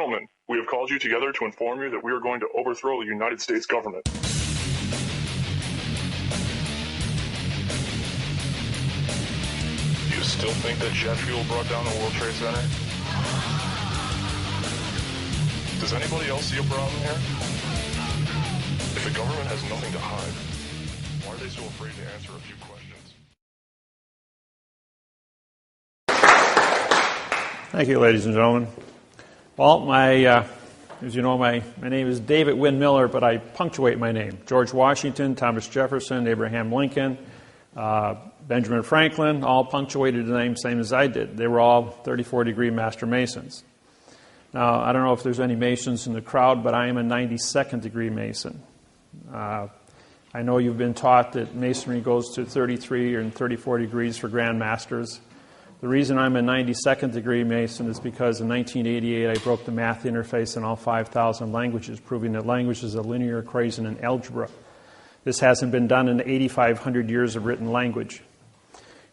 gentlemen, we have called you together to inform you that we are going to overthrow the United States government. Do you still think that jet fuel brought down the World Trade Center? Does anybody else see a problem here? If the government has nothing to hide, why are they so afraid to answer a few questions? Thank you, ladies and gentlemen. Well, as you know, my name is David Wynn Miller, but I punctuate my name. George Washington, Thomas Jefferson, Abraham Lincoln, Benjamin Franklin, all punctuated the name same as I did. They were all 34-degree Master Masons. Now, I don't know if there's any Masons in the crowd, but I am a 92nd degree Mason. I know you've been taught that Masonry goes to 33 and 34 degrees for Grand Masters. The reason I'm a 92nd degree Mason is because in 1988 I broke the math interface in all 5,000 languages, proving that language is a linear equation in algebra. This hasn't been done in 8,500 years of written language.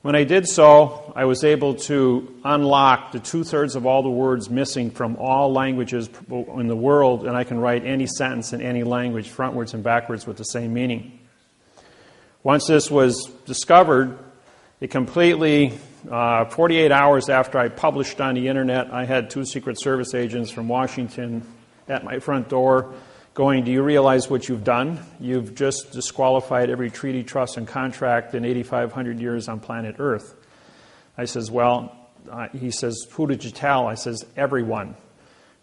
When I did so, I was able to unlock the 2/3 of all the words missing from all languages in the world, and I can write any sentence in any language, frontwards and backwards, with the same meaning. Once this was discovered, it completely, 48 hours after I published on the internet, I had 2 Secret Service agents from Washington at my front door going, "Do you realize what you've done? You've just disqualified every treaty, trust, and contract in 8,500 years on planet Earth." I says, "Well," he says, "who did you tell?" I says, "Everyone."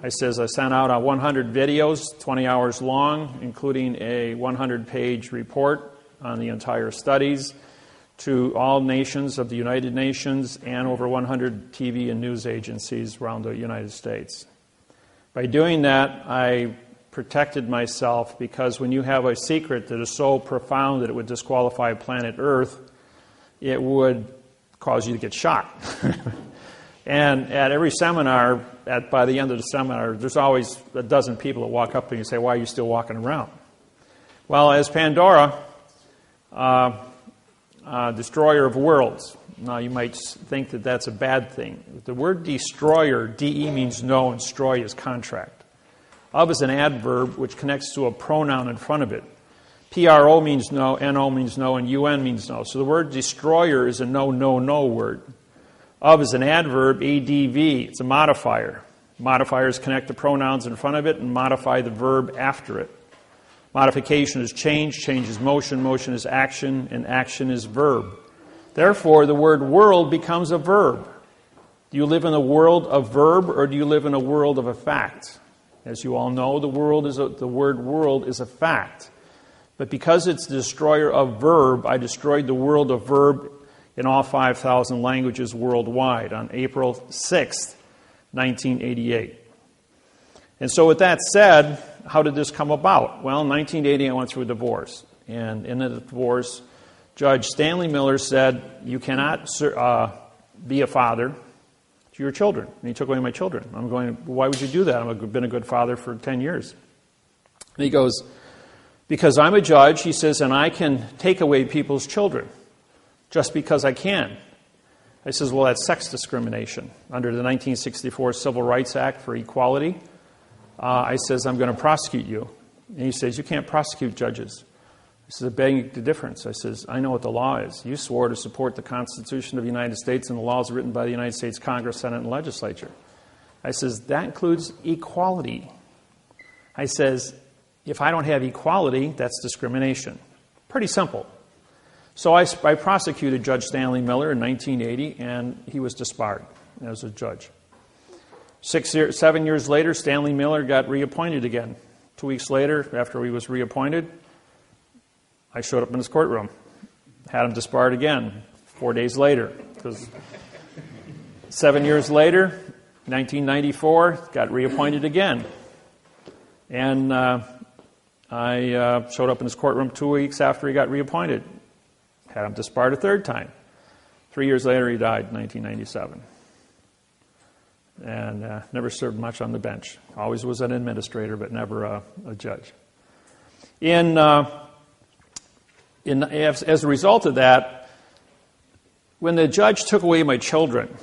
I says, "I sent out 100 videos, 20 hours long, including a 100-page report on the entire studies to all nations of the United Nations and over 100 TV and news agencies around the United States." By doing that, I protected myself, because when you have a secret that is so profound that it would disqualify planet Earth, it would cause you to get shot. And at every seminar, by the end of the seminar, there's always a dozen people that walk up to you and say, "Why are you still walking around?" Well, as Pandora, destroyer of worlds. Now, you might think that that's a bad thing. The word destroyer, D-E means no, and stroy is contract. Of is an adverb which connects to a pronoun in front of it. P-R-O means no, N-O means no, and U-N means no. So the word destroyer is a no, no, no word. Of is an adverb, A-D-V. It's a modifier. Modifiers connect the pronouns in front of it and modify the verb after it. Modification is change, change is motion, motion is action, and action is verb. Therefore, the word world becomes a verb. Do you live in a world of verb, or do you live in a world of a fact? As you all know, the word world is a fact. But because it's the destroyer of verb, I destroyed the world of verb in all 5,000 languages worldwide on April 6th, 1988. And so with that said, how did this come about? Well, in 1980, I went through a divorce. And in the divorce, Judge Stanley Miller said, "You cannot be a father to your children." And he took away my children. I'm going, "Why would you do that? I've been a good father for 10 years. And he goes, "Because I'm a judge," he says, "and I can take away people's children just because I can." I says, "Well, that's sex discrimination. Under the 1964 Civil Rights Act for equality, I says, I'm going to prosecute you." And he says, "You can't prosecute judges." I says, "I beg the difference." I says, "I know what the law is. You swore to support the Constitution of the United States and the laws written by the United States Congress, Senate, and Legislature." I says, "That includes equality." I says, "If I don't have equality, that's discrimination." Pretty simple. So I prosecuted Judge Stanley Miller in 1980, and he was disbarred as a judge. 7 years later, Stanley Miller got reappointed again. 2 weeks later, after he was reappointed, I showed up in his courtroom, had him disbarred again 4 days later. Because 7 years later, 1994, got reappointed again. And I showed up in his courtroom 2 weeks after he got reappointed, had him disbarred a third time. 3 years later, he died in 1997. And never served much on the bench. Always was an administrator, but never a judge. As a result of that, when the judge took away my children,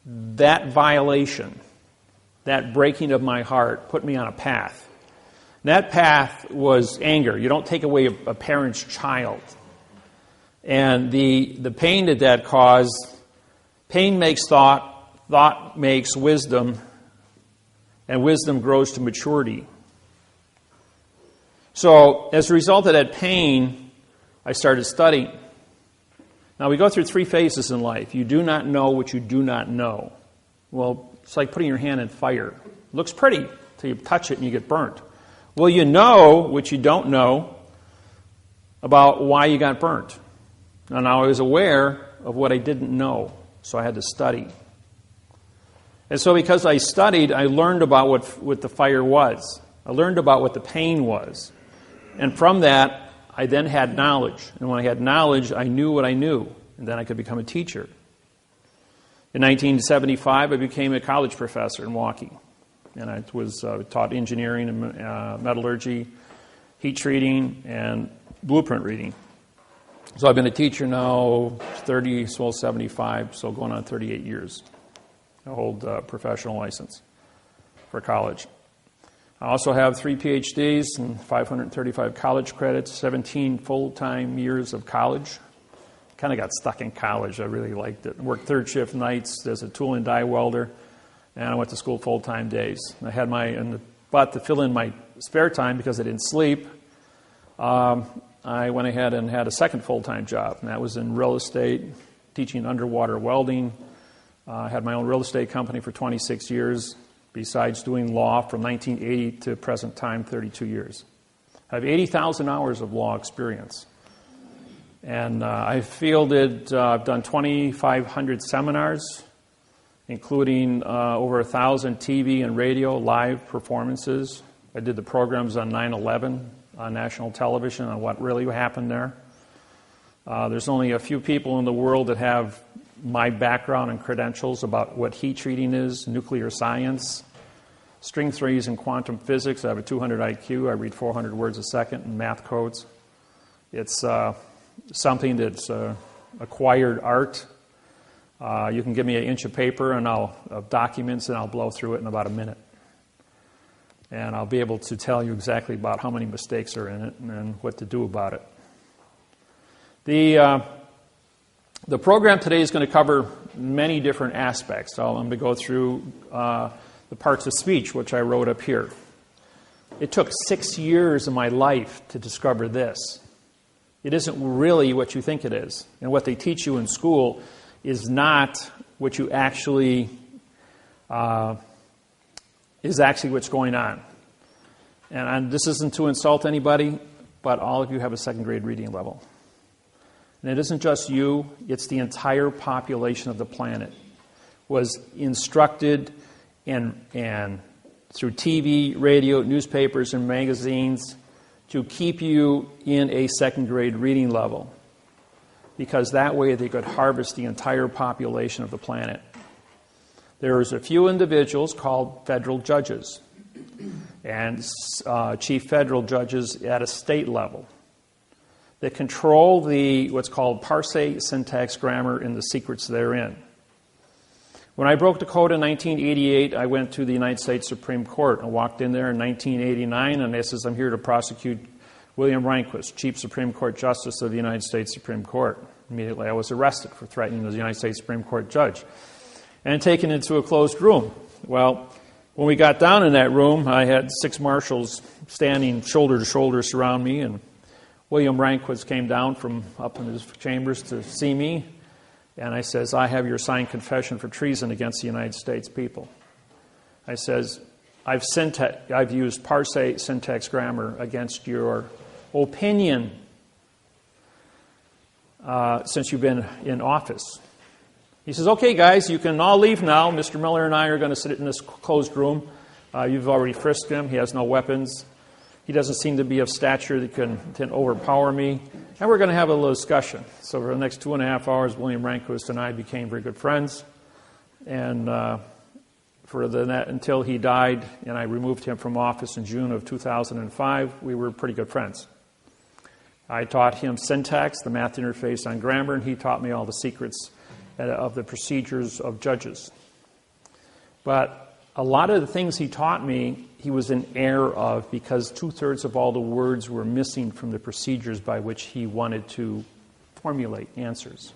that violation that breaking of my heart put me on a path. That path was anger. You don't take away a parent's child. And the pain that caused, pain makes thought, thought makes wisdom, and wisdom grows to maturity. So as a result of that pain, I started studying. Now we go through 3 phases in life. You do not know what you do not know. Well, it's like putting your hand in fire. It looks pretty until you touch it and you get burnt. Well, you know what you don't know about why you got burnt. And I was aware of what I didn't know, so I had to study. And so because I studied, I learned about what the fire was. I learned about what the pain was. And from that, I then had knowledge. And when I had knowledge, I knew what I knew. And then I could become a teacher. In 1975, I became a college professor in Milwaukee. And I taught engineering and metallurgy, heat treating, and blueprint reading. So I've been a teacher now 75, so going on 38 years. I hold a professional license for college. I also have 3 PhDs and 535 college credits, 17 full-time years of college. Kind of got stuck in college. I really liked it. Worked 3rd shift nights as a tool and die welder, and I went to school full-time days. I had but to fill in my spare time because I didn't sleep, I went ahead and had a second full-time job, and that was in real estate, teaching underwater welding. I had my own real estate company for 26 years, besides doing law from 1980 to present time, 32 years. I have 80,000 hours of law experience. And I've done 2,500 seminars, including over 1,000 TV and radio live performances. I did the programs on 9/11 on national television on what really happened there. There's only a few people in the world that have my background and credentials about what heat treating is, nuclear science, string theories and quantum physics. I have a 200 IQ. I read 400 words a second in math codes. It's something that's acquired art. You can give me an inch of paper and of documents, and I'll blow through it in about a minute. And I'll be able to tell you exactly about how many mistakes are in it and what to do about it. The program today is going to cover many different aspects. So I'm going to go through the parts of speech, which I wrote up here. It took 6 years of my life to discover this. It isn't really what you think it is. And what they teach you in school is not what you actually is actually what's going on. And this isn't to insult anybody, but all of you have a 2nd grade reading level. And it isn't just you, it's the entire population of the planet was instructed and through TV, radio, newspapers, and magazines to keep you in a 2nd grade reading level, because that way they could harvest the entire population of the planet. There's a few individuals called federal judges and chief federal judges at a state level that control what's called parsing, syntax, grammar, and the secrets therein. When I broke the code in 1988, I went to the United States Supreme Court. I walked in there in 1989, and I says, I'm here to prosecute William Rehnquist, Chief Supreme Court Justice of the United States Supreme Court. Immediately I was arrested for threatening the United States Supreme Court judge and taken into a closed room. Well, when we got down in that room, I had 6 marshals standing shoulder to shoulder surround me, and William Rehnquist came down from up in his chambers to see me, and I says, I have your signed confession for treason against the United States people. I says, I've used parsing, syntax, grammar against your opinion since you've been in office. He says, okay, guys, you can all leave now. Mr. Miller and I are going to sit in this closed room. You've already frisked him. He has no weapons. He doesn't seem to be of stature that can overpower me. And we're going to have a little discussion. So for the next 2.5 hours, William Rehnquist and I became very good friends. And until he died and I removed him from office in June of 2005, we were pretty good friends. I taught him syntax, the math interface on grammar, and he taught me all the secrets of the procedures of judges. But a lot of the things he taught me, he was in error of because 2/3 of all the words were missing from the procedures by which he wanted to formulate answers.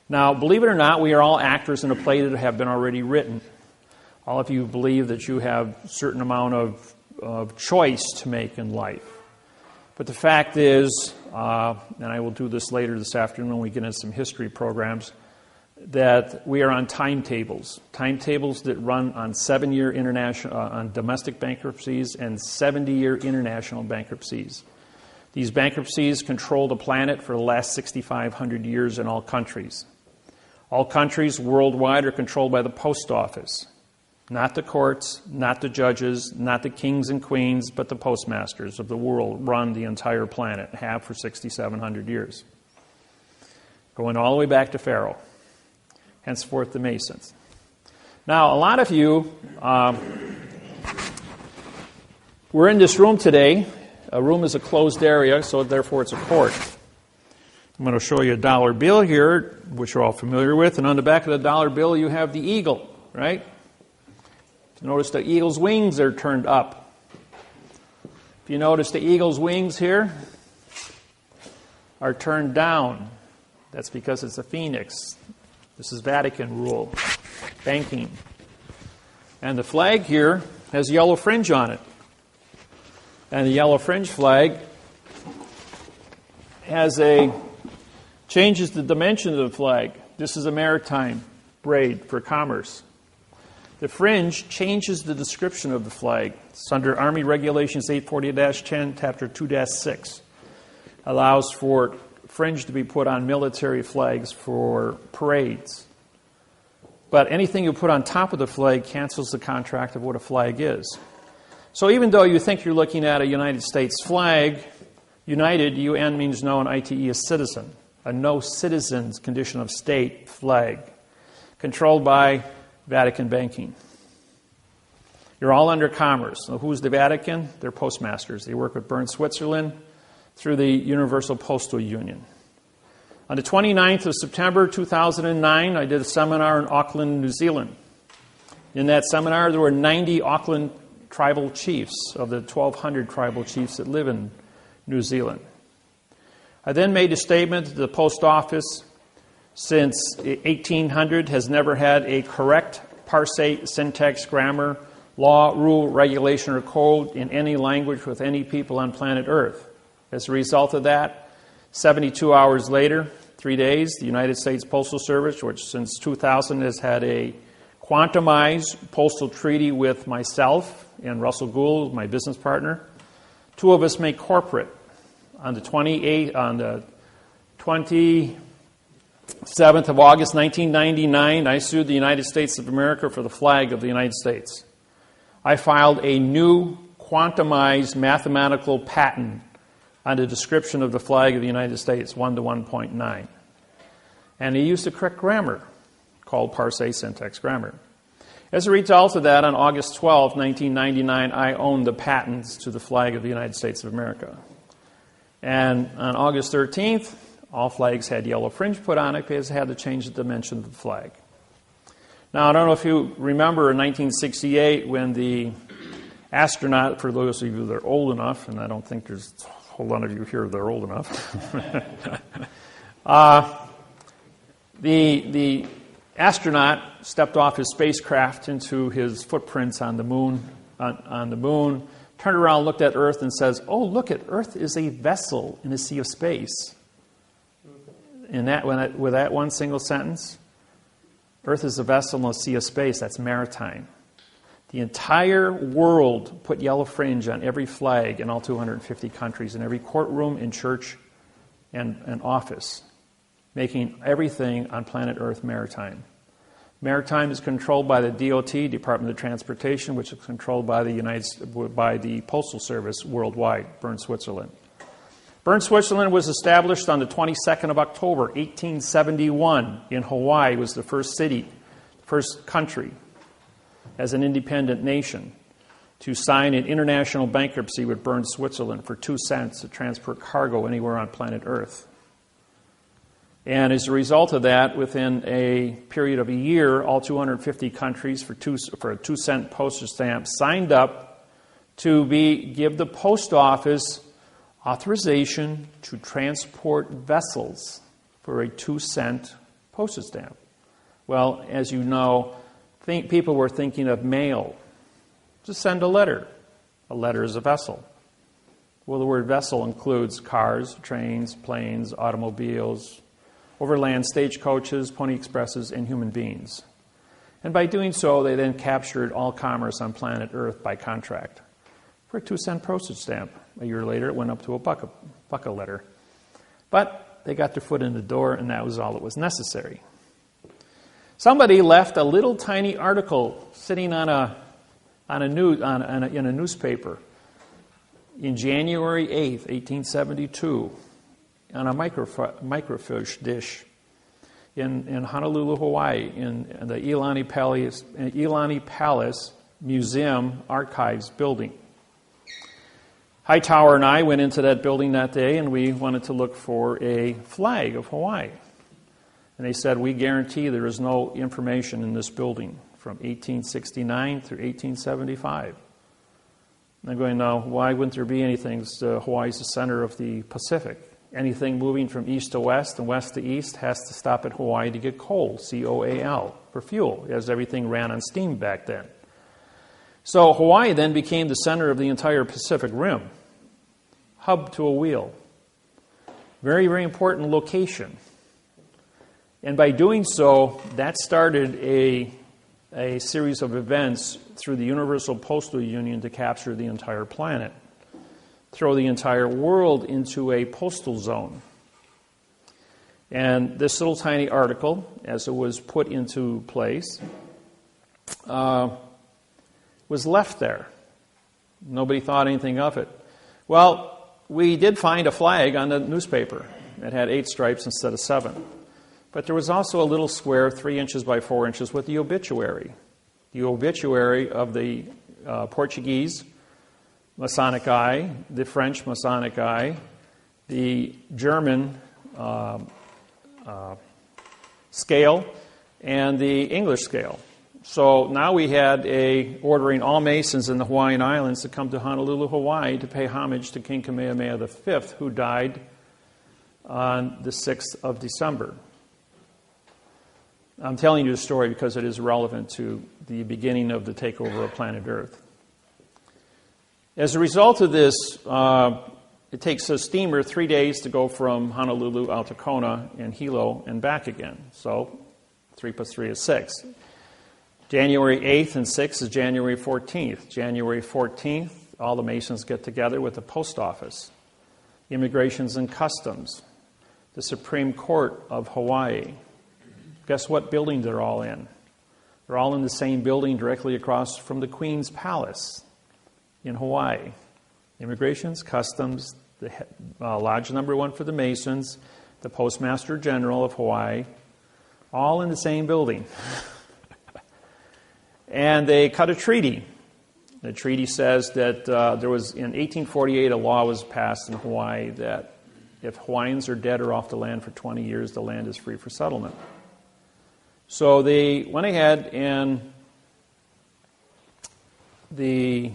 Now, believe it or not, we are all actors in a play that have been already written. All of you believe that you have a certain amount of choice to make in life. But the fact is, and I will do this later this afternoon when we get into some history programs, that we are on timetables that run on 7-year international, on domestic bankruptcies and 70-year international bankruptcies. These bankruptcies control the planet for the last 6,500 years in all countries. All countries worldwide are controlled by the post office. Not the courts, not the judges, not the kings and queens, but the postmasters of the world run the entire planet, have for 6,700 years. Going all the way back to Pharaoh, henceforth the Masons. Now, a lot of you we're in this room today. A room is a closed area, so therefore it's a court. I'm going to show you a dollar bill here, which you're all familiar with, and on the back of the dollar bill you have the eagle, right? Notice the eagle's wings are turned up. If you notice the eagle's wings here are turned down, that's because it's a phoenix. This is Vatican rule, banking. And the flag here has yellow fringe on it. And the yellow fringe flag changes the dimension of the flag. This is a maritime braid for commerce. The fringe changes the description of the flag. It's under Army Regulations 840-10, Chapter 2-6. Allows for fringe to be put on military flags for parades. But anything you put on top of the flag cancels the contract of what a flag is. So even though you think you're looking at a United States flag, United, UN means no, and ITE is citizen. A no citizens condition of state flag. Controlled by Vatican banking. You're all under commerce. So who's the Vatican? They're postmasters. They work with Bern, Switzerland through the Universal Postal Union. On the 29th of September 2009, I did a seminar in Auckland, New Zealand. In that seminar, there were 90 Auckland tribal chiefs of the 1,200 tribal chiefs that live in New Zealand. I then made a statement that the post office since 1800 has never had a correct parse, syntax, grammar, law, rule, regulation, or code in any language with any people on planet Earth. As a result of that, 72 hours later, 3 days, the United States Postal Service, which since 2000 has had a quantumized postal treaty with myself and Russell Gould, my business partner, two of us make corporate. On the 27th of August, 1999, I sued the United States of America for the flag of the United States. I filed a new quantumized mathematical patent on the description of the flag of the United States, 1:1.9. And he used the correct grammar, called parse syntax grammar. As a result of that, on August 12, 1999, I owned the patents to the flag of the United States of America. And on August 13th, all flags had yellow fringe put on it because they had to change the dimension of the flag. Now, I don't know if you remember in 1968 when the astronaut, for those of you that are old enough, and I don't think there's a whole lot of you here that are old enough, the astronaut stepped off his spacecraft into his footprints on the moon, turned around, looked at Earth, and says, "Oh, look, Earth is a vessel in a sea of space." With that one single sentence, Earth is a vessel in a sea of space. That's maritime. The entire world put yellow fringe on every flag in all 250 countries, in every courtroom, in church, and office, making everything on planet Earth maritime. Maritime is controlled by the DOT, Department of Transportation, which is controlled by the Postal Service worldwide, Bern, Switzerland. Bern, Switzerland was established on the 22nd of October, 1871 in Hawaii. It was the first city, first country as an independent nation to sign an international bankruptcy with Bern, Switzerland for 2 cents to transport cargo anywhere on planet Earth. And as a result of that, within a period of a year, all 250 countries for a 2-cent postage stamp signed up to give the post office authorization to transport vessels for a 2-cent postage stamp. Well, as you know, people were thinking of mail. Just send a letter. A letter is a vessel. Well, the word vessel includes cars, trains, planes, automobiles, overland stagecoaches, pony expresses, and human beings. And by doing so, they then captured all commerce on planet Earth by contract for a 2-cent postage stamp. A year later, it went up to a buck a letter. But they got their foot in the door, and that was all that was necessary. Somebody left a little tiny article sitting in a newspaper in January 8th, 1872, on a microfiche dish in Honolulu, Hawaii, in the Iolani Palace Museum Archives building. Hightower and I went into that building that day, and we wanted to look for a flag of Hawaii. And they said, we guarantee there is no information in this building from 1869 through 1875. And I'm going, now, why wouldn't there be anything? Hawaii's the center of the Pacific. Anything moving from east to west and west to east has to stop at Hawaii to get coal, C-O-A-L, for fuel, as everything ran on steam back then. So Hawaii then became the center of the entire Pacific Rim, hub to a wheel. Very, very important location. And by doing so, that started a series of events through the Universal Postal Union to capture the entire planet, throw the entire world into a postal zone. And this little tiny article, as it was put into place, was left there. Nobody thought anything of it. Well, we did find a flag on the newspaper. It had 8 stripes instead of 7. But there was also a little square, 3 inches by 4 inches, with the obituary. The obituary of the Portuguese Masonic Eye, the French Masonic Eye, the German scale, and the English scale. So now we had ordering all Masons in the Hawaiian Islands to come to Honolulu, Hawaii to pay homage to King Kamehameha V, who died on the 6th of December. I'm telling you the story because it is relevant to the beginning of the takeover of planet Earth. As a result of this, it takes a steamer 3 days to go from Honolulu out to Kona and Hilo and back again. So 3 plus 3 is 6. January 8th and 6th is January 14th. January 14th, all the Masons get together with the post office, Immigrations and Customs, the Supreme Court of Hawaii. Guess what building they're all in? They're all in the same building directly across from the Queen's Palace in Hawaii. Immigrations, Customs, the Lodge number 1 for the Masons, the Postmaster General of Hawaii, all in the same building. And they cut a treaty. The treaty says that there was, in 1848, a law was passed in Hawaii that if Hawaiians are dead or off the land for 20 years, the land is free for settlement. So they went ahead and the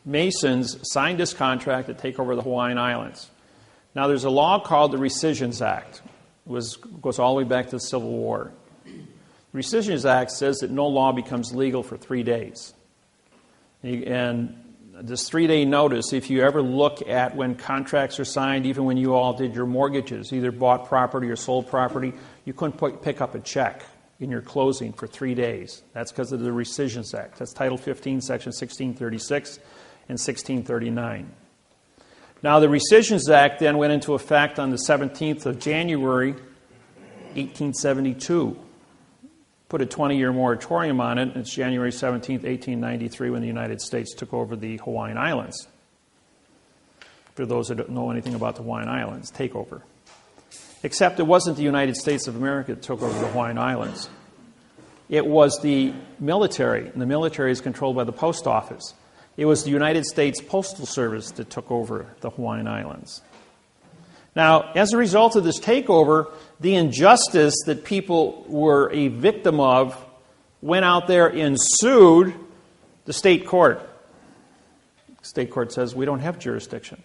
Masons signed this contract to take over the Hawaiian Islands. Now, there's a law called the Rescissions Act. It goes all the way back to the Civil War. The Rescissions Act says that no law becomes legal for 3 days. And this 3-day notice, if you ever look at when contracts are signed, even when you all did your mortgages, either bought property or sold property, you couldn't pick up a check in your closing for 3 days. That's because of the Rescissions Act. That's Title 15, Section 1636 and 1639. Now, the Rescissions Act then went into effect on the 17th of January, 1872. Put a 20-year moratorium on it. It's January 17th, 1893, when the United States took over the Hawaiian Islands. For those that don't know anything about the Hawaiian Islands, takeover. Except it wasn't the United States of America that took over the Hawaiian Islands. It was the military, and the military is controlled by the post office. It was the United States Postal Service that took over the Hawaiian Islands. Now, as a result of this takeover, the injustice that people were a victim of went out there and sued the state court. The state court says, we don't have jurisdiction.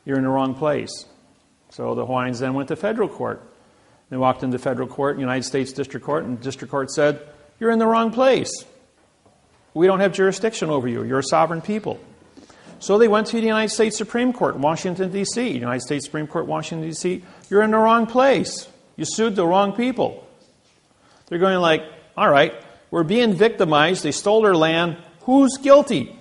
You're in the wrong place. So the Hawaiians then went to federal court. They walked into federal court, United States District Court, and the district court said, you're in the wrong place. We don't have jurisdiction over you. You're a sovereign people. So they went to the United States Supreme Court, Washington, D.C. United States Supreme Court, Washington, D.C. You're in the wrong place. You sued the wrong people. They're going like, all right, we're being victimized. They stole our land. Who's guilty?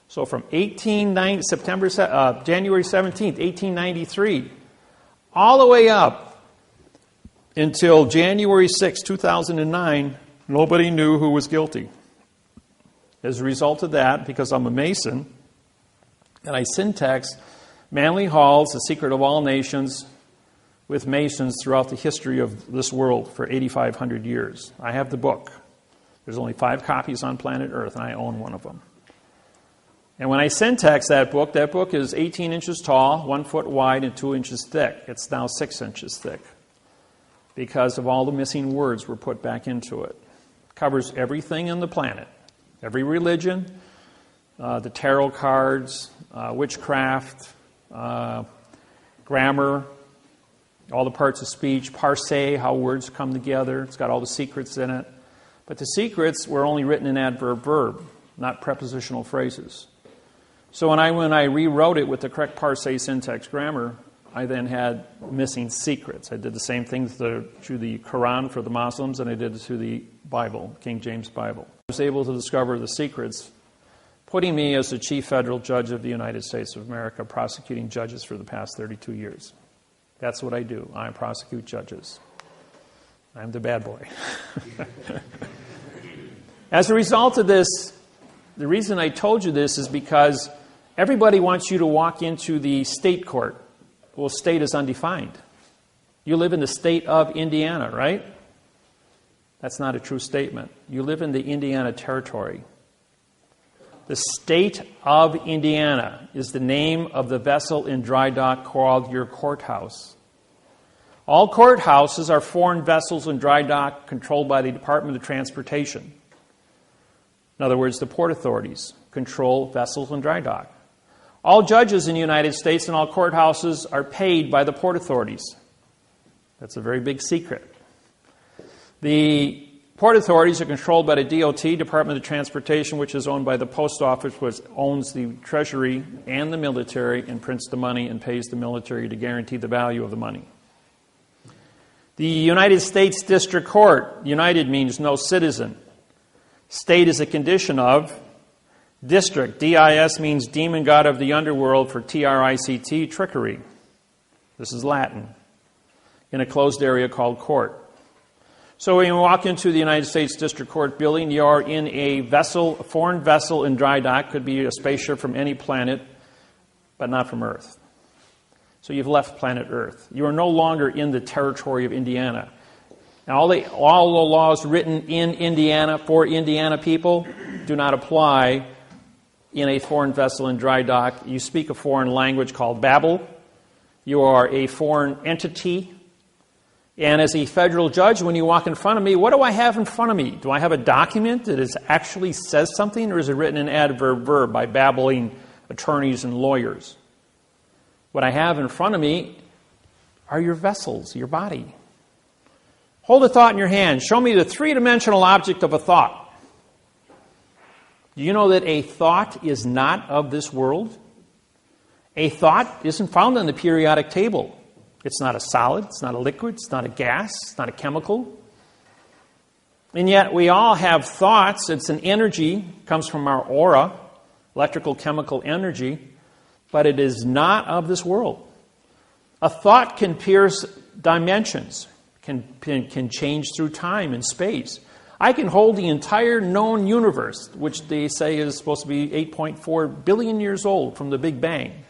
So from January 17th, 1893, all the way up until January 6, 2009, nobody knew who was guilty. As a result of that, because I'm a Mason, and I syntax Manly Hall's The Secret of All Nations with Masons throughout the history of this world for 8,500 years. I have the book. There's only 5 copies on planet Earth, and I own one of them. And when I syntax that book is 18 inches tall, 1 foot wide, and 2 inches thick. It's now 6 inches thick because of all the missing words were put back into it. It covers everything on the planet, every religion, the tarot cards, witchcraft, grammar, all the parts of speech, parse, how words come together. It's got all the secrets in it. But the secrets were only written in adverb-verb, not prepositional phrases. So when I rewrote it with the correct parse, syntax, grammar, I then had missing secrets. I did the same thing through the Quran for the Muslims, and I did it through the Bible, King James Bible. I was able to discover the secrets, putting me as the chief federal judge of the United States of America, prosecuting judges for the past 32 years. That's what I do. I prosecute judges. I'm the bad boy. As a result of this, the reason I told you this is because everybody wants you to walk into the state court. Well, state is undefined. You live in the state of Indiana, right? That's not a true statement. You live in the Indiana Territory. The state of Indiana is the name of the vessel in dry dock called your courthouse. All courthouses are foreign vessels in dry dock controlled by the Department of Transportation. In other words, the port authorities control vessels in dry dock. All judges in the United States and all courthouses are paid by the port authorities. That's a very big secret. The port authorities are controlled by the DOT, Department of Transportation, which is owned by the Post Office, which owns the Treasury and the military and prints the money and pays the military to guarantee the value of the money. The United States District Court, United means no citizen. State is a condition of. District, D-I-S, means demon god of the underworld for T-R-I-C-T, trickery. This is Latin. In a closed area called court. So when you walk into the United States District Court building, you are in a vessel, a foreign vessel in dry dock. Could be a spaceship from any planet, but not from Earth. So you've left planet Earth. You are no longer in the territory of Indiana. Now, all the laws written in Indiana for Indiana people do not apply in a foreign vessel in dry dock. You speak a foreign language called Babel. You are a foreign entity. And as a federal judge, when you walk in front of me, what do I have in front of me? Do I have a document that actually says something, or is it written in adverb by babbling attorneys and lawyers? What I have in front of me are your vessels, your body. Hold a thought in your hand. Show me the three-dimensional object of a thought. Do you know that a thought is not of this world? A thought isn't found on the periodic table. It's not a solid, it's not a liquid, it's not a gas, it's not a chemical. And yet we all have thoughts. It's an energy, comes from our aura, electrical chemical energy, but it is not of this world. A thought can pierce dimensions, can change through time and space. I can hold the entire known universe, which they say is supposed to be 8.4 billion years old from the Big Bang,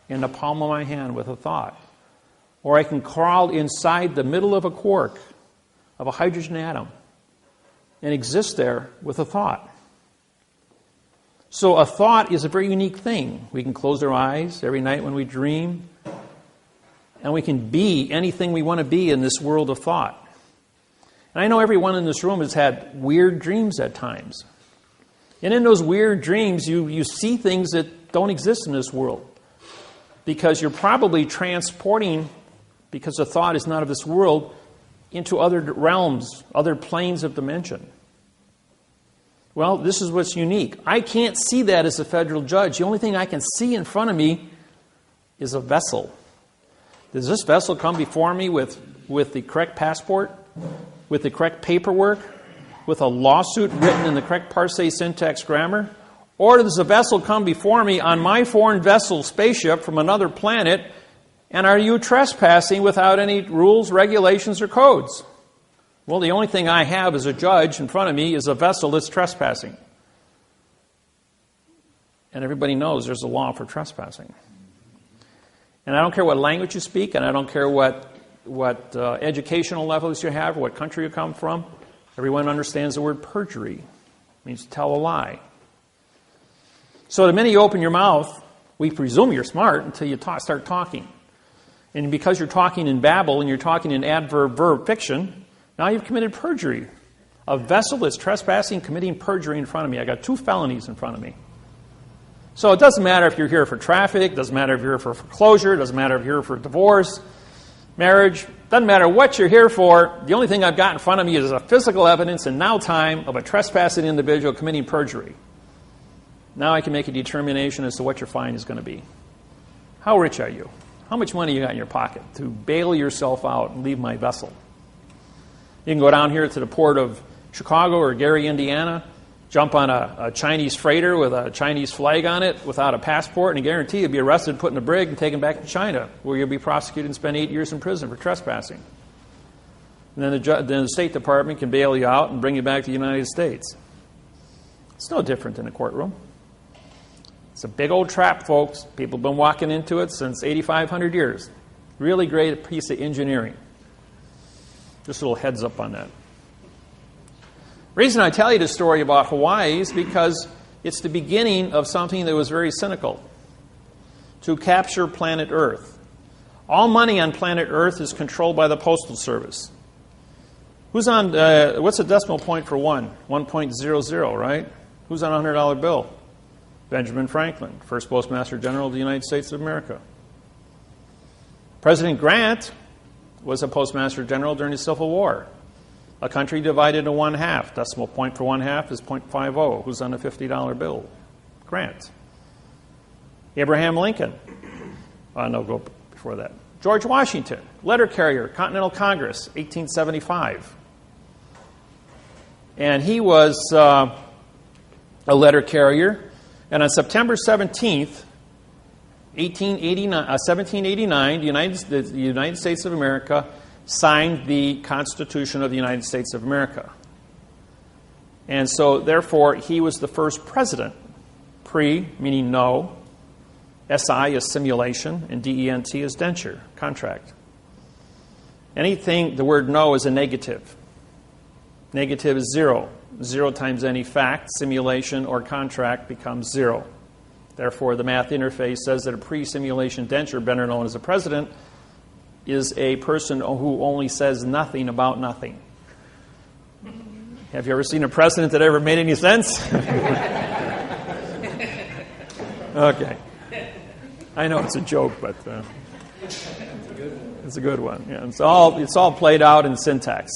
in the palm of my hand with a thought. Or I can crawl inside the middle of a quark, of a hydrogen atom, and exist there with a thought. So a thought is a very unique thing. We can close our eyes every night when we dream. And we can be anything we want to be in this world of thought. And I know everyone in this room has had weird dreams at times. And in those weird dreams, you see things that don't exist in this world. Because you're probably transporting, because the thought is not of this world, into other realms, other planes of dimension. Well, this is what's unique. I can't see that as a federal judge. The only thing I can see in front of me is a vessel. Does this vessel come before me with the correct passport, with the correct paperwork, with a lawsuit written in the correct parsing syntax grammar? Or does the vessel come before me on my foreign vessel spaceship from another planet, and are you trespassing without any rules, regulations, or codes? Well, the only thing I have as a judge in front of me is a vessel that's trespassing. And everybody knows there's a law for trespassing. And I don't care what language you speak, and I don't care what educational levels you have, or what country you come from. Everyone understands the word perjury. It means to tell a lie. So the minute you open your mouth, we presume you're smart until you start talking. And because you're talking in babble and you're talking in adverb-verb fiction, now you've committed perjury. A vessel that's trespassing, committing perjury in front of me. I got 2 felonies in front of me. So it doesn't matter if you're here for traffic, doesn't matter if you're here for foreclosure, doesn't matter if you're here for divorce, marriage, doesn't matter what you're here for. The only thing I've got in front of me is a physical evidence in now time of a trespassing individual committing perjury. Now I can make a determination as to what your fine is going to be. How rich are you? How much money you got in your pocket to bail yourself out and leave my vessel? You can go down here to the port of Chicago or Gary, Indiana, jump on a Chinese freighter with a Chinese flag on it without a passport, and I guarantee you'll be arrested, put in a brig, and taken back to China, where you'll be prosecuted and spend 8 years in prison for trespassing. And then the State Department can bail you out and bring you back to the United States. It's no different in a courtroom. It's a big old trap, folks. People have been walking into it since 8,500 years. Really great piece of engineering. Just a little heads up on that. The reason I tell you the story about Hawaii is because it's the beginning of something that was very cynical. To capture planet Earth. All money on planet Earth is controlled by the Postal Service. Who's on, what's the decimal point for 1? 1.00, right? Who's on a $100 bill? Benjamin Franklin, first Postmaster General of the United States of America. President Grant was a Postmaster General during the Civil War. A country divided into 1/2. Decimal point for 1/2 is 0.50. Who's on a $50 bill? Grant. Abraham Lincoln. No, go before that. George Washington, letter carrier, Continental Congress, 1875. And he was a letter carrier. And on September 17th, 1789, the United States of America signed the Constitution of the United States of America. And so, therefore, he was the first president. Pre, meaning no. SI is simulation, and DENT is denture, contract. Anything, the word no is a negative. Negative is 0. 0 times any fact, simulation, or contract becomes 0. Therefore, the math interface says that a pre-simulation denture, better known as a president, is a person who only says nothing about nothing. Have you ever seen a president that ever made any sense? Okay. I know it's a joke, but it's a good one. Yeah, it's all played out in syntax.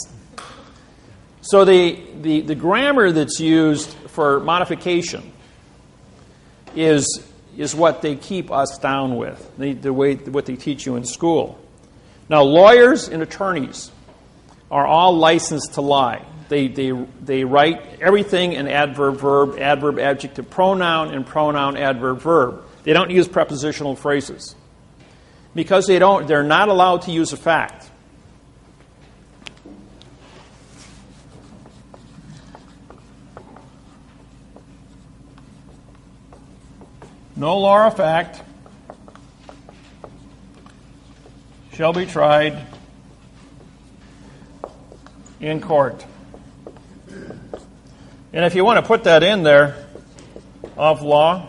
So the grammar that's used for modification is what they keep us down with, what they teach you in school. Now, lawyers and attorneys are all licensed to lie. They write everything in adverb, verb, adverb, adjective, pronoun, and pronoun, adverb, verb. They don't use prepositional phrases because they're not allowed to use a fact. No law or fact shall be tried in court. And if you want to put that in there, of law,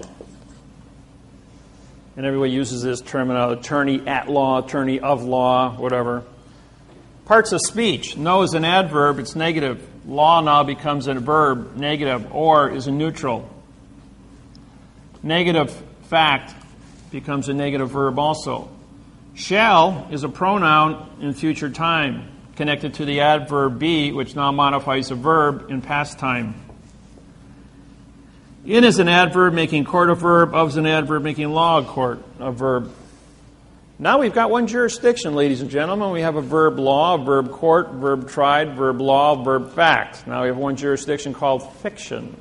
And everybody uses this terminology, attorney at law, attorney of law, whatever. Parts of speech. No is an adverb, it's negative. Law now becomes a verb, negative. Or is a neutral. Negative fact becomes a negative verb also. Shall is a pronoun in future time, connected to the adverb be, which now modifies a verb in past time. In is an adverb making court a verb. Of is an adverb making law a court a verb. Now we've got one jurisdiction, ladies and gentlemen. We have a verb law, a verb court, verb tried, verb law, verb fact. Now we have one jurisdiction called fiction,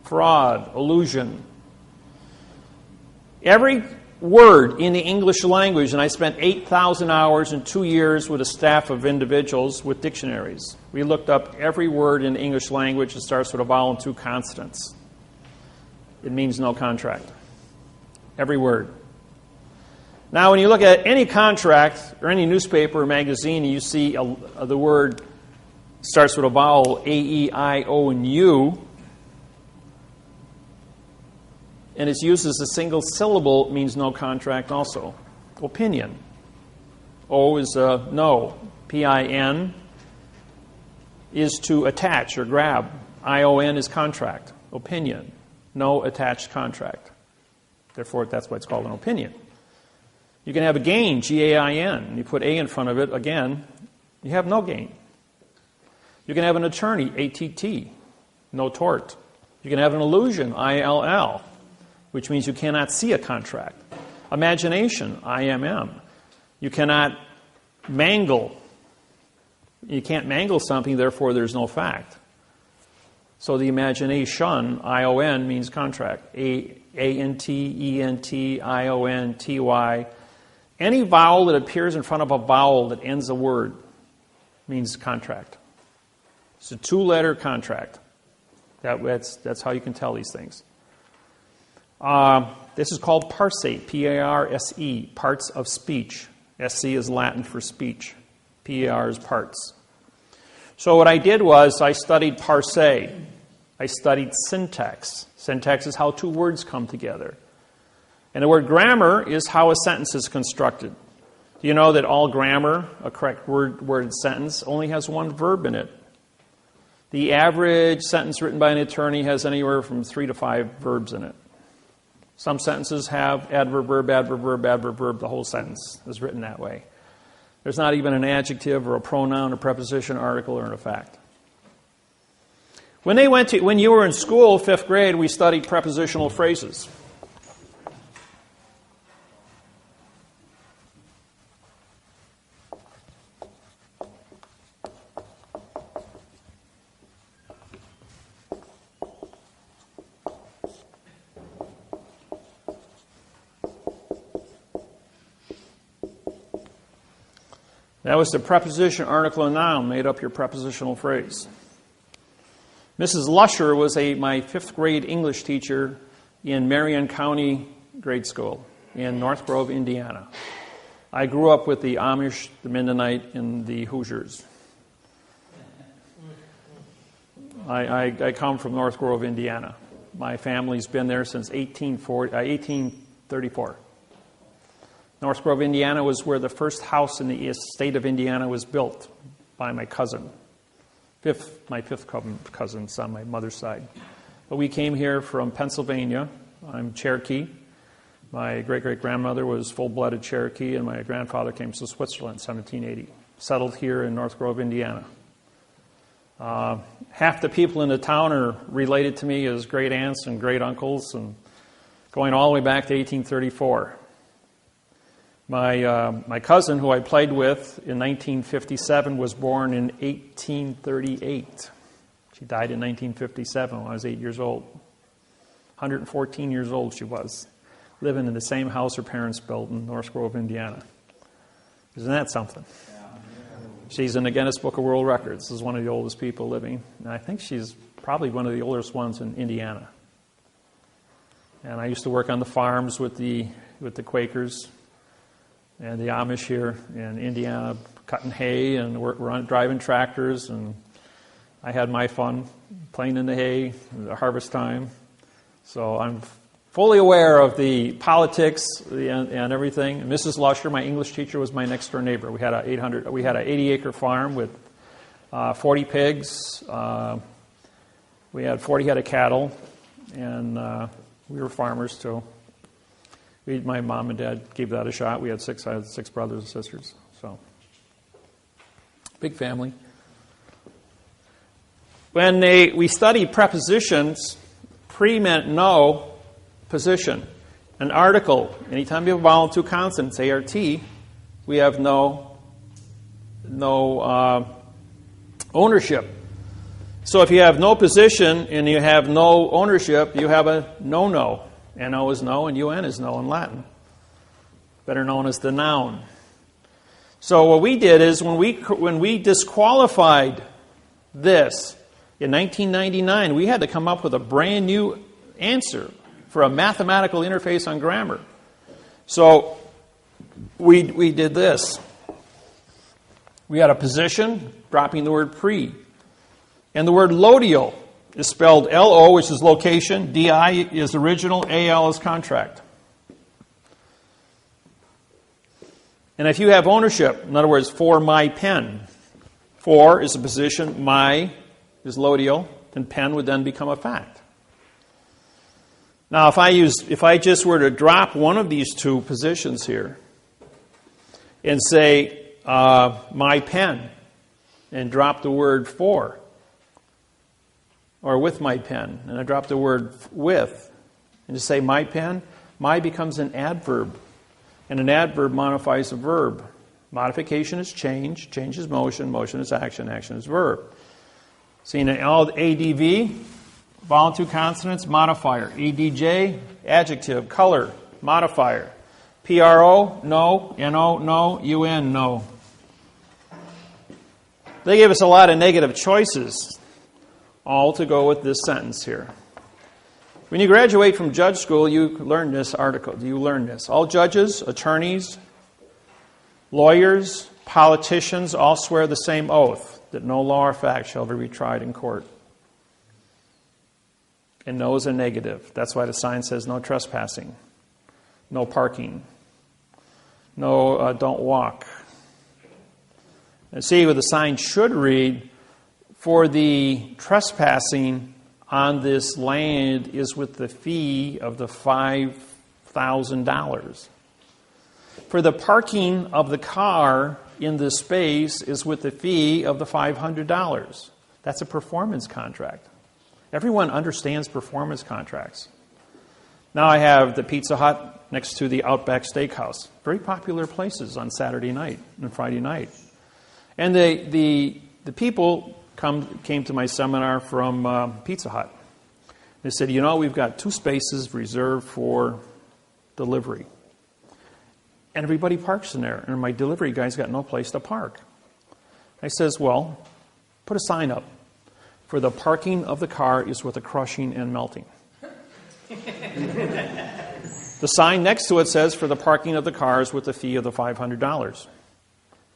fraud, illusion. Every word in the English language, and I spent 8,000 hours in 2 years with a staff of individuals with dictionaries. We looked up every word in the English language that starts with a vowel and 2 consonants. It means no contract. Every word. Now, when you look at any contract or any newspaper or magazine, and you see the word starts with a vowel, A, E, I, O, and U, and it's used as a single syllable, it means no contract also. Opinion. O is no. P-I-N is to attach or grab. I-O-N is contract. Opinion. No attached contract. Therefore, that's why it's called an opinion. You can have a gain, G-A-I-N, and you put A in front of it, again, you have no gain. You can have an attorney, A-T-T, no tort. You can have an illusion, I-L-L, which means you cannot see a contract. Imagination, I-M-M. You cannot mangle. You can't mangle something, therefore there's no fact. So the imagination, I-O-N, means contract. A-N-T, E-N-T, I-O-N-T-Y. Any vowel that appears in front of a vowel that ends a word means contract. It's a 2-letter contract. That's how you can tell these things. This is called parse, P-A-R-S-E, parts of speech. S-C is Latin for speech. P-A-R is parts. So what I did was I studied parse. I studied syntax. Syntax is how 2 words come together. And the word grammar is how a sentence is constructed. Do you know that all grammar, a correct worded sentence, only has 1 verb in it? The average sentence written by an attorney has anywhere from 3 to 5 verbs in it. Some sentences have adverb, verb, adverb, verb, adverb, verb. The whole sentence is written that way. There's not even an adjective or a pronoun, a preposition, article, or a fact. When you were in school, 5th grade, we studied prepositional phrases. That was the preposition, article, and noun made up your prepositional phrase. Mrs. Lusher was my 5th grade English teacher in Marion County Grade School in North Grove, Indiana. I grew up with the Amish, the Mennonite, and the Hoosiers. I come from North Grove, Indiana. My family's been there since 1834. North Grove, Indiana was where the first house in the state of Indiana was built by my cousin. My fifth cousin on my mother's side. But we came here from Pennsylvania. I'm Cherokee. My great-great-grandmother was full-blooded Cherokee, and my grandfather came to Switzerland in 1780. Settled here in North Grove, Indiana. Half the people in the town are related to me as great aunts and great uncles, and going all the way back to 1834. My cousin, who I played with in 1957, was born in 1838. She died in 1957 when I was 8 years old. 114 years old she was, living in the same house her parents built in North Grove, Indiana. Isn't that something? She's in the Guinness Book of World Records. This is one of the oldest people living. And I think she's probably one of the oldest ones in Indiana. And I used to work on the farms with the Quakers and the Amish here in Indiana, cutting hay and driving tractors. And I had my fun playing in the hay, the harvest time. So I'm fully aware of the politics and everything. Mrs. Lusher, my English teacher, was my next door neighbor. We had an 80-acre farm with 40 pigs. We had 40 head of cattle, and we were farmers too. My mom and dad gave that a shot. I had six brothers and sisters, so big family. When we studied prepositions, pre meant no, position. An article, anytime you have a vowel and two consonants, ART, we have no ownership. So if you have no position and you have no ownership, you have a no-no. N-O is no and UN is no in Latin. Better known as the noun. So what we did is when we disqualified this in 1999, we had to come up with a brand new answer for a mathematical interface on grammar. So we did this. We had a position, dropping the word pre. And the word lodio is spelled L-O, which is location, D-I is original, A-L is contract. And if you have ownership, in other words, for my pen, for is a position, my is lodio, and pen would then become a fact. Now, if I just were to drop one of these two positions here and say my pen and drop the word for, or with my pen, and I drop the word with, and to say my pen, my becomes an adverb, and an adverb modifies a verb. Modification is change, change is motion, motion is action, action is verb. See, in all ADV, vowel and two consonants, modifier. ADJ, adjective, color, modifier. PRO, no, NO, no, UN, no. They gave us a lot of negative choices, all to go with this sentence here. When you graduate from judge school, you learn this article. You learn this. All judges, attorneys, lawyers, politicians all swear the same oath that no law or fact shall ever be tried in court. And no is a negative. That's why the sign says no trespassing, no parking, no don't walk. And see, what the sign should read, for the trespassing on this land is with the fee of the $5,000. For the parking of the car in this space is with the fee of the $500. That's a performance contract. Everyone understands performance contracts. Now I have the Pizza Hut next to the Outback Steakhouse. Very popular places on Saturday night and Friday night. And the people came to my seminar from Pizza Hut. They said, we've got 2 spaces reserved for delivery. And everybody parks in there. And my delivery guy's got no place to park. I says, well, put a sign up. For the parking of the car is with the crushing and melting. The sign next to it says, for the parking of the car is with the fee of the $500.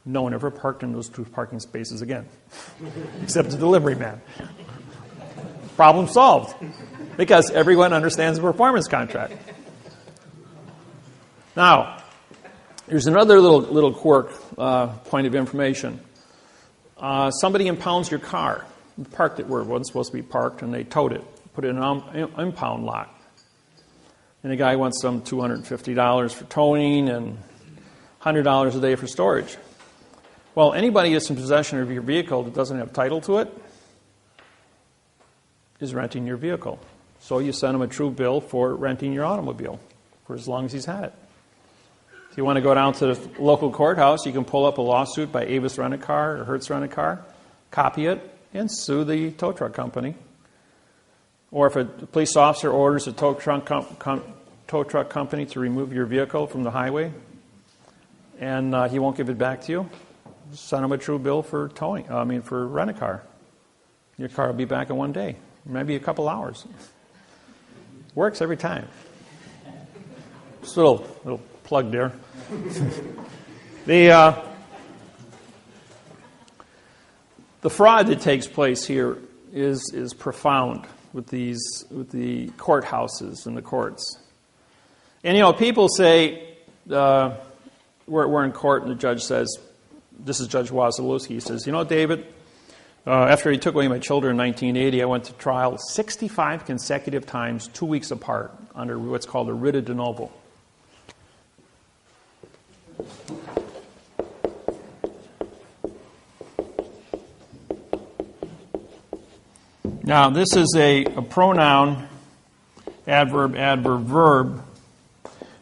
No one ever parked in those 2 parking spaces again, except the delivery man. Problem solved, because everyone understands the performance contract. Now, here's another little quirk, point of information. Somebody impounds your car. You parked it where it wasn't supposed to be parked, and they towed it, put it in an impound lot. And the guy wants some $250 for towing and $100 a day for storage. Well, anybody that's in possession of your vehicle that doesn't have title to it is renting your vehicle. So you send him a true bill for renting your automobile for as long as he's had it. If you want to go down to the local courthouse, you can pull up a lawsuit by Avis Rent-A-Car or Hertz Rent-A-Car, copy it, and sue the tow truck company. Or if a police officer orders a tow truck company to remove your vehicle from the highway and he won't give it back to you, send him a true bill for for rent-a-car. Your car will be back in one day, maybe a couple hours. Works every time. Just a little plug there. The fraud that takes place here is profound with the courthouses and the courts. And, people say, we're in court and the judge says, this is Judge Wasilewski, he says, David, after he took away my children in 1980, I went to trial 65 consecutive times, 2 weeks apart, under what's called a writ of de novo. Now, this is a pronoun, adverb, adverb, verb.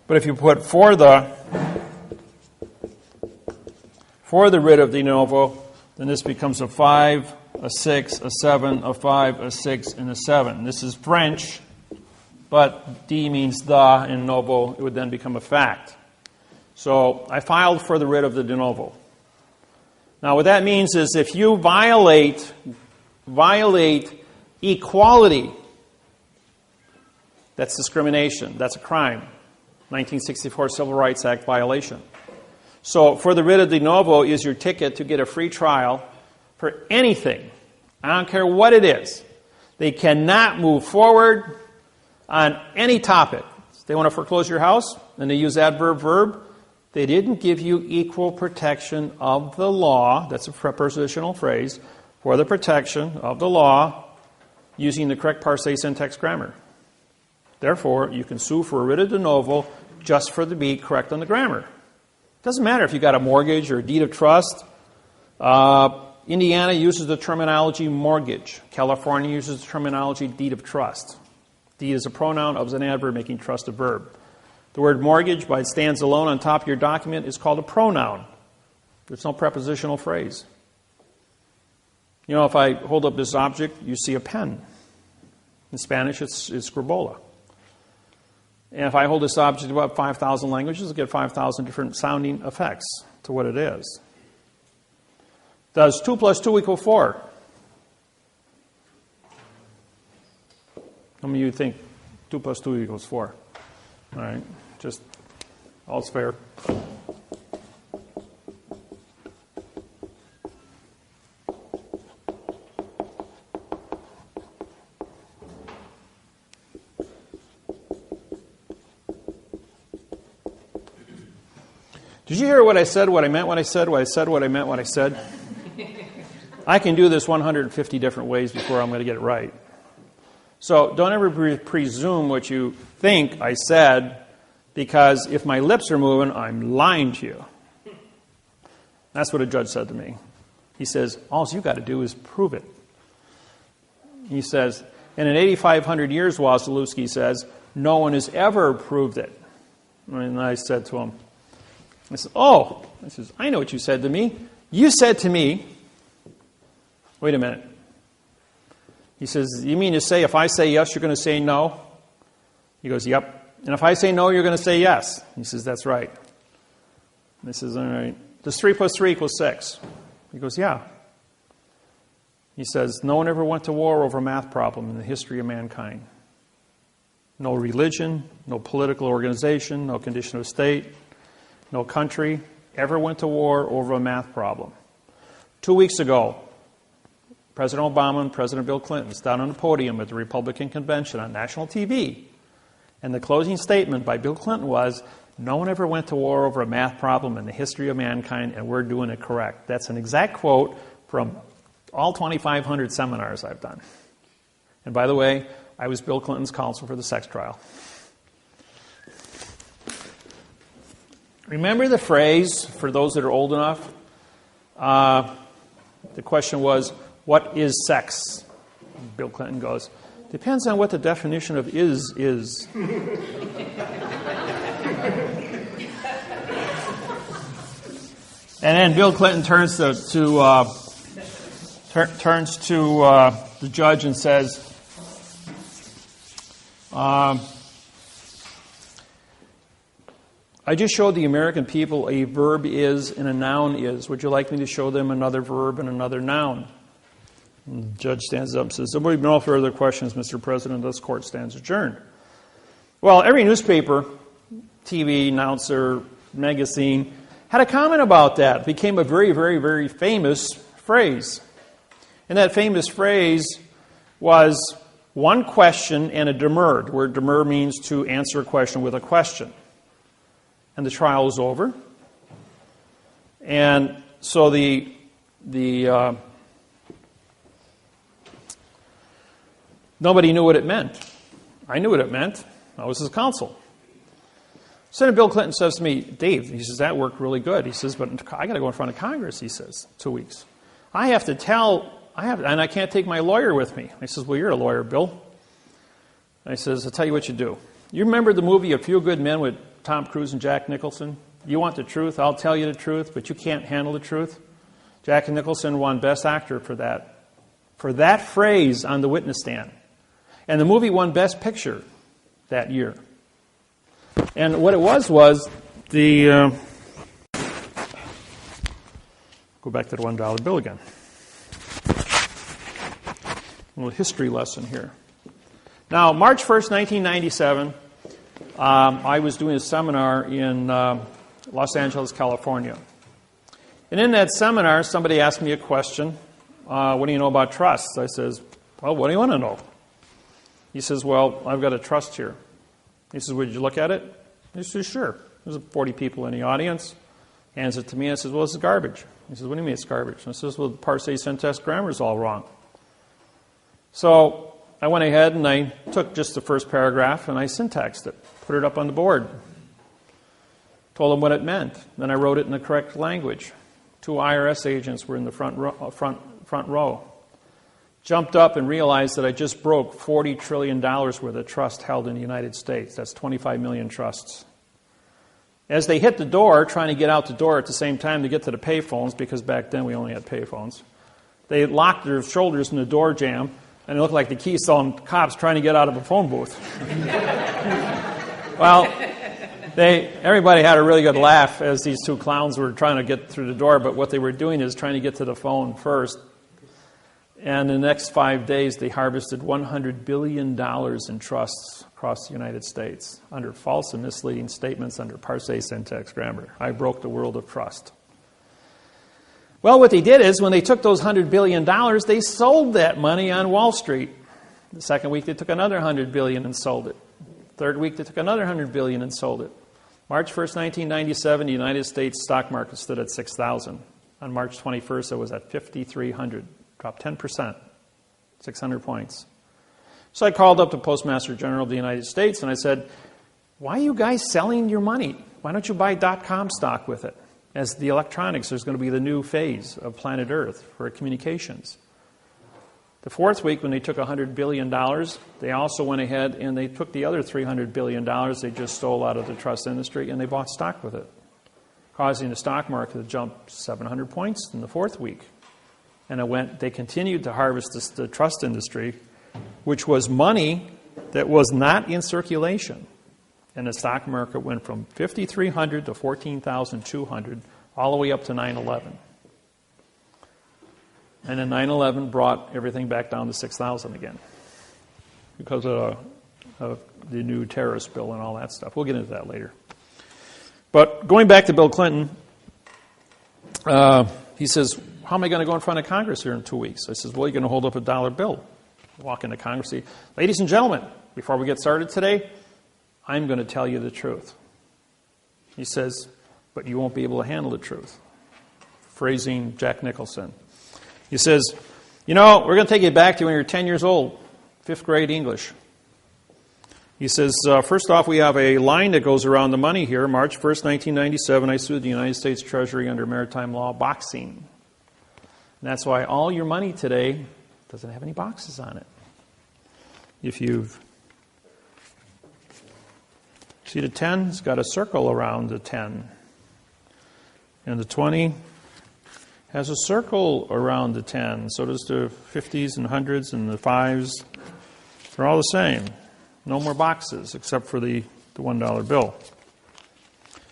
But if you put for the writ of de novo, then this becomes a 5, a 6, a 7, a 5, a 6, and a 7. This is French, but de means the, in novo, it would then become a fact. So I filed for the writ of the de novo. Now what that means is if you violate equality, that's discrimination, that's a crime. 1964 Civil Rights Act violation. So for the writ of de novo is your ticket to get a free trial for anything. I don't care what it is. They cannot move forward on any topic. If they want to foreclose your house and they use adverb verb, they didn't give you equal protection of the law. That's a prepositional phrase. For the protection of the law using the correct parse syntax grammar. Therefore, you can sue for a writ of de novo just for the be correct on the grammar. It doesn't matter if you got a mortgage or a deed of trust. Indiana uses the terminology mortgage. California uses the terminology deed of trust. Deed is a pronoun, of is an adverb, making trust a verb. The word mortgage, by it stands alone on top of your document, is called a pronoun. There's no prepositional phrase. If I hold up this object, you see a pen. In Spanish, it's scribola. And if I hold this object about 5,000 languages, I'll get 5,000 different sounding effects to what it is. Does 2 plus 2 equal 4? How many of you think 2 plus 2 equals 4? All right, just all's fair. Did you hear what I said, what I meant, what I said, what I said, what I meant, what I said? I can do this 150 different ways before I'm going to get it right. So don't ever presume what you think I said, because if my lips are moving, I'm lying to you. That's what a judge said to me. He says, all you got to do is prove it. He says, and in 8,500 years, Wasilewski says, no one has ever proved it. And I said to him, I said, I know what you said to me. You said to me, wait a minute. He says, you mean to say if I say yes, you're going to say no? He goes, yep. And if I say no, you're going to say yes? He says, that's right. And I says, all right. Does 3 plus 3 equal 6? He goes, yeah. He says, no one ever went to war over a math problem in the history of mankind. No religion, no political organization, no condition of state, no country ever went to war over a math problem. 2 weeks ago, President Obama and President Bill Clinton sat on the podium at the Republican convention on national TV. And the closing statement by Bill Clinton was, no one ever went to war over a math problem in the history of mankind, and we're doing it correct. That's an exact quote from all 2,500 seminars I've done. And by the way, I was Bill Clinton's counsel for the sex trial. Remember the phrase, for those that are old enough? The question was, what is sex? Bill Clinton goes, depends on what the definition of is. And then Bill Clinton turns to the judge and says, I just showed the American people a verb is and a noun is. Would you like me to show them another verb and another noun? And the judge stands up and says, there will be no further questions, Mr. President. This court stands adjourned. Well, every newspaper, TV, announcer, magazine had a comment about that. It became a very, very, very famous phrase. And that famous phrase was, one question and a demurred, where demur means to answer a question with a question. And the trial was over. And so nobody knew what it meant. I knew what it meant. I was his counsel. Senator Bill Clinton says to me, Dave, he says, that worked really good. He says, but I got to go in front of Congress, he says, 2 weeks. And I can't take my lawyer with me. I says, well, you're a lawyer, Bill. I says, I'll tell you what you do. You remember the movie A Few Good Men with Tom Cruise and Jack Nicholson? You want the truth, I'll tell you the truth, but you can't handle the truth. Jack Nicholson won Best Actor for that phrase on the witness stand. And the movie won Best Picture that year. And what it was the... go back to the $1 bill again. A little history lesson here. Now, March 1st, 1997, I was doing a seminar in Los Angeles, California. And in that seminar, somebody asked me a question. What do you know about trusts? I says, well, what do you want to know? He says, well, I've got a trust here. He says, would you look at it? He says, sure. There's 40 people in the audience. Hands it to me. I says, well, this is garbage. He says, what do you mean it's garbage? I says, well, the parse, syntax, grammar is all wrong. So I went ahead and I took just the first paragraph and I syntaxed it, put it up on the board, told them what it meant. Then I wrote it in the correct language. 2 IRS agents were in the front row. Jumped up and realized that I just broke $40 trillion worth of trust held in the United States. That's 25 million trusts. As they hit the door, trying to get out the door at the same time to get to the payphones, because back then we only had payphones, they locked their shoulders in the door jamb, and it looked like the Keystone cops trying to get out of a phone booth. Well, everybody had a really good laugh as these 2 clowns were trying to get through the door, but what they were doing is trying to get to the phone first. And in the next 5 days, they harvested $100 billion in trusts across the United States under false and misleading statements under parse, syntax, grammar. I broke the world of trust. Well, what they did is when they took those $100 billion, they sold that money on Wall Street. The second week, they took another $100 billion and sold it. Third week, they took another $100 billion and sold it. March 1st, 1997, the United States stock market stood at 6,000. On March 21st, it was at 5,300. Dropped 10%, 600 points. So I called up the Postmaster General of the United States and I said, why are you guys selling your money? Why don't you buy .com stock with it? As the electronics is going to be the new phase of planet Earth for communications. The fourth week when they took $100 billion, they also went ahead and they took the other $300 billion they just stole out of the trust industry and they bought stock with it, causing the stock market to jump 700 points in the fourth week. And they continued to harvest the trust industry, which was money that was not in circulation. And the stock market went from 5,300 to 14,200, all the way up to 9/11. And then 9/11 brought everything back down to 6,000 again because of the new terrorist bill and all that stuff. We'll get into that later. But going back to Bill Clinton, he says, how am I going to go in front of Congress here in 2 weeks? I says, well, you're going to hold up a $1 bill. Walk into Congress, say, ladies and gentlemen, before we get started today, I'm going to tell you the truth. He says, but you won't be able to handle the truth. Phrasing Jack Nicholson. He says, we're going to take you back to when you're 10 years old, 5th grade English. He says, first off, we have a line that goes around the money here. March 1st, 1997, I sued the United States Treasury under maritime law boxing. And that's why all your money today doesn't have any boxes on it. If you've... See the 10? It's got a circle around the 10. And the 20 has a circle around the 10. So does the 50s and 100s and the 5s. They're all the same. No more boxes except for the $1 bill.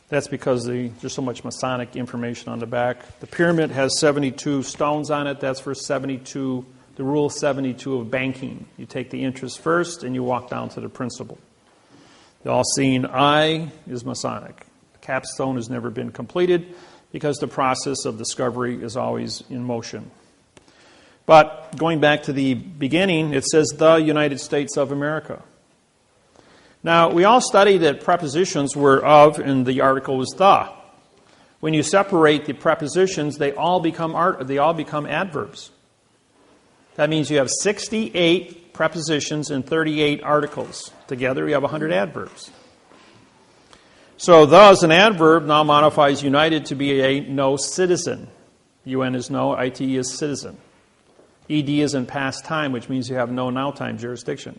That's because there's so much Masonic information on the back. The pyramid has 72 stones on it. That's for 72, the rule 72 of banking. You take the interest first and you walk down to the principal. The all-seeing eye is Masonic. The capstone has never been completed because the process of discovery is always in motion. But going back to the beginning, it says the United States of America. Now, we all studied that prepositions were of, and the article was the. When you separate the prepositions, they all become adverbs. That means you have 68 prepositions and 38 articles. Together, you have 100 adverbs. So, the as an adverb now modifies united to be a no citizen. UN is no, IT is citizen. ED is in past time, which means you have no now time jurisdiction.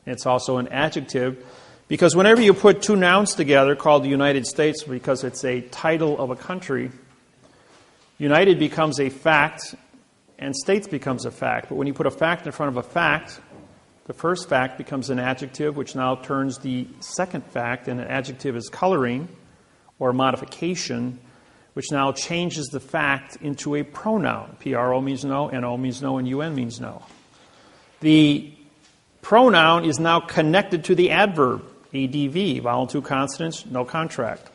It's also an adjective because whenever you put two nouns together called the United States, because it's a title of a country, United becomes a fact and States becomes a fact. But when you put a fact in front of a fact, the first fact becomes an adjective, which now turns the second fact, and an adjective is coloring or modification, which now changes the fact into a pronoun. PRO means no, NO means no, and UN means no. The pronoun is now connected to the adverb, ADV, vowel two consonants, no contract.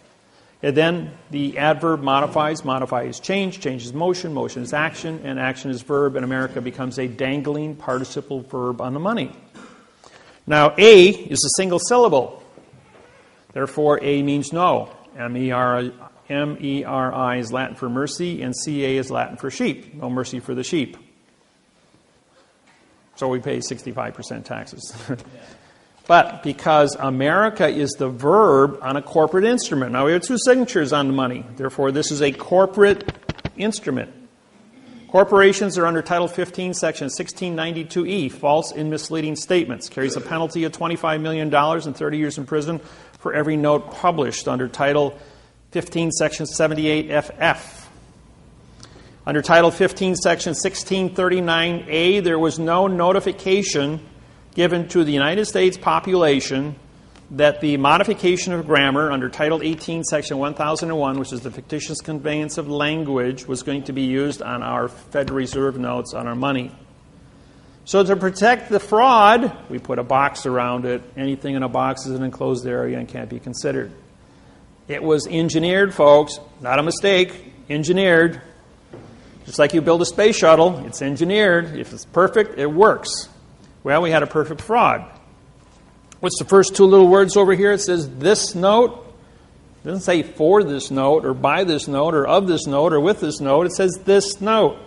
And then the adverb modifies, modify is change, change is motion, motion is action, and action is verb, and America becomes a dangling participle verb on the money. Now, A is a single syllable. Therefore, A means no. M-E-R-I is Latin for mercy, and C-A is Latin for sheep. No mercy for the sheep. So we pay 65% taxes. But because America is the verb on a corporate instrument. Now we have two signatures on the money. Therefore, this is a corporate instrument. Corporations are under Title 15, Section 1692E, false and misleading statements. Carries a penalty of $25 million and 30 years in prison for every note published under Title 15, Section 78FF. Under Title 15, Section 1639A, there was no notification given to the United States population that the modification of grammar under Title 18, Section 1001, which is the fictitious conveyance of language, was going to be used on our Federal Reserve notes on our money. So to protect the fraud, we put a box around it. Anything in a box is an enclosed area and can't be considered. It was engineered, folks, not a mistake, engineered. Just like you build a space shuttle, it's engineered. If it's perfect, it works. Well, we had a perfect fraud. What's the first two little words over here? It says this note. It doesn't say for this note or by this note or of this note or with this note. It says this note.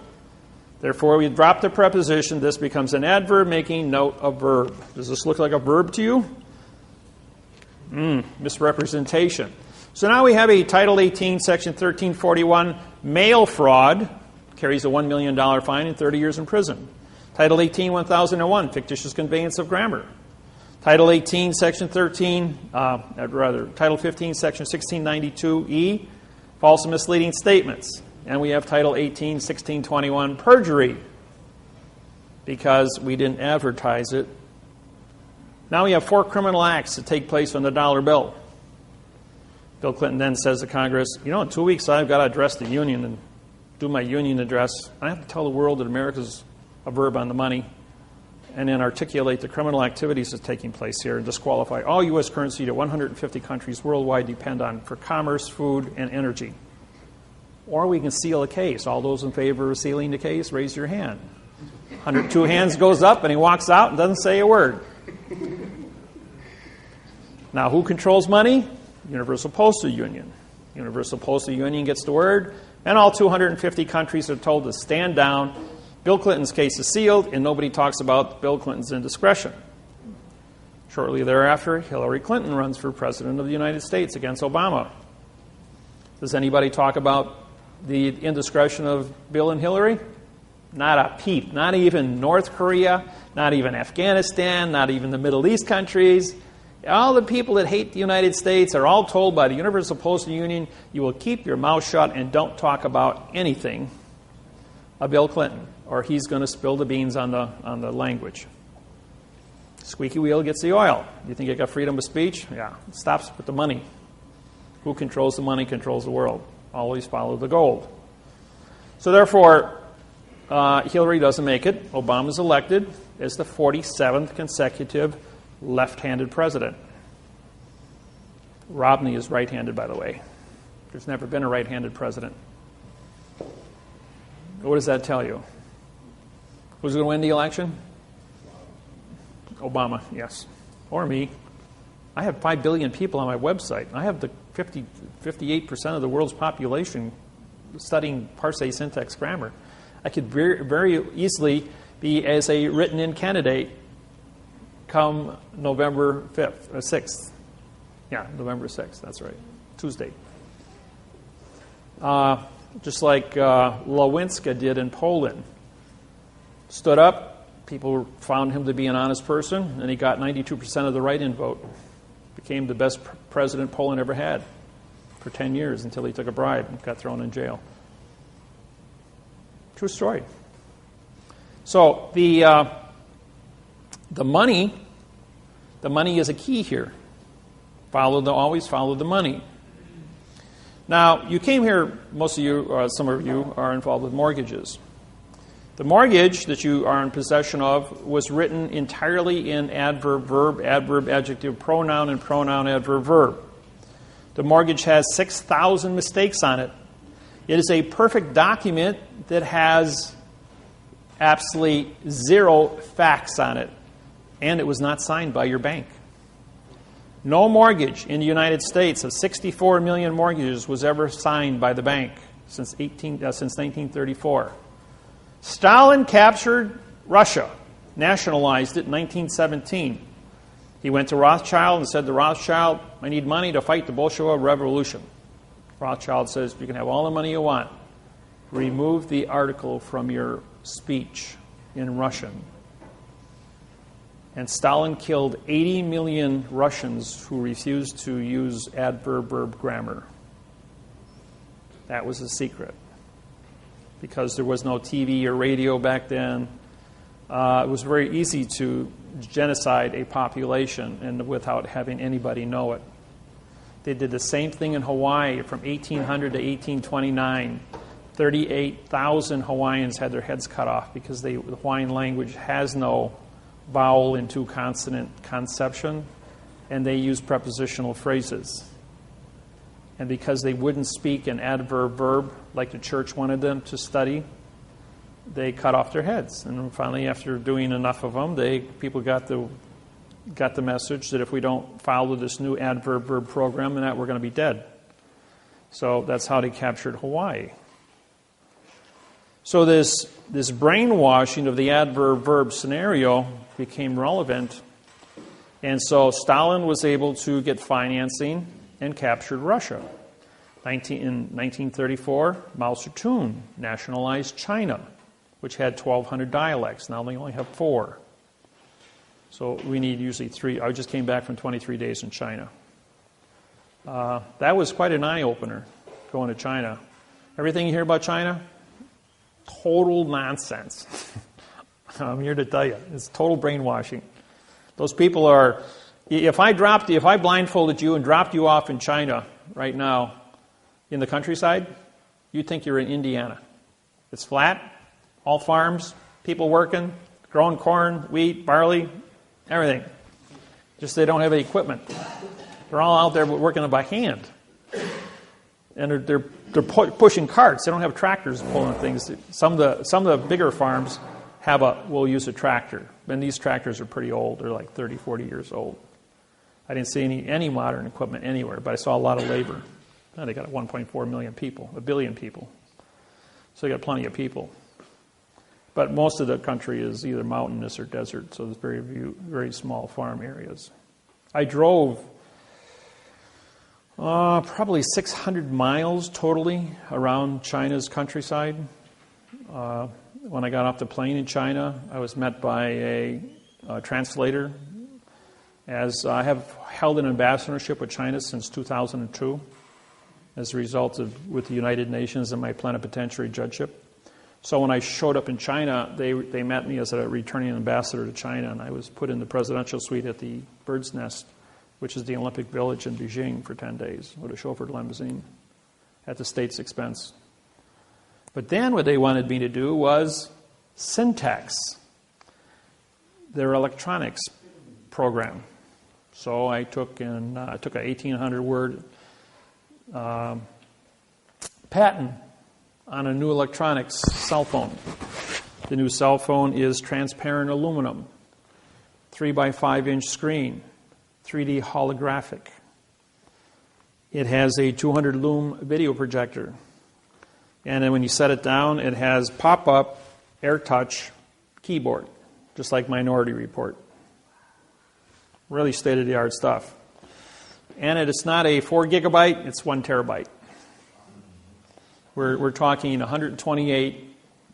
Therefore, we drop the preposition. This becomes an adverb making note a verb. Does this look like a verb to you? Misrepresentation. So now we have a Title 18, Section 1341 mail fraud. Carries a $1 million fine and 30 years in prison. Title 18, 1001, fictitious conveyance of grammar. Title 18, Section 13, Title 15, Section 1692E, false and misleading statements. And we have Title 18, 1621, perjury, because we didn't advertise it. Now we have 4 criminal acts that take place on the dollar bill. Bill Clinton then says to Congress, in 2 weeks I've got to address the union and do my union address. I have to tell the world that America's a verb on the money, and then articulate the criminal activities that's taking place here and disqualify all U.S. currency that 150 countries worldwide depend on for commerce, food, and energy. Or we can seal a case. All those in favor of sealing the case, raise your hand. 102 hands goes up, and he walks out and doesn't say a word. Now, who controls money? Universal Postal Union. Universal Postal Union gets the word, and all 250 countries are told to stand down. Bill Clinton's case is sealed, and nobody talks about Bill Clinton's indiscretion. Shortly thereafter, Hillary Clinton runs for President of the United States against Obama. Does anybody talk about the indiscretion of Bill and Hillary? Not a peep. Not even North Korea, not even Afghanistan, not even the Middle East countries. All the people that hate the United States are all told by the Universal Postal Union, you will keep your mouth shut and don't talk about anything of Bill Clinton, or he's going to spill the beans on the language. Squeaky wheel gets the oil. You think you got freedom of speech? Yeah. It stops with the money. Who controls the money controls the world. Always follow the gold. So therefore, Hillary doesn't make it. Obama's elected as the 47th consecutive left-handed president. Romney is right-handed, by the way. There's never been a right-handed president. What does that tell you? Who's going to win the election? Obama, yes. Or me. I have 5 billion people on my website. I have the 58% of the world's population studying parse syntax grammar. I could very easily be as a written-in candidate come November 5th, 6th. Yeah, November 6th, that's right. Tuesday. Just like Lewinsky did in Poland. Stood up, people found him to be an honest person, and he got 92% of the write-in vote. Became the best president Poland ever had for 10 years until he took a bribe and got thrown in jail. True story. So the money is a key here. Always follow the money. Now, you came here, most of you, or some of you, are involved with mortgages. The mortgage that you are in possession of was written entirely in adverb, verb, adverb, adjective, pronoun, and pronoun, adverb, verb. The mortgage has 6,000 mistakes on it. It is a perfect document that has absolutely 0 facts on it, and it was not signed by your bank. No mortgage in the United States of 64 million mortgages was ever signed by the bank since 1934. Stalin captured Russia, nationalized it in 1917. He went to Rothschild and said to Rothschild, I need money to fight the Bolshevik Revolution. Rothschild says, you can have all the money you want. Remove the article from your speech in Russian. And Stalin killed 80 million Russians who refused to use adverb-verb grammar. That was a secret. Because there was no TV or radio back then, it was very easy to genocide a population and without having anybody know it. They did the same thing in Hawaii from 1800 to 1829. 38,000 Hawaiians had their heads cut off because the Hawaiian language has no vowel into consonant conception, and they use prepositional phrases. And because they wouldn't speak an adverb-verb like the church wanted them to study, they cut off their heads. And finally, after doing enough of them, people got the message that if we don't follow this new adverb-verb program, then we're going to be dead. So that's how they captured Hawaii. So this brainwashing of the adverb-verb scenario became relevant. And so Stalin was able to get financing and captured Russia. In 1934, Mao Zedong nationalized China, which had 1,200 dialects. Now they only have 4. So we need usually 3. I just came back from 23 days in China. That was quite an eye-opener, going to China. Everything you hear about China, total nonsense. I'm here to tell you, it's total brainwashing. Those people are... If I blindfolded you and dropped you off in China right now in the countryside, you'd think you're in Indiana. It's flat, all farms, people working, growing corn, wheat, barley, everything. Just they don't have any equipment. They're all out there working by hand. And they're pushing carts. They don't have tractors pulling things. Some of the bigger farms will use a tractor. And these tractors are pretty old. They're like 30, 40 years old. I didn't see any modern equipment anywhere, but I saw a lot of labor. They got 1.4 million people, 1 billion people. So they got plenty of people. But most of the country is either mountainous or desert, so there's very small farm areas. I drove probably 600 miles totally around China's countryside. When I got off the plane in China, I was met by a translator, as I have held an ambassadorship with China since 2002 as a result of with the United Nations and my plenipotentiary judgeship. So when I showed up in China, they met me as a returning ambassador to China, and I was put in the presidential suite at the Bird's Nest, which is the Olympic Village in Beijing, for 10 days with a chauffeured limousine at the state's expense. But then what they wanted me to do was syntax, their electronics program. So I took a 1,800-word patent on a new electronics cell phone. The new cell phone is transparent aluminum, 3 by 5 inch screen, 3D holographic. It has a 200 lumen video projector. And then when you set it down, it has pop-up AirTouch keyboard, just like Minority Report. Really state-of-the-art stuff. And it's not a 4 gigabyte, it's 1 terabyte. We're talking 128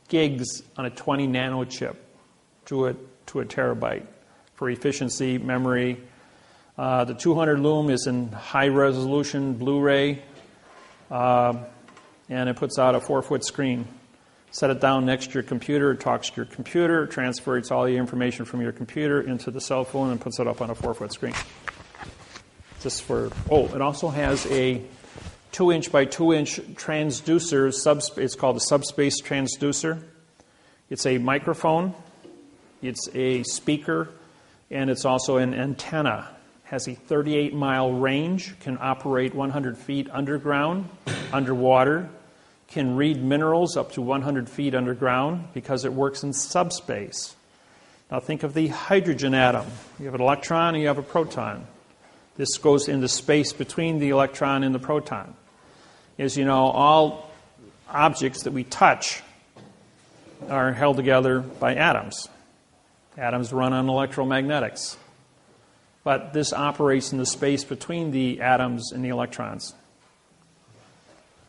gigs on a 20 nano chip to a terabyte for efficiency, memory. The 200 lumen is in high resolution Blu-ray, and it puts out a 4-foot screen. Set it down next to your computer, it talks to your computer, transfers all the information from your computer into the cell phone and puts it up on a 4-foot screen. It also has a 2-inch by 2-inch transducer, it's called a subspace transducer. It's a microphone, it's a speaker, and it's also an antenna. Has a 38-mile range, can operate 100 feet underground, underwater, can read minerals up to 100 feet underground because it works in subspace. Now think of the hydrogen atom. You have an electron and you have a proton. This goes into space between the electron and the proton. As you know, all objects that we touch are held together by atoms. Atoms run on electromagnetics. But this operates in the space between the atoms and the electrons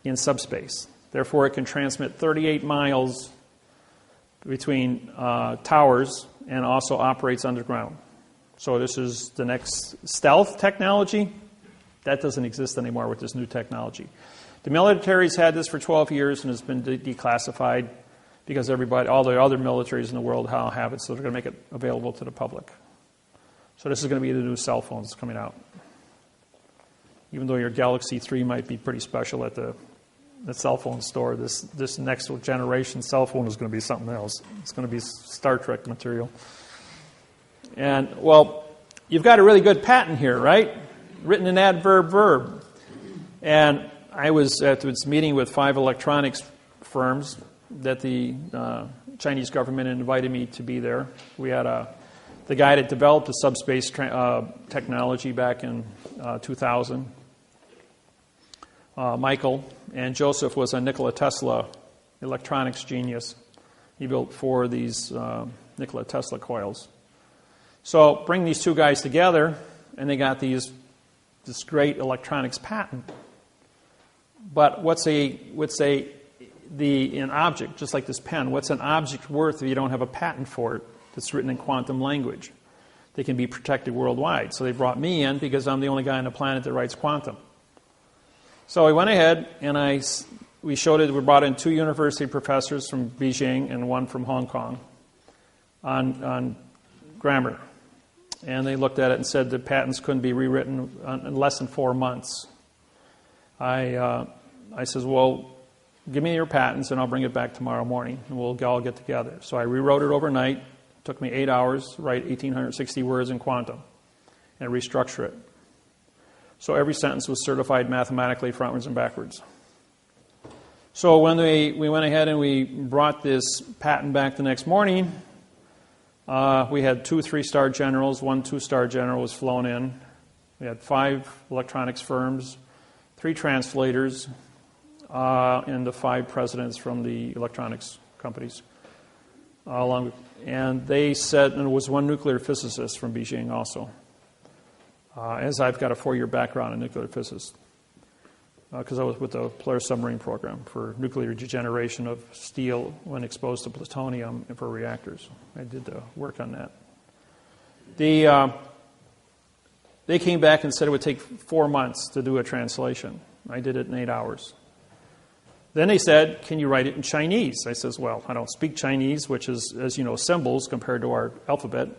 in subspace. Therefore, it can transmit 38 miles between towers and also operates underground. So this is the next stealth technology. That doesn't exist anymore with this new technology. The military's had this for 12 years and has been declassified because all the other militaries in the world now have it, so they're going to make it available to the public. So this is going to be the new cell phones coming out. Even though your Galaxy 3 might be pretty special at the cell phone store, this next generation cell phone is going to be something else. It's going to be Star Trek material. And, well, you've got a really good patent here, right? Written in adverb verb. And I was at this meeting with 5 electronics firms that the Chinese government invited me to be there. We had the guy that developed the subspace technology back in 2000, Michael, and Joseph was a Nikola Tesla electronics genius. He built 4 of these Nikola Tesla coils. So bring these 2 guys together, and they got this great electronics patent. But what's an object, just like this pen, what's an object worth if you don't have a patent for it that's written in quantum language? They can be protected worldwide. So they brought me in because I'm the only guy on the planet that writes quantum. So we went ahead and we showed it. We brought in 2 university professors from Beijing and 1 from Hong Kong on grammar. And they looked at it and said the patents couldn't be rewritten in less than 4 months. I says, well, give me your patents and I'll bring it back tomorrow morning and we'll all get together. So I rewrote it overnight. It took me 8 hours to write 1,860 words in quantum and restructure it. So every sentence was certified mathematically frontwards and backwards. So when we went ahead and we brought this patent back the next morning, we had 2 3-star generals, 1 2-star general was flown in. We had 5 electronics firms, 3 translators, and the 5 presidents from the electronics companies. And they said, and there was 1 nuclear physicist from Beijing also, as I've got a 4-year background in nuclear physics, because I was with the Polaris submarine program for nuclear degeneration of steel when exposed to plutonium for reactors. I did the work on that. They came back and said it would take 4 months to do a translation. I did it in 8 hours. Then they said, can you write it in Chinese? I says, well, I don't speak Chinese, which is, as you know, symbols compared to our alphabet.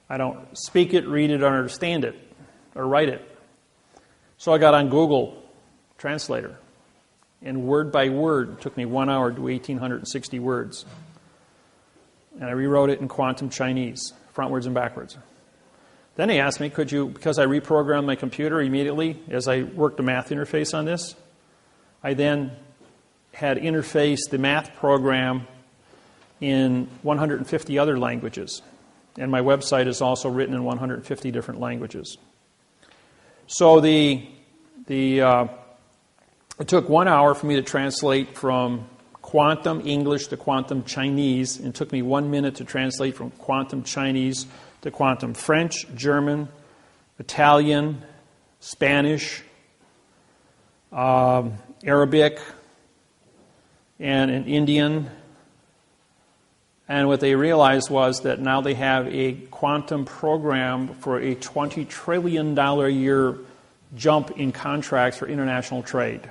I don't speak it, read it, or understand it, or write it. So I got on Google Translator, and word by word, it took me 1 hour to do 1,860 words. And I rewrote it in quantum Chinese, frontwards and backwards. Then he asked me, could you, because I reprogrammed my computer immediately as I worked the math interface on this, I then had interfaced the math program in 150 other languages. And my website is also written in 150 different languages. So it took 1 hour for me to translate from quantum English to quantum Chinese, and it took me 1 minute to translate from quantum Chinese to quantum French, German, Italian, Spanish, Arabic, and in Indian. And what they realized was that now they have a quantum program for a $20 trillion a year jump in contracts for international trade.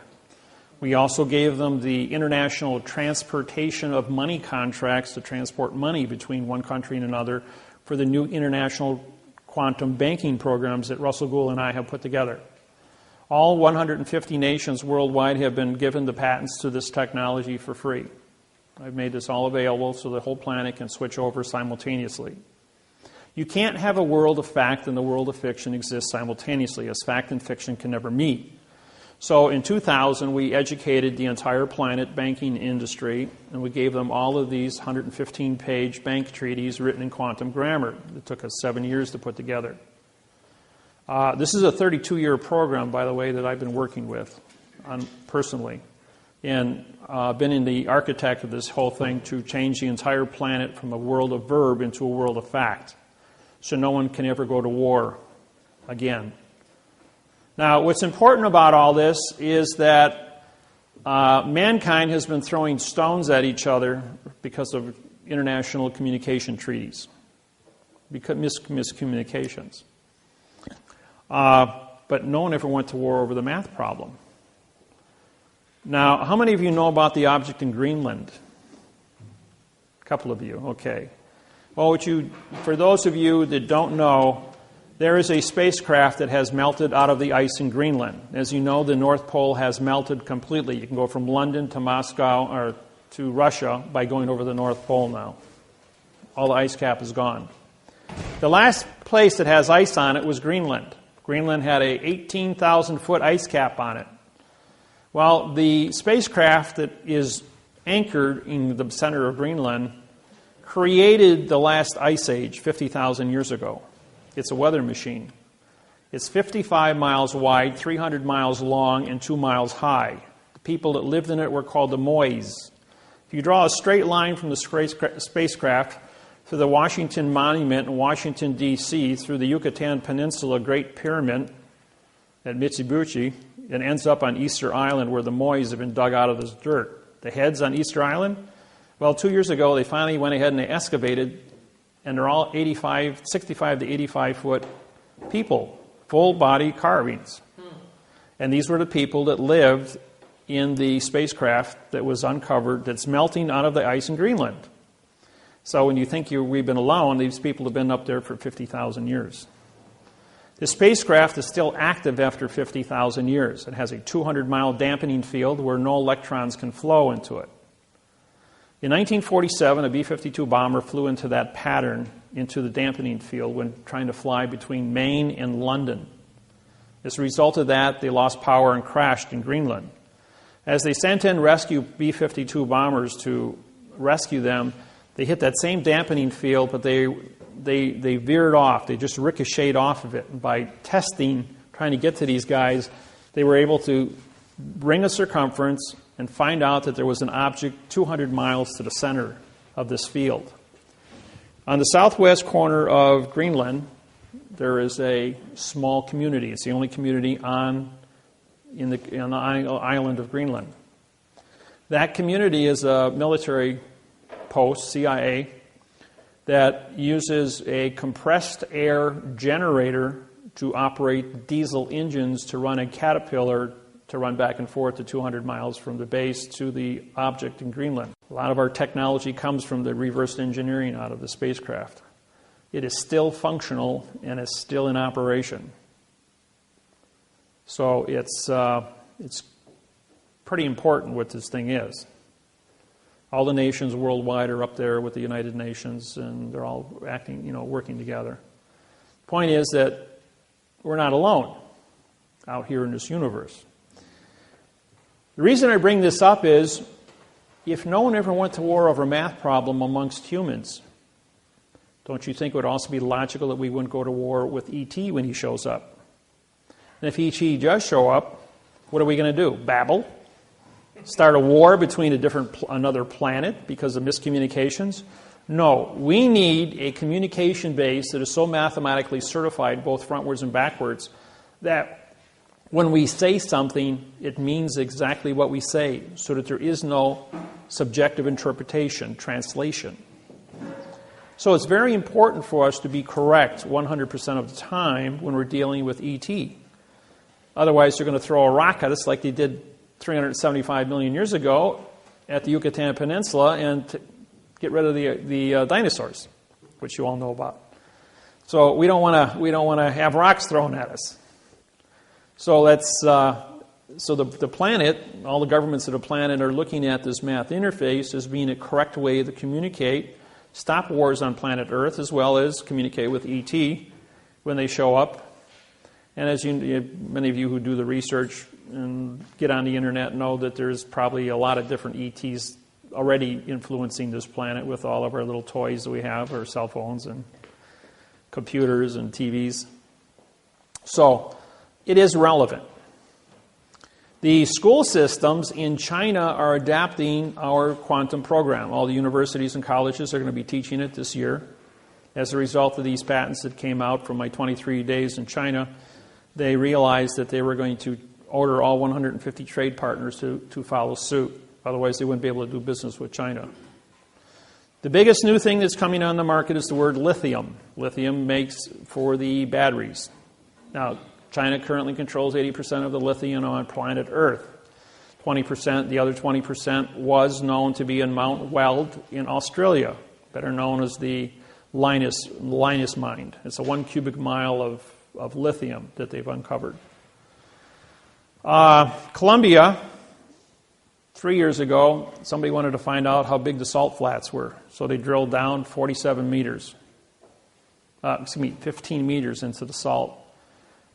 We also gave them the international transportation of money contracts to transport money between one country and another for the new international quantum banking programs that Russell Gould and I have put together. All 150 nations worldwide have been given the patents to this technology for free. I've made this all available so the whole planet can switch over simultaneously. You can't have a world of fact and the world of fiction exist simultaneously, as fact and fiction can never meet. So in 2000, we educated the entire planet banking industry, and we gave them all of these 115-page bank treaties written in quantum grammar. It took us 7 years to put together. This is a 32-year program, by the way, that I've been working with personally. And been in the architect of this whole thing to change the entire planet from a world of verb into a world of fact, so no one can ever go to war again. Now, what's important about all this is that mankind has been throwing stones at each other because of international communication treaties, because miscommunications. But no one ever went to war over the math problem. Now, how many of you know about the object in Greenland? A couple of you, okay. Well, for those of you that don't know, there is a spacecraft that has melted out of the ice in Greenland. As you know, the North Pole has melted completely. You can go from London to Moscow or to Russia by going over the North Pole now. All the ice cap is gone. The last place that has ice on it was Greenland. Greenland had a 18,000-foot ice cap on it. Well, the spacecraft that is anchored in the center of Greenland created the last ice age 50,000 years ago. It's a weather machine. It's 55 miles wide, 300 miles long, and 2 miles high. The people that lived in it were called the Mois. If you draw a straight line from the spacecraft to the Washington Monument in Washington, D.C., through the Yucatan Peninsula Great Pyramid at Mitsubishi, it ends up on Easter Island where the Mois have been dug out of this dirt. The heads on Easter Island? Well, 2 years ago, they finally went ahead and they excavated, and they're all 65 to 85-foot people, full-body carvings. And these were the people that lived in the spacecraft that was uncovered that's melting out of the ice in Greenland. So when you think we've been alone, these people have been up there for 50,000 years. The spacecraft is still active after 50,000 years. It has a 200-mile dampening field where no electrons can flow into it. In 1947, a B-52 bomber flew into that pattern, into the dampening field, when trying to fly between Maine and London. As a result of that, they lost power and crashed in Greenland. As they sent in rescue B-52 bombers to rescue them, they hit that same dampening field, but they veered off. They just ricocheted off of it. And by testing, trying to get to these guys, they were able to bring a circumference and find out that there was an object 200 miles to the center of this field. On the southwest corner of Greenland, there is a small community. It's the only community on the island of Greenland. That community is a military post, CIA, that uses a compressed air generator to operate diesel engines to run a Caterpillar to run back and forth to 200 miles from the base to the object in Greenland. A lot of our technology comes from the reverse engineering out of the spacecraft. It is still functional and is still in operation. So it's pretty important what this thing is. All the nations worldwide are up there with the United Nations, and they're all working together. The point is that we're not alone out here in this universe. The reason I bring this up is if no one ever went to war over a math problem amongst humans, don't you think it would also be logical that we wouldn't go to war with E.T. when he shows up? And if E.T. does show up, what are we going to do? Babble? Start a war between another planet because of miscommunications? No, we need a communication base that is so mathematically certified, both frontwards and backwards, that when we say something, it means exactly what we say, so that there is no subjective interpretation, translation. So it's very important for us to be correct 100% of the time when we're dealing with ET. Otherwise, they're going to throw a rock at us like they did 375 million years ago at the Yucatan Peninsula and get rid of the dinosaurs, which you all know about. So we don't want to have rocks thrown at us. So the planet, all the governments of the planet are looking at this math interface as being a correct way to communicate, stop wars on planet Earth, as well as communicate with ET when they show up. And as many of you who do the research and get on the internet know that there's probably a lot of different ETs already influencing this planet with all of our little toys that we have, our cell phones and computers and TVs. So it is relevant. The school systems in China are adapting our quantum program. All the universities and colleges are going to be teaching it this year. As a result of these patents that came out from my 23 days in China, they realized that they were going to order all 150 trade partners to follow suit. Otherwise, they wouldn't be able to do business with China. The biggest new thing that's coming on the market is the word lithium. Lithium makes for the batteries. Now, China currently controls 80% of the lithium on planet Earth. 20%, the other 20% was known to be in Mount Weld in Australia, better known as the Linus mine. It's a 1 cubic mile of lithium that they've uncovered. Colombia, 3 years ago, somebody wanted to find out how big the salt flats were. So they drilled down 15 meters into the salt.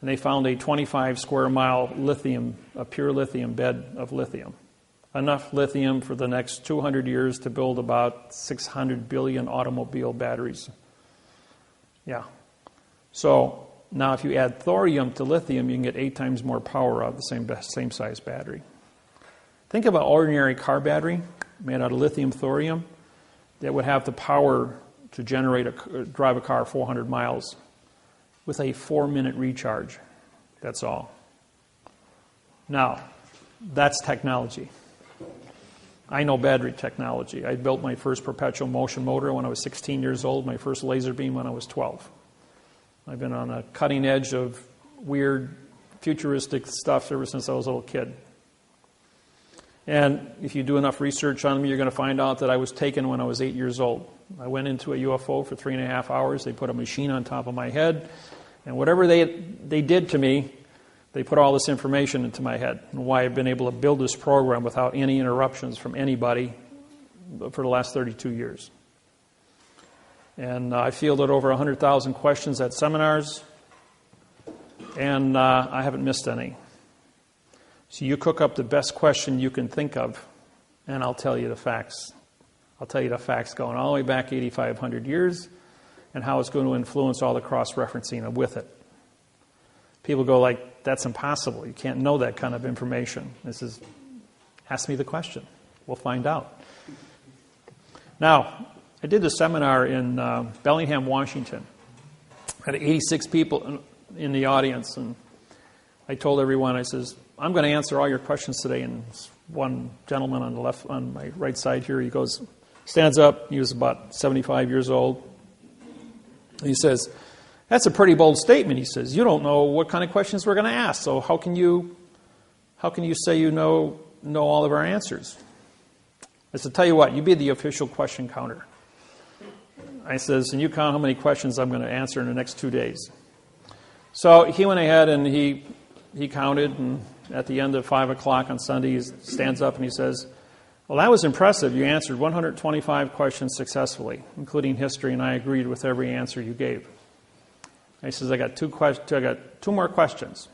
And they found a 25 square mile a pure lithium bed of lithium. Enough lithium for the next 200 years to build about 600 billion automobile batteries. Yeah. So now if you add thorium to lithium, you can get 8 times more power out of the same size battery. Think of an ordinary car battery made out of lithium thorium that would have the power to drive a car 400 miles with a 4-minute recharge. That's all. Now, that's technology. I know battery technology. I built my first perpetual motion motor when I was 16 years old, my first laser beam when I was 12. I've been on the cutting edge of weird, futuristic stuff ever since I was a little kid. And if you do enough research on me, you're going to find out that I was taken when I was 8 years old. I went into a UFO for 3.5 hours. They put a machine on top of my head. And whatever they did to me, they put all this information into my head. And why I've been able to build this program without any interruptions from anybody for the last 32 years. And I fielded over 100,000 questions at seminars. And I haven't missed any. So you cook up the best question you can think of, and I'll tell you the facts. I'll tell you the facts going all the way back 8,500 years and how it's going to influence all the cross-referencing with it. People go like, that's impossible. You can't know that kind of information. Ask me the question. We'll find out. Now, I did a seminar in Bellingham, Washington. I had 86 people in the audience, and I told everyone, I says, I'm going to answer all your questions today. And one gentleman on my right side here, he stands up. He was about 75 years old. And he says, that's a pretty bold statement. He says, you don't know what kind of questions we're going to ask. So how can you say you know all of our answers? I said, tell you what, you be the official question counter. I says, and you count how many questions I'm going to answer in the next 2 days. So he went ahead and he counted, and at the end of 5 o'clock on Sunday, he stands up and he says, well, that was impressive. You answered 125 questions successfully, including history, and I agreed with every answer you gave. He says, I got 2 more questions.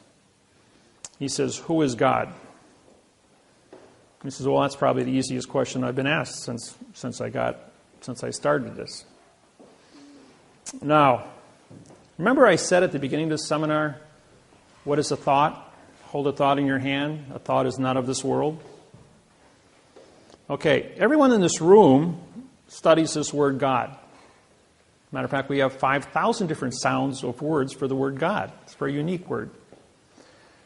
He says, who is God? He says, well, that's probably the easiest question I've been asked since I started this. Now, remember I said at the beginning of this seminar, what is a thought? Hold a thought in your hand. A thought is not of this world. Okay, everyone in this room studies this word God. Matter of fact, we have 5,000 different sounds of words for the word God. It's a very unique word.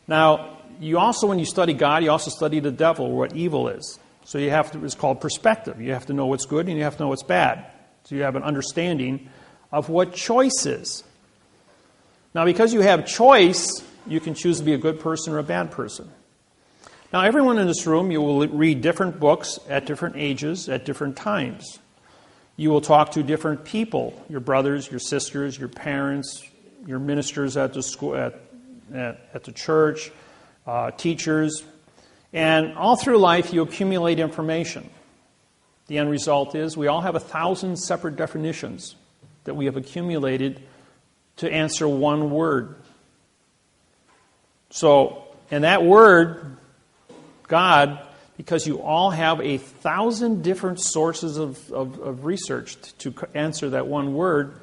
Now, you also, when you study God, you also study the devil, or what evil is. So you have to, it's called perspective. You have to know what's good and you have to know what's bad. So you have an understanding of what choice is. Now, because you have choice, you can choose to be a good person or a bad person. Now, everyone in this room, you will read different books at different ages, at different times. You will talk to different people, your brothers, your sisters, your parents, your ministers at the school, at the church, teachers. And all through life, you accumulate information. The end result is we all have 1,000 separate definitions that we have accumulated to answer one word. So, and that word, God, because you all have 1,000 different sources of research to answer that one word,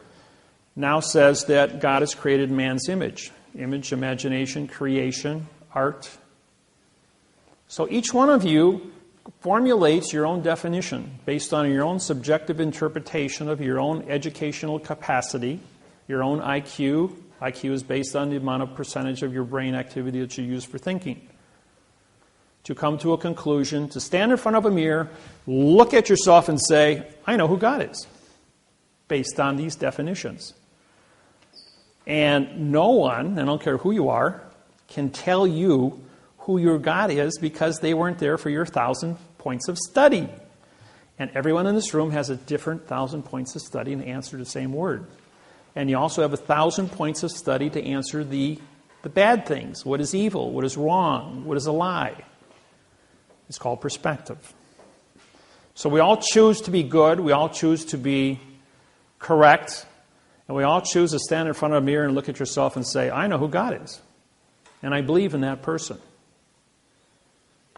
now says that God has created man's image. Image, imagination, creation, art. So each one of you formulates your own definition based on your own subjective interpretation of your own educational capacity, your own IQ. IQ is based on the amount of percentage of your brain activity that you use for thinking. To come to a conclusion, to stand in front of a mirror, look at yourself and say, I know who God is, based on these definitions. And no one, I don't care who you are, can tell you who your God is because they weren't there for your 1,000 points of study. And everyone in this room has a different 1,000 points of study and answer the same word. And you also have 1,000 points of study to answer the bad things. What is evil? What is wrong? What is a lie? It's called perspective. So we all choose to be good. We all choose to be correct. And we all choose to stand in front of a mirror and look at yourself and say, I know who God is. And I believe in that person.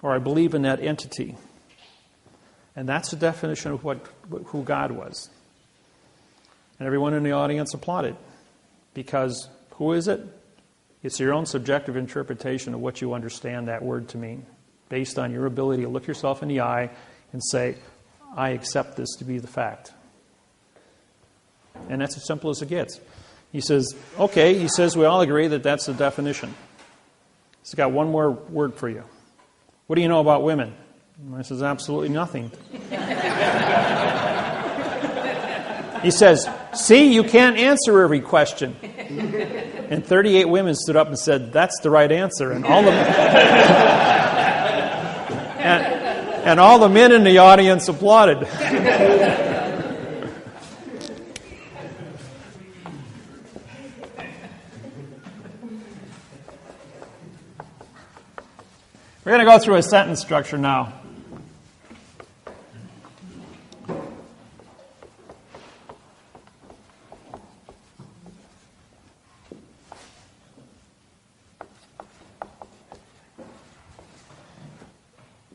Or I believe in that entity. And that's the definition of who God was. And everyone in the audience applauded. Because who is it? It's your own subjective interpretation of what you understand that word to mean, based on your ability to look yourself in the eye and say, I accept this to be the fact. And that's as simple as it gets. He says, okay, he says we all agree that that's the definition. He's got one more word for you. What do you know about women? And I says, absolutely nothing. He says, see, you can't answer every question. And 38 women stood up and said, that's the right answer. And all the and all the men in the audience applauded. We're going to go through a sentence structure now.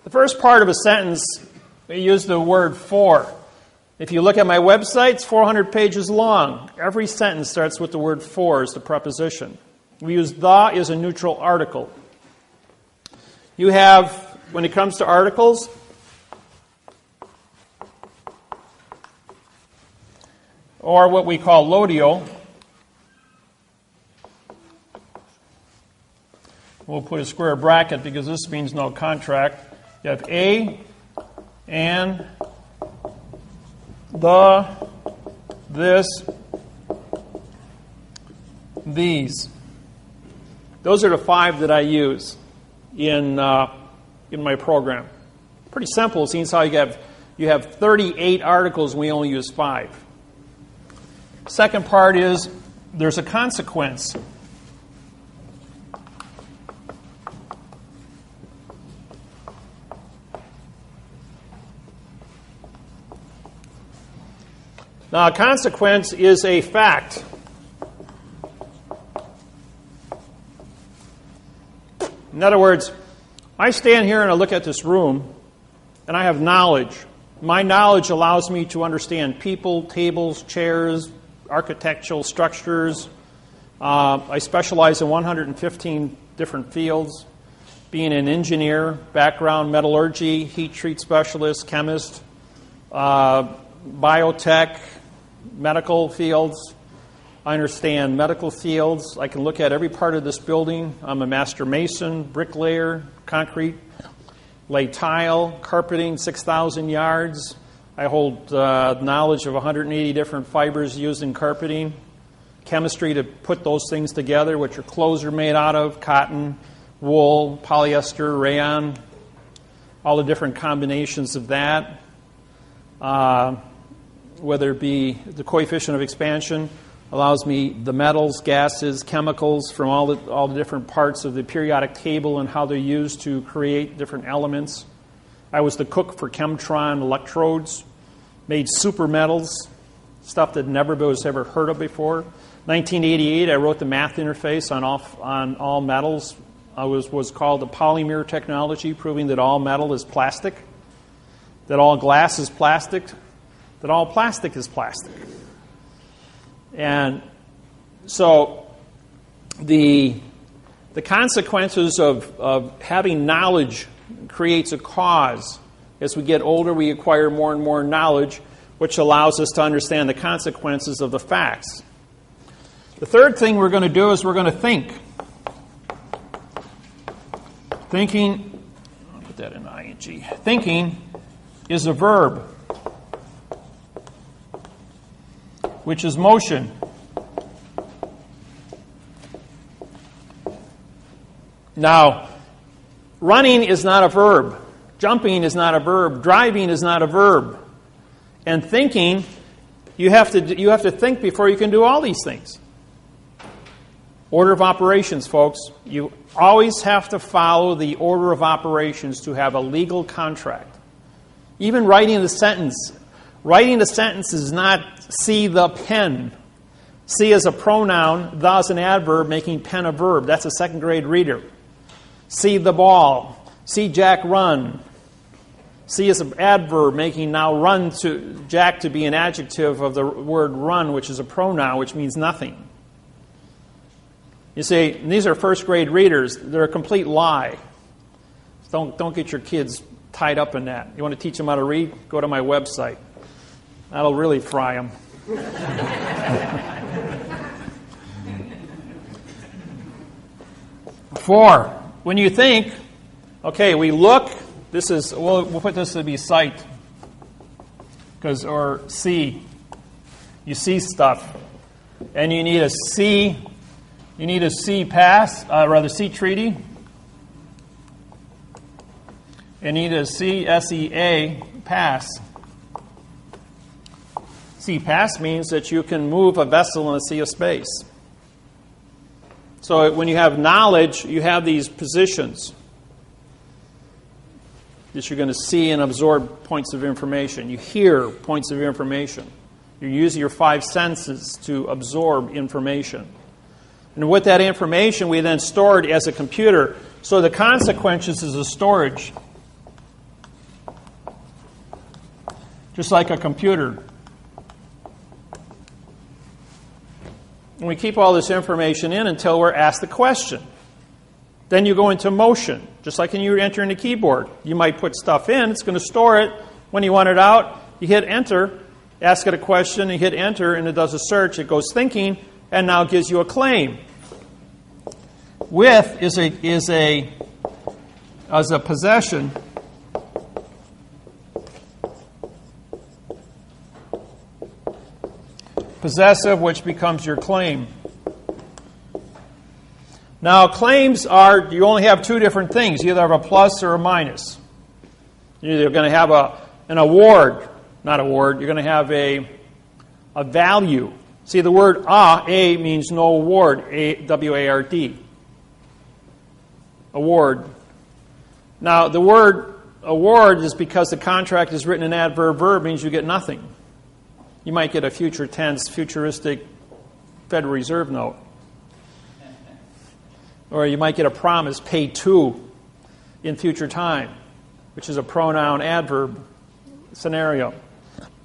The first part of a sentence, we use the word for. If you look at my website, it's 400 pages long. Every sentence starts with the word for as the preposition. We use the as a neutral article. You have, when it comes to articles, or what we call lodio, we'll put a square bracket because this means no contract. You have a, and, the, this, these. Those are the 5 that I use in my program. Pretty simple. It seems how you have 38 articles and we only use 5. Second part is there's a consequence. Now, a consequence is a fact. In other words, I stand here and I look at this room, and I have knowledge. My knowledge allows me to understand people, tables, chairs, architectural structures. I specialize in 115 different fields, being an engineer, background, metallurgy, heat treat specialist, chemist, biotech, medical fields. I understand medical fields. I can look at every part of this building. I'm a master mason, bricklayer, concrete, lay tile, carpeting, 6,000 yards. I hold knowledge of 180 different fibers used in carpeting. Chemistry to put those things together, which your clothes are made out of, cotton, wool, polyester, rayon, all the different combinations of that. Whether it be the coefficient of expansion, allows me the metals, gases, chemicals from all the different parts of the periodic table and how they're used to create different elements. I was the cook for Chemtron electrodes, made super metals, stuff that never was ever heard of before. 1988, I wrote the math interface on all metals. It was called the polymer technology, proving that all metal is plastic, that all glass is plastic, that all plastic is plastic. And so the consequences of having knowledge creates a cause. As we get older, we acquire more and more knowledge, which allows us to understand the consequences of the facts. The third thing we're going to do is we're going to think. Thinking, I'll put that in ing. Thinking is a verb, which is motion. Now, running is not a verb. Jumping is not a verb. Driving is not a verb. And thinking, you have to think before you can do all these things. Order of operations, folks. You always have to follow the order of operations to have a legal contract. Even writing the sentence. Writing the sentence is not see the pen. See is a pronoun, the is an adverb, making pen a verb. That's a second grade reader. See the ball. See Jack run. See is an adverb, making now run to Jack to be an adjective of the word run, which is a pronoun, which means nothing. You see, these are first grade readers. They're a complete lie. Don't get your kids tied up in that. You want to teach them how to read? Go to my website. That'll really fry them. 4, when you think, okay, we look. This is we'll put this to be sight, or see. You see stuff, and you need a see. You need a see see treaty. You need a sea pass. Sea pass means that you can move a vessel in a sea of space. So when you have knowledge, you have these positions that you're going to see and absorb points of information. You hear points of information. You're using your 5 senses to absorb information. And with that information, we then store it as a computer. So the consequences is a storage. Just like a computer. And we keep all this information in until we're asked the question. Then you go into motion. Just like when you enter in the keyboard. You might put stuff in, it's going to store it. When you want it out, you hit enter, ask it a question, you hit enter, and it does a search. It goes thinking, and now gives you a claim. With is a possession. Possessive, which becomes your claim. Now, claims are, you only have 2 different things. You either have a plus or a minus. You're either going to have an award, not award, you're going to have a value. See, the word a means no award, W-A-R-D. Award. Now, the word award is because the contract is written in adverb verb, means you get nothing. You might get a future tense, futuristic Federal Reserve note. Or you might get a promise, pay to, in future time. which is a pronoun adverb scenario.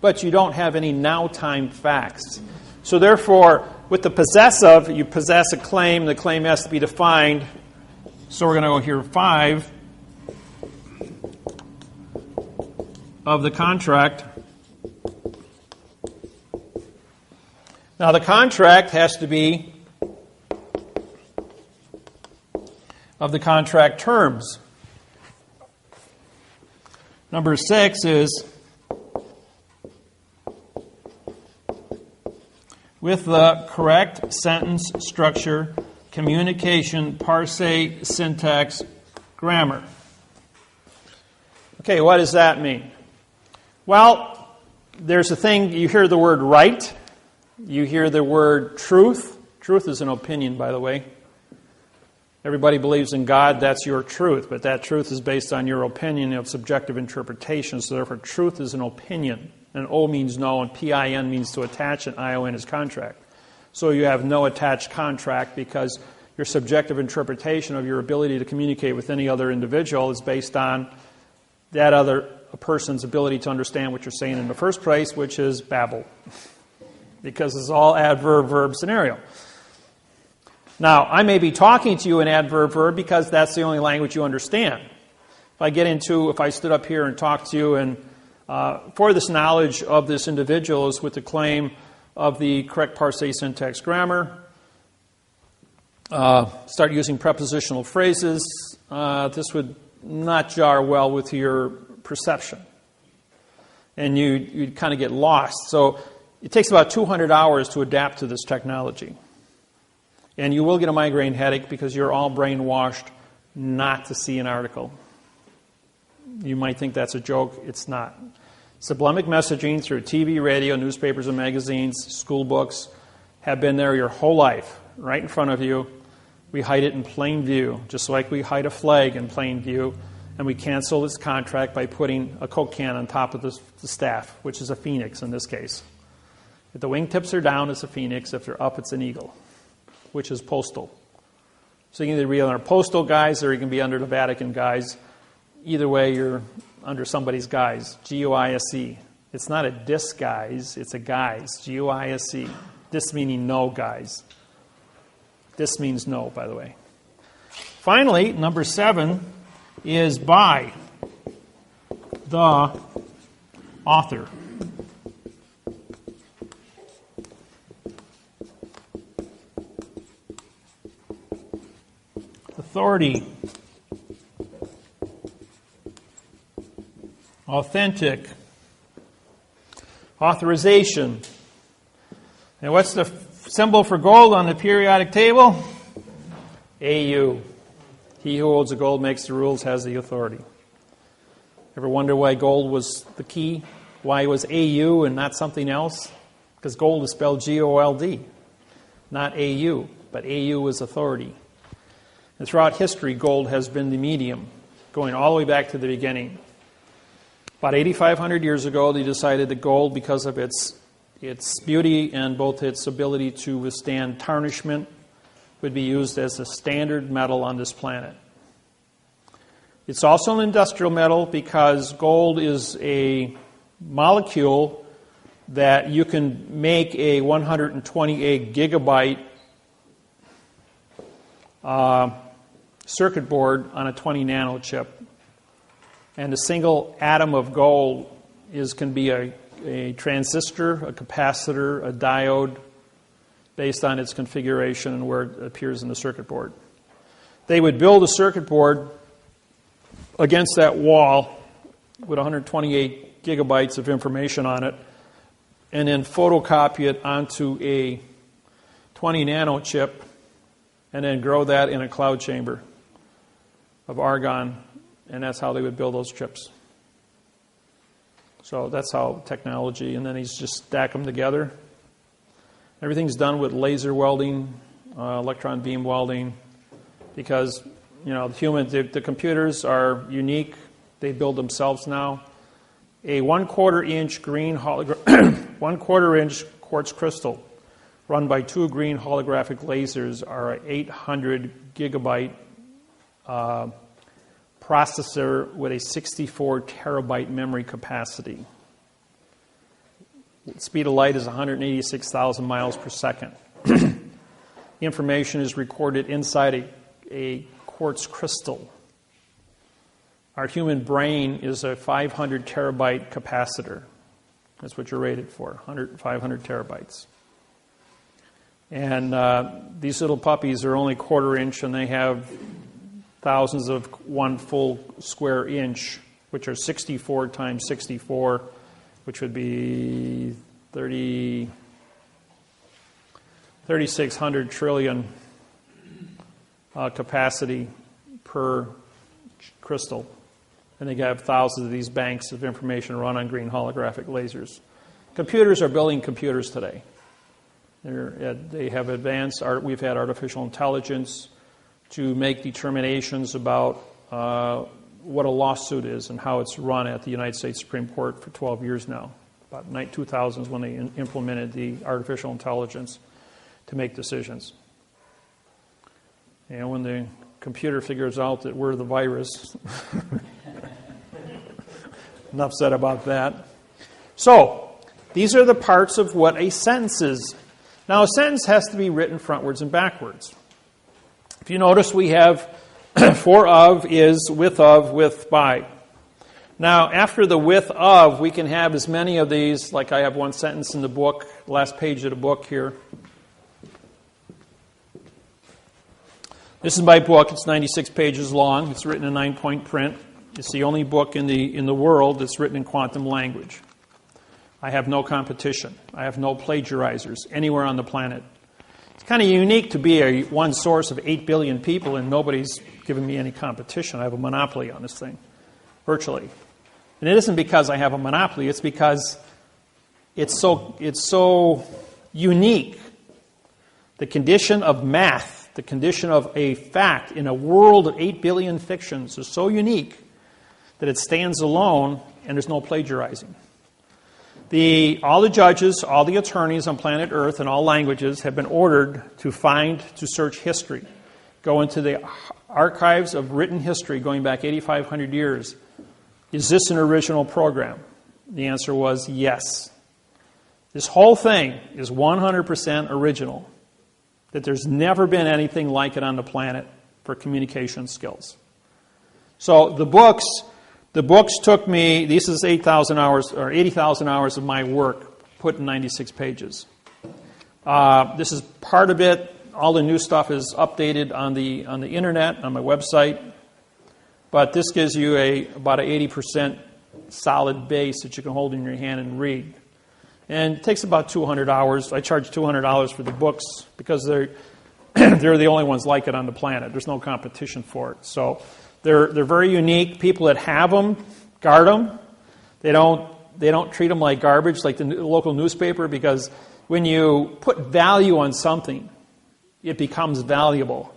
But you don't have any now time facts. So therefore, with the possessive, you possess a claim. The claim has to be defined. So we're going to go here 5 of the contract. Now the contract has to be of the contract terms. Number 6 is with the correct sentence structure, communication, parse, syntax, grammar. Okay, what does that mean? Well, there's a thing, you hear the word right, you hear the word truth. Truth is an opinion, by the way. Everybody believes in God, that's your truth, but that truth is based on your opinion of subjective interpretation, so therefore truth is an opinion. And O means no, and PIN means to attach, and ION is contract. So you have no attached contract because your subjective interpretation of your ability to communicate with any other individual is based on that other person's ability to understand what you're saying in the first place, which is babble. Because it's all adverb-verb scenario. Now, I may be talking to you in adverb-verb because that's the only language you understand. If I stood up here and talked to you and for this knowledge of this individual is with the claim of the correct parse, syntax, grammar, start using prepositional phrases, this would not jar well with your perception. And you'd kind of get lost. So it takes about 200 hours to adapt to this technology. And you will get a migraine headache because you're all brainwashed not to see an article. You might think that's a joke. It's not. Sublimic messaging through TV, radio, newspapers and magazines, school books have been there your whole life, right in front of you. We hide it in plain view, just like we hide a flag in plain view, and we cancel this contract by putting a Coke can on top of the staff, which is a phoenix in this case. If the wingtips are down, it's a phoenix. If they're up, it's an eagle, which is postal. So you can either be under postal guise or you can be under the Vatican guise. Either way, you're under somebody's guise. G-U-I-S-E. It's not a disguise, it's a guise. G-U-I-S-E. Dis meaning no, guys. This means no, by the way. Finally, number 7 is by the author. Authority. Authentic. Authorization. And what's the symbol for gold on the periodic table? AU. He who holds the gold makes the rules, has the authority. Ever wonder why gold was the key? Why it was AU and not something else? Because gold is spelled G-O-L-D. Not AU, but AU is authority. And throughout history, gold has been the medium, going all the way back to the beginning. About 8,500 years ago, they decided that gold, because of its beauty and both its ability to withstand tarnishment, would be used as a standard metal on this planet. It's also an industrial metal because gold is a molecule that you can make a 128 gigabyte circuit board on a 20 nano chip. And a single atom of gold can be a transistor, a capacitor, a diode, based on its configuration and where it appears in the circuit board. They would build a circuit board against that wall with 128 gigabytes of information on it, and then photocopy it onto a 20 nano chip, and then grow that in a cloud chamber of argon. And that's how they would build those chips. So that's how technology, and then he's just stack them together. Everything's done with laser welding, electron beam welding, because the computers are unique. They build themselves now. A 1/4 inch green 1/4 inch quartz crystal run by 2 green holographic lasers are an 800 gigabyte processor with a 64 terabyte memory capacity. The speed of light is 186,000 miles per second. Information is recorded inside a quartz crystal. Our human brain is a 500 terabyte capacitor. That's what you're rated for, 500 terabytes. And these little puppies are only quarter inch, and they have thousands of one full square inch, which are 64 times 64, which would be 3,600 trillion capacity per crystal. And they have thousands of these banks of information run on green holographic lasers. Computers are building computers today. They have advanced. We've had artificial intelligence to make determinations about what a lawsuit is and how it's run at the United States Supreme Court for 12 years now. About 2000 is when they implemented the artificial intelligence to make decisions. And when the computer figures out that we're the virus, enough said about that. So, these are the parts of what a sentence is. Now, a sentence has to be written frontwards and backwards. If you notice, we have for of, is, with of, with, by. Now, after the with of, we can have as many of these, like I have one sentence in the book, last page of the book here. This is my book. It's 96 pages long. It's written in 9-point print. It's the only book in the world that's written in quantum language. I have no competition. I have no plagiarizers anywhere on the planet. It's kind of unique to be one source of 8 billion people and nobody's giving me any competition. I have a monopoly on this thing, virtually. And it isn't because I have a monopoly. It's because it's so unique. The condition of math, the condition of a fact in a world of 8 billion fictions is so unique that it stands alone and there's no plagiarizing. All the judges, all the attorneys on planet Earth in all languages have been ordered to search history. Go into the archives of written history going back 8,500 years. Is this an original program? The answer was yes. This whole thing is 100% original. That there's never been anything like it on the planet for communication skills. So the books took me, this is 8,000 hours or 80,000 hours of my work put in 96 pages. This is part of it. All the new stuff is updated on the internet, on my website. But this gives you about an 80% solid base that you can hold in your hand and read. And it takes about 200 hours. I charge $200 for the books because they're the only ones like it on the planet. There's no competition for it. So they're very unique. People that have them guard them. They don't treat them like garbage, like the local newspaper, because when you put value on something, it becomes valuable.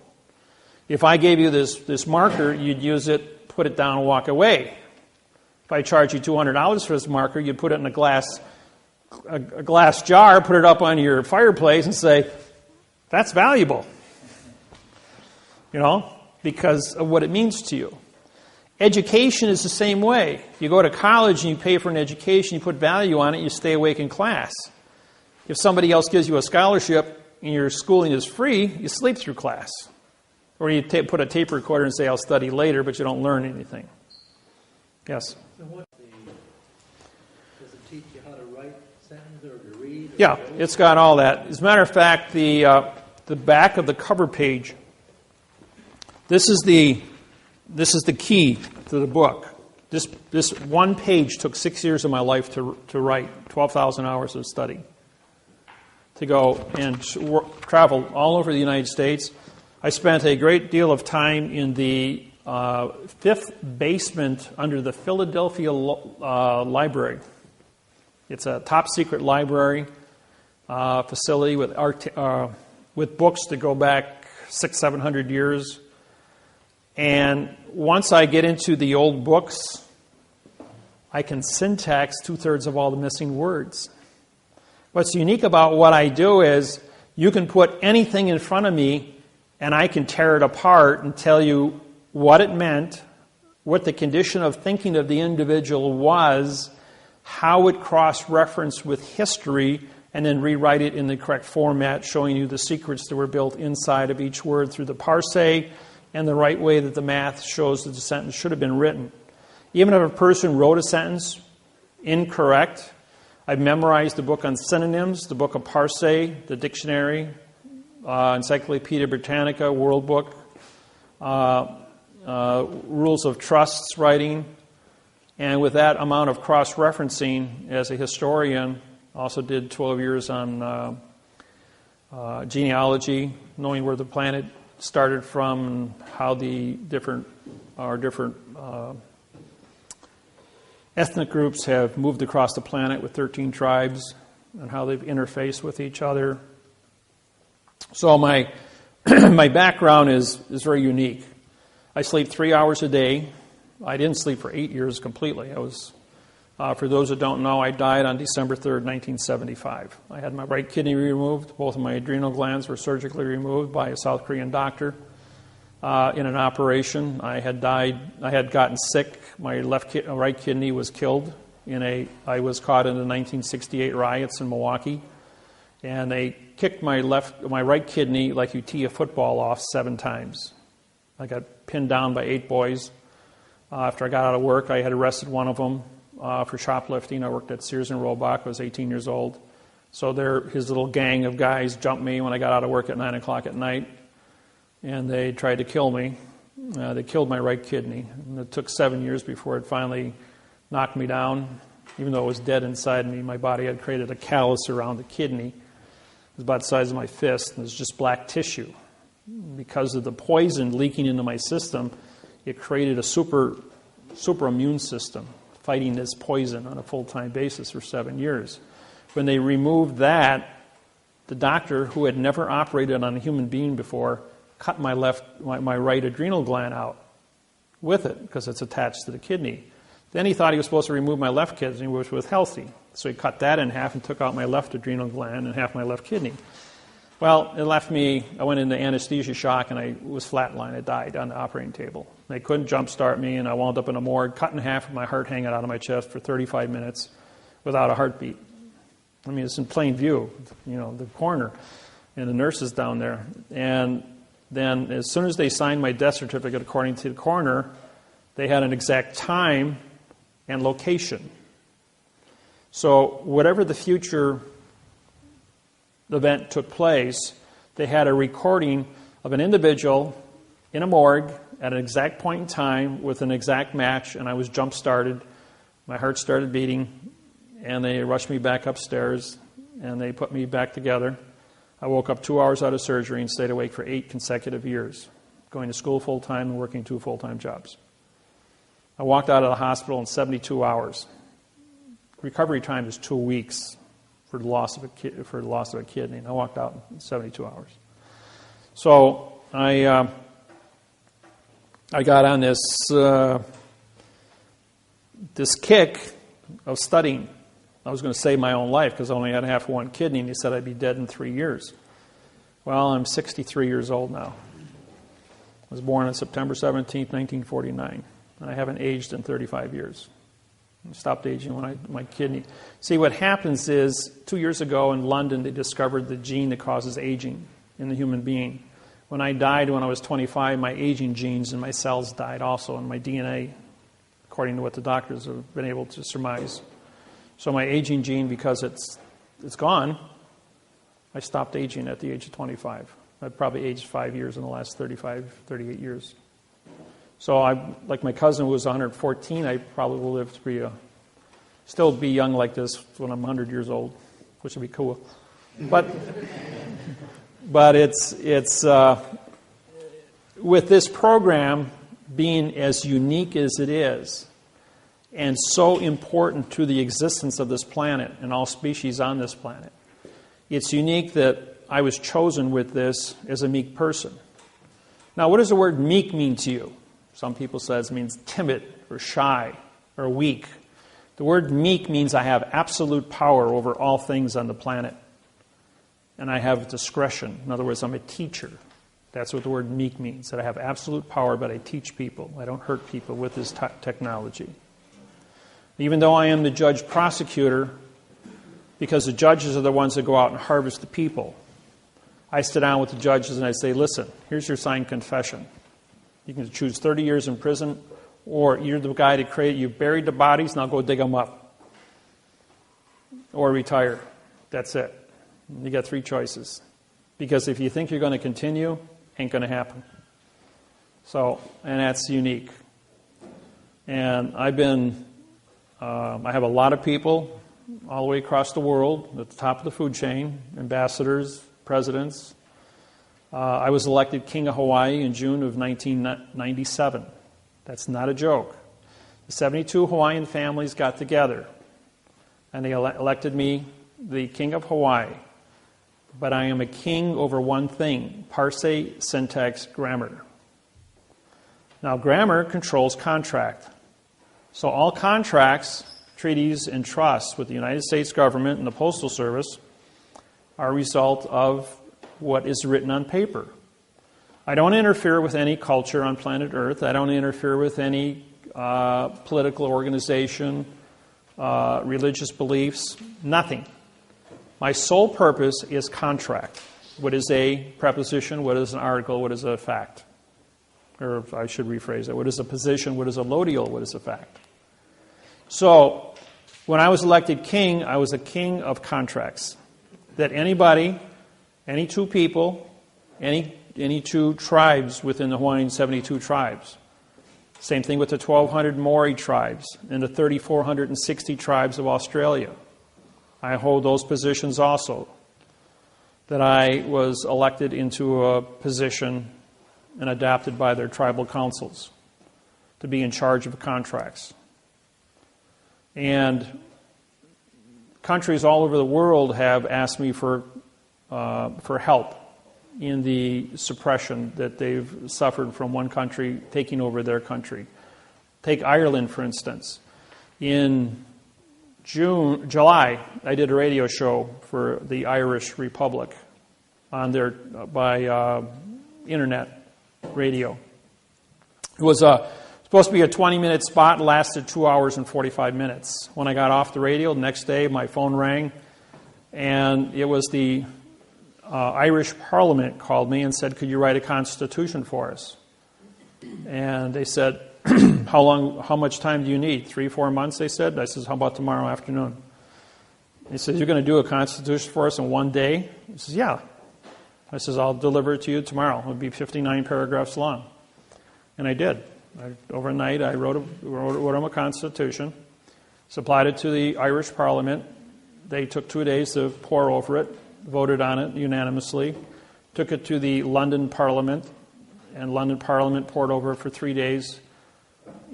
If I gave you this marker, you'd use it, put it down, and walk away. If I charge you $200 for this marker, you'd put it in a glass jar, put it up on your fireplace, and say, "That's valuable." Because of what it means to you. Education is the same way. You go to college and you pay for an education, you put value on it, you stay awake in class. If somebody else gives you a scholarship and your schooling is free, you sleep through class. Or you put a tape recorder and say, "I'll study later," but you don't learn anything. Yes? So does it teach you how to write sentences or to read? Yeah, it's got all that. As a matter of fact, the back of the cover page, this is the key to the book. This one page took 6 years of my life to write, 12,000 hours of study, to go and travel all over the United States. I spent a great deal of time in the fifth basement under the Philadelphia Library. It's a top-secret library facility with books that go back 600-700 years. And once I get into the old books, I can syntax 2/3 of all the missing words. What's unique about what I do is you can put anything in front of me and I can tear it apart and tell you what it meant, what the condition of thinking of the individual was, how it cross-referenced with history, and then rewrite it in the correct format, showing you the secrets that were built inside of each word through the parse and the right way that the math shows that the sentence should have been written. Even if a person wrote a sentence incorrect, I've memorized the book on synonyms, the book of parse, the dictionary, Encyclopedia Britannica, World Book, Rules of Trusts writing, and with that amount of cross-referencing as a historian, also did 12 years on genealogy, knowing where the planet started from and how the different ethnic groups have moved across the planet with 13 tribes and how they've interfaced with each other. So my my background is very unique. I sleep 3 hours a day. I didn't sleep for 8 years completely. I was, for those that don't know, I died on December 3rd, 1975. I had my right kidney removed. Both of my adrenal glands were surgically removed by a South Korean doctor in an operation. I had gotten sick. My right kidney was killed I was caught in the 1968 riots in Milwaukee, and they kicked my right kidney like you tee a football off 7 times. I got pinned down by 8 boys. After I got out of work, I had arrested one of them for shoplifting. I worked at Sears and Roebuck. I was 18 years old. So his little gang of guys jumped me when I got out of work at 9 o'clock at night, and they tried to kill me. They killed my right kidney. And it took 7 years before it finally knocked me down. Even though it was dead inside me, my body had created a callus around the kidney. It was about the size of my fist, and it was just black tissue. Because of the poison leaking into my system, it created a super immune system fighting this poison on a full-time basis for 7 years. When they removed that, the doctor, who had never operated on a human being before, cut my right adrenal gland out with it because it's attached to the kidney. Then he thought he was supposed to remove my left kidney, which was healthy. So he cut that in half and took out my left adrenal gland and half my left kidney. Well, it left me, I went into anesthesia shock, and I was flatlined. I died on the operating table. They couldn't jump start me, and I wound up in a morgue, cut in half with my heart hanging out of my chest for 35 minutes without a heartbeat. I mean, it's in plain view, the coroner and the nurses down there. And then as soon as they signed my death certificate, according to the coroner, they had an exact time and location. So whatever the future event took place, they had a recording of an individual in a morgue at an exact point in time with an exact match, and I was jump-started. My heart started beating, and they rushed me back upstairs, and they put me back together. I woke up 2 hours out of surgery and stayed awake for 8 consecutive years, going to school full-time and working 2 full-time jobs. I walked out of the hospital in 72 hours. Recovery time is 2 weeks for the loss of a kidney, and I walked out in 72 hours. So I got on this kick of studying. I was going to save my own life because I only had half of one kidney, and he said I'd be dead in 3 years. Well, I'm 63 years old now. I was born on September 17th, 1949, and I haven't aged in 35 years. I stopped aging when my kidney... See, what happens is, 2 years ago in London, they discovered the gene that causes aging in the human being. When I died when I was 25, my aging genes and my cells died also, and my DNA, according to what the doctors have been able to surmise. So my aging gene, because it's gone, I stopped aging at the age of 25. I've probably aged 5 years in the last 38 years. So like my cousin who was 114, I probably will live to still be young like this when I'm 100 years old, which would be cool. But it's with this program being as unique as it is, and so important to the existence of this planet and all species on this planet, it's unique that I was chosen with this as a meek person. Now, what does the word meek mean to you? Some people say it means timid or shy or weak. The word meek means I have absolute power over all things on the planet. And I have discretion. In other words, I'm a teacher. That's what the word meek means, that I have absolute power, but I teach people. I don't hurt people with this technology. Even though I am the judge-prosecutor, because the judges are the ones that go out and harvest the people, I sit down with the judges and I say, listen, here's your signed confession. You can choose 30 years in prison, or you're the guy that created, you buried the bodies, now go dig them up. Or retire. That's it. You got 3 choices. Because if you think you're going to continue, ain't going to happen. So, and that's unique. And I have a lot of people all the way across the world at the top of the food chain, ambassadors, presidents. I was elected King of Hawaii in June of 1997. That's not a joke. The 72 Hawaiian families got together, and they elected me the King of Hawaii. But I am a king over one thing: parse, syntax, grammar. Now, grammar controls contract. So all contracts, treaties, and trusts with the United States government and the Postal Service are a result of what is written on paper. I don't interfere with any culture on planet Earth. I don't interfere with any political organization, religious beliefs, nothing. My sole purpose is contract. What is a preposition? What is an article? What is a fact? Or I should rephrase it. What is a position? What is a lodial? What is a fact? So, when I was elected king, I was a king of contracts. That anybody, any 2 people, any 2 tribes within the Hawaiian 72 tribes. Same thing with the 1,200 Maori tribes and the 3,460 tribes of Australia. I hold those positions also. That I was elected into a position and adopted by their tribal councils to be in charge of contracts. And countries all over the world have asked me for help in the suppression that they've suffered from one country taking over their country. Take Ireland, for instance. In July, I did a radio show for the Irish Republic on their by internet radio. It was supposed to be a 20-minute spot, lasted 2 hours and 45 minutes. When I got off the radio, the next day my phone rang, and it was the Irish Parliament called me and said, could you write a constitution for us? And they said, how much time do you need? 3-4 months, they said. I said, how about tomorrow afternoon? He says, you're going to do a constitution for us in one day? He says, yeah. I says, I'll deliver it to you tomorrow. It'll be 59 paragraphs long. And I did. Overnight, I wrote them a constitution, supplied it to the Irish Parliament. They took 2 days to pore over it, voted on it unanimously, took it to the London Parliament, and London Parliament pored over it for 3 days.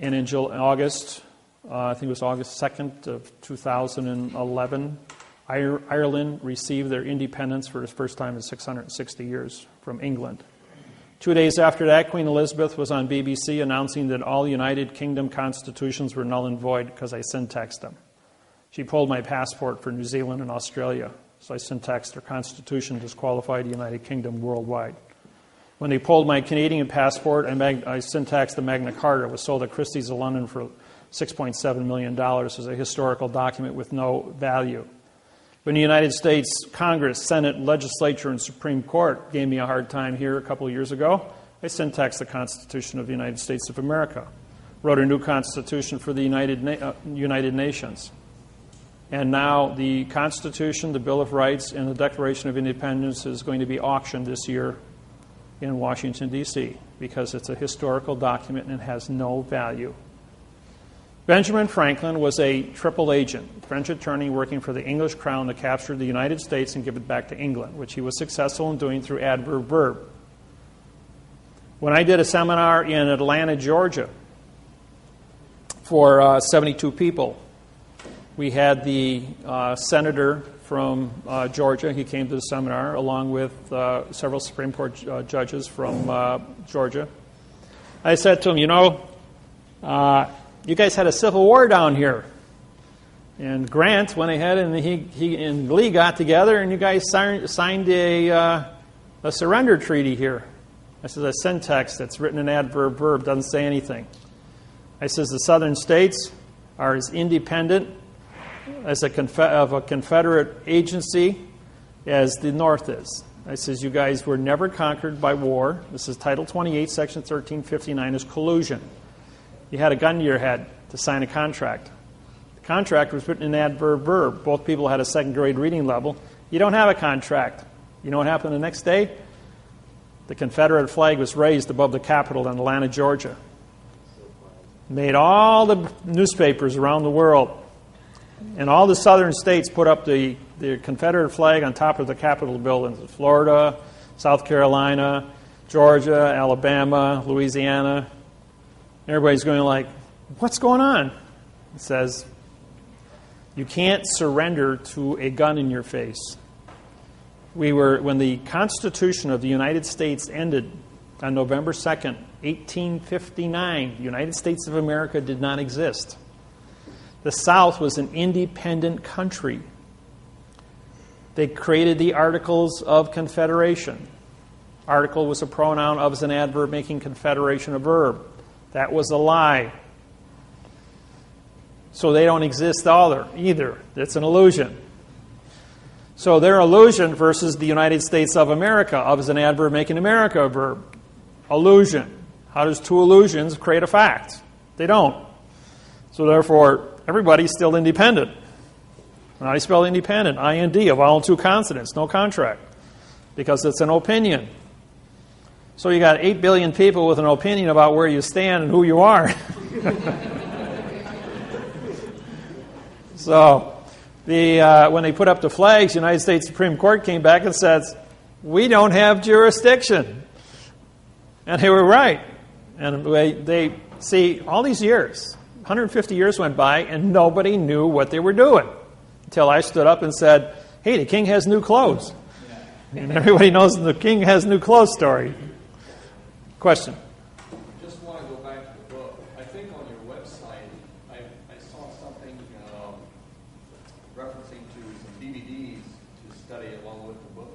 And in August, I think it was August 2nd of 2011, Ireland received their independence for the first time in 660 years from England. 2 days after that, Queen Elizabeth was on BBC announcing that all United Kingdom constitutions were null and void because I syntaxed them. She pulled my passport for New Zealand and Australia, so I syntaxed their constitution disqualified the United Kingdom worldwide. When they pulled my Canadian passport, I syntaxed the Magna Carta. It was sold at Christie's of London for $6.7 million as a historical document with no value. When the United States Congress, Senate, Legislature, and Supreme Court gave me a hard time here a couple of years ago, I syntaxed the Constitution of the United States of America, wrote a new Constitution for the United Nations. And now the Constitution, the Bill of Rights, and the Declaration of Independence is going to be auctioned this year in Washington, D.C., because it's a historical document and has no value. Benjamin Franklin was a triple agent, French attorney working for the English crown to capture the United States and give it back to England, which he was successful in doing through adverb-verb. When I did a seminar in Atlanta, Georgia, for 72 people, we had the senator from Georgia. He came to the seminar along with several Supreme Court judges from Georgia. I said to him, you guys had a civil war down here. And Grant went ahead and he and Lee got together and you guys signed a surrender treaty here. I says, a syntax that's written in adverb verb doesn't say anything. I says, the southern states are as independent as of a Confederate agency as the North is. I says, you guys were never conquered by war. This is Title 28, Section 1359 is collusion. You had a gun to your head to sign a contract. The contract was written in adverb verb. Both people had a second grade reading level. You don't have a contract. You know what happened the next day? The Confederate flag was raised above the Capitol in Atlanta, Georgia. Made all the newspapers around the world. And all the southern states put up the Confederate flag on top of the Capitol buildings. Florida, South Carolina, Georgia, Alabama, Louisiana. Everybody's going like, what's going on? It says, you can't surrender to a gun in your face. When the Constitution of the United States ended on November 2nd, 1859, the United States of America did not exist. The South was an independent country. They created the Articles of Confederation. Article was a pronoun, of is an adverb, making confederation a verb. That was a lie. So they don't exist either. It's an illusion. So their illusion versus the United States of America, of is an adverb, making America a verb. Illusion. How does two illusions create a fact? They don't. So therefore, everybody's still independent. And I spell independent, I-N-D, a vowel and two consonants, no contract. Because it's an opinion. So you got 8 billion people with an opinion about where you stand and who you are. So when they put up the flags, the United States Supreme Court came back and said, we don't have jurisdiction. And they were right. And they see, all these years, 150 years went by, and nobody knew what they were doing. Until I stood up and said, hey, the king has new clothes. And everybody knows the king has new clothes story. Question? Just want to go back to the book. I think on your website, I saw something referencing to some DVDs to study along with the book.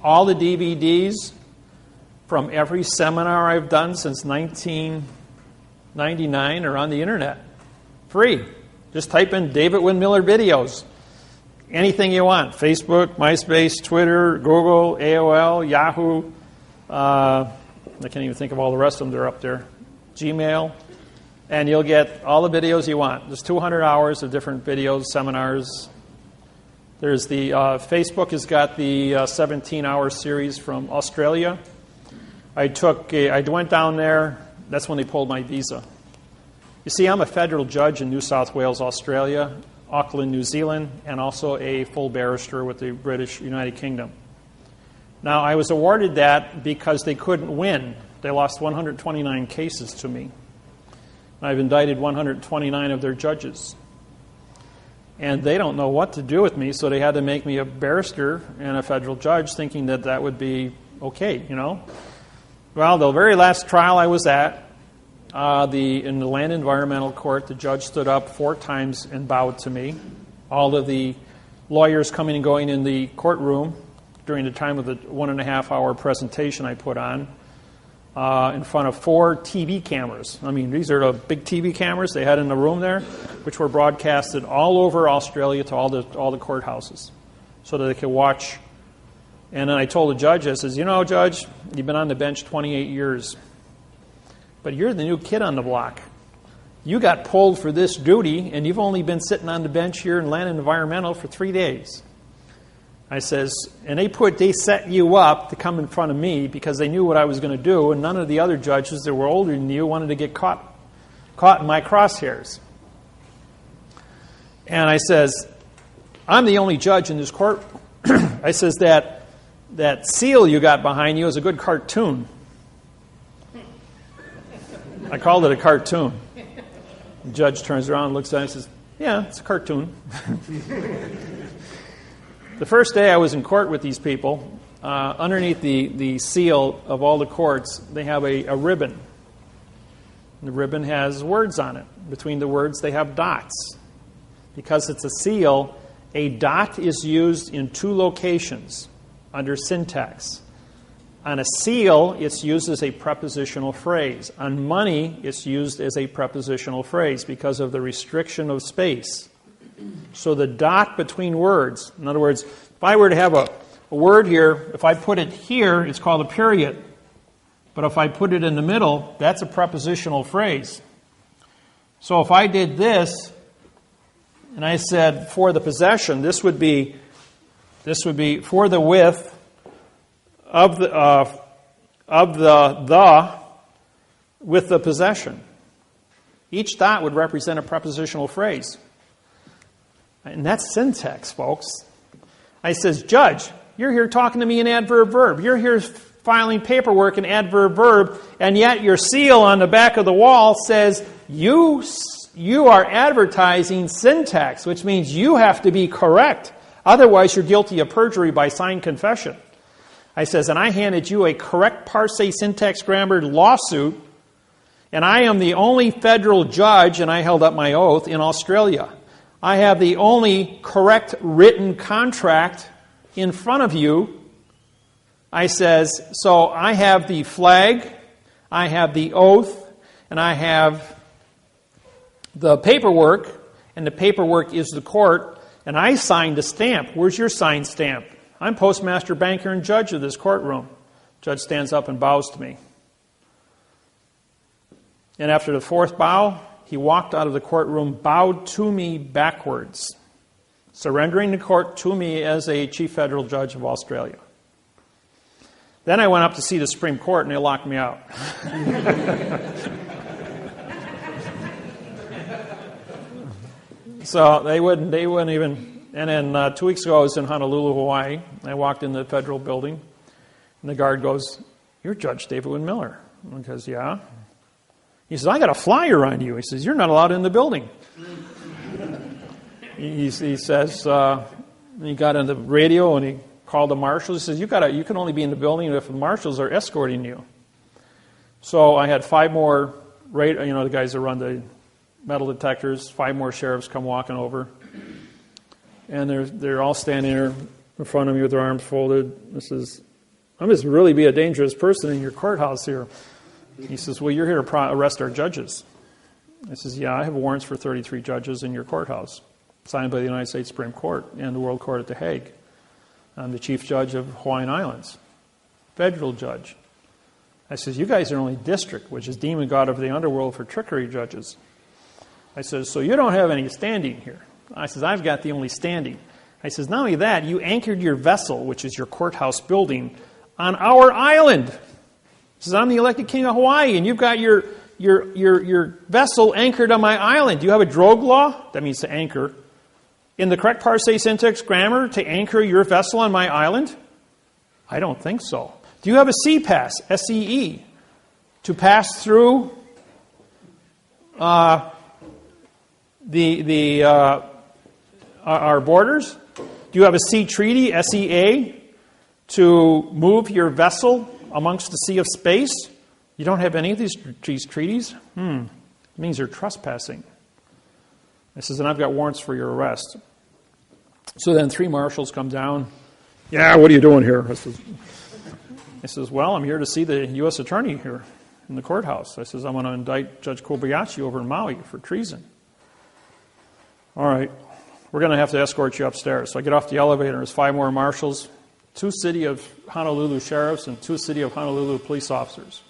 All the DVDs from every seminar I've done since 1999 are on the internet. Free. Just type in David Wynn Miller videos. Anything you want. Facebook, MySpace, Twitter, Google, AOL, Yahoo. I can't even think of all the rest of them. They're up there. Gmail. And you'll get all the videos you want. There's 200 hours of different videos, seminars. There's the Facebook has got the 17-hour series from Australia. I went down there. That's when they pulled my visa. You see, I'm a federal judge in New South Wales, Australia, Auckland, New Zealand, and also a full barrister with the British United Kingdom. Now, I was awarded that because they couldn't win. They lost 129 cases to me. I've indicted 129 of their judges. And they don't know what to do with me, so they had to make me a barrister and a federal judge, thinking that that would be okay, you know. Well, the very last trial I was at, in the Land Environmental Court, the judge stood up 4 times and bowed to me. All of the lawyers coming and going in the courtroom during the time of the 1.5-hour presentation I put on in front of 4 TV cameras. I mean, these are the big TV cameras they had in the room there, which were broadcasted all over Australia to all the courthouses so that they could watch. And then I told the judge, I says, you know, Judge, you've been on the bench 28 years, but you're the new kid on the block. You got pulled for this duty, and you've only been sitting on the bench here in Land Environmental for 3 days. I says, and they set you up to come in front of me because they knew what I was going to do, and none of the other judges that were older than you wanted to get caught in my crosshairs. And I says, I'm the only judge in this court. I says, that seal you got behind you is a good cartoon. I called it a cartoon. The judge turns around and looks at it and says, yeah, it's a cartoon. The first day I was in court with these people, underneath the seal of all the courts, they have a ribbon. The ribbon has words on it. Between the words, they have dots. Because it's a seal, a dot is used in 2 locations under syntax. On a seal, it's used as a prepositional phrase. On money, it's used as a prepositional phrase because of the restriction of space. So the dot between words, in other words, if I were to have a word here, if I put it here, it's called a period. But if I put it in the middle, that's a prepositional phrase. So if I did this, and I said for the possession, this would be for the width of the with the possession. Each dot would represent a prepositional phrase. And that's syntax, folks. I says, Judge, you're here talking to me in adverb verb. You're here filing paperwork in adverb verb, and yet your seal on the back of the wall says you are advertising syntax, which means you have to be correct. Otherwise, you're guilty of perjury by signed confession. I says, and I handed you a correct parsing syntax grammar lawsuit, and I am the only federal judge, and I held up my oath, in Australia. I have the only correct written contract in front of you. I says, so I have the flag, I have the oath, and I have the paperwork, and the paperwork is the court, and I signed a stamp. Where's your signed stamp? I'm postmaster, banker, and judge of this courtroom. Judge stands up and bows to me. And after the fourth bow, he walked out of the courtroom, bowed to me backwards, surrendering the court to me as a chief federal judge of Australia. Then I went up to see the Supreme Court, and they locked me out. So they wouldn't even. And then 2 weeks ago, I was in Honolulu, Hawaii. I walked in the federal building, and the guard goes, "You're Judge David Wynn Miller." I goes, "Yeah." He says, "I got a flyer on you." He says, "You're not allowed in the building." He says, he got on the radio and he called the marshals. He says, "You can only be in the building if the marshals are escorting you." So I had 5 more, the guys that run the metal detectors, 5 more sheriffs come walking over. And they're all standing there in front of me with their arms folded. I says, "I must really be a dangerous person in your courthouse here." He says, "Well, you're here to arrest our judges." I says, "Yeah, I have warrants for 33 judges in your courthouse, signed by the United States Supreme Court and the World Court at The Hague. I'm the chief judge of Hawaiian Islands, federal judge." I says, "You guys are only district, which is demon god of the underworld for trickery judges." I says, "So you don't have any standing here." I says, "I've got the only standing." I says, "Not only that, you anchored your vessel, which is your courthouse building, on our island." He says, "I'm the elected king of Hawaii, and you've got your vessel anchored on my island. Do you have a drogue law?" That means to anchor. "In the correct parsing syntax grammar to anchor your vessel on my island?" "I don't think so." "Do you have a sea pass, SEE, to pass through our borders? Do you have a sea treaty, SEA, to move your vessel amongst the sea of space?" "You don't have any of these treaties?" It means you're trespassing. I says, "And I've got warrants for your arrest." So then 3 marshals come down. "Yeah, what are you doing here?" I says, "Well, I'm here to see the U.S. attorney here in the courthouse." I says, "I'm going to indict Judge Kobayashi over in Maui for treason." "All right, we're going to have to escort you upstairs." So I get off the elevator, there's 5 more marshals, 2 City of Honolulu sheriffs, and 2 City of Honolulu police officers,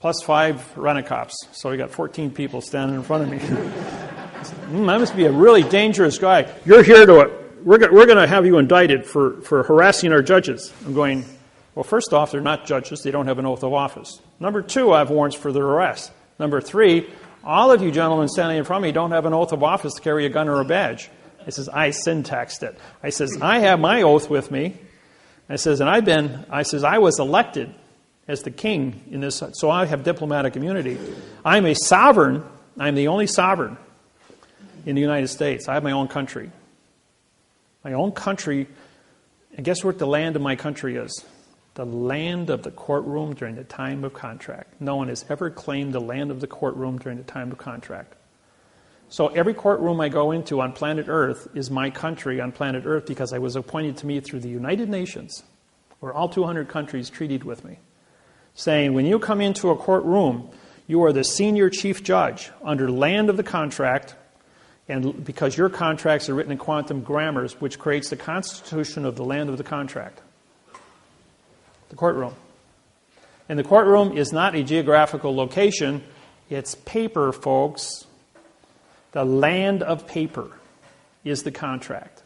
plus 5 rent-a-cops. So we got 14 people standing in front of me. I must be a really dangerous guy. "You're here we're going to have you indicted for harassing our judges." I'm going, well, first off, they're not judges. They don't have an oath of office. Number 2, I have warrants for their arrest. Number 3, all of you gentlemen standing in front of me don't have an oath of office to carry a gun or a badge. I says, I syntaxed it. I says, I have my oath with me. I says, and I was elected as the king in this, so I have diplomatic immunity. I'm a sovereign. I'm the only sovereign in the United States. I have my own country. My own country. And guess what the land of my country is? The land of the courtroom during the time of contract. No one has ever claimed the land of the courtroom during the time of contract. So every courtroom I go into on planet Earth is my country on planet Earth because I was appointed to me through the United Nations, or all 200 countries treated with me, saying, when you come into a courtroom, you are the senior chief judge under land of the contract, and because your contracts are written in quantum grammars, which creates the constitution of the land of the contract. The courtroom. And the courtroom is not a geographical location. It's paper, folks. The land of paper is the contract.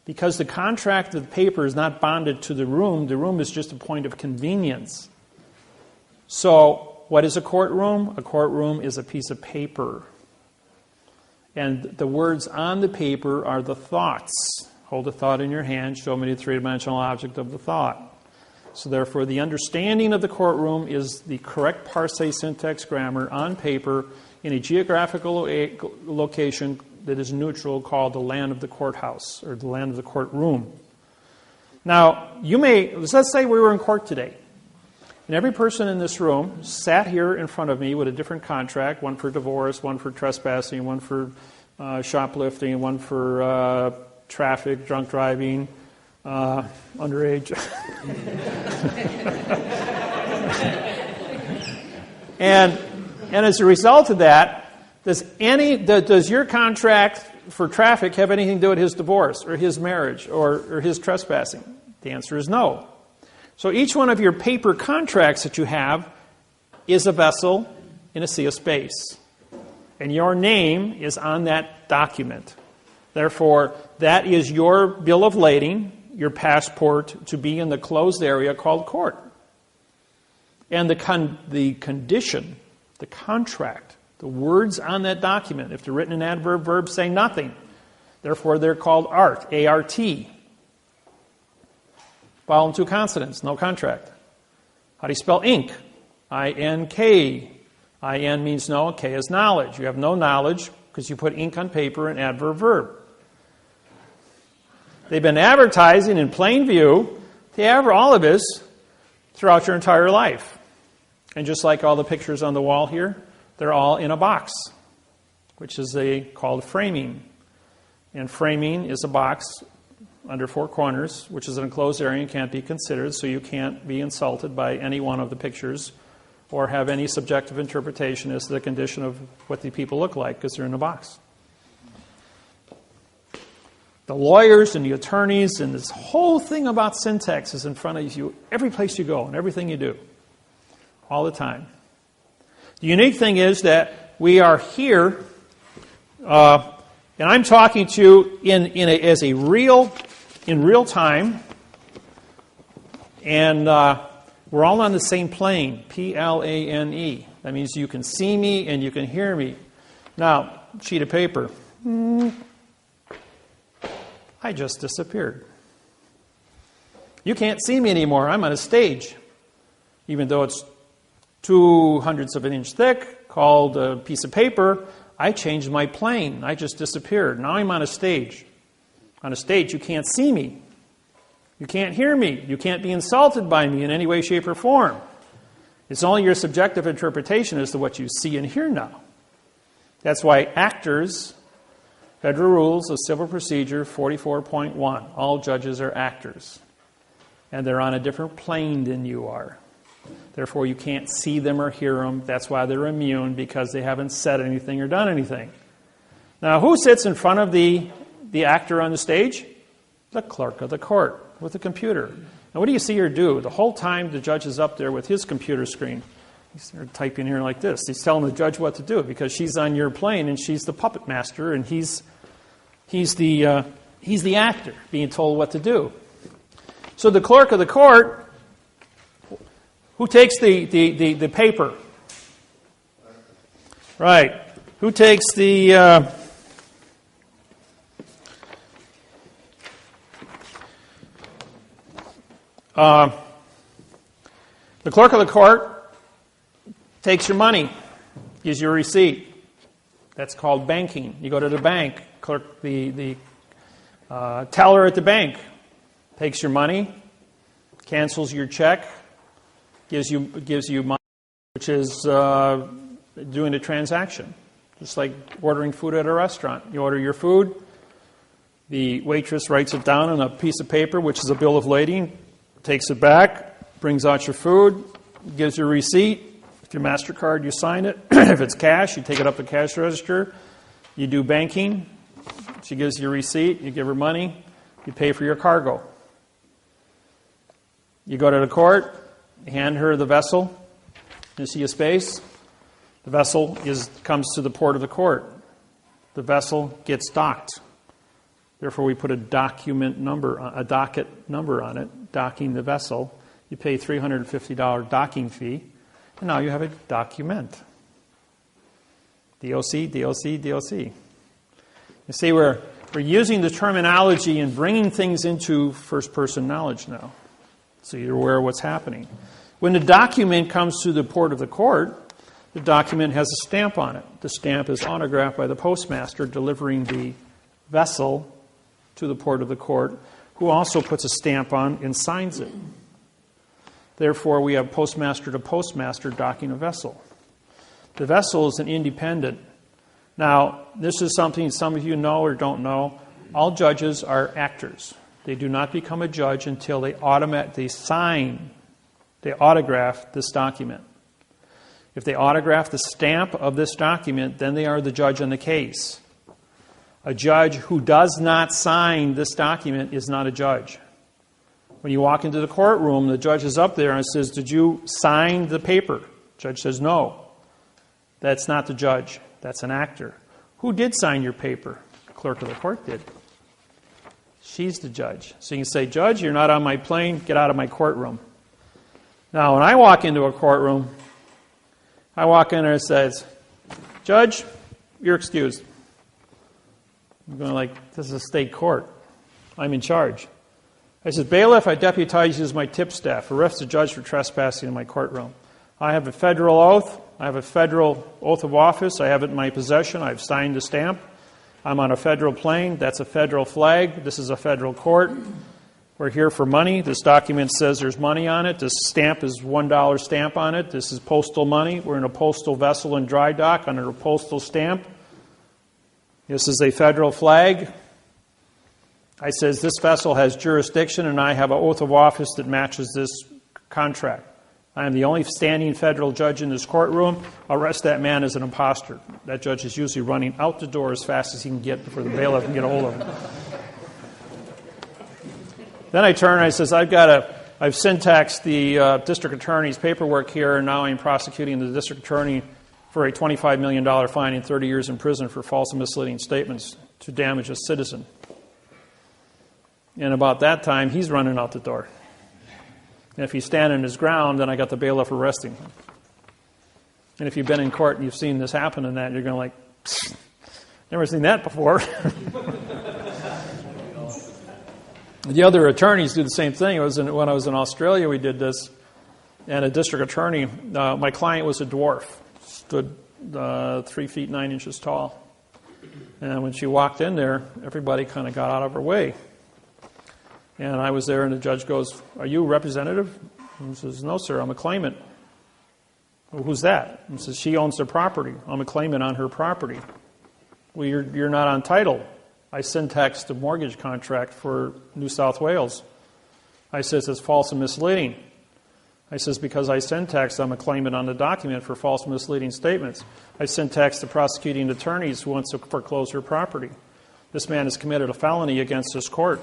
Because the contract of the paper is not bonded to the room is just a point of convenience. So, what is a courtroom? A courtroom is a piece of paper. And the words on the paper are the thoughts. Hold a thought in your hand, show me the three-dimensional object of the thought. So therefore, the understanding of the courtroom is the correct parse syntax grammar on paper in a geographical location that is neutral, called the land of the courthouse, or the land of the courtroom. Now, let's say we were in court today, and every person in this room sat here in front of me with a different contract, one for divorce, one for trespassing, one for shoplifting, one for traffic, drunk driving, underage. and as a result of that, does your contract for traffic have anything to do with his divorce or his marriage or his trespassing? The answer is no. So each one of your paper contracts that you have is a vessel in a sea of space. And your name is on that document. Therefore, that is your bill of lading, your passport to be in the closed area called court. And the condition, the contract, the words on that document, if they're written in adverb verb, say nothing. Therefore, they're called art, A-R-T. Vowel and two consonants, no contract. How do you spell ink? I-N-K. I-N means no, K is knowledge. You have no knowledge because you put ink on paper in adverb verb. They've been advertising in plain view all of this throughout your entire life. And just like all the pictures on the wall here, they're all in a box, which is called framing. And framing is a box under four corners, which is an enclosed area and can't be considered, so you can't be insulted by any one of the pictures or have any subjective interpretation as to the condition of what the people look like because they're in a box. The lawyers and the attorneys and this whole thing about syntax is in front of you every place you go and everything you do, all the time. The unique thing is that we are here, and I'm talking to you in real time, and we're all on the same plane, P-L-A-N-E. That means you can see me and you can hear me. Now, sheet of paper. I just disappeared. You can't see me anymore. I'm on a stage, even though it's 0.02 of an inch thick, called a piece of paper. I changed my plane. I just disappeared. Now I'm on a stage. On a stage, you can't see me. You can't hear me. You can't be insulted by me in any way, shape, or form. It's only your subjective interpretation as to what you see and hear now. That's why actors, Federal Rules of Civil Procedure 44.1, all judges are actors. And they're on a different plane than you are. Therefore, you can't see them or hear them. That's why they're immune, because they haven't said anything or done anything. Now, who sits in front of the actor on the stage? The clerk of the court with a computer. Now, what do you see her do? The whole time the judge is up there with his computer screen. He's typing here like this. He's telling the judge what to do because she's on your plane and she's the puppet master and he's the actor being told what to do. So the clerk of the court, who takes the paper? Right. Who takes the clerk of the court takes your money, gives you a receipt. That's called banking. You go to the bank, the teller at the bank takes your money, cancels your check, gives you money, which is doing a transaction. Just like ordering food at a restaurant. You order your food, the waitress writes it down on a piece of paper, which is a bill of lading, takes it back, brings out your food, gives you a receipt. If your MasterCard, you sign it. If it's cash, you take it up to the cash register. You do banking. She gives you a receipt. You give her money. You pay for your cargo. You go to the court. You hand her the vessel. You see a space. The vessel comes to the port of the court. The vessel gets docked. Therefore, we put a docket number on it, docking the vessel. You pay $350 docking fee, and now you have a document. DOC, DOC, DOC. You see, we're using the terminology and bringing things into first-person knowledge now, so you're aware of what's happening. When the document comes to the port of the court, the document has a stamp on it. The stamp is autographed by the postmaster delivering the vessel to the port of the court, who also puts a stamp on and signs it. Therefore, we have postmaster to postmaster docking a vessel. The vessel is an independent. Now, this is something some of you know or don't know. All judges are actors. They do not become a judge until they autograph this document. If they autograph the stamp of this document, then they are the judge on the case. A judge who does not sign this document is not a judge. When you walk into the courtroom, the judge is up there and says, "Did you sign the paper?" The judge says, "No." That's not the judge. That's an actor. Who did sign your paper? The clerk of the court did. She's the judge. So you can say, "Judge, you're not on my plane. Get out of my courtroom." Now, when I walk into a courtroom, I walk in there and it says, "Judge, you're excused." I'm going like, this is a state court. I'm in charge. I said, "Bailiff, I deputize you as my tip staff. Arrest the judge for trespassing in my courtroom. I have a federal oath. I have a federal oath of office. I have it in my possession. I've signed the stamp. I'm on a federal plane. That's a federal flag. This is a federal court. We're here for money. This document says there's money on it. This stamp is $1 stamp on it. This is postal money. We're in a postal vessel in dry dock under a postal stamp. This is a federal flag." I says, "This vessel has jurisdiction and I have an oath of office that matches this contract. I am the only standing federal judge in this courtroom. Arrest that man as an imposter." That judge is usually running out the door as fast as he can get before the bailiff can get a hold of him. Then I turn and I says, I've syntaxed the district attorney's paperwork here, and now I'm prosecuting the district attorney for a $25 million fine and 30 years in prison for false and misleading statements to damage a citizen. And about that time, he's running out the door. And if he's standing his ground, then I got the bailiff arresting him. And if you've been in court and you've seen this happen and that, you're going like, never seen that before. The other attorneys do the same thing. When I was in Australia, we did this. And a district attorney, my client was a dwarf, stood 3 feet 9 inches tall. And when she walked in there, everybody kind of got out of her way. And I was there, and the judge goes, "Are you a representative?" And he says, "No, sir, I'm a claimant." "Well, who's that?" And he says, "She owns the property. I'm a claimant on her property." "Well, you're not on title." I syntaxed the mortgage contract for New South Wales. I says, "It's false and misleading." I says, "Because I syntaxed, I'm a claimant on the document for false and misleading statements. I syntaxed the prosecuting attorneys who wants to foreclose her property. This man has committed a felony against this court.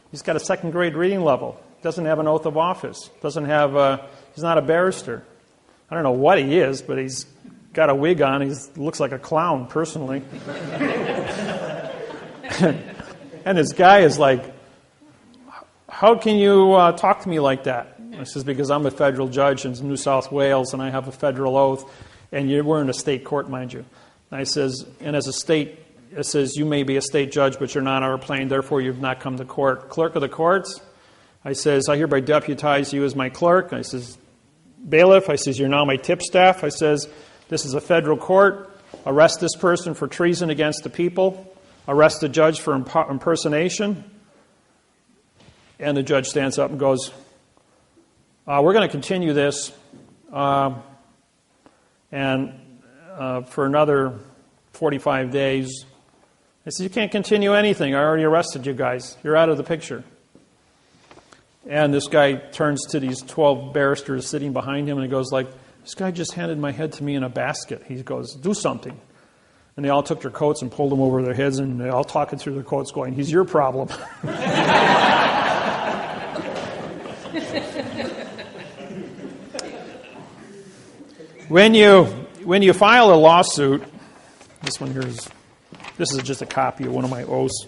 He's got a second grade reading level. Doesn't have an oath of office. He's not a barrister. I don't know what he is, but he's got a wig on. He looks like a clown, personally." And this guy is like, "How can you talk to me like that?" I says, "Because I'm a federal judge in New South Wales, and I have a federal oath, and we're in a state court, mind you." And I says, "And as a state, it says you may be a state judge, but you're not on our plane, therefore you've not come to court. Clerk of the courts," I says, "I hereby deputize you as my clerk." I says, "Bailiff," I says, "you're now my tip staff." I says, "This is a federal court. Arrest this person for treason against the people. Arrest the judge for impersonation." And the judge stands up and goes, "We're going to continue this for another 45 days. I said, "You can't continue anything. I already arrested you guys. You're out of the picture." And this guy turns to these 12 barristers sitting behind him and he goes like, this guy just handed my head to me in a basket. He goes, do something. And they all took their coats and pulled them over their heads, and they're all talking through their coats going, he's your problem. When you file a lawsuit, this is just a copy of one of my oaths.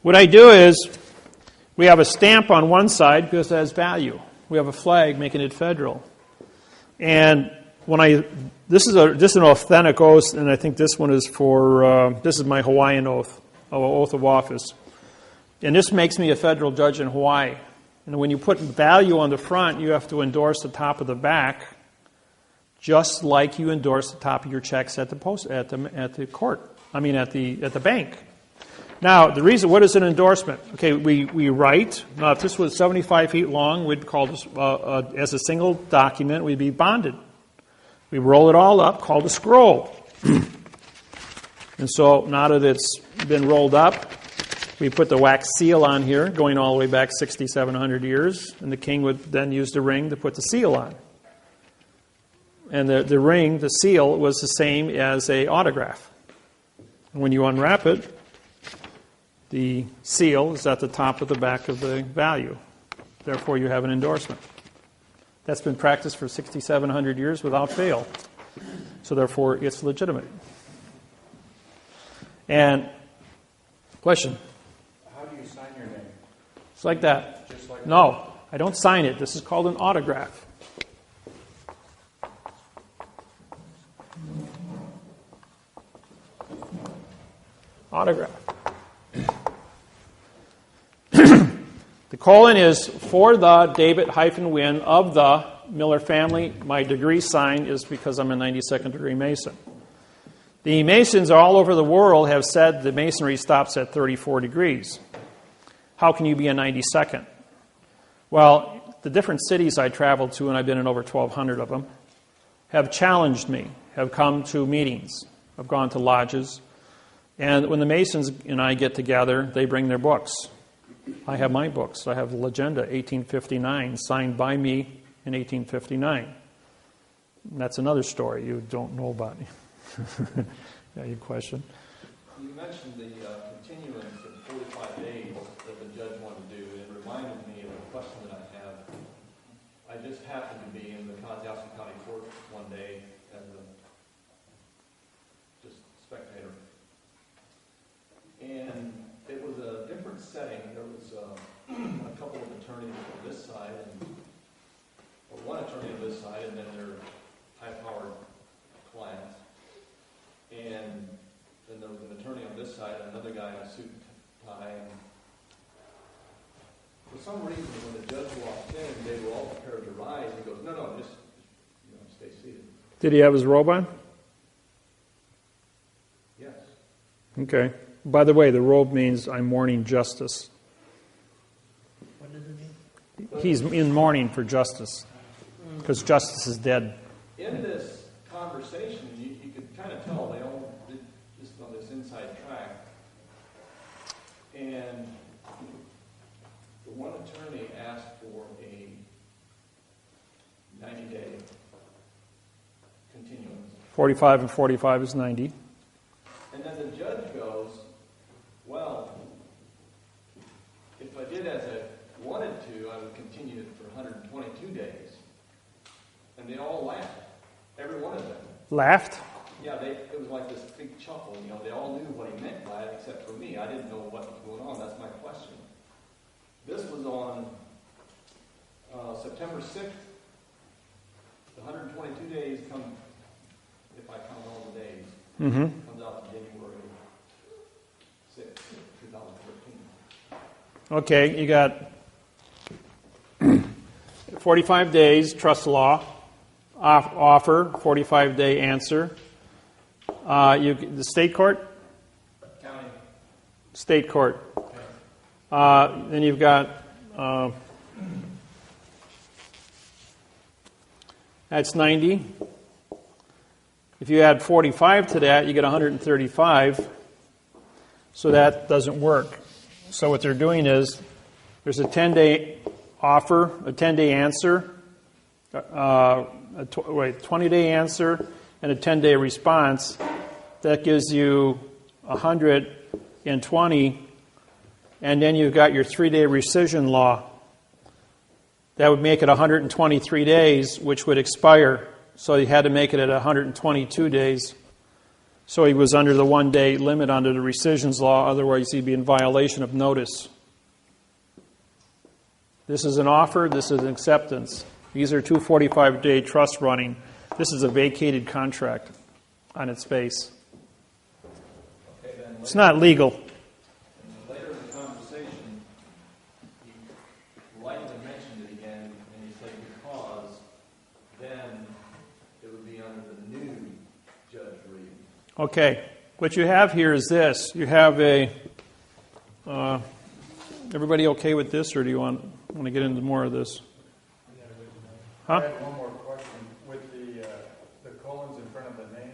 What I do is, we have a stamp on one side because it has value. We have a flag making it federal. And this is an authentic oath, and I think this one is this is my Hawaiian oath of office. And this makes me a federal judge in Hawaii. And when you put value on the front, you have to endorse the top of the back, just like you endorse the top of your checks at the bank. Now, the reason, what is an endorsement? Okay, we write. Now, if this was 75 feet long, we'd call this, as a single document, we'd be bonded. We roll it all up, called a scroll. And so, now that it's been rolled up, we put the wax seal on here, going all the way back 6,700 years, and the king would then use the ring to put the seal on. And the ring, the seal, was the same as an autograph. And when you unwrap it, the seal is at the top of the back of the value. Therefore, you have an endorsement. That's been practiced for 6,700 years without fail. So therefore, it's legitimate. And, question? How do you sign your name? It's like that. Just like No, I don't sign it. This is called an autograph. Autograph. The colon is for the David-Wynn of the Miller family. My degree sign is because I'm a 92nd degree Mason. The Masons all over the world have said the Masonry stops at 34 degrees. How can you be a 92nd? Well, the different cities I traveled to, and I've been in over 1,200 of them, have challenged me, have come to meetings, have gone to lodges. And when the Masons and I get together, they bring their books. I have my books. I have the Legenda, 1859, signed by me in 1859. And that's another story you don't know about. Yeah, your question? You mentioned the continuance of 45 days that the judge wanted to do. It reminded me of a question that I have. I just happened to be in the Kosciuszko County Court one day as a just spectator. And it was a different setting. There was a couple of attorneys on this side, or one attorney on this side, and then their high-powered clients. And then there was an attorney on this side, and another guy in a suit and tie. And for some reason, when the judge walked in, they were all prepared to rise. He goes, "No, just stay seated." Did he have his robe on? Yes. Okay. By the way, the robe means I'm mourning justice. What does it mean? He's in mourning for justice, because justice is dead. In this conversation, you could kind of tell they all did just on this inside track. And the one attorney asked for a 90-day continuance. 45 and 45 is 90. And then the judge goes, "Well, if I did as I wanted to, I would continue it for 122 days. And they all laughed. Every one of them. Laughed? Yeah, it was like this big chuckle. They all knew what he meant by it, except for me. I didn't know what was going on. That's my question. This was on September 6th. The 122 days come, if I count all the days, comes out to January 6th, 2013. Okay, you got 45 days, trust law, offer, 45-day answer. The state court? County. State court. Okay. Then you've got, that's 90. If you add 45 to that, you get 135. So that doesn't work. So what they're doing is there's a 10-day offer, a 10-day answer, a 20-day answer, and a 10-day response. That gives you 120, and then you've got your 3-day rescission law. That would make it 123 days, which would expire. So he had to make it at 122 days. So he was under the 1-day limit under the rescissions law. Otherwise, he'd be in violation of notice. This is an offer. This is an acceptance. These are two 45-day trusts running. This is a vacated contract on its face. Okay, then It's not legal. later in the conversation, you lightly mentioned it again, and you say because then it would be under the new Judge Reed. Okay. What you have here is this. You have a... everybody okay with this, or do you want to get into more of this? I Huh? have one more question. With the colons in front of the name,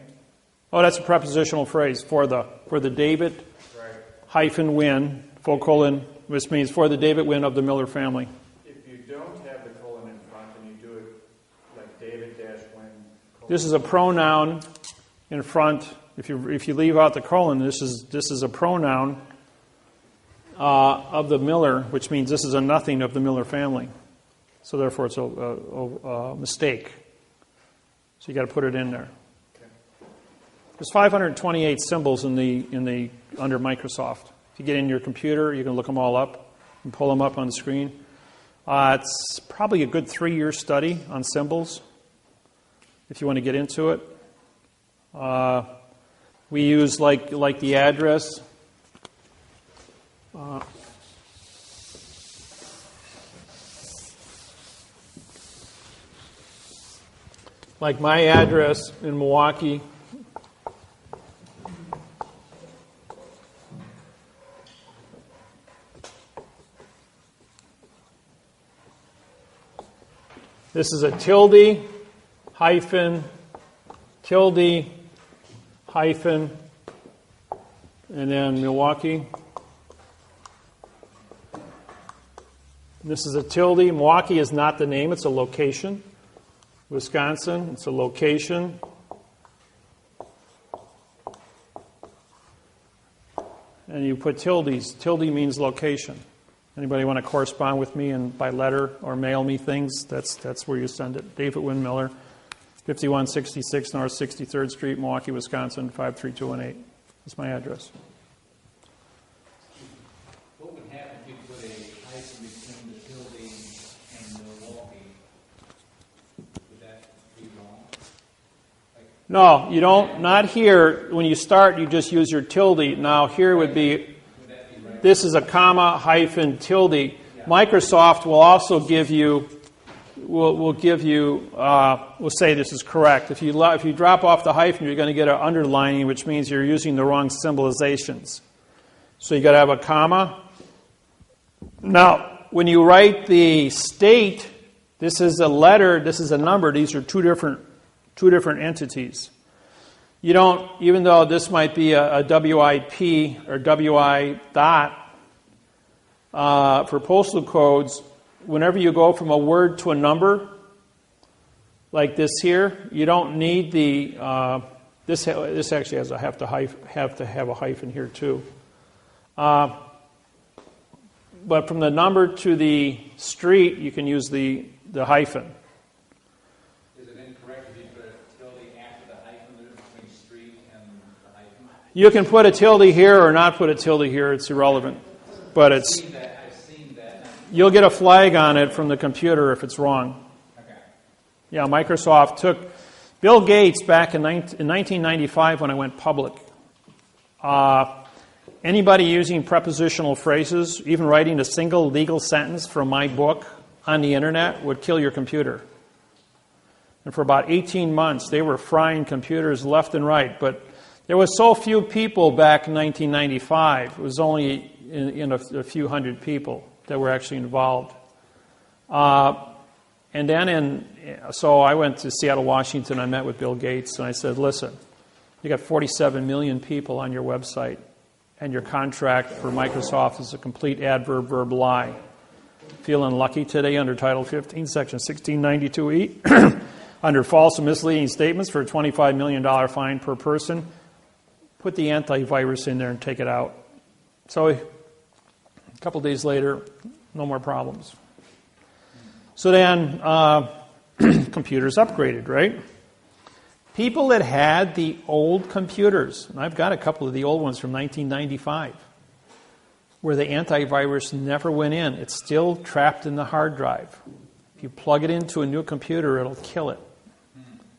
Oh, that's a prepositional phrase for the David right? hyphen Wynn, full colon, which means for the David Wynn of the Miller family. If you don't have the colon in front and you do it like David dash Wynn, colon, This is a pronoun in front. If you leave out the colon, this is a pronoun of the Miller, which means this is a nothing of the Miller family. So therefore, it's a mistake. So you got to put it in there. There's 528 symbols in the under Microsoft. If you get in your computer, you can look them all up and pull them up on the screen. It's probably a good 3-year study on symbols if you want to get into it. We use like the address. Like my address in Milwaukee. This is a tilde, hyphen, tilde, hyphen, and then Milwaukee. This is a tilde. Milwaukee is not the name, it's a location. Wisconsin, it's a location. And you put tildes. Tilde means location. Anybody want to correspond with me and by letter or mail me things? That's where you send it. David Wynn Miller, 5166 North 63rd Street, Milwaukee, Wisconsin, 53218. That's my address. What would happen if you put a hyphen between the tilde and Milwaukee? Would that be wrong? No, you don't. Not here. When you start, you just use your tilde. Now here would be, this is a comma hyphen tilde. Microsoft will also give you, will say this is correct. If you drop off the hyphen, you're going to get an underlining, which means you're using the wrong symbolizations. So you got to have a comma. Now, when you write the state, this is a letter, this is a number. These are two different entities. You don't, even though this might be a WIP or WI dot for postal codes, whenever you go from a word to a number, like this here, you don't need the, this actually has have to have a hyphen here too. But from the number to the street, you can use the hyphen. Is it incorrect if you put a tilde after the hyphen there between street and the hyphen? You can put a tilde here or not put a tilde here. It's irrelevant. But I've seen that. You'll get a flag on it from the computer if it's wrong. Okay. Yeah, Microsoft took... Bill Gates, back in 1995 when I went public, anybody using prepositional phrases, even writing a single legal sentence from my book on the internet would kill your computer. And for about 18 months, they were frying computers left and right. But there was so few people back in 1995. It was only in a few hundred people that were actually involved. And then so I went to Seattle, Washington. I met with Bill Gates, and I said, listen, you got 47 million people on your website, and your contract for Microsoft is a complete adverb-verb lie. Feeling lucky today under Title 15, Section 1692E, under false and misleading statements for a $25 million fine per person. Put the antivirus in there and take it out. So a couple days later, no more problems. So then computers upgraded, right? People that had the old computers, and I've got a couple of the old ones from 1995, where the antivirus never went in. It's still trapped in the hard drive. If you plug it into a new computer, it'll kill it.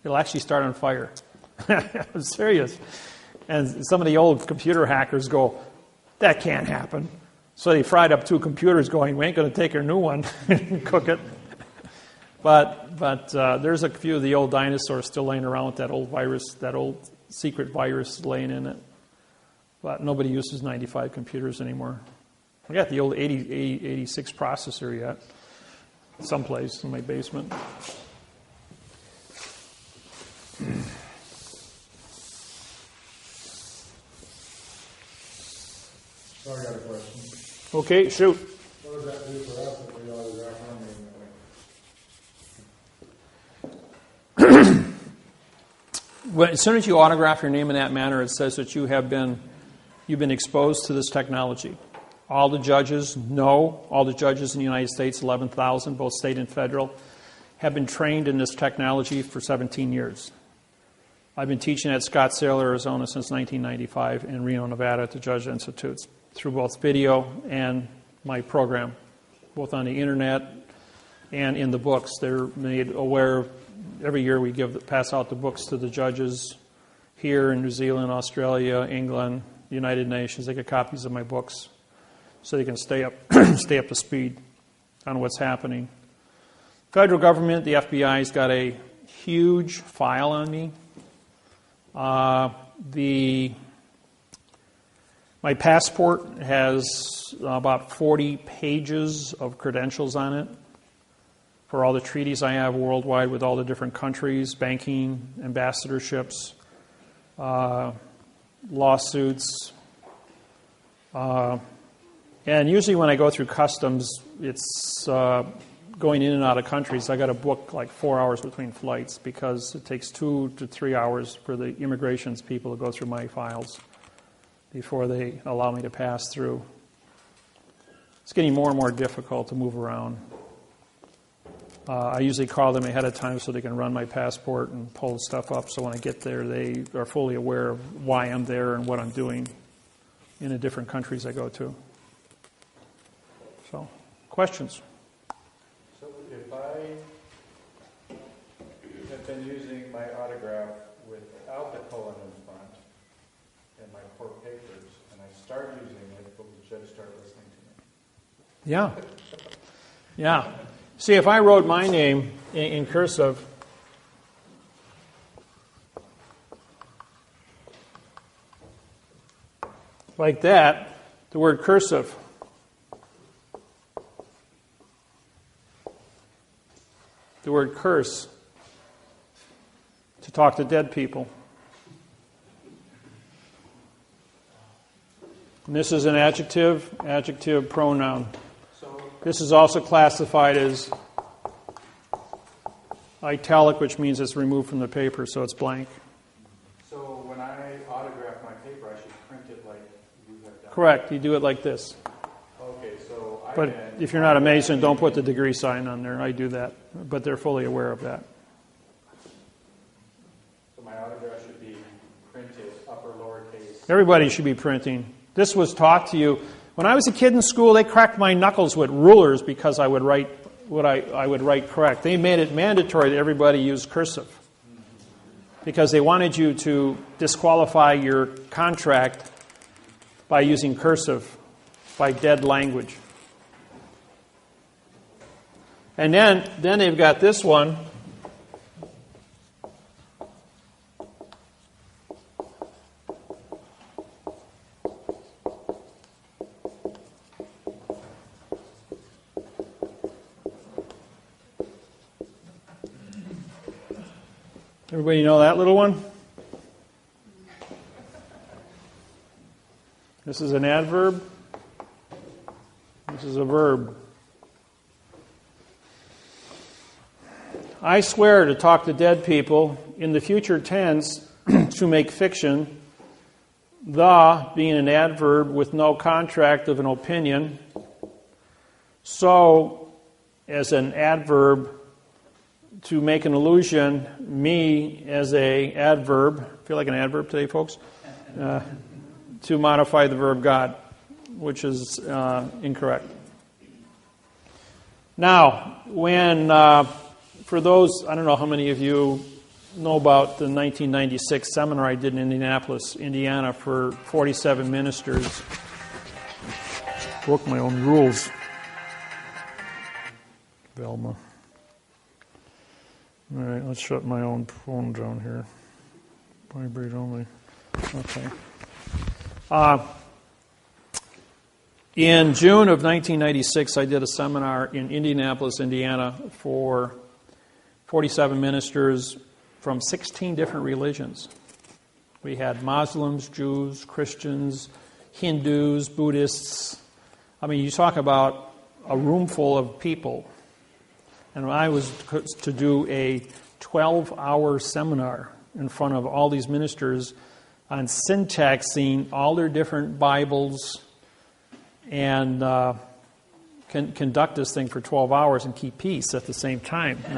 It'll actually start on fire. I'm serious. And some of the old computer hackers go, that can't happen. So they fried up 2 computers going, we ain't going to take your new one and cook it. But there's a few of the old dinosaurs still laying around with that old virus, that old secret virus laying in it. But nobody uses 95 computers anymore. I got the old 86 processor yet, someplace in my basement. So I got a question. Okay, shoot. What does that do for us if we autograph our name that way? Well, as soon as you autograph your name in that manner, it says that you've been exposed to this technology. All the judges know, all the judges in the United States, 11,000, both state and federal, have been trained in this technology for 17 years. I've been teaching at Scottsdale, Arizona since 1995, and Reno, Nevada at the Judge Institutes, through both video and my program, both on the internet and in the books. They're made aware. Every year we pass out the books to the judges here in New Zealand, Australia, England, United Nations. They get copies of my books so they can stay up to speed on what's happening. Federal government, the FBI's got a huge file on me. My passport has about 40 pages of credentials on it for all the treaties I have worldwide with all the different countries, banking, ambassadorships, lawsuits. And usually when I go through customs, it's going in and out of countries. I got to book like 4 hours between flights because it takes 2 to 3 hours for the immigrations people to go through my files before they allow me to pass through. It's getting more and more difficult to move around. I usually call them ahead of time so they can run my passport and pull stuff up, so when I get there they are fully aware of why I'm there and what I'm doing in the different countries I go to. So, questions? So if I have been using my autograph without the colon in front in my court papers, and I start using it, will the judge start listening to me? Yeah. Yeah. See, if I wrote my name in cursive, like that, the word cursive, the word curse, to talk to dead people. And this is an adjective pronoun. This is also classified as italic, which means it's removed from the paper, so it's blank. So when I autograph my paper, I should print it like you have done? Correct. You do it like this. Okay, so I But can... if you're not a Mason, don't put the degree sign on there. I do that. But they're fully aware of that. So my autograph should be printed upper lowercase. Everybody should be printing. This was taught to you. When I was a kid in school, they cracked my knuckles with rulers because I would write what I would write correct. They made it mandatory that everybody use cursive because they wanted you to disqualify your contract by using cursive, by dead language. And then they've got this one. Everybody know that little one? This is an adverb. This is a verb. I swear to talk to dead people in the future tense to make fiction, the being an adverb with no contract of an opinion, so as an adverb to make an illusion, me as a adverb, feel like an adverb today, folks, to modify the verb God, which is incorrect. Now, when, for those, I don't know how many of you know about the 1996 seminar I did in Indianapolis, Indiana for 47 ministers. Broke my own rules. Velma. All right, let's shut my own phone down here. Vibrate only. Okay. In June of 1996, I did a seminar in Indianapolis, Indiana for 47 ministers from 16 different religions. We had Muslims, Jews, Christians, Hindus, Buddhists. I mean, you talk about a room full of people. And I was to do a 12-hour seminar in front of all these ministers on syntaxing all their different Bibles and conduct this thing for 12 hours and keep peace at the same time. And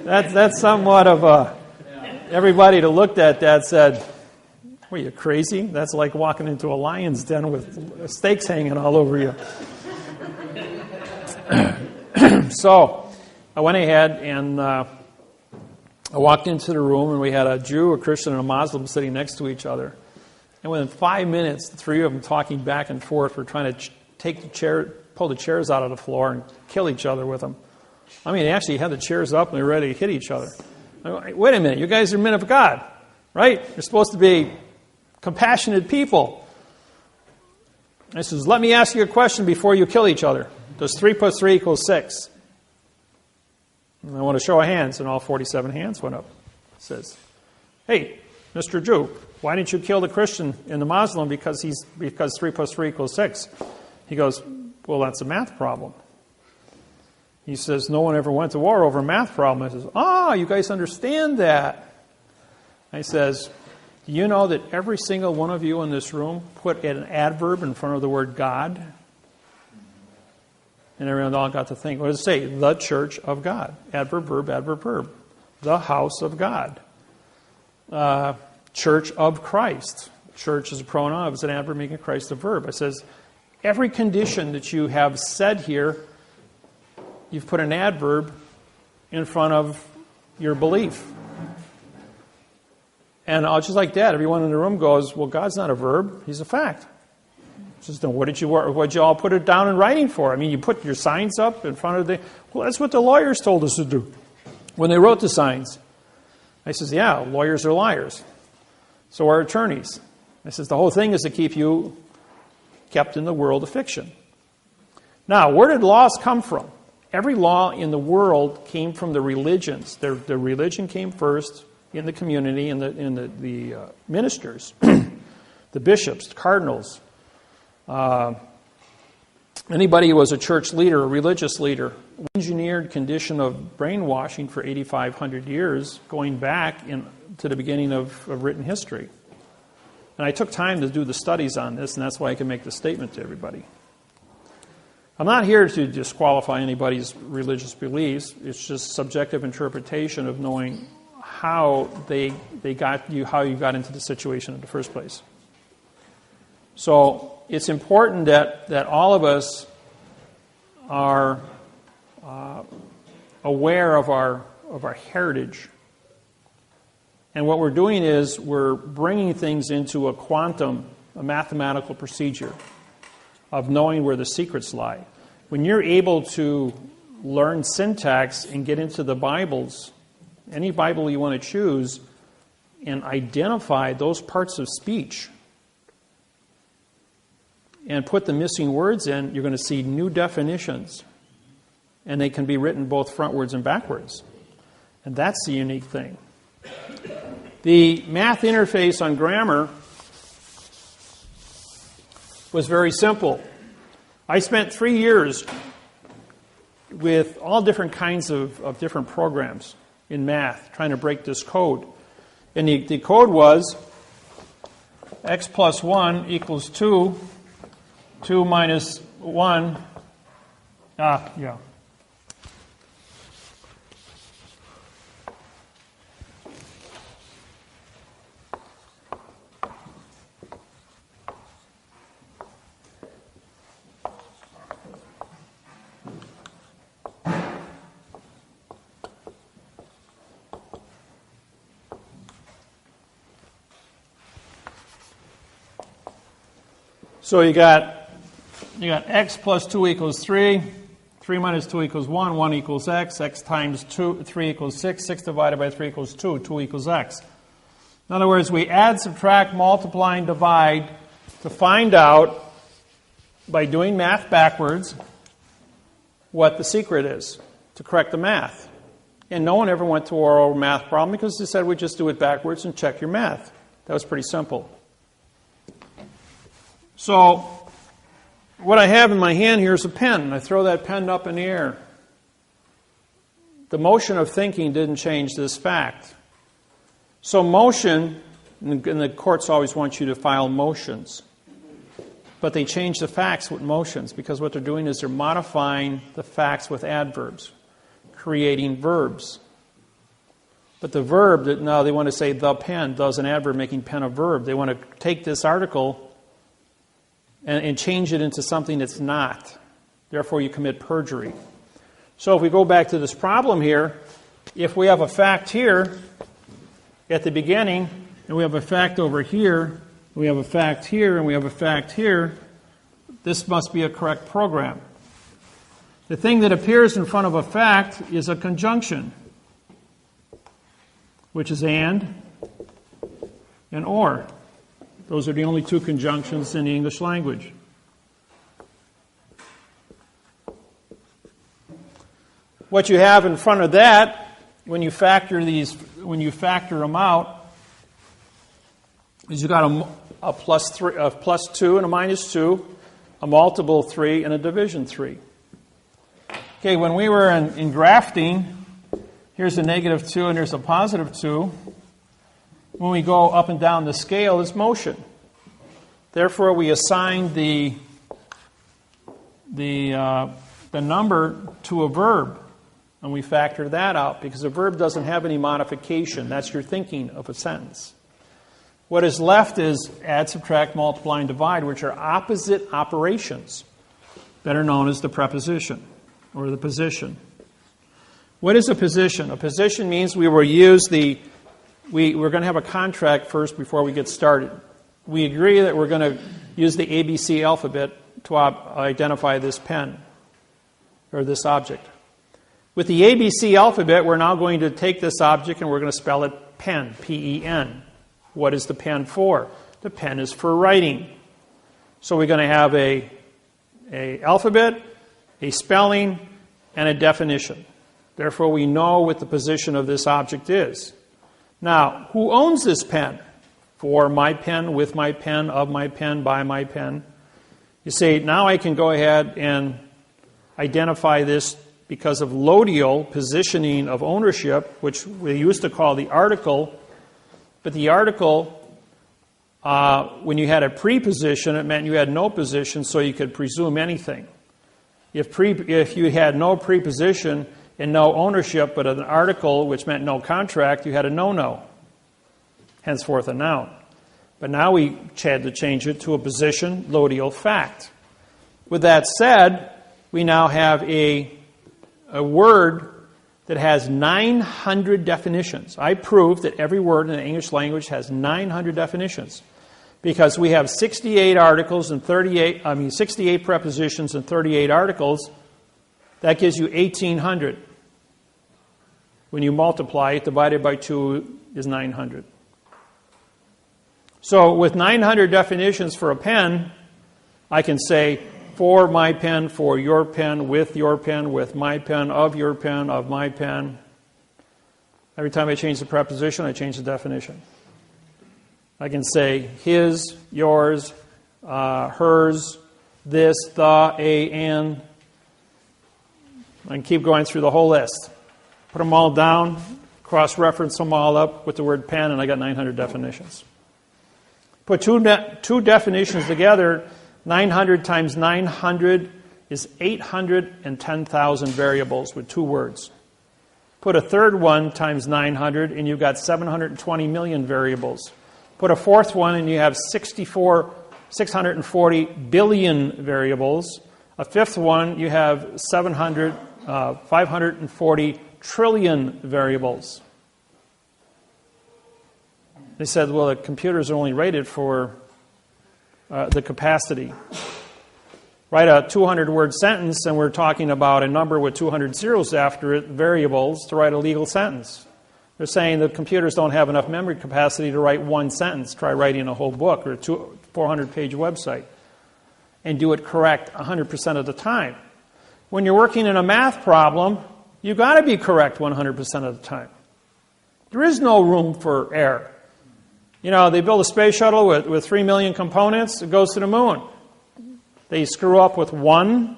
that's somewhat of a... Everybody that looked at that said, "What, are you crazy? That's like walking into a lion's den with steaks hanging all over you." So I went ahead and I walked into the room, and we had a Jew, a Christian, and a Muslim sitting next to each other. And within 5 minutes, the three of them talking back and forth were trying to pull the chairs out of the floor and kill each other with them. I mean, they actually had the chairs up and they were ready to hit each other. Wait a minute, you guys are men of God, right? You're supposed to be compassionate people. I says, let me ask you a question before you kill each other. Does 3 plus 3 equal 6? And I want to show of hands, and all 47 hands went up. It says, "Hey, Mr. Jew, why didn't you kill the Christian and the Muslim because 3 plus 3 equals 6? He goes, "Well, that's a math problem." He says, "No one ever went to war over a math problem." I says, you guys understand that. I says, "Do you know that every single one of you in this room put an adverb in front of the word God?" And everyone all got to think, what does it say? The church of God. Adverb, verb, adverb, verb. The house of God. Church of Christ. Church is a pronoun. It's an adverb making Christ a verb. It says, every condition that you have said here, you've put an adverb in front of your belief. And just like that, everyone in the room goes, well, God's not a verb. He's a fact. Just, what'd you all put it down in writing for? I mean, you put your signs up in front of well, that's what the lawyers told us to do when they wrote the signs. I says, yeah, lawyers are liars. So are attorneys. I says, the whole thing is to keep you kept in the world of fiction. Now, where did laws come from? Every law in the world came from the religions. The religion came first in the community, in the ministers, the bishops, the cardinals. Anybody who was a church leader, a religious leader, engineered condition of brainwashing for 8,500 years, going back to the beginning of written history. And I took time to do the studies on this, and that's why I can make the statement to everybody. I'm not here to disqualify anybody's religious beliefs. It's just subjective interpretation of knowing how how you got into the situation in the first place. So it's important that all of us are aware of our heritage. And what we're doing is we're bringing things into a mathematical procedure of knowing where the secrets lie. When you're able to learn syntax and get into the Bibles, any Bible you want to choose, and identify those parts of speech and put the missing words in, you're going to see new definitions. And they can be written both frontwards and backwards. And that's the unique thing. The math interface on grammar was very simple. I spent 3 years with all different kinds of different programs in math trying to break this code. And the code was x plus 1 equals 2, 2 minus 1, yeah. So you got x plus 2 equals 3, 3 minus 2 equals 1, 1 equals x, x times 2, 3 equals 6, 6 divided by 3 equals 2, 2 equals x. In other words, we add, subtract, multiply, and divide to find out, by doing math backwards, what the secret is to correct the math. And no one ever went to oral math problem because they said we just do it backwards and check your math. That was pretty simple. So what I have in my hand here is a pen. I throw that pen up in the air. The motion of thinking didn't change this fact. So motion, and the courts always want you to file motions. But they change the facts with motions because what they're doing is they're modifying the facts with adverbs, creating verbs. But the verb, now they want to say the pen, does an adverb making pen a verb. They want to take this article and change it into something that's not. Therefore, you commit perjury. So if we go back to this problem here, if we have a fact here at the beginning, and we have a fact over here, we have a fact here, and we have a fact here, this must be a correct program. The thing that appears in front of a fact is a conjunction, which is and or. Those are the only two conjunctions in the English language. What you have in front of that, when you factor them out, is you got a plus 2 and a minus 2, a multiple 3, and a division 3. Okay, when we were in grafting, here's a negative 2 and here's a positive 2. When we go up and down the scale, it's motion. Therefore, we assign the number to a verb, and we factor that out because a verb doesn't have any modification. That's your thinking of a sentence. What is left is add, subtract, multiply, and divide, which are opposite operations, better known as the preposition or the position. What is a position? A position means we will use we're going to have a contract first before we get started. We agree that we're going to use the ABC alphabet to identify this pen or this object. With the ABC alphabet, we're now going to take this object and we're going to spell it pen, P-E-N. What is the pen for? The pen is for writing. So we're going to have a alphabet, a spelling, and a definition. Therefore, we know what the position of this object is. Now, who owns this pen? For my pen, with my pen, of my pen, by my pen. You say, now I can go ahead and identify this because of lodial positioning of ownership, which we used to call the article. But the article, when you had a preposition, it meant you had no position, so you could presume anything. If you had no preposition and no ownership, but an article, which meant no contract, you had a no-no. Henceforth a noun. But now we had to change it to a position, lodial fact. With that said, we now have a word that has 900 definitions. I proved that every word in the English language has 900 definitions because we have 68 articles and 68 prepositions and 38 articles. That gives you 1,800. When you multiply it, divided by 2 is 900. So with 900 definitions for a pen, I can say for my pen, for your pen, with my pen, of your pen, of my pen. Every time I change the preposition, I change the definition. I can say his, yours, hers, this, the, a, and. I can keep going through the whole list. Put them all down, cross-reference them all up with the word pen, and I got 900 definitions. Put two definitions together, 900 times 900 is 810,000 variables with 2 words. Put a third one times 900, and you've got 720 million variables. Put a fourth one, and you have 640 billion variables. A fifth one, you have 540 trillion variables. They said, well, the computers are only rated for the capacity. Write a 200-word sentence, and we're talking about a number with 200 zeros after it, variables, to write a legal sentence. They're saying that computers don't have enough memory capacity to write one sentence. Try writing a whole book or a 400-page website and do it correct 100% of the time. When you're working in a math problem, you've got to be correct 100% of the time. There is no room for error. You know, they build a space shuttle with 3 million components. It goes to the moon. They screw up with one.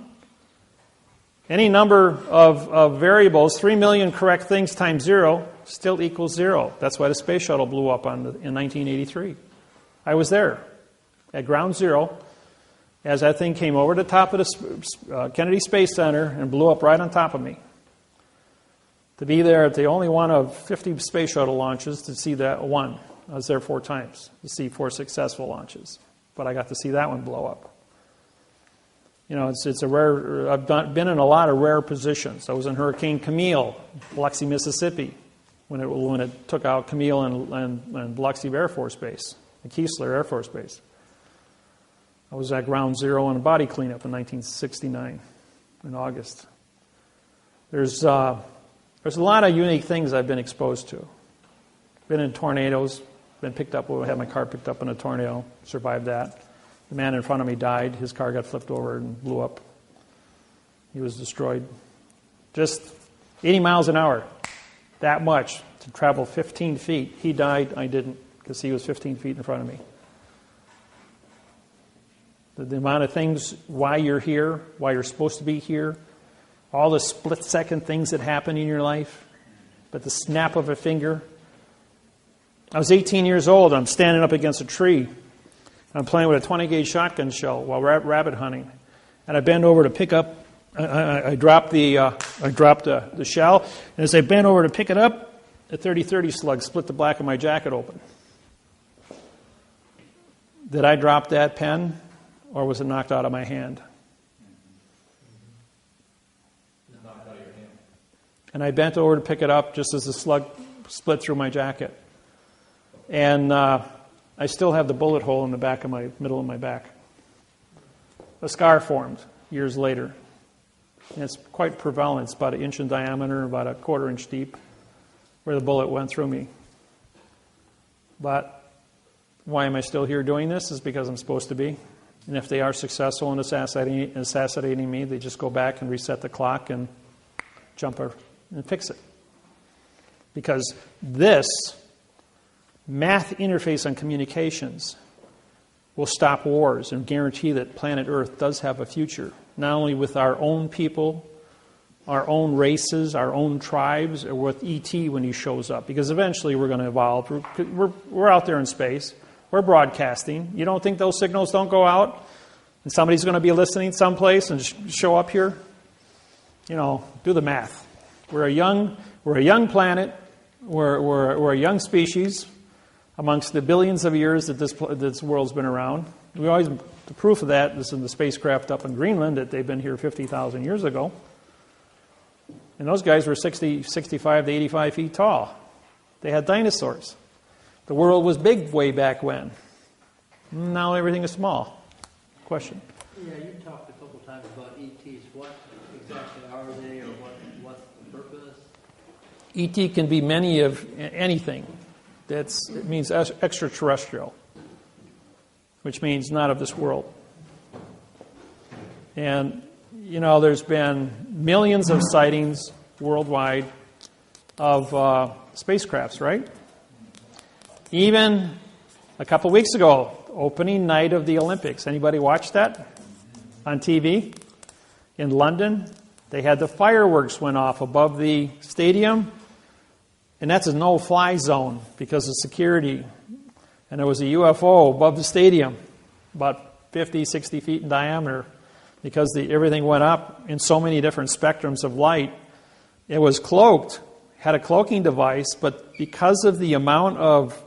Any number of variables, 3 million correct things times 0, still equals 0. That's why the space shuttle blew up in 1983. I was there at ground zero as that thing came over the top of the Kennedy Space Center and blew up right on top of me. To be there at the only one of 50 space shuttle launches to see that one. I was there 4 times to see 4 successful launches. But I got to see that one blow up. You know, it's a rare. I've been in a lot of rare positions. I was in Hurricane Camille, Biloxi, Mississippi, when it took out Camille and Biloxi Air Force Base, and Keesler Air Force Base. I was at ground zero on a body cleanup in 1969, in August. There's a lot of unique things I've been exposed to. Been in tornadoes, been picked up. I had my car picked up in a tornado, survived that. The man in front of me died. His car got flipped over and blew up. He was destroyed. Just 80 miles an hour. That much to travel 15 feet. He died. I didn't, because he was 15 feet in front of me. The amount of things, why you're here, why you're supposed to be here, all the split-second things that happen in your life, but the snap of a finger. I was 18 years old. I'm standing up against a tree. I'm playing with a 20-gauge shotgun shell while rabbit hunting, and I bend over to pick up. I dropped the shell, and as I bent over to pick it up, a .30-30 slug split the back of my jacket open. Did I drop that pen, or was it knocked out of my hand? Knocked out of your hand. And I bent over to pick it up just as the slug split through my jacket, and I still have the bullet hole in the back of my middle of my back. A scar formed years later. And it's quite prevalent. It's about 1 inch in diameter, about a 1/4 inch deep, where the bullet went through me. But why am I still here doing this? Is because I'm supposed to be. And if they are successful in assassinating me, they just go back and reset the clock and jump and fix it. Because this math interface on communications will stop wars and guarantee that planet Earth does have a future, not only with our own people, our own races, our own tribes, or with E.T. when he shows up. Because eventually we're going to evolve. We're out there in space. We're broadcasting. You don't think those signals don't go out? And somebody's going to be listening someplace and show up here? You know, do the math. We're a young planet. We're a young species. Amongst the billions of years that this world's been around. The proof of that is in the spacecraft up in Greenland that they've been here 50,000 years ago. And those guys were 65 to 85 feet tall. They had dinosaurs. The world was big way back when. Now everything is small. Question? Yeah, you talked a couple times about ETs. What exactly are they, or what's the purpose? ET can be many of anything. It means extraterrestrial, which means not of this world. And, you know, there's been millions of sightings worldwide. of spacecrafts, right? Even a couple weeks ago, opening night of the Olympics. Anybody watch that on TV? In London, they had the fireworks went off above the stadium, and that's a no-fly zone because of security. And there was a UFO above the stadium, about 50, 60 feet in diameter, because everything went up in so many different spectrums of light. It was cloaked, had a cloaking device, but because of the amount of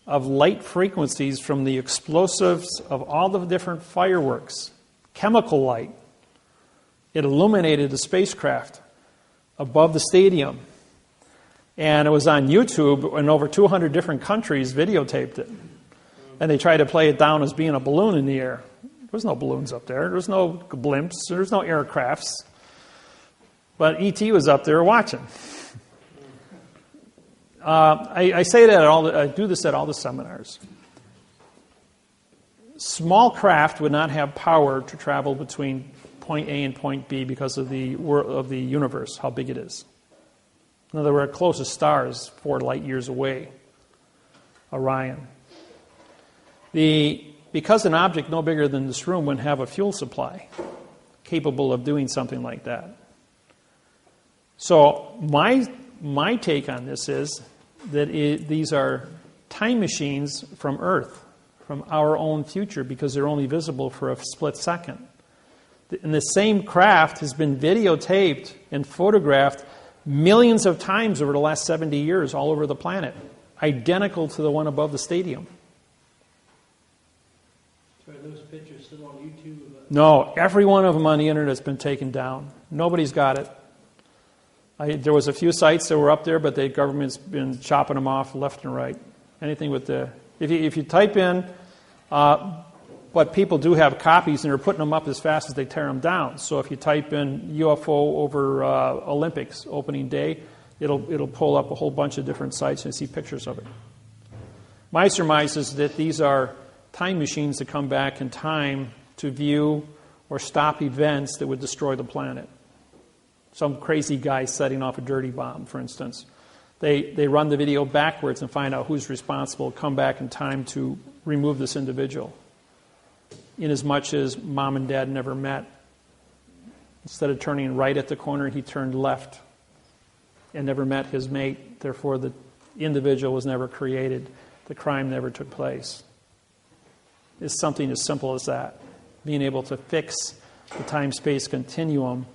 light frequencies from the explosives of all the different fireworks, chemical light, it illuminated the spacecraft above the stadium. And it was on YouTube, and over 200 different countries videotaped it. And they tried to play it down as being a balloon in the air. There was no balloons up there. There was no blimps. There was no aircrafts. But E.T. was up there watching. I say that I do this at all the seminars. Small craft would not have power to travel between point A and point B because of the universe, how big it is. In other words, our closest star is 4 light years away, Orion. Because an object no bigger than this room wouldn't have a fuel supply capable of doing something like that. So my take on this is that these are time machines from Earth, from our own future, because they're only visible for a split second. And the same craft has been videotaped and photographed millions of times over the last 70 years all over the planet, identical to the one above the stadium. So are those pictures still on YouTube? No, every one of them on the internet has been taken down. Nobody's got it. There was a few sites that were up there, but the government's been chopping them off left and right. Anything with if you type in, but people do have copies and they're putting them up as fast as they tear them down. So if you type in UFO over Olympics opening day, it'll pull up a whole bunch of different sites and see pictures of it. My surmise is that these are time machines that come back in time to view or stop events that would destroy the planet. Some crazy guy setting off a dirty bomb, for instance. They run the video backwards and find out who's responsible, come back in time to remove this individual. Inasmuch as mom and dad never met. Instead of turning right at the corner, he turned left and never met his mate. Therefore, the individual was never created. The crime never took place. It's something as simple as that. Being able to fix the time-space continuum.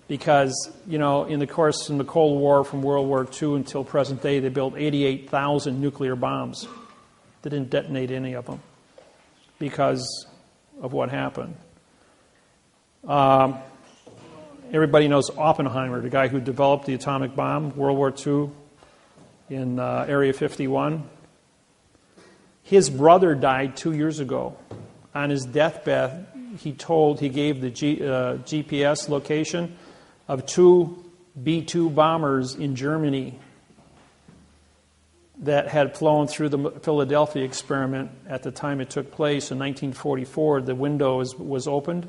Because, in the Cold War, from World War II until present day, they built 88,000 nuclear bombs. They didn't detonate any of them because of what happened. Everybody knows Oppenheimer, the guy who developed the atomic bomb, World War II, in Area 51. His brother died 2 years ago. On his deathbed, he gave the GPS location of 2 B-2 bombers in Germany that had flown through the Philadelphia experiment at the time it took place in 1944. The window was opened,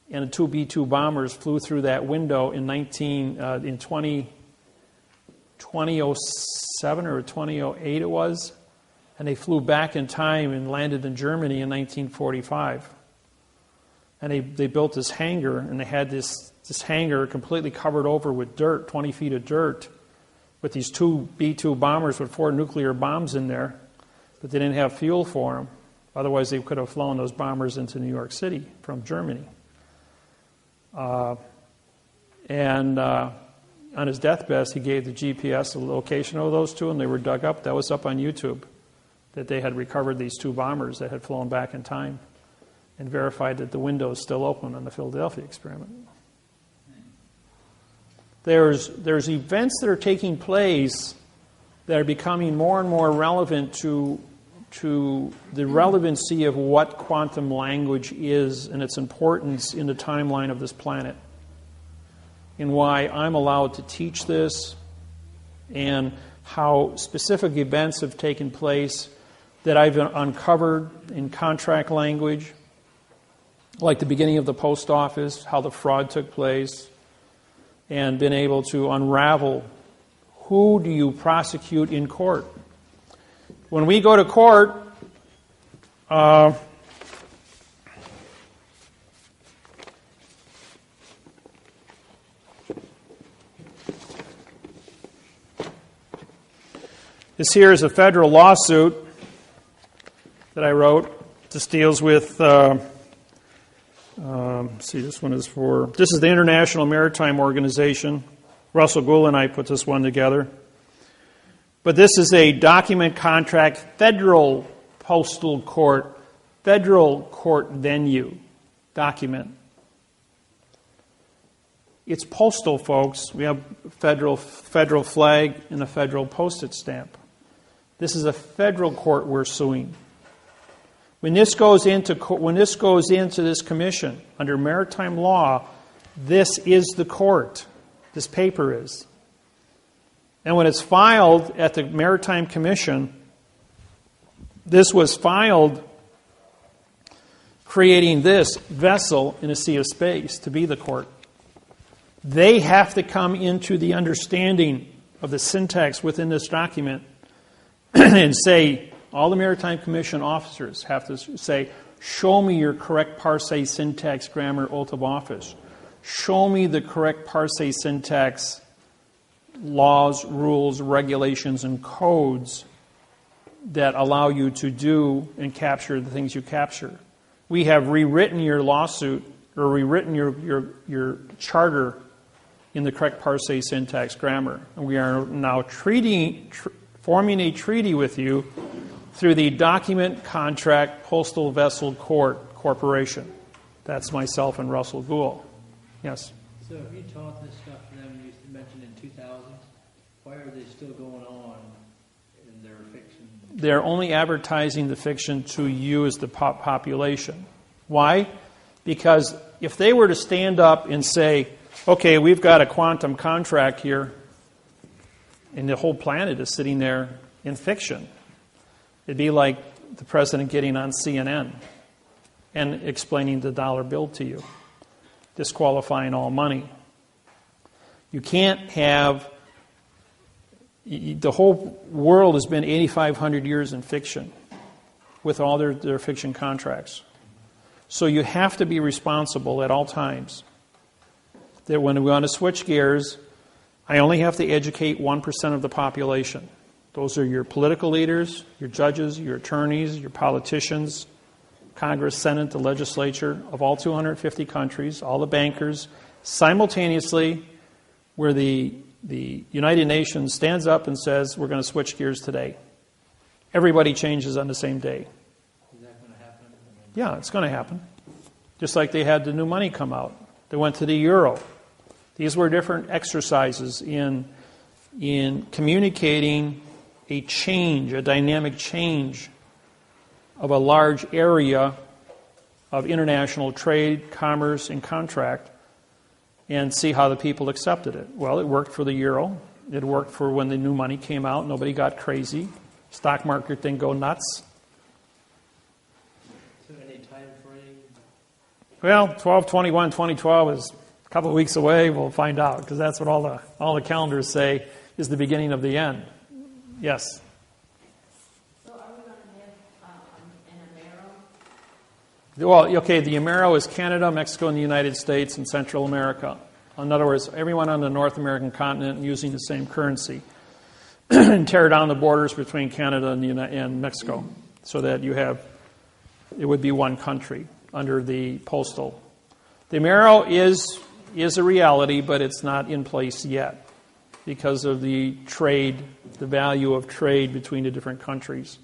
and the 2 B-2 bombers flew through that window in 2007 or 2008 it was, and they flew back in time and landed in Germany in 1945. And they built this hangar, and they had this hangar completely covered over with dirt, 20 feet of dirt, with these 2 B-2 bombers with 4 nuclear bombs in there, but they didn't have fuel for them. Otherwise, they could have flown those bombers into New York City from Germany. And on his deathbed, he gave the GPS the location of those 2, and they were dug up. That was up on YouTube, that they had recovered these 2 bombers that had flown back in time and verified that the window is still open on the Philadelphia experiment. There's events that are taking place that are becoming more and more relevant to the relevancy of what quantum language is and its importance in the timeline of this planet, and why I'm allowed to teach this, and how specific events have taken place that I've uncovered in contract language, like the beginning of the post office, how the fraud took place, and been able to unravel Who do you prosecute in court? When we go to court, this here is a federal lawsuit that I wrote. This deals with, this one is for, this is the International Maritime Organization. Russell Gould and I put this one together. But this is a document contract, federal postal court, federal court venue document. It's postal, folks. We have federal flag and a federal postage stamp. This is a federal court we're suing. When this goes into this commission under maritime law, this is the court. This paper is. And when it's filed at the Maritime Commission, this was filed creating this vessel in a sea of space to be the court. They have to come into the understanding of the syntax within this document and say, all the Maritime Commission officers have to say, show me your correct parse, syntax, grammar, oath of office. Show me the correct parse, syntax, laws, rules, regulations, and codes that allow you to do and capture the things you capture. We have rewritten your lawsuit or rewritten your charter in the correct parse, syntax, grammar. And we are now forming a treaty with you through the Document Contract Postal Vessel Court Corporation. That's myself and Russell Gould. Yes? So if you taught this stuff to them, you mentioned in 2000, why are they still going on in their fiction? They're only advertising the fiction to you as the population. Why? Because if they were to stand up and say, okay, we've got a quantum contract here, and the whole planet is sitting there in fiction, it'd be like the president getting on CNN and explaining the dollar bill to you, disqualifying all money. You can't have... The whole world has been 8,500 years in fiction with all their fiction contracts. So you have to be responsible at all times. That when we want to switch gears, I only have to educate 1% of the population. Those are your political leaders, your judges, your attorneys, your politicians, Congress, Senate, the legislature of all 250 countries, all the bankers, simultaneously, where the United Nations stands up and says, we're going to switch gears today. Everybody changes on the same day. Is that going to happen? Yeah, it's going to happen. Just like they had the new money come out. They went to the euro. These were different exercises in communicating a change, a dynamic change of a large area of international trade, commerce, and contract, and see how the people accepted it. Well, it worked for the euro. It worked for when the new money came out. Nobody got crazy. Stock market didn't go nuts. So any time frame? Well, 12/21/2012 is a couple of weeks away. We'll find out, because that's what all the calendars say is the beginning of the end. Yes? So are we going to have an Amero? Well, okay, the Amero is Canada, Mexico, and the United States, and Central America. In other words, everyone on the North American continent using the same currency. And tear down the borders between Canada and Mexico so that it would be one country under the postal. The Amero is a reality, but it's not in place yet because of the trade, the value of trade between the different countries.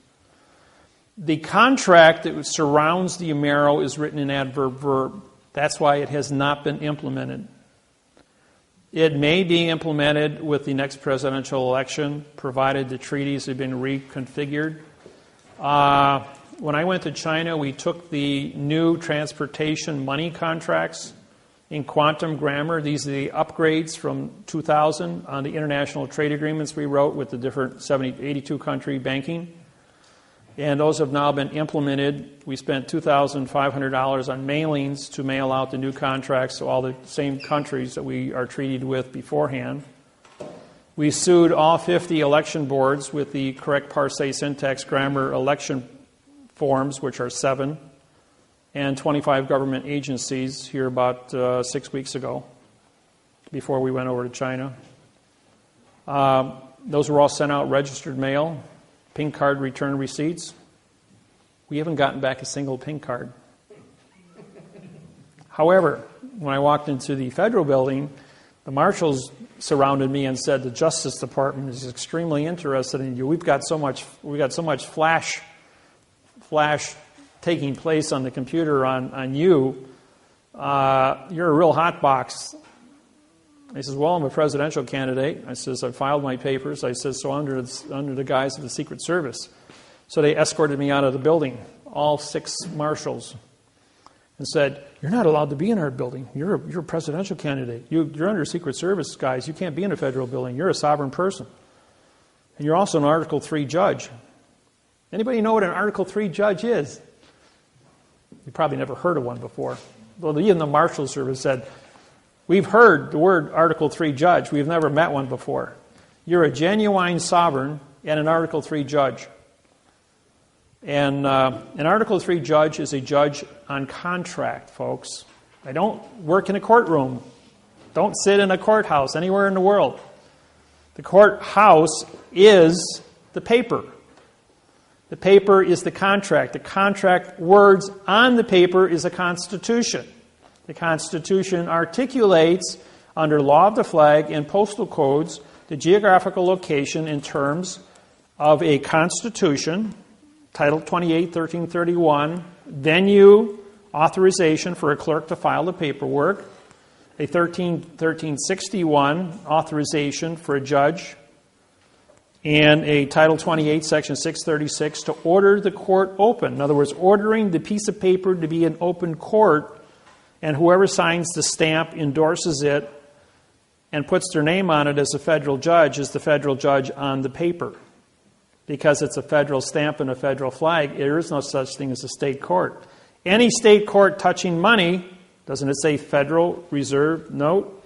The contract that surrounds the Amero is written in adverb verb. That's why it has not been implemented. It may be implemented with the next presidential election, provided the treaties have been reconfigured. When I went to China, we took the new transportation money contracts in quantum grammar. These are the upgrades from 2000 on the international trade agreements we wrote with the different 82 country banking. And those have now been implemented. We spent $2,500 on mailings to mail out the new contracts to all the same countries that we are treated with beforehand. We sued all 50 election boards with the correct parsing, syntax, grammar election forms, which are 7, and 25 government agencies here about 6 weeks ago, before we went over to China. Those were all sent out registered mail, pink card return receipts. We haven't gotten back a single pink card. However, when I walked into the federal building, the marshals surrounded me and said the Justice Department is extremely interested in you. We've got so much flash taking place on the computer on you. You're a real hot box. He says, well, I'm a presidential candidate. I says, I filed my papers. I says, so under the guise of the Secret Service. So they escorted me out of the building, all 6 marshals, and said, you're not allowed to be in our building. You're a presidential candidate. You're under Secret Service, guys. You can't be in a federal building. You're a sovereign person. And you're also an Article 3 judge. Anybody know what an Article 3 judge is? You probably never heard of one before. Well, even the Marshal Service said, we've heard the word Article 3 judge. We've never met one before. You're a genuine sovereign and an Article 3 judge. And an Article 3 judge is a judge on contract, folks. They don't work in a courtroom. Don't sit in a courthouse anywhere in the world. The courthouse is the paper. The paper is the contract. The contract words on the paper is a constitution. The Constitution articulates, under law of the flag and postal codes, the geographical location in terms of a constitution, Title 28, 1331, venue, authorization for a clerk to file the paperwork, a 1361 authorization for a judge, and a Title 28, Section 636 to order the court open. In other words, ordering the piece of paper to be an open court, and whoever signs the stamp endorses it and puts their name on it as a federal judge is the federal judge on the paper. Because it's a federal stamp and a federal flag, there is no such thing as a state court. Any state court touching money, doesn't it say Federal Reserve Note?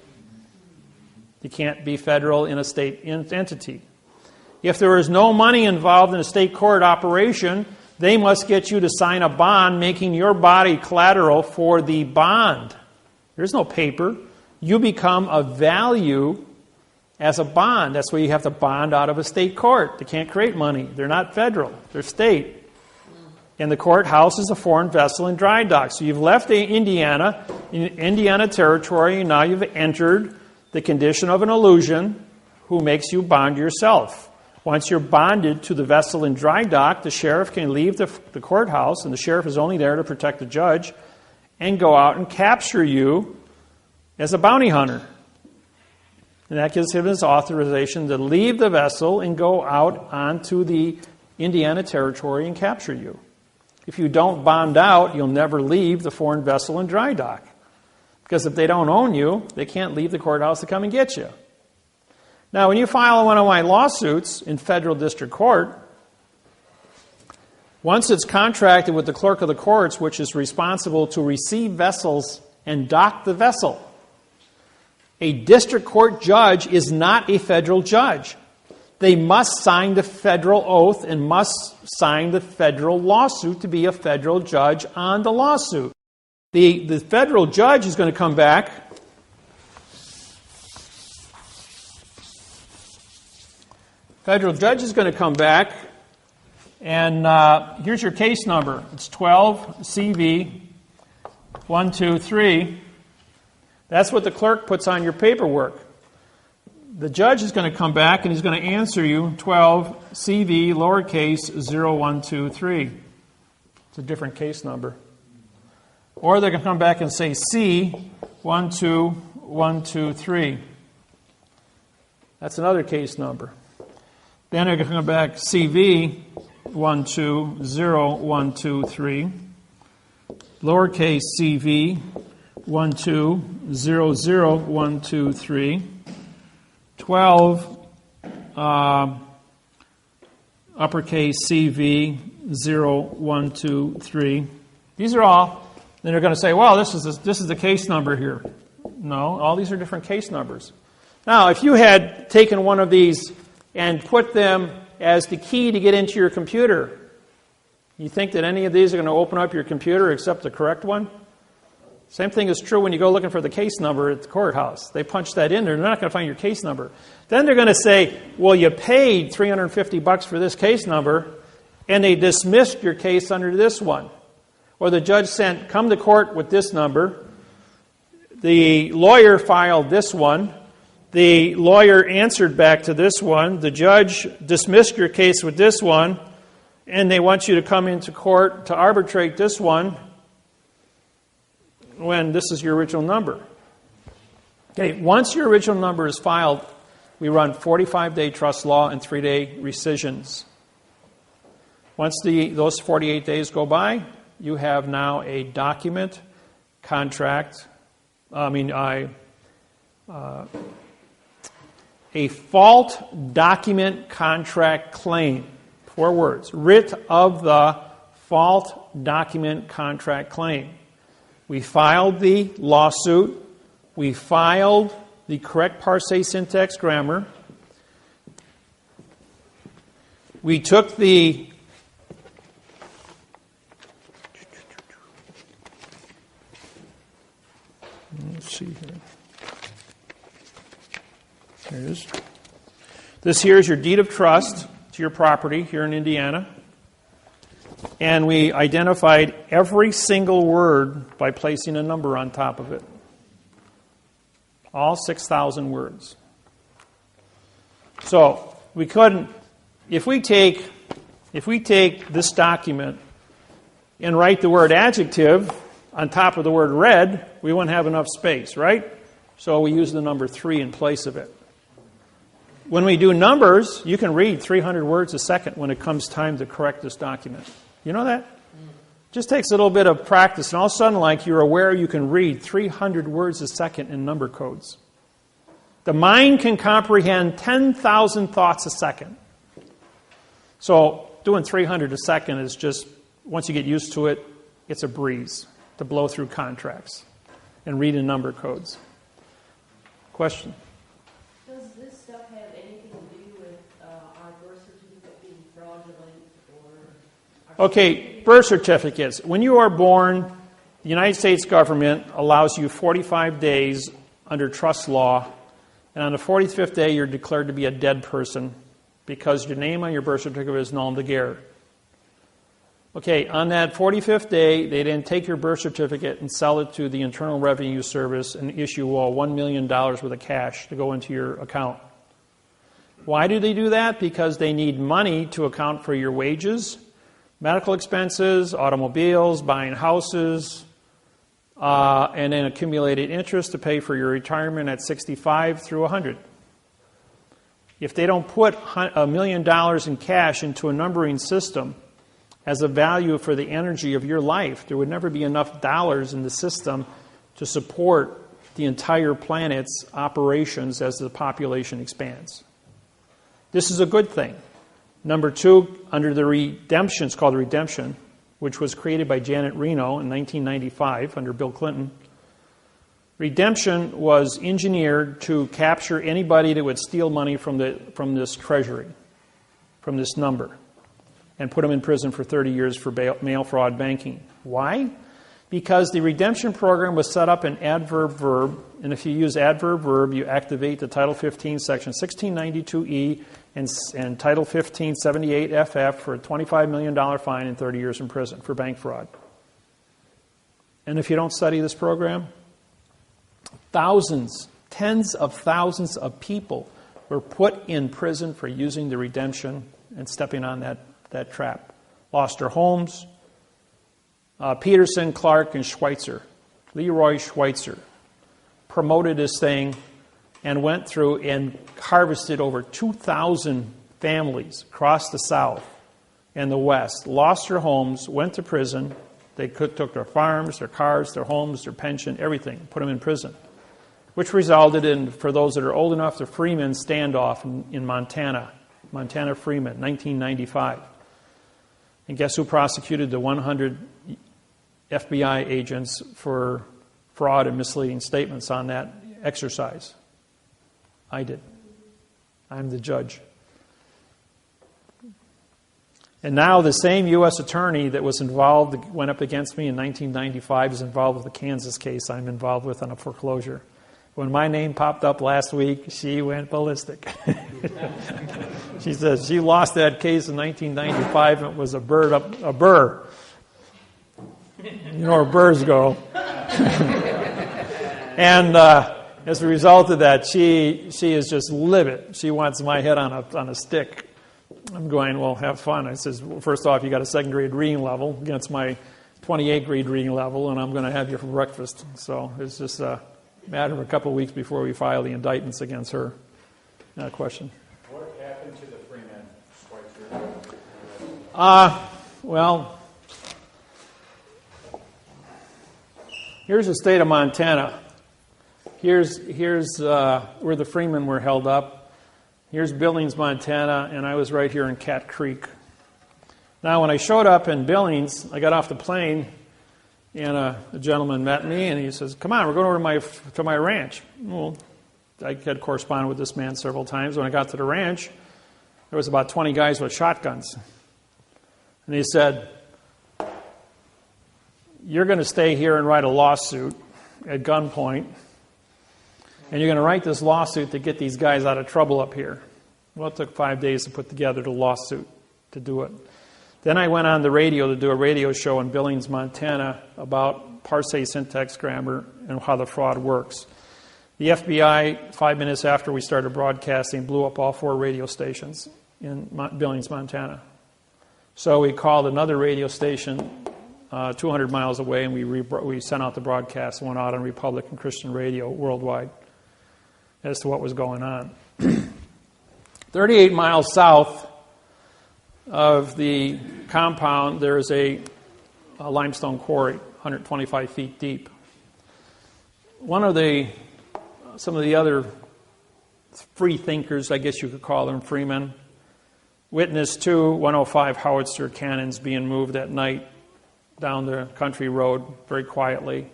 You can't be federal in a state entity. If there is no money involved in a state court operation, they must get you to sign a bond making your body collateral for the bond. There's no paper. You become of value as a bond. That's why you have to bond out of a state court. They can't create money. They're not federal. They're state. And the courthouse is a foreign vessel in dry dock. So you've left Indiana territory, and now you've entered the condition of an illusion who makes you bond yourself. Once you're bonded to the vessel in dry dock, the sheriff can leave the courthouse, and the sheriff is only there to protect the judge, and go out and capture you as a bounty hunter. And that gives him his authorization to leave the vessel and go out onto the Indiana territory and capture you. If you don't bond out, you'll never leave the foreign vessel in dry dock. Because if they don't own you, they can't leave the courthouse to come and get you. Now, when you file one of my lawsuits in federal district court, once it's contracted with the clerk of the courts, which is responsible to receive vessels and dock the vessel, a district court judge is not a federal judge. They must sign the federal oath and must sign the federal lawsuit to be a federal judge on the lawsuit. The federal judge is going to come back. Federal judge is going to come back, and here's your case number. It's 12 CV 123. That's what the clerk puts on your paperwork. The judge is going to come back and he's going to answer you 12 CV lowercase 0123. It's a different case number. Or they're going to come back and say C 12123. That's another case number. Then they're going to come back CV 120123. Lowercase CV 1200123, 12 uppercase CV 0123. These are all. Then they're going to say, "Well, this is the case number here." No, all these are different case numbers. Now, if you had taken one of these and put them as the key to get into your computer, you think that any of these are going to open up your computer except the correct one? Same thing is true when you go looking for the case number at the courthouse. They punch that in there, they're not going to find your case number. Then they're going to say, well, you paid $350 for this case number, and they dismissed your case under this one. Or the judge sent, come to court with this number. The lawyer filed this one. The lawyer answered back to this one. The judge dismissed your case with this one, and they want you to come into court to arbitrate this one when this is your original number. Okay, once your original number is filed, we run 45-day trust law and 3-day rescissions. Once those 48 days go by, you have now a document, contract, a fault document contract claim. 4 words. Writ of the fault document contract claim. We filed the lawsuit. We filed the correct parse syntax grammar. We took the let's see here. There it is. This here is your deed of trust to your property here in Indiana. And we identified every single word by placing a number on top of it. All 6,000 words. So we couldn't, if we take this document and write the word adjective on top of the word red, we wouldn't have enough space, right? So we use the number 3 in place of it. When we do numbers, you can read 300 words a second when it comes time to correct this document. You know that? Just takes a little bit of practice, and all of a sudden, like, you're aware you can read 300 words a second in number codes. The mind can comprehend 10,000 thoughts a second. So doing 300 a second is just, once you get used to it, it's a breeze to blow through contracts and read in number codes. Question? Does this stuff have anything to do with our birth certificate being fraudulent or... Okay, birth certificates. When you are born, the United States government allows you 45 days under trust law, and on the 45th day you're declared to be a dead person because your name on your birth certificate is null and guerre. Okay, on that 45th day, they then take your birth certificate and sell it to the Internal Revenue Service and issue $1 million worth of cash to go into your account. Why do they do that? Because they need money to account for your wages, medical expenses, automobiles, buying houses, and then accumulated interest to pay for your retirement at 65 through 100. If they don't put $1 million in cash into a numbering system as a value for the energy of your life, there would never be enough dollars in the system to support the entire planet's operations as the population expands. This is a good thing. Number 2, under the redemption, it's called the redemption, which was created by Janet Reno in 1995 under Bill Clinton. Redemption was engineered to capture anybody that would steal money from this treasury, from this number, and put them in prison for 30 years for mail fraud banking. Why? Because the redemption program was set up in adverb-verb, and if you use adverb-verb, you activate the Title 15, Section 1692E, and Title 15, 78FF for a $25 million fine and 30 years in prison for bank fraud. And if you don't study this program, thousands, tens of thousands of people were put in prison for using the redemption and stepping on that trap. Lost their homes. Peterson, Clark, and Schweitzer, Leroy Schweitzer, promoted this thing and went through and harvested over 2,000 families across the South and the West, lost their homes, went to prison. They took their farms, their cars, their homes, their pension, everything, put them in prison, which resulted in, for those that are old enough, the Freeman standoff in Montana, Montana Freeman, 1995. And guess who prosecuted the 100 FBI agents for fraud and misleading statements on that exercise? I did. I'm the judge. And now the same U.S. attorney that was involved, went up against me in 1995, is involved with the Kansas case I'm involved with on a foreclosure. When my name popped up last week, she went ballistic. She says she lost that case in 1995 and it was a burr. You know where burrs go. And as a result of that, she is just livid. She wants my head on a stick. I'm going, well, have fun. I says, well, first off, you got a second grade reading level against my 28th grade reading level, and I'm going to have you for breakfast. So it's just a matter of a couple of weeks before we file the indictments against her. Question. What happened to the Freeman Schweitzer? Well, here's the state of Montana. Here's where the Freemen were held up. Here's Billings, Montana, and I was right here in Cat Creek. Now, when I showed up in Billings, I got off the plane, and a gentleman met me, and he says, "Come on, we're going over to my ranch." Well, I had corresponded with this man several times. When I got to the ranch, there was about 20 guys with shotguns. And he said, "You're going to stay here and write a lawsuit at gunpoint, and you're going to write this lawsuit to get these guys out of trouble up here." Well, it took 5 days to put together the lawsuit to do it. Then I went on the radio to do a radio show in Billings, Montana about parsing syntax grammar and how the fraud works. The FBI, 5 minutes after we started broadcasting, blew up all 4 radio stations in Billings, Montana. So we called another radio station 200 miles away, and we sent out the broadcast and went out on Republican Christian radio worldwide as to what was going on. 38 miles south of the compound, there is a limestone quarry, 125 feet deep. Some of the other free thinkers, I guess you could call them, freemen, witnessed 2 105 howitzer cannons being moved at night down the country road very quietly.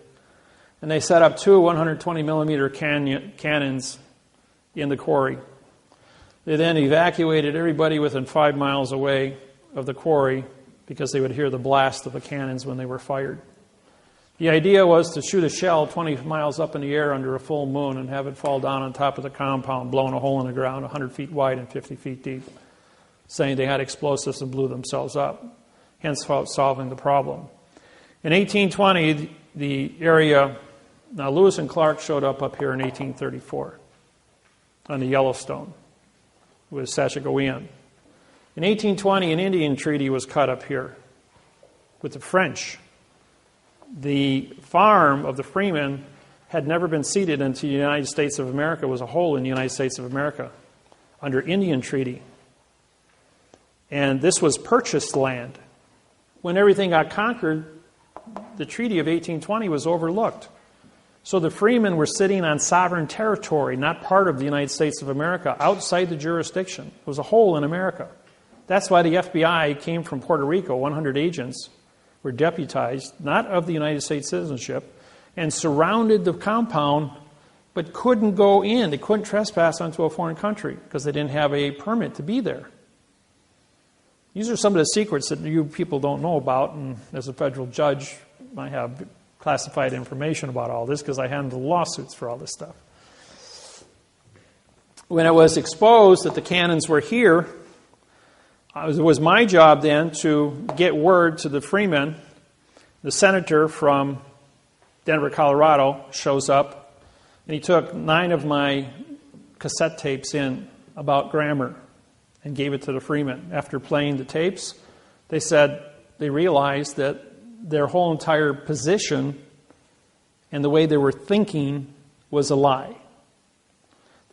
And they set up 2 120 millimeter cannons in the quarry. They then evacuated everybody within 5 miles away of the quarry because they would hear the blast of the cannons when they were fired. The idea was to shoot a shell 20 miles up in the air under a full moon and have it fall down on top of the compound, blowing a hole in the ground 100 feet wide and 50 feet deep, saying they had explosives and blew themselves up, hence solving the problem. In 1820, the area, now Lewis and Clark showed up here in 1834 on the Yellowstone with Sashagowean. In 1820, an Indian treaty was cut up here with the French. The farm of the Freemen had never been ceded into the United States of America. It was a whole in the United States of America under Indian treaty. And this was purchased land. When everything got conquered, the Treaty of 1820 was overlooked. So the Freemen were sitting on sovereign territory, not part of the United States of America, outside the jurisdiction. It was a whole in America. That's why the FBI came from Puerto Rico. 100 agents were deputized, not of the United States citizenship, and surrounded the compound, but couldn't go in. They couldn't trespass onto a foreign country because they didn't have a permit to be there. These are some of the secrets that you people don't know about, and as a federal judge, I have classified information about all this because I handle lawsuits for all this stuff. When it was exposed that the cannons were here, it was my job then to get word to the Freemen. The senator from Denver, Colorado shows up, and he took 9 of my cassette tapes in about grammar and gave it to the Freemen. After playing the tapes, they said they realized that their whole entire position and the way they were thinking was a lie.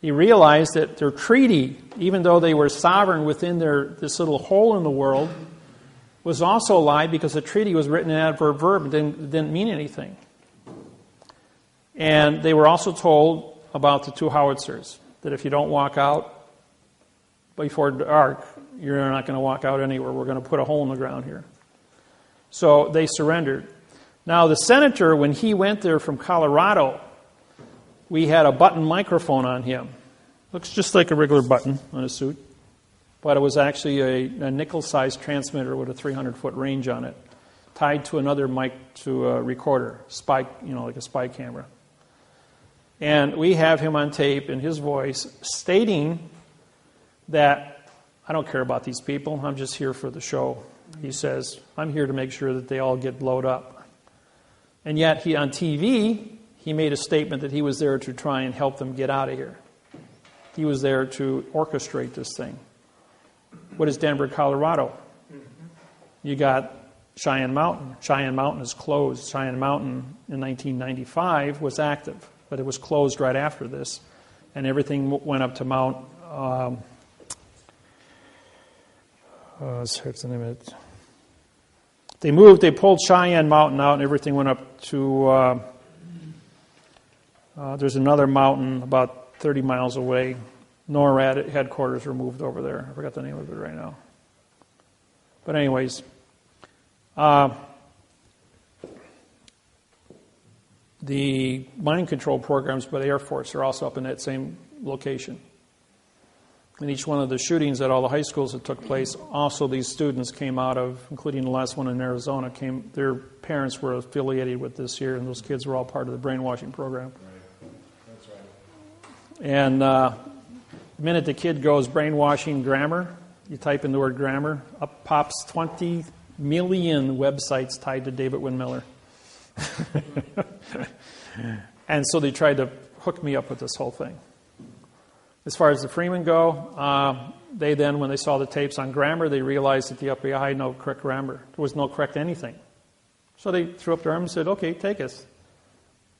They realized that their treaty, even though they were sovereign within this little hole in the world, was also a lie because the treaty was written in adverb verb and didn't mean anything. And they were also told about the 2 howitzers, that if you don't walk out before dark, you're not going to walk out anywhere. We're going to put a hole in the ground here. So they surrendered. Now the senator, when he went there from Colorado, we had a button microphone on him. Looks just like a regular button on a suit, but it was actually a nickel-sized transmitter with a 300-foot range on it, tied to another mic to a recorder, spy, like a spy camera. And we have him on tape in his voice stating that, I don't care about these people, I'm just here for the show. He says, I'm here to make sure that they all get blowed up. And yet, on TV, he made a statement that he was there to try and help them get out of here. He was there to orchestrate this thing. What is Denver, Colorado? You got Cheyenne Mountain. Cheyenne Mountain is closed. Cheyenne Mountain in 1995 was active, but it was closed right after this. And everything went up to Mount... what's the name of it? They pulled Cheyenne Mountain out and everything went up to... there's another mountain about 30 miles away. NORAD headquarters were moved over there. I forgot the name of it right now. But anyways, the mind control programs by the Air Force are also up in that same location. In each one of the shootings at all the high schools that took place, also these students came out of, including the last one in Arizona, their parents were affiliated with this here, and those kids were all part of the brainwashing program. And the minute the kid goes brainwashing grammar, you type in the word grammar, up pops 20 million websites tied to David Wynn Miller. And so they tried to hook me up with this whole thing. As far as the Freemen go, they then, when they saw the tapes on grammar, they realized that the FBI had no correct grammar. There was no correct anything. So they threw up their arms and said, okay, take us.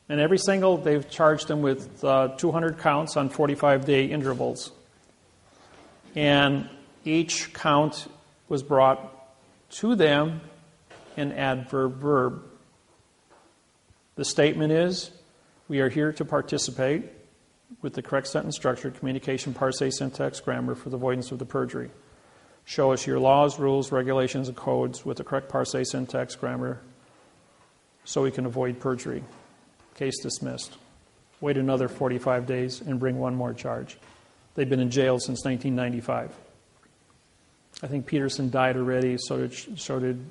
And they've charged them with 200 counts on 45-day intervals. And each count was brought to them in adverb verb. The statement is, we are here to participate with the correct sentence structure, communication, parse, syntax, grammar for the avoidance of the perjury. Show us your laws, rules, regulations, and codes with the correct parse, syntax, grammar so we can avoid perjury. Case dismissed. Wait another 45 days and bring one more charge. They've been in jail since 1995. I think Peterson died already, so did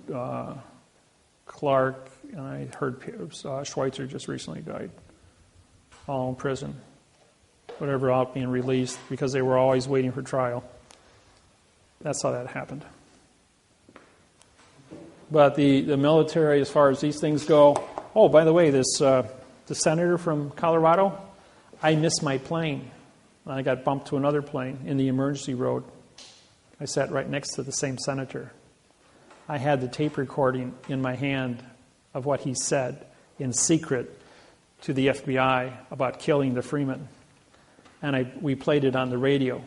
Clark, and I heard Schweitzer just recently died. All in prison. Whatever, out being released because they were always waiting for trial. That's how that happened. But the military, as far as these things go... Oh, by the way, the senator from Colorado, I missed my plane. I got bumped to another plane in the emergency road. I sat right next to the same senator. I had the tape recording in my hand of what he said in secret to the FBI about killing the Freemen. And we played it on the radio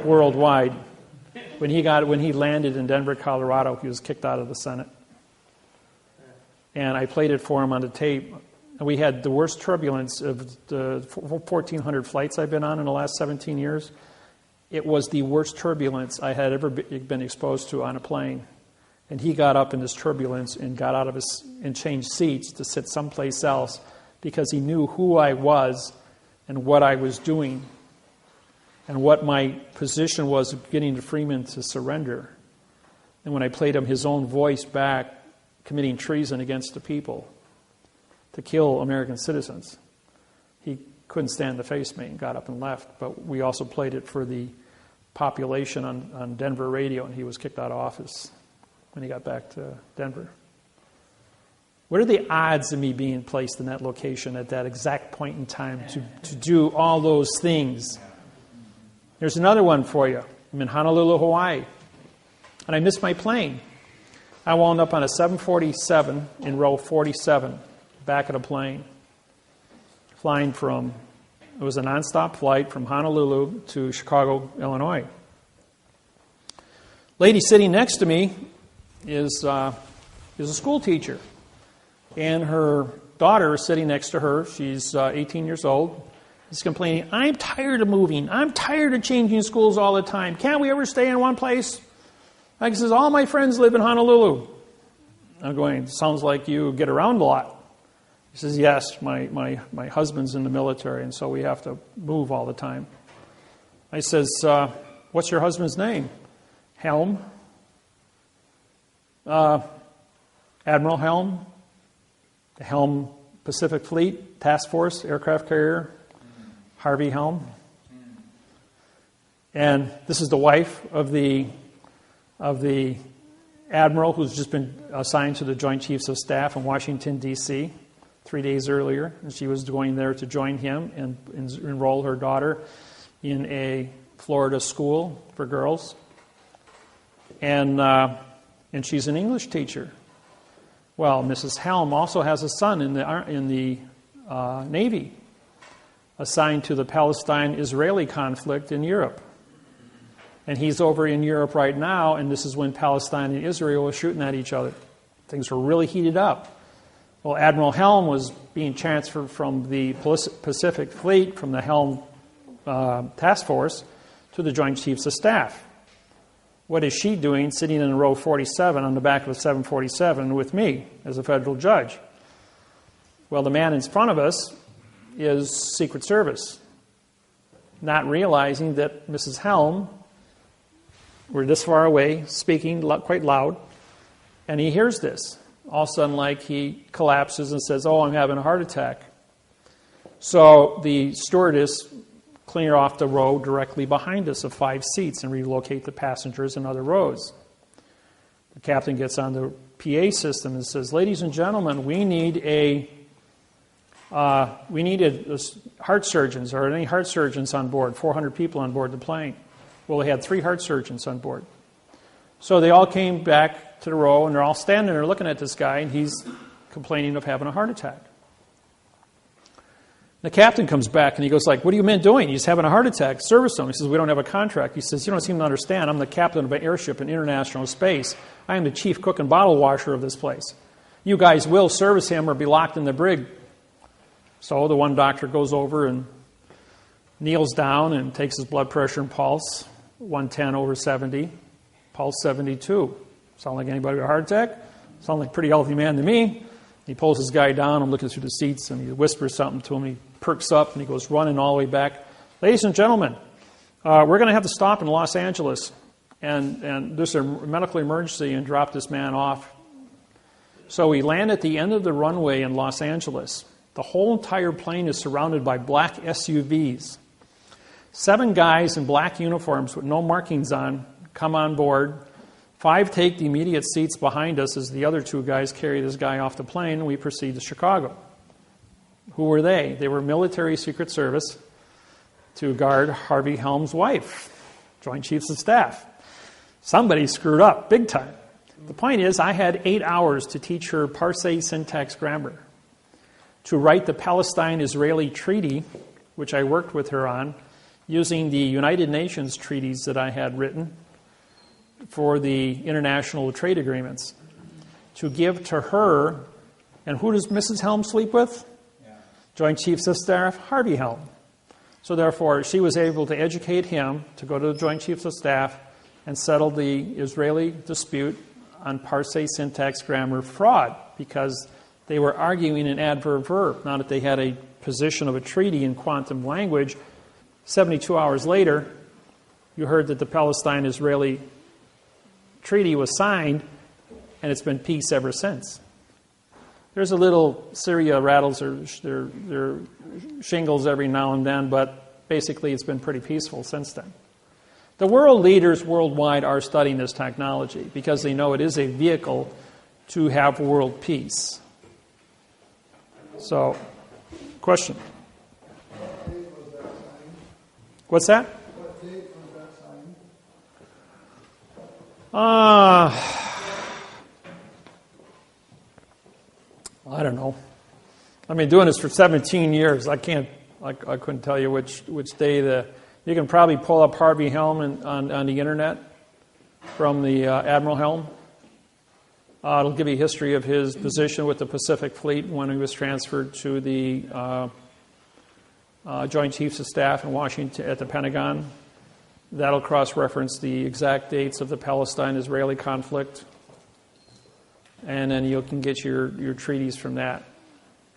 worldwide. When he landed in Denver, Colorado, he was kicked out of the Senate. And I played it for him on the tape. And we had the worst turbulence of the 1,400 flights I've been on in the last 17 years. It was the worst turbulence I had ever been exposed to on a plane. And he got up in this turbulence and got out of and changed seats to sit someplace else because he knew who I was and what I was doing and what my position was of getting the Freemen to surrender. And when I played him his own voice back, committing treason against the people to kill American citizens, he couldn't stand to face me and got up and left. But we also played it for the population on Denver radio, and he was kicked out of office when he got back to Denver. What are the odds of me being placed in that location at that exact point in time to do all those things? There's another one for you. I'm in Honolulu, Hawaii, and I missed my plane. I wound up on a 747 in row 47, back of the plane, flying it was a nonstop flight from Honolulu to Chicago, Illinois. Lady sitting next to me is a school teacher, and her daughter is sitting next to her. She's 18 years old. She's complaining, I'm tired of moving. I'm tired of changing schools all the time. Can't we ever stay in one place? Like, says, all my friends live in Honolulu. I'm going, sounds like you get around a lot. He says, yes, my husband's in the military, and so we have to move all the time. I says, what's your husband's name? Helm. Admiral Helm. The Helm Pacific Fleet Task Force aircraft carrier. Harvey Helm. And this is the wife of the admiral who's just been assigned to the Joint Chiefs of Staff in Washington, D.C. 3 days earlier. And she was going there to join him and enroll her daughter in a Florida school for girls. And she's an English teacher. Well, Mrs. Helm also has a son in the Navy, assigned to the Palestine-Israeli conflict in Europe. And he's over in Europe right now, and this is when Palestine and Israel were shooting at each other. Things were really heated up. Well, Admiral Helm was being transferred from the Pacific Fleet, from the Helm Task Force, to the Joint Chiefs of Staff. What is she doing sitting in row 47 on the back of a 747 with me as a federal judge? Well, the man in front of us is Secret Service, not realizing that Mrs. Helm, we're this far away, speaking quite loud, and he hears this. All of a sudden, he collapses and says, oh, I'm having a heart attack. So the stewardess clear off the row directly behind us of 5 seats and relocate the passengers in other rows. The captain gets on the PA system and says, ladies and gentlemen, we need heart surgeons. Are there any heart surgeons on board? 400 people on board the plane. Well, they had 3 heart surgeons on board. So they all came back to the row, and they're all standing there looking at this guy, and he's complaining of having a heart attack. The captain comes back, and he goes what are you men doing? He's having a heart attack. Service him. He says, we don't have a contract. He says, you don't seem to understand. I'm the captain of an airship in international space. I am the chief cook and bottle washer of this place. You guys will service him or be locked in the brig. So the one doctor goes over and kneels down and takes his blood pressure and pulse, 110/70, pulse 72. Sound like anybody with a heart attack? Sound like a pretty healthy man to me. He pulls his guy down. I'm looking through the seats, and he whispers something to him. He perks up, and he goes running all the way back. Ladies and gentlemen, we're going to have to stop in Los Angeles, and there's a medical emergency, and drop this man off. So we land at the end of the runway in Los Angeles. The whole entire plane is surrounded by black SUVs. 7 guys in black uniforms with no markings on come on board. 5 take the immediate seats behind us as the other 2 guys carry this guy off the plane, and we proceed to Chicago. Who were they? They were military Secret Service to guard Harvey Helm's wife, Joint Chiefs of Staff. Somebody screwed up big time. The point is, I had 8 hours to teach her Parsee syntax grammar, to write the Palestine-Israeli treaty, which I worked with her on, using the United Nations treaties that I had written for the international trade agreements, to give to her. And who does Mrs. Helm sleep with? Joint Chiefs of Staff, Harvey Helm. So therefore, she was able to educate him to go to the Joint Chiefs of Staff and settle the Israeli dispute on Parsee syntax grammar fraud, because they were arguing an adverb verb. Now that they had a position of a treaty in quantum language, 72 hours later, you heard that the Palestine-Israeli treaty was signed, and it's been peace ever since. There's a little Syria rattles their shingles every now and then, but basically it's been pretty peaceful since then. The world leaders worldwide are studying this technology because they know it is a vehicle to have world peace. So, question? What date was that signed? What's that? What date was that signed? I don't know. I've been doing this for 17 years. I couldn't tell you which day. You can probably pull up Harvey Helm on the internet from the Admiral Helm. It'll give you a history of his position with the Pacific Fleet when he was transferred to the Joint Chiefs of Staff in Washington at the Pentagon. That'll cross-reference the exact dates of the Palestine-Israeli conflict. And then you can get your treaties from that.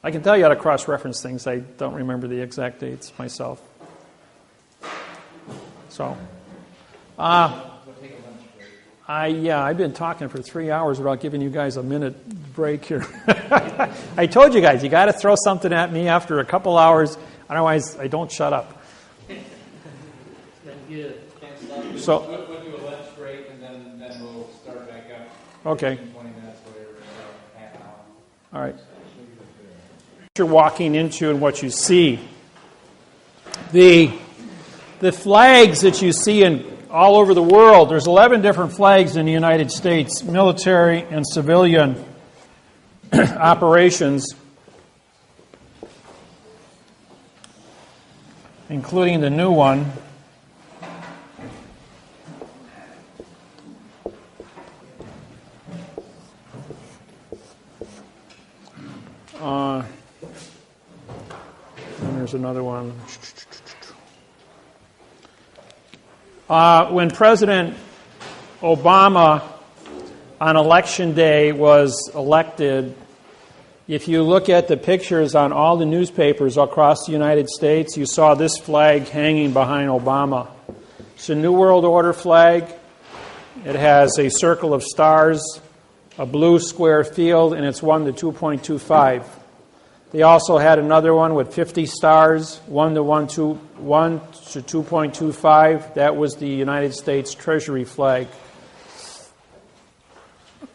I can tell you how to cross-reference things. I don't remember the exact dates myself. So, I've been talking for 3 hours without giving you guys a minute break here. I told you guys, you got to throw something at me after a couple hours, otherwise I don't shut up. So, we'll do a lunch break and then we'll start back up. Okay. 20 minutes, whatever, half an hour. All right. What you're walking into and what you see. The flags that you see all over the world, there's 11 different flags in the United States, military and civilian operations, including the new one. And there's another one. When President Obama on Election Day was elected, if you look at the pictures on all the newspapers across the United States, you saw this flag hanging behind Obama. It's a New World Order flag. It has a circle of stars, a blue square field, and it's 1 to 2.25. They also had another one with 50 stars, 1 to 2.25. That was the United States Treasury flag.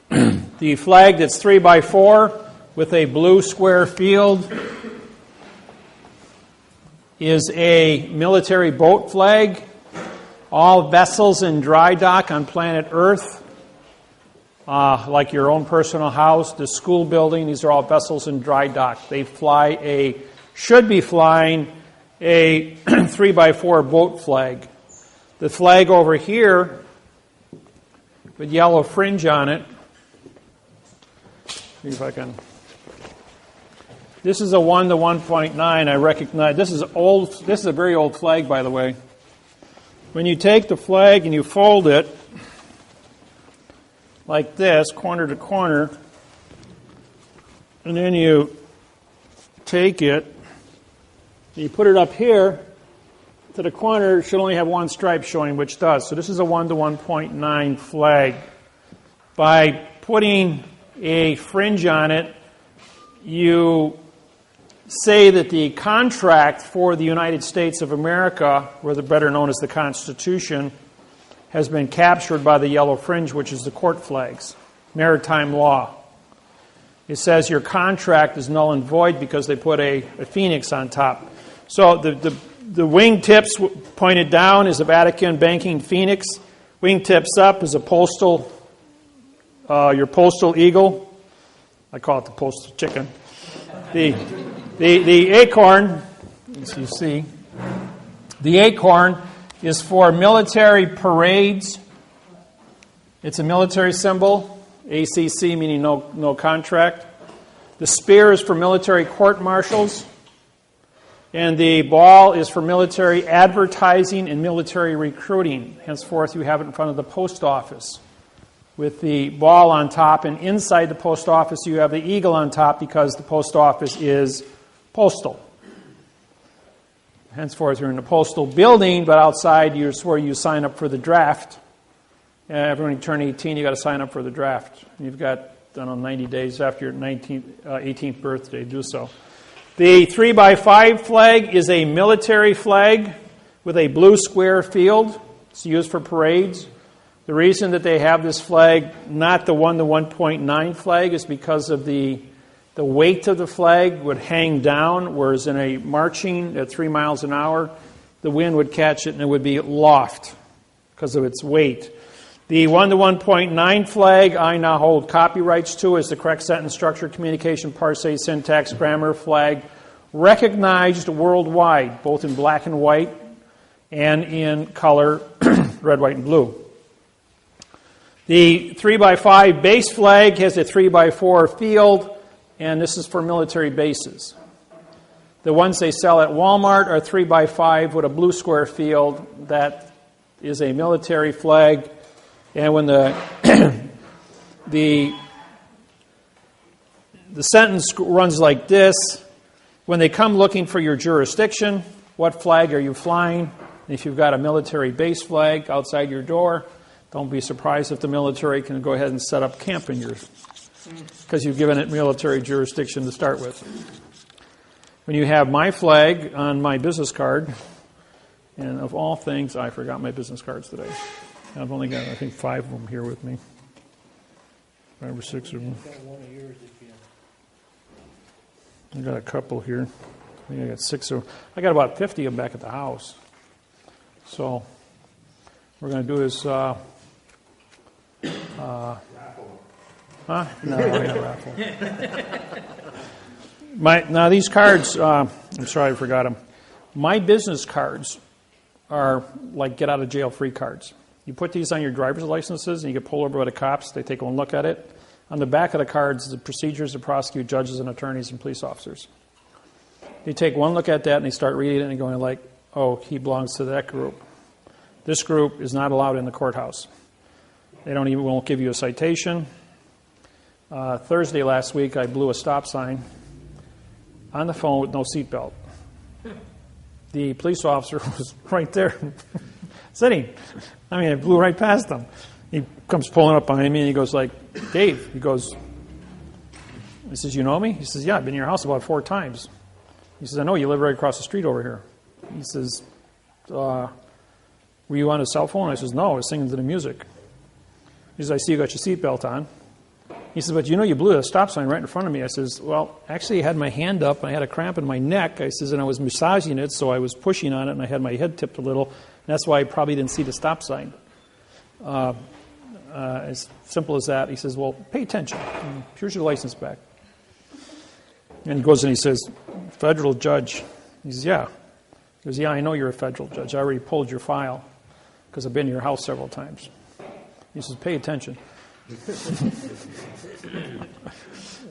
The flag that's 3 by 4 with a blue square field is a military boat flag. All vessels in dry dock on planet Earth, like your own personal house, the school building, these are all vessels in dry dock. They should be flying a 3 by 4 boat flag. The flag over here with yellow fringe on it, see if I can. This is a 1 to 1.9. I recognize this is old. This is a very old flag, by the way. When you take the flag and you fold it like this, corner to corner, and then you take it, and you put it up here to the corner, it should only have one stripe showing, which does. So this is a 1 to 1.9 flag. By putting a fringe on it, you say that the contract for the United States of America, or the better known as the Constitution, has been captured by the yellow fringe, which is the court flags, maritime law. It says your contract is null and void because they put a phoenix on top. So the wingtips pointed down is a Vatican banking phoenix. Wingtips up is a your postal eagle. I call it the postal chicken. The acorn, as you see, the acorn is for military parades. It's a military symbol, ACC meaning no contract. The spear is for military court-martials. And the ball is for military advertising and military recruiting. Henceforth, you have it in front of the post office with the ball on top. And inside the post office, you have the eagle on top because the post office is postal. Henceforth, you're in the postal building, but outside, it's where you sign up for the draft. Everyone you turn 18, you got to sign up for the draft. You've got 90 days after your 18th birthday to do so. The 3 by 5 flag is a military flag with a blue square field. It's used for parades. The reason that they have this flag, not the 1 to 1.9 flag, is because of the weight of the flag would hang down, whereas in a marching at 3 miles an hour, the wind would catch it and it would be aloft because of its weight. The 1 to 1.9 flag I now hold copyrights to as the correct sentence structure, communication, parse, syntax, grammar flag, recognized worldwide, both in black and white and in color, red, white, and blue. The 3 by 5 base flag has a 3 by 4 field, and this is for military bases. The ones they sell at Walmart are 3 by 5 with a blue square field. That is a military flag. And when the the sentence runs like this. When they come looking for your jurisdiction, what flag are you flying? If you've got a military base flag outside your door, don't be surprised if the military can go ahead and set up camp in yours, because you've given it military jurisdiction to start with. When you have my flag on my business card, and of all things, I forgot my business cards today. I've only got, I think, 5 of them here with me. 5 or 6 of them. Got one of yours if you. I got a couple here. I think I got 6 of them. I got about 50 of them back at the house. So, what we're going to do is... Huh? No, I got a raffle. Now, these cards, I'm sorry I forgot them. My business cards are like get-out-of-jail-free cards. You put these on your driver's licenses, and you get pulled over by the cops. They take one look at it. On the back of the cards, the procedures to prosecute judges and attorneys and police officers. They take one look at that, and they start reading it and going like, oh, he belongs to that group. This group is not allowed in the courthouse. They won't give you a citation. Thursday last week, I blew a stop sign on the phone with no seatbelt. The police officer was right there, sitting. I mean, I blew right past him. He comes pulling up behind me, and he goes like, Dave, he says, you know me? He says, yeah, I've been in your house about 4 times. He says, I know, you live right across the street over here. He says, were you on a cell phone? I says, no, I was singing to the music. He says, I see you got your seatbelt on. He says, but you know you blew a stop sign right in front of me. I says, well, actually I had my hand up, and I had a cramp in my neck. I says, and I was massaging it, so I was pushing on it, and I had my head tipped a little, and that's why I probably didn't see the stop sign. As simple as that. He says, well, pay attention. Here's your license back. And he goes and he says, federal judge. He says, yeah. He goes, yeah, I know you're a federal judge. I already pulled your file because I've been to your house several times. He says, pay attention.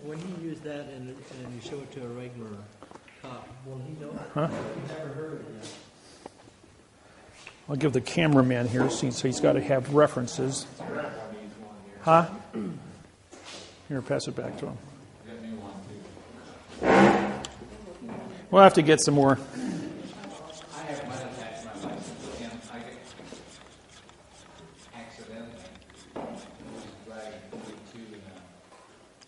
When you use that and you show it to a regular cop, will he know? Huh? I've never heard of that. I'll give the cameraman here, so he's got to have references. Huh? Here, pass it back to him. We'll have to get some more. I have mine attached to my license, and I get accidentally driving 42 in a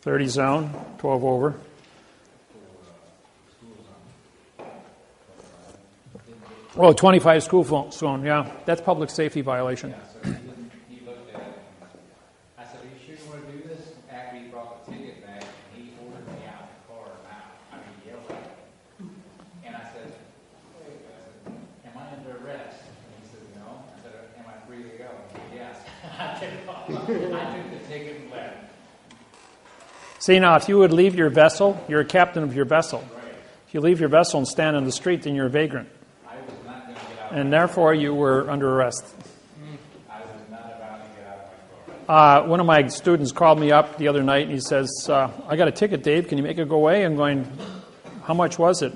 30 zone, 12 over. Oh, 25 school zone, yeah. That's public safety violation. Yeah, so he looked at it. I said, are you sure you want to do this? After he brought the ticket back, he ordered me out the car. I mean, he yelled at me. And I said, wait, am I under arrest? And he said, no. I said, am I free to go? He said, yes. I took the ticket and left. See, now, if you would leave your vessel, you're a captain of your vessel. Right. If you leave your vessel and stand on the street, then you're a vagrant. I was not going to get out. And therefore, you were under arrest. I was not about to get out of my car. One of my students called me up the other night, and he says, I got a ticket, Dave. Can you make it go away? I'm going, how much was it?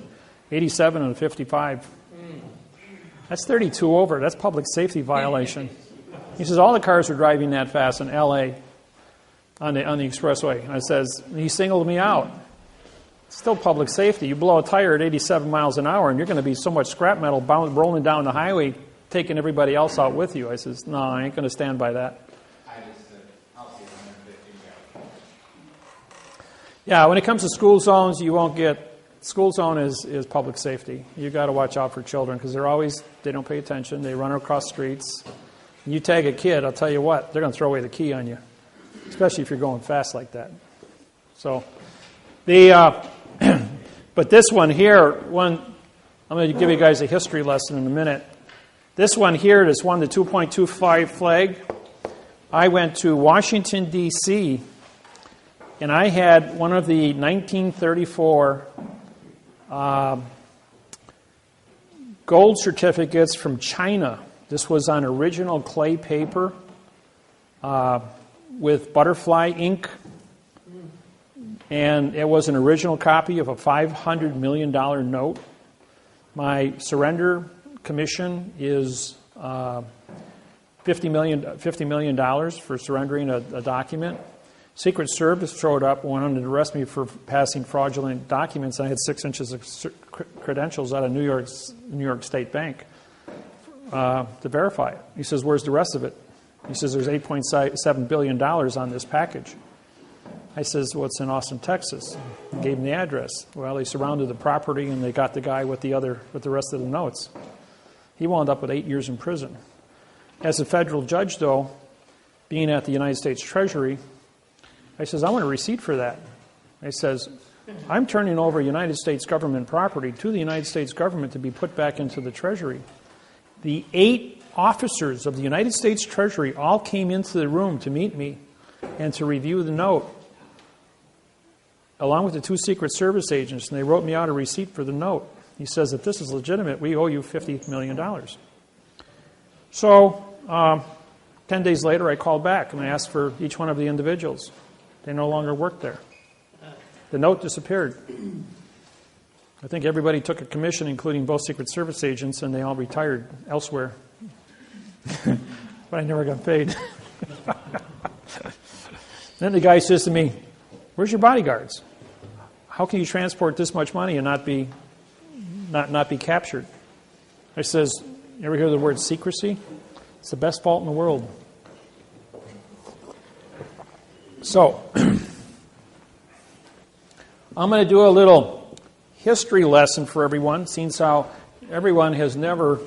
87 and a 55. That's 32 over. That's public safety violation. He says, all the cars were driving that fast in L.A. on the expressway. And I says, he singled me out. It's still public safety. You blow a tire at 87 miles an hour, and you're going to be so much scrap metal rolling down the highway, taking everybody else out with you. I says, no, I ain't going to stand by that. I just said, I'll see 150 guys. Yeah, when it comes to school zones, you won't get... School zone is public safety. You've got to watch out for children because they don't pay attention. They run across streets. You tag a kid, I'll tell you what, they're going to throw away the key on you, especially if you're going fast like that. So, but this one here, I'm going to give you guys a history lesson in a minute. This one here, this one, the 2.25 flag, I went to Washington, D.C., and I had one of the 1934 gold certificates from China. This was on original clay paper with butterfly ink. And it was an original copy of a $500 million note. My surrender commission is $50 million for surrendering a document. Secret Service showed up, wanted to arrest me for passing fraudulent documents. I had 6 inches of credentials out of New York State Bank to verify it. He says, "Where's the rest of it?" He says, "There's $8.7 billion on this package." I says, "Well, it's in Austin, Texas." I gave him the address. Well, they surrounded the property and they got the guy with the rest of the notes. He wound up with 8 years in prison. As a federal judge, though, being at the United States Treasury, I says, "I want a receipt for that." I says, "I'm turning over United States government property to the United States government to be put back into the Treasury." The 8 officers of the United States Treasury all came into the room to meet me and to review the note, along with the 2 Secret Service agents, and they wrote me out a receipt for the note. He says, "If this is legitimate, we owe you $50 million. So 10 days later, I called back and I asked for each one of the individuals. They no longer worked there. The note disappeared. I think everybody took a commission, including both Secret Service agents, and they all retired elsewhere. But I never got paid. Then the guy says to me, "Where's your bodyguards? How can you transport this much money and not be captured?" I says, "You ever hear the word secrecy? It's the best fault in the world." So, I'm going to do a little history lesson for everyone, since how everyone has never...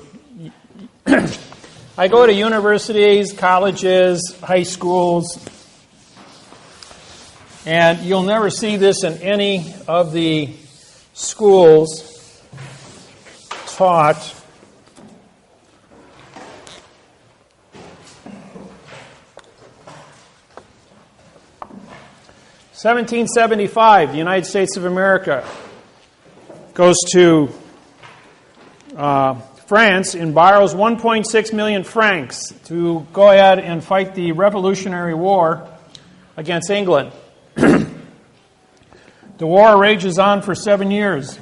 I go to universities, colleges, high schools, and you'll never see this in any of the schools taught. (1775), the United States of America goes to France and borrows 1.6 million francs to go ahead and fight the Revolutionary War against England. The war rages on for 7 years.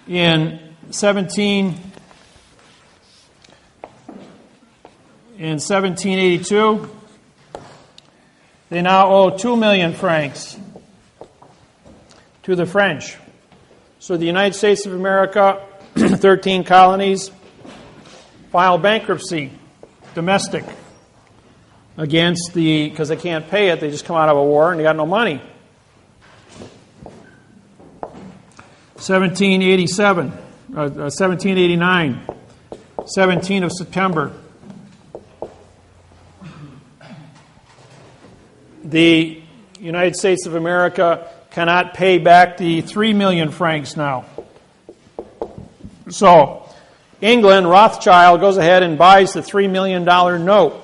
In 1782, they now owe 2 million francs to the French. So the United States of America, 13 colonies, file bankruptcy, domestic, against because they can't pay it, they just come out of a war and they got no money. 1789, 17th of September. The United States of America cannot pay back the 3 million francs now. So, England, Rothschild, goes ahead and buys the $3 million note,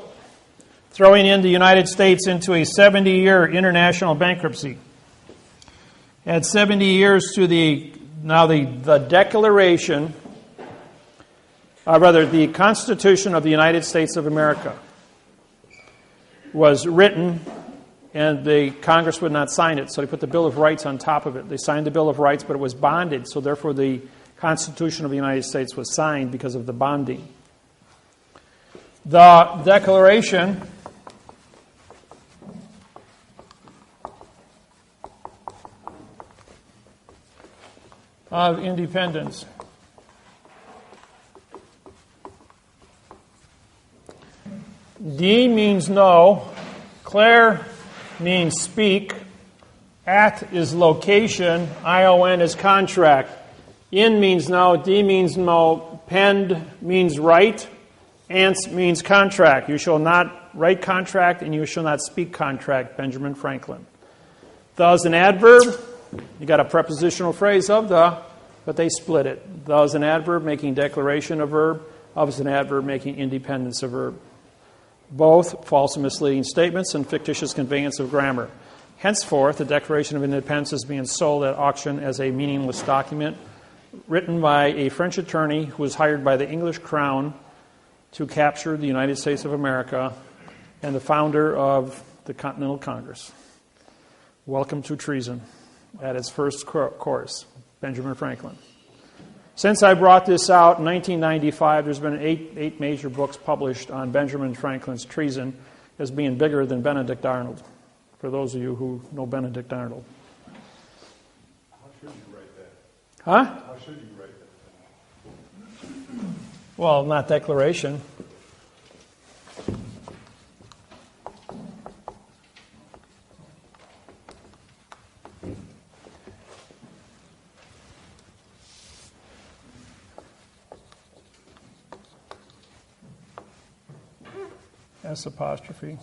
throwing in the United States into a 70-year international bankruptcy. At 70 years to the Declaration, the Constitution of the United States of America was written, and the Congress would not sign it, so they put the Bill of Rights on top of it. They signed the Bill of Rights, but it was bonded, so therefore the Constitution of the United States was signed because of the bonding. The Declaration of Independence. D means no. Claire means speak. At is location. ION is contract. In means no. D means no. Pend means write. Ants means contract. You shall not write contract and you shall not speak contract. Benjamin Franklin. The is an adverb. You got a prepositional phrase of the, but they split it. The is an adverb making declaration a verb. Of is an adverb making independence a verb. Both false and misleading statements and fictitious conveyance of grammar. Henceforth, the Declaration of Independence is being sold at auction as a meaningless document written by a French attorney who was hired by the English crown to capture the United States of America and the founder of the Continental Congress. Welcome to treason at its first course, Benjamin Franklin. Since I brought this out in 1995, there's been eight major books published on Benjamin Franklin's treason as being bigger than Benedict Arnold. for those of you who know Benedict Arnold. How should you write that? Huh? How should you write that? Well, not declaration. S apostrophe.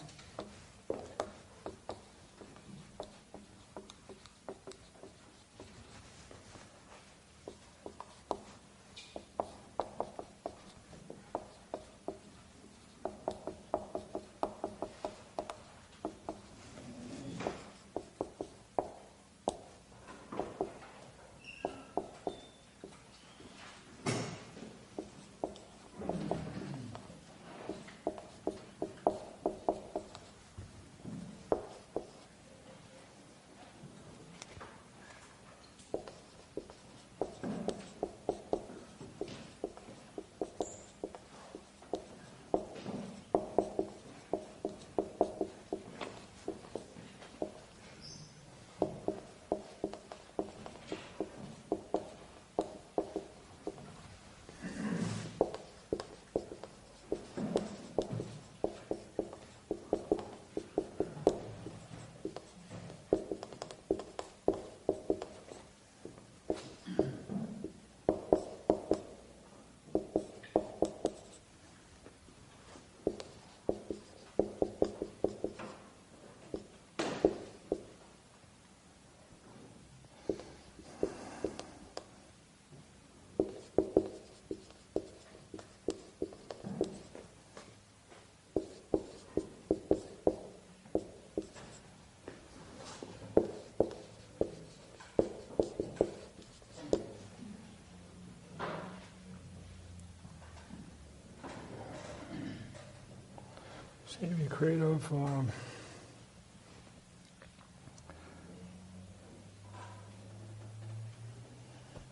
See to be creative.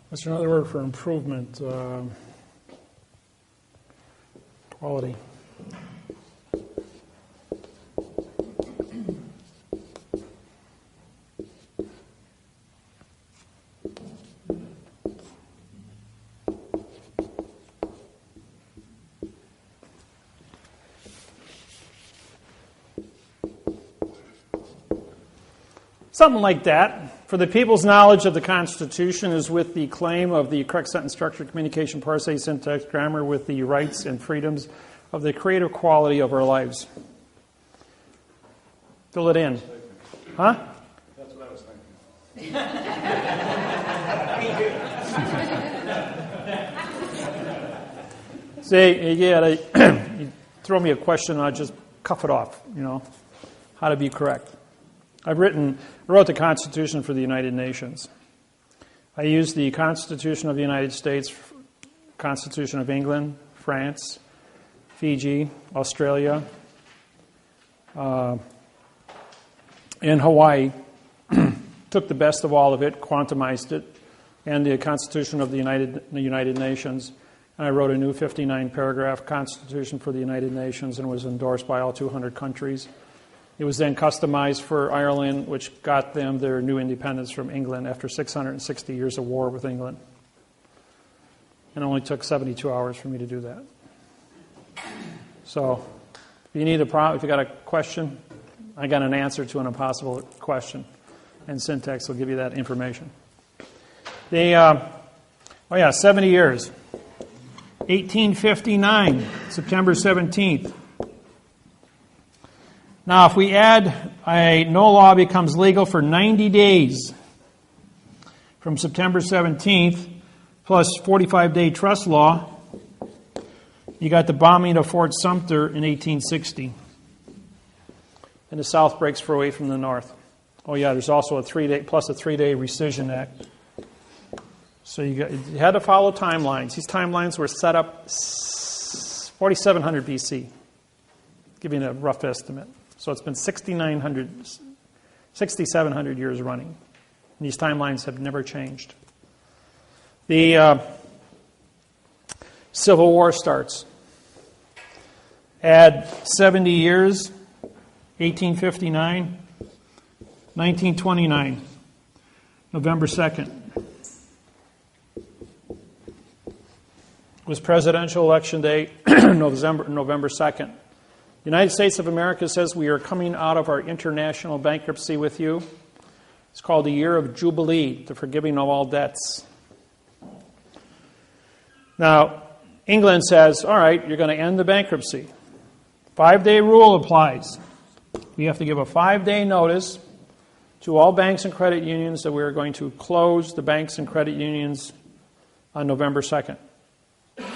What's another word for improvement? Quality. Something like that. For the people's knowledge of the Constitution is with the claim of the correct sentence structure, communication, parse, syntax, grammar, with the rights and freedoms of the creative quality of our lives. Fill it in. Huh? That's what I was thinking. See, you throw me a question and I just cuff it off, how to be correct. I wrote the Constitution for the United Nations. I used the Constitution of the United States, Constitution of England, France, Fiji, Australia, and Hawaii. Took the best of all of it, quantumized it, and the Constitution of the United Nations. And I wrote a new 59-paragraph Constitution for the United Nations and was endorsed by all 200 countries. It was then customized for Ireland, which got them their new independence from England after 660 years of war with England. It only took 72 hours for me to do that. So, if you need if you got a question, I got an answer to an impossible question, and syntax will give you that information. 70 years. 1859, September 17th. Now, if we add no law becomes legal for 90 days from September 17th, plus 45-day trust law, you got the bombing of Fort Sumter in 1860. And the South breaks away from the North. Oh yeah, there's also a 3-day rescission act. So you had to follow timelines. These timelines were set up 4700 BC, giving a rough estimate. So it's been 6,700 years running. And these timelines have never changed. The Civil War starts. Add 70 years, 1859. 1929, November 2nd. Was presidential election day, November 2nd. The United States of America says we are coming out of our international bankruptcy with you. It's called the Year of Jubilee, the forgiving of all debts. Now, England says, all right, you're going to end the bankruptcy. 5-day rule applies. We have to give a 5-day notice to all banks and credit unions that we are going to close the banks and credit unions on November 2nd.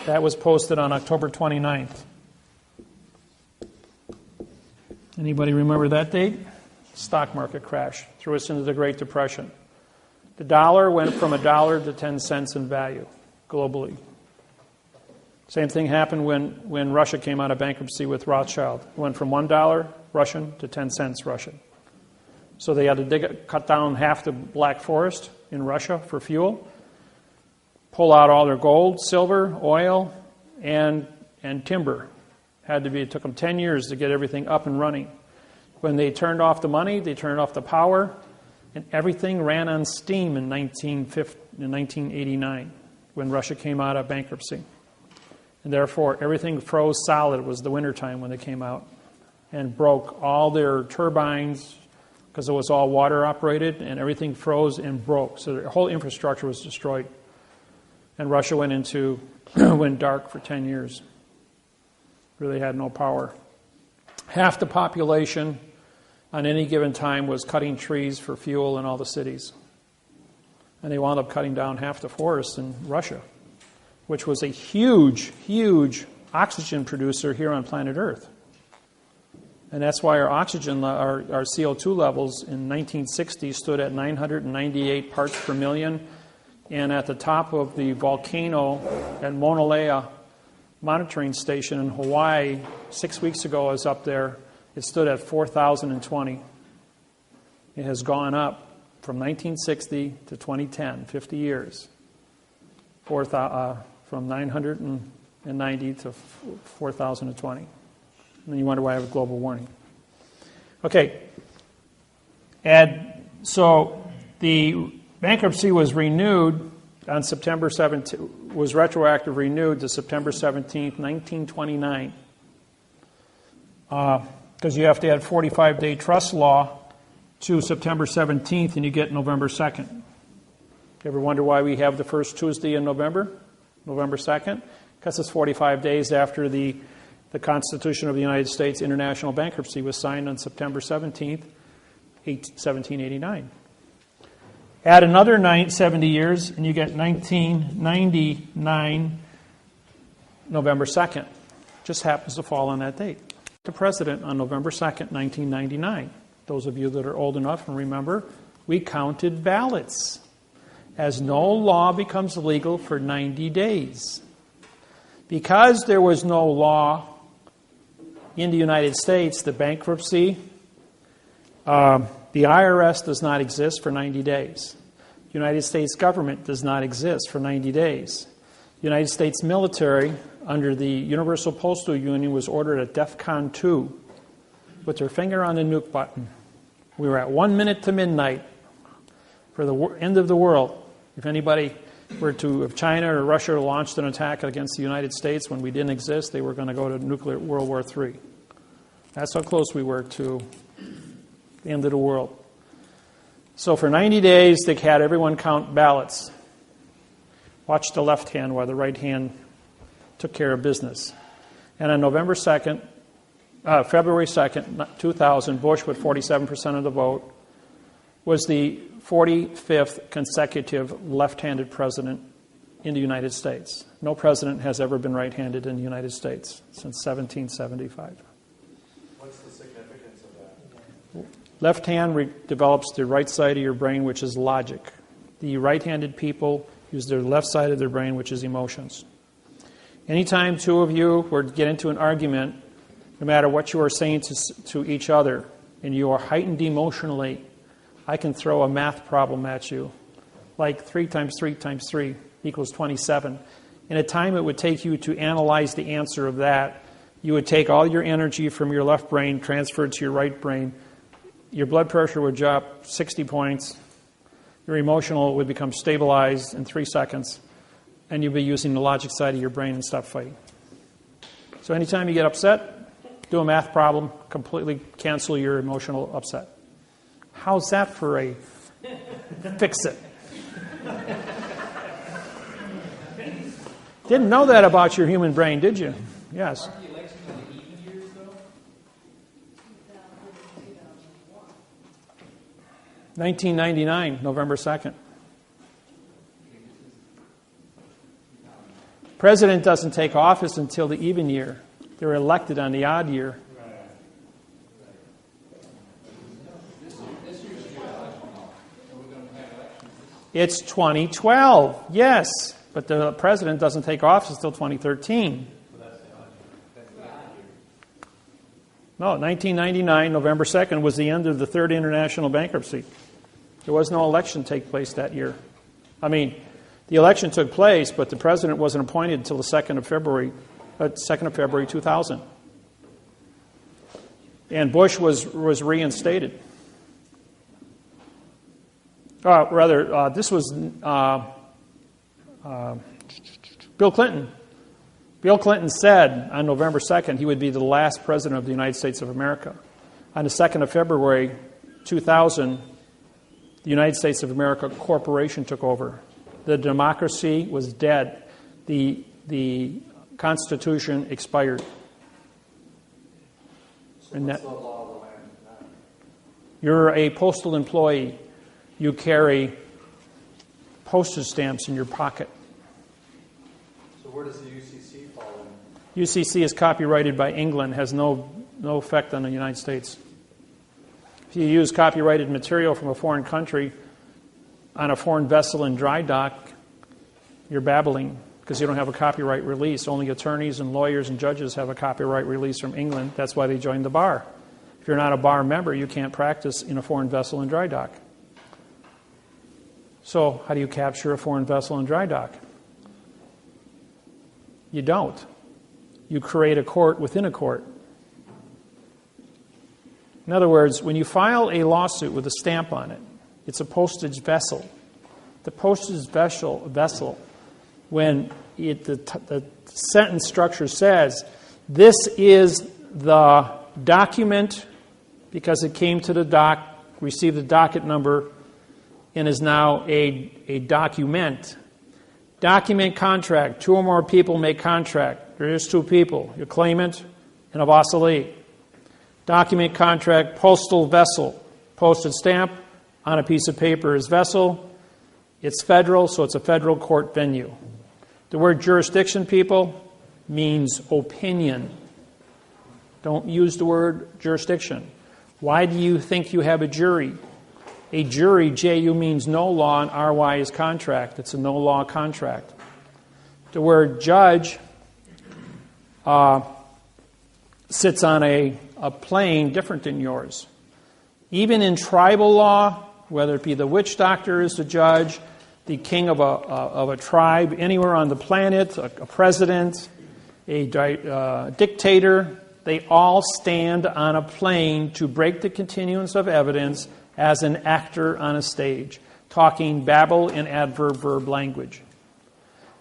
That was posted on October 29th. Anybody remember that date? Stock market crash threw us into the Great Depression. The dollar went from $1 to 10 cents in value globally. Same thing happened when Russia came out of bankruptcy with Rothschild. It went from $1 Russian to 10 cents Russian. So they had to cut down half the Black Forest in Russia for fuel, pull out all their gold, silver, oil, and timber. It took them 10 years to get everything up and running. When they turned off the money, they turned off the power, and everything ran on steam in 1989 when Russia came out of bankruptcy. And therefore, everything froze solid. It was the wintertime when they came out and broke all their turbines because it was all water operated, and everything froze and broke. So their whole infrastructure was destroyed. And Russia went dark for 10 years. Really had no power. Half the population on any given time was cutting trees for fuel in all the cities. And they wound up cutting down half the forest in Russia, which was a huge, huge oxygen producer here on planet Earth. And that's why our oxygen, our CO2 levels in 1960 stood at 998 parts per million. And at the top of the volcano at Mauna Lea monitoring station in Hawaii 6 weeks ago, I was up there, it stood at 4,020. It has gone up from 1960 to 2010, 50 years, from 990 to 4,020. And then you wonder why I have global warming. Okay. And so the bankruptcy was renewed on September 17th, was retroactive renewed to September 17th, 1929. Because you have to add 45-day trust law to September 17th, and you get November 2nd. You ever wonder why we have the first Tuesday in November 2nd? Because it's 45 days after the Constitution of the United States international bankruptcy was signed on September 17th, 1789. Add another 70 years, and you get 1999, November 2nd. Just happens to fall on that date. The president on November 2nd, 1999. Those of you that are old enough and remember, we counted ballots, as no law becomes legal for 90 days. Because there was no law in the United States, the bankruptcy, the IRS does not exist for 90 days. The United States government does not exist for 90 days. The United States military, under the Universal Postal Union, was ordered at DEFCON 2 with their finger on the nuke button. We were at 1 minute to midnight for the end of the world. If China or Russia launched an attack against the United States when we didn't exist, they were going to go to nuclear World War III. That's how close we were to the end of the world. So for 90 days, they had everyone count ballots. Watch the left hand while the right hand took care of business. And on February 2nd, 2000, Bush, with 47% of the vote, was the 45th consecutive left-handed president in the United States. No president has ever been right-handed in the United States since 1775. What's the significance of that? Left hand develops the right side of your brain, which is logic. The right-handed people use their left side of their brain, which is emotions. Anytime two of you were to get into an argument, no matter what you are saying to each other, and you are heightened emotionally, I can throw a math problem at you, like 3 times 3 times 3 equals 27. In a time it would take you to analyze the answer of that, you would take all your energy from your left brain, transfer it to your right brain, your blood pressure would drop 60 points, your emotional would become stabilized in 3 seconds, and you'd be using the logic side of your brain and stop fighting. So anytime you get upset, do a math problem, completely cancel your emotional upset. How's that for a fix-it? Didn't know that about your human brain, did you? Yes. Aren't the elections in the even years, though? 1999, November 2nd. President doesn't take office until the even year. They're elected on the odd year. It's 2012, yes, but the president doesn't take office until 2013. No, 1999, November 2nd, was the end of the Third International Bankruptcy. There was no election take place that year. I mean, the election took place, but the president wasn't appointed until the 2nd of February 2000. And Bush was reinstated. This was Bill Clinton. Bill Clinton said on November 2nd he would be the last president of the United States of America. On the 2nd of February 2000, the United States of America Corporation took over. The democracy was dead. The Constitution expired. So what's the law of the land now? You're a postal employee. You carry postage stamps in your pocket. So where does the UCC fall in? UCC is copyrighted by England, has no effect on the United States. If you use copyrighted material from a foreign country on a foreign vessel in dry dock, you're babbling because you don't have a copyright release. Only attorneys and lawyers and judges have a copyright release from England. That's why they joined the bar. If you're not a bar member, you can't practice in a foreign vessel in dry dock. So how do you capture a foreign vessel in dry dock? You don't. You create a court within a court. In other words, when you file a lawsuit with a stamp on it, it's a postage vessel. The postage vessel, when the sentence structure says, this is the document because it came to the dock, received the docket number, and is now a document. Document contract. 2 or more people make contract. There is 2 people, your claimant and a vassallee. Document contract, postal vessel. Postage stamp on a piece of paper is vessel. It's federal, so it's a federal court venue. The word jurisdiction, people, means opinion. Don't use the word jurisdiction. Why do you think you have a jury? A jury, J-U, means no law, and R-Y is contract. It's a no-law contract. The word judge sits on a plane different than yours. Even in tribal law, whether it be the witch doctor is the judge, the king of a tribe, anywhere on the planet, a president, a dictator, they all stand on a plane to break the continuance of evidence as an actor on a stage, talking babble in adverb-verb language.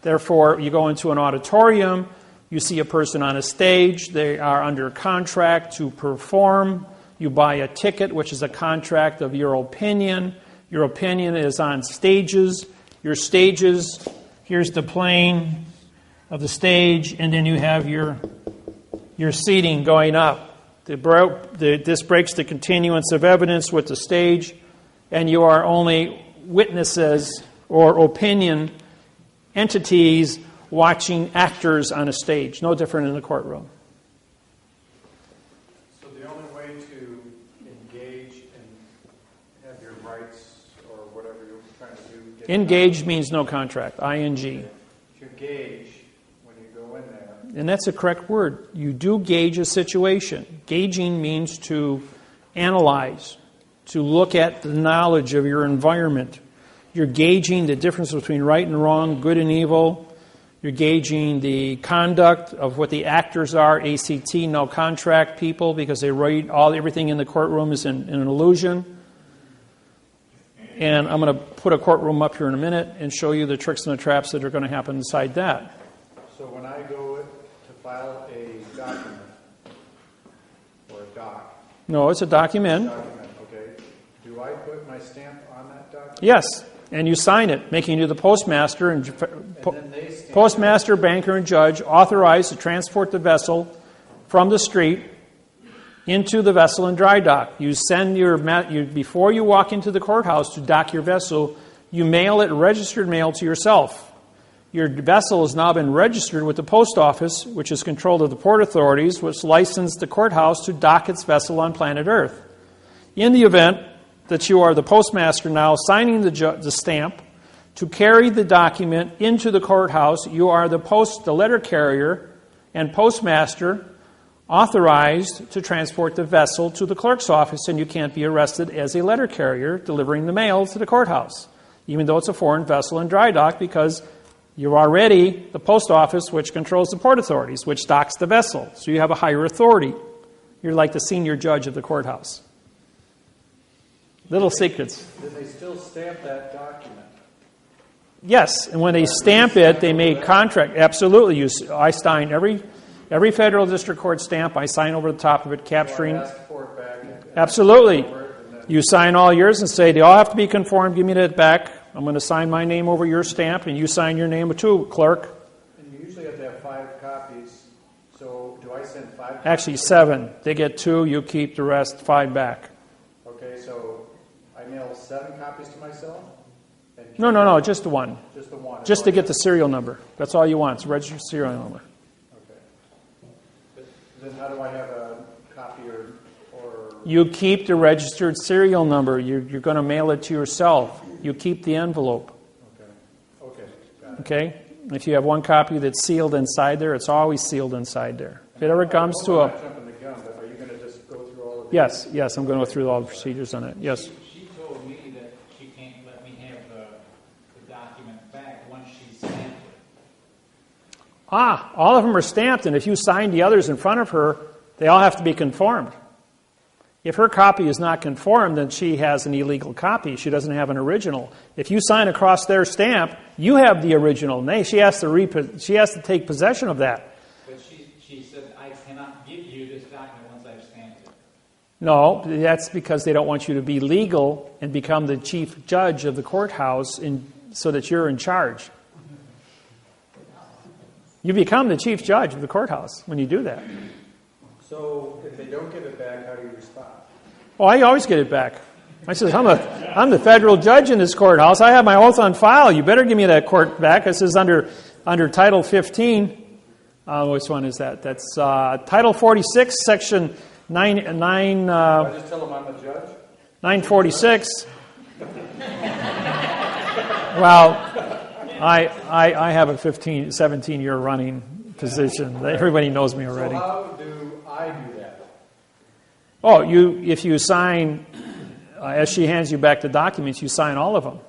Therefore, you go into an auditorium, you see a person on a stage, they are under contract to perform, you buy a ticket, which is a contract of your opinion. Your opinion is on stages. Your stages, here's the plane of the stage, and then you have your seating going up. This breaks the continuance of evidence with the stage, and you are only witnesses or opinion entities watching actors on a stage. No different in the courtroom. So the only way to engage and have your rights or whatever you're trying to do... Engage means no contract, I-N-G. To gauge when you go in there. And that's a correct word. You do gauge a situation. Gauging means to analyze, to look at the knowledge of your environment. You're gauging the difference between right and wrong, good and evil. You're gauging the conduct of what the actors are, ACT, no contract people, because they write everything in the courtroom is in an illusion. And I'm going to put a courtroom up here in a minute and show you the tricks and the traps that are going to happen inside that. So when I go to file a document, or a doc. No, it's a document. Okay. Do I put my stamp on that document? Yes, and you sign it, making you the postmaster and then they stamp postmaster, banker, and judge authorized to transport the vessel from the street into the vessel in dry dock. You send before you walk into the courthouse to dock your vessel, you mail it registered mail to yourself. Your vessel has now been registered with the post office, which is controlled of the port authorities, which licensed the courthouse to dock its vessel on planet Earth. In the event that you are the postmaster now signing the stamp to carry the document into the courthouse, you are the letter carrier and postmaster authorized to transport the vessel to the clerk's office, and you can't be arrested as a letter carrier delivering the mail to the courthouse, even though it's a foreign vessel in dry dock, because you're already the post office, which controls the port authorities, which docks the vessel. So you have a higher authority. You're like the senior judge of the courthouse. Little secrets. Did they still stamp that document? Yes, and when they stamp it, they make contract. Absolutely. I sign every federal district court stamp. I sign over the top of it, capturing. So I ask for it back. Absolutely. You sign all yours and say, they all have to be conformed. Give me that back. I'm going to sign my name over your stamp, and you sign your name too, clerk. And you usually have to have 5 copies. So do I send 5 copies? Actually, 7. They get 2. You keep the rest, 5 back. Okay, so I mail 7 copies to myself? And No, just the one. Just the one. Just to get the serial number. That's all you want. It's a registered serial number. Okay. But then how do I have a copy or You keep the registered serial number. You're going to mail it to yourself. You keep the envelope. Okay, got it. Okay? If you have one copy that's sealed inside there, it's always sealed inside there. If it ever comes to I'm not jumping the gun, but are you going to just go through all of these? Yes, I'm going to go through all the procedures on it. Yes. She told me that she can't let me have the document back once she stamped it. All of them are stamped, and if you sign the others in front of her, they all have to be conformed. If her copy is not conformed, then she has an illegal copy. She doesn't have an original. If you sign across their stamp, you have the original. She has to take possession of that. But she said, I cannot give you this document once I've stamped it. No, that's because they don't want you to be legal and become the chief judge of the courthouse so that you're in charge. You become the chief judge of the courthouse when you do that. So if they don't give it back, how do you respond? Oh, I always get it back. I says, I'm the federal judge in this courthouse. I have my oath on file. You better give me that court back. This is under Title 15. Which one is that? That's Title 46, Section 9. I just tell them I'm the judge? 946. Well, I have a 17-year running position. Everybody knows me already. So how do I do that? Oh, if you sign, as she hands you back the documents, you sign all of them.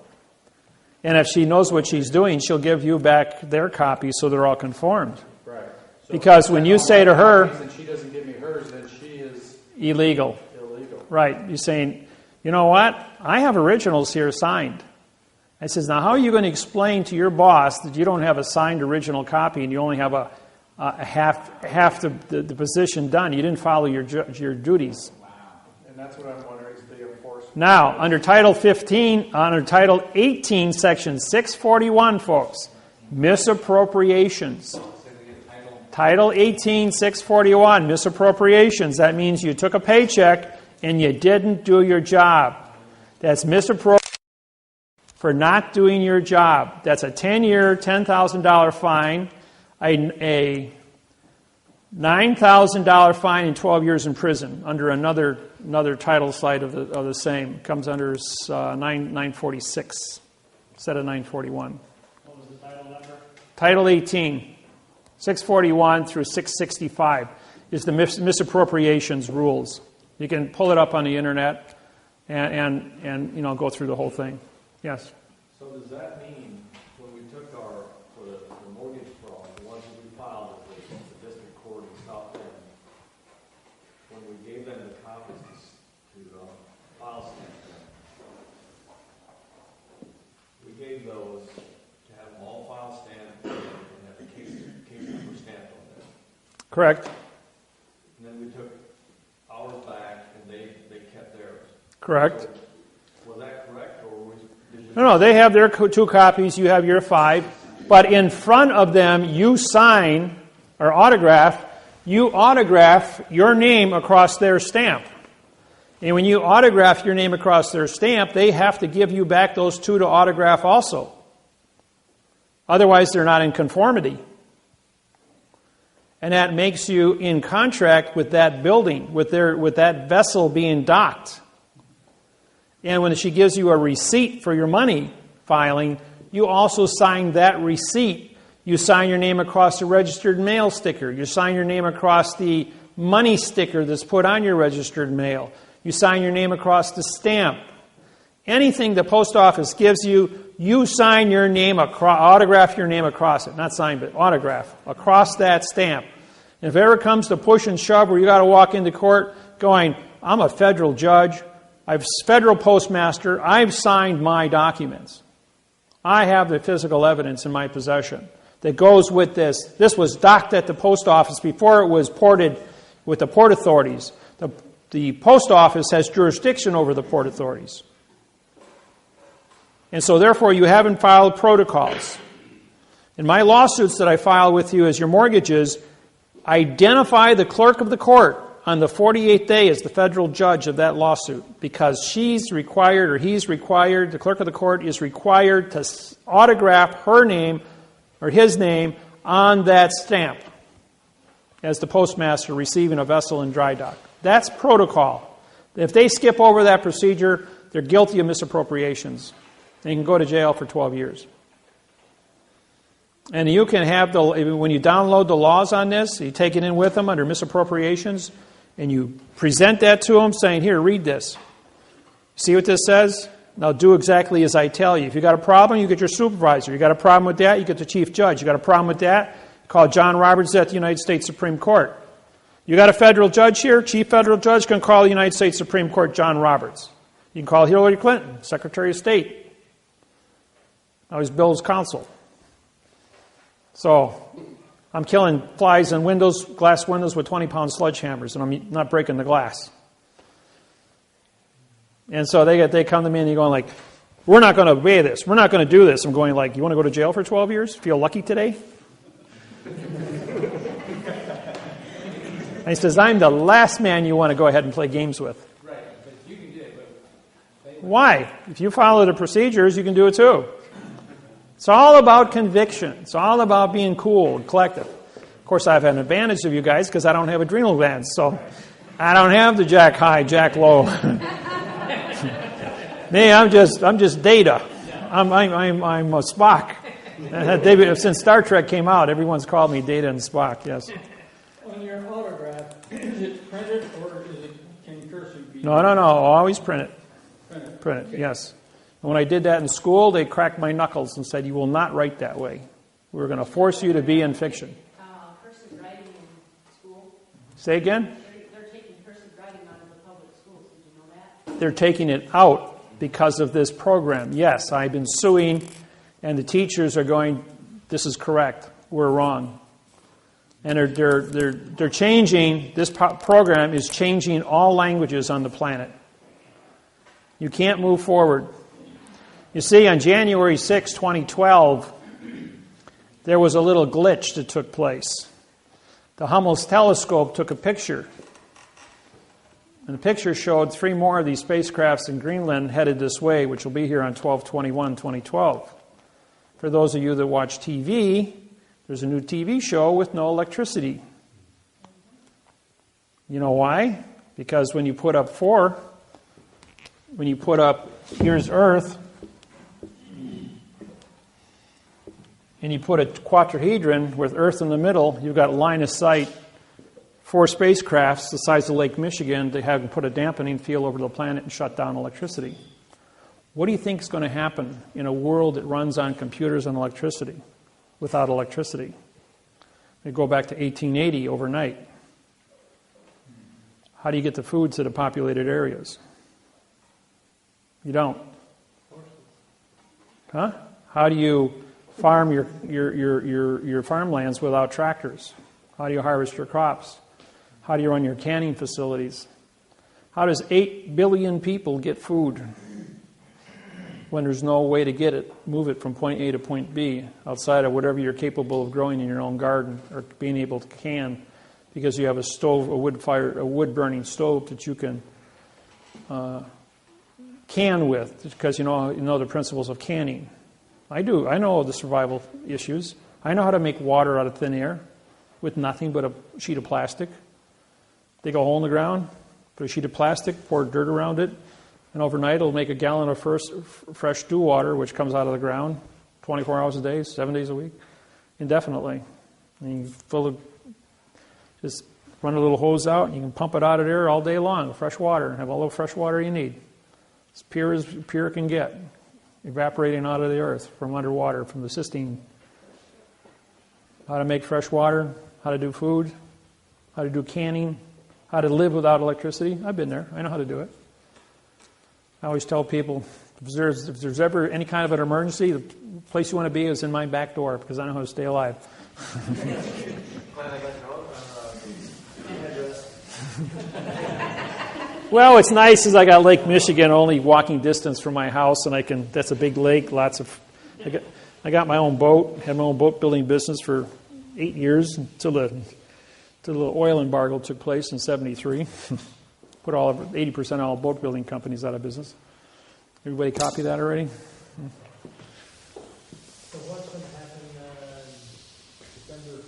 And if she knows what she's doing, she'll give you back their copies so they're all conformed. Right. So Because when you say to her, and she doesn't give me hers, then she is illegal. illegal. Right. You're saying, you know what? I have originals here signed. I says, now how are you going to explain to your boss that you don't have a signed original copy and you only have a half the position done? You didn't follow your duties. And that's what I'm wondering is the enforcement. Now, under Title 18, Section 641, folks, misappropriations. Title 18, 641, misappropriations. That means you took a paycheck and you didn't do your job. That's misappropriation for not doing your job. That's a 10-year, $10,000 fine, a $9,000 fine, and 12 years in prison under another title site of the same. It comes under 946 instead of 941. What was the title number? Title 18, 641 through 665 is the misappropriations rules. You can pull it up on the internet and go through the whole thing. Yes. So does that mean when we took for the mortgage fraud, those to have them all file stamped and have the case number stamped on them. Correct. And then we took ours back and they kept theirs. Correct. So, was that correct, or did you? No, they have their 2 copies, you have your 5. But in front of them, you sign or autograph your name across their stamp. And when you autograph your name across their stamp, they have to give you back those 2 to autograph also. Otherwise, they're not in conformity. And that makes you in contract with that building, with that vessel being docked. And when she gives you a receipt for your money filing, you also sign that receipt. You sign your name across the registered mail sticker. You sign your name across the money sticker that's put on your registered mail. You sign your name across the stamp. Anything the post office gives you, you sign your name, autograph your name across it. Not sign, but autograph across that stamp. And if it ever comes to push and shove where you got to walk into court going, I'm a federal judge, I'm federal postmaster, I've signed my documents. I have the physical evidence in my possession that goes with this. This was docked at the post office before it was ported with the port authorities. The post office has jurisdiction over the port authorities. And so therefore you haven't filed protocols. In my lawsuits that I file with you as your mortgages, identify the clerk of the court on the 48th day as the federal judge of that lawsuit, because she's required or he's required, the clerk of the court is required to autograph her name or his name on that stamp as the postmaster receiving a vessel in dry dock. That's protocol. If they skip over that procedure, they're guilty of misappropriations. They can go to jail for 12 years. And you can have, when you download the laws on this, you take it in with them under misappropriations, and you present that to them saying, here, read this. See what this says? Now do exactly as I tell you. If you got a problem, you get your supervisor. You got a problem with that, you get the chief judge. You got a problem with that, call John Roberts at the United States Supreme Court. You got a federal judge here, chief federal judge can call the United States Supreme Court John Roberts. You can call Hillary Clinton, Secretary of State. Now he's Bill's counsel. So I'm killing flies in windows, glass windows with 20-pound sledgehammers, and I'm not breaking the glass. And so they come to me and they're going like, we're not going to obey this. We're not going to do this. I'm going like, you want to go to jail for 12 years? Feel lucky today? And he says, I'm the last man you want to go ahead and play games with. Right, but you can do it. But Why? If you follow the procedures, you can do it too. It's all about conviction. It's all about being cool and collective. Of course, I have an advantage of you guys because I don't have adrenal glands, so I don't have the jack high, jack low. Me, I'm just data. I'm a Spock. Since Star Trek came out, everyone's called me Data and Spock. Yes. On your autograph, is it printed or can cursive be? No. Always print it. Printed. Print it. Yes. And when I did that in school, they cracked my knuckles and said, "You will not write that way. We're going to force you to be in fiction." Cursive writing in school, Say again. they're taking cursive writing out of the public schools. Did you know that? They're taking it out because of this program. Yes, I've been suing, and the teachers are going, "This is correct. We're wrong." And they're changing. This program is changing all languages on the planet. You can't move forward. You see, on January 6, 2012, there was a little glitch that took place. The Hubble's telescope took a picture. And the picture showed 3 more of these spacecrafts in Greenland headed this way, which will be here on 12/21/2012. For those of you that watch TV, there's a new TV show with no electricity. You know why? Because when you put up here's Earth, and you put a quadrihedron with Earth in the middle, you've got line of sight 4 spacecrafts the size of Lake Michigan to have put a dampening field over the planet and shut down electricity. What do you think is going to happen in a world that runs on computers and electricity without electricity? They go back to 1880 overnight. How do you get the food to the populated areas? You don't. Huh? How do you farm your farmlands without tractors? How do you harvest your crops? How do you run your canning facilities? How does 8 billion people get food when there's no way to get it, move it from point A to point B outside of whatever you're capable of growing in your own garden or being able to can because you have a stove, a wood-burning stove that you can can with because you know the principles of canning. I do. I know the survival issues. I know how to make water out of thin air with nothing but a sheet of plastic. Dig a hole in the ground, put a sheet of plastic, pour dirt around it, and overnight it'll make a gallon of fresh dew water, which comes out of the ground 24 hours a day, 7 days a week, indefinitely. And you just run a little hose out, and you can pump it out of there all day long, fresh water, and have all the fresh water you need. As pure it can get, evaporating out of the earth from underwater, from the cistine. How to make fresh water, how to do food, how to do canning, how to live without electricity. I've been there. I know how to do it. I always tell people, if there's ever any kind of an emergency, the place you want to be is in my back door because I know how to stay alive. Well, what's nice is I got Lake Michigan only walking distance from my house, and that's a big lake. I got my own boat. Had my own boat building business for 8 years until the oil embargo took place in '73. Put 80% of all boat building companies out of business. Everybody copy that already? So what's going to happen December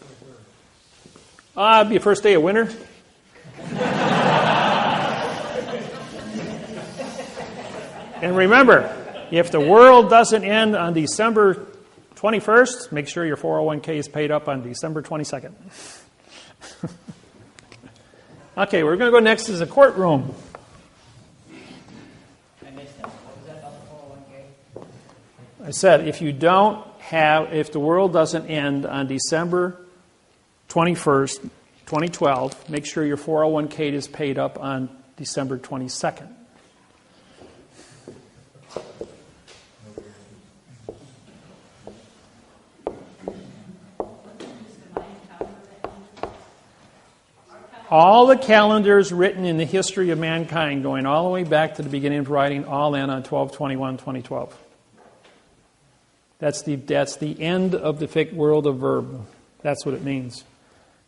23rd? It'll be the first day of winter. And remember, if the world doesn't end on December 21st, make sure your 401k is paid up on December 22nd. Okay, we're going to go next to the courtroom. I missed that. What was that about the 401k? I said, if the world doesn't end on December 21st, 2012, make sure your 401k is paid up on December 22nd. All the calendars written in the history of mankind, going all the way back to the beginning of writing, all end on 12/21/2012. That's the end of the world of verb. That's what it means.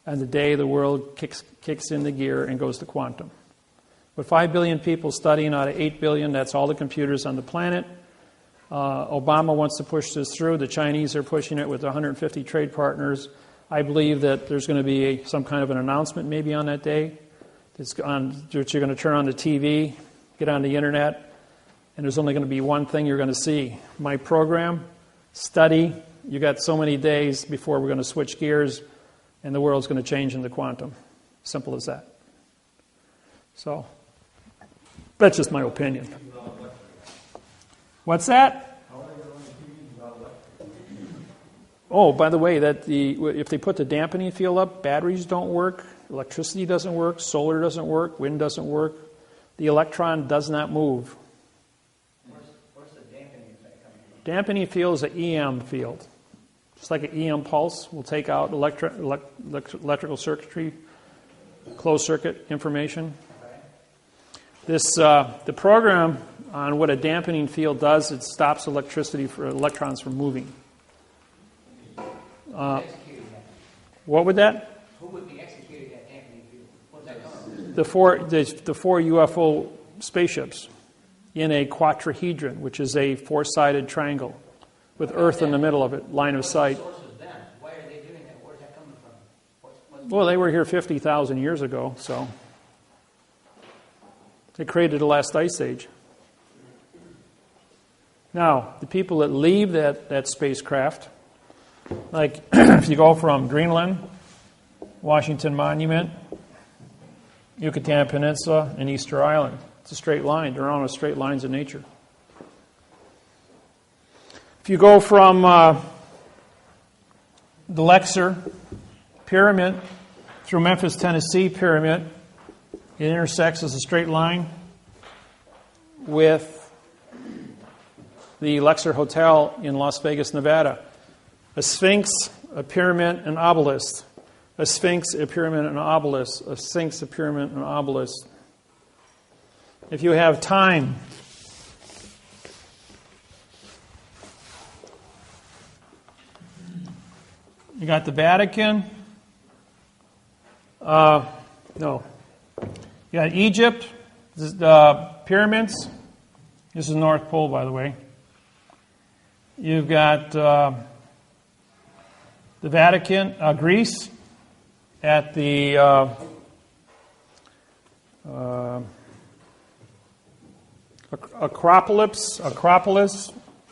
And the day the world kicks into gear and goes to quantum. With 5 billion people studying out of 8 billion, that's all the computers on the planet. Obama wants to push this through. The Chinese are pushing it with 150 trade partners. I believe that there's going to be some kind of an announcement maybe on that day. That you're going to turn on the TV, get on the internet, and there's only going to be one thing you're going to see. My program, study, you got so many days before we're going to switch gears, and the world's going to change into quantum. Simple as that. So, that's just my opinion. What's that? Oh, by the way, if they put the dampening field up, batteries don't work, electricity doesn't work, solar doesn't work, wind doesn't work. The electron does not move. Where's the dampening effect coming from? Dampening field is an EM field. Just like an EM pulse will take out electrical circuitry, closed circuit information. Okay. The program on what a dampening field does, it stops electricity for electrons from moving. What would that? Who would be executing that dampening field? What's that coming from? The four UFO spaceships in a quadrahedron, which is a four-sided triangle with Earth in the middle of it, line of sight. What source is them? Why are they doing that? Where's that coming from? Well, they were here 50,000 years ago, so they created the last ice age. Now, the people that leave that spacecraft, like if you go from Greenland, Washington Monument, Yucatan Peninsula, and Easter Island, it's a straight line. They're on straight lines in nature. If you go from the Lexer Pyramid through Memphis, Tennessee Pyramid, it intersects as a straight line with the Lexer Hotel in Las Vegas, Nevada. A sphinx, a pyramid, an obelisk. A sphinx, a pyramid, an obelisk. A sphinx, a pyramid, an obelisk. If you have time, you got the Vatican. No. You got Egypt, the pyramids. This is North Pole, by the way. You've got the Vatican, Greece, at the Acropolis,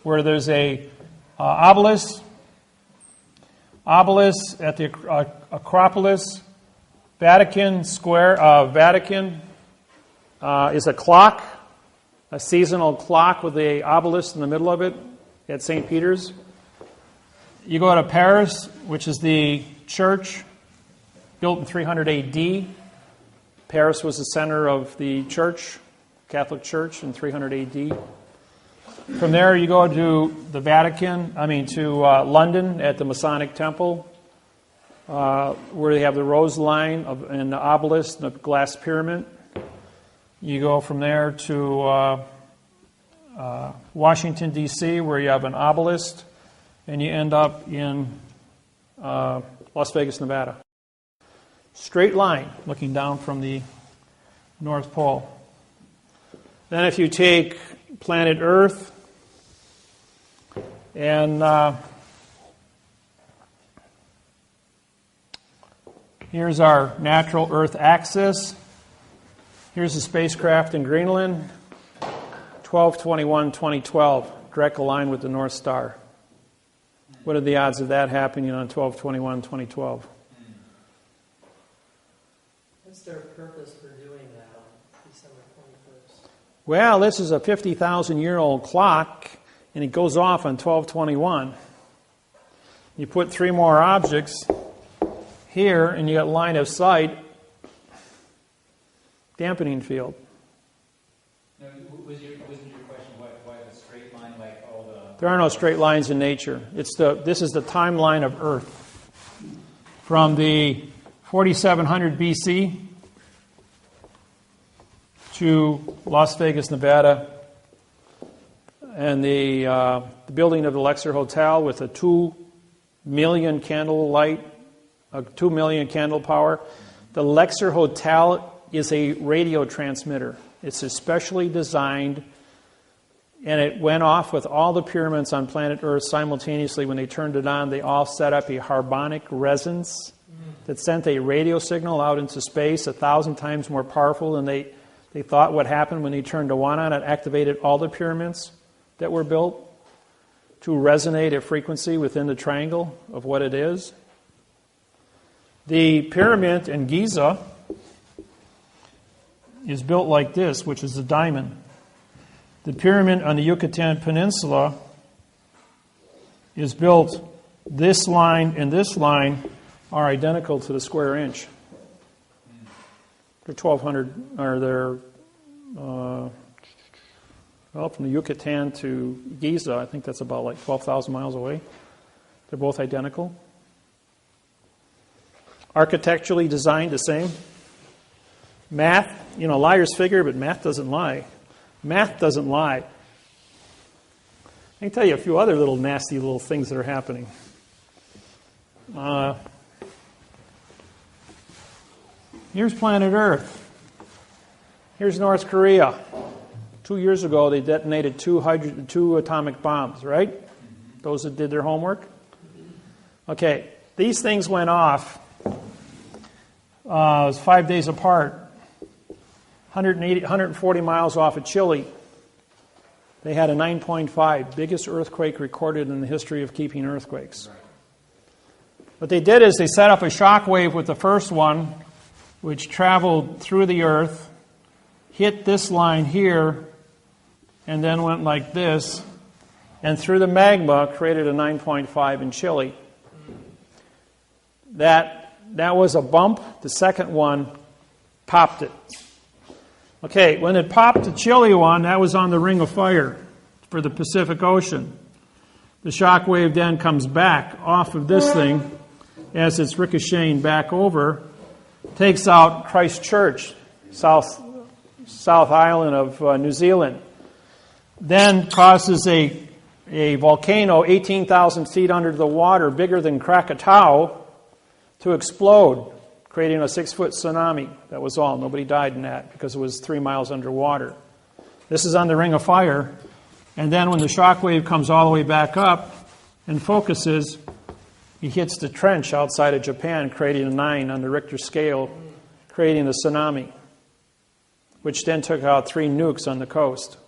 where there's a obelisk. Obelisk at the Acropolis. Vatican Square. Vatican is a clock, a seasonal clock with the obelisk in the middle of it at St. Peter's. You go to Paris, which is the church built in 300 A.D. Paris was the center of the church, Catholic Church, in 300 A.D. From there, you go to the London at the Masonic Temple, where they have the rose line and the obelisk and the glass pyramid. You go from there to Washington, D.C., where you have an obelisk, and you end up in Las Vegas, Nevada. Straight line looking down from the North Pole. Then if you take planet Earth and here's our natural Earth axis. Here's the spacecraft in Greenland, 12/21/2012, direct line with the North Star. What are the odds of that happening on 12/21/2012? What's their purpose for doing that on December 21st? Well, this is a 50,000-year-old clock, and it goes off on 12/21. You put 3 more objects here, and you got line of sight, dampening field. No, wasn't your question why the straight line, like all the... There are no straight lines in nature. This is the timeline of Earth. From the 4700 BC to Las Vegas, Nevada, and the building of the Lexer Hotel with a 2 million candle light, 2 million candle power. The Lexer Hotel is a radio transmitter. It's especially designed, and it went off with all the pyramids on planet Earth simultaneously. When they turned it on, they all set up a harmonic resonance that sent a radio signal out into space 1,000 times more powerful than they thought would happen when they turned the one on. It activated all the pyramids that were built to resonate at frequency within the triangle of what it is. The pyramid in Giza is built like this, which is a diamond. The pyramid on the Yucatan Peninsula is built, this line and this line are identical to the square inch. They're 1,200, or they're, from the Yucatan to Giza, I think that's about like 12,000 miles away. They're both identical. Architecturally designed the same. Math, liars figure, but math doesn't lie. Math doesn't lie. I can tell you a few other little nasty little things that are happening. Here's planet Earth. Here's North Korea. 2 years ago, they detonated 2 atomic bombs, right? Those that did their homework. Okay, these things went off. It was 5 days apart. 140 miles off of Chile. They had a 9.5, biggest earthquake recorded in the history of keeping earthquakes. What they did is they set up a shock wave with the first one, which traveled through the earth, hit this line here, and then went like this, and through the magma created a 9.5 in Chile. That was a bump. The second one popped it. Okay, when it popped the Chile one, that was on the Ring of Fire. for the Pacific Ocean. The shock wave then comes back off of this thing as it's ricocheting back over, takes out Christchurch, South Island of New Zealand, then causes a volcano 18,000 feet under the water, bigger than Krakatoa, to explode, creating a 6-foot tsunami. That was all. Nobody died in that because it was 3 miles underwater. This is on the Ring of Fire. And then when the shock wave comes all the way back up and focuses, he hits the trench outside of Japan, creating a 9 on the Richter scale, creating the tsunami, which then took out 3 nukes on the coast,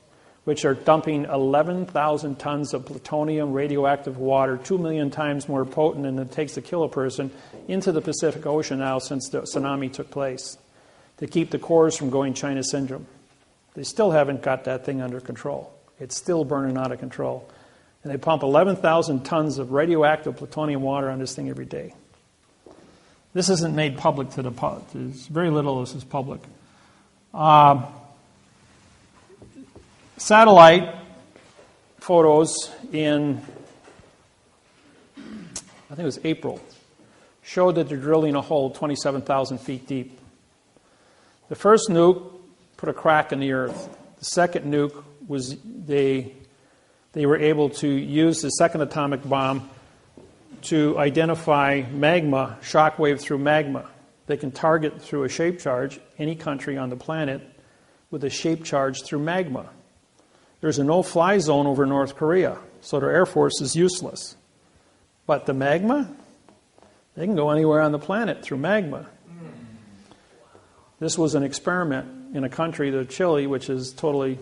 which are dumping 11,000 tons of plutonium radioactive water, 2 million times more potent than it takes to kill a person, into the Pacific Ocean now since the tsunami took place, to keep the cores from going China syndrome. They still haven't got that thing under control. It's still burning out of control. And they pump 11,000 tons of radioactive plutonium water on this thing every day. This isn't made public to the public. There's very little of this is public. Satellite photos in, I think it was April, showed that they're drilling a hole 27,000 feet deep. The first nuke put a crack in the earth. The second nuke was they were able to use the second atomic bomb to identify magma, shock wave through magma. They can target through a shape charge any country on the planet with a shape charge through magma. There's a no-fly zone over North Korea, so their Air Force is useless. But the magma, they can go anywhere on the planet through magma. This was an experiment in a country, the Chile, which is totally...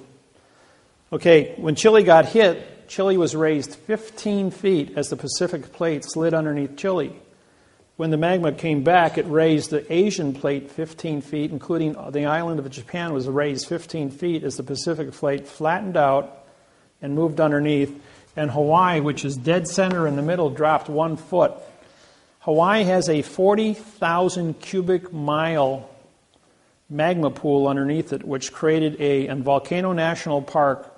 Okay, when Chile got hit, Chile was raised 15 feet as the Pacific plate slid underneath Chile. When the magma came back, it raised the Asian plate 15 feet, including the island of Japan was raised 15 feet as the Pacific plate flattened out and moved underneath. And Hawaii, which is dead center in the middle, dropped 1 foot. Hawaii has a 40,000 cubic mile magma pool underneath it, which created and Volcano National Park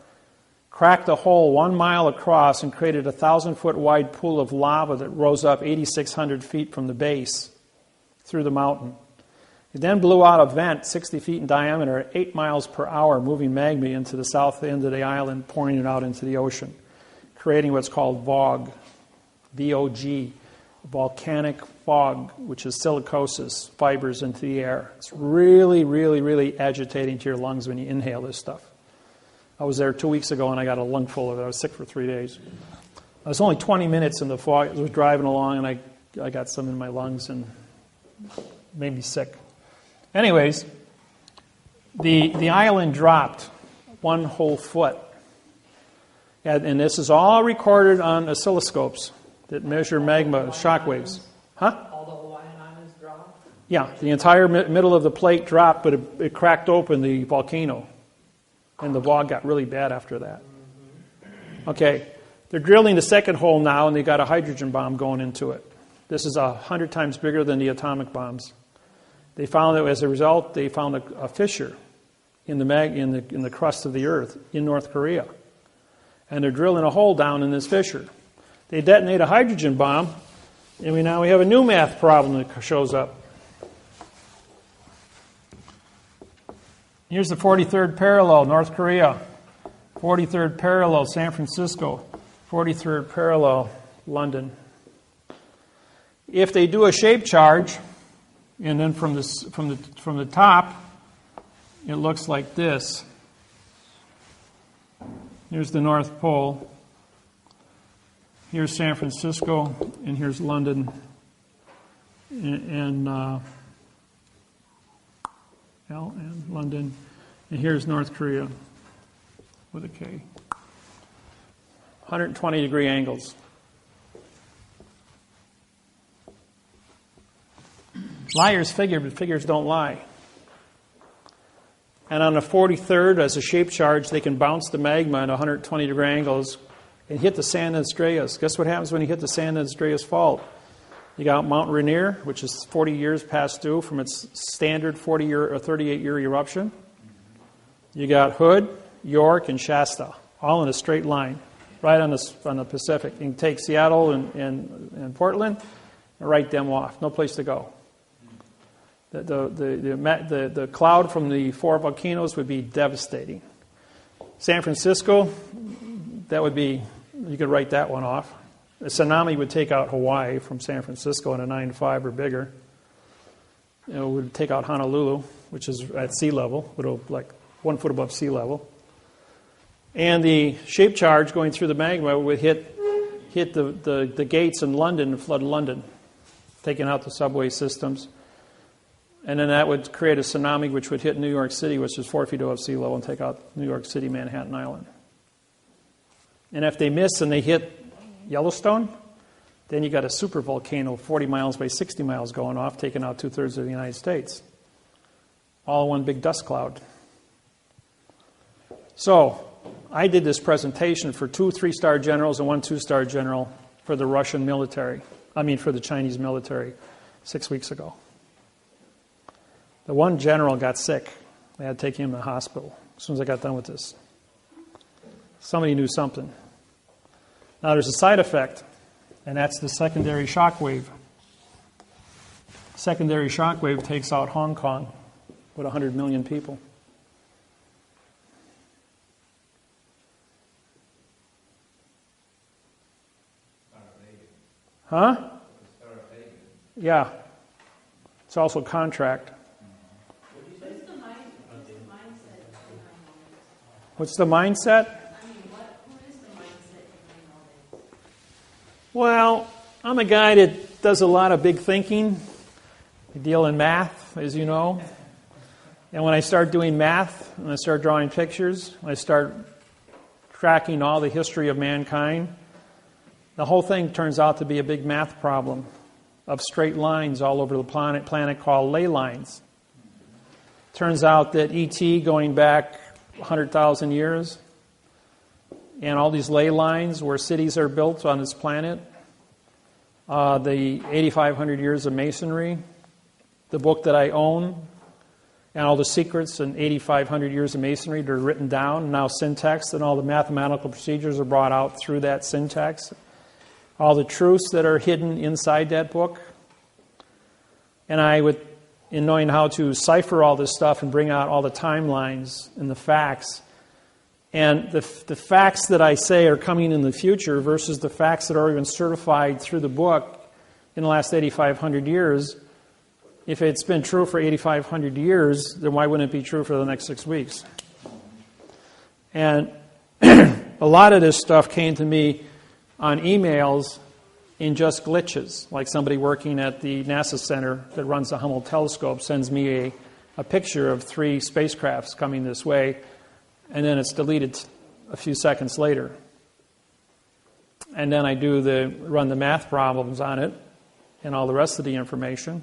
cracked a hole 1 mile across and created a 1,000-foot wide pool of lava that rose up 8,600 feet from the base through the mountain. It then blew out a vent 60 feet in diameter at 8 miles per hour, moving magma into the south end of the island, pouring it out into the ocean, creating what's called VOG, V-O-G, volcanic fog, which is silicosis, fibers into the air. It's really, really, really agitating to your lungs when you inhale this stuff. I was there 2 weeks ago and I got a lungful of it. I was sick for 3 days. I was only 20 minutes in the fog. I was driving along and I got some in my lungs and made me sick. Anyways, the island dropped 1 whole foot. And this is all recorded on oscilloscopes that measure magma shock waves. Huh? All the Hawaiian Islands dropped? Yeah, the entire middle of the plate dropped, but it cracked open the volcano. And the VOG got really bad after that. Okay, they're drilling the second hole now, and they got a hydrogen bomb going into it. This is 100 times bigger than the atomic bombs. They found that as a result, they found a fissure in the crust of the earth in North Korea. And they're drilling a hole down in this fissure. They detonate a hydrogen bomb, and now we have a new math problem that shows up. Here's the 43rd parallel, North Korea. 43rd parallel, San Francisco. 43rd parallel, London. If they do a shape charge, and then from the top, it looks like this. Here's the North Pole. Here's San Francisco, and here's London, and London, and here's North Korea with a K. 120-degree angles. Liars figure, but figures don't lie. And on the 43rd, as a shape charge, they can bounce the magma at 120-degree angles and hit the San Andreas. Guess what happens when you hit the San Andreas fault? You got Mount Rainier, which is 40 years past due from its standard 40-year or 38-year eruption. You got Hood, York, and Shasta. all in a straight line, right on the Pacific. You can take Seattle and Portland and write them off. No place to go. The cloud from the 4 volcanoes would be devastating. San Francisco, that would be, you could write that one off. A tsunami would take out Hawaii from San Francisco in a 9.5 or bigger. It would take out Honolulu, which is at sea level, like 1 foot above sea level. And the shape charge going through the magma would hit the gates in London and flood London, taking out the subway systems. And then that would create a tsunami which would hit New York City, which is 4 feet above sea level, and take out New York City, Manhattan Island. And if they miss and they hit Yellowstone, then you got a super volcano 40 miles by 60 miles going off, taking out 2/3 of the United States. All in one big dust cloud. So, I did this presentation for 2 3-star generals and 1 2-star general for the Russian military. For the Chinese military 6 weeks ago. The one general got sick. They had to take him to the hospital as soon as I got done with this. Somebody knew something. Now there's a side effect, and that's the secondary shock wave. Secondary shock wave takes out Hong Kong with 100 million people. Huh? Yeah. It's also contract. What's the mindset? Who is the mindset behind all this? Well, I'm a guy that does a lot of big thinking. I deal in math, as you know. And when I start doing math, and I start drawing pictures, I start tracking all the history of mankind, the whole thing turns out to be a big math problem of straight lines all over the planet called ley lines. Turns out that ET going back 100,000 years, and all these ley lines where cities are built on this planet, the 8,500 years of masonry, the book that I own, and all the secrets in 8,500 years of masonry that are written down, now syntax, and all the mathematical procedures are brought out through that syntax, all the truths that are hidden inside that book. And in knowing how to cipher all this stuff and bring out all the timelines and the facts. And the facts that I say are coming in the future versus the facts that are already been certified through the book in the last 8,500 years. If it's been true for 8,500 years, then why wouldn't it be true for the next 6 weeks? And a lot of this stuff came to me on emails in just glitches, like somebody working at the NASA Center that runs the Hubble telescope sends me a picture of 3 spacecrafts coming this way, and then it's deleted a few seconds later. And then I run the math problems on it and all the rest of the information.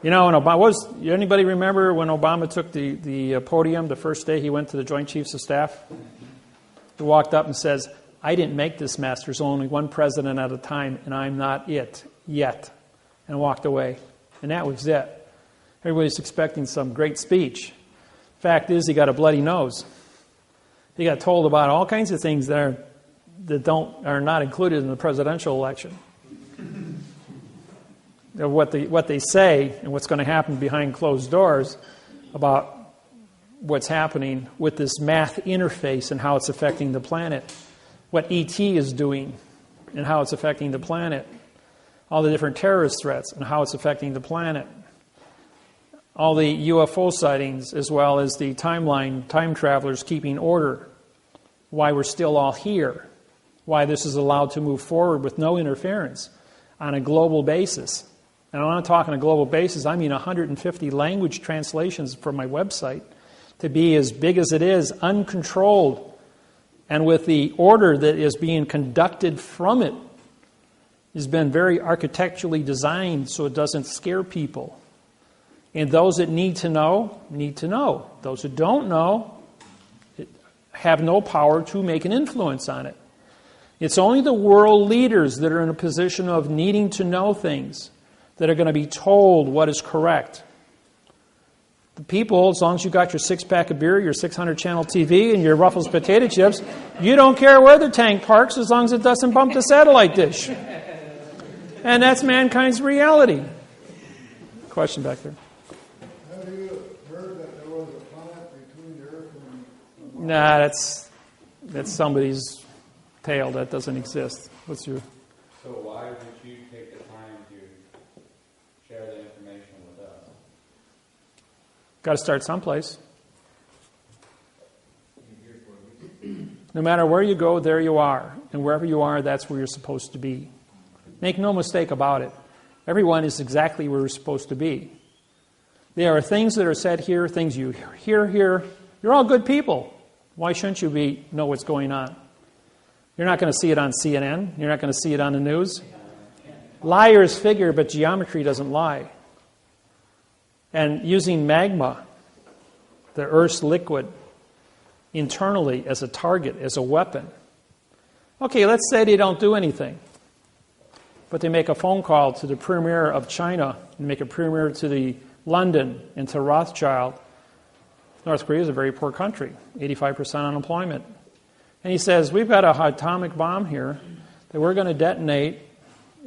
You know, anybody remember when Obama took the podium the first day he went to the Joint Chiefs of Staff? He walked up and says, "I didn't make this mess. There's only one president at a time, and I'm not it yet," and walked away. And that was it. Everybody's expecting some great speech. Fact is, he got a bloody nose. He got told about all kinds of things that are not included in the presidential election. What they say and what's going to happen behind closed doors about what's happening with this math interface and how it's affecting the planet. What ET is doing and how it's affecting the planet. All the different terrorist threats and how it's affecting the planet. All the UFO sightings, as well as the time travelers keeping order. Why we're still all here. Why this is allowed to move forward with no interference on a global basis. And when I'm talking a global basis, I mean 150 language translations from my website to be as big as it is, uncontrolled, and with the order that is being conducted from it has been very architecturally designed so it doesn't scare people. And those that need to know, need to know. Those who don't know have no power to make an influence on it. It's only the world leaders that are in a position of needing to know things that are going to be told what is correct. The people, as long as you got your 6-pack of beer, your 600-channel TV, and your Ruffles potato chips, you don't care where the tank parks as long as it doesn't bump the satellite dish. And that's mankind's reality. Question back there. Have you heard that there was a planet between the Earth and Nah, that's somebody's tale. That doesn't exist. What's your... So why would you take the time to share the information with us? Got to start someplace. No matter where you go, there you are. And wherever you are, that's where you're supposed to be. Make no mistake about it. Everyone is exactly where we're supposed to be. There are things that are said here, things you hear here. You're all good people. Why shouldn't you know what's going on? You're not going to see it on CNN. You're not going to see it on the news. Liars figure, but geometry doesn't lie. And using magma, the Earth's liquid, internally as a target, as a weapon. Okay, let's say they don't do anything. But they make a phone call to the premier of China, and make a premier to the London and to Rothschild. North Korea is a very poor country, 85% unemployment. And he says, we've got an atomic bomb here that we're going to detonate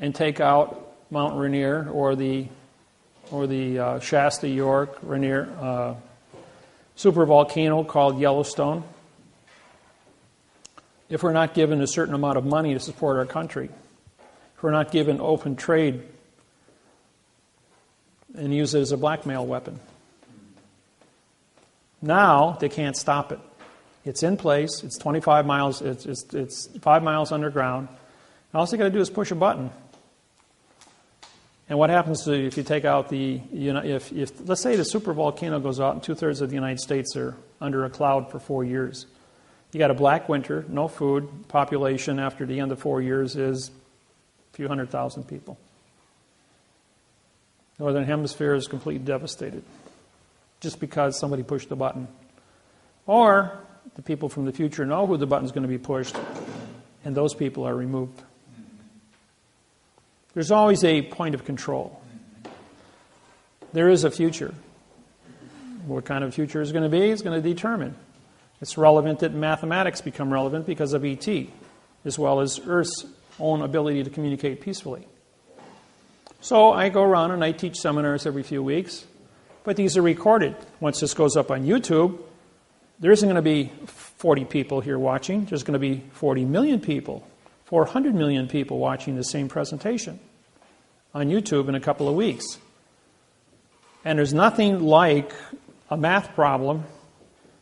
and take out Mount Rainier or the Shasta, York, Rainier supervolcano called Yellowstone if we're not given a certain amount of money to support our country. If we're not given open trade and use it as a blackmail weapon. Now they can't stop it. It's in place. It's 25 miles. It's 5 miles underground. And all they got to do is push a button. And what happens if you take out if let's say the supervolcano goes out and 2/3 of the United States are under a cloud for 4 years. You got a black winter, no food. Population after the end of 4 years is a few 100,000 people. Northern Hemisphere is completely devastated just because somebody pushed the button. Or the people from the future know who the button's going to be pushed, and those people are removed. There's always a point of control. There is a future. What kind of future is going to be is going to determine. It's relevant that mathematics become relevant because of ET, as well as Earth's own ability to communicate peacefully. So I go around and I teach seminars every few weeks, but these are recorded. Once this goes up on YouTube, there isn't going to be 40 people here watching. There's going to be 40 million people, 400 million people watching the same presentation on YouTube in a couple of weeks. And there's nothing like a math problem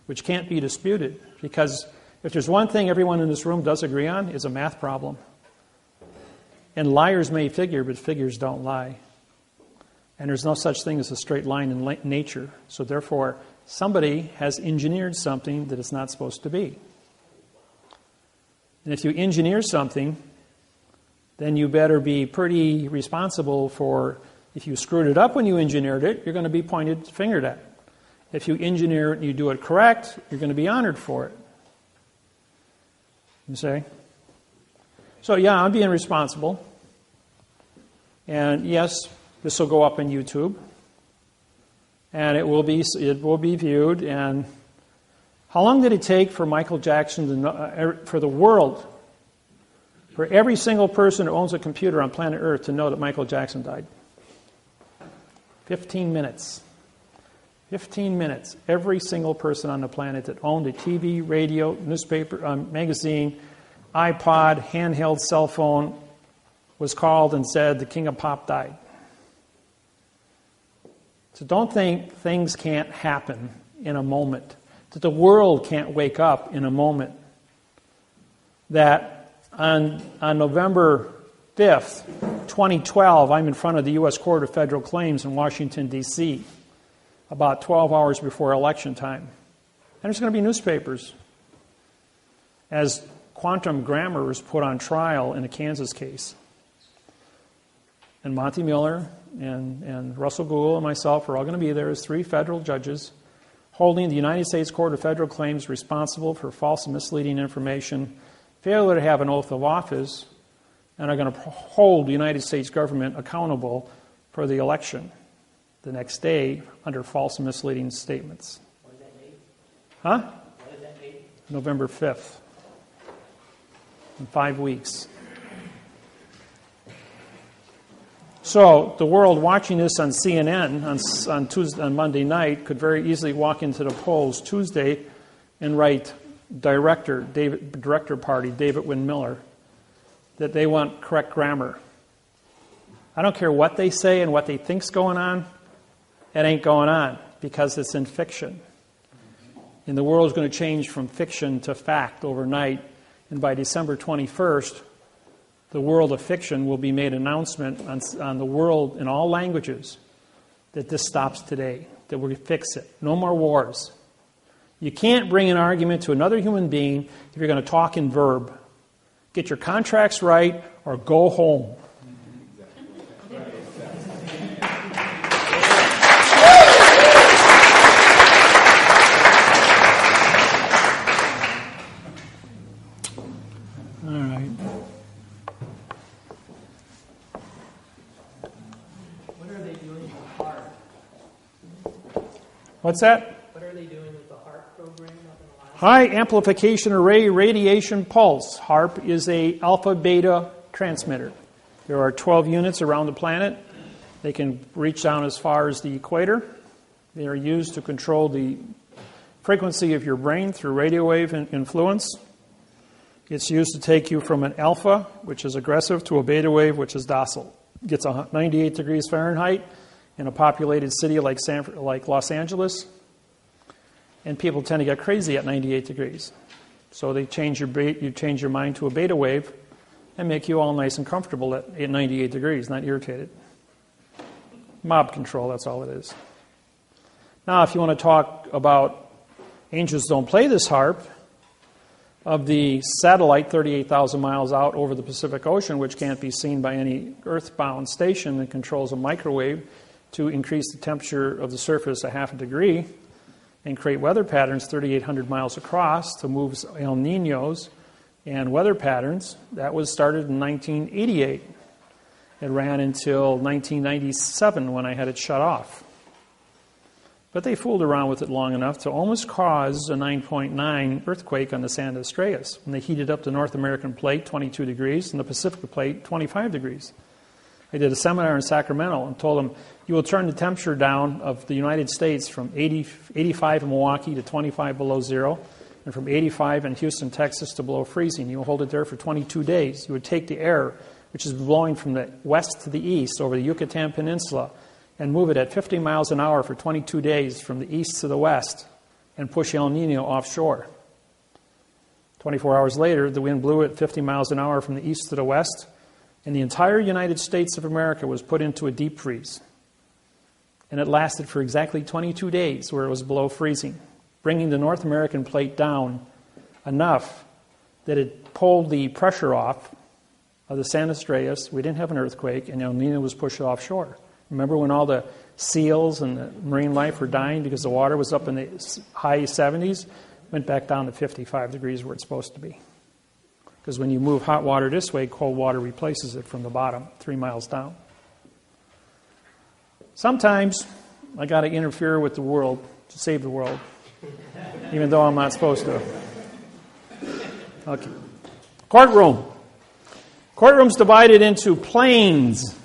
which can't be disputed, because if there's one thing everyone in this room does agree on, it's a math problem. And liars may figure, but figures don't lie. And there's no such thing as a straight line in nature. So therefore, somebody has engineered something that it's not supposed to be. And if you engineer something, then you better be pretty responsible for, if you screwed it up when you engineered it, you're going to be fingered at. If you engineer it and you do it correct, you're going to be honored for it. You see? So yeah, I'm being responsible. And yes, this will go up on YouTube. And it will be viewed. And how long did it take for Michael Jackson to know, for the world, for every single person who owns a computer on planet Earth to know that Michael Jackson died? 15 minutes. 15 minutes. Every single person on the planet that owned a TV, radio, newspaper, magazine, iPod, handheld cell phone was called and said the king of pop died. So don't think things can't happen in a moment, that the world can't wake up in a moment, that on November 5th, 2012, I'm in front of the U.S. Court of Federal Claims in Washington, D.C., about 12 hours before election time. And there's going to be newspapers as quantum grammar was put on trial in a Kansas case. And Monty Miller and Russell Gould and myself are all going to be there as 3 federal judges holding the United States Court of Federal Claims responsible for false and misleading information, failure to have an oath of office, and are going to hold the United States government accountable for the election. the next day under false and misleading statements. What is that date? Huh? What is that date? November 5th. In 5 weeks. So the world watching this on CNN on Monday night could very easily walk into the polls Tuesday and write Director Party David Wynn Miller that they want correct grammar. I don't care what they say and what they think's going on. It ain't going on because it's in fiction. And the world's going to change from fiction to fact overnight. And by December 21st, the world of fiction will be made announcement on the world in all languages that this stops today, that we fix it. No more wars. You can't bring an argument to another human being if you're going to talk in verb. Get your contracts right or go home. All right. What are they doing with the HARP? What's that? What are they doing with the HARP program up in Alaska? High amplification array radiation pulse. HARP is a alpha beta transmitter. There are 12 units around the planet. They can reach down as far as the equator. They are used to control the frequency of your brain through radio wave influence. It's used to take you from an alpha, which is aggressive, to a beta wave, which is docile. Gets 98 degrees Fahrenheit in a populated city like Los Angeles, and people tend to get crazy at 98 degrees. So you change your mind to a beta wave and make you all nice and comfortable at 98 degrees, not irritated. Mob control, that's all it is. Now, if you want to talk about angels don't play this harp, of the satellite 38,000 miles out over the Pacific Ocean, which can't be seen by any earthbound station and controls a microwave to increase the temperature of the surface a half a degree and create weather patterns 3,800 miles across to move El Niños and weather patterns. That was started in 1988. It ran until 1997 when I had it shut off. But they fooled around with it long enough to almost cause a 9.9 earthquake on the San Andreas when they heated up the North American plate 22 degrees and the Pacific plate 25 degrees. I did a seminar in Sacramento and told them, you will turn the temperature down of the United States from 85 in Milwaukee to 25 below zero, and from 85 in Houston, Texas to below freezing. You will hold it there for 22 days. You would take the air, which is blowing from the west to the east over the Yucatan Peninsula, and move it at 50 miles an hour for 22 days from the east to the west and push El Nino offshore. 24 hours later, the wind blew at 50 miles an hour from the east to the west, and the entire United States of America was put into a deep freeze. And it lasted for exactly 22 days where it was below freezing, bringing the North American plate down enough that it pulled the pressure off of the San Andreas. We didn't have an earthquake, and El Nino was pushed offshore. Remember when all the seals and the marine life were dying because the water was up in the high 70s? Went back down to 55 degrees where it's supposed to be. Because when you move hot water this way, cold water replaces it from the bottom, 3 miles down. Sometimes I got to interfere with the world to save the world, even though I'm not supposed to. Okay. Courtroom. Courtroom's divided into planes.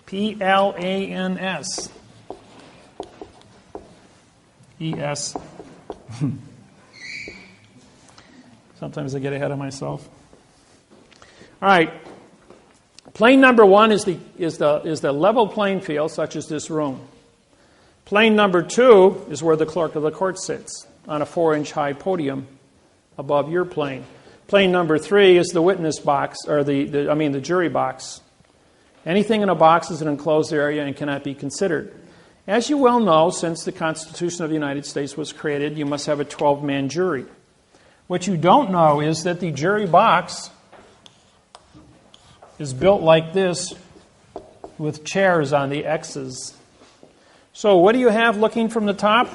P-L-A-N-S. E-S. Sometimes I get ahead of myself. All right. Plane number one is the level playing field, such as this room. Plane number two is where the clerk of the court sits, on a 4-inch high podium above your plane. Plane number three is the witness box, or the jury box. Anything in a box is an enclosed area and cannot be considered. As you well know, since the Constitution of the United States was created, you must have a 12-man jury. What you don't know is that the jury box is built like this with chairs on the X's. So what do you have looking from the top?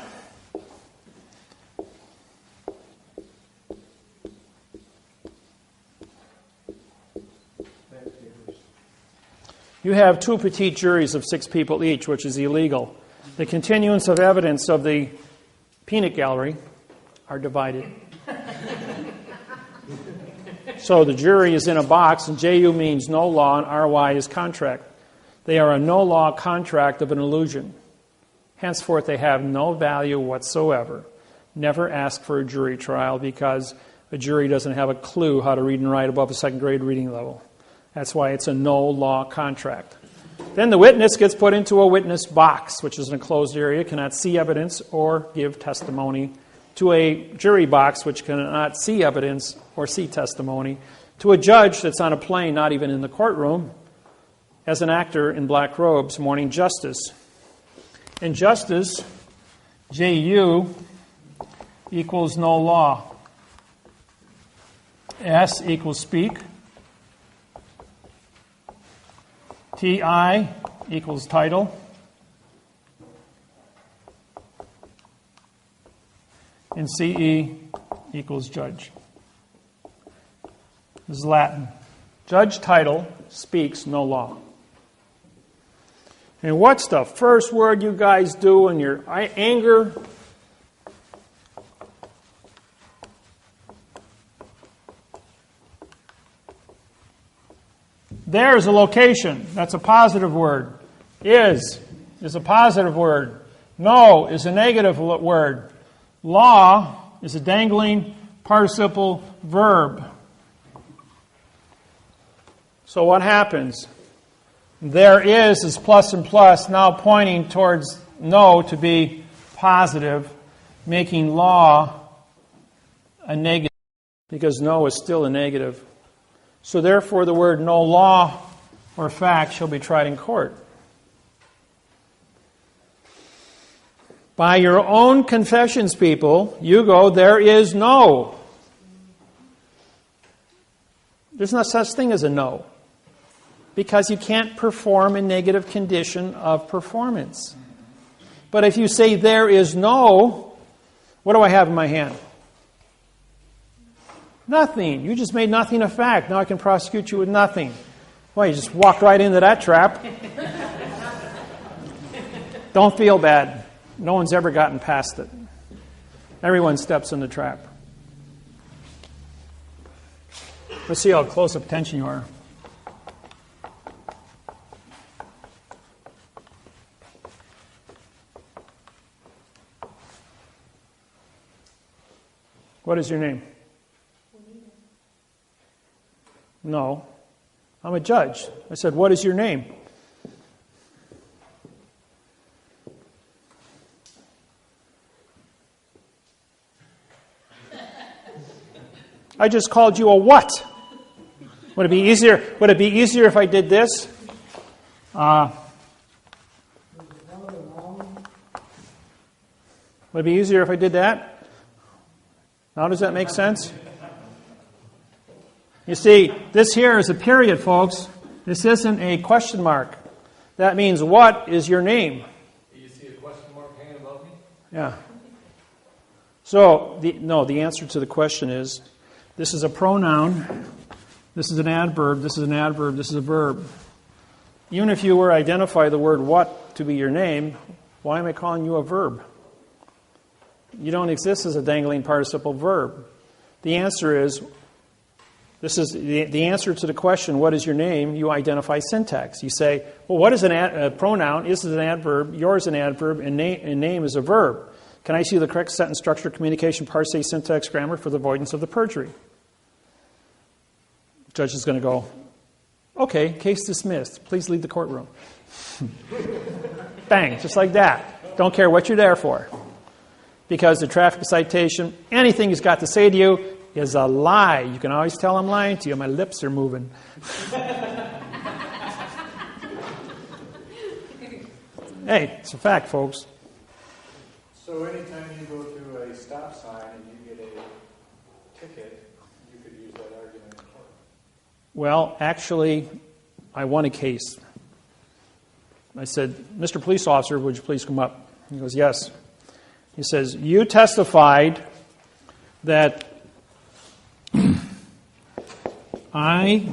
You have two petite juries of 6 people each, which is illegal. The continuance of evidence of the peanut gallery are divided. So the jury is in a box, and JU means no law, and RY is contract. They are a no-law contract of an illusion. Henceforth, they have no value whatsoever. Never ask for a jury trial because a jury doesn't have a clue how to read and write above a second grade reading level. That's why it's a no-law contract. Then the witness gets put into a witness box, which is an enclosed area, cannot see evidence or give testimony, to a jury box, which cannot see evidence or see testimony, to a judge that's on a plane, not even in the courtroom, as an actor in black robes, mourning justice. And justice, JU, equals no law. S equals speak. TI equals title. And CE equals judge. This is Latin. Judge title speaks no law. And what's the first word you guys do in your anger? There is a location. That's a positive word. Is a positive word. No is a negative word. Law is a dangling participle verb. So what happens? There is plus and plus, now pointing towards no to be positive, making law a negative, because no is still a negative. So therefore the word no law or fact shall be tried in court. By your own confessions, people, you go, there is no. There's no such thing as a no. Because you can't perform a negative condition of performance. But if you say there is no, what do I have in my hand? Nothing. You just made nothing a fact. Now I can prosecute you with nothing. Well, you just walked right into that trap. Don't feel bad. No one's ever gotten past it. Everyone steps in the trap. Let's see how close up attention you are. What is your name? No. I'm a judge. I said, what is your name? I just called you a what? Would it be easier? Would it be easier if I did this? Would it be easier if I did that? Now does that make sense? You see, this here is a period, folks. This isn't a question mark. That means, what is your name? Do you see a question mark hanging above me? Yeah. So, the answer to the question is, this is a pronoun, this is an adverb, this is an adverb, this is a verb. Even if you were to identify the word what to be your name, why am I calling you a verb? You don't exist as a dangling participle verb. The answer is, this is the answer to the question, what is your name? You identify syntax. You say, well, what is a pronoun? This is an adverb, yours an adverb, and name is a verb. Can I see the correct sentence structure, communication, parse, syntax, grammar for the avoidance of the perjury? The judge is going to go, okay, case dismissed. Please leave the courtroom. Bang, just like that. Don't care what you're there for. Because the traffic citation, anything he's got to say to you is a lie. You can always tell I'm lying to you. My lips are moving. Hey, it's a fact, folks. So anytime you go to a stop sign and you get a ticket, you could use that argument in court. Well, actually, I won a case. I said, Mr. Police Officer, would you please come up? He goes, yes. He says, you testified that I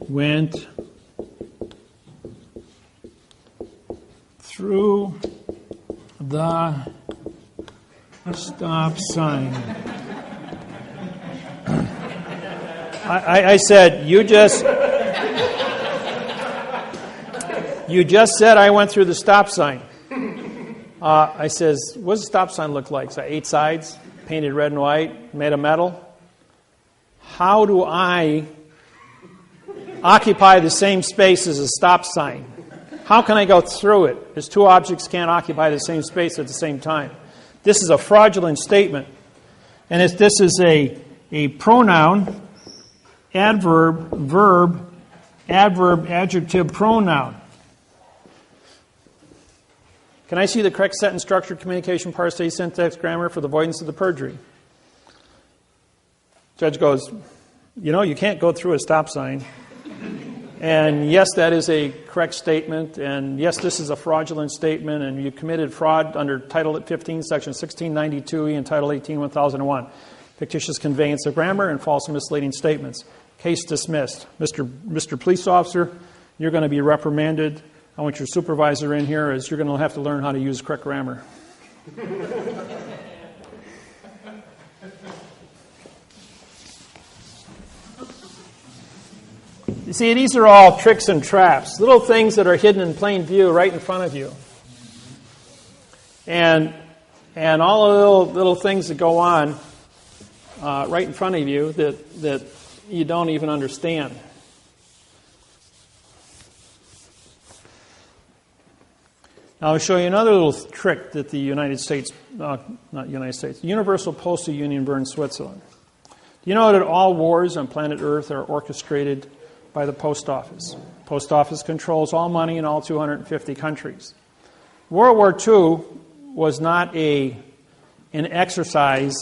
went through the stop sign. I said, you just said I went through the stop sign. I says, what does the stop sign look like? So 8 sides, painted red and white, made of metal. How do I occupy the same space as a stop sign? How can I go through it? As two objects can't occupy the same space at the same time. This is a fraudulent statement. And this is a pronoun, adverb, verb, adverb, adjective, pronoun. Can I see the correct sentence structure, communication, parse, syntax, grammar for the avoidance of the perjury? Judge goes, you can't go through a stop sign. And yes, that is a correct statement. And yes, this is a fraudulent statement. And you committed fraud under Title 15, Section 1692E and Title 18, 1001. Fictitious conveyance of grammar and false and misleading statements. Case dismissed. Mr. Police Officer, you're going to be reprimanded. I want your supervisor in here as you're going to have to learn how to use correct grammar. You see, these are all tricks and traps, little things that are hidden in plain view right in front of you. And all the little things that go on right in front of you that you don't even understand. Now, I'll show you another little trick that the Universal Postal Union burned Switzerland. Do you know that all wars on planet Earth are orchestrated by the post office? Post office controls all money in all 250 countries. World War II was not an exercise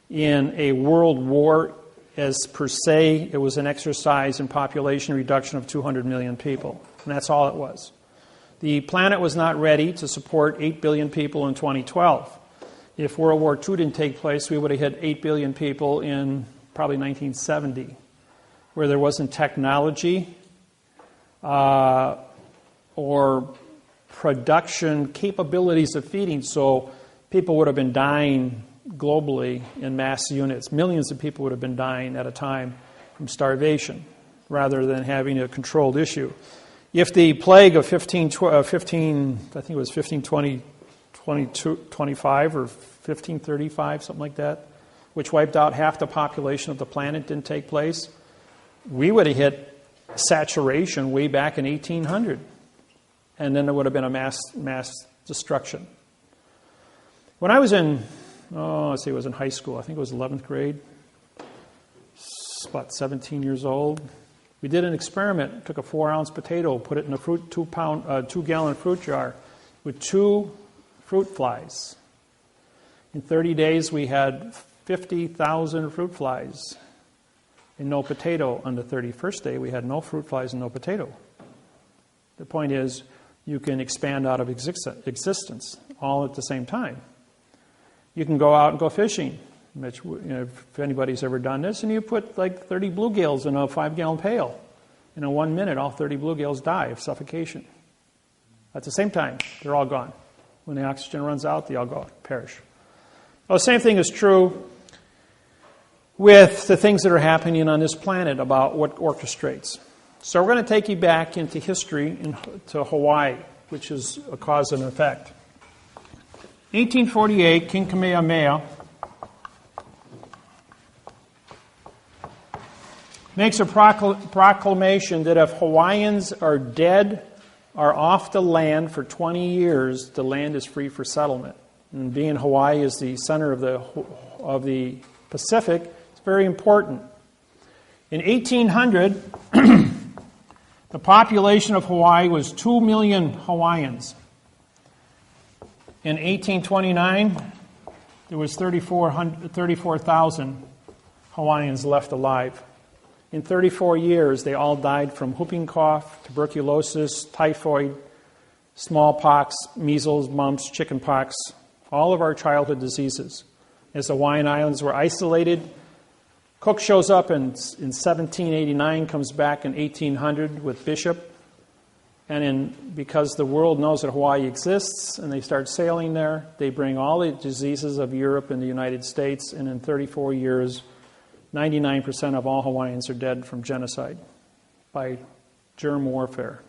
in a world war as per se. It was an exercise in population reduction of 200 million people, and that's all it was. The planet was not ready to support 8 billion people in 2012. If World War II didn't take place, we would have hit 8 billion people in probably 1970, where there wasn't technology or production capabilities of feeding, so people would have been dying globally in mass units. Millions of people would have been dying at a time from starvation, rather than having a controlled issue. If the plague of 1525 or 1535, something like that, which wiped out half the population of the planet, didn't take place, we would have hit saturation way back in 1800. And then there would have been a mass destruction. When I was in, it was in high school. I think it was 11th grade. About 17 years old. We did an experiment. Took a 4-ounce potato, put it in a 2-gallon fruit jar with 2 fruit flies. In 30 days, we had 50,000 fruit flies and no potato. On the 31st day, we had no fruit flies and no potato. The point is, you can expand out of existence all at the same time. You can go out and go fishing, which, if anybody's ever done this, and you put like 30 bluegills in a 5-gallon pail. In 1 minute, all 30 bluegills die of suffocation. At the same time, they're all gone. When the oxygen runs out, they all go perish. Well, the same thing is true with the things that are happening on this planet about what orchestrates. So we're going to take you back into history, to Hawaii, which is a cause and effect. 1848, King Kamehameha makes a proclamation that if Hawaiians are dead or off the land for 20 years, the land is free for settlement. And being Hawaii is the center of the Pacific, it's very important. In 1800, the population of Hawaii was 2 million Hawaiians. In 1829, there was 34,000 Hawaiians left alive. In 34 years, they all died from whooping cough, tuberculosis, typhoid, smallpox, measles, mumps, chickenpox, all of our childhood diseases. As the Hawaiian Islands were isolated, Cook shows up in 1789, comes back in 1800 with Bishop, because the world knows that Hawaii exists and they start sailing there, they bring all the diseases of Europe and the United States, and in 34 years, 99% of all Hawaiians are dead from genocide by germ warfare.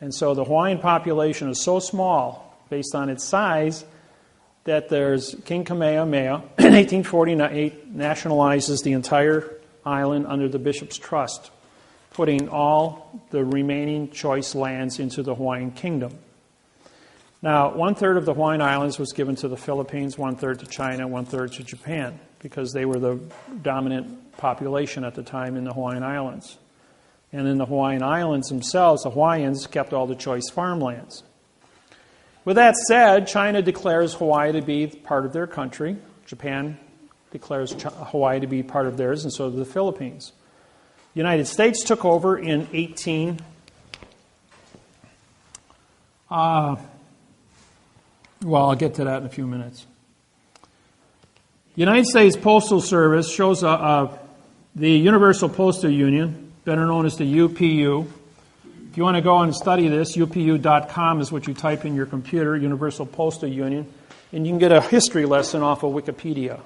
And so the Hawaiian population is so small, based on its size, that there's King Kamehameha, in 1848, nationalizes the entire island under the Bishop's Trust, putting all the remaining choice lands into the Hawaiian Kingdom. Now, 1/3 of the Hawaiian Islands was given to the Philippines, 1/3 to China, 1/3 to Japan, because they were the dominant population at the time in the Hawaiian Islands. And in the Hawaiian Islands themselves, the Hawaiians kept all the choice farmlands. With that said, China declares Hawaii to be part of their country. Japan declares Hawaii to be part of theirs, and so do the Philippines. The United States took over in I'll get to that in a few minutes. The United States Postal Service shows the Universal Postal Union, better known as the UPU. If you want to go and study this, upu.com is what you type in your computer, Universal Postal Union, and you can get a history lesson off of Wikipedia,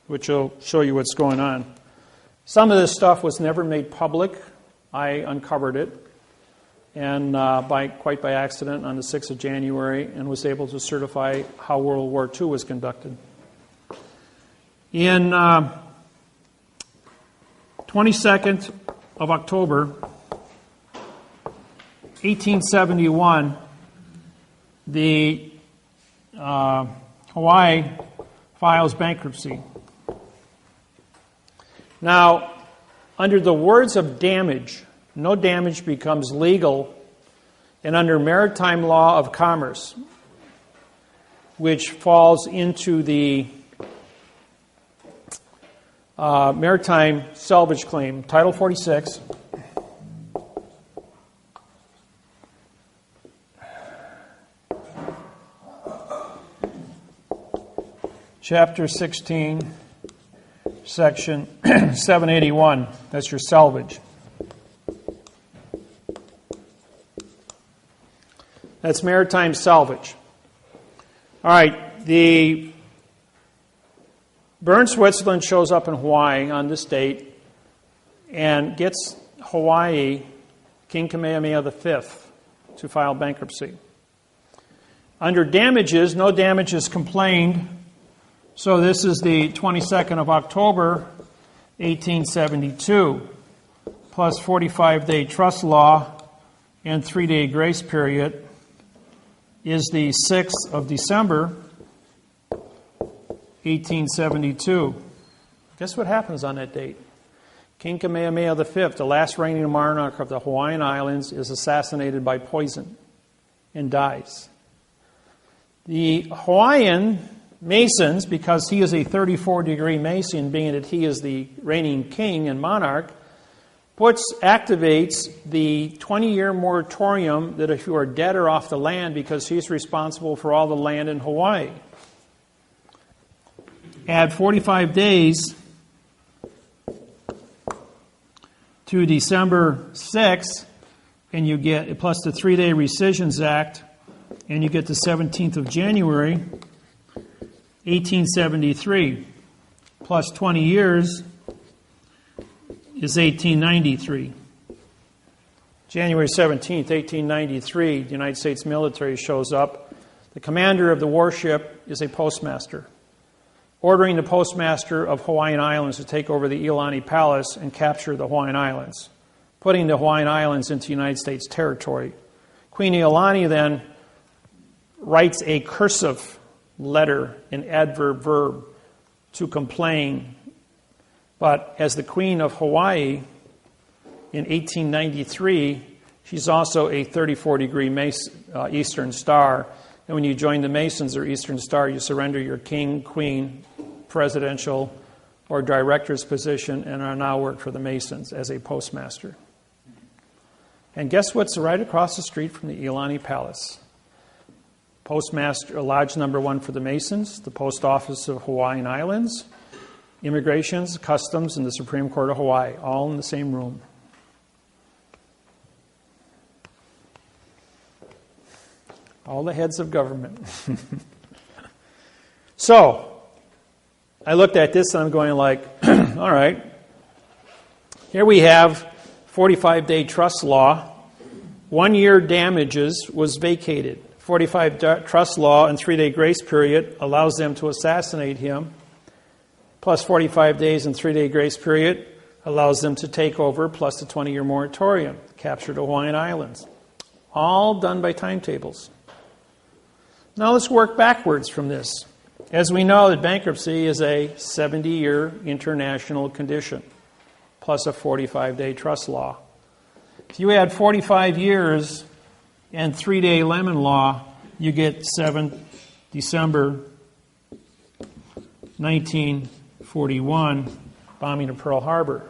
which will show you what's going on. Some of this stuff was never made public. I uncovered it, and quite by accident on the 6th of January, and was able to certify how World War II was conducted. In 22nd of October, 1871, the Hawaii files bankruptcy. Now, under the words of damage, no damage becomes legal, and under maritime law of commerce, which falls into the maritime salvage claim, Title 46, Chapter 16, Section 781. That's your salvage. That's maritime salvage. All right, the Bern Switzerland shows up in Hawaii on this date and gets Hawaii, King Kamehameha V, to file bankruptcy. Under damages, no damages complained. So this is the 22nd of October, 1872, plus 45-day trust law and 3-day grace period is the 6th of December, 1872. Guess what happens on that date? King Kamehameha V, the last reigning monarch of the Hawaiian Islands, is assassinated by poison and dies. The Hawaiian Masons, because he is a 34-degree Mason, being that he is the reigning king and monarch, activates the 20-year moratorium that if you are dead or off the land, because he's responsible for all the land in Hawaii. Add 45 days to December 6th, and you get, plus the 3-day Rescissions Act, and you get the 17th of January, 1873, plus 20 years is 1893. January 17th, 1893, the United States military shows up. The commander of the warship is a postmaster, ordering the postmaster of Hawaiian Islands to take over the Iolani Palace and capture the Hawaiian Islands, putting the Hawaiian Islands into United States territory. Queen Iolani then writes a cursive letter, an adverb verb, to complain. But as the Queen of Hawaii in 1893, she's also a 34-degree Eastern Star. And when you join the Masons or Eastern Star, you surrender your king, queen, presidential, or director's position and are now work for the Masons as a postmaster. And guess what's right across the street from the Iolani Palace? Postmaster, Lodge number 1 for the Masons, the Post Office of Hawaiian Islands, Immigrations, Customs, and the Supreme Court of Hawaii, all in the same room. All the heads of government. So, I looked at this and I'm going like, all right, here we have 45-day trust law. 1 year damages was vacated. 45 trust law and 3-day grace period allows them to assassinate him. Plus 45 days and 3-day grace period allows them to take over, plus the 20-year moratorium, capture the Hawaiian Islands. All done by timetables. Now let's work backwards from this. As we know, that bankruptcy is a 70-year international condition, plus a 45-day trust law. If you add 45 years and 3-day lemon law, you get 7 December 1941, bombing of Pearl Harbor.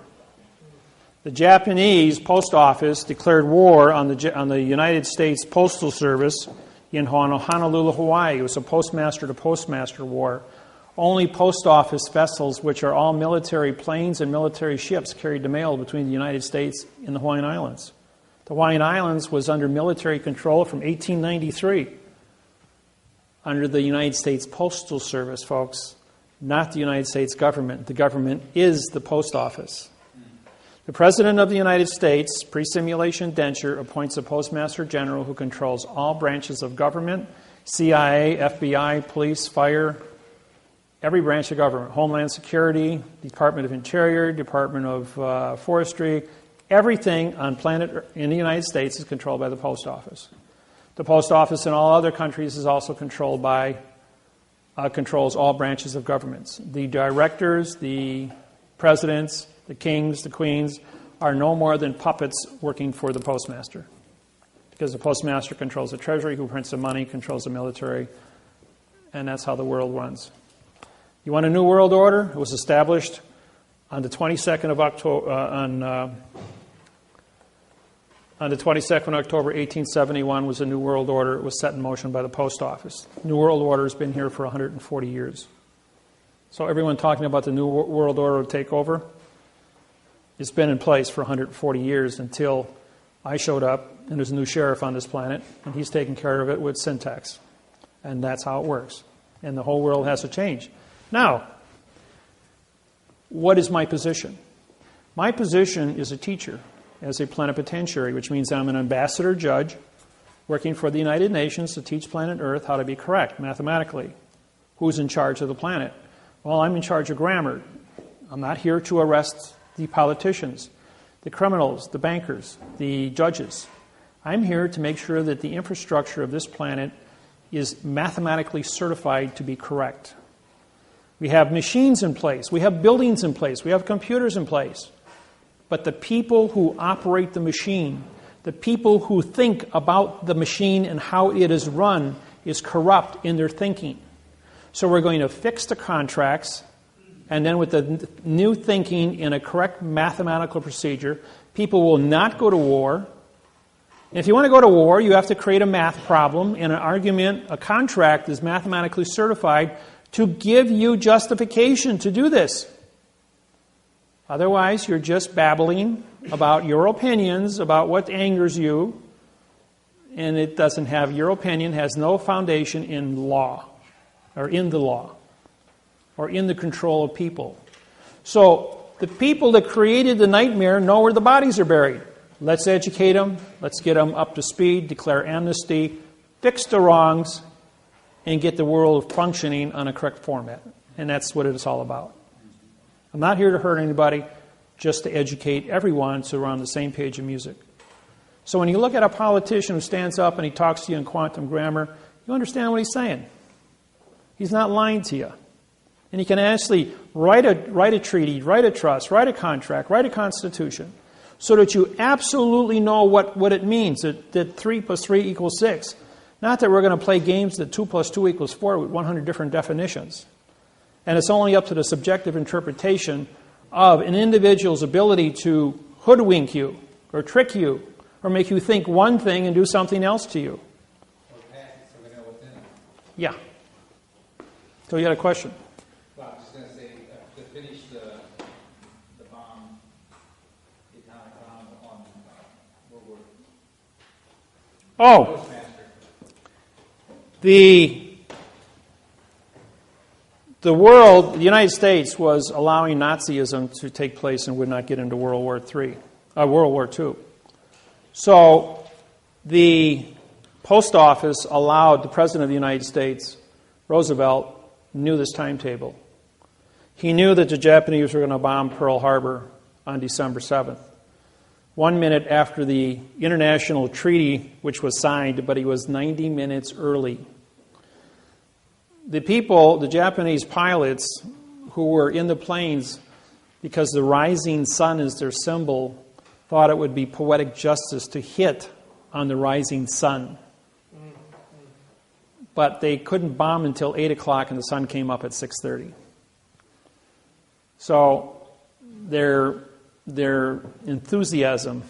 The Japanese post office declared war on the United States Postal Service in Honolulu, Hawaii. It was a postmaster-to-postmaster war. Only post office vessels, which are all military planes and military ships, carried the mail between the United States and the Hawaiian Islands. The Hawaiian Islands was under military control from 1893 under the United States Postal Service, folks, not the United States government. The government is the post office. The President of the United States, pre-simulation indenture, appoints a Postmaster General who controls all branches of government, CIA, FBI, police, fire, every branch of government, Homeland Security, Department of Interior, Department of Forestry, everything on planet in the United States is controlled by the post office. The post office in all other countries is also controlled by, controls all branches of governments. The directors, the presidents, the kings, the queens are no more than puppets working for the postmaster. Because the postmaster controls the treasury, who prints the money, controls the military, and that's how the world runs. You want a new world order? It was established on the 22nd of October, on the 22nd of October, 1871 was a new world order. It was set in motion by the post office. New world order has been here for 140 years. So everyone talking about the new world order to take over, it's been in place for 140 years until I showed up and there's a new sheriff on this planet and he's taking care of it with syntax. And that's how it works. And the whole world has to change. Now, what is my position? My position is a teacher, as a plenipotentiary, which means I'm an ambassador judge working for the United Nations to teach planet Earth how to be correct mathematically. Who's in charge of the planet? Well, I'm in charge of grammar. I'm not here to arrest the politicians, the criminals, the bankers, the judges. I'm here to make sure that the infrastructure of this planet is mathematically certified to be correct. We have machines in place. We have buildings in place. We have computers in place. But the people who operate the machine, the people who think about the machine and how it is run, is corrupt in their thinking. So we're going to fix the contracts, and then with the new thinking in a correct mathematical procedure, people will not go to war. And if you want to go to war, you have to create a math problem and an argument. A contract is mathematically certified to give you justification to do this. Otherwise, you're just babbling about your opinions, about what angers you, and it doesn't have, your opinion has no foundation in law, or in the law, or in the control of people. So, the people that created the nightmare know where the bodies are buried. Let's educate them, let's get them up to speed, declare amnesty, fix the wrongs, and get the world functioning on a correct format. And that's what it's all about. I'm not here to hurt anybody, just to educate everyone so we're on the same page of music. So when you look at a politician who stands up and he talks to you in quantum grammar, you understand what he's saying. He's not lying to you. And he can actually write a treaty, write a trust, write a contract, write a constitution, so that you absolutely know what it means, that 3 plus 3 equals 6. Not that we're going to play games that 2 plus 2 equals 4 with 100 different definitions. And it's only up to the subjective interpretation of an individual's ability to hoodwink you, or trick you, or make you think one thing and do something else to you. Or pass it so we know what's in it. Yeah. So you had a question? Well, I was just going to say, to finish the bomb, the atomic bomb on World War Oh, Postmaster. The world, the United States, was allowing Nazism to take place and would not get into World War II. So the post office allowed the President of the United States, Roosevelt, knew this timetable. He knew that the Japanese were going to bomb Pearl Harbor on December 7th. 1 minute after the international treaty, which was signed, but he was 90 minutes early. The people, the Japanese pilots who were in the planes, because the rising sun is their symbol, thought it would be poetic justice to hit on the rising sun. But they couldn't bomb until 8 o'clock and the sun came up at 6:30. So their enthusiasm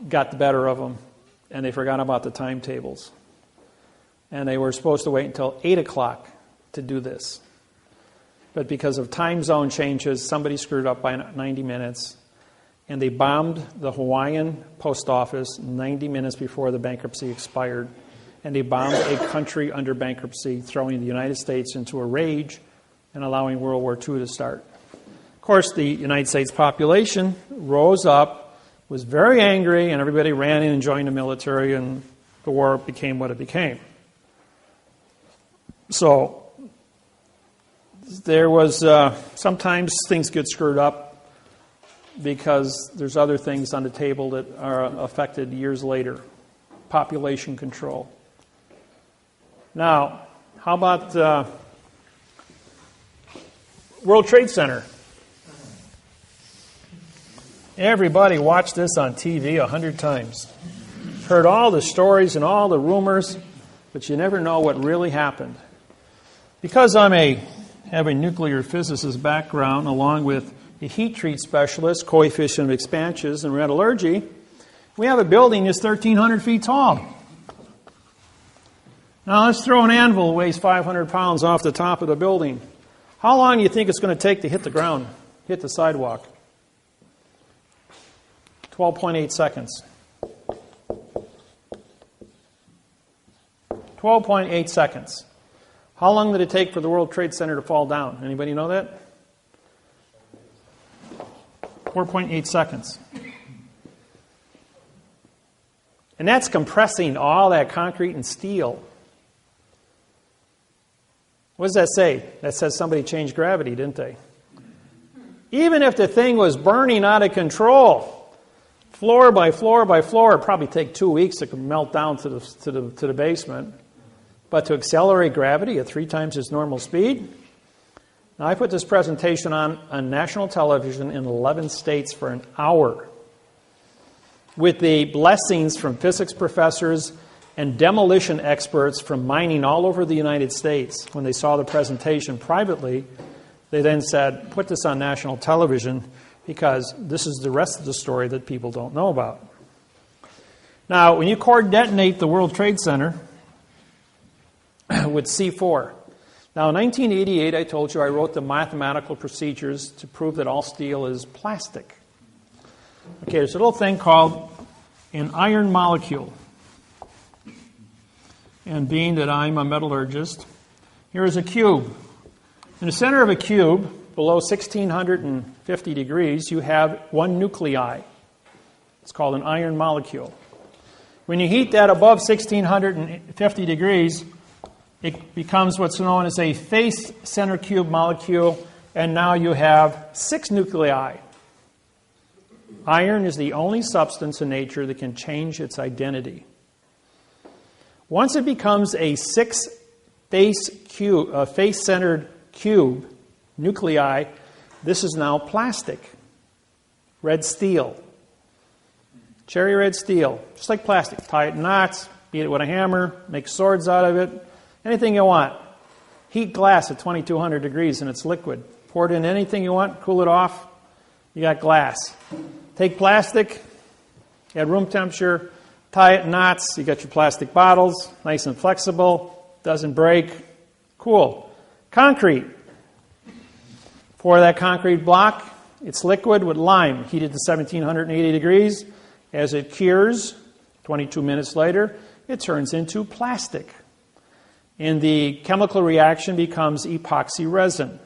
got the better of them, and they forgot about the timetables. And they were supposed to wait until 8 o'clock to do this. But because of time zone changes, somebody screwed up by 90 minutes, and they bombed the Hawaiian post office 90 minutes before the bankruptcy expired. And they bombed a country under bankruptcy, throwing the United States into a rage and allowing World War II to start. Of course, the United States population rose up, was very angry, and everybody ran in and joined the military, and the war became what it became. So there was sometimes things get screwed up because there's other things on the table that are affected years later. Population control. Now, how about World Trade Center? Everybody watched this on TV 100 times. Heard all the stories and all the rumors, but you never know what really happened. Because have a nuclear physicist background, along with a heat treat specialist, coefficient of expansions, and metallurgy, we have a building that's 1,300 feet tall. Now let's throw an anvil that weighs 500 pounds off the top of the building. How long do you think it's going to take to hit the ground, hit the sidewalk? 12.8 seconds. 12.8 seconds. How long did it take for the World Trade Center to fall down? Anybody know that? 4.8 seconds. And that's compressing all that concrete and steel. What does that say? That says somebody changed gravity, didn't they? Even if the thing was burning out of control, floor by floor by floor, it'd probably take 2 weeks to melt down to the basement. But to accelerate gravity at 3 times its normal speed? Now, I put this presentation on national television in 11 states for an hour with the blessings from physics professors and demolition experts from mining all over the United States. When they saw the presentation privately, they then said, put this on national television because this is the rest of the story that people don't know about. Now, when you core detonate the World Trade Center with C4. Now, in 1988, I told you I wrote the mathematical procedures to prove that all steel is plastic. Okay, there's a little thing called an iron molecule. And being that I'm a metallurgist, here is a cube. In the center of a cube, below 1650 degrees, you have one nuclei. It's called an iron molecule. When you heat that above 1650 degrees, it becomes what's known as a face center cube molecule, and now you have 6 nuclei. Iron is the only substance in nature that can change its identity. Once it becomes a 6 face-centered cube nuclei, this is now plastic. Red steel. Cherry red steel. Just like plastic. Tie it in knots, beat it with a hammer, make swords out of it. Anything you want. Heat glass at 2200 degrees and it's liquid. Pour it in anything you want, cool it off, you got glass. Take plastic, at room temperature, tie it in knots, you got your plastic bottles, nice and flexible, doesn't break. Cool. Concrete. Pour that concrete block, it's liquid with lime, heated to 1780 degrees. As it cures, 22 minutes later, it turns into plastic. And the chemical reaction becomes epoxy resin.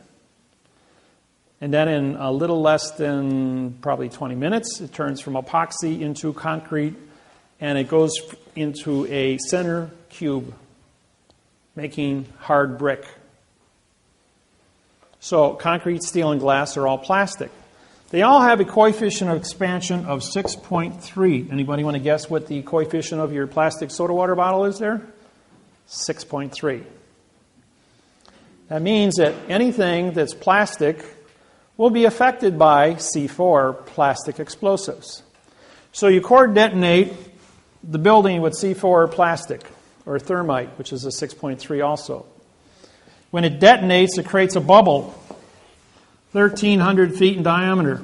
And then in a little less than probably 20 minutes, it turns from epoxy into concrete, and it goes into a center cube, making hard brick. So concrete, steel, and glass are all plastic. They all have a coefficient of expansion of 6.3. Anybody want to guess what the coefficient of your plastic soda water bottle is there? 6.3. That means that anything that's plastic will be affected by C4, plastic explosives. So you core detonate the building with C4 plastic, or thermite, which is a 6.3 also. When it detonates, it creates a bubble, 1,300 feet in diameter.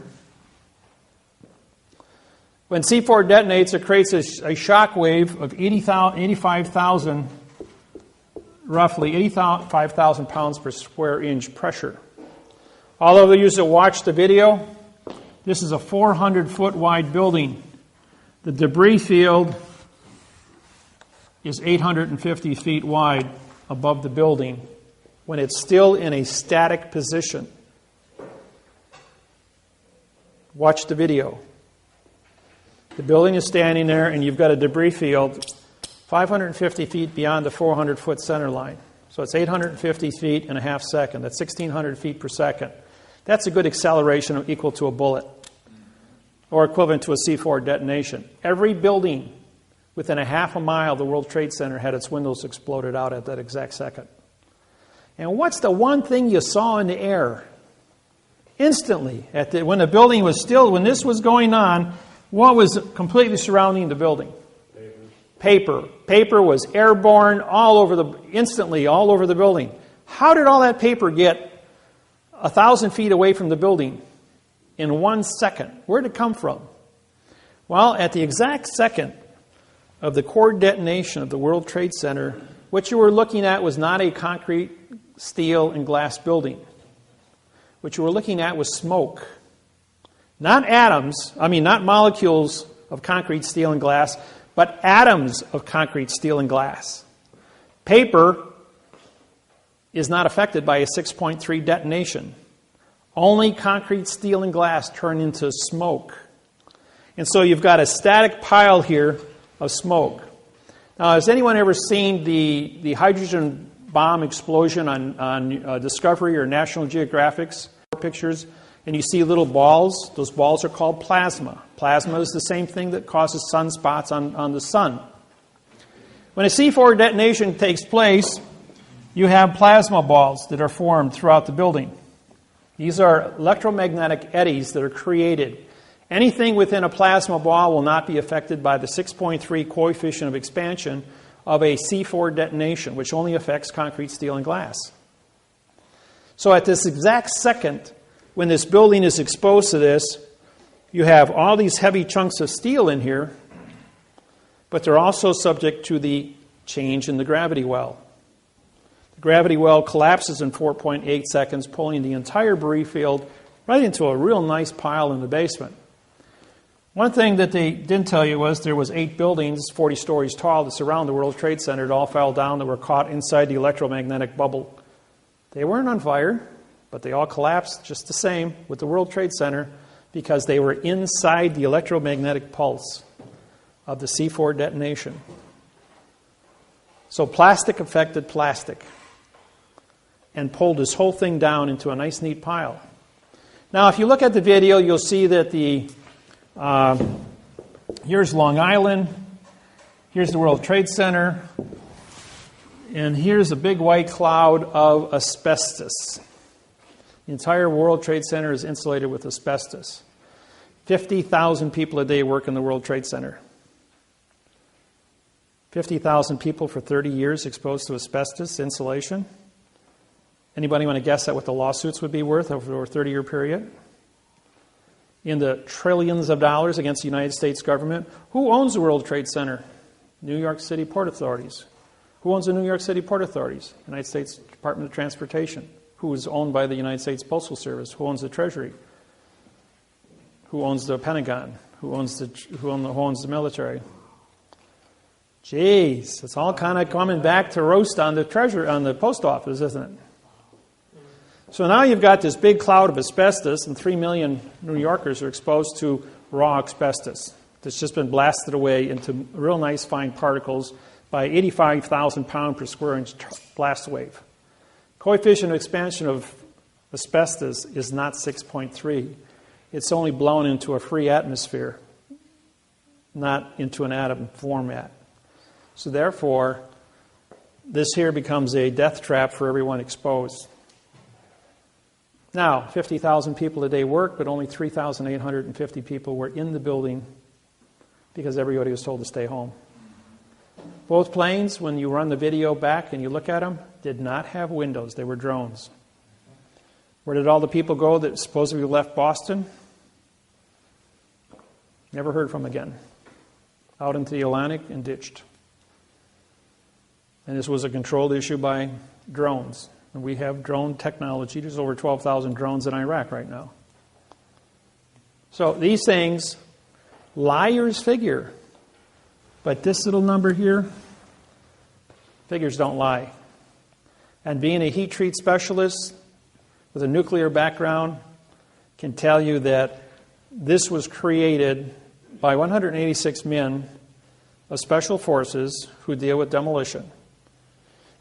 When C4 detonates, it creates a shock wave of 85,000, roughly 85,000 pounds per square inch pressure. All of you that watch the video, this is a 400-foot wide building. The debris field is 850 feet wide above the building when it's still in a static position. Watch the video. The building is standing there, and you've got a debris field 550 feet beyond the 400-foot center line. So it's 850 feet in a half second. That's 1,600 feet per second. That's a good acceleration equal to a bullet, or equivalent to a C4 detonation. Every building within a half a mile of the World Trade Center had its windows exploded out at that exact second. And what's the one thing you saw in the air? Instantly, when the building was still, when this was going on, what was completely surrounding the building? Paper. Paper was airborne instantly all over the building. How did all that paper get 1,000 feet away from the building in 1 second? Where did it come from? Well, at the exact second of the core detonation of the World Trade Center, what you were looking at was not a concrete, steel, and glass building. What you were looking at was smoke. Not molecules of concrete, steel, and glass, but atoms of concrete, steel, and glass. Paper is not affected by a 6.3 detonation. Only concrete, steel, and glass turn into smoke. And so you've got a static pile here of smoke. Now, has anyone ever seen the hydrogen bomb explosion on Discovery or National Geographic's pictures? And you see little balls. Those balls are called plasma. Plasma is the same thing that causes sunspots on the sun. When a C4 detonation takes place, you have plasma balls that are formed throughout the building. These are electromagnetic eddies that are created. Anything within a plasma ball will not be affected by the 6.3 coefficient of expansion of a C4 detonation, which only affects concrete, steel, and glass. So at this exact second, when this building is exposed to this, you have all these heavy chunks of steel in here, but they're also subject to the change in the gravity well. The gravity well collapses in 4.8 seconds, pulling the entire debris field right into a real nice pile in the basement. One thing that they didn't tell you was there was 8 buildings, 40 stories tall, that surround the World Trade Center. It all fell down. That were caught inside the electromagnetic bubble. They weren't on fire, but they all collapsed just the same with the World Trade Center because they were inside the electromagnetic pulse of the C4 detonation. So plastic affected plastic and pulled this whole thing down into a nice, neat pile. Now, if you look at the video, you'll see that here's Long Island, here's the World Trade Center, and here's a big white cloud of asbestos. The entire World Trade Center is insulated with asbestos. 50,000 people a day work in the World Trade Center. 50,000 people for 30 years exposed to asbestos insulation. Anybody want to guess at what the lawsuits would be worth over a 30-year period? In the trillions of dollars against the United States government. Who owns the World Trade Center? New York City Port Authorities. Who owns the New York City Port Authorities? United States Department of Transportation. Who is owned by the United States Postal Service? Who owns the Treasury? Who owns the Pentagon? Who owns the military? Jeez, it's all kind of coming back to roast on the post office, isn't it? So now you've got this big cloud of asbestos, and 3 million New Yorkers are exposed to raw asbestos that's just been blasted away into real nice fine particles by 85,000 pound per square inch blast wave. Coefficient of expansion of asbestos is not 6.3. It's only blown into a free atmosphere, not into an atom format. So therefore, this here becomes a death trap for everyone exposed. Now, 50,000 people a day work, but only 3,850 people were in the building because everybody was told to stay home. Both planes, when you run the video back and you look at them, did not have windows. They were drones. Where did all the people go that supposedly left Boston? Never heard from again. Out into the Atlantic and ditched. And this was a controlled issue by drones. And we have drone technology. There's over 12,000 drones in Iraq right now. So these things, liars figure. But this little number here, figures don't lie. And being a heat treat specialist with a nuclear background can tell you that this was created by 186 men of special forces who deal with demolition.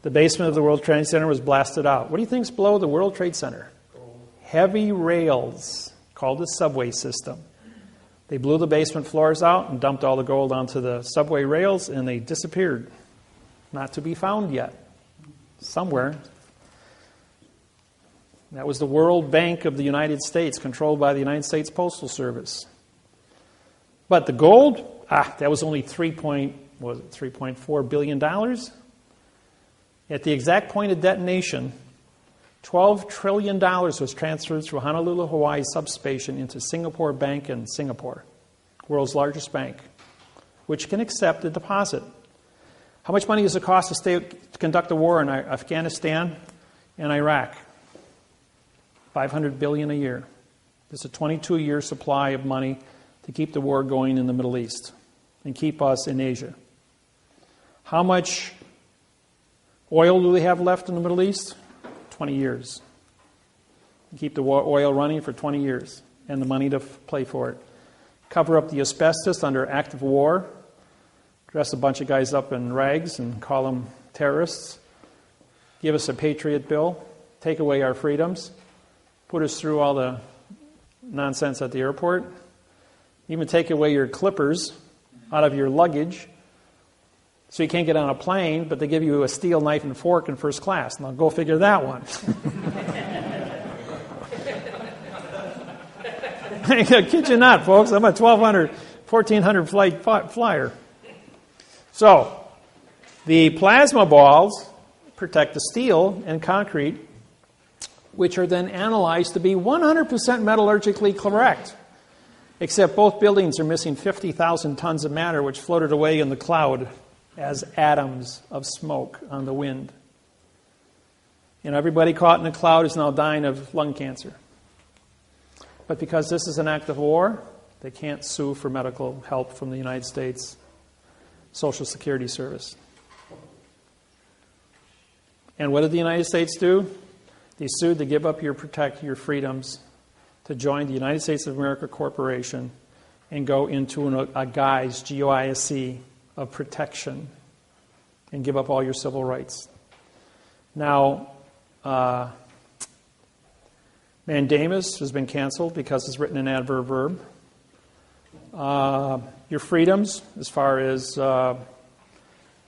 The basement of the World Trade Center was blasted out. What do you think's below the World Trade Center? Heavy rails, called the subway system. They blew the basement floors out and dumped all the gold onto the subway rails, and they disappeared. Not to be found yet. Somewhere. That was the World Bank of the United States, controlled by the United States Postal Service. But the gold, that was only $3.4 billion. At the exact point of detonation, $12 trillion was transferred through Honolulu, Hawaii substation into Singapore Bank in Singapore, world's largest bank, which can accept a deposit. How much money does it cost to conduct a war in Afghanistan and Iraq? $500 billion a year. It's a 22-year supply of money to keep the war going in the Middle East and keep us in Asia. How much oil do they have left in the Middle East? 20 years. Keep the oil running for 20 years and the money to play for it. Cover up the asbestos under active war. Dress a bunch of guys up in rags and call them terrorists. Give us a Patriot bill. Take away our freedoms. Put us through all the nonsense at the airport. Even take away your clippers out of your luggage so you can't get on a plane, but they give you a steel knife and fork in first class. Now go figure that one. I kid you not, folks. I'm a 1,400 flight flyer. So, the plasma balls protect the steel and concrete, which are then analyzed to be 100% metallurgically correct. Except both buildings are missing 50,000 tons of matter, which floated away in the cloud as atoms of smoke on the wind. And everybody caught in the cloud is now dying of lung cancer. But because this is an act of war, they can't sue for medical help from the United States Social Security Service. And what did the United States do? They sued to give up your freedoms, to join the United States of America Corporation and go into a guise, GOISE, of protection and give up all your civil rights. Now, mandamus has been canceled because it's written in adverb verb. Your freedoms, as far as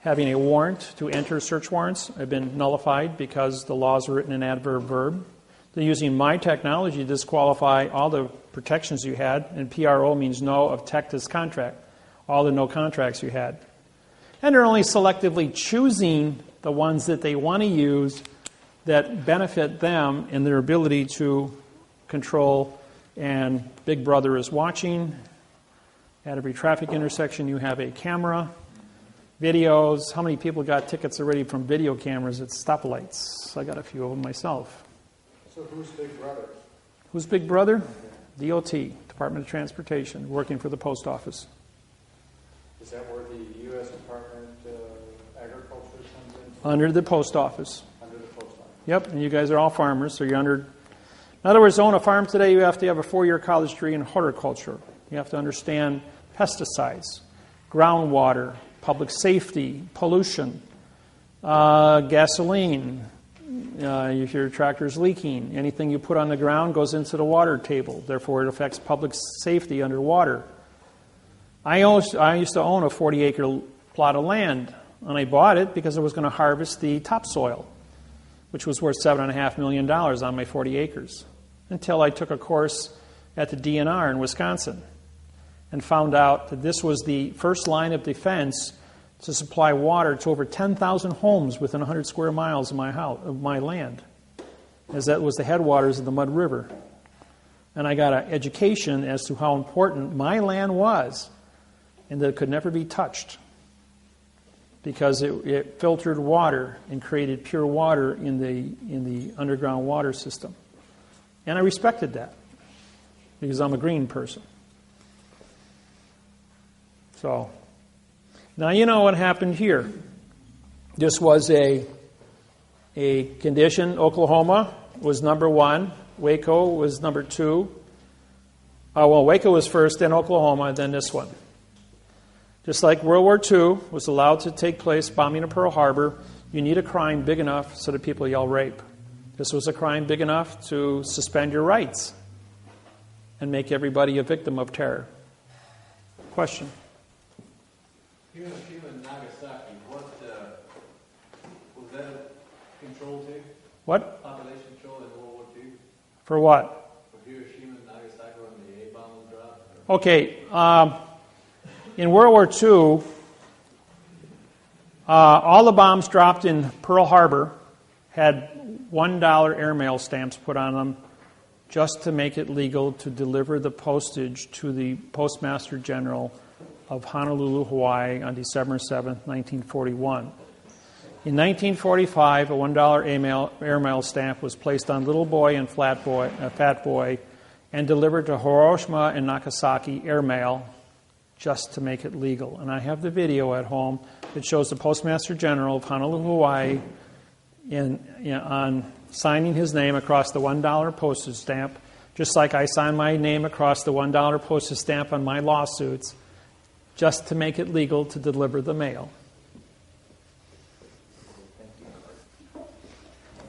having a warrant to enter search warrants, have been nullified because the laws are written in adverb verb. They're using my technology to disqualify all the protections you had, and PRO means no of Texas contract, all the no contracts you had. And they're only selectively choosing the ones that they want to use that benefit them in their ability to control. And Big Brother is watching. At every traffic intersection, you have a camera. Videos. How many people got tickets already from video cameras at stoplights? I got a few of them myself. So who's Big Brother? Who's Big Brother? DOT, Department of Transportation, working for the post office. Is that where the U.S. Department of Agriculture comes in? Under the post office. Under the post office. Yep, and you guys are all farmers, so you're under... In other words, to own a farm today, you have to have a 4-year college degree in horticulture. You have to understand pesticides, groundwater, public safety, pollution, gasoline, if your tractor's leaking. Anything you put on the ground goes into the water table. Therefore, it affects public safety underwater. I used to own a 40-acre plot of land, and I bought it because I was going to harvest the topsoil, which was worth $7.5 million on my 40 acres, until I took a course at the DNR in Wisconsin and found out that this was the first line of defense to supply water to over 10,000 homes within 100 square miles of my land, as that was the headwaters of the Mud River. And I got an education as to how important my land was, and that it could never be touched, because it filtered water and created pure water in the underground water system. And I respected that, because I'm a green person. So, now you know what happened here. This was a condition. Oklahoma was number 1. Waco was number 2. Waco was first, then Oklahoma, then this one. Just like World War II was allowed to take place, bombing of Pearl Harbor, you need a crime big enough so that people yell rape. This was a crime big enough to suspend your rights and make everybody a victim of terror. Question? Hiroshima and Nagasaki, was that control too? What? Population control in World War II? For what? For Hiroshima and Nagasaki when the A-bomb was dropped? Okay. In World War II, all the bombs dropped in Pearl Harbor had $1 airmail stamps put on them just to make it legal to deliver the postage to the Postmaster General of Honolulu, Hawaii on December 7, 1941. In 1945, a $1 airmail stamp was placed on Little Boy and Fat Boy and delivered to Hiroshima and Nagasaki airmail just to make it legal. And I have the video at home that shows the Postmaster General of Honolulu, Hawaii on signing his name across the $1 postage stamp, just like I sign my name across the $1 postage stamp on my lawsuits, just to make it legal to deliver the mail.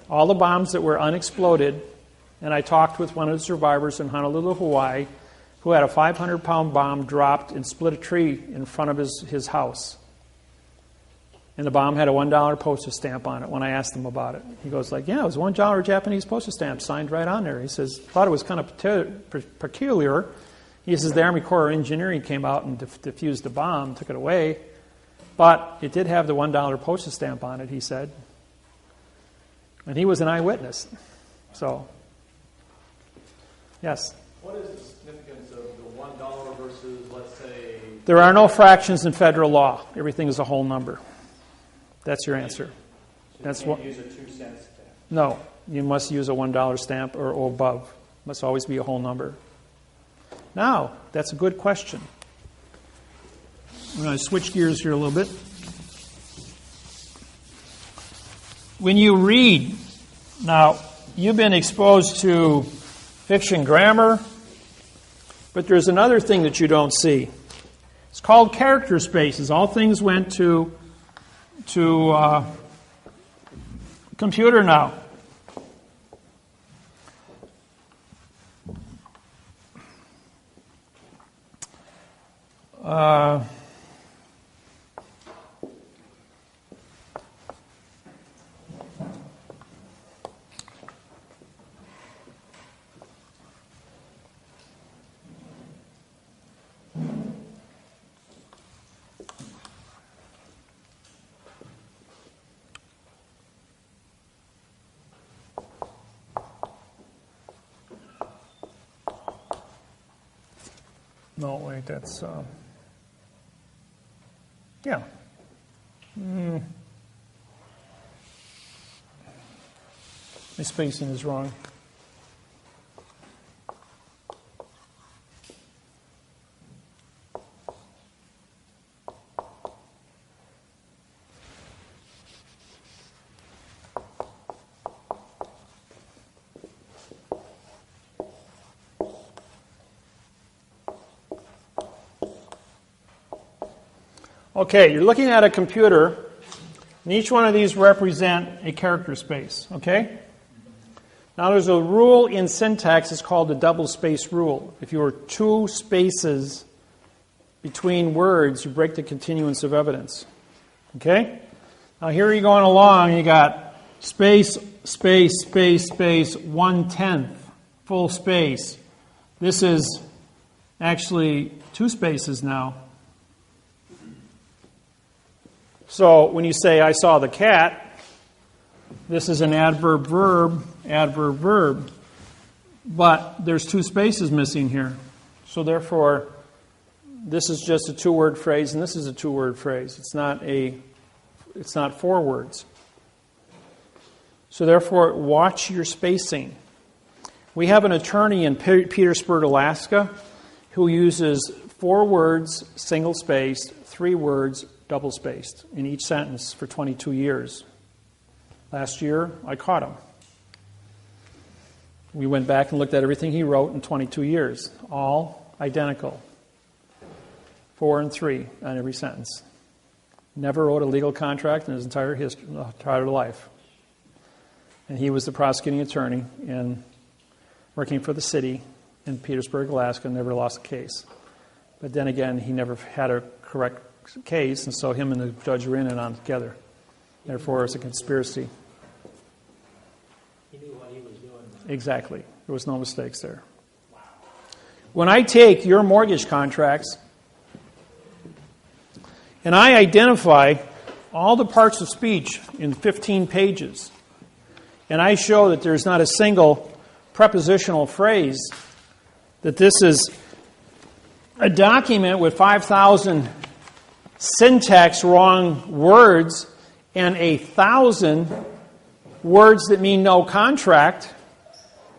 All the bombs that were unexploded, and I talked with one of the survivors in Honolulu, Hawaii, who had a 500-pound bomb dropped and split a tree in front of his house. And the bomb had a $1 postage stamp on it when I asked him about it. He goes like, yeah, it was a $1 Japanese postage stamp signed right on there. He says, thought it was kind of peculiar. He says, the Army Corps of Engineering came out and defused the bomb, took it away. But it did have the $1 postage stamp on it, he said. And he was an eyewitness. So, yes? What is the significance of the $1 versus, let's say... There are no fractions in federal law. Everything is a whole number. That's your answer. So That's you can't what. use a 2-cent stamp. No, you must use a $1 stamp or above. It must always be a whole number. Now, that's a good question. I'm going to switch gears here a little bit. When you read, now, you've been exposed to fiction grammar, but there's another thing that you don't see. It's called character spaces. All things went to computer now. No, wait, that's, yeah. My spacing is wrong. Okay, you're looking at a computer, and each one of these represent a character space, okay? Now there's a rule in syntax, it's called the double space rule. If you are two spaces between words, you break the continuance of evidence. Okay? Now here you're going along, you got space, space, space, space, 1/10, full space. This is actually two spaces now. So when you say, I saw the cat, this is an adverb, verb, adverb, verb. But there's two spaces missing here. So therefore, this is just a two-word phrase, and this is a two-word phrase. It's not four words. So therefore, watch your spacing. We have an attorney in Petersburg, Alaska, who uses 4 words single-spaced, 3 words double-spaced in each sentence for 22 years. Last year, I caught him. We went back and looked at everything he wrote in 22 years, all identical. 4 and 3 on every sentence. Never wrote a legal contract in his entire life. And he was the prosecuting attorney and working for the city in Petersburg, Alaska, and never lost a case. But then again, he never had a correct case, and so him and the judge were in and on together. Therefore, it's a conspiracy. He knew what he was doing. Exactly. There was no mistakes there. When I take your mortgage contracts and I identify all the parts of speech in 15 pages, and I show that there's not a single prepositional phrase, that this is a document with 5,000 syntax wrong words and 1,000 words that mean no contract,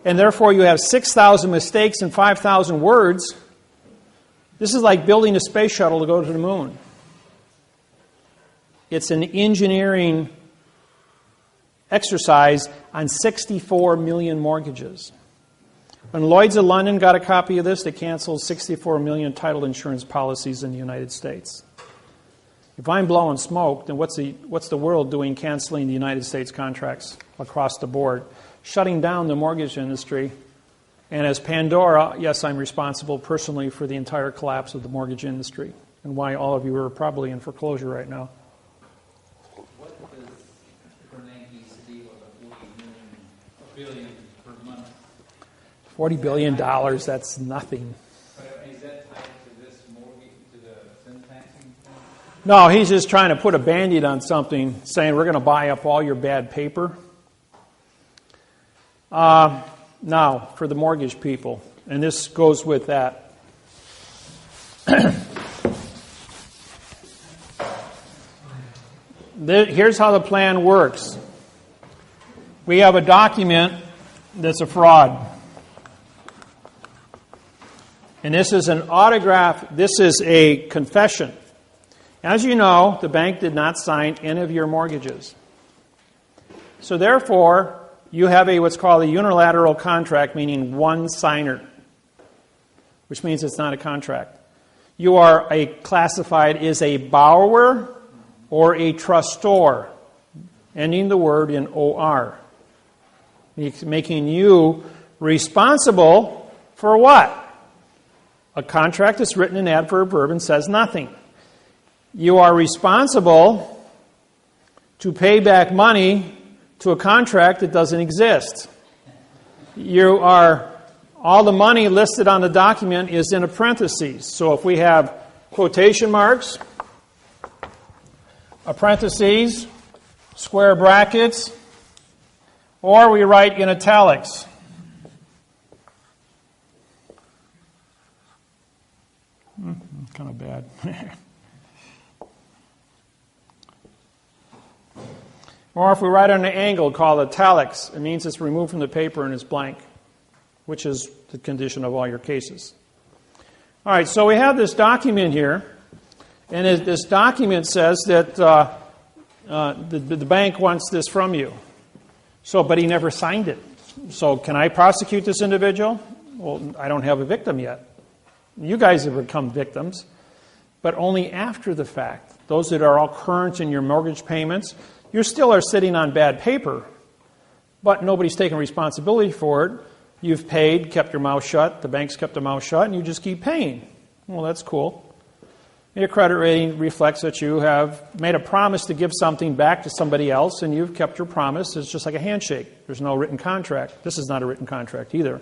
and therefore you have 6,000 mistakes and 5,000 words. This is like building a space shuttle to go to the moon. It's an engineering exercise on 64 million mortgages. When Lloyd's of London got a copy of this, they canceled 64 million title insurance policies in the United States. If I'm blowing smoke, then what's the world doing canceling the United States contracts across the board? Shutting down the mortgage industry. And as Pandora, yes, I'm responsible personally for the entire collapse of the mortgage industry and why all of you are probably in foreclosure right now. What does Bernanke's deal of $40 billion per month? $40 billion, that's nothing. But is that tied to this mortgage, to the syntaxing thing? No, he's just trying to put a Band-Aid on something, saying we're going to buy up all your bad paper. Now, for the mortgage people, and this goes with that. Here's how the plan works. We have a document that's a fraud. And this is an autograph, this is a confession. As you know, the bank did not sign any of your mortgages. So therefore, you have what's called a unilateral contract, meaning one signer, which means it's not a contract. You are classified as a borrower or a trustor, ending the word in OR, making you responsible for what? A contract that's written in adverb verb and says nothing. You are responsible to pay back money to a contract that doesn't exist. All the money listed on the document is in a parentheses. So if we have quotation marks, a parentheses, square brackets, or we write in italics. Kind of bad. Or if we write on an angle called italics, it means it's removed from the paper and it's blank, which is the condition of all your cases. All right, so we have this document here, and this document says that the bank wants this from you. But he never signed it. So can I prosecute this individual? Well, I don't have a victim yet. You guys have become victims, but only after the fact. those that are all current in your mortgage payments, you still are sitting on bad paper, but nobody's taking responsibility for it. You've paid, kept your mouth shut, the bank's kept their mouth shut, and you just keep paying. Well, that's cool. Your credit rating reflects that you have made a promise to give something back to somebody else, and you've kept your promise. It's just like a handshake. There's no written contract. This is not a written contract either,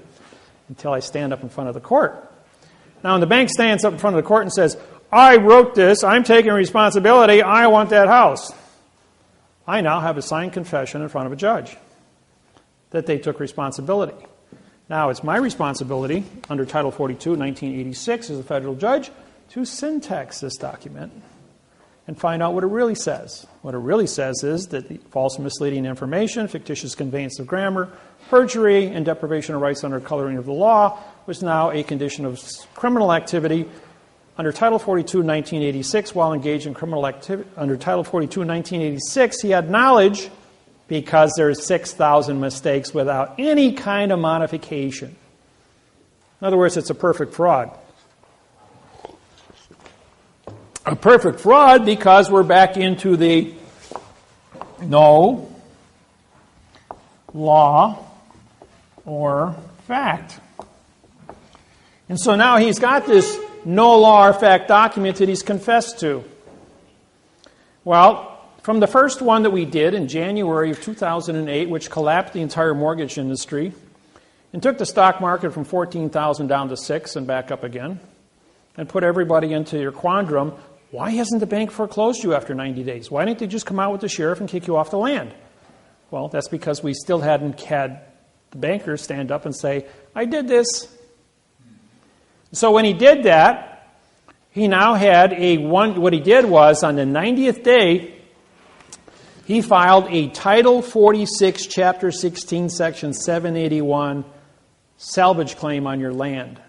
until I stand up in front of the court. Now, when the bank stands up in front of the court and says, I wrote this, I'm taking responsibility, I want that house, I now have a signed confession in front of a judge that they took responsibility. Now, it's my responsibility under Title 42, 1986, as a federal judge, to syntax this document and find out what it really says. What it really says is that the false and misleading information, fictitious conveyance of grammar, perjury, and deprivation of rights under coloring of the law was now a condition of criminal activity under Title 42, 1986. While engaged in criminal activity under Title 42, 1986, he had knowledge because there's 6,000 mistakes without any kind of modification. In other words, it's a perfect fraud. A perfect fraud because we're back into the no law or fact. And so now he's got this no law or fact document that he's confessed to. Well, from the first one that we did in January of 2008, which collapsed the entire mortgage industry and took the stock market from 14,000 down to 6 and back up again, and put everybody into your quandrum, why hasn't the bank foreclosed you after 90 days? Why didn't they just come out with the sheriff and kick you off the land? Well, that's because we still hadn't had the banker stand up and say, I did this. So when he did that, he now had what he did was on the 90th day, he filed a Title 46, Chapter 16, Section 781 salvage claim on your land.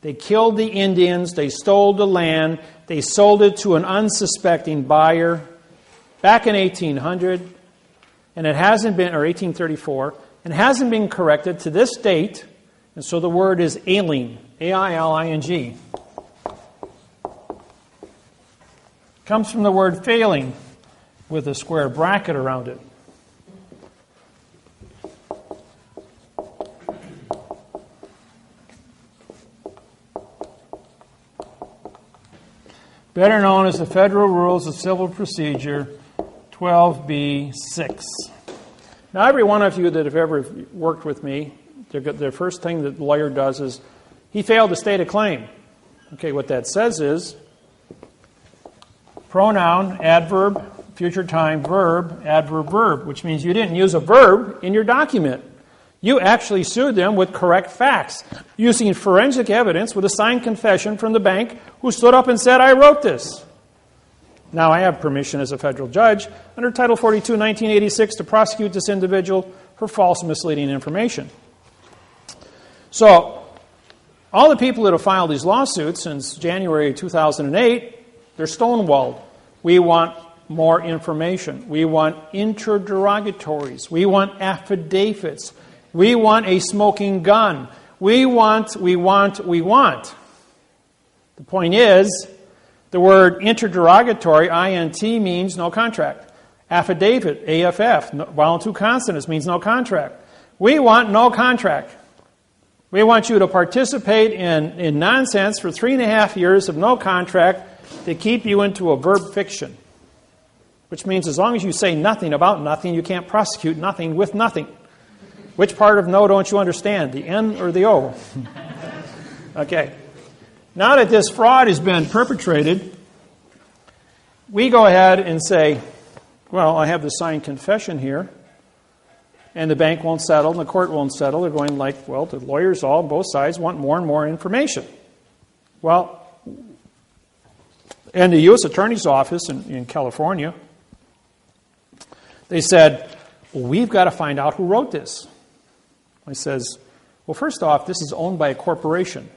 They killed the Indians, they stole the land, they sold it to an unsuspecting buyer back in 1800, and it hasn't been, or 1834, and hasn't been corrected to this date, and so the word is ailing, A-I-L-I-N-G. Comes from the word failing, with a square bracket around it. Better known as the Federal Rules of Civil Procedure 12b-6. Now, every one of you that have ever worked with me, the first thing that the lawyer does is he failed to state a claim. Okay, what that says is pronoun, adverb, future time, verb, adverb, verb, which means you didn't use a verb in your document. You actually sued them with correct facts, using forensic evidence with a signed confession from the bank who stood up and said, I wrote this. Now, I have permission as a federal judge under Title 42, 1986 to prosecute this individual for false and misleading information. So, all the people that have filed these lawsuits since January 2008, they're stonewalled. We want more information. We want interrogatories. We want affidavits. We want a smoking gun. We want. The point is, the word interrogatory, INT, means no contract. Affidavit, AFF, vowel two consonants, means no contract. We want no contract. We want you to participate in nonsense for 3.5 years of no contract to keep you into a verb fiction. Which means as long as you say nothing about nothing, you can't prosecute nothing with nothing. Which part of no don't you understand, the N or the O? Okay. Now that this fraud has been perpetrated, we go ahead and say, well, I have the signed confession here, and the bank won't settle, and the court won't settle. They're going like, well, the lawyers all, both sides, want more and more information. Well, in the U.S. Attorney's Office in California, they said, well, we've got to find out who wrote this. I says, well, first off, this is owned by a corporation.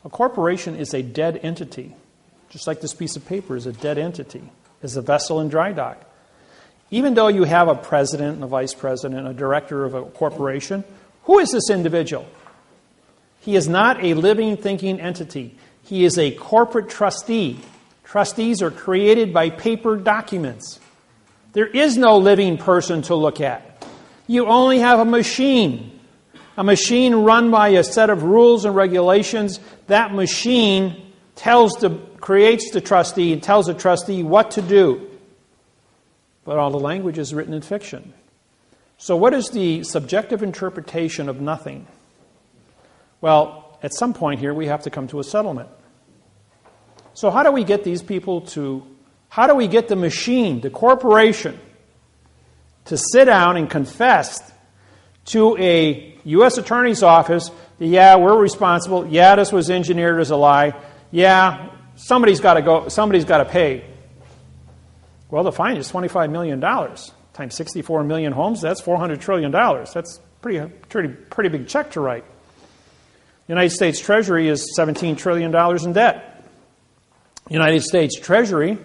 A corporation is a dead entity, just like this piece of paper is a dead entity, is a vessel in dry dock. Even though you have a president and a vice president, a director of a corporation, who is this individual? He is not a living, thinking entity. He is a corporate trustee Trustees are created by paper documents. There is no living person to look at. You only have a machine run by a set of rules and regulations. That machine creates the trustee and tells the trustee what to do. But all the language is written in fiction. So what is the subjective interpretation of nothing? Well, at some point here, we have to come to a settlement. So how do we get these people how do we get the machine, the corporation, to sit down and confess to a U.S. Attorney's office that, yeah, we're responsible, yeah, this was engineered as a lie, yeah, somebody's got to pay. Well, the fine is $25 million times 64 million homes. That's $400 trillion. That's pretty big check to write. The United States Treasury is $17 trillion in debt. United States Treasury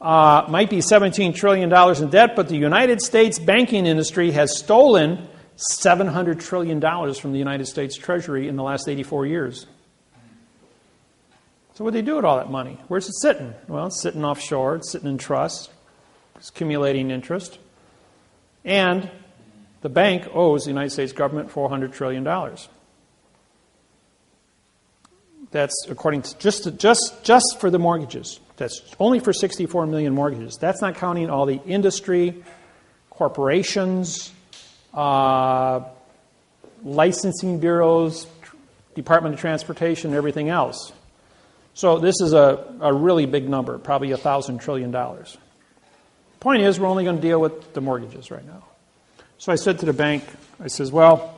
might be $17 trillion in debt, but the United States banking industry has stolen $700 trillion from the United States Treasury in the last 84 years. So what do they do with all that money? Where's it sitting? Well, it's sitting offshore. It's sitting in trusts. It's accumulating interest. And the bank owes the United States government $400 trillion. That's according to just for the mortgages. That's only for 64 million mortgages. That's not counting all the industry, corporations, licensing bureaus, Department of Transportation, and everything else. So this is a really big number, probably $1,000 trillion. Point is, we're only going to deal with the mortgages right now. So I said to the bank, I says, well,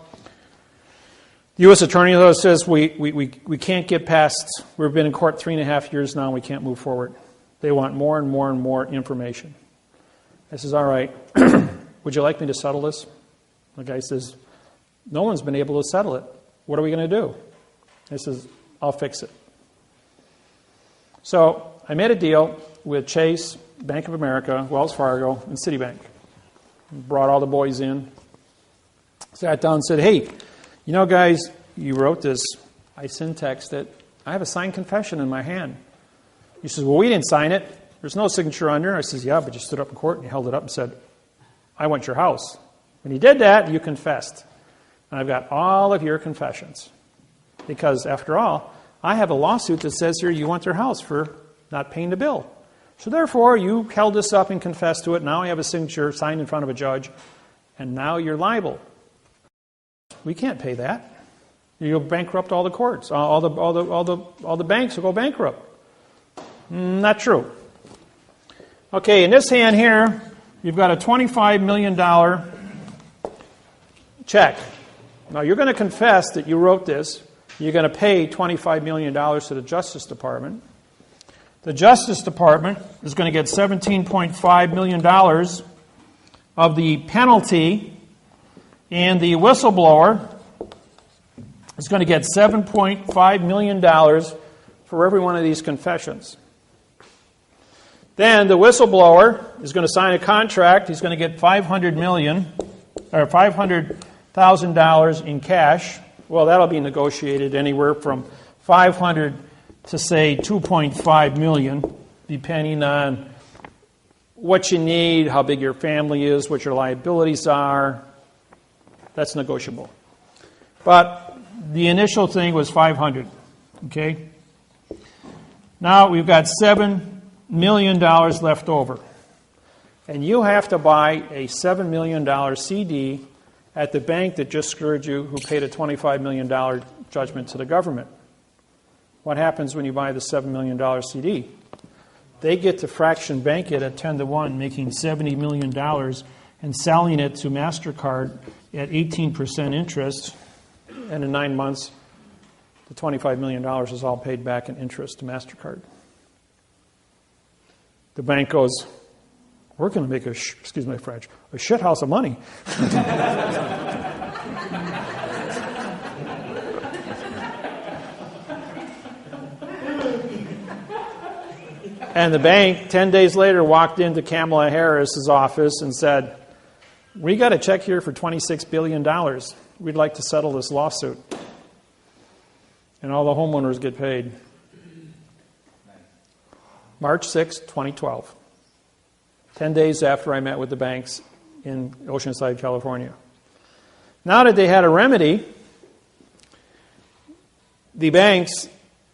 the U.S. Attorney says we can't get past, we've been in court 3.5 years now and we can't move forward. They want more and more and more information. I says, all right, would you like me to settle this? The guy says, no one's been able to settle it. What are we going to do? I says, I'll fix it. So I made a deal with Chase, Bank of America, Wells Fargo, and Citibank. Brought all the boys in. Sat down and said, hey, you know, guys, you wrote this. I syntexed it. I have a signed confession in my hand. He says, well, we didn't sign it. There's no signature on there. I says, yeah, but you stood up in court and you held it up and said, I want your house. When you did that, you confessed. And I've got all of your confessions. Because, after all, I have a lawsuit that says here you want their house for not paying the bill. So therefore, you held this up and confessed to it. Now I have a signature signed in front of a judge. And now you're liable. We can't pay that. You'll bankrupt all the courts. All the banks will go bankrupt. Not true. Okay, in this hand here, you've got a $25 million check. Now you're going to confess that you wrote this. You're going to pay $25 million to the Justice Department. The Justice Department is going to get $17.5 million of the penalty, and the whistleblower is going to get $7.5 million for every one of these confessions. Then the whistleblower is going to sign a contract. He's going to get $500,000 in cash. Well, that'll be negotiated anywhere from $500,000 to, say, $2.5 million, depending on what you need, how big your family is, what your liabilities are. That's negotiable. But the initial thing was $500,000. Okay? Now we've got $7 million left over. And you have to buy a $7 million CD at the bank that just screwed you, who paid a $25 million judgment to the government. What happens when you buy the $7 million CD? They get to fraction bank it at 10-1, making $70 million and selling it to MasterCard at 18% interest. And in 9 months, the $25 million is all paid back in interest to MasterCard. The bank goes, we're going to make excuse my French, a shit house of money. And the bank, 10 days later, walked into Kamala Harris's office and said, we got a check here for $26 billion. We'd like to settle this lawsuit. And all the homeowners get paid. March 6, 2012. 10 days after I met with the banks in Oceanside, California. Now that they had a remedy, the banks,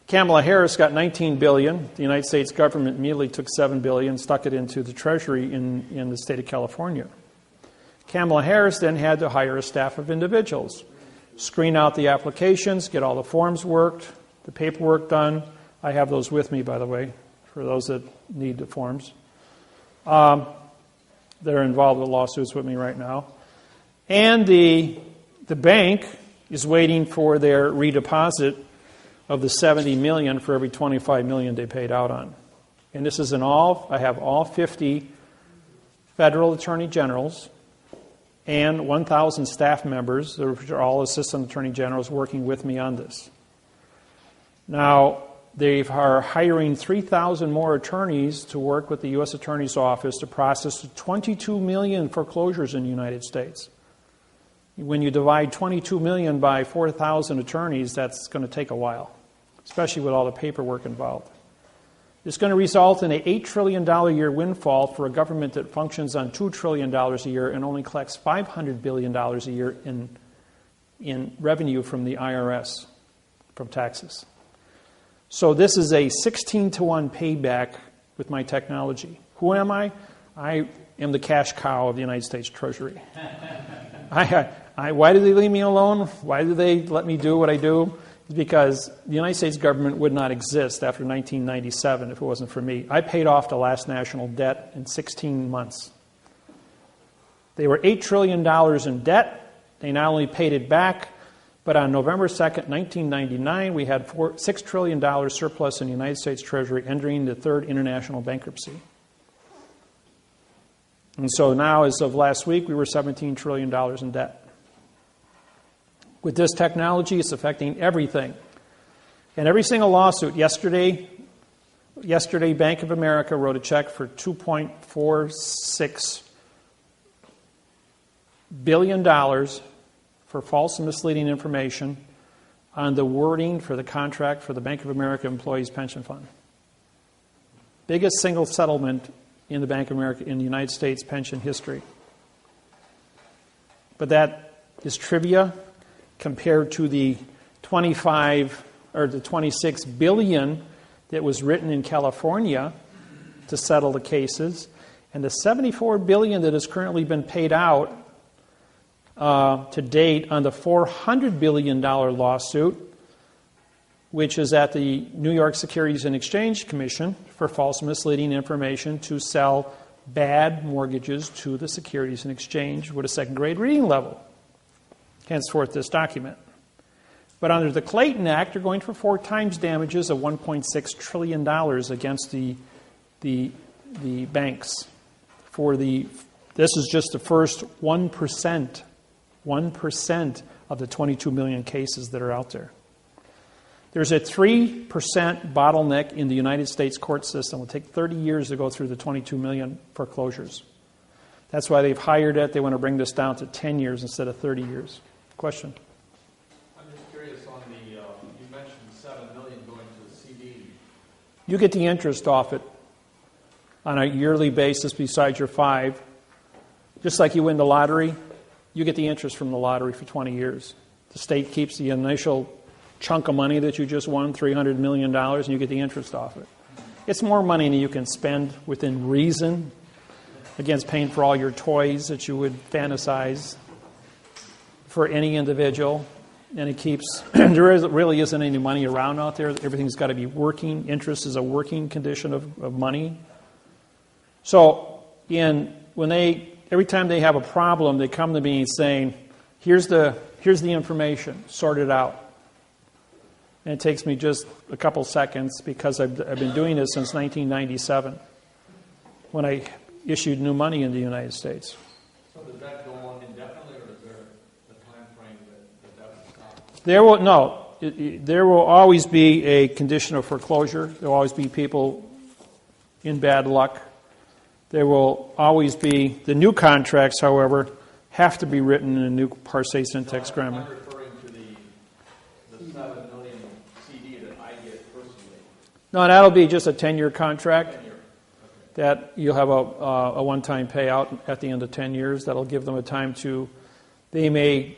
Kamala Harris got $19 billion. The United States government immediately took $7 billion, stuck it into the Treasury in the state of California. Kamala Harris then had to hire a staff of individuals, screen out the applications, get all the forms worked, the paperwork done. I have those with me, by the way, for those that need the forms. That are involved with lawsuits with me right now. And the bank is waiting for their redeposit of the $70 million for every $25 million they paid out on. And this is I have all 50 federal attorney generals and 1,000 staff members, which are all assistant attorney generals, working with me on this. Now, they are hiring 3,000 more attorneys to work with the U.S. Attorney's Office to process 22 million foreclosures in the United States. When you divide 22 million by 4,000 attorneys, that's going to take a while, especially with all the paperwork involved. It's going to result in an $8 trillion a year windfall for a government that functions on $2 trillion a year and only collects $500 billion a year in revenue from the IRS, from taxes. So this is a 16-to-1 payback with my technology. Who am I? I am the cash cow of the United States Treasury. Why do they leave me alone? Why do they let me do what I do? It's because the United States government would not exist after 1997 if it wasn't for me. I paid off the last national debt in 16 months. They were $8 trillion in debt. They not only paid it back, but on November 2nd, 1999, we had $6 trillion surplus in the United States Treasury, entering the third international bankruptcy. And so now, as of last week, we were $17 trillion in debt. With this technology, it's affecting everything. And every single lawsuit, yesterday, Bank of America wrote a check for $2.46 billion for false and misleading information on the wording for the contract for the Bank of America Employees Pension Fund. Biggest single settlement in the Bank of America in the United States pension history. But that is trivia compared to the 25 or the 26 billion that was written in California to settle the cases, and the 74 billion that has currently been paid out to date on the $400 billion lawsuit, which is at the New York Securities and Exchange Commission for false and misleading information to sell bad mortgages to the Securities and Exchange with a second-grade reading level. Henceforth, this document. But under the Clayton Act, they're going for 4 times damages of $1.6 trillion against the banks. This is just the first 1% of the 22 million cases that are out there. There's a 3% bottleneck in the United States court system. It will take 30 years to go through the 22 million foreclosures. That's why they've hired it. They want to bring this down to 10 years instead of 30 years. Question? I'm just curious on the, you mentioned $7 million going to the CD. You get the interest off it on a yearly basis besides your 5. Just like you win the lottery, you get the interest from the lottery for 20 years. The state keeps the initial chunk of money that you just won, $300 million, and you get the interest off it. It's more money than you can spend within reason against paying for all your toys that you would fantasize for any individual. And it keeps, really isn't any money around out there. Everything's got to be working. Interest is a working condition of money. So every time they have a problem, they come to me saying, here's the information, sort it out. And it takes me just a couple seconds because I've been doing this since 1997 when I issued new money in the United States. So does that go on indefinitely, or is there a time frame that will stop? There will always be a condition of foreclosure. There will always be people in bad luck. There will always be, the new contracts, however, have to be written in a new parsé syntax grammar. No, that'll be just a 10-year contract. That you'll have a one-time payout at the end of 10 years. That'll give them a time to, they may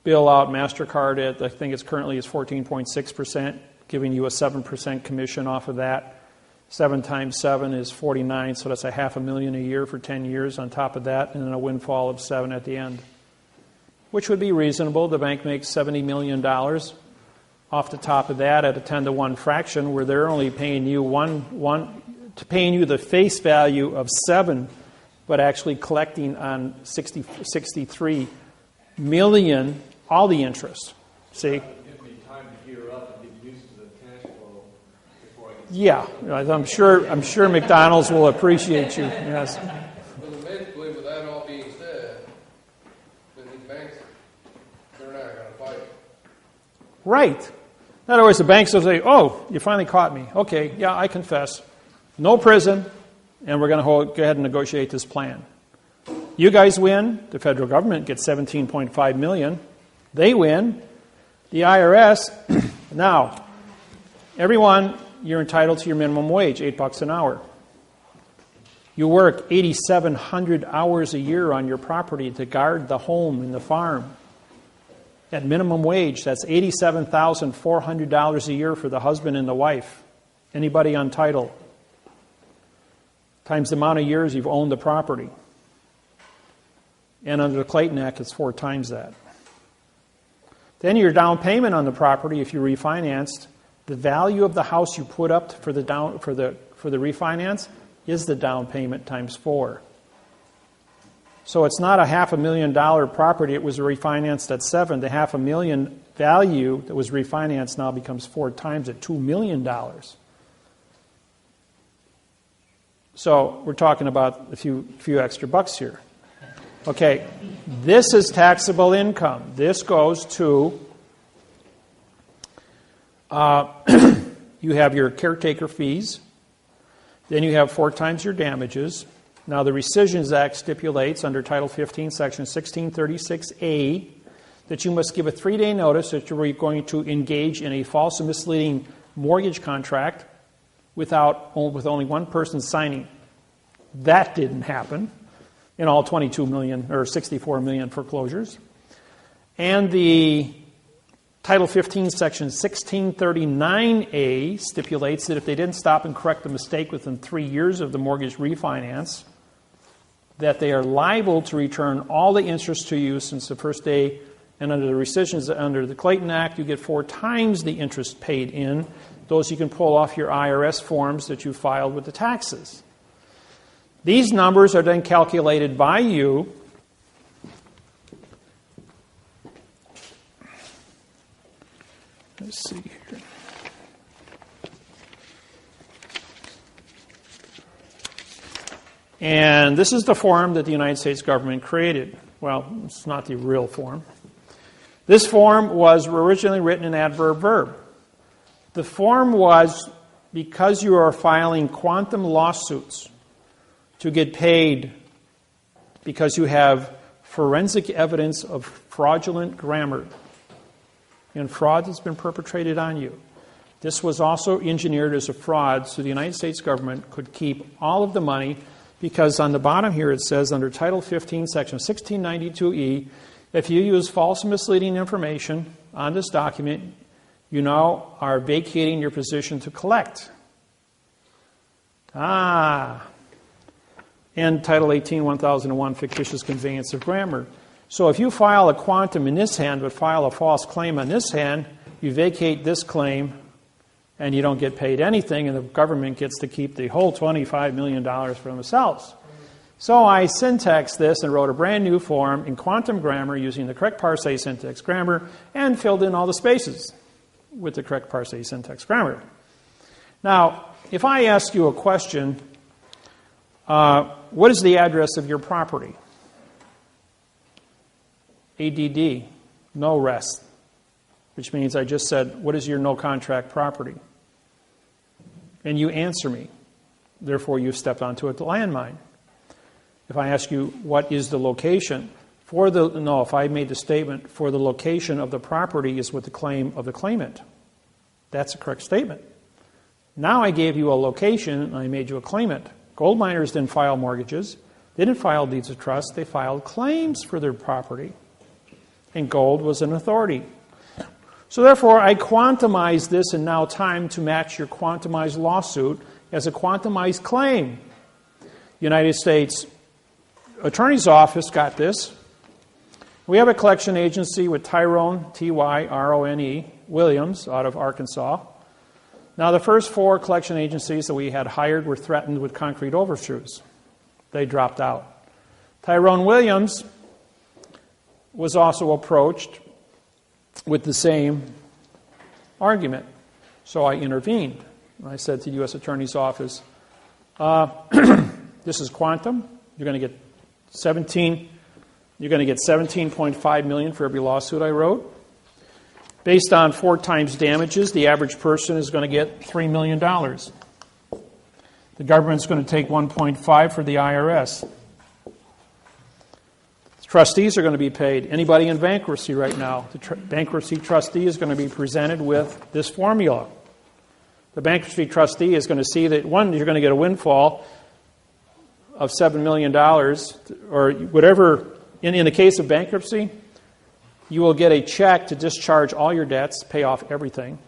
bill out MasterCard at, I think it's currently is 14.6%, giving you a 7% commission off of that. 7 times 7 is 49, so that's $500,000 a year for 10 years on top of that, and then a windfall of 7 at the end, which would be reasonable. The bank makes $70 million off the top of that at a 10-to-1 fraction, where they're only paying you paying you the face value of 7, but actually collecting on 63 million all the interest. See? Give me time to gear up and get used to the cash flow before I get Yeah, I'm sure McDonald's will appreciate you. Yes. But basically, with that all being said, then these banks, they're not going to fight. Right. In other words, the banks will say, "Oh, you finally caught me. Okay, yeah, I confess. No prison, and we're going to go ahead and negotiate this plan. You guys win. The federal government gets $17.5 million. They win. The IRS, now, everyone, you're entitled to your minimum wage, $8 an hour. You work 8,700 hours a year on your property to guard the home and the farm. At minimum wage, that's $87,400 a year for the husband and the wife. Anybody on title? Times the amount of years you've owned the property. And under the Clayton Act, it's 4 times that. Then your down payment on the property, if you refinanced, the value of the house you put up for the refinance is the down payment times 4. So it's not a $500,000 property. It was refinanced at 7. The $500,000 value that was refinanced now becomes 4 times at $2 million. So we're talking about a few extra bucks here. Okay, this is taxable income. This goes to, you have your caretaker fees, then you have 4 times your damages. Now the Rescissions Act stipulates under Title 15, Section 1636A, that you must give a 3-day notice that you're going to engage in a false and misleading mortgage contract with only one person signing. That didn't happen in all 22 million or 64 million foreclosures. And the Title 15, Section 1639A stipulates that if they didn't stop and correct the mistake within 3 years of the mortgage refinance, that they are liable to return all the interest to you since the first day. And under the rescissions, under the Clayton Act, you get 4 times the interest paid in. Those you can pull off your IRS forms that you filed with the taxes. These numbers are then calculated by you. Let's see here. And this is the form that the United States government created. Well, it's not the real form. This form was originally written in adverb verb. The form was because you are filing quantum lawsuits to get paid because you have forensic evidence of fraudulent grammar and fraud that's been perpetrated on you. This was also engineered as a fraud so the United States government could keep all of the money, because on the bottom here it says under Title 15, Section 1692E, if you use false and misleading information on this document, you now are vacating your position to collect. And Title 18, 1001, fictitious conveyance of grammar. So if you file a quantum in this hand but file a false claim on this hand, you vacate this claim and you don't get paid anything, and the government gets to keep the whole $25 million for themselves. So I syntaxed this and wrote a brand new form in quantum grammar using the correct parse syntax grammar and filled in all the spaces with the correct parse syntax grammar. Now, if I ask you a question, what is the address of your property? ADD, no rest, which means I just said, what is your no contract property? And you answer me. Therefore, you've stepped onto a landmine. If I ask you, what is the location? If I made the statement, for the location of the property is with the claim of the claimant. That's a correct statement. Now I gave you a location and I made you a claimant. Gold miners didn't file mortgages. They didn't file deeds of trust. They filed claims for their property. And gold was an authority. So therefore, I quantumized this, and now time to match your quantumized lawsuit as a quantumized claim. United States Attorney's Office got this. We have a collection agency with Tyrone, Tyrone, Williams out of Arkansas. Now, the first 4 collection agencies that we had hired were threatened with concrete overthrows. They dropped out. Tyrone Williams was also approached with the same argument. So I intervened. I said to the U.S. Attorney's Office, this is quantum. You're going to get $17.5 million for every lawsuit I wrote. Based on 4 times damages, the average person is going to get $3 million. The government's going to take 1.5 for the IRS. Trustees are going to be paid. Anybody in bankruptcy right now, the bankruptcy trustee is going to be presented with this formula. The bankruptcy trustee is going to see that, one, you're going to get a windfall of $7 million, or whatever. In the case of bankruptcy, you will get a check to discharge all your debts, pay off everything.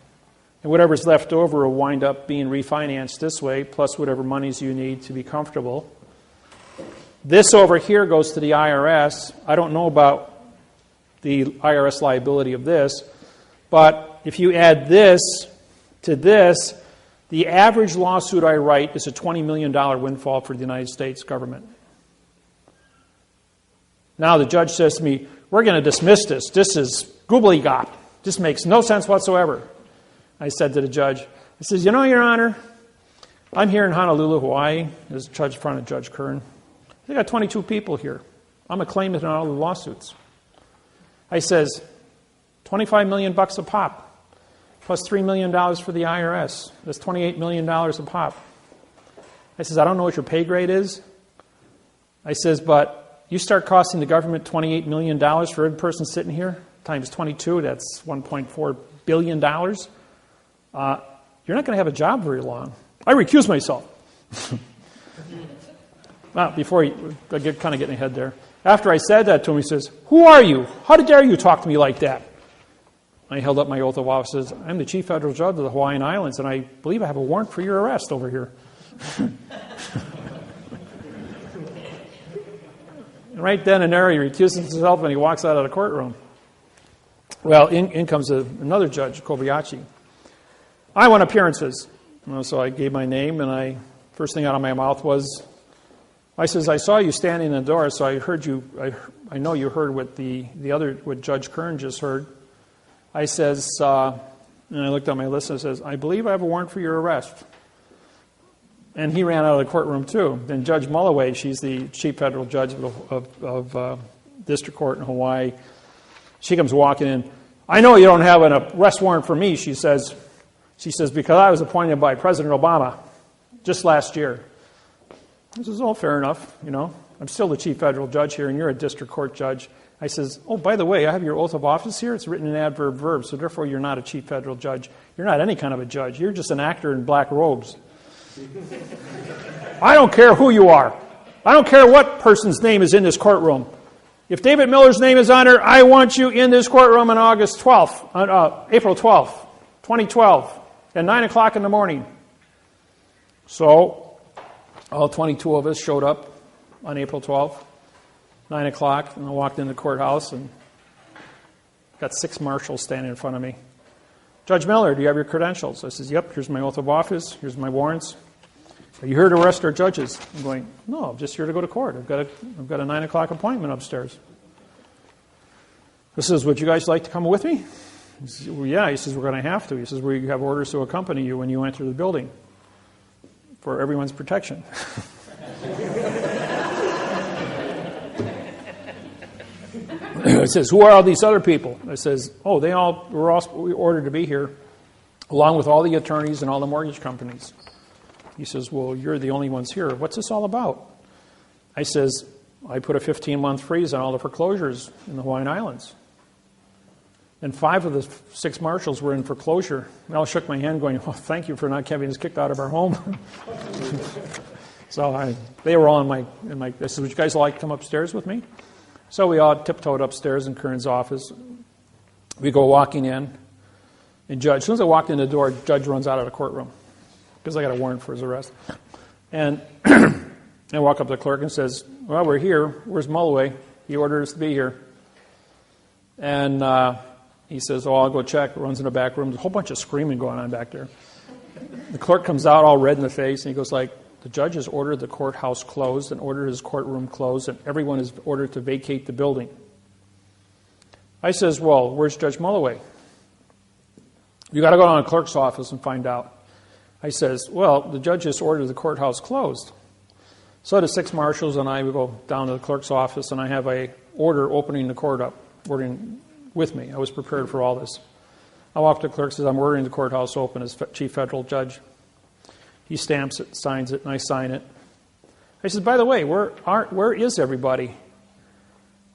And whatever's left over will wind up being refinanced this way, plus whatever monies you need to be comfortable. This over here goes to the IRS. I don't know about the IRS liability of this, but if you add this to this, the average lawsuit I write is a $20 million windfall for the United States government. Now the judge says to me, we're going to dismiss this. This is gobbledygook. This makes no sense whatsoever. I said to the judge, I says, Your Honor, I'm here in Honolulu, Hawaii. There's a judge in front of Judge Kern. They got 22 people here. I'm a claimant in all the lawsuits. I says, $25 million a pop, plus $3 million for the IRS. That's $28 million a pop. I says, I don't know what your pay grade is. I says, but you start costing the government $28 million for every person sitting here, times 22, that's $1.4 billion. You're not going to have a job very long. I recuse myself. Well, before I get kind of getting ahead there. After I said that to him, he says, who are you? How dare you talk to me like that? I held up my oath of office and says, I'm the Chief Federal Judge of the Hawaiian Islands, and I believe I have a warrant for your arrest over here. And right then and there, he recuses himself and he walks out of the courtroom. Well, in comes another judge, Kobayashi. I want appearances. So I gave my name, and first thing out of my mouth was, I says, I saw you standing in the door, so I heard you. I know you heard what what Judge Kern just heard. I says, and I looked at my list and I says, I believe I have a warrant for your arrest. And he ran out of the courtroom too. Then Judge Mulloway, she's the chief federal judge of district court in Hawaii. She comes walking in. I know you don't have an arrest warrant for me, she says. She says, because I was appointed by President Obama just last year. I says, oh, fair enough. I'm still the chief federal judge here, and you're a district court judge. I says, oh, by the way, I have your oath of office here. It's written in adverb verb, so therefore you're not a chief federal judge. You're not any kind of a judge. You're just an actor in black robes. I don't care who you are. I don't care what person's name is in this courtroom. If David Miller's name is on there, I want you in this courtroom on April 12th, 2012, at 9 o'clock in the morning. So all 22 of us showed up on April 12th, 9 o'clock, and I walked in the courthouse and got 6 marshals standing in front of me. Judge Miller, do you have your credentials? I says, yep, here's my oath of office, here's my warrants. Are you here to arrest our judges? I'm going, no, I'm just here to go to court. I've got a 9 o'clock appointment upstairs. He says, would you guys like to come with me? He says, well, yeah. He says, we're going to have to. He says, we have orders to accompany you when you enter the building for everyone's protection. He says, who are all these other people? I says, oh, they all were ordered to be here, along with all the attorneys and all the mortgage companies. He says, well, you're the only ones here. What's this all about? I says, I put a 15-month freeze on all the foreclosures in the Hawaiian Islands. And 5 of the 6 marshals were in foreclosure. They all shook my hand going, oh, thank you for not having us kicked out of our home. So they were all in my, I said, would you guys like to come upstairs with me? So we all tiptoed upstairs in Kern's office. We go walking in. And Judge, as soon as I walked in the door, Judge runs out of the courtroom because I got a warrant for his arrest. And I walk up to the clerk and says, well, we're here. Where's Mulloway? He ordered us to be here. And he says, oh, I'll go check. Runs in the back room. There's a whole bunch of screaming going on back there. The clerk comes out all red in the face, and he goes like, the judge has ordered the courthouse closed and ordered his courtroom closed, and everyone is ordered to vacate the building. I says, well, where's Judge Mulloway? You got to go down to the clerk's office and find out. I says, well, the judge just ordered the courthouse closed. So the 6 marshals and I, we go down to the clerk's office, and I have a order opening the court up, ordering with me. I was prepared for all this. I walk to the clerk, says, I'm ordering the courthouse open as chief federal judge. He stamps it, signs it, and I sign it. I said, by the way, where is everybody?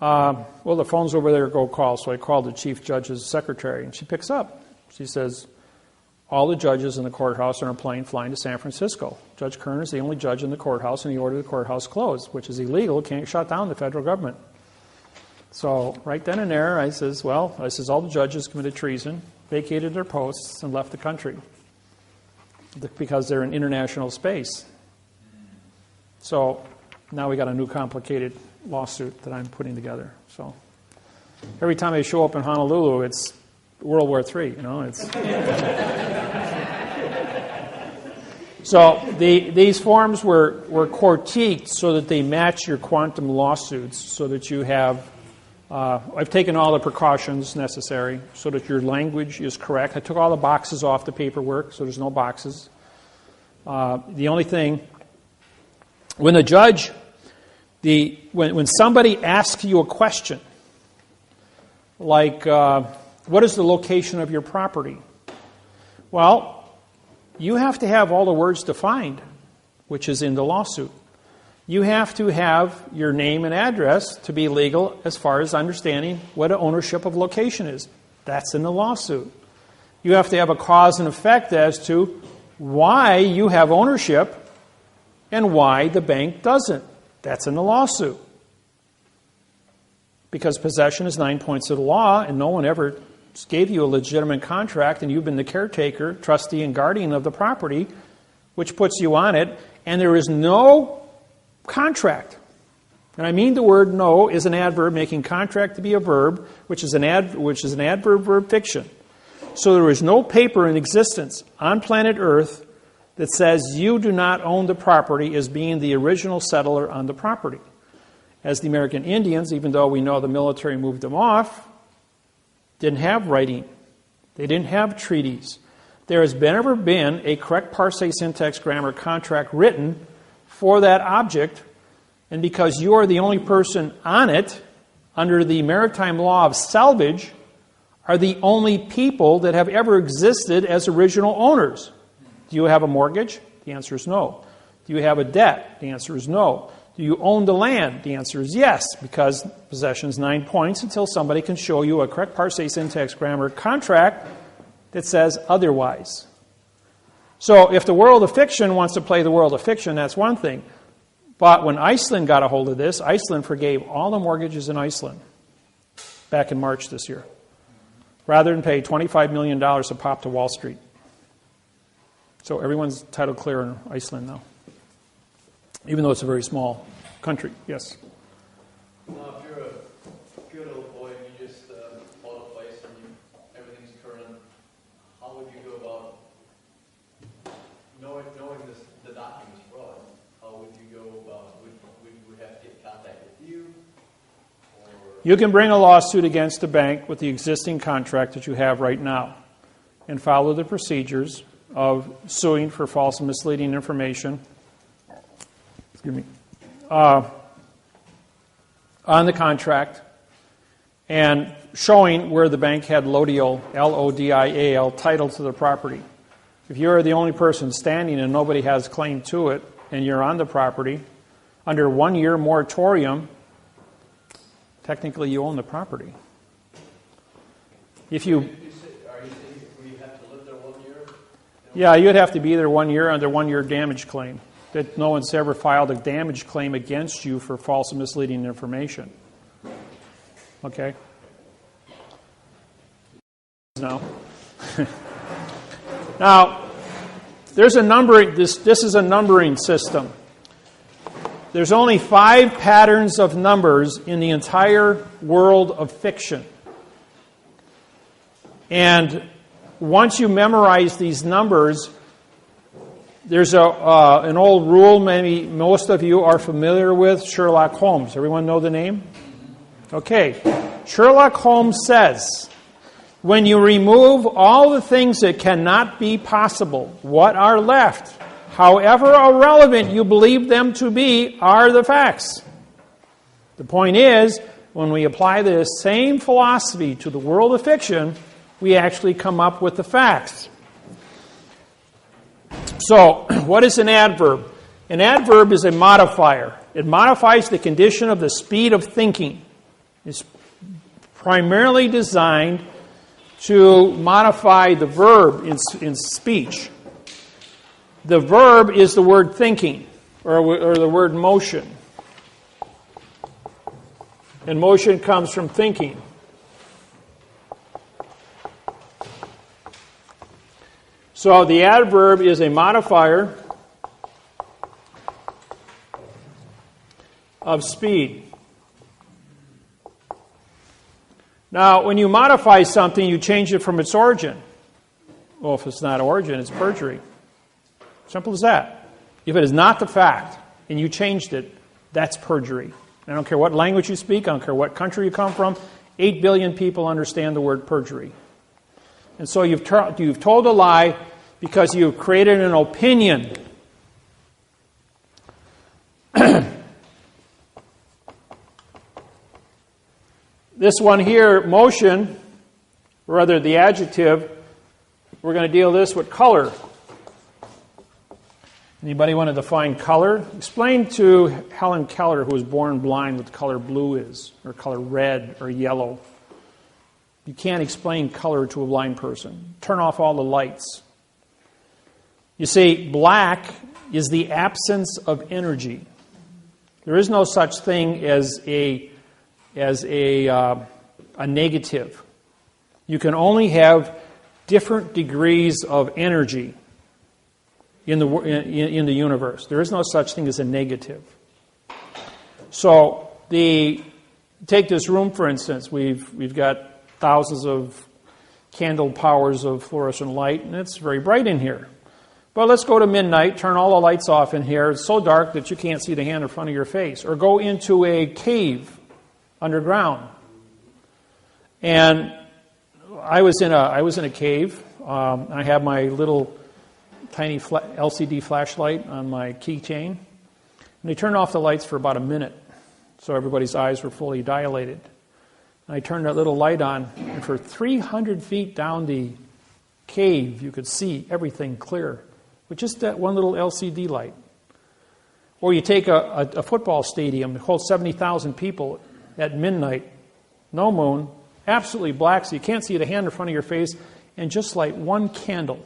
Well, the phone's over there, go call. So I called the chief judge's secretary, and she picks up. She says, all the judges in the courthouse are on a plane flying to San Francisco. Judge Kern is the only judge in the courthouse, and he ordered the courthouse closed, which is illegal, can't shut down the federal government. So right then and there, I says, all the judges committed treason, vacated their posts, and left the country because they're in international space. So now we got a new complicated lawsuit that I'm putting together. So every time I show up in Honolulu, it's World War III, you know. It's so these forms were critiqued so that they match your quantum lawsuits, so that you have. I've taken all the precautions necessary so that your language is correct. I took all the boxes off the paperwork, so there's no boxes. The only thing, when the judge, when somebody asks you a question, like, what is the location of your property? Well, you have to have all the words defined, which is in the lawsuit. You have to have your name and address to be legal as far as understanding what an ownership of location is. That's in the lawsuit. You have to have a cause and effect as to why you have ownership and why the bank doesn't. That's in the lawsuit. Because possession is 9 points of the law, and no one ever gave you a legitimate contract, and you've been the caretaker, trustee, and guardian of the property, which puts you on it, and there is no contract. And I mean the word no is an adverb, making contract to be a verb, which is an adverb verb fiction. So there is no paper in existence on planet Earth that says you do not own the property as being the original settler on the property. As the American Indians, even though we know the military moved them off, didn't have writing. They didn't have treaties. There has never been a correct parse, syntax, grammar contract written for that object, and because you are the only person on it, under the maritime law of salvage, are the only people that have ever existed as original owners. Do you have a mortgage? The answer is no. Do you have a debt? The answer is no. Do you own the land? The answer is yes, because possession is 9 points until somebody can show you a correct parse, syntax, grammar contract that says otherwise. So if the world of fiction wants to play the world of fiction, that's one thing. But when Iceland got a hold of this, Iceland forgave all the mortgages in Iceland back in March this year, rather than pay $25 million a pop to Wall Street. So everyone's title clear in Iceland now, even though it's a very small country. Yes? Now, if you're a good old boy and you just bought a place and everything's current, how would you go about knowing the documents fraud? How would you go about? Would we have to get in contact with you? Or? You can bring a lawsuit against the bank with the existing contract that you have right now and follow the procedures of suing for false and misleading information. Excuse me. On the contract and showing where the bank had Lodial, L-O-D-I-A-L, title to the property. If you're the only person standing and nobody has claim to it and you're on the property, under 1 year moratorium, technically you own the property. If you, Are you saying we have to live there 1 year? yeah, you'd have to be there 1 year under 1 year damage claim. That no one's ever filed a damage claim against you for false and misleading information. Okay? No. Now, there's a numbering. This is a numbering system. There's only 5 patterns of numbers in the entire world of fiction. And once you memorize these numbers, there's an old rule maybe most of you are familiar with, Sherlock Holmes. Everyone know the name? Okay. Sherlock Holmes says, when you remove all the things that cannot be possible, what are left, however irrelevant you believe them to be, are the facts. The point is, when we apply the same philosophy to the world of fiction, we actually come up with the facts. So, what is an adverb? An adverb is a modifier. It modifies the condition of the speed of thinking. It's primarily designed to modify the verb in speech. The verb is the word thinking, or the word motion. And motion comes from thinking. So the adverb is a modifier of speed. Now, when you modify something, you change it from its origin. Well, if it's not origin, it's perjury. Simple as that. If it is not the fact, and you changed it, that's perjury. I don't care what language you speak, I don't care what country you come from, 8 billion people understand the word perjury. And so you've told a lie because you've created an opinion. This one here, motion, or rather the adjective, we're going to deal this with color. Anybody want to define color? Explain to Helen Keller, who was born blind, what the color blue is, or color red, or yellow. You can't explain color to a blind person. Turn off all the lights. You see, black is the absence of energy. There is no such thing as a negative. You can only have different degrees of energy in the universe. There is no such thing as a negative. So take this room for instance. We've got thousands of candle powers of fluorescent light, and it's very bright in here. But let's go to midnight, turn all the lights off in here. It's so dark that you can't see the hand in front of your face. Or go into a cave underground. And I was in a cave. I have my little tiny LCD flashlight on my keychain. And they turned off the lights for about a minute, so everybody's eyes were fully dilated. And I turned that little light on, and for 300 feet down the cave, you could see everything clear with just that one little LCD light. Or you take a football stadium that holds 70,000 people at midnight, no moon, absolutely black, so you can't see the hand in front of your face, and just light one candle.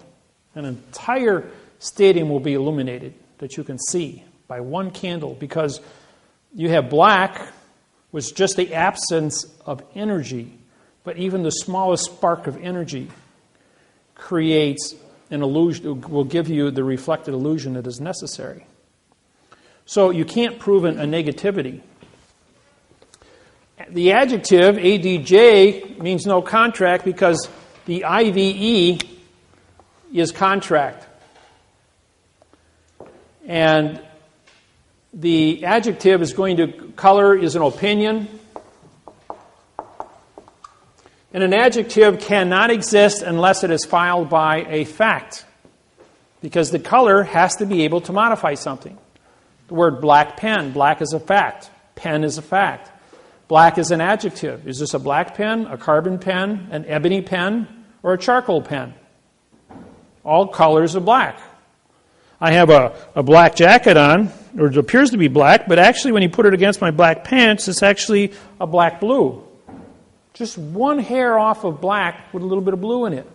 An entire stadium will be illuminated that you can see by one candle, because you have black, which is just the absence of energy, but even the smallest spark of energy creates an illusion, will give you the reflected illusion that is necessary. So you can't prove a negativity. The adjective, ADJ, means no contract because the IVE is contract. And the adjective is going to, color is an opinion. And an adjective cannot exist unless it is filed by a fact, because the color has to be able to modify something. The word black pen, black is a fact. Pen is a fact. Black is an adjective. Is this a black pen, a carbon pen, an ebony pen, or a charcoal pen? All colors are black. I have a black jacket on, or it appears to be black, but actually when you put it against my black pants, it's actually a black blue. Just one hair off of black with a little bit of blue in it.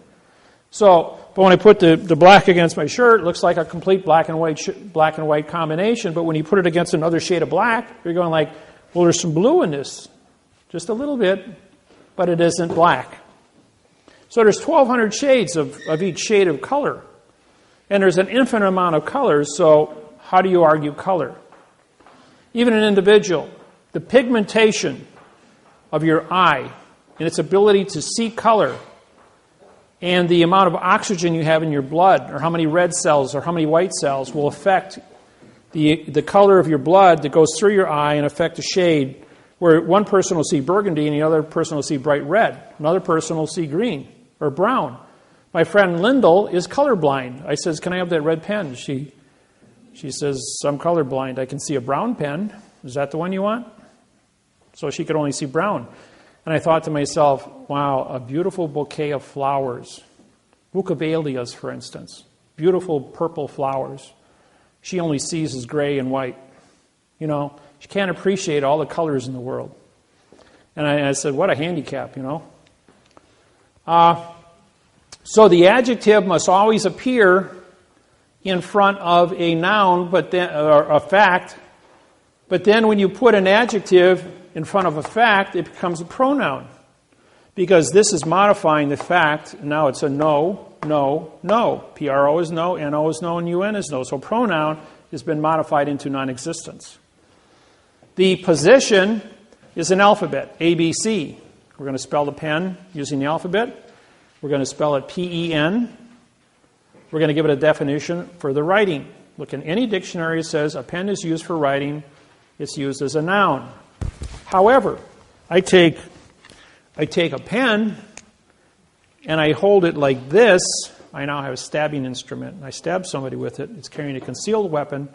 So, but when I put the black against my shirt, it looks like a complete black and white combination. But when you put it against another shade of black, you're going like, well, there's some blue in this. Just a little bit, but it isn't black. So there's 1,200 shades of each shade of color. And there's an infinite amount of colors, so how do you argue color? Even an individual, the pigmentation of your eye and its ability to see color and the amount of oxygen you have in your blood, or how many red cells or how many white cells, will affect the color of your blood that goes through your eye and affect the shade, where one person will see burgundy and the other person will see bright red. Another person will see green or brown. My friend Lyndall is colorblind. I says, can I have that red pen? She says, I'm colorblind. I can see a brown pen. Is that the one you want? So she could only see brown. And I thought to myself, wow, a beautiful bouquet of flowers. Bucavelias, for instance. Beautiful purple flowers. She only sees as gray and white. You know, she can't appreciate all the colors in the world. And I said, what a handicap, you know. So the adjective must always appear in front of a noun, but then, or a fact. But then when you put an adjective in front of a fact, it becomes a pronoun. Because this is modifying the fact, and now it's a no, no, no. P-R-O is no, N-O is no, and U-N is no. So pronoun has been modified into non-existence. The position is an alphabet, A-B-C. We're going to spell the pen using the alphabet. We're going to spell it P-E-N. We're going to give it a definition for the writing. Look, in any dictionary it says a pen is used for writing. It's used as a noun. However, I take a pen and I hold it like this. I now have a stabbing instrument. And I stab somebody with it. It's carrying a concealed weapon.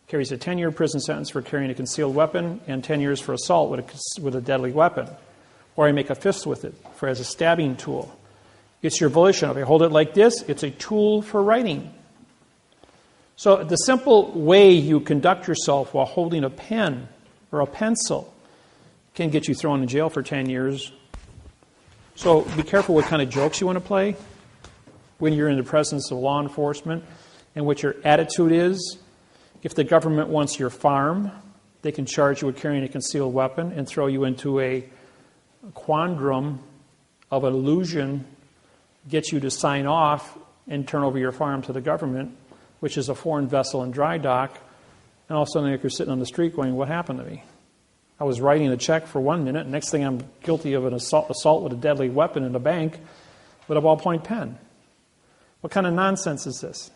Carries a 10-year prison sentence for carrying a concealed weapon and 10 years for assault with a deadly weapon. Or I make a fist with it as a stabbing tool. It's your volition. If I hold it like this, it's a tool for writing. So the simple way you conduct yourself while holding a pen or a pencil can get you thrown in jail for 10 years. So be careful what kind of jokes you want to play when you're in the presence of law enforcement and what your attitude is. If the government wants your farm, they can charge you with carrying a concealed weapon and throw you into a quandrum of an illusion, get you to sign off and turn over your farm to the government, which is a foreign vessel in dry dock, and all of a sudden you're sitting on the street going, what happened to me? I was writing a check for 1 minute, and next thing I'm guilty of an assault with a deadly weapon in a bank with a ballpoint pen. What kind of nonsense is this?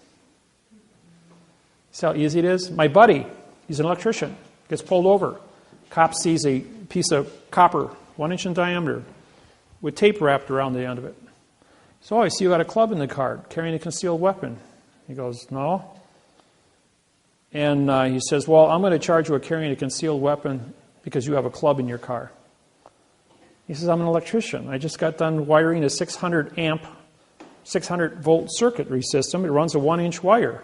See how easy it is? My buddy, he's an electrician, gets pulled over. Cop sees a piece of copper, 1 inch in diameter, with tape wrapped around the end of it. So I see you got a club in the car, carrying a concealed weapon. He goes, no. And he says, well, I'm going to charge you with carrying a concealed weapon because you have a club in your car. He says, I'm an electrician. I just got done wiring a 600 amp, 600 volt circuitry system. It runs a 1 inch wire.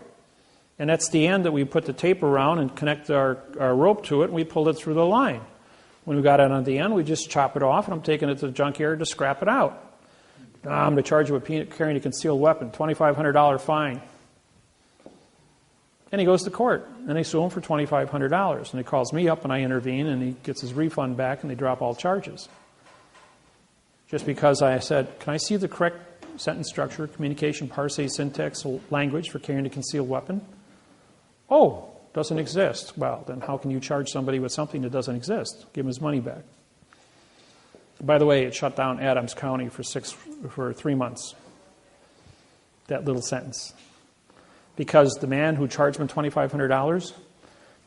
And that's the end that we put the tape around and connect our rope to it, and we pulled it through the line. When we got it on the end, we just chop it off, and I'm taking it to the junkyard to scrap it out. I'm going to charge you with carrying a concealed weapon, $2,500 fine. And he goes to court, and they sue him for $2,500. And he calls me up, and I intervene, and he gets his refund back, and they drop all charges. Just because I said, can I see the correct sentence structure, communication, parsing, syntax, language for carrying a concealed weapon? Oh, doesn't exist. Well, then how can you charge somebody with something that doesn't exist? Give him his money back. By the way, it shut down Adams County for 3 months. That little sentence. Because the man who charged him $2,500,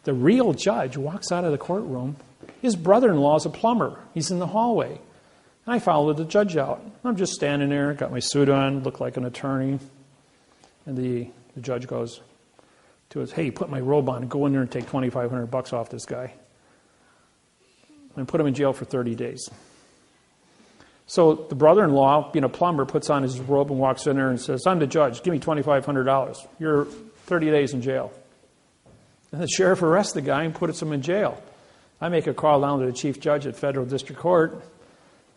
the real judge walks out of the courtroom. His brother-in-law is a plumber. He's in the hallway. And I followed the judge out. I'm just standing there, got my suit on, look like an attorney. And the judge goes to us, hey, put my robe on and go in there and take $2,500 off this guy. And put him in jail for 30 days. So the brother-in-law, being a plumber, puts on his robe and walks in there and says, I'm the judge, give me $2,500. You're 30 days in jail. And the sheriff arrests the guy and puts him in jail. I make a call down to the chief judge at Federal District Court.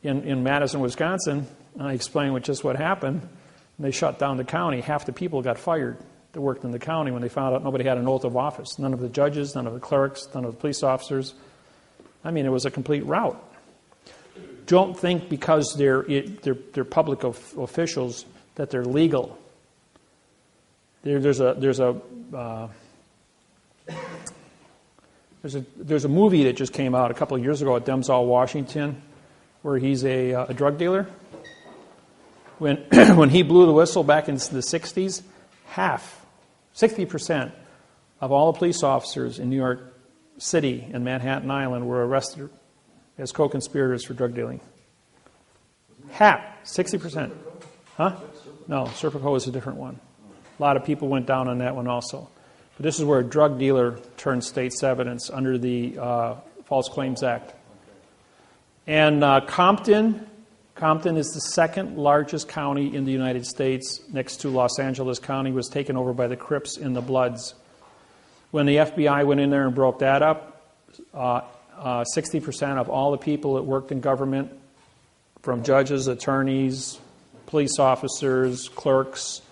in Madison, Wisconsin, I explained just what happened. And they shut down the county. Half the people got fired that worked in the county when they found out nobody had an oath of office. None of the judges, none of the clerks, none of the police officers. I mean, it was a complete rout. Don't think because they're public officials that they're legal. There's a movie that just came out a couple of years ago at Denzel Washington, where he's a drug dealer. When he blew the whistle back in the 60s, 60% of all the police officers in New York City and Manhattan Island were arrested as co-conspirators for drug dealing. 60%. Huh? No, Serpico is a different one. A lot of people went down on that one also. But this is where a drug dealer turned state's evidence under the False Claims Act. And Compton is the second largest county in the United States, next to Los Angeles County, was taken over by the Crips and the Bloods. When the FBI went in there and broke that up, 60% of all the people that worked in government, from judges, attorneys, police officers, clerks,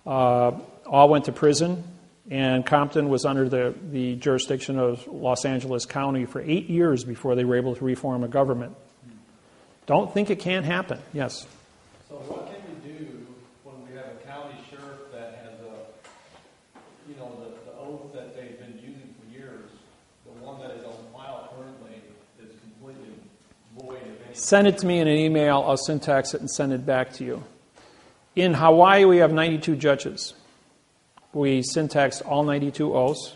all went to prison. And Compton was under the jurisdiction of Los Angeles County for 8 years before they were able to reform a government. Don't think it can't happen. Yes? So what can we do when we have a county sheriff that has the oath that they've been using for years, the one that is on file currently is completely void of any... Send it to me in an email. I'll syntax it and send it back to you. In Hawaii, we have 92 judges. We syntax all 92 oaths.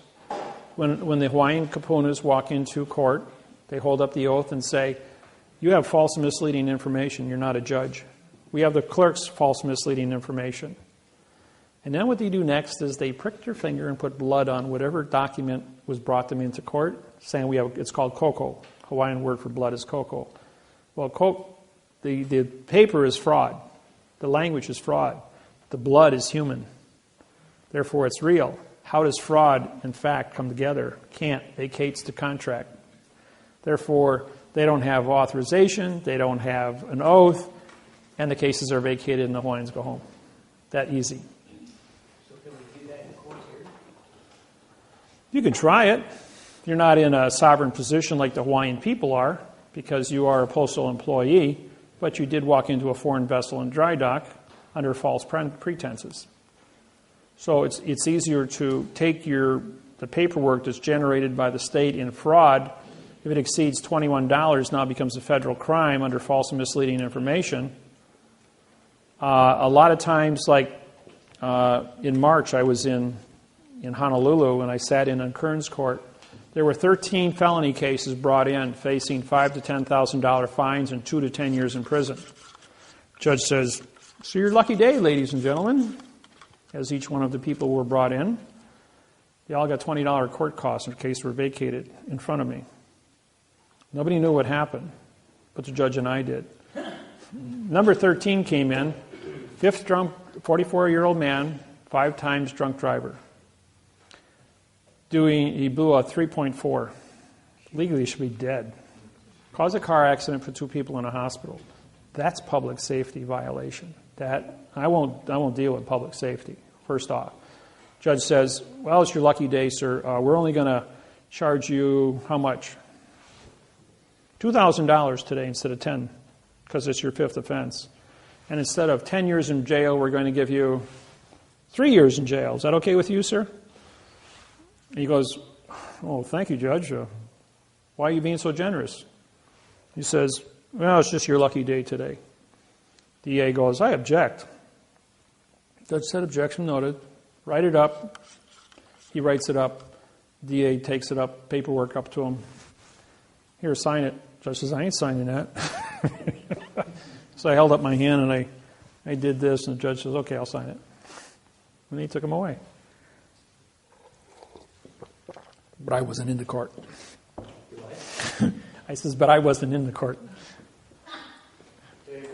When the Hawaiian kapunas walk into court, they hold up the oath and say, "You have false and misleading information. You're not a judge." We have the clerk's false misleading information. And then what they do next is they prick their finger and put blood on whatever document was brought them into court, saying it's called koko. Hawaiian word for blood is koko. Well, the paper is fraud. The language is fraud. The blood is human. Therefore, it's real. How does fraud and fact come together? Can't. Vacates the contract. Therefore, they don't have authorization, they don't have an oath, and the cases are vacated and the Hawaiians go home. That easy. So can we do that in court here? You can try it. You're not in a sovereign position like the Hawaiian people are, because you are a postal employee, but you did walk into a foreign vessel in dry dock under false pretenses. So it's easier to take the paperwork that's generated by the state in fraud. If it exceeds $21, now becomes a federal crime under false and misleading information. A lot of times, like in March, I was in Honolulu and I sat in on Kern's court. There were 13 felony cases brought in facing $5,000 to $10,000 fines and 2 to 10 years in prison. Judge says, "So your lucky day, ladies and gentlemen." As each one of the people were brought in, they all got $20 court costs in case were vacated in front of me. Nobody knew what happened, but the judge and I did. Number 13 came in, fifth drunk, 44-year-old man, 5 times drunk driver. He blew a 3.4. Legally, he should be dead. Caused a car accident for 2 people in a hospital. That's public safety violation. That I won't deal with public safety. First off, judge says, "Well, it's your lucky day, sir. We're only going to charge you how much? $2,000 today instead of 10, because it's your 5th offense. And instead of 10 years in jail, we're going to give you 3 years in jail. Is that okay with you, sir?" And he goes, "Oh, thank you, Judge. Why are you being so generous?" He says, "Well, it's just your lucky day today." DA goes, "I object." Judge said, "Objection noted." Write it up. He writes it up. DA takes it up, paperwork up to him. "Here, sign it." Judge says, "I ain't signing that." So I held up my hand and I did this, and the judge says, "Okay, I'll sign it." And he took him away. But I wasn't in the court. I says, "But I wasn't in the court." Dave,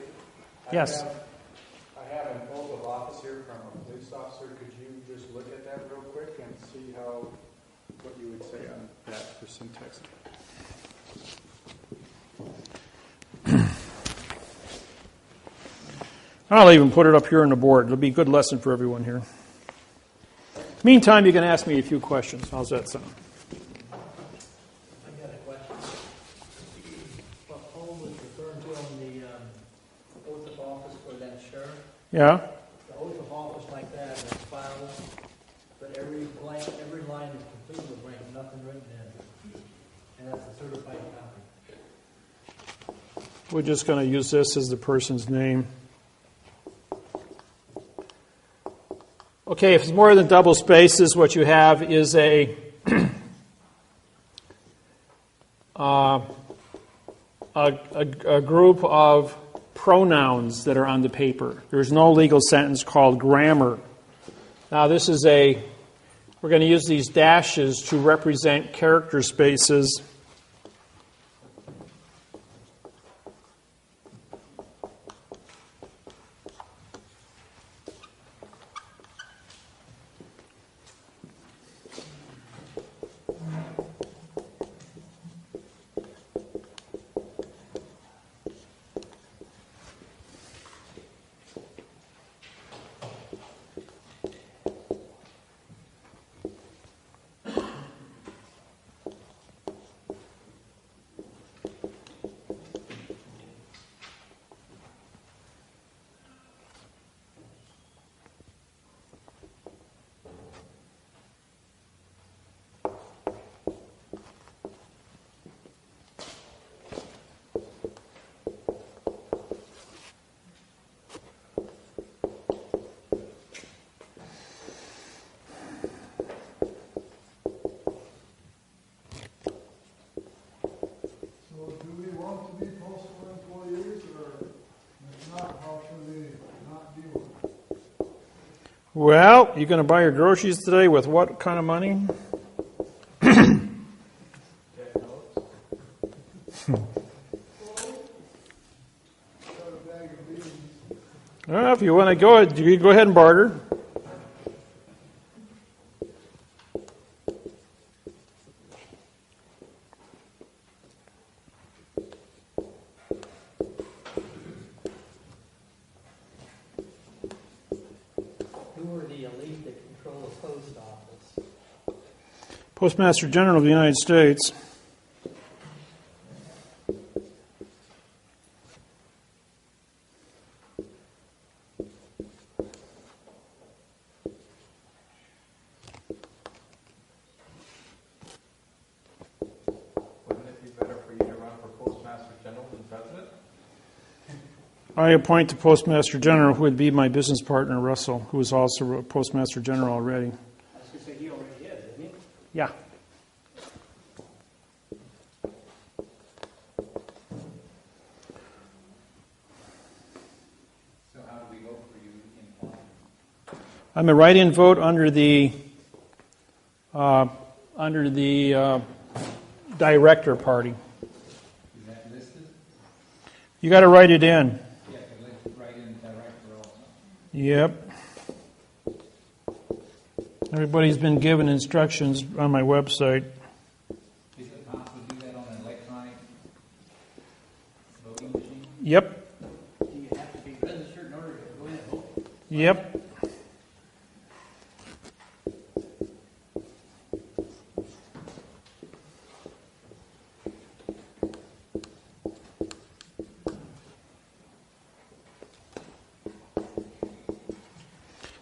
Yes. I have an oath of office here from a police officer. Could you just look at that real quick and see what you would say on that for syntax? I'll even put it up here on the board. It'll be a good lesson for everyone here. Meantime, you can ask me a few questions. How's that sound? I got a question. What Paul was referring to on the oath of office for that sheriff, Yeah? the oath of office like that is filed, but every line is completely blank, nothing written in. And that's a certified copy. We're just going to use this as the person's name. Okay, if it's more than double spaces, what you have is a group of pronouns that are on the paper. There's no legal sentence called grammar. Now this is we're going to use these dashes to represent character spaces. Well, you going to buy your groceries today with what kind of money? Well, if you want to go, you go ahead and barter. Postmaster General of the United States. Wouldn't it be better for you to run for Postmaster General than President? I appoint the Postmaster General, who would be my business partner, Russell, who is also a Postmaster General already. I was going to say, he already is, isn't he? Yeah. So how do we vote for you in Parliament? I'm a write-in vote under the director party. Is that listed? You got to write it in. Yeah, write in director also. Yep. Everybody's been given instructions on my website. Is it possible to do that on an electronic voting machine? Yep. Do you have to be registered in order to go in and vote? Yep.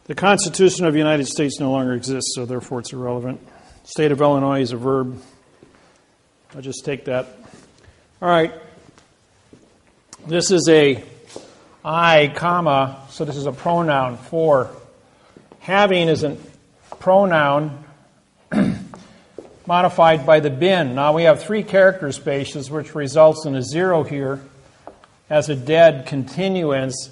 The Constitution of the United States no longer exists, so therefore it's irrelevant. State of Illinois is a verb. I'll just take that. All right. This is a I, comma, so this is a pronoun for. Having is a pronoun modified by the bin. Now we have 3 character spaces, which results in a 0 here as a dead continuance.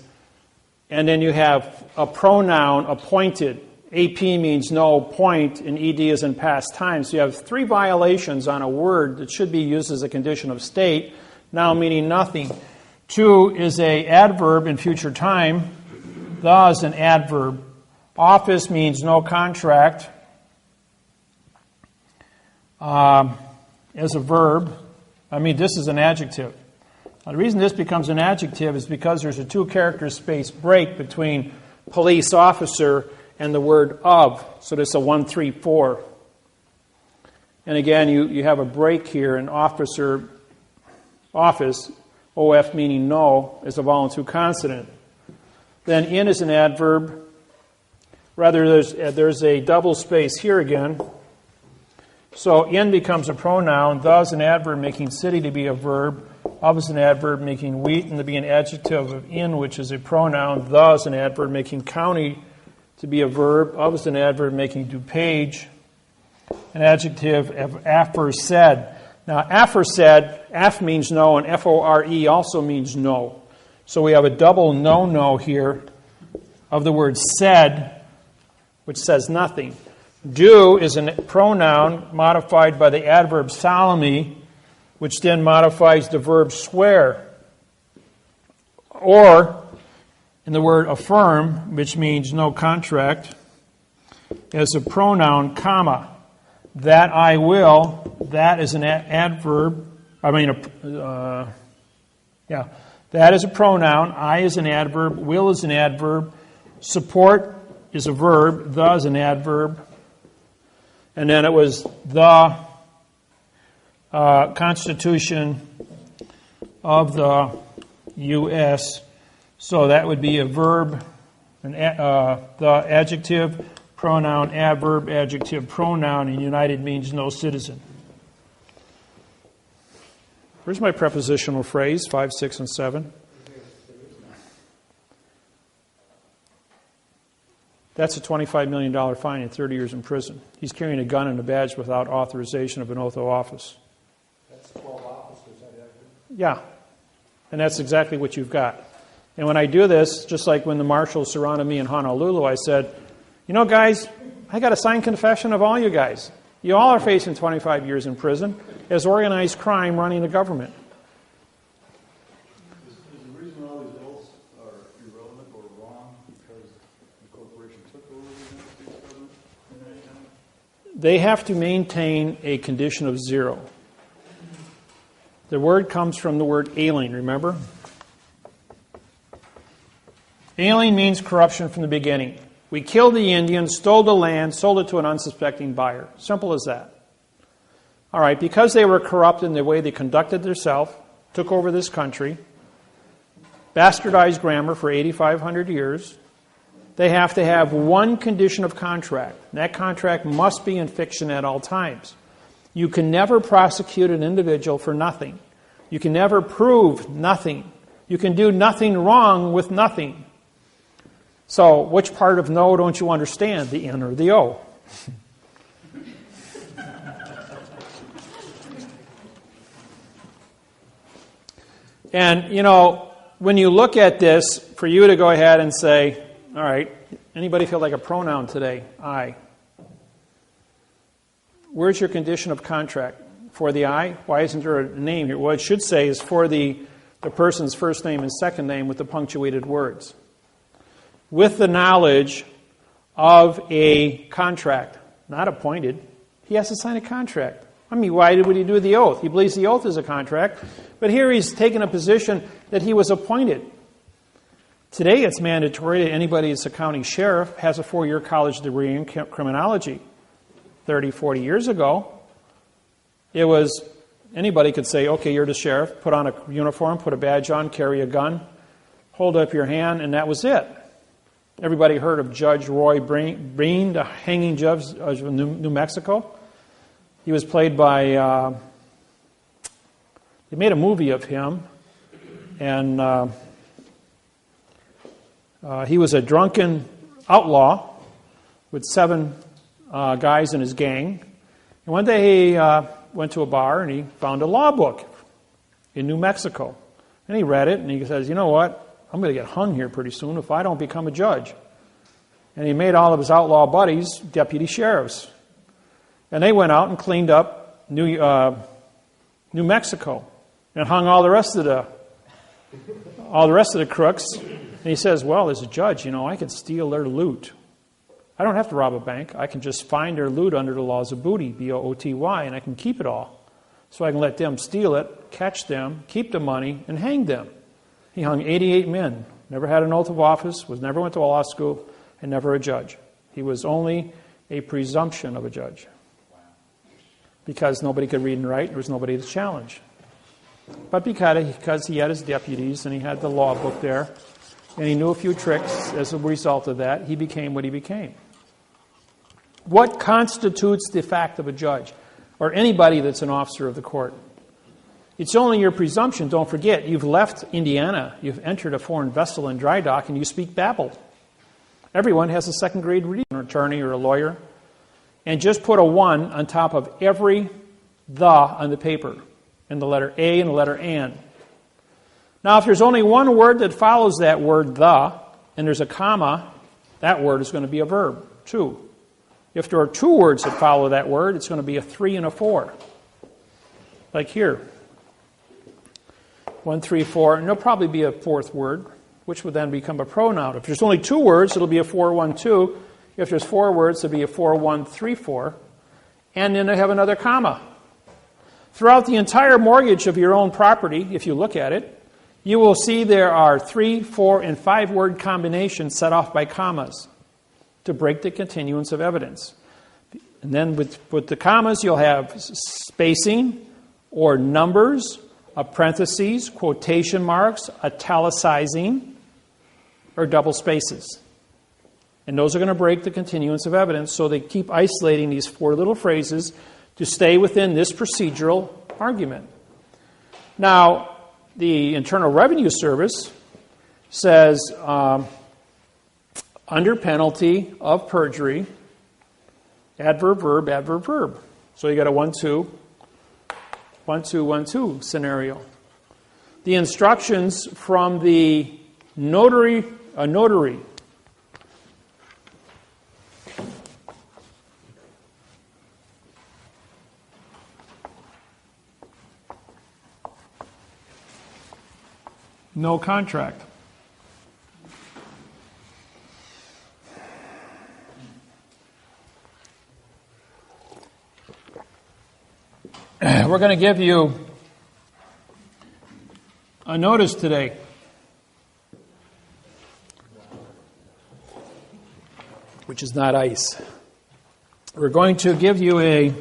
And then you have a pronoun appointed. AP means no, point, and ED is in past time. So you have 3 violations on a word that should be used as a condition of state, now meaning nothing. 2 is a adverb in future time. The is an adverb. Office means no contract as a verb. This is an adjective. Now, the reason this becomes an adjective is because there's a two-character space break between police officer and the word of. So there's a 1, 3, 4. And again, you have a break here in officer, office, OF meaning no, is a vowel and two consonant. Then in is an adverb. Rather, there's a double space here again. So in becomes a pronoun, the is an adverb making city to be a verb, of is an adverb making Wheaton to be an adjective of in, which is a pronoun, the is an adverb making county to be a verb, of is an adverb making DuPage, an adjective of aforesaid. Now, aforesaid, af means no, and F-O-R-E also means no. So we have a double no here of the word said, which says nothing. Do is a pronoun modified by the adverb solemnly, which then modifies the verb swear. Or, in the word affirm, which means no contract, as a pronoun, comma. That I will, that is an adverb. That is a pronoun. I is an adverb. Will is an adverb. Support is a verb. The is an adverb. And then it was the Constitution of the U.S. So that would be a verb, the adjective, pronoun, adverb, adjective, pronoun, and united means no citizen. Where's my prepositional phrase, 5, 6, and 7? That's a $25 million fine and 30 years in prison. He's carrying a gun and a badge without authorization of an oath of office. That's 12 officers, I have. Yeah, and that's exactly what you've got. And when I do this, just like when the marshals surrounded me in Honolulu, I said, you know, guys, I got a signed confession of all you guys. You all are facing 25 years in prison as organized crime running the government. Is the reason all these oaths are irrelevant or wrong because the corporation took over the United States government in that time? They have to maintain a condition of zero. The word comes from the word alien, remember? Alien means corruption from the beginning. We killed the Indians, stole the land, sold it to an unsuspecting buyer. Simple as that. All right, because they were corrupt in the way they conducted themselves, took over this country, bastardized grammar for 8,500 years, they have to have one condition of contract. That contract must be in fiction at all times. You can never prosecute an individual for nothing. You can never prove nothing. You can do nothing wrong with nothing. So, which part of no don't you understand, the N or the O? And, you know, when you look at this, for you to go ahead and say, all right, anybody feel like a pronoun today? I. Where's your condition of contract? For the I? Why isn't there a name here? What it should say is for the person's first name and second name with the punctuated words. With the knowledge of a contract, not appointed. He has to sign a contract. I mean, why would he do the oath? He believes the oath is a contract. But here he's taken a position that he was appointed. Today it's mandatory that anybody that's a county sheriff has a 4-year college degree in criminology. 30, 40 years ago, it was anybody could say, okay, you're the sheriff, put on a uniform, put a badge on, carry a gun, hold up your hand, and that was it. Everybody heard of Judge Roy Breen, the hanging judge of New Mexico. He was played by, they made a movie of him, and he was a drunken outlaw with 7 guys in his gang. And one day he went to a bar and he found a law book in New Mexico. And he read it and he says, you know what? I'm going to get hung here pretty soon if I don't become a judge. And he made all of his outlaw buddies deputy sheriffs. And they went out and cleaned up New Mexico and hung all the rest of the crooks. And he says, well, as a judge, you know, I could steal their loot. I don't have to rob a bank. I can just find their loot under the laws of booty, B-O-O-T-Y, and I can keep it all. so I can let them steal it, catch them, keep the money, and hang them. He hung 88 men, never had an oath of office, never went to a law school, and never a judge. He was only a presumption of a judge. Because nobody could read and write, there was nobody to challenge. But because he had his deputies and he had the law book there, and he knew a few tricks as a result of that, he became what he became. What constitutes the fact of a judge, or anybody that's an officer of the court? It's only your presumption. Don't forget, you've left Indiana, you've entered a foreign vessel in dry dock, and you speak Babel. Everyone has a second-grade reading, an attorney or a lawyer. And just put a 1 on top of every the on the paper, and the letter A and the letter and. Now, if there's only one word that follows that word, the, and there's a comma, that word is going to be a verb, 2. If there are 2 words that follow that word, it's going to be a 3 and a 4. Like here. 1, 3, 4, and there'll probably be a 4th word, which would then become a pronoun. If there's only 2 words, it'll be a 4, 1, 2. If there's 4 words, it'll be a 4, 1, 3, 4. And then they have another comma. Throughout the entire mortgage of your own property, if you look at it, you will see there are 3, 4, and 5 word combinations set off by commas to break the continuance of evidence. And then with the commas, you'll have spacing or numbers, parentheses, quotation marks, italicizing, or double spaces. And those are going to break the continuance of evidence, so they keep isolating these 4 little phrases to stay within this procedural argument. Now, the Internal Revenue Service says, under penalty of perjury, adverb, verb, adverb, verb. So you got a 1, 2, 1, 2, 1, 2 scenario. The instructions from the notary, no contract. We're going to give you a notice today. Which is not ice. We're going to give you a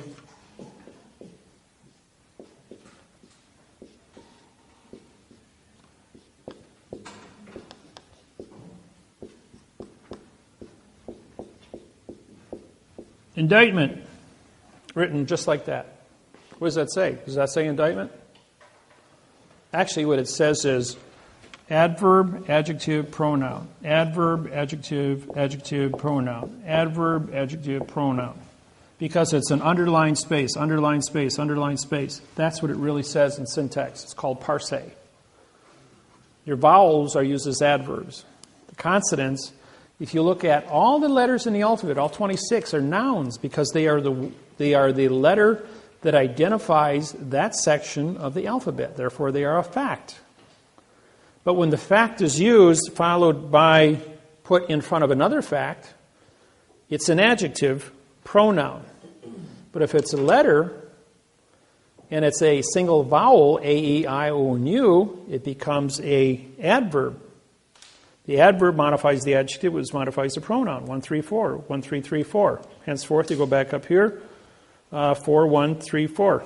indictment written just like that. What does that say? Does that say indictment? Actually, what it says is adverb, adjective, pronoun. Adverb, adjective, adjective, pronoun. Adverb, adjective, pronoun. Because it's an underlined space, underlined space, underlined space. That's what it really says in syntax. It's called parse. Your vowels are used as adverbs. The consonants, if you look at all the letters in the alphabet, all 26 are nouns because they are the letter that identifies that section of the alphabet. Therefore, they are a fact. But when the fact is used, followed by, put in front of another fact, it's an adjective pronoun. But if it's a letter, and it's a single vowel, A, E, I, O, and U, it becomes a adverb. The adverb modifies the adjective, which modifies the pronoun. 1, 3, 4. 1, 3, 3, 4. Henceforth, you go back up here. 4, 1, 3, 4.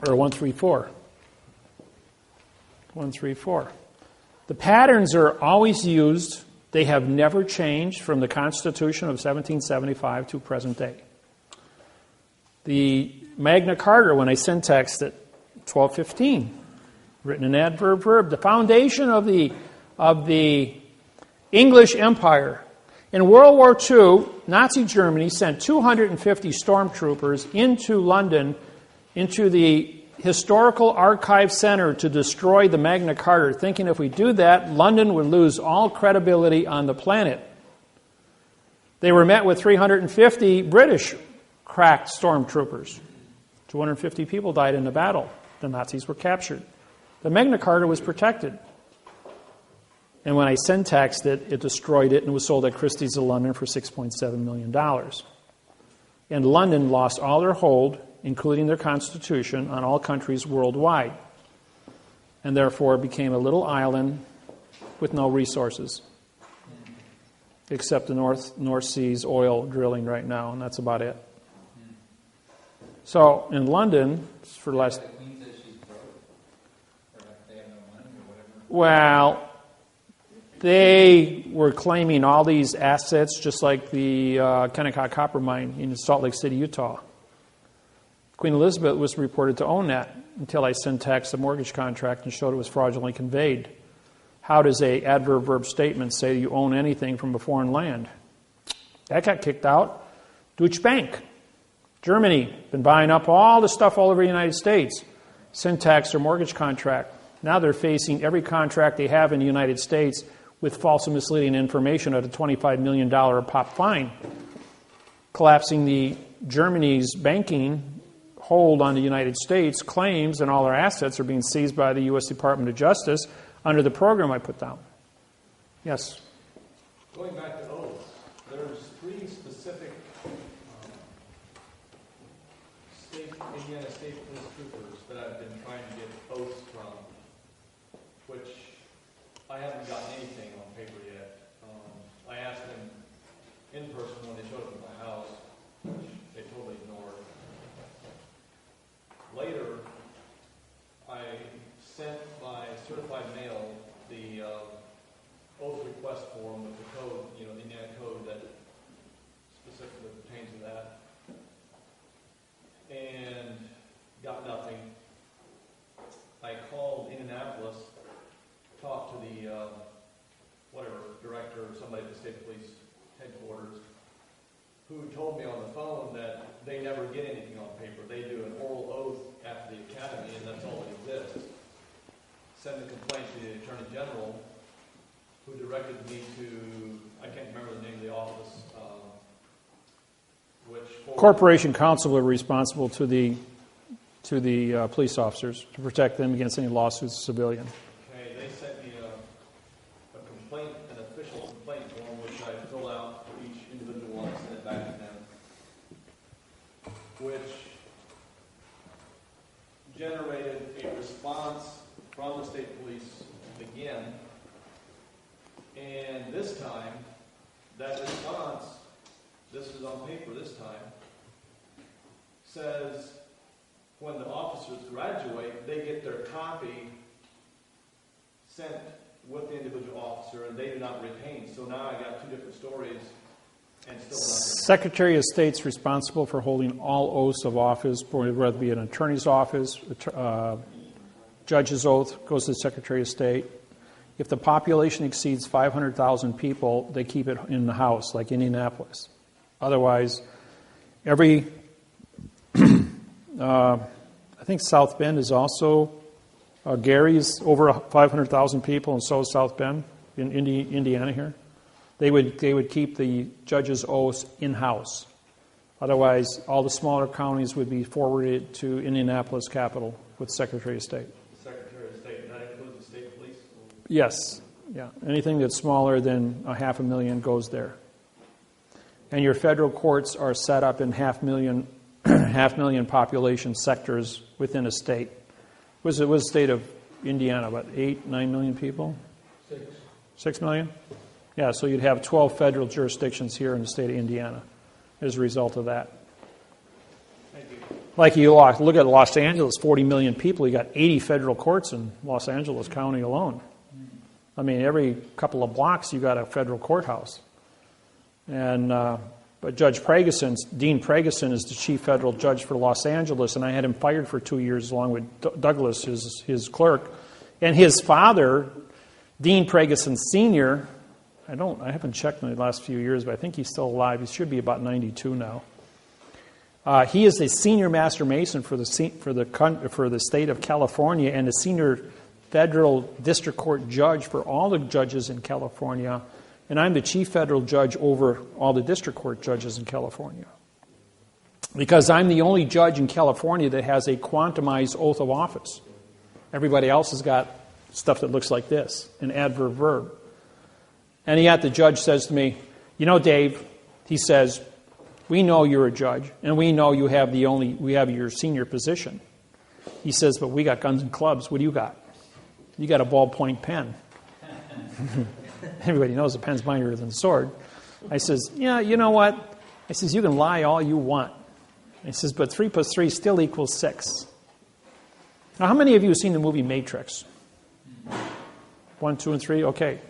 Or 1, 3, 4. 1, 3, 4. The patterns are always used. They have never changed from the Constitution of 1775 to present day. The Magna Carta, when I syntaxed it, 1215, written in adverb verb. The foundation of the English Empire. In World War II, Nazi Germany sent 250 stormtroopers into London, into the Historical Archive Center to destroy the Magna Carta, thinking if we do that, London would lose all credibility on the planet. They were met with 350 British crack stormtroopers. 250 people died in the battle. The Nazis were captured. The Magna Carta was protected. And when I syntaxed it, it destroyed it and was sold at Christie's of London for $6.7 million. And London lost all their hold including their constitution, on all countries worldwide, and therefore became a little island with no resources, except the North Sea's oil drilling right now, and that's about it. So in London, for the last... Well, they were claiming all these assets, just like the Kennecott copper mine in Salt Lake City, Utah. Queen Elizabeth was reported to own that until I syntaxed the mortgage contract and showed it was fraudulently conveyed. How does a adverb verb statement say you own anything from a foreign land? That got kicked out. Deutsche Bank, Germany, been buying up all the stuff all over the United States. Syntax their mortgage contract. Now they're facing every contract they have in the United States with false and misleading information at a $25 million a pop fine, collapsing the Germany's banking hold on the United States. Claims and all their assets are being seized by the U.S. Department of Justice under the program I put down. Yes? Going back to oaths, there's 3 specific Indiana State Police troopers that I've been trying to get oaths from, which I haven't gotten anything on paper yet. I asked them in person when they showed up at my house, which they totally ignored. Later, I sent by certified mail the oath request form with the code, the Indiana code that specifically pertains to that, and got nothing. I called Indianapolis, talked to the director or somebody at the state police headquarters, who told me on the phone that they never get anything on paper. They do an oral oath after the academy, and that's all that exists. Send the complaint to the Attorney General, who directed me to, I can't remember the name of the office, Corporation Counsel are responsible to the police officers to protect them against any lawsuits of civilian. Okay, they sent me a complaint, an official complaint form, which I fill out for each individual one and send it back to them, which generated a response from the state police again, and this time, that response, this is on paper this time, says when the officers graduate, they get their copy sent with the individual officer, and they do not retain. So now I got 2 different stories, and still nothing. Secretary of State's responsible for holding all oaths of office, whether it be an attorney's office, judge's oath goes to the Secretary of State. If the population exceeds 500,000 people, they keep it in the house, like Indianapolis. Otherwise, every, I think South Bend is also, Gary's over 500,000 people, and so is South Bend in Indiana here. They would keep the judge's oaths in-house. Otherwise, all the smaller counties would be forwarded to Indianapolis Capital with Secretary of State. Secretary of State, and that includes the state police? Yes. Yeah. Anything that's smaller than 500,000 goes there. And your federal courts are set up in 500,000 population sectors within a state. Was the state of Indiana about 8, 9 million people? 6 million? Yeah, so you'd have 12 federal jurisdictions here in the state of Indiana as a result of that. Thank you. Like you look at Los Angeles, 40 million people, you got 80 federal courts in Los Angeles County alone. I mean, every couple of blocks you got a federal courthouse. And but Judge Pregeson, Dean Pregeson, is the chief federal judge for Los Angeles, and I had him fired for 2 years along with Douglas, his clerk. And his father, Dean Pregeson Sr., I haven't checked in the last few years, but I think he's still alive. He should be about 92 now. He is the senior master mason for the state of California and the senior federal district court judge for all the judges in California. And I'm the chief federal judge over all the district court judges in California. Because I'm the only judge in California that has a quantumized oath of office. Everybody else has got stuff that looks like this, an adverb verb. And yet the judge says to me, Dave, he says, We know you're a judge, and we know we have your senior position. He says, but we got guns and clubs. What do you got? You got a ballpoint pen. Everybody knows a pen's mightier than a sword. I says, yeah, you know what? I says, you can lie all you want. He says, but 3 plus 3 still equals 6. Now, how many of you have seen the movie Matrix? 1, 2, and 3? Okay.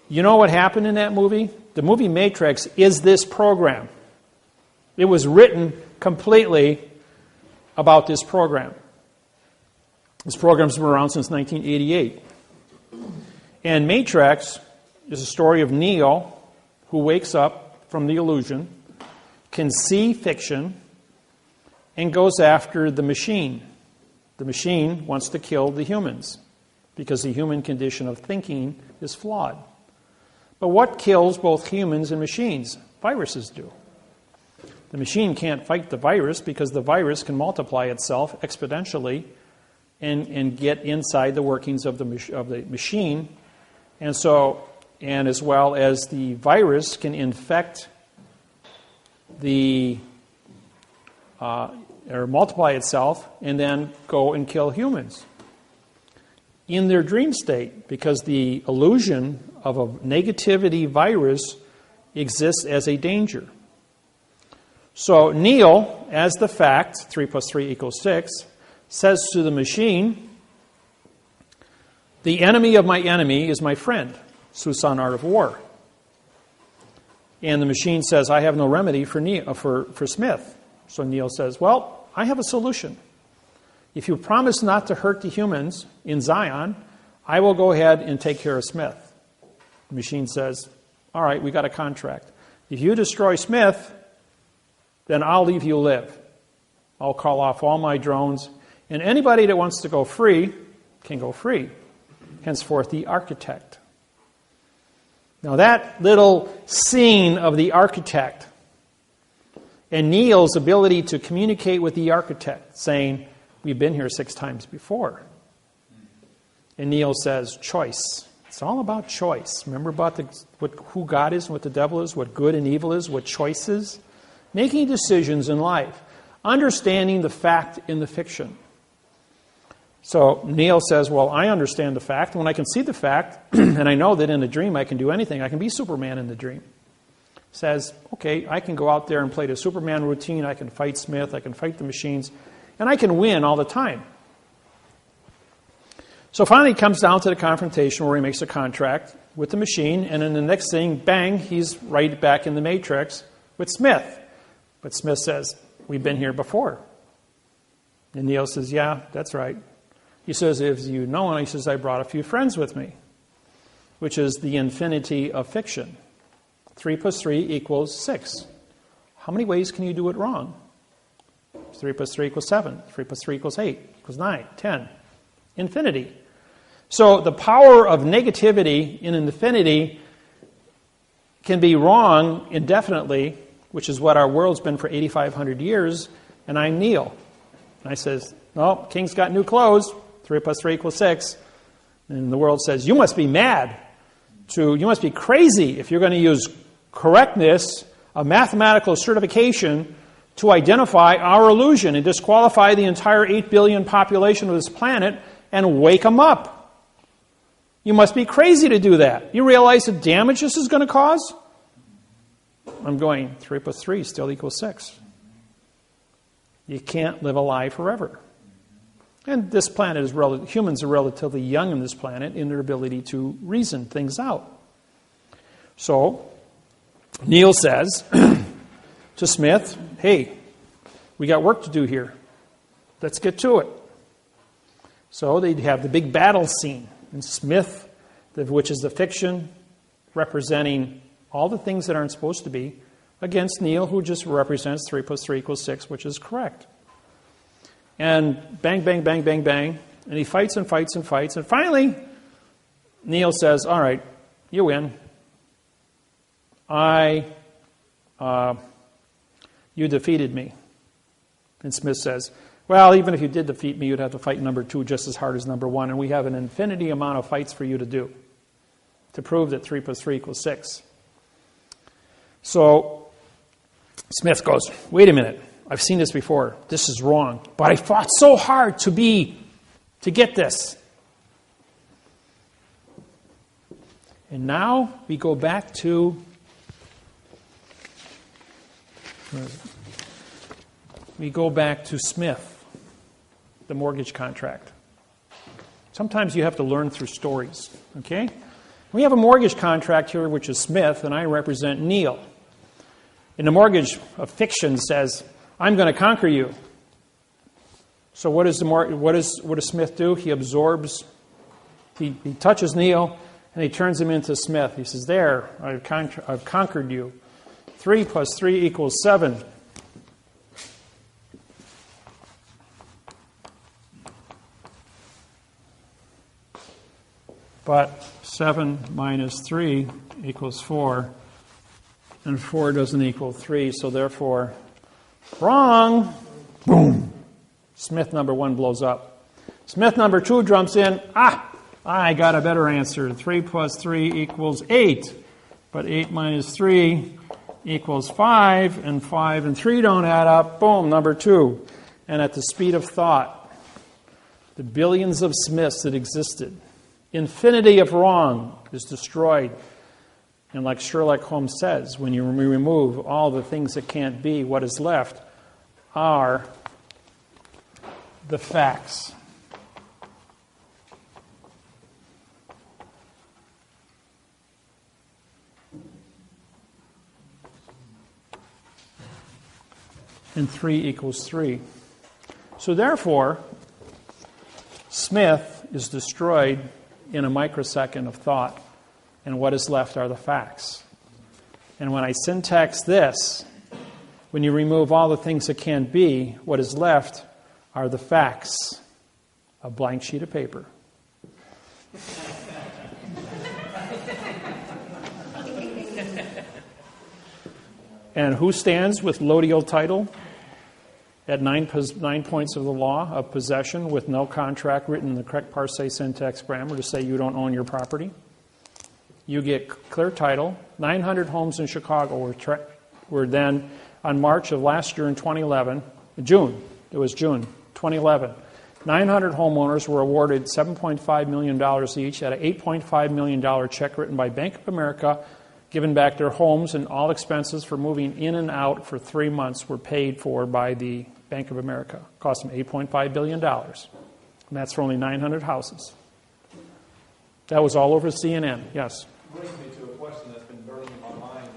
You know what happened in that movie? The movie Matrix is this program. It was written completely about this program. This program's been around since 1988. And Matrix is a story of Neo, who wakes up from the illusion, can see fiction, and goes after the machine. The machine wants to kill the humans because the human condition of thinking is flawed. But what kills both humans and machines? Viruses do. The machine can't fight the virus because the virus can multiply itself exponentially and get inside the workings of the machine. And so, and as well as the virus can infect or multiply itself and then go and kill humans in their dream state, because the illusion of a negativity virus exists as a danger. So Neil, as the fact, 3 plus 3 equals 6, says to the machine, the enemy of my enemy is my friend. Susan, Art of War. And the machine says, I have no remedy for Smith. So Neil says, well, I have a solution. If you promise not to hurt the humans in Zion, I will go ahead and take care of Smith. The machine says, all right, we got a contract. If you destroy Smith, then I'll leave you live. I'll call off all my drones, and anybody that wants to go free can go free. Henceforth, the architect. Now that little scene of the architect and Neil's ability to communicate with the architect, saying, we've been here 6 times before. And Neil says, choice. It's all about choice. Remember about who God is and what the devil is, what good and evil is, what choice is? Making decisions in life. Understanding the fact in the fiction. So Neil says, well, I understand the fact. When I can see the fact, and I know that in a dream I can do anything, I can be Superman in the dream. Says, okay, I can go out there and play the Superman routine, I can fight Smith, I can fight the machines, and I can win all the time. So finally it comes down to the confrontation where he makes a contract with the machine, and then the next thing, bang, he's right back in the Matrix with Smith. But Smith says, we've been here before. And Neil says, yeah, that's right. He says, if you know, he says, I brought a few friends with me, which is the infinity of fiction. 3 plus 3 equals 6. How many ways can you do it wrong? 3 plus 3 equals 7. 3 plus 3 equals 8, equals 9, 10. Infinity. So the power of negativity in infinity can be wrong indefinitely, which is what our world's been for 8,500 years, and I'm Neil. And I says, no, king's got new clothes. 3 plus 3 equals 6. And the world says, you must be mad. You must be crazy if you're going to use correctness, a mathematical certification, to identify our illusion and disqualify the entire 8 billion population of this planet and wake them up. You must be crazy to do that. You realize the damage this is going to cause? I'm going, 3 plus 3 still equals 6. You can't live a lie forever. And this planet is humans are relatively young on this planet in their ability to reason things out. So, Neil says to Smith, hey, we got work to do here. Let's get to it. So they'd have the big battle scene. And Smith, which is the fiction, representing all the things that aren't supposed to be, against Neil, who just represents 3 plus 3 equals 6, which is correct. And bang, bang, bang, bang, bang. And he fights and fights and fights. And finally, Neil says, all right, you win. You defeated me. And Smith says, well, even if you did defeat me, you'd have to fight number 2 just as hard as number 1. And we have an infinity amount of fights for you to do to prove that 3 plus 3 equals 6. So Smith goes, wait a minute, I've seen this before. This is wrong. But I fought so hard to get this. And now we go back to Smith, the mortgage contract. Sometimes you have to learn through stories, okay? We have a mortgage contract here, which is Smith, and I represent Neil. And the mortgage of fiction says, I'm going to conquer you. So what does Smith do? He absorbs, he touches Neil, and he turns him into Smith. He says, there, I've conquered you. 3 plus 3 equals 7. But 7 minus 3 equals 4. And 4 doesn't equal 3, so therefore, wrong. Boom. Smith number 1 blows up. Smith number 2 jumps in. I got a better answer. 3 plus 3 equals 8. But 8 minus 3 equals 5, and 5 and 3 don't add up. Boom, number 2. And at the speed of thought, the billions of Smiths that existed, infinity of wrong is destroyed. And like Sherlock Holmes says, when you remove all the things that can't be, what is left are the facts. And 3 equals 3. So therefore, Smith is destroyed in a microsecond of thought. And what is left are the facts. And when I syntax this, when you remove all the things that can't be, what is left are the facts. A blank sheet of paper. And who stands with lodial title at 9 points of the law of possession with no contract written in the correct parse syntax grammar to say you don't own your property? You get clear title. 900 homes in Chicago were then, on March of last year in 2011, June 2011, 900 homeowners were awarded $7.5 million each at an $8.5 million check written by Bank of America, given back their homes, and all expenses for moving in and out for 3 months were paid for by the Bank of America. It cost them $8.5 billion. And that's for only 900 houses. That was all over CNN. Yes? Brings me to a question that's been burning in my mind.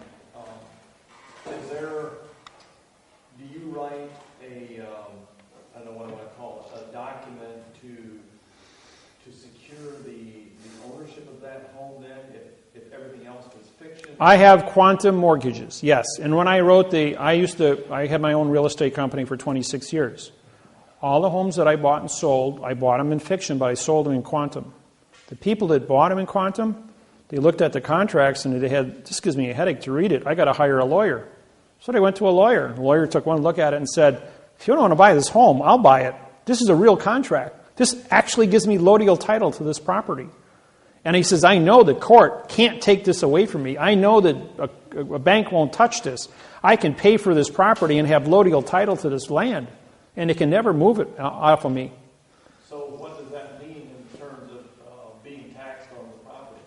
Do you write I don't know what I want to call it, a document to secure the ownership of that home then, if everything else was fiction? I have quantum mortgages, yes. And when I wrote I had my own real estate company for 26 years. All the homes that I bought and sold, I bought them in fiction, but I sold them in quantum. The people that bought them in quantum, they looked at the contracts and this gives me a headache to read it. I got to hire a lawyer. So they went to a lawyer. The lawyer took one look at it and said, if you don't want to buy this home, I'll buy it. This is a real contract. This actually gives me lodial title to this property. And he says, I know the court can't take this away from me. I know that a bank won't touch this. I can pay for this property and have lodial title to this land. And it can never move it off of me. So what does that mean in terms of being taxed on the property?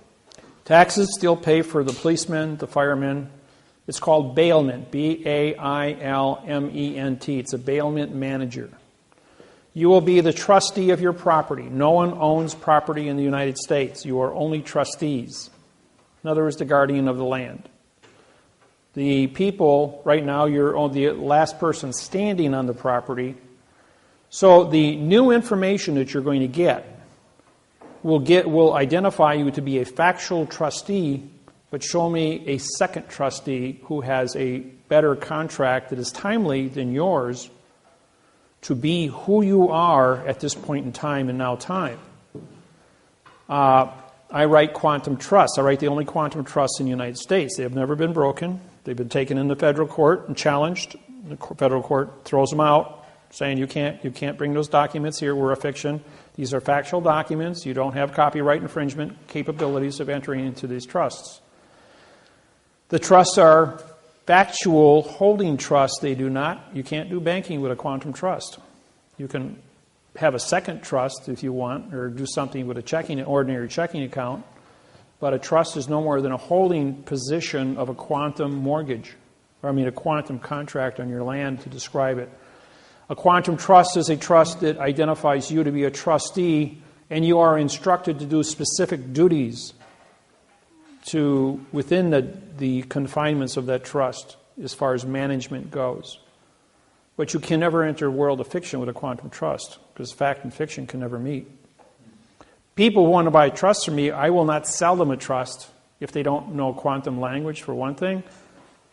Taxes still pay for the policemen, the firemen. It's called bailment, bailment. It's a bailment manager. You will be the trustee of your property. No one owns property in the United States. You are only trustees. In other words, the guardian of the land. The people, right now, you're the last person standing on the property. So the new information that you're going to get will identify you to be a factual trustee, but show me a second trustee who has a better contract that is timely than yours to be who you are at this point in time and now time. I write quantum trusts. I write the only quantum trusts in the United States. They have never been broken. They've been taken into federal court and challenged. The federal court throws them out, saying you can't bring those documents here. We're a fiction. These are factual documents. You don't have copyright infringement capabilities of entering into these trusts. The trusts are factual holding trust, they do not. You can't do banking with a quantum trust. You can have a second trust if you want, or do something with an ordinary checking account, but a trust is no more than a holding position of a quantum mortgage, a quantum contract on your land to describe it. A quantum trust is a trust that identifies you to be a trustee, and you are instructed to do specific duties within the confinements of that trust as far as management goes. But you can never enter a world of fiction with a quantum trust, because fact and fiction can never meet. People who want to buy trusts from me, I will not sell them a trust if they don't know quantum language, for one thing.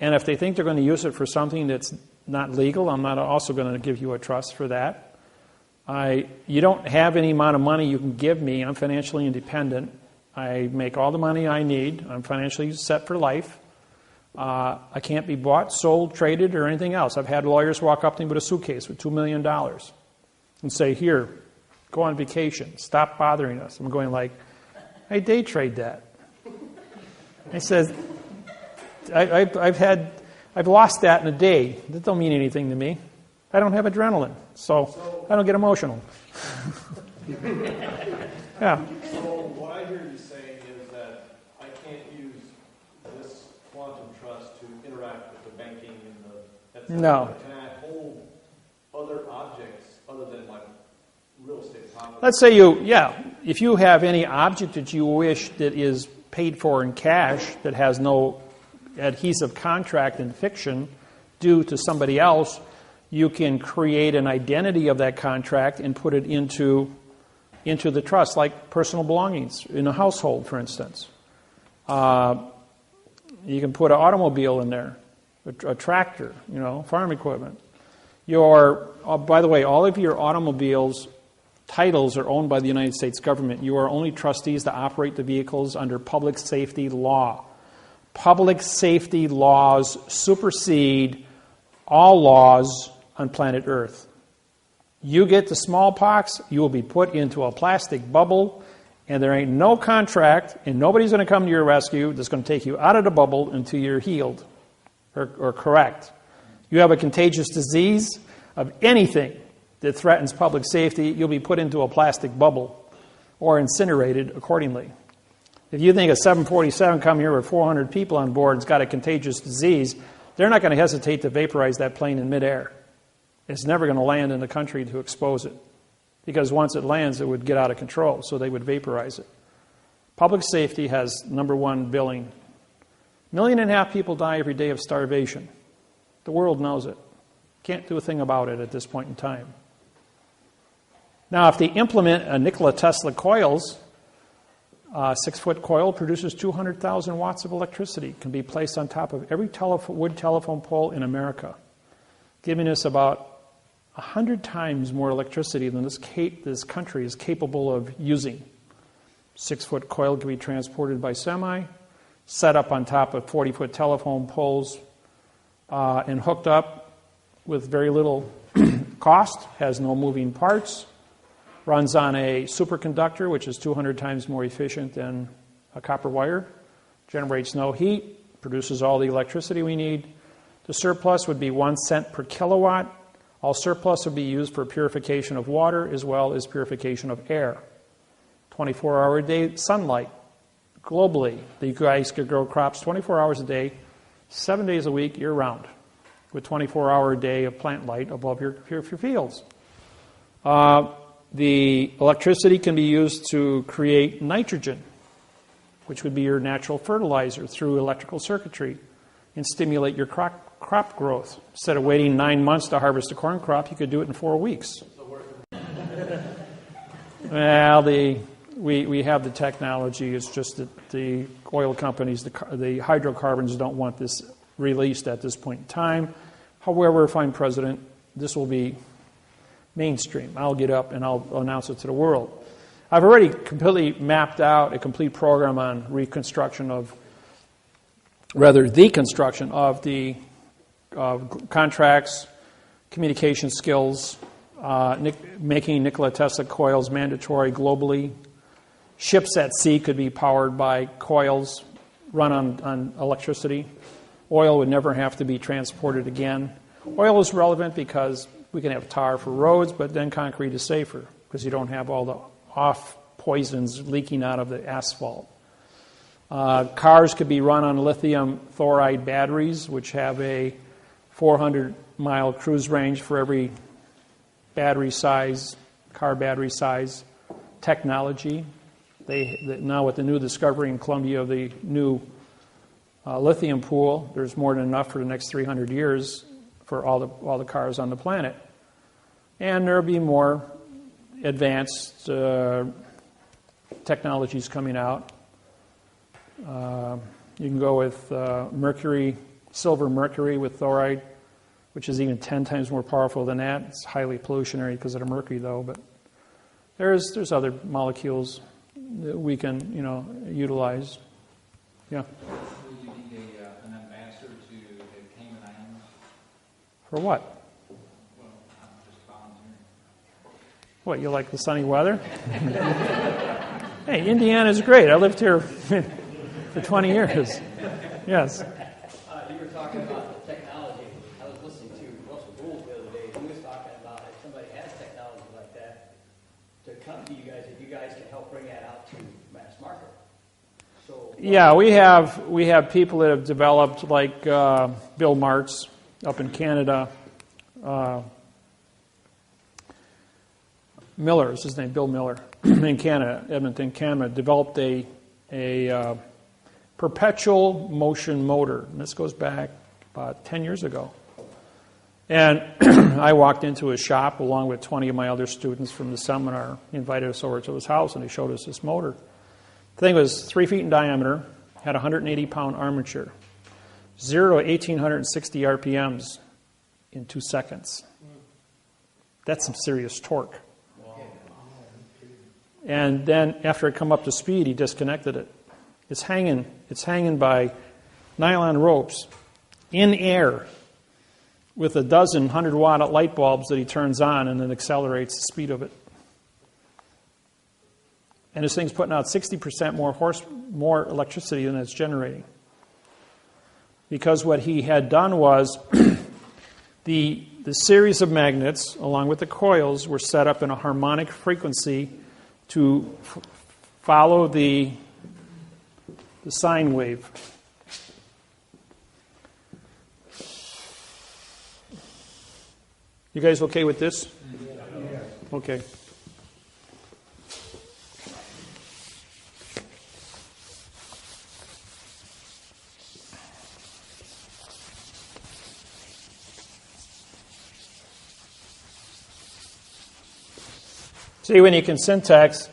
And if they think they're going to use it for something that's not legal, I'm not also going to give you a trust for that. You don't have any amount of money you can give me. I'm financially independent. I make all the money I need. I'm financially set for life. I can't be bought, sold, traded, or anything else. I've had lawyers walk up to me with a suitcase with $2 million and say, here, go on vacation. Stop bothering us. I'm going like, I day trade that. I said, I've lost that in a day. That don't mean anything to me. I don't have adrenaline, so I don't get emotional. Yeah. So what I hear you saying is that I can't use this quantum trust to interact with the banking and the... No. Can I hold other objects other than like real estate property? Let's say if you have any object that you wish that is paid for in cash that has no adhesive contract in fiction due to somebody else, you can create an identity of that contract and put it into the trust, like personal belongings in a household, for instance. You can put an automobile in there, a tractor, farm equipment. By the way, all of your automobiles titles are owned by the United States government. You are only trustees to operate the vehicles under public safety law. Public safety laws supersede all laws on planet Earth. You get the smallpox, you will be put into a plastic bubble, and there ain't no contract, and nobody's going to come to your rescue that's going to take you out of the bubble until you're healed or correct. You have a contagious disease of anything that threatens public safety, you'll be put into a plastic bubble or incinerated accordingly. If you think a 747 come here with 400 people on board and's got a contagious disease, they're not going to hesitate to vaporize that plane in midair. It's never going to land in the country to expose it, because once it lands, it would get out of control, so they would vaporize it. Public safety has number one billing. 1.5 million people die every day of starvation. The world knows it. Can't do a thing about it at this point in time. Now, if they implement a Nikola Tesla coils, a 6-foot coil produces 200,000 watts of electricity, can be placed on top of every wood telephone pole in America, giving us about 100 times more electricity than this country is capable of using. 6-foot coil can be transported by semi, set up on top of 40-foot telephone poles, and hooked up with very little cost, has no moving parts, runs on a superconductor, which is 200 times more efficient than a copper wire, generates no heat, produces all the electricity we need. The surplus would be 1 cent per kilowatt. All surplus would be used for purification of water as well as purification of air. 24-hour-a-day sunlight. Globally, the guys could grow crops 24 hours a day, 7 days a week, year-round, with 24-hour-a-day of plant light above your fields. The electricity can be used to create nitrogen, which would be your natural fertilizer through electrical circuitry, and stimulate your crop growth. Instead of waiting 9 months to harvest a corn crop, you could do it in 4 weeks. Well, we have the technology. It's just that the oil companies, the hydrocarbons, don't want this released at this point in time. However, if I'm president, this will be mainstream. I'll get up and I'll announce it to the world. I've already completely mapped out a complete program on the construction of the contracts, communication skills, making Nikola Tesla coils mandatory globally. Ships at sea could be powered by coils run on electricity, Oil would never have to be transported again. Oil is relevant because we can have tar for roads, but then concrete is safer because you don't have all the off poisons leaking out of the asphalt. Cars could be run on lithium thoride batteries, which have a 400-mile cruise range for every car battery size technology. Now with the new discovery in Colombia of the new lithium pool, there's more than enough for the next 300 years for all the cars on the planet. And there will be more advanced technologies coming out. You can go with silver mercury with thoride, which is even 10 times more powerful than that. It's highly pollutionary because of the mercury, though. But there's other molecules that we can utilize. Yeah. Will you need an ambassador to the Cayman Islands? For what? Well, I'm just volunteering. What, you like the sunny weather? Hey, Indiana's great. I lived here for 20 years. Yes. You were talking about the technology. I was listening to Russell Gould the other day. He was talking about if somebody has technology like that, to come to you guys, if you guys can help bring that out to mass market. So yeah, we have people that have developed, like Bill Martz up in Canada. Miller is his name, Bill Miller, in Canada, Edmonton, Canada, developed a perpetual motion motor. And this goes back about 10 years ago. And I walked into his shop along with 20 of my other students from the seminar. He invited us over to his house, and he showed us this motor. The thing was 3 feet in diameter, had a 180-pound armature, 0 to 1,860 RPMs in 2 seconds. That's some serious torque. And then after it come up to speed, he disconnected it. It's hanging by nylon ropes in air with a dozen 100-watt light bulbs that he turns on and then accelerates the speed of it. And this thing's putting out 60% more electricity than it's generating. Because what he had done was the series of magnets, along with the coils, were set up in a harmonic frequency to follow the sine wave. You guys okay with this? Yeah. Okay. See, when you can syntax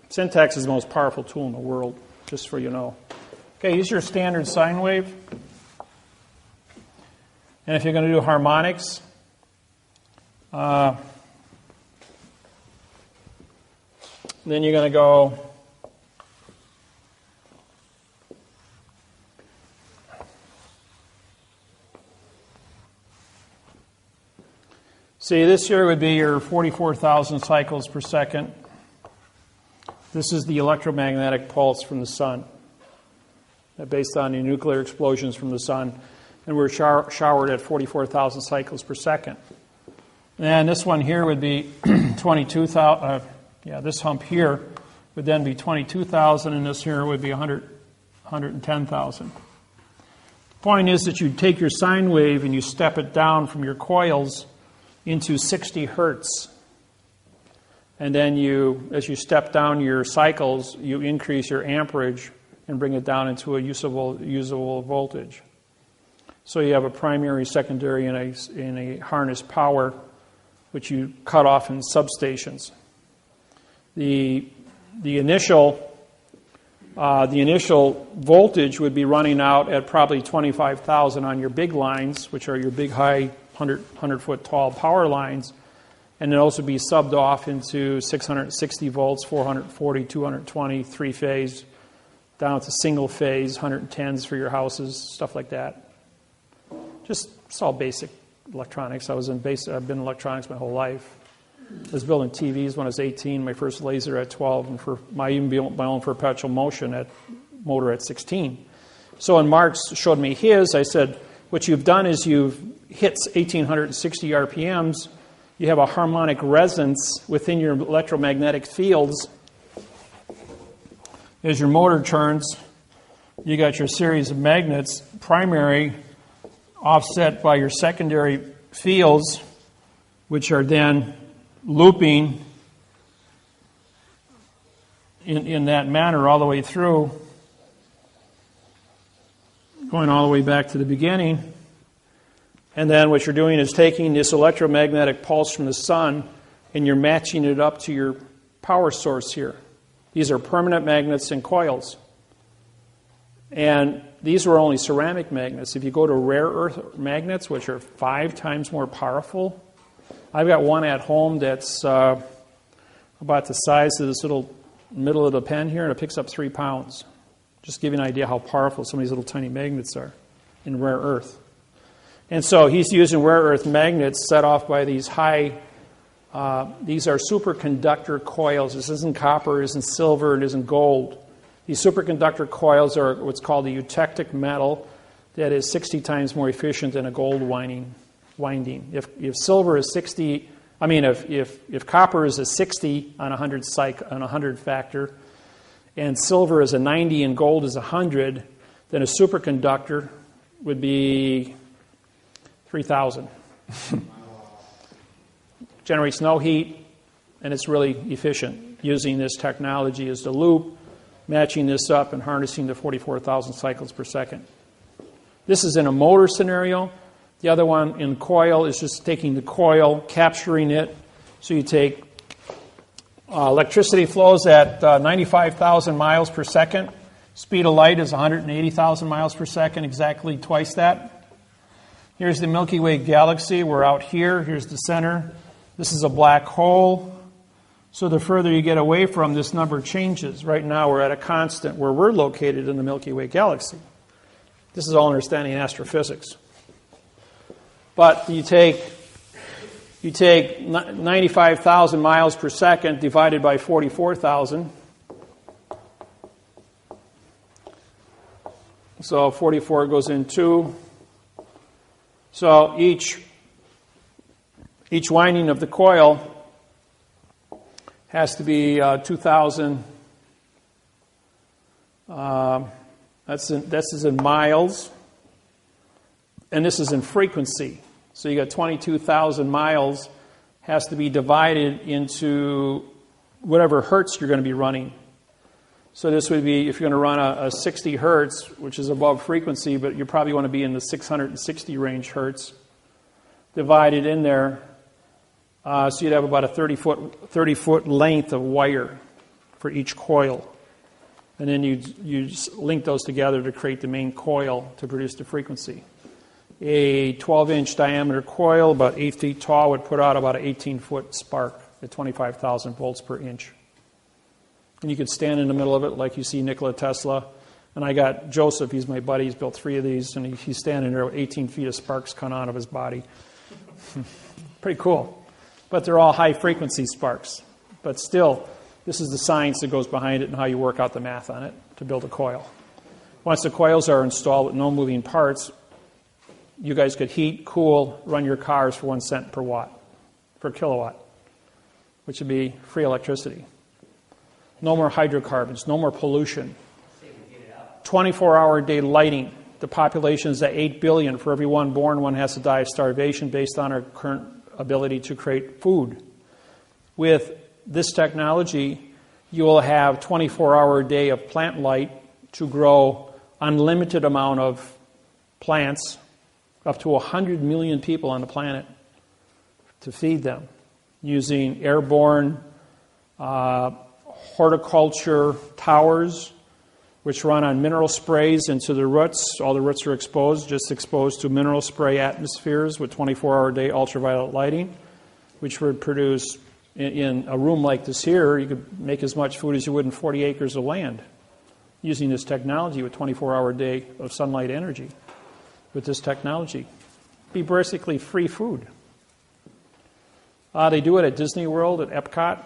is the most powerful tool in the world, just so you know. Okay, use your standard sine wave. And if you're going to do harmonics, then you're going to go see, this here would be your 44,000 cycles per second. This is the electromagnetic pulse from the sun, based on the nuclear explosions from the sun. And we're showered at 44,000 cycles per second. And this one here would be 22,000. This hump here would then be 22,000, and this here would be 110,000. The point is that you take your sine wave and you step it down from your coils into 60 hertz. And then as you step down your cycles, you increase your amperage and bring it down into a usable voltage. So you have a primary, secondary, and a harness power, which you cut off in substations. The initial voltage would be running out at probably 25,000 on your big lines, which are your big, high, 100-foot tall power lines, and it also be subbed off into 660 volts, 440, 220, three-phase, down to single-phase, 110s for your houses, stuff like that. It's all basic electronics. I've been in electronics my whole life. I was building TVs when I was 18, my first laser at 12, and I even built my own perpetual motion motor at 16. So when Mark showed me his, I said, what you've done is you've hit 1,860 RPMs. You have a harmonic resonance within your electromagnetic fields. As your motor turns, you got your series of magnets, primary offset by your secondary fields, which are then looping in that manner all the way through, going all the way back to the beginning. And then what you're doing is taking this electromagnetic pulse from the sun and you're matching it up to your power source here. These are permanent magnets and coils. And these were only ceramic magnets. If you go to rare earth magnets, which are 5 times more powerful, I've got one at home that's about the size of this little middle of the pen here, and it picks up 3 pounds. Just to give you an idea how powerful some of these little tiny magnets are in rare earth. And so he's using rare earth magnets set off by these high, these are superconductor coils. This isn't copper, it isn't silver, it isn't gold. These superconductor coils are what's called a eutectic metal that is 60 times more efficient than a gold winding. If silver is 60, I mean, if copper is a 60 on 100 factor, and silver is a 90 and gold is 100, then a superconductor would be 3,000. Generates no heat, and it's really efficient using this technology as the loop, matching this up and harnessing the 44,000 cycles per second. This is in a motor scenario. The other one in coil is just taking the coil, capturing it. So you take electricity flows at 95,000 miles per second. Speed of light is 180,000 miles per second, exactly twice that. Here's the Milky Way galaxy. We're out here. Here's the center. This is a black hole. So the further you get away from, this number changes. Right now we're at a constant where we're located in the Milky Way galaxy. This is all understanding astrophysics. But you take 95,000 miles per second divided by 44,000. So 44 goes in 2. So each winding of the coil has to be 2,000. This is in miles, and this is in frequency. So you got 22,000 miles has to be divided into whatever hertz you're going to be running. So this would be, if you're going to run a 60 hertz, which is above frequency, but you probably want to be in the 660 range hertz, divided in there. So you'd have about a 30-foot length of wire for each coil. And then you link those together to create the main coil to produce the frequency. A 12-inch diameter coil, about 8 feet tall, would put out about an 18-foot spark at 25,000 volts per inch. And you could stand in the middle of it like you see Nikola Tesla. And I got Joseph, he's my buddy, he's built 3 of these, and he's standing there with 18 feet of sparks coming out of his body. Pretty cool. But they're all high-frequency sparks. But still, this is the science that goes behind it and how you work out the math on it to build a coil. Once the coils are installed with no moving parts, you guys could heat, cool, run your cars for 1 cent per kilowatt, which would be free electricity. No more hydrocarbons, no more pollution. 24-hour-a-day lighting. The population is at 8 billion. For every one born, one has to die of starvation based on our current ability to create food. With this technology, you will have 24-hour-a-day of plant light to grow unlimited amount of plants, up to 100 million people on the planet, to feed them, using airborne horticulture towers, which run on mineral sprays into the roots. All the roots are exposed to mineral spray atmospheres with 24-hour-a-day ultraviolet lighting, which would produce, in a room like this here, you could make as much food as you would in 40 acres of land using this technology with 24-hour-a-day of sunlight energy. With this technology, be basically free food. They do it at Disney World, at Epcot.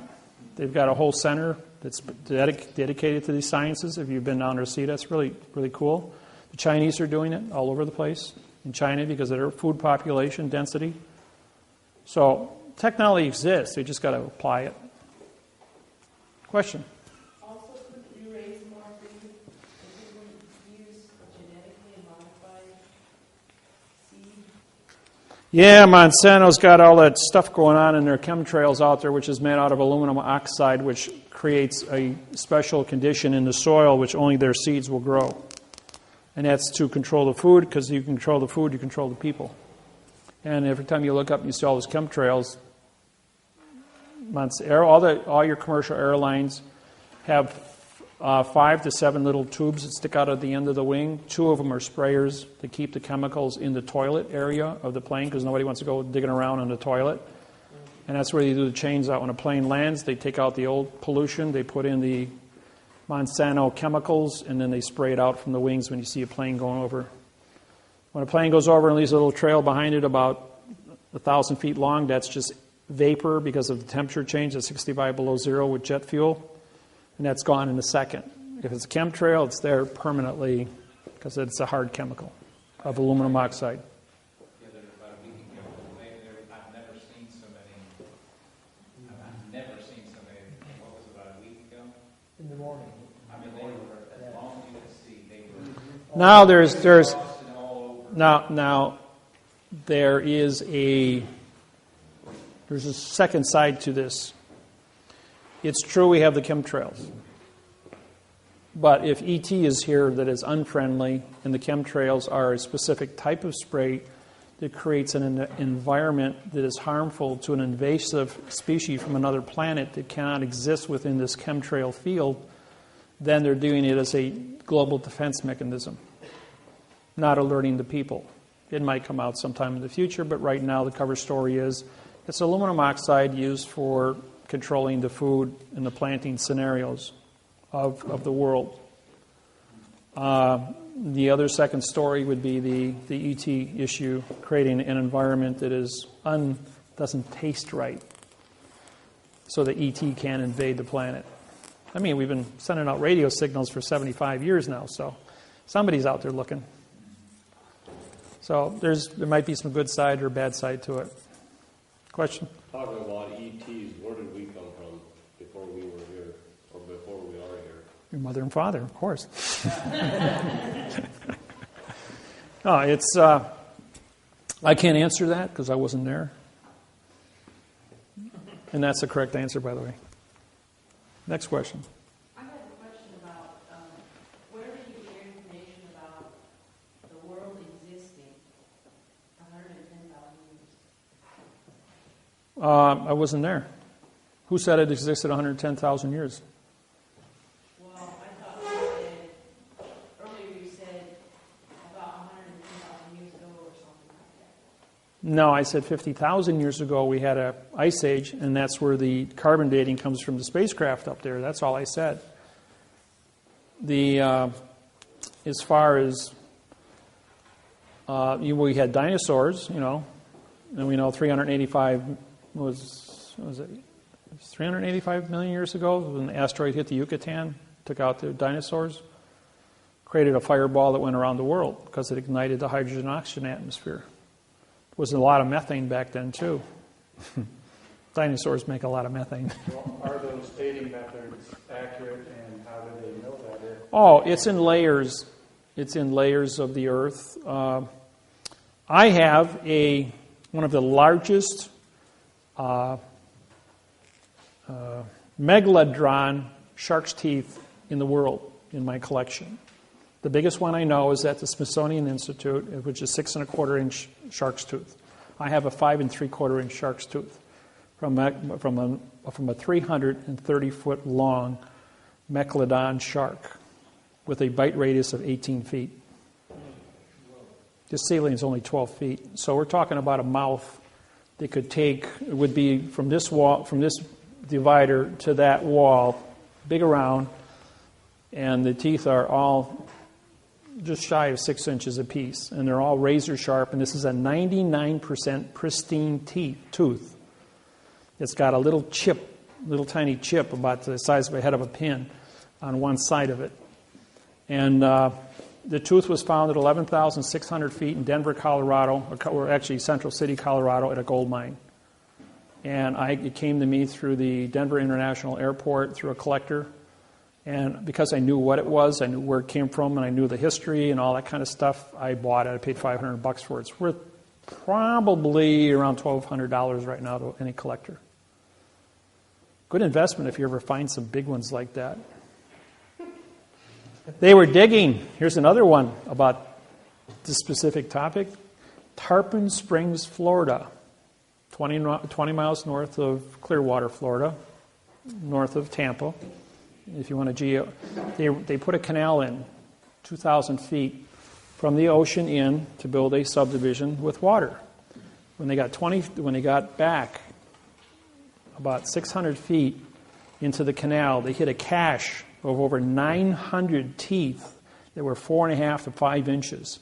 They've got a whole center that's dedicated to these sciences. If you've been down to see it, that's really, really cool. The Chinese are doing it all over the place in China because of their food population density. So technology exists. They just got to apply it. Question? Also, could you raise more food if you would use genetically modified seed? Yeah, Monsanto's got all that stuff going on in their chemtrails out there, which is made out of aluminum oxide, which creates a special condition in the soil which only their seeds will grow. And that's to control the food, because you control the food, you control the people. And every time you look up and you see all those chemtrails, all your commercial airlines have 5 to 7 little tubes that stick out at the end of the wing. 2 of them are sprayers to keep the chemicals in the toilet area of the plane, because nobody wants to go digging around in the toilet. And that's where they do the change out. When a plane lands, they take out the old pollution, they put in the Monsanto chemicals, and then they spray it out from the wings when you see a plane going over. When a plane goes over and leaves a little trail behind it about 1,000 feet long, that's just vapor because of the temperature change at 65 below zero with jet fuel, and that's gone in a second. If it's a chemtrail, it's there permanently because it's a hard chemical of aluminum oxide. Yeah, there's about a week ago, I've never seen so many, what was it, about a week ago? In the morning. I mean, they were, as long as you could see, they were. Now there's all over. now there's a second side to this. It's true we have the chemtrails. But if ET is here that is unfriendly and the chemtrails are a specific type of spray that creates an environment that is harmful to an invasive species from another planet that cannot exist within this chemtrail field, then they're doing it as a global defense mechanism, not alerting the people. It might come out sometime in the future, but right now the cover story is it's aluminum oxide used for controlling the food and the planting scenarios of the world. The other second story would be the ET issue, creating an environment that doesn't taste right, so that ET can't invade the planet. I mean, we've been sending out radio signals for 75 years now, so somebody's out there looking. So there might be some good side or bad side to it. Question? Talking about ETs, where did we come from before we were here, or before we are here? Your mother and father, of course. No, I can't answer that because I wasn't there. And that's the correct answer, by the way. Next question. I have a question about where did you get your information about the world existing 110,000 years? I wasn't there. Who said it existed 110,000 years? Well, I thought you said, earlier you said about 110,000 years ago or something like that. No, I said 50,000 years ago we had an ice age, and that's where the carbon dating comes from the spacecraft up there. That's all I said. As far as we had dinosaurs, and we know 385 was it 385 million years ago when the asteroid hit the Yucatan, took out the dinosaurs, created a fireball that went around the world because it ignited the hydrogen oxygen atmosphere. There was a lot of methane back then too. Dinosaurs make a lot of methane. Well, are those dating methods accurate, and how do they know that? Oh, it's in layers. It's in layers of the Earth. I have one of the largest megalodon shark's teeth in the world in my collection. The biggest one I know is at the Smithsonian Institute, which is 6 1/4-inch shark's tooth. I have a 5 3/4-inch shark's tooth from a 330-foot long megalodon shark with a bite radius of 18 feet. The ceiling is only 12 feet, so we're talking about a mouth that could take. It would be from this wall, from this divider to that wall, big around, and the teeth are all just shy of 6 inches apiece, and they're all razor sharp, and this is a 99% pristine tooth. It's got a little tiny chip about the size of a head of a pin on one side of it. And the tooth was found at 11,600 feet in Denver, Colorado, or actually Central City, Colorado, at a gold mine. And it came to me through the Denver International Airport, through a collector. And because I knew what it was, I knew where it came from, and I knew the history and all that kind of stuff, I bought it. I paid $500 for it. It's worth probably around $1,200 right now to any collector. Good investment if you ever find some big ones like that. They were digging. Here's another one about this specific topic. Tarpon Springs, Florida. 20 miles north of Clearwater, Florida. North of Tampa. If you want to they put a canal in 2,000 feet from the ocean in to build a subdivision with water. When they got back about 600 feet into the canal, they hit a cache of over 900 teeth that were 4.5 to 5 inches.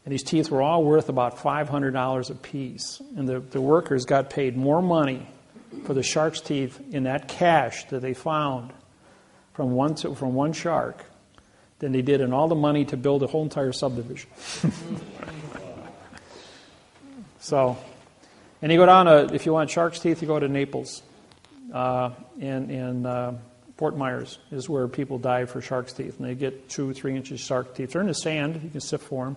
And these teeth were all worth about $500 a piece. And the workers got paid more money for the shark's teeth in that cache that they found from one shark than they did in all the money to build a whole entire subdivision. So, and you go down if you want shark's teeth, you go to Naples. And Fort Myers is where people dive for shark's teeth, and they get 2-3 inches shark teeth. They're in the sand. You can sift for them.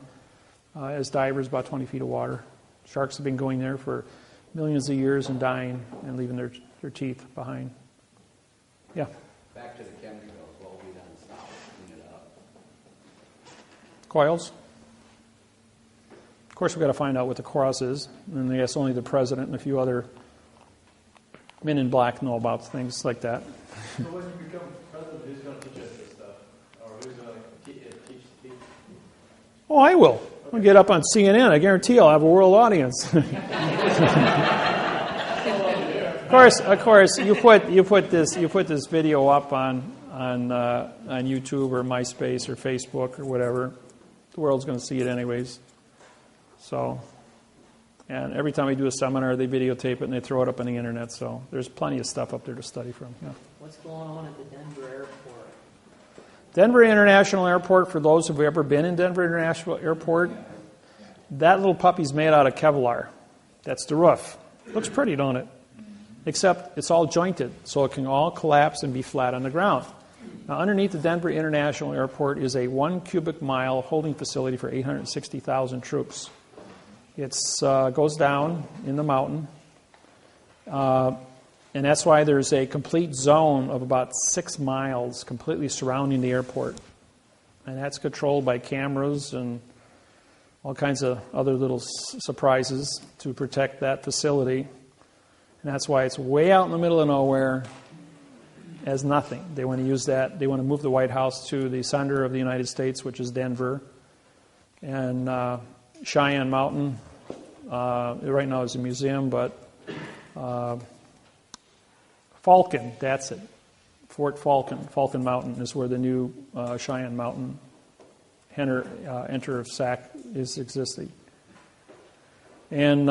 As divers, about 20 feet of water. Sharks have been going there for millions of years and dying and leaving their teeth behind. Yeah. Back to the chemicals. What will be done to stop it, clean it up? Coils. Of course, we've got to find out what the cause is, and I guess only the president and a few other men in black know about things like that. So when you become president, who's going to teach us this stuff? Or who's going to teach the people? Oh, I will. I'll get up on CNN. I guarantee I'll have a world audience. Of course, you put this video up on YouTube or MySpace or Facebook or whatever. The world's going to see it anyways. So, and every time I do a seminar, they videotape it and they throw it up on the internet. So there's plenty of stuff up there to study from. Yeah. What's going on at the Denver airport? Denver International Airport, for those who've ever been in Denver International Airport, that little puppy's made out of Kevlar. That's the roof. Looks pretty, don't it? Except it's all jointed, so it can all collapse and be flat on the ground. Now, underneath the Denver International Airport is a 1 cubic mile holding facility for 860,000 troops. It goes down in the mountain. And that's why there's a complete zone of about 6 miles completely surrounding the airport. And that's controlled by cameras and all kinds of other little surprises to protect that facility. And that's why it's way out in the middle of nowhere as nothing. They want to use that. They want to move the White House to the center of the United States, which is Denver. And Cheyenne Mountain, right now is a museum, but Falcon, that's it. Fort Falcon Mountain is where the new Cheyenne Mountain enter of SAC is existing. And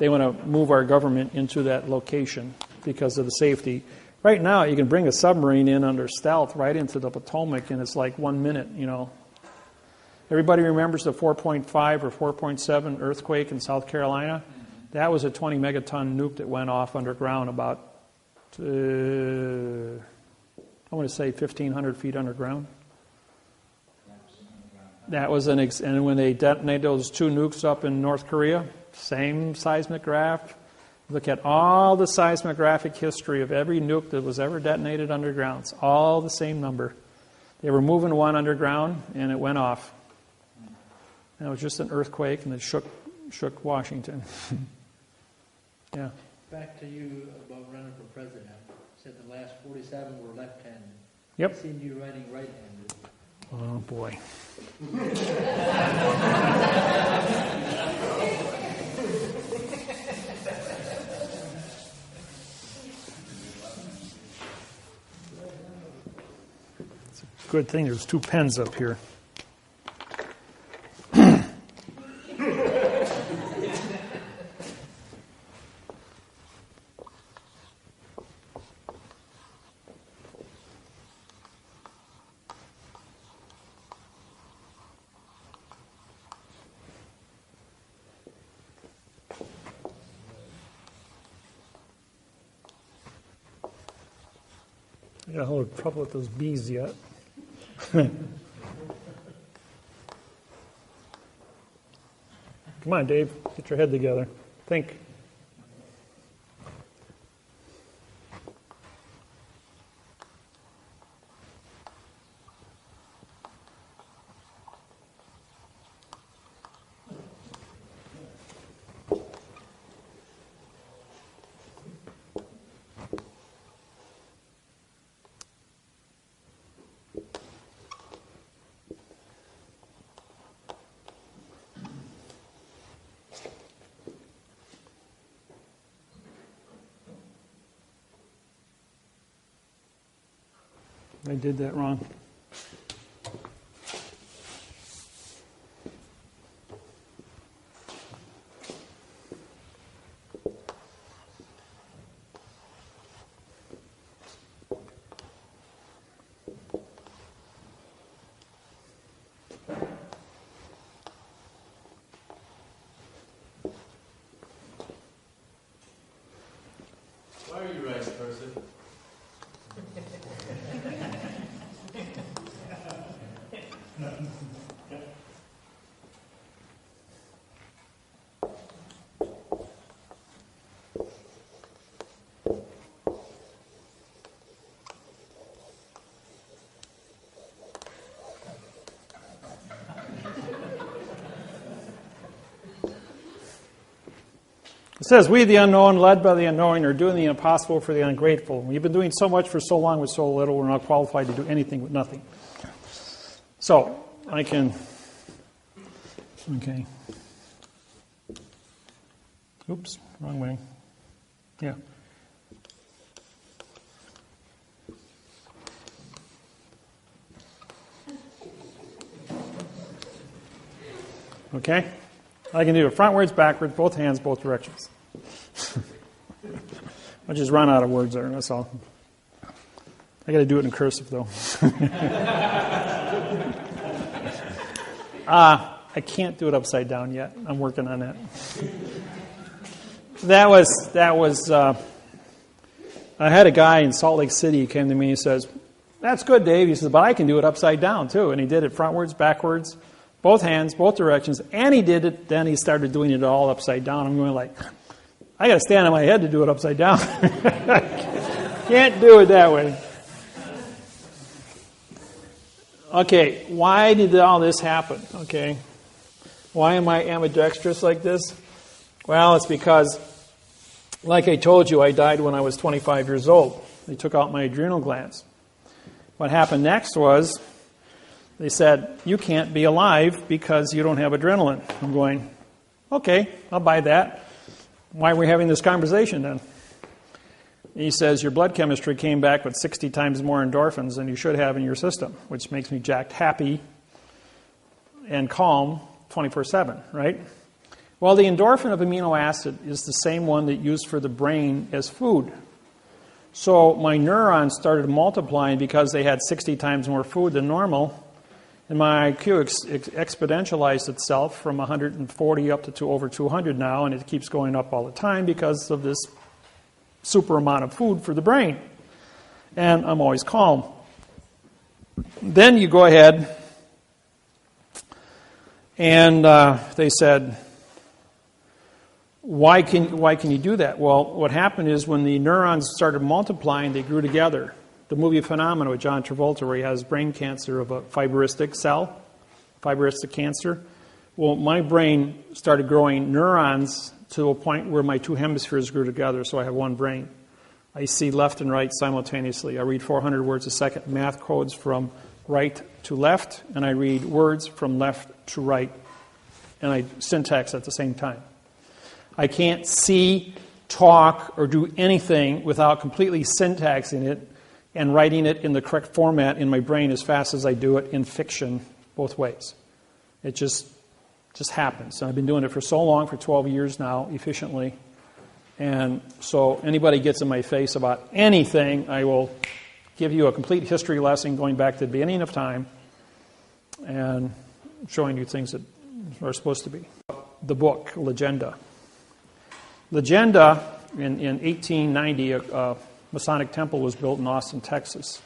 they want to move our government into that location because of the safety. Right now, you can bring a submarine in under stealth right into the Potomac, and it's like 1 minute, you know. Everybody remembers the 4.5 or 4.7 earthquake in South Carolina? That was a 20 megaton nuke that went off underground about, I want to say 1,500 feet underground. That was and when they detonated those 2 nukes up in North Korea, same seismograph. Look at all the seismographic history of every nuke that was ever detonated underground. It's all the same number. They were moving one underground, and it went off. And it was just an earthquake, and it shook Washington. Yeah. Back to you about running for president. Said the last 47 were left-handed. Yep. I seen you running right-handed. Oh, boy. It's a good thing there's 2 pens up here. I got a little trouble with those bees yet. Come on, Dave. Get your head together. Think. I did that wrong. Why are you writing, person? It says, we the unknown, led by the unknowing, are doing the impossible for the ungrateful. We've been doing so much for so long with so little, we're not qualified to do anything with nothing. So, I can, okay. Oops, wrong way. Yeah. Okay? I can do it frontwards, backwards, both hands, both directions. I just run out of words there, that's all. I got to do it in cursive, though. I can't do it upside down yet. I'm working on that. That was. I had a guy in Salt Lake City who came to me and says, "That's good, Dave." He says, "But I can do it upside down too." And he did it frontwards, backwards, both hands, both directions, and he did it. Then he started doing it all upside down. I'm going like, I got to stand on my head to do it upside down. Can't do it that way. Okay, why did all this happen? Okay, why am I ambidextrous like this? Well, it's because, like I told you, I died when I was 25 years old. They took out my adrenal glands. What happened next was they said, you can't be alive because you don't have adrenaline. I'm going, okay, I'll buy that. Why are we having this conversation then? He says, your blood chemistry came back with 60 times more endorphins than you should have in your system, which makes me jacked happy and calm 24/7, right? Well, the endorphin of amino acid is the same one that used for the brain as food. So my neurons started multiplying because they had 60 times more food than normal, and my IQ exponentialized itself from 140 up to over 200 now, and it keeps going up all the time because of this super amount of food for the brain. And I'm always calm. Then you go ahead, and they said, why can you do that? Well, what happened is when the neurons started multiplying, they grew together. The movie Phenomena with John Travolta, where he has brain cancer of a fibristic cell, fibristic cancer. Well, my brain started growing neurons to a point where my two hemispheres grew together, so I have one brain. I see left and right simultaneously. I read 400 words a second, math codes from right to left, and I read words from left to right, and I syntax at the same time. I can't see, talk, or do anything without completely syntaxing it and writing it in the correct format in my brain as fast as I do it in fiction, both ways. It just happens. And I've been doing it for so long, for 12 years now, efficiently. And so anybody gets in my face about anything, I will give you a complete history lesson going back to the beginning of time and showing you things that are supposed to be. The book, Legenda. Legenda, in 1890, Masonic temple was built in Austin, Texas.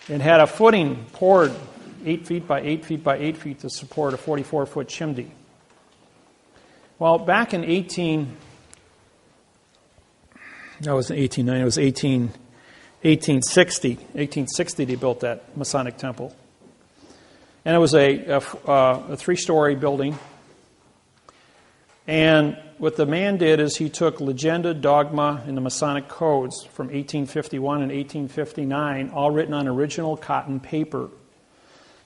It had a footing poured 8 feet by 8 feet by 8 feet to support a 44-foot chimney. Well, back in 1860 they built that Masonic temple. And it was a 3-story building. And what the man did is he took legenda, dogma, and the Masonic codes from 1851 and 1859, all written on original cotton paper.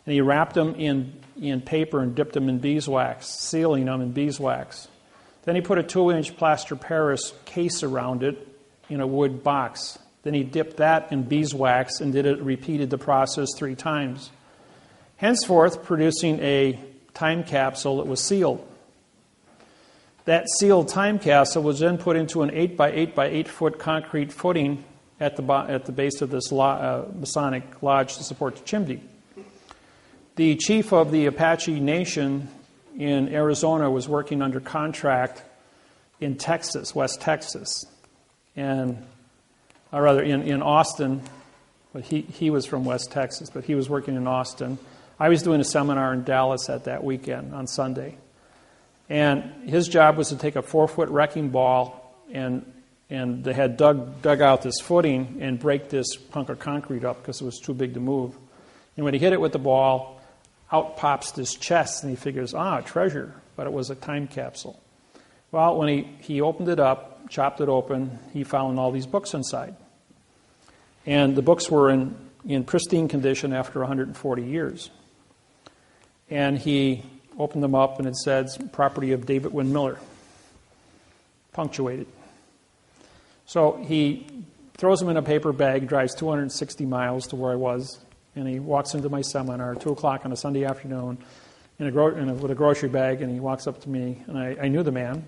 And he wrapped them in paper and dipped them in beeswax, sealing them in beeswax. Then he put a 2-inch plaster Paris case around it in a wood box. Then he dipped that in beeswax and repeated the process 3 times. Henceforth, producing a time capsule that was sealed. That sealed time capsule was then put into an 8 by 8 by 8 foot concrete footing at the base of this Masonic lodge to support the chimney. The chief of the Apache Nation in Arizona was working under contract in Texas, West Texas, or rather in Austin. But he was from West Texas, but he was working in Austin. I was doing a seminar in Dallas at that weekend on Sunday. And his job was to take a 4-foot wrecking ball, and they had dug out this footing and break this hunk of concrete up because it was too big to move. And when he hit it with the ball, out pops this chest, and he figures, treasure, but it was a time capsule. Well, when he opened it up, chopped it open, he found all these books inside. And the books were in pristine condition after 140 years. And he opened them up, and it said, property of David Wynn Miller, punctuated. So he throws them in a paper bag, drives 260 miles to where I was, and he walks into my seminar at 2 o'clock on a Sunday afternoon with a grocery bag, and he walks up to me, and I knew the man.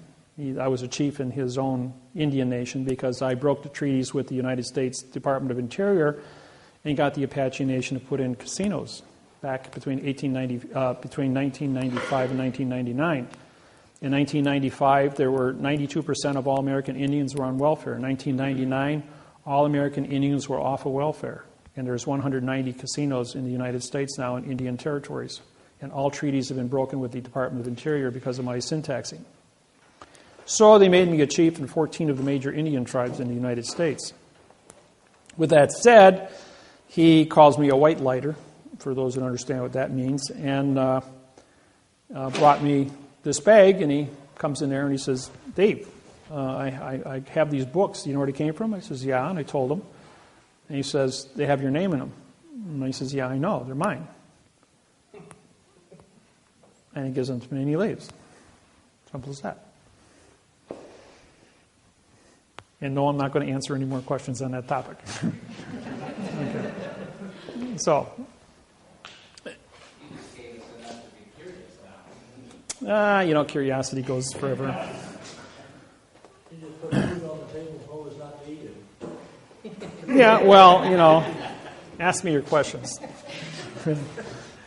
I was a chief in his own Indian nation because I broke the treaties with the United States Department of Interior and got the Apache Nation to put in casinos back between 1995 and 1999. In 1995, there were 92% of all American Indians were on welfare. In 1999, all American Indians were off of welfare. And there's 190 casinos in the United States now in Indian territories. And all treaties have been broken with the Department of Interior because of my syntaxing. So they made me a chief in 14 of the major Indian tribes in the United States. With that said, he calls me a white lighter, for those that understand what that means, and brought me this bag, and he comes in there and he says, Dave, I have these books. Do you know where they came from? I says, yeah, and I told him. And he says, they have your name in them. And he says, yeah, I know, they're mine. And he gives them to me and he leaves. Simple as that. And no, I'm not going to answer any more questions on that topic. Okay. So, curiosity goes forever. You just put food on the table and told us not to eat it. Yeah, well, ask me your questions.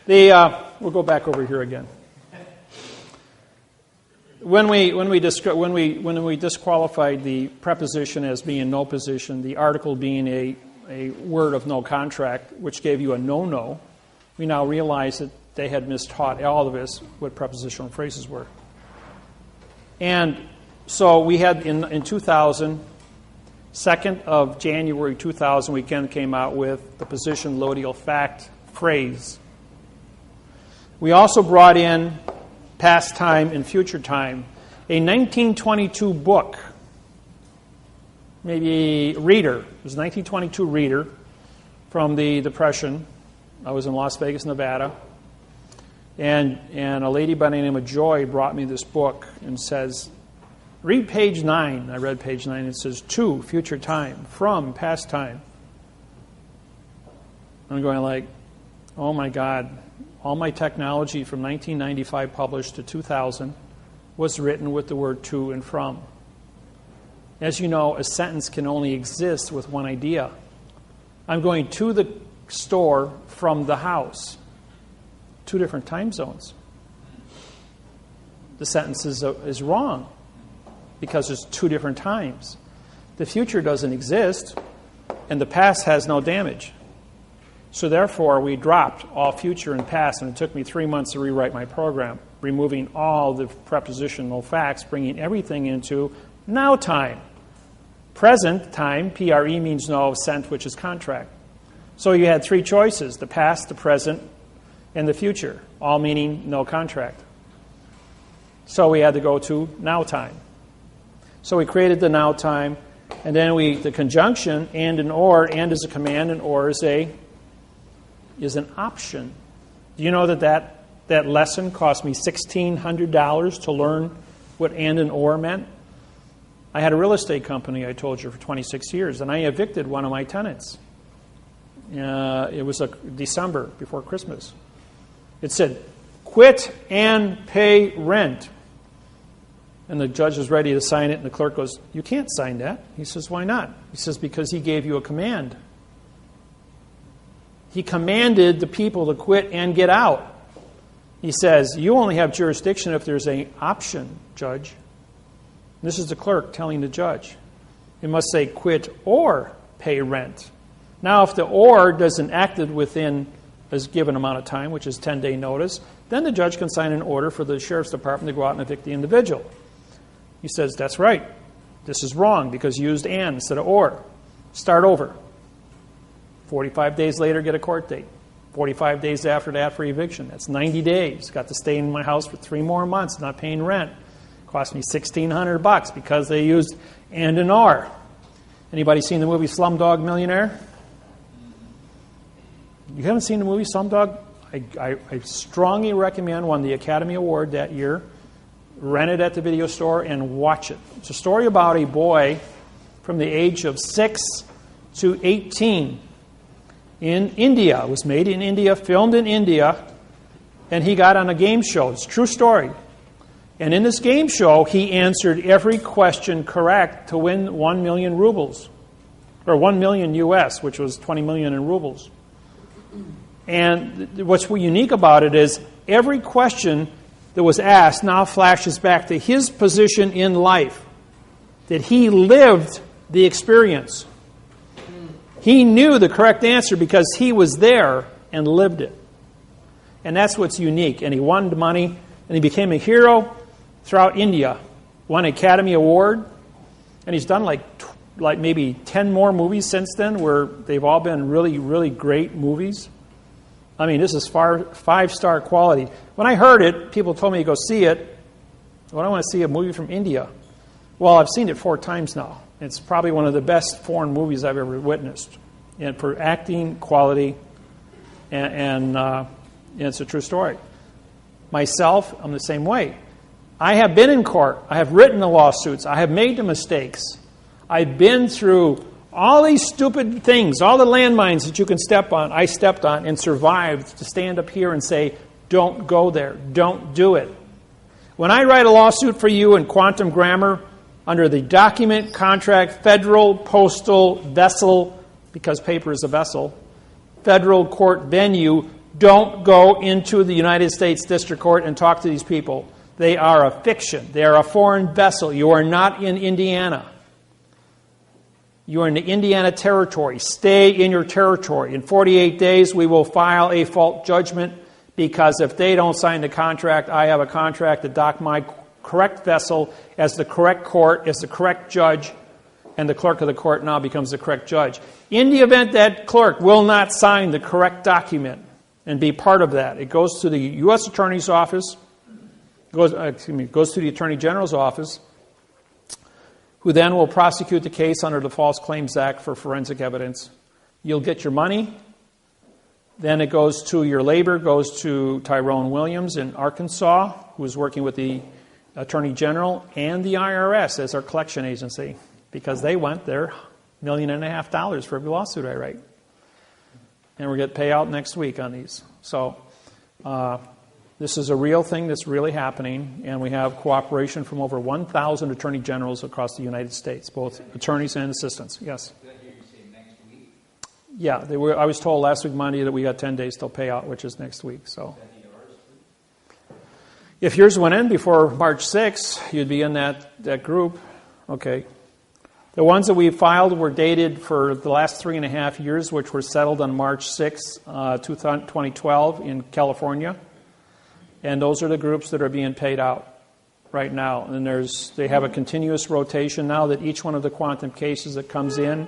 We'll go back over here again. When we disqualified the preposition as being no position, the article being a word of no contract, which gave you a no-no, we now realize that they had mistaught all of us what prepositional phrases were. And so we had in 2000, 2nd of January 2000, we came out with the position loadial fact phrase. We also brought in past time and future time. A 1922 book, maybe reader. It was a 1922 reader from the Depression. I was in Las Vegas, Nevada. And a lady by the name of Joy brought me this book and says, read page 9. I read page 9. It says, to, future time, from, past time. I'm going like, oh my God. All my technology from 1995 published to 2000 was written with the word to and from. As you know, a sentence can only exist with one idea. I'm going to the store from the house. 2 different time zones. The sentence is wrong because there's 2 different times. The future doesn't exist. and the past has no damage. So therefore, we dropped all future and past, and it took me 3 months to rewrite my program, removing all the prepositional facts, bringing everything into now time. Present time, PRE, means no, sent, which is contract. So you had 3 choices, the past, the present, and the future, all meaning no contract. So we had to go to now time. So we created the now time, and then the conjunction, and is a command, and or is an option. Do you know that lesson cost me $1,600 to learn what and or meant? I had a real estate company, I told you, for 26 years, and I evicted one of my tenants. It was December, before Christmas. It said, quit and pay rent. And the judge was ready to sign it, and the clerk goes, you can't sign that. He says, why not? He says, because he gave you a command. He commanded the people to quit and get out. He says, you only have jurisdiction if there's an option, judge. This is the clerk telling the judge. It must say quit or pay rent. Now, if the or doesn't act within a given amount of time, which is 10-day notice, then the judge can sign an order for the sheriff's department to go out and evict the individual. He says, that's right. This is wrong because you used and instead of or. Start over. 45 days later, get a court date. 45 days after that for eviction. That's 90 days. Got to stay in my house for 3 more months, not paying rent. Cost me $1,600 because they used and or. Anybody seen the movie Slumdog Millionaire? You haven't seen the movie Slumdog? I strongly recommend, won the Academy Award that year. Rent it at the video store and watch it. It's a story about a boy from the age of 6 to 18 in India. It was made in India, filmed in India, and he got on a game show. It's a true story. And in this game show, he answered every question correct to win 1 million rubles, or 1 million US, which was 20 million in rubles. And what's unique about it is every question that was asked now flashes back to his position in life, that he lived the experience. He knew the correct answer because he was there and lived it. And that's what's unique. And he won the money, and he became a hero throughout India. Won an Academy Award, and he's done like maybe 10 more movies since then where they've all been really, really great movies. I mean, this is 5-star quality. When I heard it, people told me to go see it. Well, I want to see a movie from India. Well, I've seen it 4 times now. It's probably one of the best foreign movies I've ever witnessed. And for acting, quality, and it's a true story. Myself, I'm the same way. I have been in court. I have written the lawsuits. I have made the mistakes. I've been through all these stupid things, all the landmines that you can step on, I stepped on and survived to stand up here and say, don't go there. Don't do it. When I write a lawsuit for you in quantum grammar under the document, contract, federal, postal, vessel, because paper is a vessel, federal court venue, don't go into the United States District Court and talk to these people. They are a fiction. They are a foreign vessel. You are not in Indiana. You are in the Indiana territory. Stay in your territory. In 48 days, we will file a fault judgment because if they don't sign the contract, I have a contract to dock my correct vessel as the correct court, as the correct judge, and the clerk of the court now becomes the correct judge. In the event that clerk will not sign the correct document and be part of that, it goes to the U.S. Attorney's Office, goes to the Attorney General's office, who then will prosecute the case under the False Claims Act for forensic evidence. You'll get your money. Then it goes to your labor, goes to Tyrone Williams in Arkansas, who is working with the Attorney General and the IRS as our collection agency, because they want their $1.5 million for every lawsuit I write. And we're going to pay out next week on these. So this is a real thing that's really happening, and we have cooperation from over 1,000 attorney generals across the United States, both attorneys and assistants. Yes? Did I hear you say next week? Yeah, I was told last week Monday that we got 10 days till payout, which is next week. So, if yours went in before March 6th, you'd be in that group. Okay. The ones that we filed were dated for the last 3.5 years, which were settled on March 6, 2012 in California. And those are the groups that are being paid out right now. And they have a continuous rotation now that each one of the quantum cases that comes in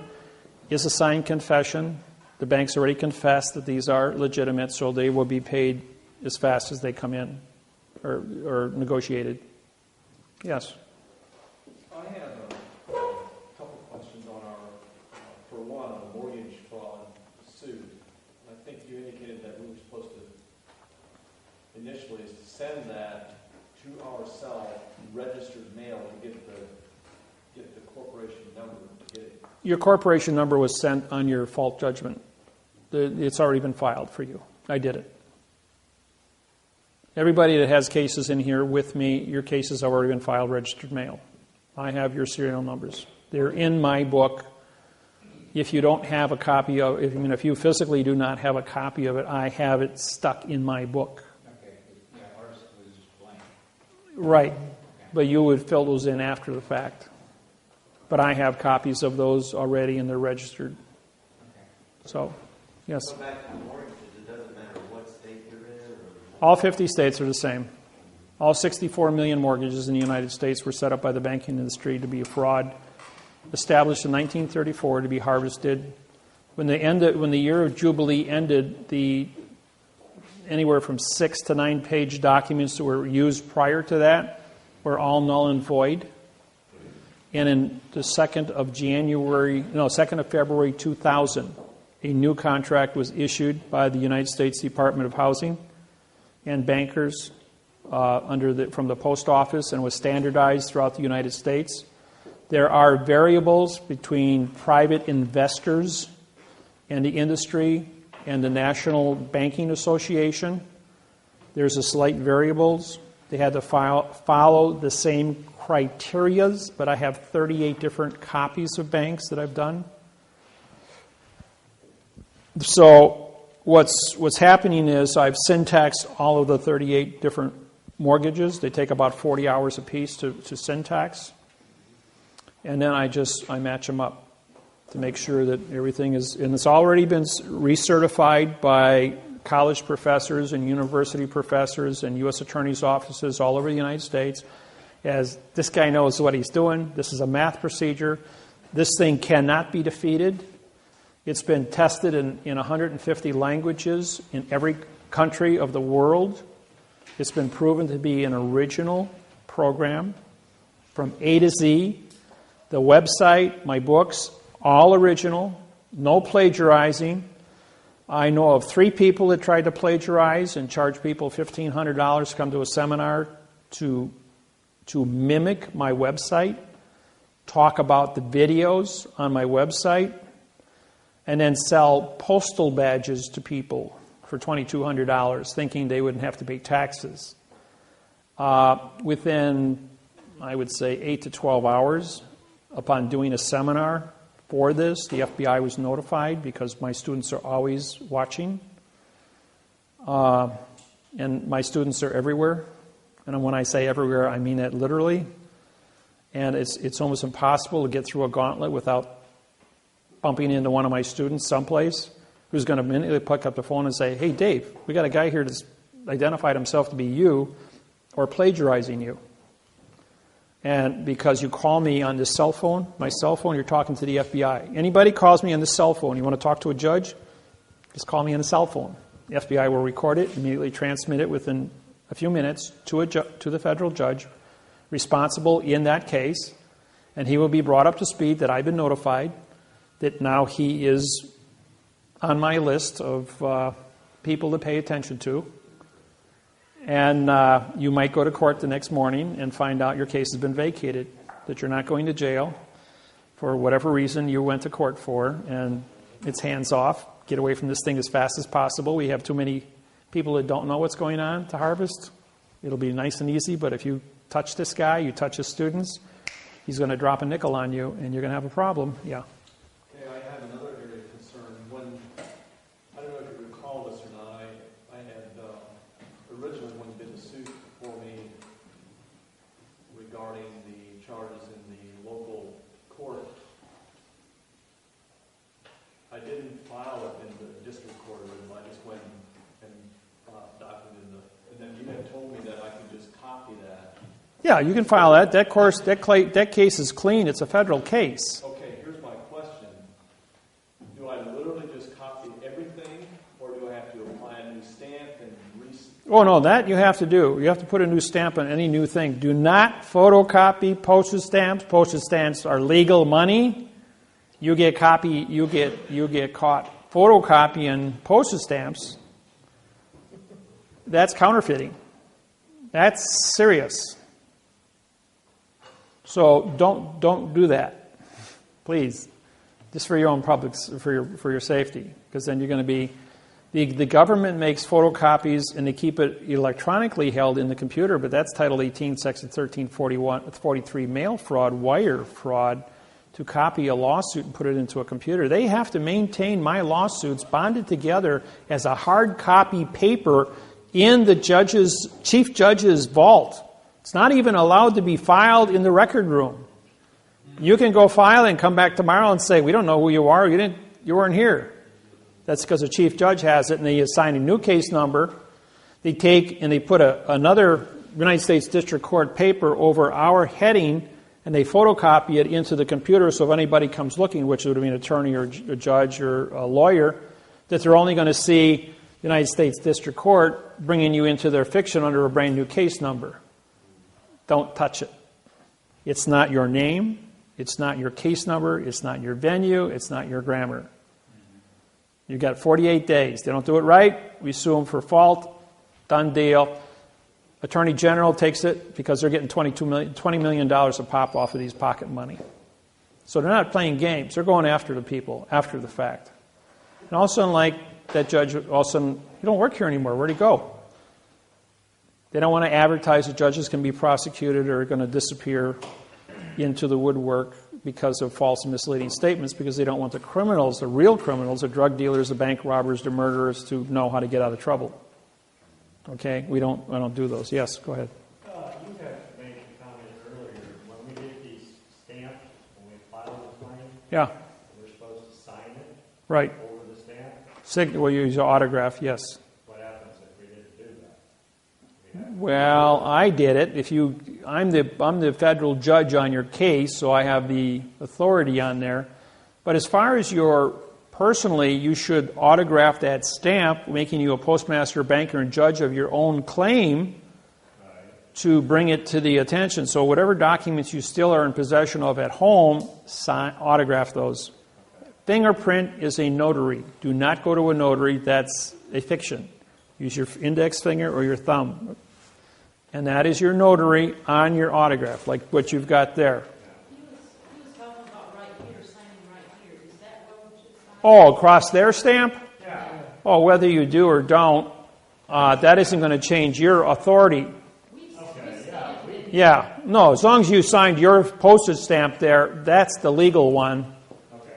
is a signed confession. The bank's already confessed that these are legitimate, so they will be paid as fast as they come in or negotiated. Yes? I have a couple questions on for one, on the mortgage fraud suit. I think you indicated that we were supposed to initially send that to ourselves, registered mail, to get the corporation number, to get it. Your corporation number was sent on your fault judgment. It's already been filed for you. I did it. Everybody that has cases in here with me, your cases have already been filed registered mail. I have your serial numbers. They're in my book. If you don't have a copy of it, if you physically do not have a copy of it, I have it stuck in my book. Okay, yeah, ours was blank. Right, but you would fill those in after the fact. But I have copies of those already and they're registered. Okay. So, yes. So back to the mortgages, it doesn't matter what state you're in? All 50 states are the same. All 64 million mortgages in the United States were set up by the banking industry to be a fraud, established in 1934 to be harvested. When the year of Jubilee ended, anywhere from 6 to 9 page documents that were used prior to that were all null and void. And in the 2nd of February 2000, a new contract was issued by the United States Department of Housing and bankers from the post office and was standardized throughout the United States. There are variables between private investors and the industry and the National Banking Association. There's a slight variables. They had to follow the same criterias, but I have 38 different copies of banks that I've done. So what's happening is I've syntaxed all of the 38 different mortgages. They take about 40 hours a piece to syntax. And then I match them up to make sure that everything is, and it's already been recertified by college professors and university professors and U.S. attorneys' offices all over the United States, as this guy knows what he's doing. This is a math procedure. This thing cannot be defeated. It's been tested in 150 languages in every country of the world. It's been proven to be an original program from A to Z. The website, my books, all original, no plagiarizing. I know of 3 people that tried to plagiarize and charge people $1,500 to come to a seminar to mimic my website, talk about the videos on my website, and then sell postal badges to people for $2,200, thinking they wouldn't have to pay taxes. Within, I would say, 8 to 12 hours, upon doing a seminar for this, the FBI was notified because my students are always watching. And my students are everywhere. And when I say everywhere, I mean that literally. And it's almost impossible to get through a gauntlet without bumping into one of my students someplace who's going to immediately pick up the phone and say, "Hey, Dave, we got a guy here that's identified himself to be you or plagiarizing you. And because you call me on this cell phone, my cell phone, you're talking to the FBI. Anybody calls me on this cell phone, you want to talk to a judge, just call me on the cell phone. The FBI will record it, immediately transmit it within a few minutes to the federal judge responsible in that case, and he will be brought up to speed that I've been notified that now he is on my list of people to pay attention to. And you might go to court the next morning and find out your case has been vacated, that you're not going to jail for whatever reason you went to court for, and it's hands off. Get away from this thing as fast as possible. We have too many people that don't know what's going on to harvest. It'll be nice and easy, but if you touch this guy, you touch his students, he's going to drop a nickel on you, and you're going to have a problem. Yeah. Okay, I have another area of concern. I don't know if you recall this or not, I had originally when you did the suit for me regarding the charges in the local court copy that. Yeah, you can file that. That case is clean. It's a federal case. Okay, here's my question. Do I literally just copy everything, or do I have to apply a new stamp and Oh, no, that you have to do. You have to put a new stamp on any new thing. Do not photocopy postage stamps. Postage stamps are legal money. You get caught photocopying postage stamps. That's counterfeiting. That's serious. So don't do that, please. Just for your own public, for your safety, because then you're going to be. The government makes photocopies and they keep it electronically held in the computer, but that's Title 18, Section 1343, mail fraud, wire fraud, to copy a lawsuit and put it into a computer. They have to maintain my lawsuits bonded together as a hard copy paper in the chief judge's vault. It's not even allowed to be filed in the record room. You can go file and come back tomorrow and say, we don't know who you are. You weren't here. That's because the chief judge has it, and they assign a new case number. They take and they put another United States District Court paper over our heading, and they photocopy it into the computer, so if anybody comes looking, which would be an attorney or a judge or a lawyer, that they're only going to see United States District Court bringing you into their fiction under a brand new case number. Don't touch it. It's not your name. It's not your case number. It's not your venue. It's not your grammar. You've got 48 days. They don't do it right, we sue them for fault. Done deal. Attorney General takes it because they're getting $20 million a pop off of these pocket money. So they're not playing games. They're going after the people after the fact. And all of a sudden, like that judge, all of a sudden, you don't work here anymore. Where'd he go? They don't want to advertise that judges can be prosecuted or are going to disappear into the woodwork because of false and misleading statements, because they don't want the criminals, the real criminals, the drug dealers, the bank robbers, the murderers, to know how to get out of trouble. Okay? I don't do those. Yes, go ahead. You had made a comment earlier. When we get these stamps, when we file the claim, Yeah. we're supposed to sign it Right. over the stamp. We'll use your autograph, yes. What happens if we didn't do that? Well, I did it. I'm the federal judge on your case, so I have the authority on there. But as far as personally, you should autograph that stamp, making you a postmaster, banker, and judge of your own claim to bring it to the attention. So whatever documents you still are in possession of at home, autograph those. Fingerprint is a notary. Do not go to a notary. That's a fiction. Use your index finger or your thumb. And that is your notary on your autograph, like what you've got there. He was talking about right here, signing right here. Is that what we should sign? Oh, across their stamp? Yeah. Oh, whether you do or don't, that isn't going to change your authority. Yeah. No, as long as you signed your postage stamp there, that's the legal one. Okay.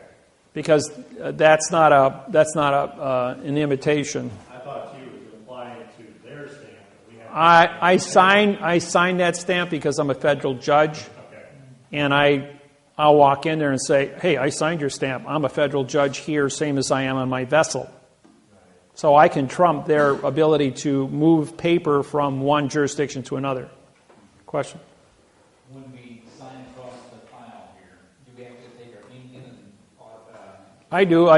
Because that's not an imitation. I thought you was applying it to their stamp. I signed that stamp because I'm a federal judge, Okay. and I'll walk in there and say, hey, I signed your stamp. I'm a federal judge here, same as I am on my vessel. So I can trump their ability to move paper from one jurisdiction to another. Question? When we sign across the file here, do we have to take our ink in and I do.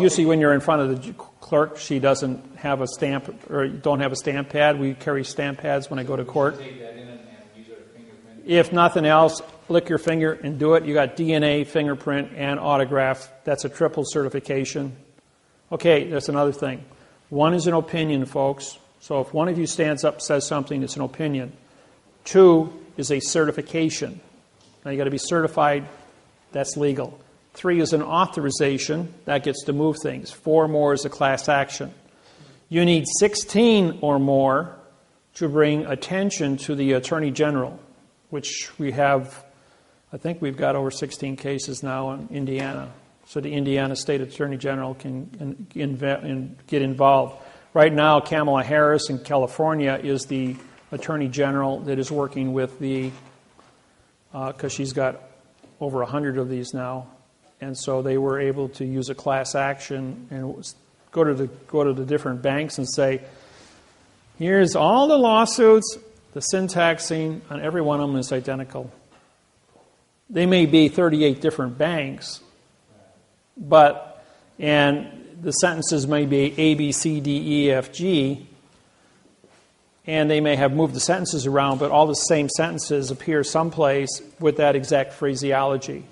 Usually when you're in front of the clerk, she doesn't have a stamp, or don't have a stamp pad. We carry stamp pads when I go to court. take that in and use our fingerprint? If nothing else, lick your finger and do it. You got DNA, fingerprint, and autograph. That's a triple certification. Okay, that's another thing. One is an opinion, folks. So if one of you stands up and says something, it's an opinion. 2 is a certification. Now you got to be certified. That's legal. 3 is an authorization. That gets to move things. 4 more is a class action. You need 16 or more to bring attention to the Attorney General, which we have, I think we've got over 16 cases now in Indiana. So the Indiana State Attorney General can get involved. Right now, Kamala Harris in California is the Attorney General that is working with because she's got over 100 of these now. And so they were able to use a class action and go to the different banks and say, here's all the lawsuits The syntaxing on every one of them is identical. They may be 38 different banks, and the sentences may be A, B, C, D, E, F, G, and they may have moved the sentences around, but all the same sentences appear someplace with that exact phraseology.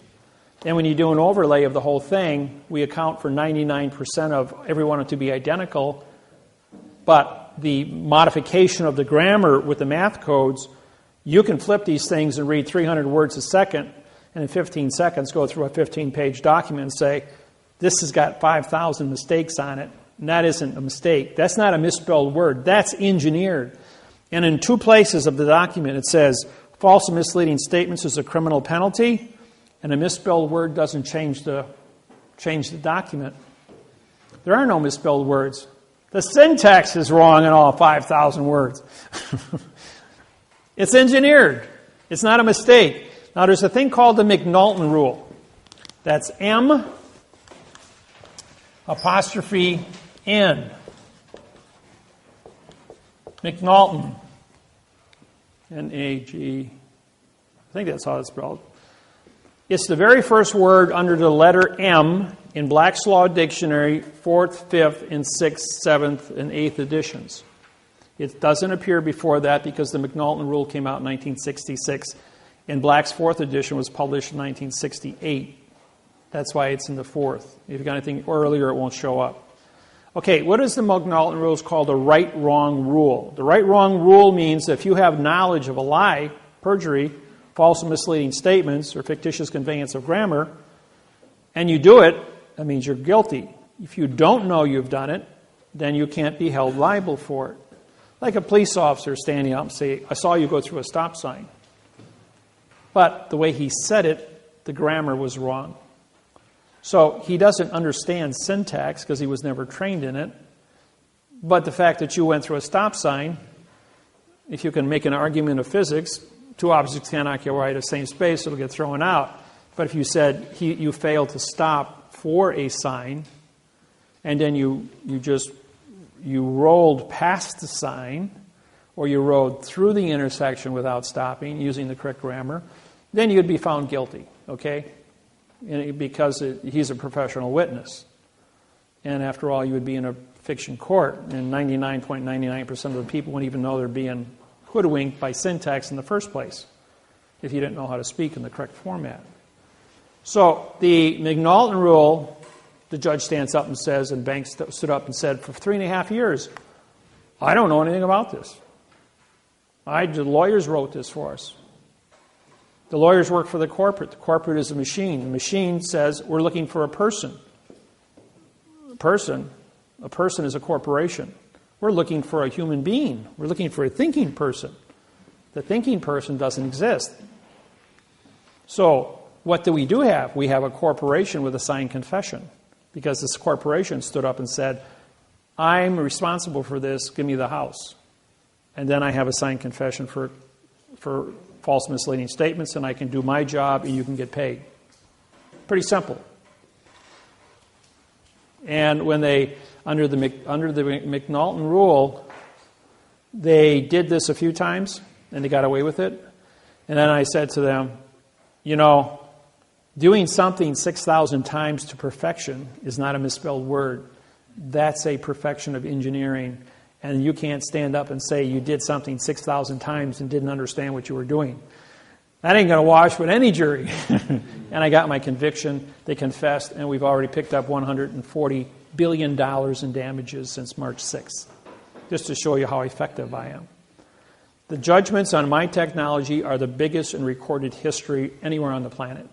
And when you do an overlay of the whole thing, we account for 99% of every one to be identical, but the modification of the grammar with the math codes, you can flip these things and read 300 words a second, and in 15 seconds go through a 15-page document and say, this has got 5,000 mistakes on it, and that isn't a mistake. That's not a misspelled word. That's engineered. And in 2 places of the document it says, false and misleading statements is a criminal penalty, and a misspelled word doesn't change the document. There are no misspelled words. The syntax is wrong in all 5,000 words. It's engineered. It's not a mistake. Now, there's a thing called the McNulton rule. That's M apostrophe N. McNulton. N-A-G. I think that's how it's spelled. It's the very first word under the letter M in Black's Law Dictionary, 4th, 5th, and 6th, 7th, and 8th editions. It doesn't appear before that because the McNulton rule came out in 1966, and Black's 4th edition was published in 1968. That's why it's in the 4th. If you've got anything earlier, it won't show up. Okay, what is the McNulton rule? It's called the right-wrong rule. The right-wrong rule means that if you have knowledge of a lie, perjury, false and misleading statements, or fictitious conveyance of grammar, and you do it, that means you're guilty. If you don't know you've done it, then you can't be held liable for it. Like a police officer standing up and saying, I saw you go through a stop sign. But the way he said it, the grammar was wrong. So he doesn't understand syntax because he was never trained in it. But the fact that you went through a stop sign, if you can make an argument of physics, 2 objects can't occupy the same space, it'll get thrown out. But if you said you failed to stop for a sign, and then you rolled past the sign, or you rode through the intersection without stopping, using the correct grammar, then you'd be found guilty, okay? Because he's a professional witness. And after all, you would be in a fiction court, and 99.99% of the people wouldn't even know they're being hoodwinked by syntax in the first place, if you didn't know how to speak in the correct format. So the McNulton rule, the judge stands up and says, and Banks stood up and said, for 3.5 years, I don't know anything about this. The lawyers wrote this for us. The lawyers work for the corporate. The corporate is a machine. The machine says, we're looking for a person. A person is a corporation. We're looking for a human being. We're looking for a thinking person. The thinking person doesn't exist. So what do we have? We have a corporation with a signed confession, because this corporation stood up and said, I'm responsible for this, give me the house. And then I have a signed confession for false misleading statements, and I can do my job and you can get paid. Pretty simple. And when they, under the McNulton rule, they did this a few times and they got away with it. And then I said to them, doing something 6,000 times to perfection is not a misspelled word. That's a perfection of engineering. And you can't stand up and say you did something 6,000 times and didn't understand what you were doing. That ain't going to wash with any jury. And I got my conviction. They confessed, and we've already picked up $140 billion in damages since March 6th, just to show you how effective I am. The judgments on my technology are the biggest in recorded history anywhere on the planet.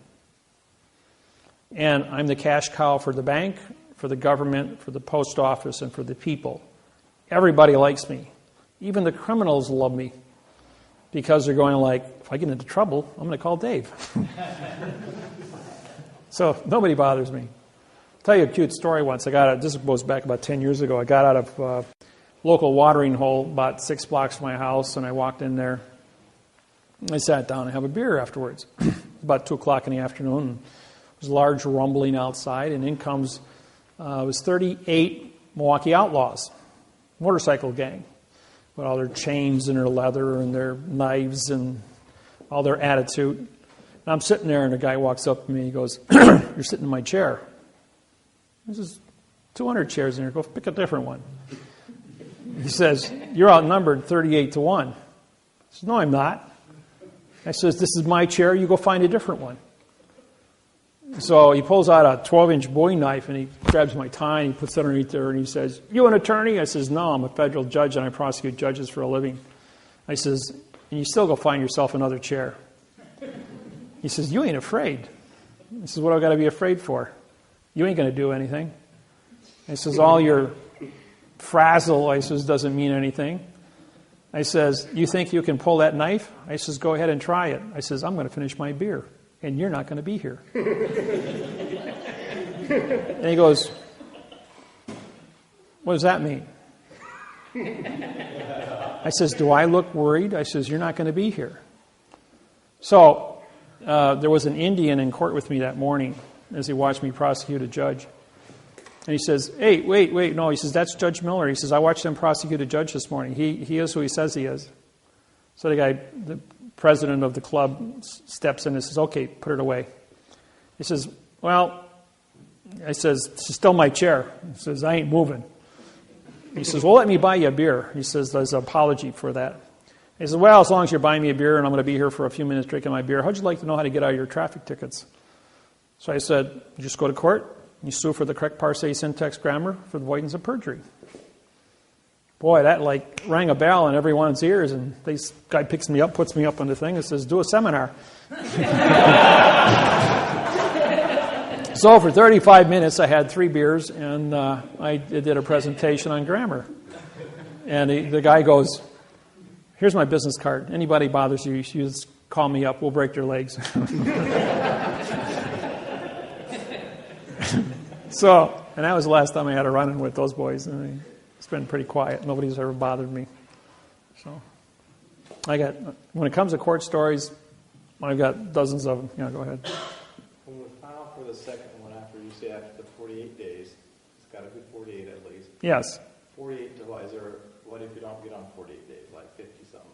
And I'm the cash cow for the bank, for the government, for the post office, and for the people. Everybody likes me. Even the criminals love me, because they're going like, if I get into trouble, I'm going to call Dave. So nobody bothers me. I'll tell you a cute story once. This goes back about 10 years ago. I got out of a local watering hole about 6 blocks from my house, and I walked in there. I sat down and have a beer afterwards. About 2 o'clock in the afternoon. And there was a large rumbling outside, and in comes, it was 38 Milwaukee Outlaws, motorcycle gang. with all their chains and their leather and their knives and all their attitude. And I'm sitting there, and a guy walks up to me. He goes, "You're sitting in my chair." There's 200 chairs in here. Go pick a different one. He says, "You're outnumbered 38-1. I said, "No, I'm not." I says, "This is my chair. You go find a different one." So he pulls out a 12-inch Bowie knife, and he grabs my tie, and he puts it underneath there, and he says, "You an attorney?" I says, "No, I'm a federal judge, and I prosecute judges for a living." I says, "And you still go find yourself another chair." He says, "You ain't afraid." I says, "What do I got to be afraid for? You ain't going to do anything." I says, "All your frazzle," I says, "doesn't mean anything." I says, "You think you can pull that knife?" I says, "Go ahead and try it." I says, "I'm going to finish my beer, and you're not going to be here." And he goes, "What does that mean?" I says, "Do I look worried?" I says, "You're not going to be here." So there was an Indian in court with me that morning as he watched me prosecute a judge. And he says, "Hey, wait, no." He says, "That's Judge Miller." He says, "I watched him prosecute a judge this morning. He is who he says he is." So the president of the club steps in and says, "Okay, put it away." He says, "Well," I says, "It's still my chair." He says, "I ain't moving." He says, "Well, let me buy you a beer." He says, "There's an apology for that." He says, "Well, as long as you're buying me a beer and I'm going to be here for a few minutes drinking my beer, how'd you like to know how to get out of your traffic tickets?" So I said, "You just go to court. You sue for the correct parsing, syntax, grammar, for the avoidance of perjury." Boy, that like rang a bell in everyone's ears, and this guy picks me up, puts me up on the thing, and says, "Do a seminar." So for 35 minutes, I had 3 beers, and I did a presentation on grammar. And the guy goes, "Here's my business card. Anybody bothers you, you just call me up. We'll break their legs." So, and that was the last time I had a run-in with those boys. And it's been pretty quiet. Nobody's ever bothered me. So, when it comes to court stories, I've got dozens of them. Yeah, go ahead. When we file for the second one, after you say after the 48 days, it's got to be 48 at least. Yes. 48 to what? What if you don't get on 48 days, like 50 something?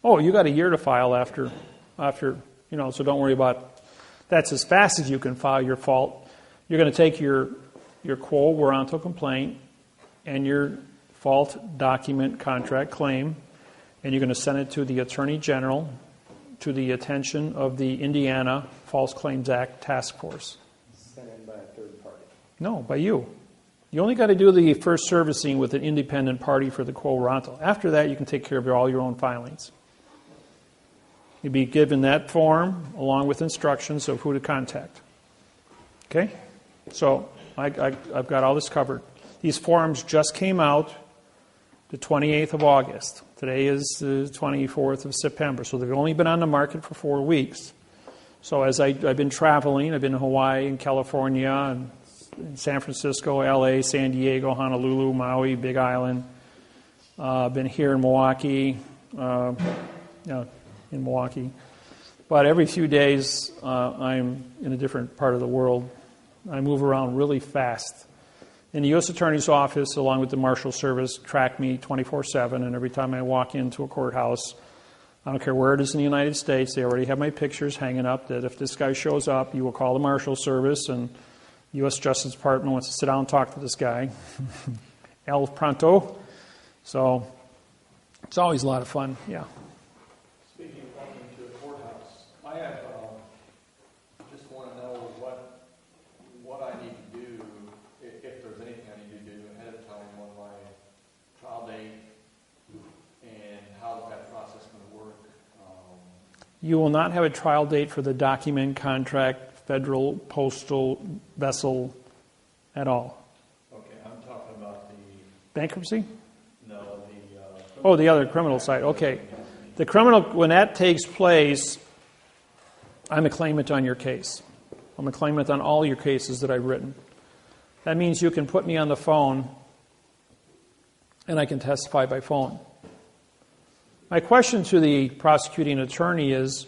Oh, you got a year to file after, so don't worry about. That's as fast as you can file your fault. You're going to take your quo warranto complaint and your fault document contract claim, and you're going to send it to the Attorney General to the attention of the Indiana False Claims Act Task Force. Sent in by a third party? No, by you. You only got to do the first servicing with an independent party for the quo warranto. After that, you can take care of all your own filings. You'll be given that form along with instructions of who to contact. Okay? So I've got all this covered. These forms just came out the 28th of August. Today is the 24th of September. So they've only been on the market for 4 weeks. So as I've been traveling, I've been in Hawaii and California and San Francisco, LA, San Diego, Honolulu, Maui, Big Island. Been here in Milwaukee, But every few days, I'm in a different part of the world. I move around really fast. And the U.S. Attorney's Office, along with the Marshal Service, track me 24/7. And every time I walk into a courthouse, I don't care where it is in the United States, they already have my pictures hanging up that if this guy shows up, you will call the Marshal Service, and the U.S. Justice Department wants to sit down and talk to this guy. El pronto. So it's always a lot of fun, yeah. Speaking of walking into a courthouse, I have just want to know what I need to do, if there's anything I need to do ahead of time on my trial date, and how that process is going to work. You will not have a trial date for the document, contract, federal, postal, vessel at all. Okay, I'm talking about the... Bankruptcy? No, the other criminal side. Okay. The criminal, when that takes place, I'm a claimant on your case. I'm a claimant on all your cases that I've written. That means you can put me on the phone and I can testify by phone. My question to the prosecuting attorney is,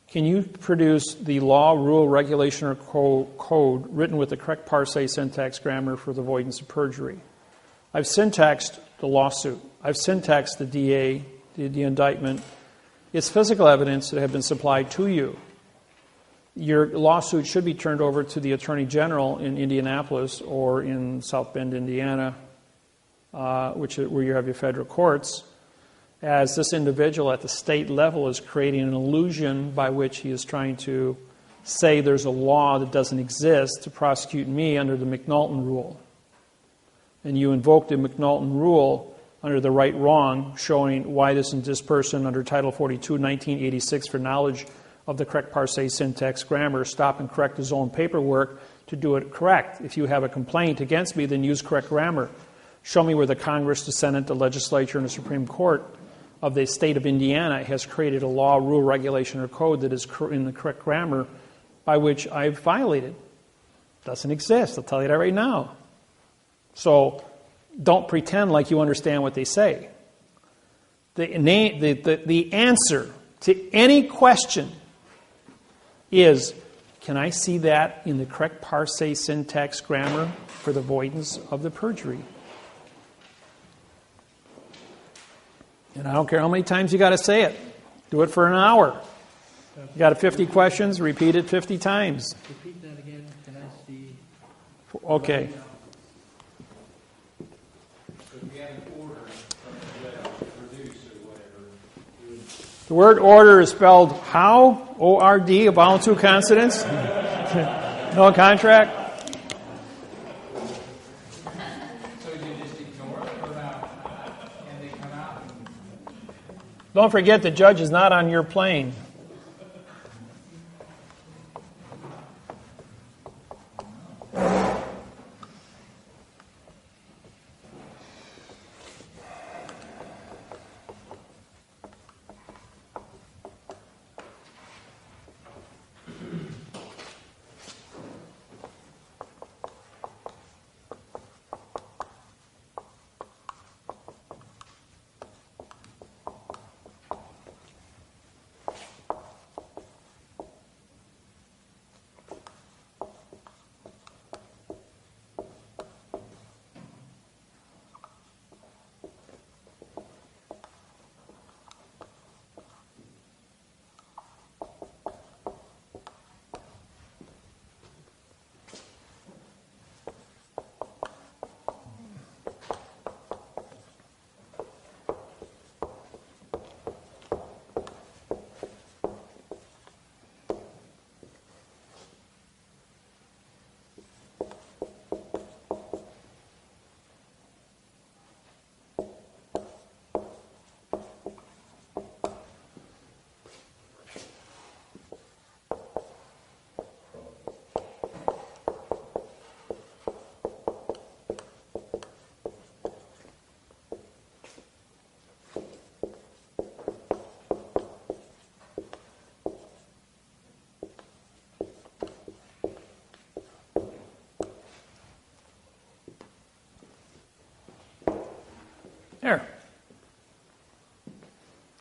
can you produce the law, rule, regulation, or code written with the correct parsing, syntax, grammar for the avoidance of perjury? I've syntaxed the lawsuit. I've syntaxed the DA, the indictment. It's physical evidence that have been supplied to you. Your lawsuit should be turned over to the Attorney General in Indianapolis or in South Bend, Indiana, where you have your federal courts, as this individual at the state level is creating an illusion by which he is trying to say there's a law that doesn't exist to prosecute me under the McNulton rule. And you invoke the McNulton rule under the right-wrong, showing why this person under Title 42, 1986, for knowledge of the correct parse, syntax, grammar, stop and correct his own paperwork to do it correct. If you have a complaint against me, then use correct grammar. Show me where the Congress, the Senate, the legislature, and the Supreme Court of the state of Indiana has created a law, rule, regulation, or code that is in the correct grammar by which I've violated. Doesn't exist. I'll tell you that right now. So don't pretend like you understand what they say. The answer to any question is, can I see that in the correct parse, syntax, grammar for the avoidance of the perjury? And I don't care how many times you got to say it. Do it for an hour. You got 50 questions, repeat it 50 times. Repeat that again. Can I see? Okay. The word order is spelled how? O-R-D, a vowel, two consonants? No contract? So you just ignore it or not? And they come out and... Don't forget the judge is not on your plane. There.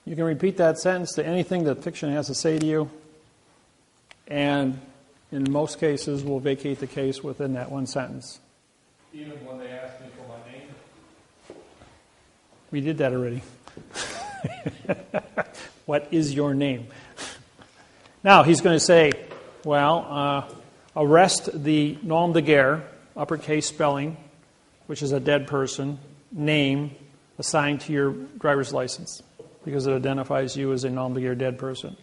You can repeat that sentence to anything that fiction has to say to you, and in most cases we'll vacate the case within that one sentence. Even when they ask me for my name? We did that already. What is your name? Now he's going to say, well, arrest the nom de guerre, uppercase spelling, which is a dead person, name, assigned to your driver's license, because it identifies you as a nom de guerre dead person.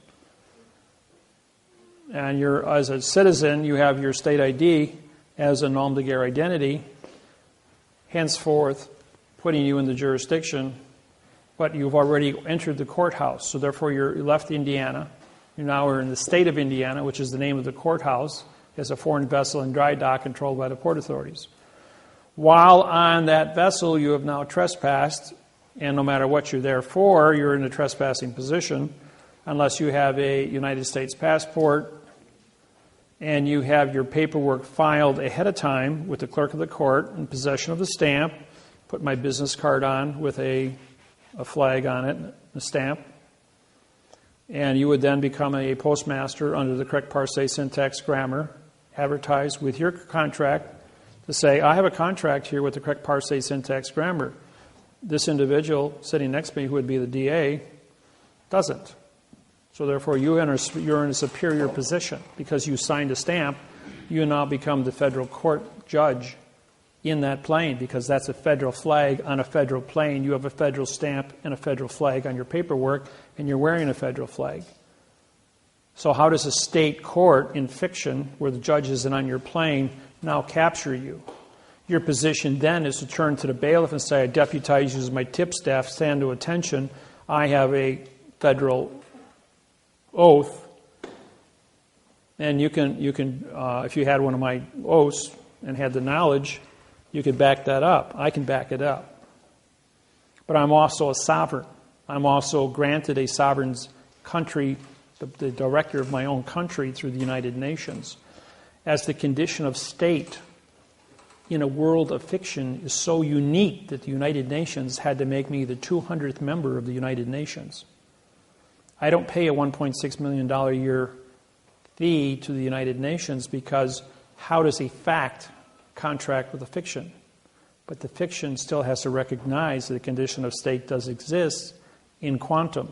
And as a citizen, you have your state ID as a nom de guerre identity, henceforth putting you in the jurisdiction, but you've already entered the courthouse. So therefore, you left Indiana. You now are in the state of Indiana, which is the name of the courthouse, as a foreign vessel in dry dock controlled by the port authorities. While on that vessel, you have now trespassed, and no matter what you're there for, you're in a trespassing position, unless you have a United States passport and you have your paperwork filed ahead of time with the clerk of the court in possession of the stamp, put my business card on with a flag on it, a stamp, and you would then become a postmaster under the correct parse, syntax, grammar, advertise with your contract to say, I have a contract here with the correct parse, syntax, grammar. This individual sitting next to me, who would be the DA, doesn't. So therefore, you're in a superior position. Because you signed a stamp, you now become the federal court judge in that plane, because that's a federal flag on a federal plane. You have a federal stamp and a federal flag on your paperwork, and you're wearing a federal flag. So how does a state court in fiction, where the judge isn't on your plane, now capture you? Your position then is to turn to the bailiff and say, I deputize you as my tip staff, stand to attention. I have a federal oath, and you can if you had one of my oaths and had the knowledge, you could back that up. I can back it up. But I'm also a sovereign. I'm also granted a sovereign's country, the director of my own country through the United Nations. As the condition of state in a world of fiction is so unique that the United Nations had to make me the 200th member of the United Nations. I don't pay a $1.6 million a year fee to the United Nations, because how does a fact contract with a fiction? But the fiction still has to recognize that the condition of state does exist in quantum.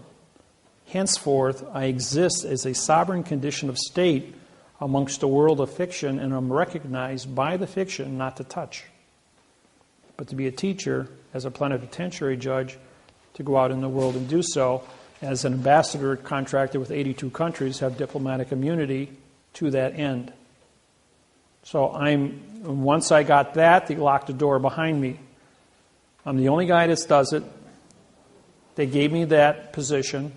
Henceforth, I exist as a sovereign condition of state amongst a world of fiction, and I'm recognized by the fiction not to touch. But to be a teacher, as a plenipotentiary judge, to go out in the world and do so, as an ambassador contracted with 82 countries, have diplomatic immunity to that end. So once I got that, they locked the door behind me. I'm the only guy that does it. They gave me that position,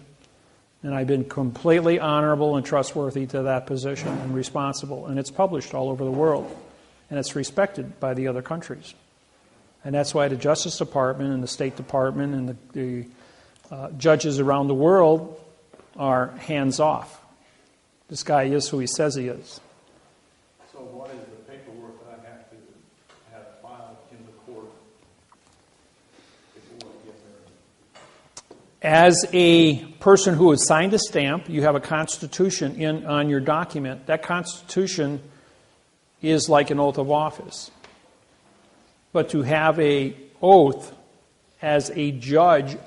and I've been completely honorable and trustworthy to that position and responsible. And it's published all over the world, and it's respected by the other countries. And that's why the Justice Department and the State Department and the judges around the world are hands off. This guy is who he says he is. So what is the paperwork that I have to have filed in the court before I get there? As a person who has signed a stamp, you have a constitution on your document. That constitution is like an oath of office. But to have an oath as a judge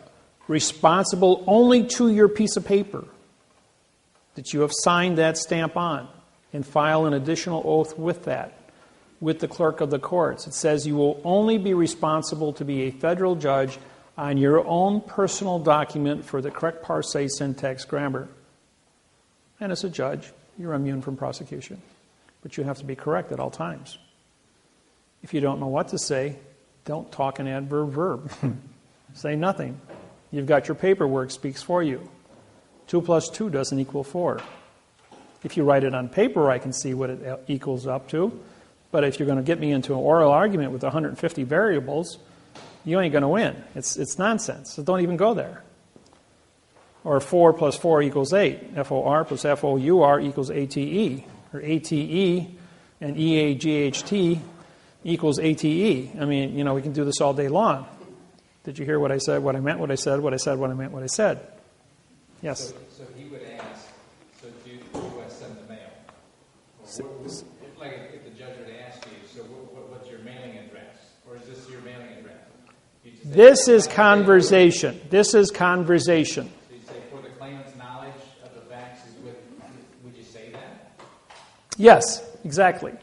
responsible only to your piece of paper that you have signed that stamp on, and file an additional oath with that, with the clerk of the courts. It says you will only be responsible to be a federal judge on your own personal document for the correct parse, syntax, grammar. And as a judge, you're immune from prosecution. But you have to be correct at all times. If you don't know what to say, don't talk an adverb verb. Say nothing. You've got your paperwork, speaks for you. 2 plus 2 doesn't equal 4. If you write it on paper, I can see what it equals up to. But if you're going to get me into an oral argument with 150 variables, you ain't going to win. It's nonsense. So don't even go there. Or 4 plus 4 equals 8. FOR plus FOUR equals ATE. Or ATE and EAGHT equals ATE. I mean, we can do this all day long. Did you hear what I said, what I meant, what I said, what I said, what I meant, what I said? Yes? So he would ask, so do I send the mail? Like if the judge would ask you, so what's your mailing address? Or is this your mailing address? This is conversation. This is conversation. So you say, for the claimant's knowledge of the facts is with, would you say that? Yes, exactly.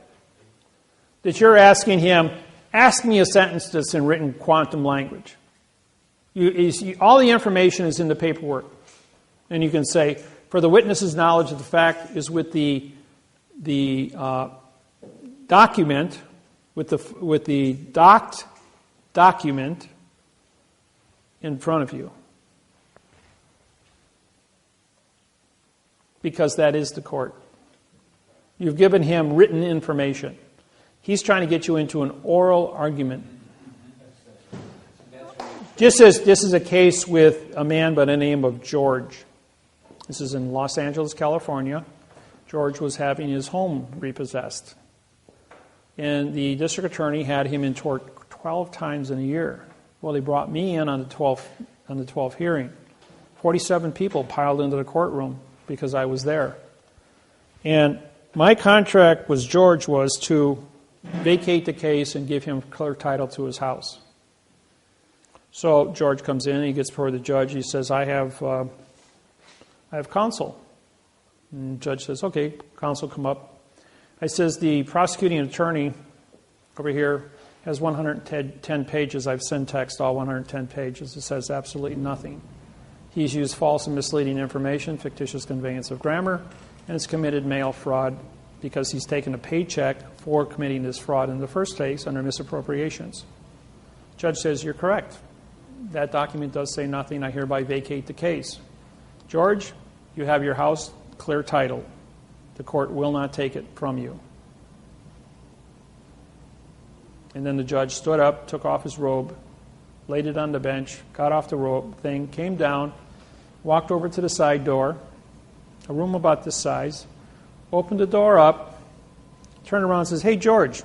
That you're asking him, ask me a sentence that's in written quantum language. All the information is in the paperwork. And you can say, for the witness's knowledge of the fact is with the document, with the docked document in front of you. Because that is the court. You've given him written information. He's trying to get you into an oral argument. This is a case with a man by the name of George. This is in Los Angeles, California. George was having his home repossessed. And the district attorney had him in court 12 times in a year. Well, they brought me in on the 12th hearing. 47 people piled into the courtroom because I was there. And my contract with George was to vacate the case and give him clear title to his house. So George comes in, he gets before the judge, he says, I have counsel. And the judge says, okay, counsel, come up. I says, the prosecuting attorney over here has 110 pages. I've syntexed all 110 pages. It says absolutely nothing. He's used false and misleading information, fictitious conveyance of grammar, and has committed mail fraud because he's taken a paycheck for committing this fraud in the first place under misappropriations. Judge says, you're correct. That document does say nothing. I hereby vacate the case. George, you have your house clear title. The court will not take it from you. And then the judge stood up, took off his robe, laid it on the bench, got off the robe thing, came down, walked over to the side door, a room about this size, opened the door up, turned around and says, hey, George,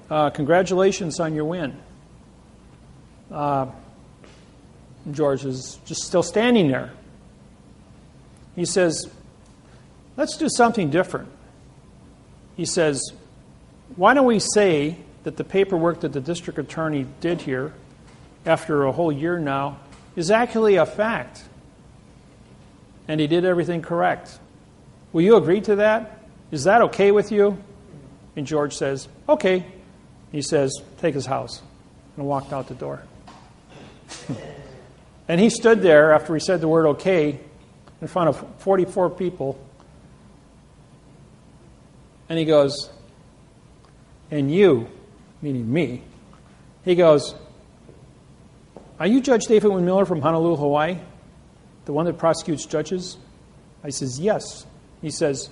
congratulations on your win. George is just still standing there. He says, let's do something different. He says, why don't we say that the paperwork that the district attorney did here, after a whole year now, is actually a fact. And he did everything correct. Will you agree to that? Is that okay with you? And George says, okay. He says, take his house. And walked out the door. And he stood there after he said the word okay in front of 44 people. And he goes, and you, meaning me, he goes, are you Judge David Wynn Miller from Honolulu, Hawaii? The one that prosecutes judges? I says, yes. He says,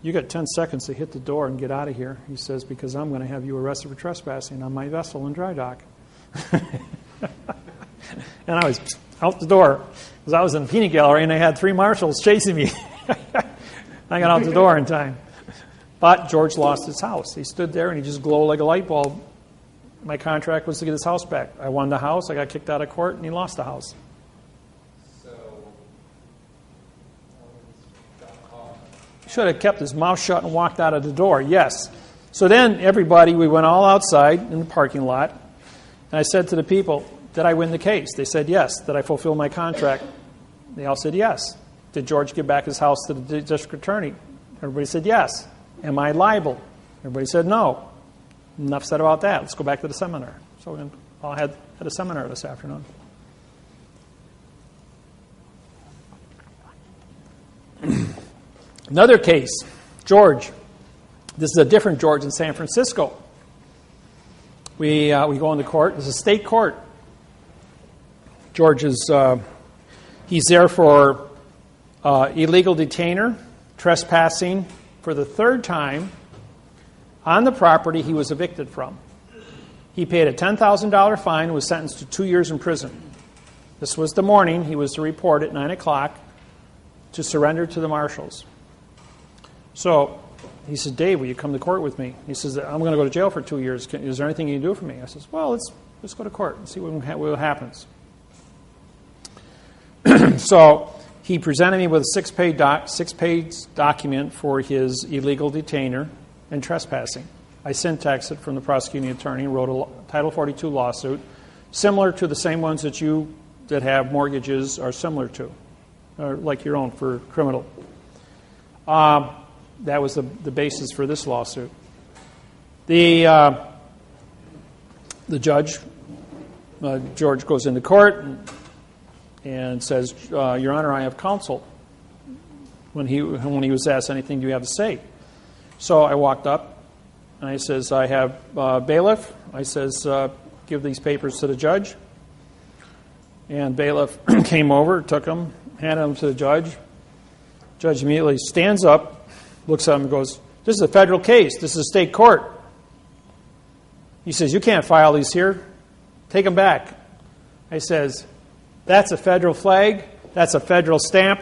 you got 10 seconds to hit the door and get out of here. He says, because I'm going to have you arrested for trespassing on my vessel in dry dock. And I was out the door because I was in the peanut gallery and I had 3 marshals chasing me. I got out the door in time. But George lost his house. He stood there and he just glowed like a light bulb. My contract was to get his house back. I won the house, I got kicked out of court, and he lost the house. He should have kept his mouth shut and walked out of the door, yes. So then everybody, we went all outside in the parking lot, and I said to the people, did I win the case? They said yes. Did I fulfill my contract? They all said yes. Did George give back his house to the district attorney? Everybody said yes. Am I liable? Everybody said no. Enough said about that. Let's go back to the seminar. So we all had a seminar this afternoon. Another case, George. This is a different George in San Francisco. We go into court. This is a state court. George is he's there for illegal detainer, trespassing for the 3rd time on the property he was evicted from. He paid a $10,000 fine and was sentenced to 2 years in prison. This was the morning he was to report at 9 o'clock to surrender to the marshals. So he said, Dave, will you come to court with me? He says, I'm going to go to jail for 2 years. Is there anything you can do for me? I says, well, let's go to court and see what happens. So he presented me with a 6-page document for his illegal detainer and trespassing. I syntaxed it from the prosecuting attorney and wrote a Title 42 lawsuit, similar to the same ones that you that have mortgages are similar to, or like your own for criminal. That was the basis for this lawsuit. The judge, George, goes into court and says, Your Honor, I have counsel. When he was asked, anything do you have to say? So I walked up and I says, I have bailiff. I says, give these papers to the judge. And bailiff came over, took them, handed them to the judge. Judge immediately stands up, looks at him and goes, this is a federal case. This is a state court. He says, you can't file these here. Take them back. I says, that's a federal flag. That's a federal stamp.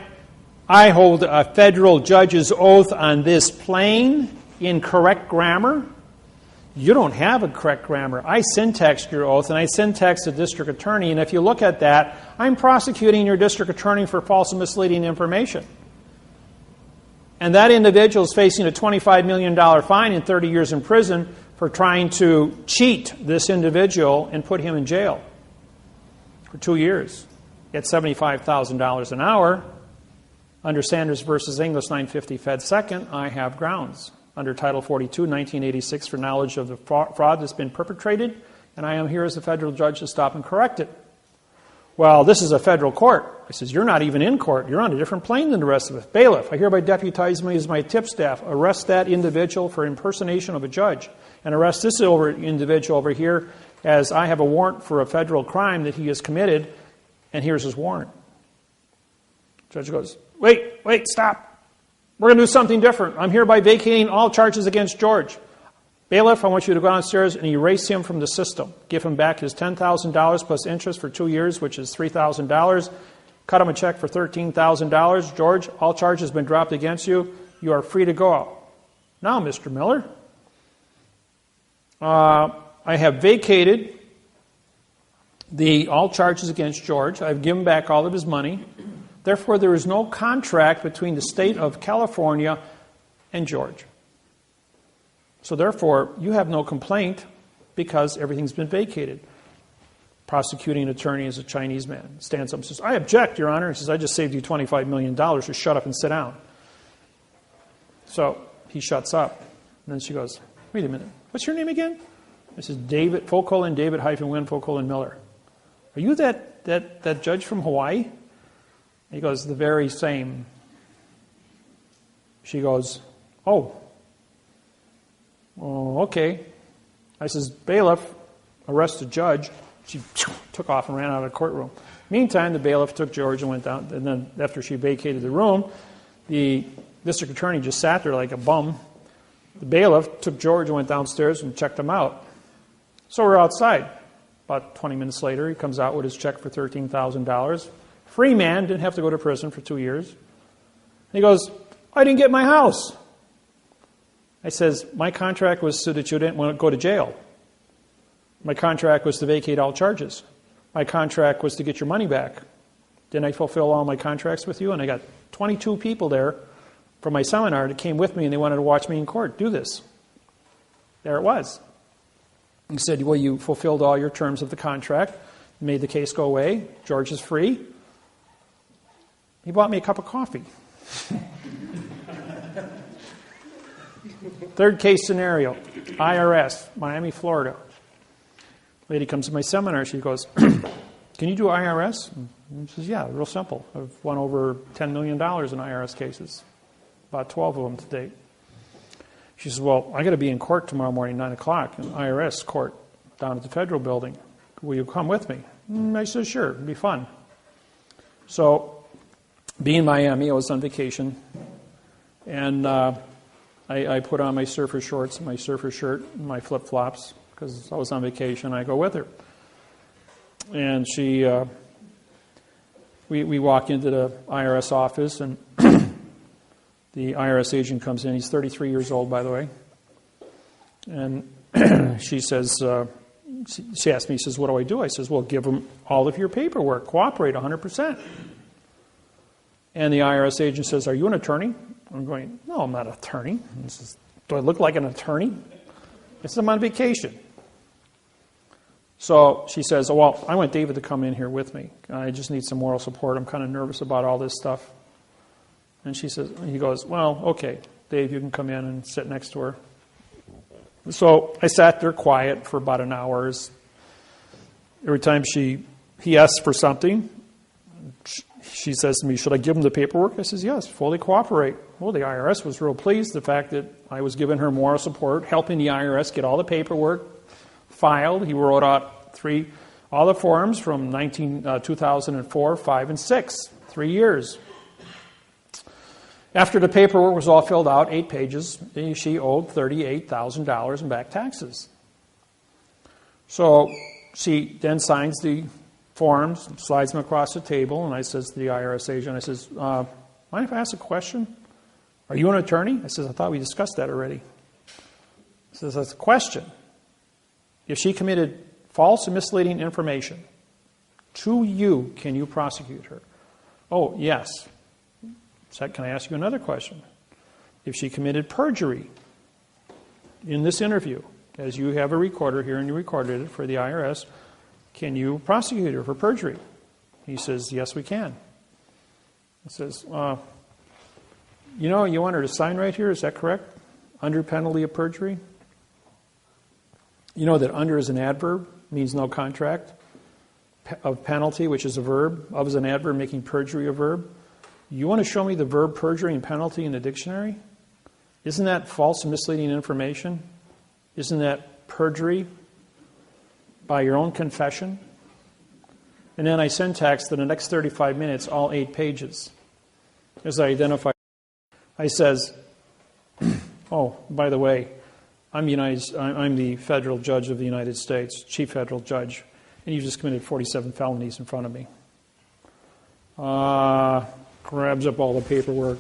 I hold a federal judge's oath on this plane in correct grammar. You don't have a correct grammar. I syntaxed your oath, and I syntaxed the district attorney, and if you look at that, I'm prosecuting your district attorney for false and misleading information. And that individual is facing a $25 million fine and 30 years in prison for trying to cheat this individual and put him in jail for 2 years at $75,000 an hour. Under Sanders versus English 950 Fed Second, I have grounds under Title 42, 1986 for knowledge of the fraud that's been perpetrated, and I am here as a federal judge to stop and correct it. Well, this is a federal court. I says, you're not even in court. You're on a different plane than the rest of us. Bailiff, I hereby deputize me as my tip staff. Arrest that individual for impersonation of a judge. And arrest this individual over here as I have a warrant for a federal crime that he has committed, and here's his warrant. Judge goes, wait, stop. We're going to do something different. I'm hereby vacating all charges against George. Bailiff, I want you to go downstairs and erase him from the system. Give him back his $10,000 plus interest for 2 years, which is $3,000. Cut him a check for $13,000. George, all charges have been dropped against you. You are free to go out. Now, Mr. Miller, I have vacated all charges against George. I've given back all of his money. Therefore, there is no contract between the state of California and George. So therefore, you have no complaint because everything's been vacated. Prosecuting attorney is a Chinese man. Stands up and says, I object, Your Honor. He says, I just saved you $25 million. So shut up and sit down. So he shuts up. And then she goes, wait a minute. What's your name again? This is David, David -Wynn, Miller. Are you that judge from Hawaii? He goes, the very same. She goes, oh, okay. I says, bailiff, arrest the judge. She took off and ran out of the courtroom. Meantime, the bailiff took George and went down. And then after she vacated the room, the district attorney just sat there like a bum. The bailiff took George and went downstairs and checked him out. So we're outside. About 20 minutes later, he comes out with his check for $13,000. Free man, didn't have to go to prison for 2 years. And he goes, I didn't get my house. I says, my contract was so that you didn't want to go to jail. My contract was to vacate all charges. My contract was to get your money back. Didn't I fulfill all my contracts with you? And I got 22 people there from my seminar that came with me and they wanted to watch me in court do this. There it was. He said, well, you fulfilled all your terms of the contract, made the case go away. George is free. He bought me a cup of coffee. Third case scenario, IRS, Miami, Florida. Lady comes to my seminar. She goes, can you do IRS? And she says, yeah, real simple. I've won over $10 million in IRS cases, about 12 of them to date. She says, well, I got to be in court tomorrow morning, 9 o'clock, in IRS court down at the federal building. Will you come with me? I said, sure, it'd be fun. So, being in Miami, I was on vacation, and I put on my surfer shorts, my surfer shirt, and my flip-flops, because I was on vacation. I go with her. And she, we walk into the IRS office, and the IRS agent comes in. He's 33 years old, by the way. And she says, she asked me, she says, what do I do? I says, well, give them all of your paperwork. Cooperate 100%. And the IRS agent says, are you an attorney? I'm going, no, I'm not an attorney. He says, do I look like an attorney? I said, I'm on vacation. So she says, oh, well, I want David to come in here with me. I just need some moral support. I'm kind of nervous about all this stuff. And he goes, well, okay, Dave, you can come in and sit next to her. So I sat there quiet for about an hour. Every time he asks for something, she says to me, should I give him the paperwork? I says, yes, fully cooperate. Well, the IRS was real pleased, the fact that I was giving her moral support, helping the IRS get all the paperwork filed. He wrote out all the forms from 2004, 5, and 6, 3 years. After the paperwork was all filled out, 8 pages, she owed $38,000 in back taxes. So she then signs the forms, slides them across the table, and I says to the IRS agent, I says, mind if I ask a question? Are you an attorney? I says, I thought we discussed that already. He says, that's a question. If she committed false and misleading information to you, can you prosecute her? Oh, yes. Can I ask you another question? If she committed perjury in this interview, as you have a recorder here and you recorded it for the IRS, can you prosecute her for perjury? He says, yes, we can. He says, you want her to sign right here, is that correct? Under penalty of perjury? You know that under is an adverb, means no contract. Of penalty, which is a verb. Of is an adverb, making perjury a verb. You want to show me the verb perjury and penalty in the dictionary? Isn't that false and misleading information? Isn't that perjury by your own confession? And then I syntaxed in the next 35 minutes, all 8 pages. As I identify, I says, oh, by the way, I'm the federal judge of the United States, chief federal judge, and you just committed 47 felonies in front of me. Grabs up all the paperwork.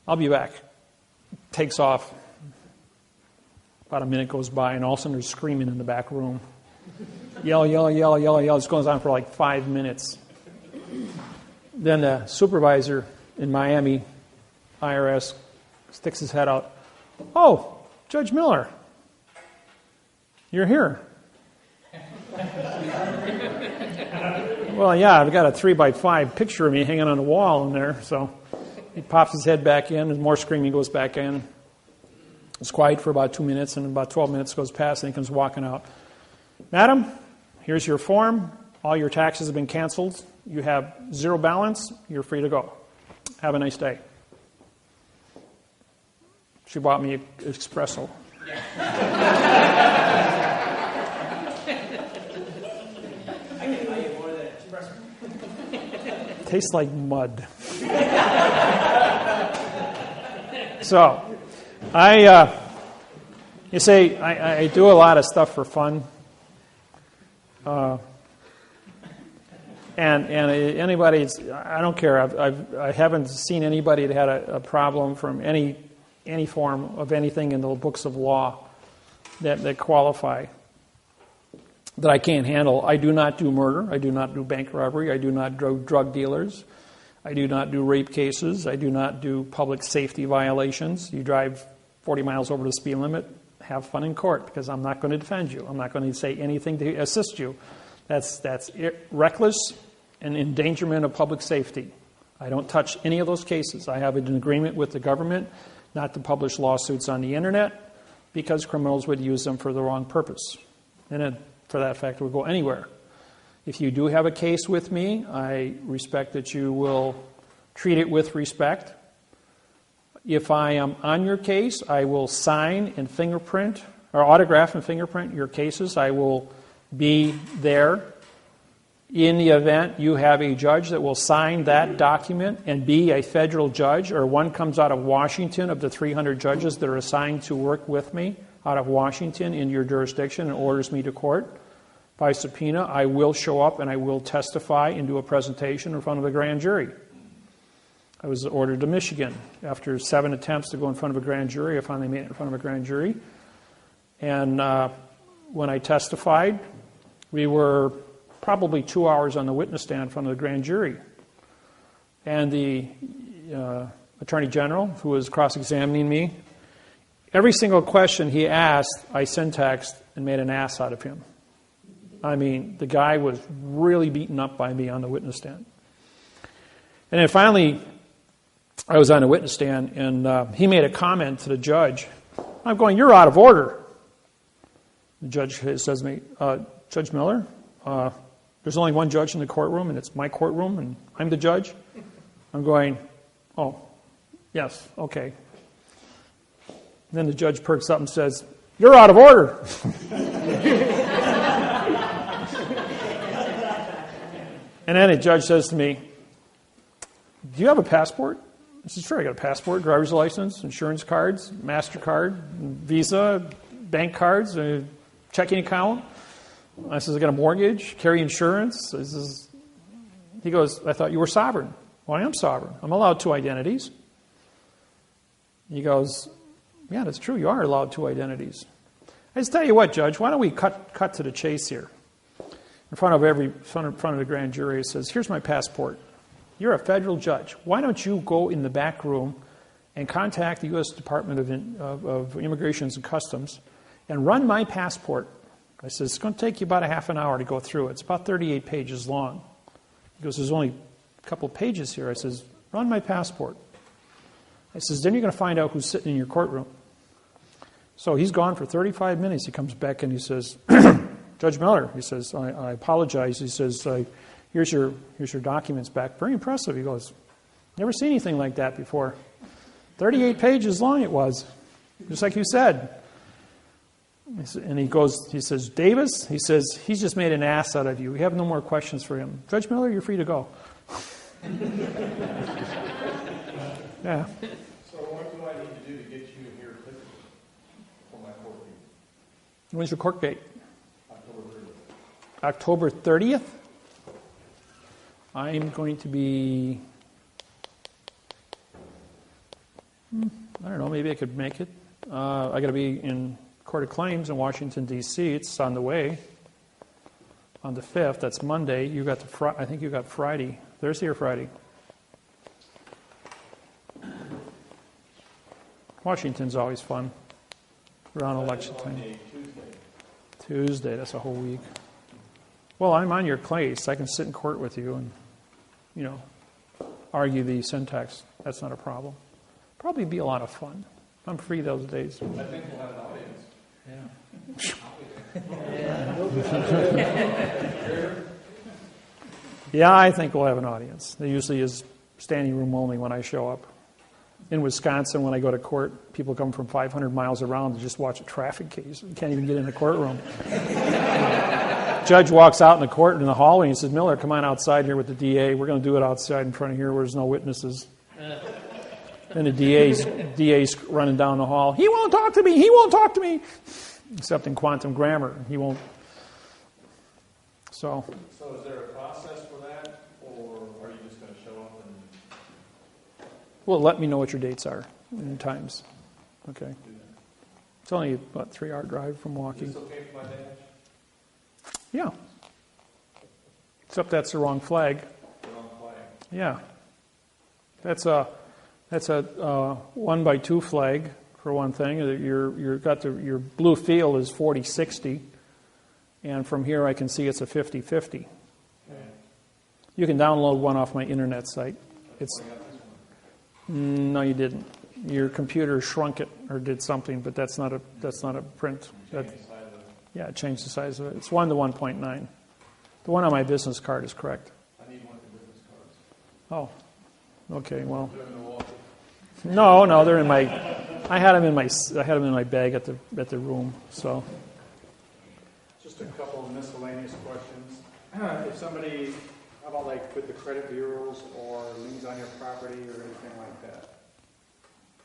I'll be back. Takes off. About a minute goes by, and all of a sudden there's screaming in the back room. Yell, yell, yell, yell, yell. This goes on for like 5 minutes. Then the supervisor in Miami, IRS, sticks his head out. Oh, Judge Miller, you're here. Well, yeah, I've got a 3x5 picture of me hanging on the wall in there. So he pops his head back in, and more screaming goes back in. It's quiet for about 2 minutes, and about 12 minutes goes past, and he comes walking out. Madam, here's your form. All your taxes have been canceled. You have zero balance. You're free to go. Have a nice day. She bought me an espresso. Tastes like mud. So, you say, I do a lot of stuff for fun. And anybody, I don't care. I haven't seen anybody that had a problem from any form of anything in the books of law that qualify, that I can't handle. I do not do murder. I do not do bank robbery. I do not do drug dealers. I do not do rape cases. I do not do public safety violations. You drive 40 miles over the speed limit, have fun in court, because I'm not going to defend you. I'm not going to say anything to assist you. That's reckless and endangerment of public safety. I don't touch any of those cases. I have an agreement with the government not to publish lawsuits on the internet because criminals would use them for the wrong purpose. And then, for that fact, we'll go anywhere. If you do have a case with me, I respect that you will treat it with respect. If I am on your case, I will sign and fingerprint, or autograph and fingerprint your cases. I will be there in the event you have a judge that will sign that document and be a federal judge, or one comes out of Washington of the 300 judges that are assigned to work with me out of Washington in your jurisdiction and orders me to court by subpoena, I will show up and I will testify and do a presentation in front of a grand jury. I was ordered to Michigan. After 7 attempts to go in front of a grand jury, I finally made it in front of a grand jury. And when I testified, we were probably 2 hours on the witness stand in front of the grand jury. And the Attorney General, who was cross-examining me, every single question he asked, I syntaxed and made an ass out of him. I mean, the guy was really beaten up by me on the witness stand. And then finally, I was on the witness stand, and he made a comment to the judge. I'm going, "You're out of order." The judge says to me, "Judge Miller, there's only one judge in the courtroom, and it's my courtroom, and I'm the judge." I'm going, "Oh, yes, okay." And then the judge perks up and says, "You're out of order." And then the judge says to me, "Do you have a passport?" I said, "Sure, I got a passport, driver's license, insurance cards, MasterCard, Visa, bank cards, a checking account." I says, "I got a mortgage, carry insurance." He goes, "I thought you were sovereign." "Well, I am sovereign. I'm allowed 2 identities." He goes, "Yeah, that's true. You are allowed 2 identities." I just tell you what, Judge, why don't we cut to the chase here? In front of the grand jury, it says, "Here's my passport. You're a federal judge. Why don't you go in the back room and contact the U.S. Department of Immigration and Customs and run my passport. I said, it's going to take you about a half an hour to go through it. It's about 38 pages long. He goes, there's only a couple pages here. I says, run my passport. I says, then you're going to find out who's sitting in your courtroom. So he's gone for 35 minutes. He comes back and he says, Judge Miller, he says, I apologize. He says, here's your documents back. Very impressive. He goes, never seen anything like that before. 38 pages long it was, just like you said. And he says, Davis, he says, he's just made an ass out of you. We have no more questions for him. Judge Miller, you're free to go. Yeah. So what do I need to do to get you here quickly for my court date? When's your court date? October 30th. October 30th? I'm going to be, I don't know, maybe I could make it. I got to be in Court of Claims in Washington, D.C. It's on the way. On the 5th, that's Monday. You got I think you got Friday. Thursday or Friday? Washington's always fun. Around election time. Tuesday, that's a whole week. Well, I'm on your case. I can sit in court with you and, argue the syntax. That's not a problem. Probably be a lot of fun. I'm free those days. I think we'll have an audience. Yeah, I think we'll have an audience. There usually is standing room only when I show up. In Wisconsin, when I go to court, people come from 500 miles around to just watch a traffic case. You can't even get in the courtroom. Judge walks out in the court in the hallway and he says, Miller, come on outside here with the DA. We're going to do it outside in front of here where there's no witnesses. And the DA's running down the hall. He won't talk to me. He won't talk to me. Except in quantum grammar. He won't. So is there a process for that? Or are you just going to show up and... Well, let me know what your dates are and times. Okay. It's only about a 3-hour drive from walking. Is this okay for my badge? Yeah. Except that's the wrong flag. The wrong flag. Yeah. That's a 1x2 flag for one thing. Your blue field is 40-60, and from here I can see it's a 50-50. Okay. You can download one off my internet site. No, you didn't. Your computer shrunk it or did something, but that's not a print. It changed the size of it. It's 1 to 1.9. The one on my business card is correct. I need one of the business cards. Oh, okay. Well, no, they're in my. I had them in my bag at the room. So, just a couple of miscellaneous questions. If somebody, how about like with the credit bureaus or liens on your property or anything like that?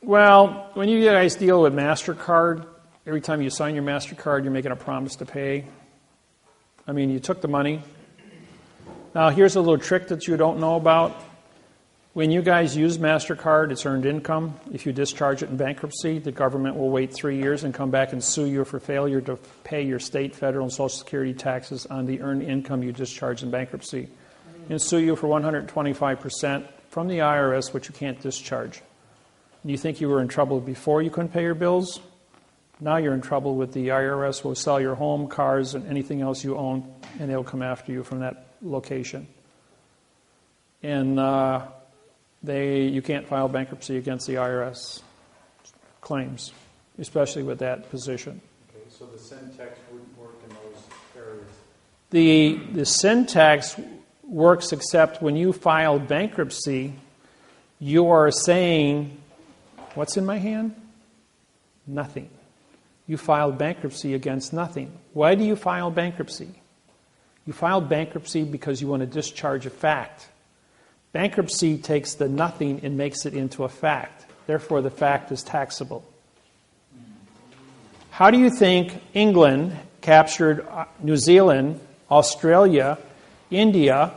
Well, when you guys deal with MasterCard, every time you sign your MasterCard, you're making a promise to pay. I mean, you took the money. Now, here's a little trick that you don't know about. When you guys use MasterCard, it's earned income. If you discharge it in bankruptcy, the government will wait 3 years and come back and sue you for failure to pay your state, federal, and Social Security taxes on the earned income you discharged in bankruptcy. And sue you for 125% from the IRS, which you can't discharge. And you think you were in trouble before you couldn't pay your bills? Now you're in trouble with the IRS. Will sell your home, cars, and anything else you own, and they'll come after you from that location. And you can't file bankruptcy against the IRS claims, especially with that position. Okay, so the syntax wouldn't work in those areas. The syntax works except when you file bankruptcy, you are saying, what's in my hand? Nothing. You filed bankruptcy against nothing. Why do you file bankruptcy? You filed bankruptcy because you want to discharge a fact. Bankruptcy takes the nothing and makes it into a fact. Therefore, the fact is taxable. How do you think England captured New Zealand, Australia, India?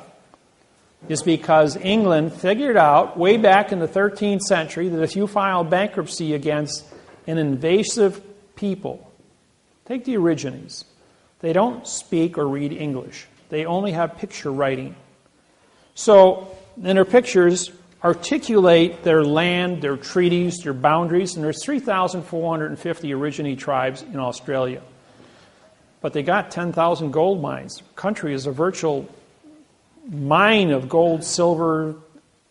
Is because England figured out way back in the 13th century that if you file bankruptcy against an invasive people, take the Aborigines. They don't speak or read English. They only have picture writing. So in their pictures, articulate their land, their treaties, their boundaries, and there's 3,450 Aborigine tribes in Australia. But they got 10,000 gold mines. The country is a virtual mine of gold, silver,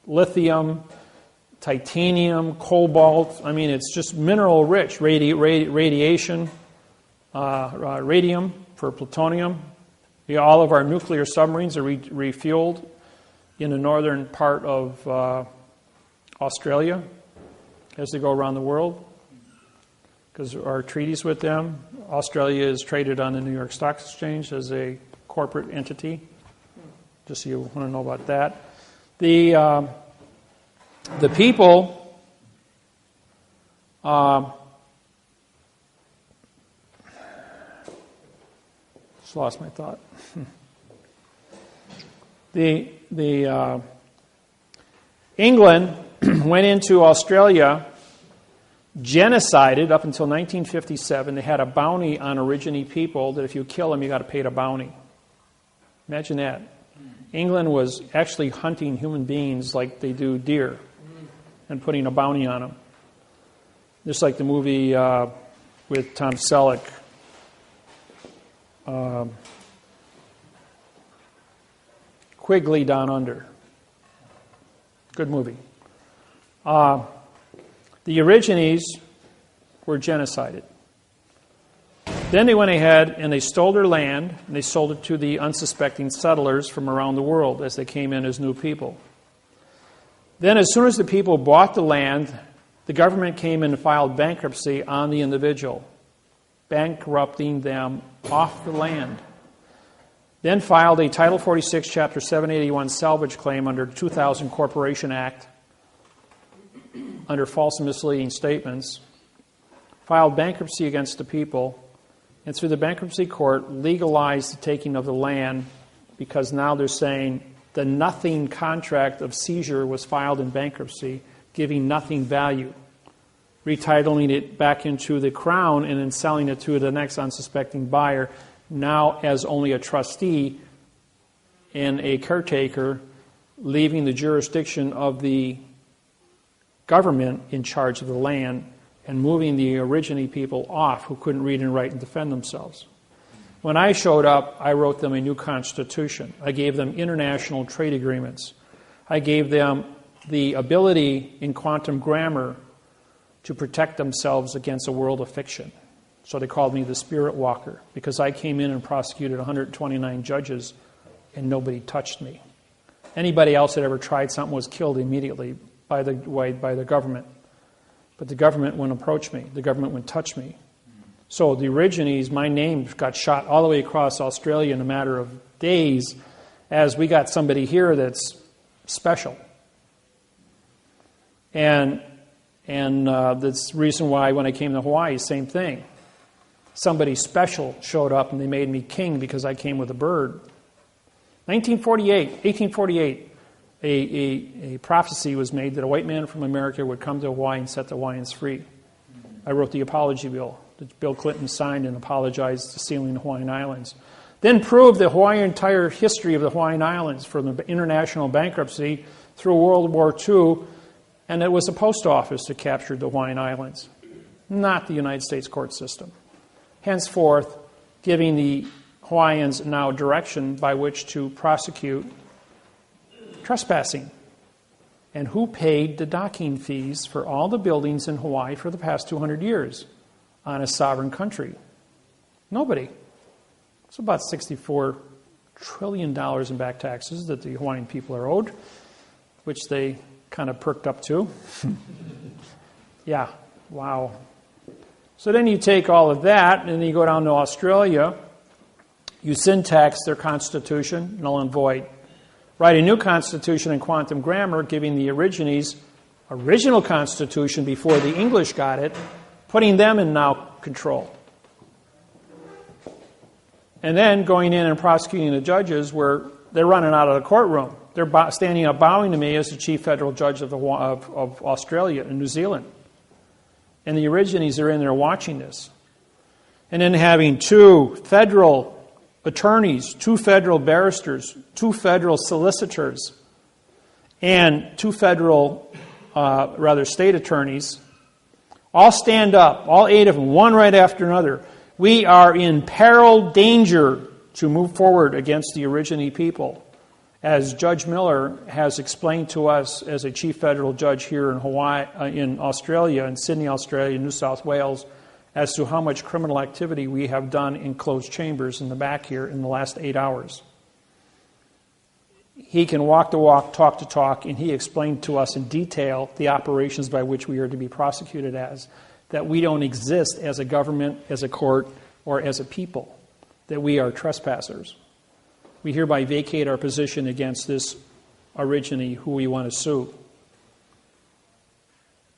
lithium, titanium, cobalt. I mean, it's just mineral rich. Radiation, radium for plutonium. All of our nuclear submarines are refueled in the northern part of Australia as they go around the world because our treaties with them. Australia is traded on the New York Stock Exchange as a corporate entity. Just so you want to know about that. The people just lost my thought. England went into Australia, genocided up until 1957. They had a bounty on Aborigine people that if you kill them, you got to pay a bounty. Imagine that. England was actually hunting human beings like they do deer and putting a bounty on them. Just like the movie with Tom Selleck. Quigley Down Under. Good movie. The Aborigines were genocided. Then they went ahead and they stole their land and they sold it to the unsuspecting settlers from around the world as they came in as new people. Then as soon as the people bought the land, the government came in and filed bankruptcy on the individual, bankrupting them off the land. Then filed a Title 46, Chapter 781 salvage claim under 2000 Corporation Act under false and misleading statements, filed bankruptcy against the people, and through the bankruptcy court legalized the taking of the land because now they're saying the nothing contract of seizure was filed in bankruptcy, giving nothing value, retitling it back into the crown and then selling it to the next unsuspecting buyer, now as only a trustee and a caretaker, leaving the jurisdiction of the government in charge of the land and moving the Aborigine people off who couldn't read and write and defend themselves. When I showed up, I wrote them a new constitution. I gave them international trade agreements. I gave them the ability in quantum grammar to protect themselves against a world of fiction. So they called me the Spirit Walker because I came in and prosecuted 129 judges and nobody touched me. Anybody else that ever tried something was killed immediately by the government. But the government wouldn't approach me. The government wouldn't touch me. So the Aborigines, my name got shot all the way across Australia in a matter of days as we got somebody here that's special. And that's the reason why when I came to Hawaii, same thing. Somebody special showed up and they made me king because I came with a bird. 1848, a prophecy was made that a white man from America would come to Hawaii and set the Hawaiians free. I wrote the apology bill that Bill Clinton signed and apologized to sealing the Hawaiian Islands. Then proved the entire history of the Hawaiian Islands from the international bankruptcy through World War II, and it was the post office that captured the Hawaiian Islands, not the United States court system. Henceforth, giving the Hawaiians now direction by which to prosecute trespassing. And who paid the docking fees for all the buildings in Hawaii for the past 200 years on a sovereign country? Nobody. It's about $64 trillion in back taxes that the Hawaiian people are owed, which they kind of perked up to. Yeah, wow. So then you take all of that, and then you go down to Australia, you syntax their constitution, null and void. Write a new constitution in quantum grammar, giving the Aborigines original constitution before the English got it, putting them in now control. And then going in and prosecuting the judges where they're running out of the courtroom. They're standing up bowing to me as the chief federal judge of Australia and New Zealand. And the Aborigines are in there watching this. And then having 2 federal attorneys, 2 federal barristers, 2 federal solicitors and 2 federal, state attorneys, all stand up, all 8 of them, one right after another. We are in peril, danger to move forward against the Aborigine people. As Judge Miller has explained to us as a chief federal judge here in in Australia, in Sydney, Australia, New South Wales, as to how much criminal activity we have done in closed chambers in the back here in the last 8 hours. He can walk the walk, talk the talk, and he explained to us in detail the operations by which we are to be prosecuted as, that we don't exist as a government, as a court, or as a people, that we are trespassers. We hereby vacate our position against this Aborigine who we want to sue.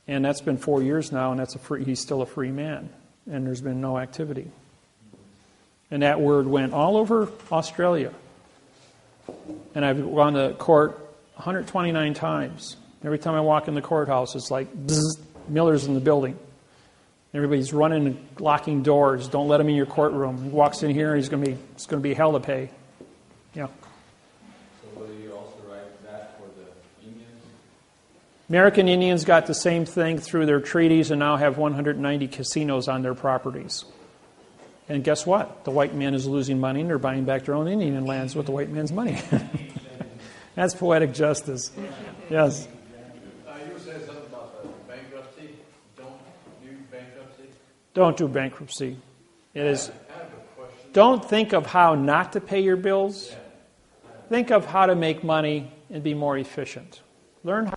And that's been 4 years now, and he's still a free man, and there's been no activity. And that word went all over Australia. And I've gone to court 129 times. Every time I walk in the courthouse, it's like, bzz, Miller's in the building. Everybody's running and locking doors. Don't let him in your courtroom. He walks in here, it's going to be hell to pay. Yeah. So will you also write that for the Indians? American Indians got the same thing through their treaties and now have 190 casinos on their properties. And guess what? The white man is losing money and they're buying back their own Indian lands with the white man's money. That's poetic justice. Yes. You were saying something about the bankruptcy. Don't do bankruptcy. Don't do bankruptcy. It is. Don't think of how not to pay your bills. Think of how to make money and be more efficient. Learn how.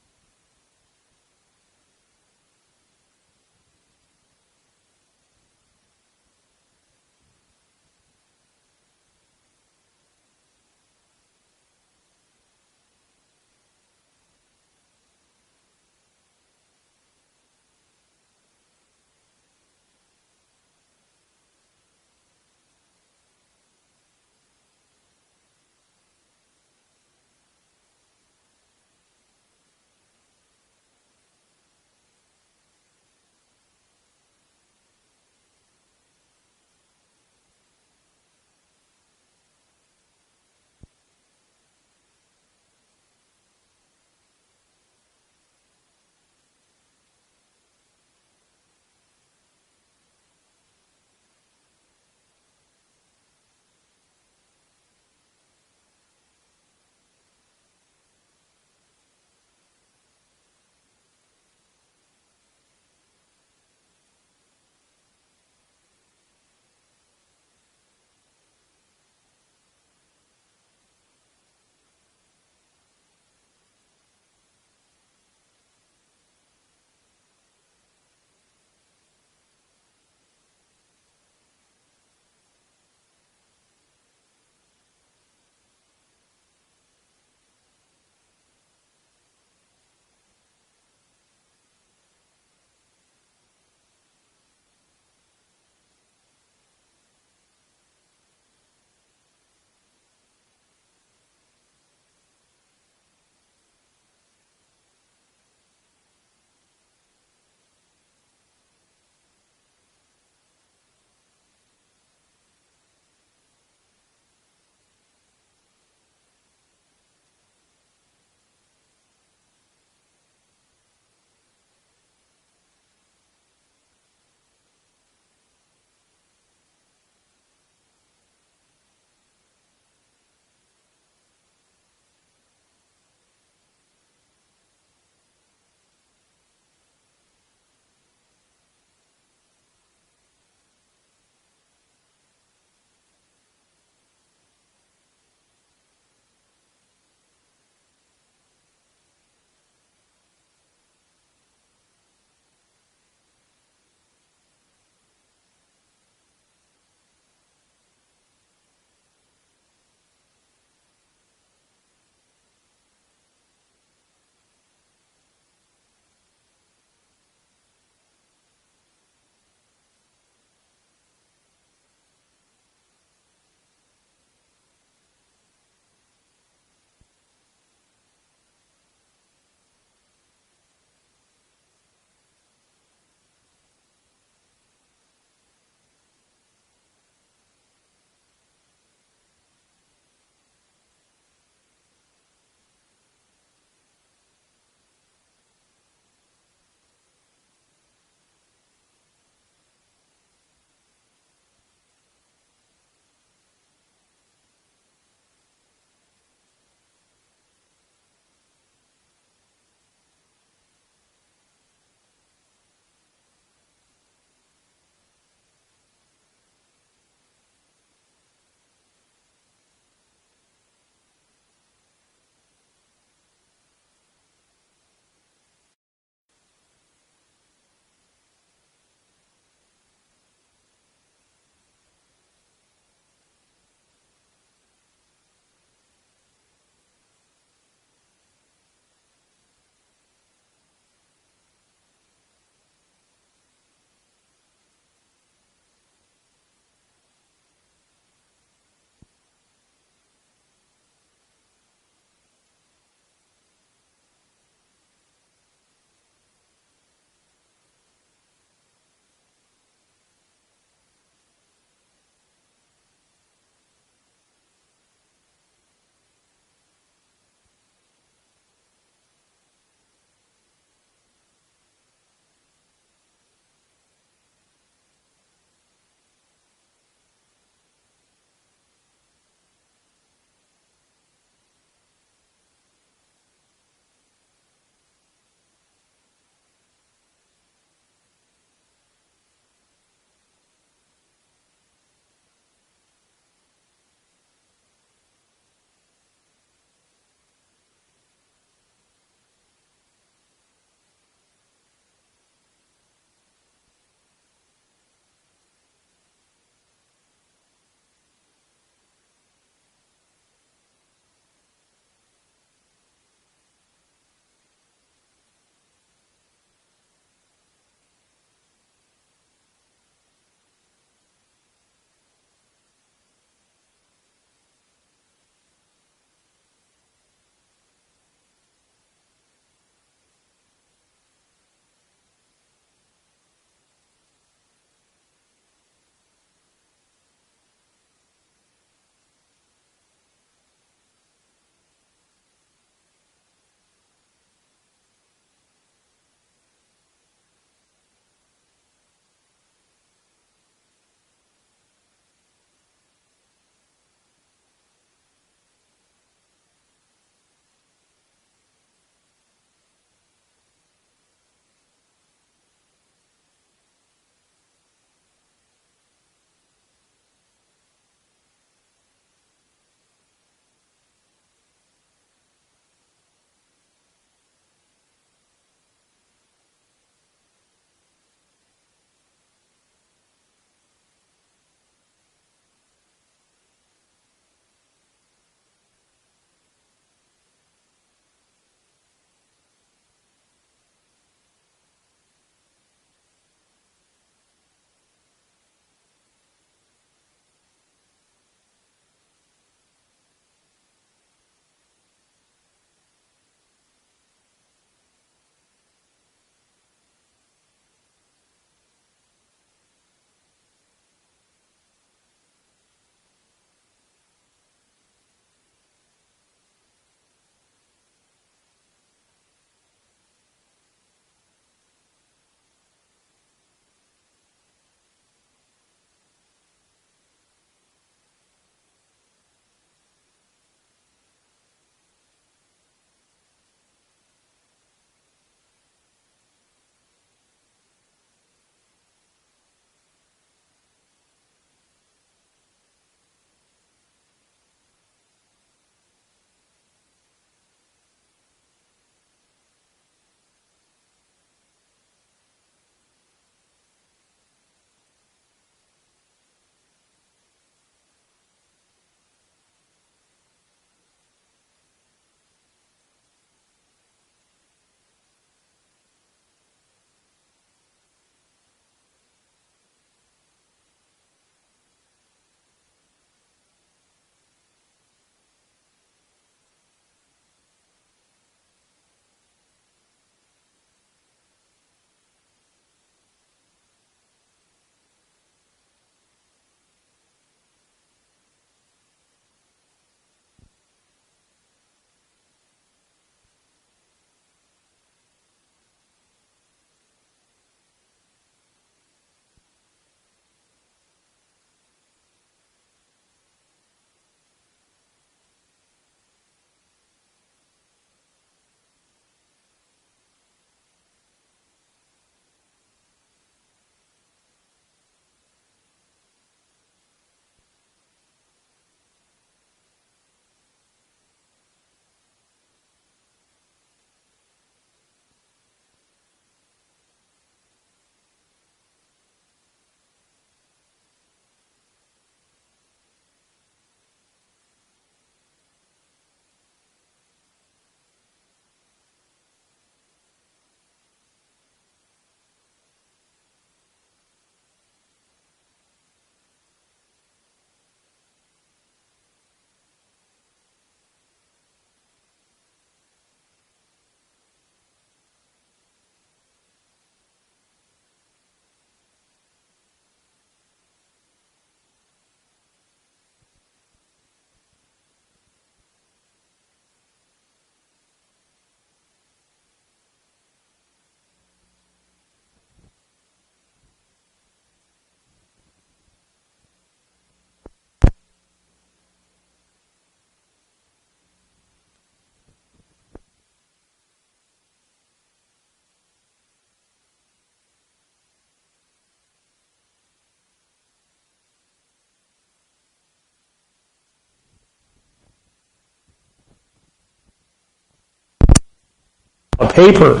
paper.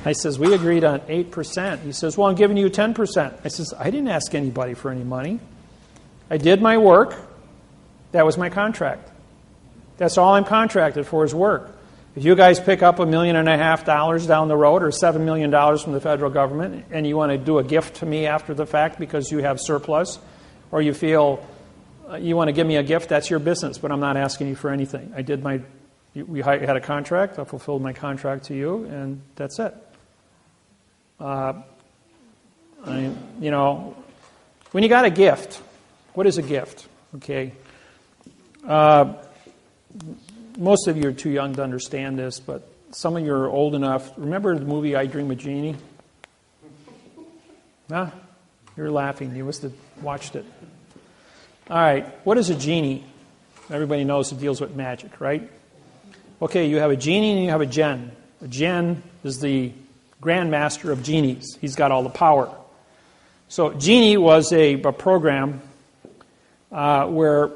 I says, we agreed on 8%. He says, well, I'm giving you 10%. I says, I didn't ask anybody for any money. I did my work. That was my contract. That's all I'm contracted for is work. If you guys pick up $1.5 million down the road or $7 million from the federal government and you want to do a gift to me after the fact because you have surplus or you feel you want to give me a gift, that's your business, but I'm not asking you for anything. We had a contract. I fulfilled my contract to you, and that's it. When you got a gift, what is a gift? Okay. Most of you are too young to understand this, but some of you are old enough. Remember the movie I Dream of Jeannie? Huh? You're laughing. You must have watched it. All right. What is a genie? Everybody knows it deals with magic, right? Okay, you have a genie and you have a djinn. A djinn is the Grand Master of genies. He's got all the power. So genie was a program where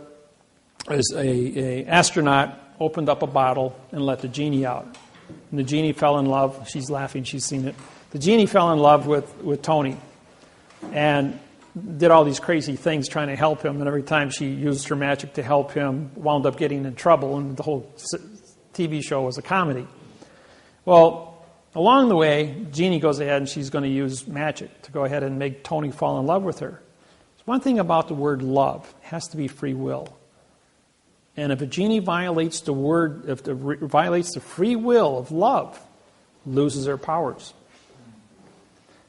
as a astronaut opened up a bottle and let the genie out. And the genie fell in love. She's laughing. She's seen it. The genie fell in love with Tony and did all these crazy things trying to help him. And every time she used her magic to help him, wound up getting in trouble. And the whole TV show was a comedy. Well, along the way, Jeannie goes ahead and she's going to use magic to go ahead and make Tony fall in love with her. There's one thing about the word love. It has to be free will. And if a genie violates violates the free will of love, loses her powers.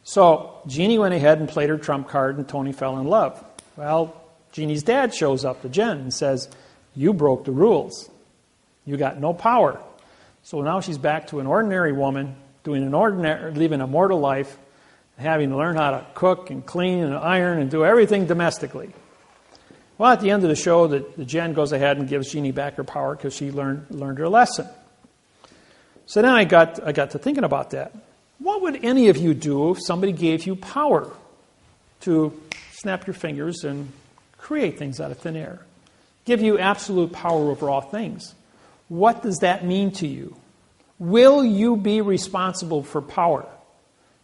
So Jeannie went ahead and played her trump card and Tony fell in love. Well, Jeannie's dad shows up to Jen and says, you broke the rules. You got no power. So now she's back to an ordinary woman, living a mortal life, having to learn how to cook and clean and iron and do everything domestically. Well, at the end of the show, the Jen goes ahead and gives Jeannie back her power because she learned her lesson. So then I got to thinking about that. What would any of you do if somebody gave you power to snap your fingers and create things out of thin air? Give you absolute power over all things. What does that mean to you? Will you be responsible for power?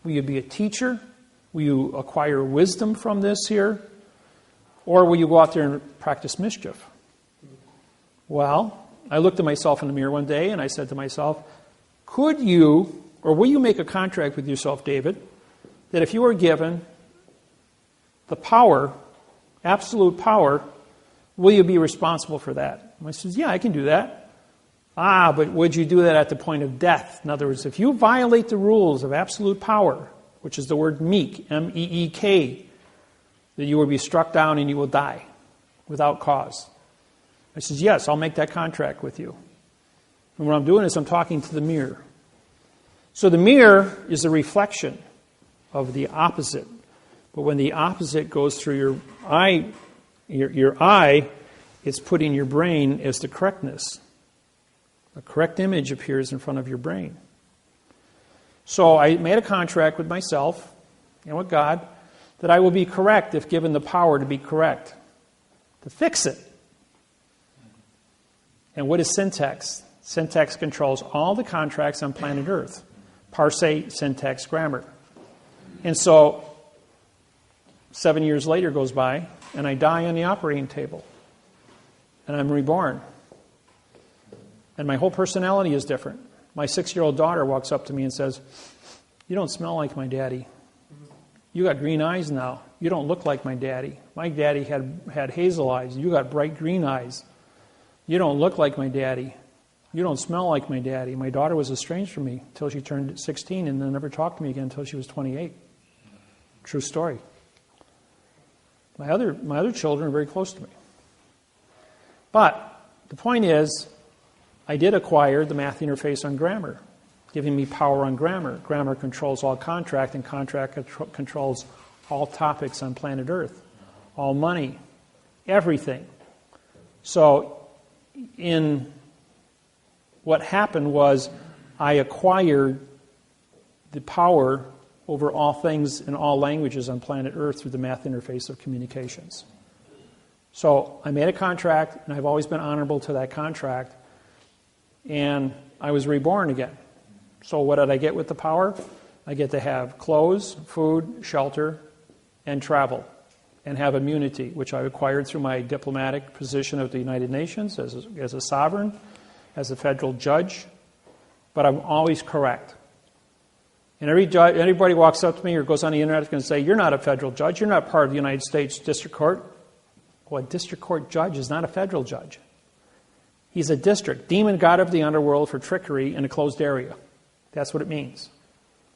Will you be a teacher? Will you acquire wisdom from this here? Or will you go out there and practice mischief? Well, I looked at myself in the mirror one day and I said to myself, will you make a contract with yourself, David, that if you were given the power, absolute power, will you be responsible for that? And I said, yeah, I can do that. But would you do that at the point of death? In other words, if you violate the rules of absolute power, which is the word meek, M-E-E-K, that you will be struck down and you will die without cause. I said, yes, I'll make that contract with you. And what I'm doing is I'm talking to the mirror. So the mirror is a reflection of the opposite. But when the opposite goes through your eye, it's put in your brain as the correctness. A correct image appears in front of your brain. So I made a contract with myself and with God that I will be correct if given the power to be correct, to fix it. And what is syntax? Syntax controls all the contracts on planet Earth. Parse, syntax, grammar. And so 7 years later goes by, and I die on the operating table. And I'm reborn. And my whole personality is different. My 6-year-old daughter walks up to me and says, you don't smell like my daddy. You got green eyes now. You don't look like my daddy. My daddy had hazel eyes. You got bright green eyes. You don't look like my daddy. You don't smell like my daddy. My daughter was estranged from me until she turned 16 and then never talked to me again until she was 28. True story. My other children are very close to me. But the point is, I did acquire the math interface on grammar, giving me power on grammar. Grammar controls all contract, and contract controls all topics on planet Earth, all money, everything. So what happened was I acquired the power over all things in all languages on planet Earth through the math interface of communications. So I made a contract, and I've always been honorable to that contract, and I was reborn again. So what did I get with the power? I get to have clothes, food, shelter, and travel, and have immunity, which I acquired through my diplomatic position of the United Nations as a sovereign, as a federal judge. But I'm always correct. And everybody walks up to me or goes on the internet and say, you're not a federal judge. You're not part of the United States District Court. Well, a district court judge is not a federal judge. He's a district, demon god of the underworld for trickery in a closed area. That's what it means.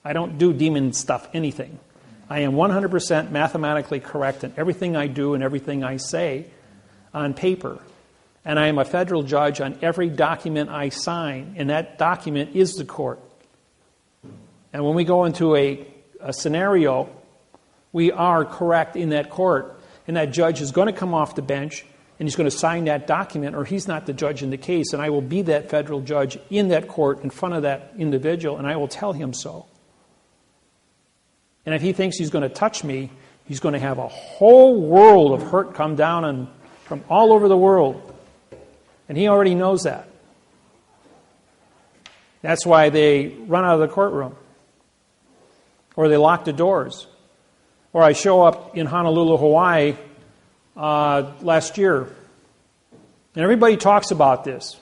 I don't do demon stuff, anything. I am 100% mathematically correct in everything I do and everything I say on paper. And I am a federal judge on every document I sign, and that document is the court. And when we go into a scenario, we are correct in that court, and that judge is going to come off the bench, and he's going to sign that document, or he's not the judge in the case, and I will be that federal judge in that court in front of that individual, and I will tell him so. And if he thinks he's going to touch me, he's going to have a whole world of hurt come down from all over the world. And he already knows that. That's why they run out of the courtroom. Or they lock the doors. Or I show up in Honolulu, Hawaii last year. And everybody talks about this.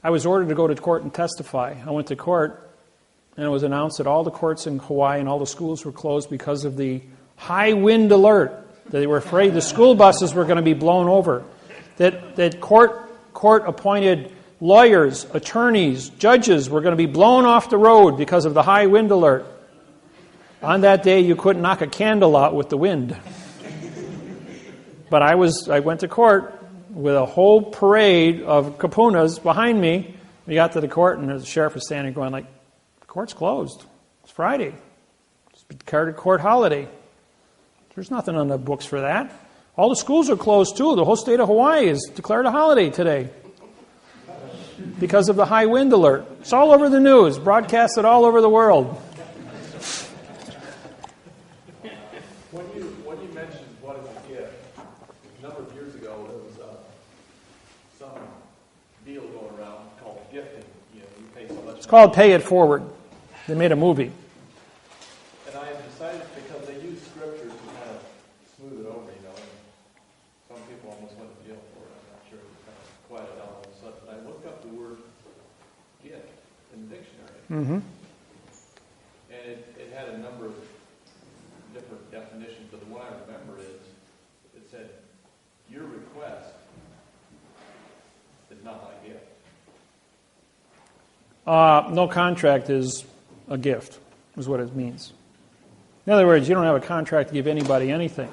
I was ordered to go to court and testify. I went to court, and it was announced that all the courts in Hawaii and all the schools were closed because of the high wind alert. They were afraid the school buses were going to be blown over. That court-appointed lawyers, attorneys, judges were going to be blown off the road because of the high wind alert. On that day, you couldn't knock a candle out with the wind. But I went to court with a whole parade of kapunas behind me. We got to the court, and the sheriff was standing going like, the court's closed. It's Friday. It's declared a court holiday. There's nothing on the books for that. All the schools are closed, too. The whole state of Hawaii is declared a holiday today because of the high wind alert. It's all over the news, broadcasted all over the world. When you mentioned what is a gift, a number of years ago there was some deal going around called gifting. You pay so much. It's called Pay It Forward. They made a movie. And I decided, because they use scripture to kind of smooth it over, and some people almost went to jail for it. I'm not sure. It kind of quieted down all of a sudden. I looked up the word gift in the dictionary. Mm-hmm. And it had a number of different definitions, but the one I remember is, it said, your request is not my gift. No contract is a gift, is what it means. In other words, you don't have a contract to give anybody anything,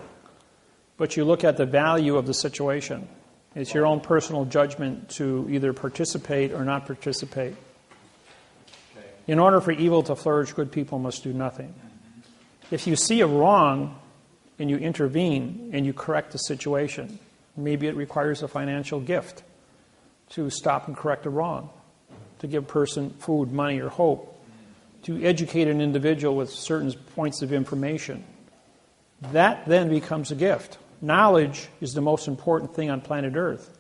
but you look at the value of the situation. It's your own personal judgment to either participate or not participate. Okay. In order for evil to flourish, good people must do nothing. If you see a wrong and you intervene and you correct the situation, maybe it requires a financial gift to stop and correct a wrong, to give a person food, money, or hope, to educate an individual with certain points of information. That then becomes a gift. Knowledge is the most important thing on planet Earth.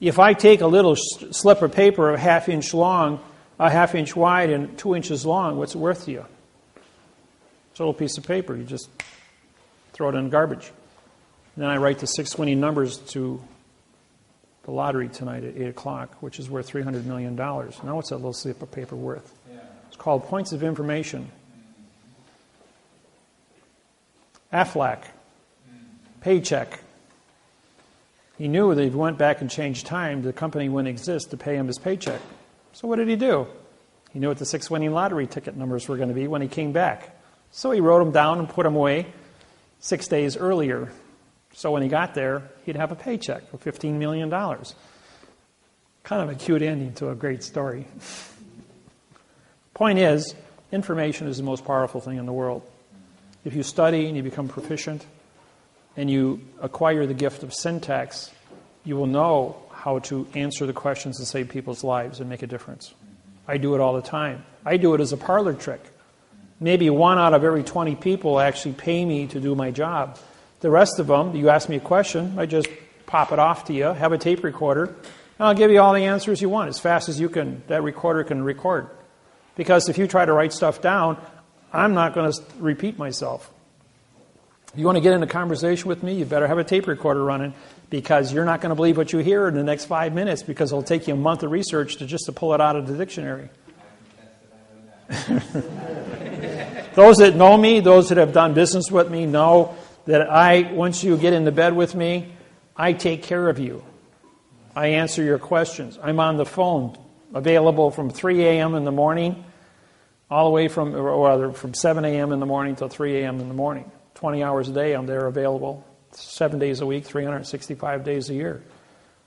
If I take a little slip of paper a half-inch long, a half-inch wide, and 2 inches long, what's it worth to you? It's a little piece of paper. You just throw it in the garbage. And then I write the 6 winning numbers to the lottery tonight at 8 o'clock, which is worth $300 million. Now what's that little slip of paper worth? It's called points of information. Aflac. Paycheck. He knew that if he went back and changed time, the company wouldn't exist to pay him his paycheck. So what did he do? He knew what the 6 winning lottery ticket numbers were going to be when he came back. So he wrote them down and put them away 6 days earlier. So when he got there, he'd have a paycheck of $15 million. Kind of a cute ending to a great story. Point is, information is the most powerful thing in the world. If you study and you become proficient and you acquire the gift of syntax, you will know how to answer the questions and save people's lives and make a difference. I do it all the time. I do it as a parlor trick. Maybe 1 out of every 20 people actually pay me to do my job. The rest of them, you ask me a question, I just pop it off to you, have a tape recorder, and I'll give you all the answers you want as fast as you can. That recorder can record. Because if you try to write stuff down, I'm not going to repeat myself. If you want to get into conversation with me, you better have a tape recorder running, because you're not going to believe what you hear in the next 5 minutes, because it'll take you a month of research to pull it out of the dictionary. Those that know me, those that have done business with me, know that once you get into bed with me, I take care of you. I answer your questions. I'm on the phone, available from 3 a.m. in the morning, all the way from 7 a.m. in the morning till 3 a.m. in the morning. 20 hours a day I'm there available, 7 days a week, 365 days a year.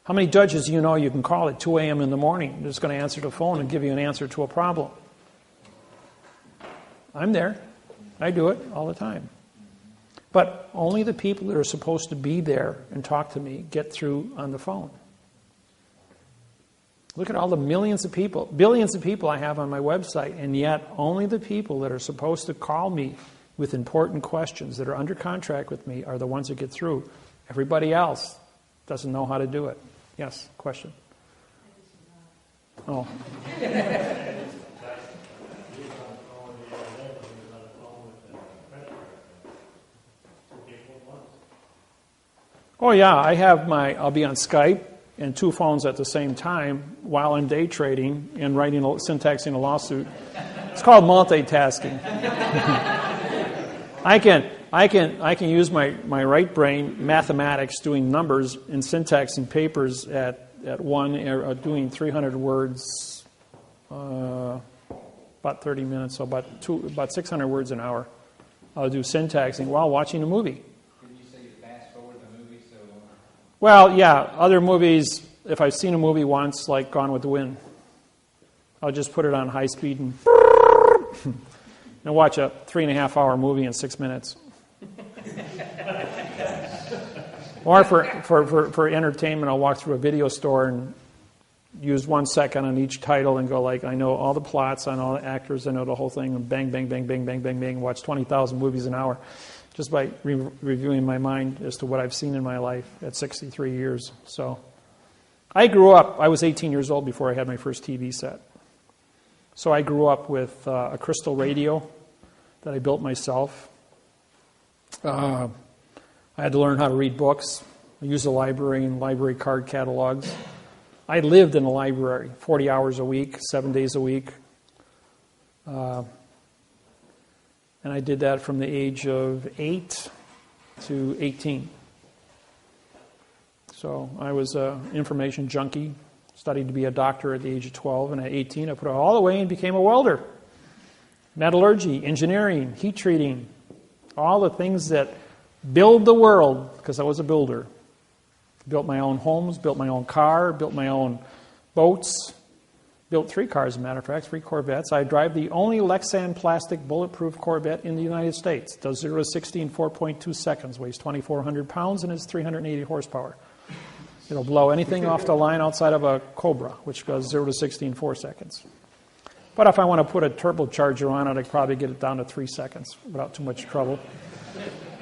How many judges do you know you can call at 2 a.m. in the morning? They're just going to answer the phone and give you an answer to a problem. I'm there. I do it all the time. But only the people that are supposed to be there and talk to me get through on the phone. Look at all the billions of people I have on my website, and yet only the people that are supposed to call me with important questions that are under contract with me are the ones that get through. Everybody else doesn't know how to do it. Yes, question? Oh. Oh yeah, I'll be on Skype and 2 phones at the same time while I'm day trading and syntaxing a lawsuit. It's called multitasking. I can use my right brain, mathematics, doing numbers and syntaxing papers at one, doing 300 words, about 30 minutes, so about 600 words an hour. I'll do syntaxing while watching a movie. Did you say you fast forward the movie? Well, yeah, other movies, if I've seen a movie once, like Gone with the Wind, I'll just put it on high speed and watch a 3.5-hour movie in 6 minutes. Or for entertainment, I'll walk through a video store and use 1 second on each title and go like, I know all the plots, I know all the actors, I know the whole thing, and bang, bang, bang, bang, bang, bang, bang, watch 20,000 movies an hour just by reviewing my mind as to what I've seen in my life at 63 years. So I was 18 years old before I had my first TV set. So I grew up with a crystal radio that I built myself. I had to learn how to read books. I used a library and library card catalogs. I lived in a library 40 hours a week, 7 days a week. And I did that from the age of 8 to 18. So I was an information junkie, studied to be a doctor at the age of 12, and at 18 I put it all away and became a welder. Metallurgy, engineering, heat treating, all the things that build the world, because I was a builder. Built my own homes, built my own car, built my own boats. Built 3 cars, as a matter of fact, 3 Corvettes. I drive the only Lexan plastic bulletproof Corvette in the United States. It does 0 to 60 in 4.2 seconds, weighs 2,400 pounds, and is 380 horsepower. It'll blow anything off the line outside of a Cobra, which goes 0 to 60 in 4 seconds. But if I want to put a turbocharger on it, I'd probably get it down to 3 seconds without too much trouble.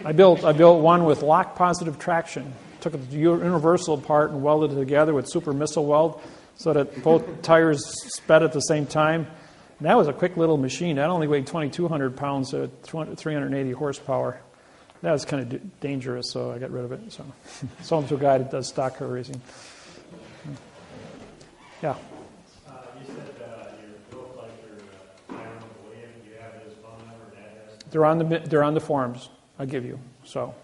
I built one with lock-positive traction. Took the universal apart and welded it together with super missile weld so that both tires sped at the same time. And that was a quick little machine. That only weighed 2,200 pounds at 380 horsepower. That was kind of dangerous, so I got rid of it. So sold to a guy that does stock car racing. Yeah. You said your bill collector, Hiram William, do you have his phone number and address? They're on the forms I give you. So,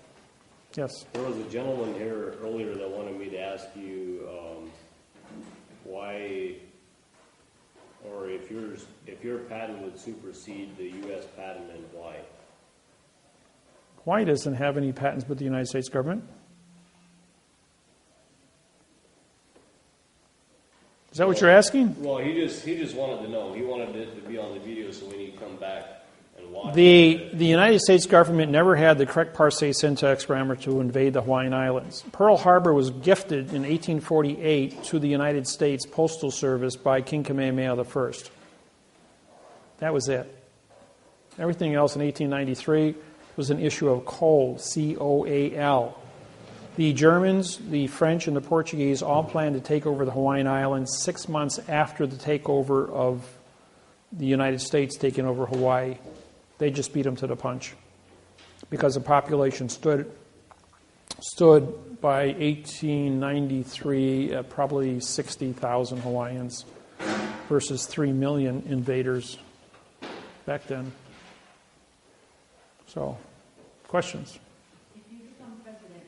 yes. There was a gentleman here earlier that wanted me to ask you why, or if your patent would supersede the U.S. patent, and why. Hawaii doesn't have any patents with the United States government. Is that what you're asking? Well, he just wanted to know. He wanted it to be on the video so when you come back and watch The United States government never had the correct parse syntax grammar to invade the Hawaiian Islands. Pearl Harbor was gifted in 1848 to the United States Postal Service by King Kamehameha I. That was it. Everything else in 1893 was an issue of coal, C-O-A-L. The Germans, the French, and the Portuguese all planned to take over the Hawaiian Islands 6 months after the takeover of the United States taking over Hawaii. They just beat them to the punch because the population stood by 1893 at probably 60,000 Hawaiians versus 3 million invaders back then. So, questions? If you become president,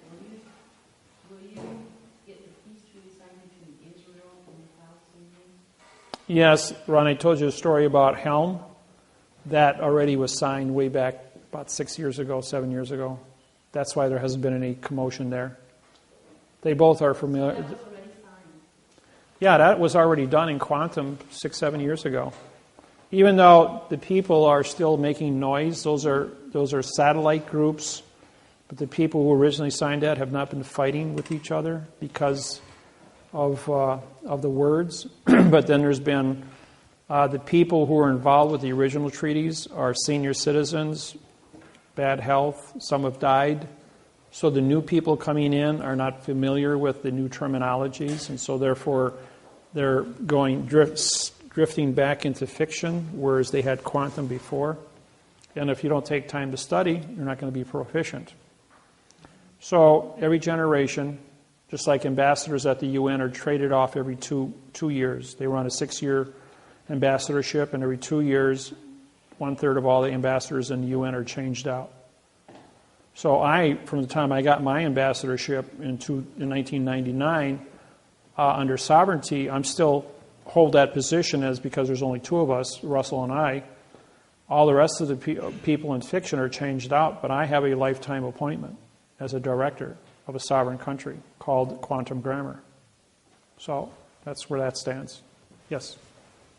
will you get the peace treaty signed between Israel and the Palestinians? Yes, Ron, I told you a story about Helm. That already was signed way back about 7 years ago. That's why there hasn't been any commotion there. They both are familiar. That was already signed. Yeah, that was already done in quantum 7 years ago. Even though the people are still making noise, those are satellite groups, but the people who originally signed that have not been fighting with each other because of the words. But then there's been the people who were involved with the original treaties are senior citizens, bad health, some have died. So the new people coming in are not familiar with the new terminologies, and so therefore they're drifting back into fiction, whereas they had quantum before. And if you don't take time to study, you're not going to be proficient. So every generation, just like ambassadors at the UN are traded off every two years. They run a 6-year ambassadorship, and every 2 years, 1/3 of all the ambassadors in the UN are changed out. So from the time I got my ambassadorship in 1999, under sovereignty, I'm still hold that position because there's only 2 of us, Russell and I. All the rest of the people in fiction are changed out, but I have a lifetime appointment as a director of a sovereign country called Quantum Grammar. So that's where that stands. Yes?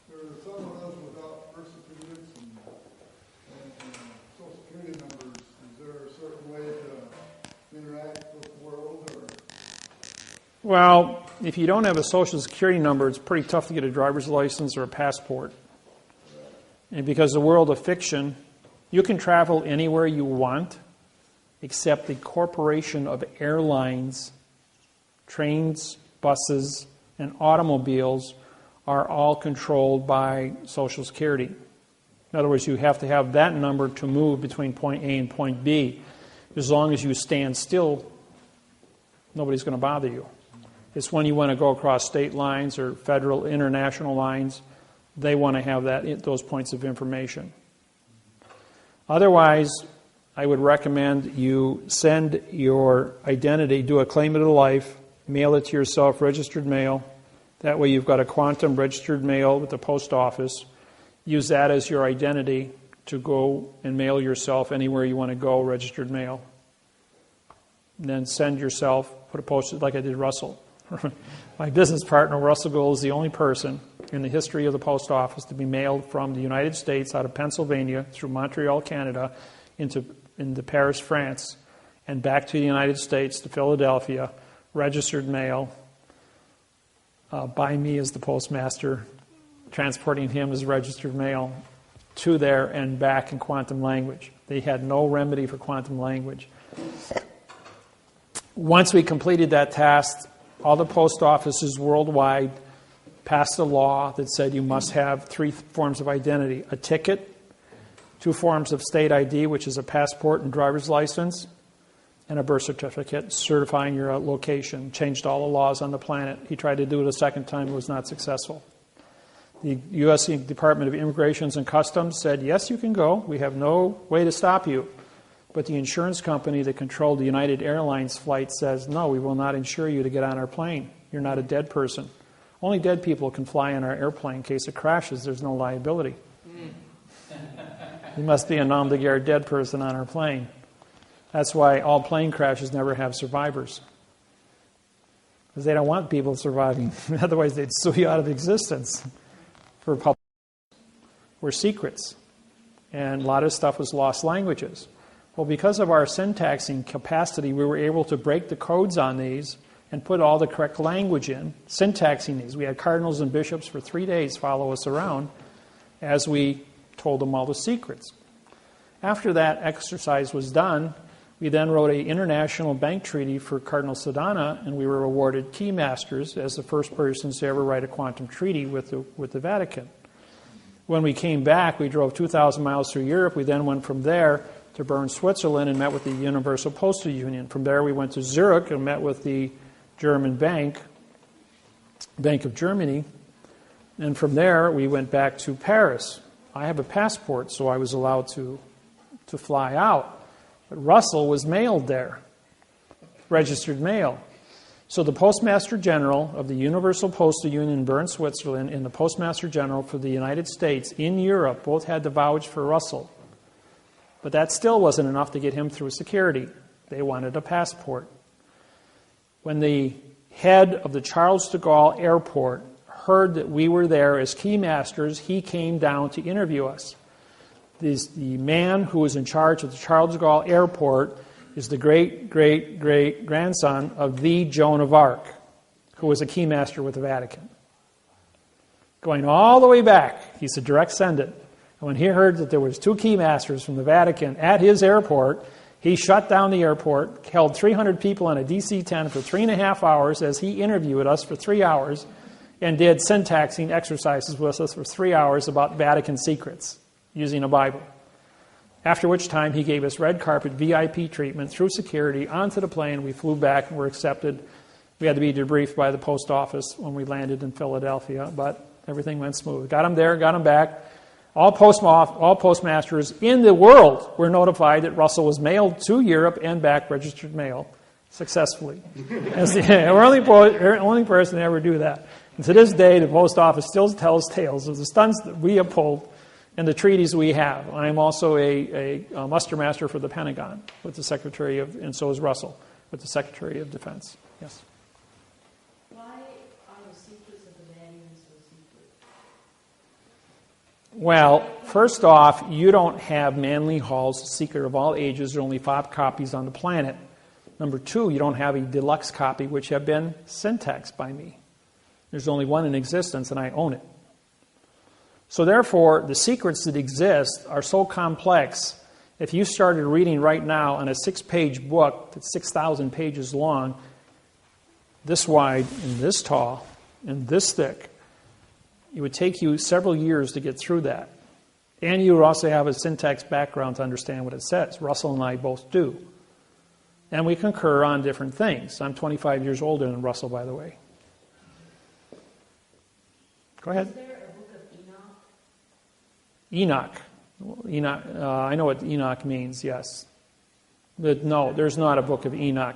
There are some of us without birth certificates and Social Security numbers. Is there a certain way to interact with the world? Or? Well, if you don't have a Social Security number, it's pretty tough to get a driver's license or a passport. And because the world of fiction, you can travel anywhere you want, except the corporation of airlines, trains, buses, and automobiles are all controlled by Social Security. In other words, you have to have that number to move between point A and point B. As long as you stand still, nobody's going to bother you. It's when you want to go across state lines or federal, international lines, they want to have those points of information. Otherwise, I would recommend you send your identity, do a claim to life, mail it to yourself, registered mail. That way you've got a quantum registered mail with the post office. Use that as your identity to go and mail yourself anywhere you want to go, registered mail. And then send yourself, put a post like I did Russell. My business partner, Russell Gould, is the only person in the history of the post office to be mailed from the United States out of Pennsylvania through Montreal, Canada, into Paris, France, and back to the United States, to Philadelphia, registered mail, by me as the postmaster, transporting him as registered mail to there and back in quantum language. They had no remedy for quantum language. Once we completed that task, all the post offices worldwide passed a law that said you must have 3 forms of identity: a ticket, 2 forms of state ID, which is a passport and driver's license, and a birth certificate certifying your location. Changed all the laws on the planet. He tried to do it a second time, it was not successful. The U.S. Department of Immigration and Customs said, yes, you can go. We have no way to stop you. But the insurance company that controlled the United Airlines flight says, no, we will not insure you to get on our plane. You're not a dead person. Only dead people can fly on our airplane. In case it crashes, there's no liability. You must be a nom de guerre dead person on our plane. That's why all plane crashes never have survivors. Because they don't want people surviving. Otherwise, they'd sue you out of existence. For public, were secrets. And a lot of stuff was lost languages. Well, because of our syntaxing capacity, we were able to break the codes on these and put all the correct language in, syntaxing these. We had cardinals and bishops for 3 days follow us around as we told them all the secrets. After that exercise was done, we then wrote an international bank treaty for Cardinal Sedana, and we were awarded Keymasters as the first persons to ever write a quantum treaty with the Vatican. When we came back, we drove 2,000 miles through Europe. We then went from there to Bern, Switzerland, and met with the Universal Postal Union. From there, we went to Zurich and met with the German Bank of Germany. And from there, we went back to Paris. I have a passport, so I was allowed to fly out. But Russell was mailed there, registered mail. So the Postmaster General of the Universal Postal Union in Bern, Switzerland, and the Postmaster General for the United States in Europe both had to vouch for Russell. But that still wasn't enough to get him through security. They wanted a passport. When the head of the Charles de Gaulle Airport heard that we were there as key masters, he came down to interview us. The man who was in charge of the Charles de Gaulle Airport is the great-great-great-grandson of the Joan of Arc, who was a keymaster with the Vatican. Going all the way back, he's a direct descendant. And when he heard that there was 2 keymasters from the Vatican at his airport, he shut down the airport, held 300 people in a DC-10 for 3.5 hours as he interviewed us for 3 hours, and did syntaxing exercises with us for 3 hours about Vatican secrets using a Bible. After which time he gave us red carpet VIP treatment through security onto the plane. We flew back and were accepted. We had to be debriefed by the post office when we landed in Philadelphia, but everything went smooth. Got him there, got him back. All postmasters in the world were notified that Russell was mailed to Europe and back registered mail successfully. We're the only person to ever do that. And to this day, the post office still tells tales of the stunts that we have pulled and the treaties we have. I'm also a muster master for the Pentagon with the Secretary of, and so is Russell, with the Secretary of Defense. Yes? Why are the secrets of the Vatican so secret? Well, first off, you don't have Manly Hall's Secret of All Ages. There are only 5 copies on the planet. Number 2, you don't have a deluxe copy, which have been syntaxed by me. There's only one in existence, and I own it. So therefore, the secrets that exist are so complex. If you started reading right now on a 6-page book that's 6,000 pages long, this wide and this tall and this thick, it would take you several years to get through that. And you would also have a syntax background to understand what it says. Russell and I both do. And we concur on different things. I'm 25 years older than Russell, by the way. Go ahead. Is there a book of Enoch. Enoch. I know what Enoch means, yes. But no, there's not a book of Enoch.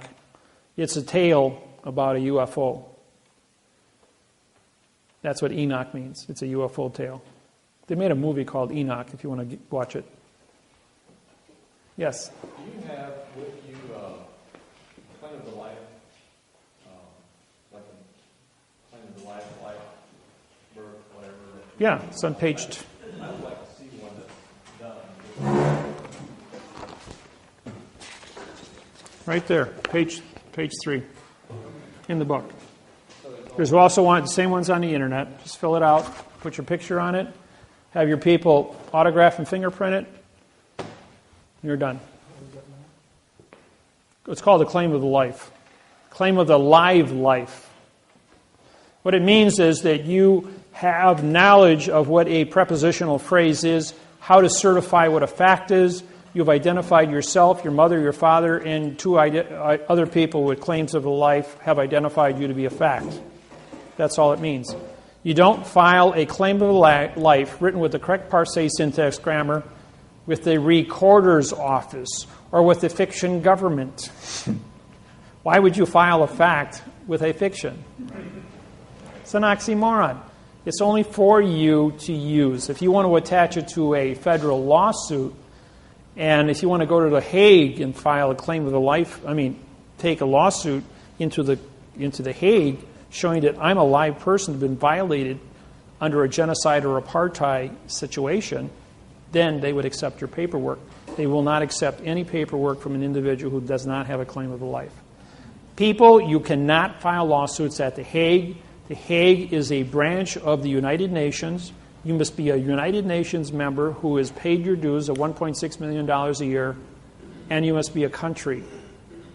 It's a tale about a UFO. That's what Enoch means. It's a UFO tale. They made a movie called Enoch, if you want to watch it. Yes? Do you have with you Claim of the Life, like a Claim of the Life, birth, whatever? Yeah, it's on page 2. I would like to see one that's done. Right there, page 3 in the book. There's also the same ones on the internet. Just fill it out, put your picture on it, have your people autograph and fingerprint it, and you're done. It's called the Claim of the Life. Claim of the live life. What it means is that you have knowledge of what a prepositional phrase is, how to certify what a fact is. You've identified yourself, your mother, your father, and 2 other people with claims of the life have identified you to be a fact. That's all it means. You don't file a claim of life written with the correct parsé syntax grammar with the recorder's office or with the fiction government. Why would you file a fact with a fiction? It's an oxymoron. It's only for you to use. If you want to attach it to a federal lawsuit, and if you want to go to The Hague and file a claim of the life, take a lawsuit into the Hague, showing that I'm a live person who's been violated under a genocide or apartheid situation, then they would accept your paperwork. They will not accept any paperwork from an individual who does not have a claim of the life. People, you cannot file lawsuits at The Hague. The Hague is a branch of the United Nations. You must be a United Nations member who has paid your dues of $1.6 million a year, and you must be a country.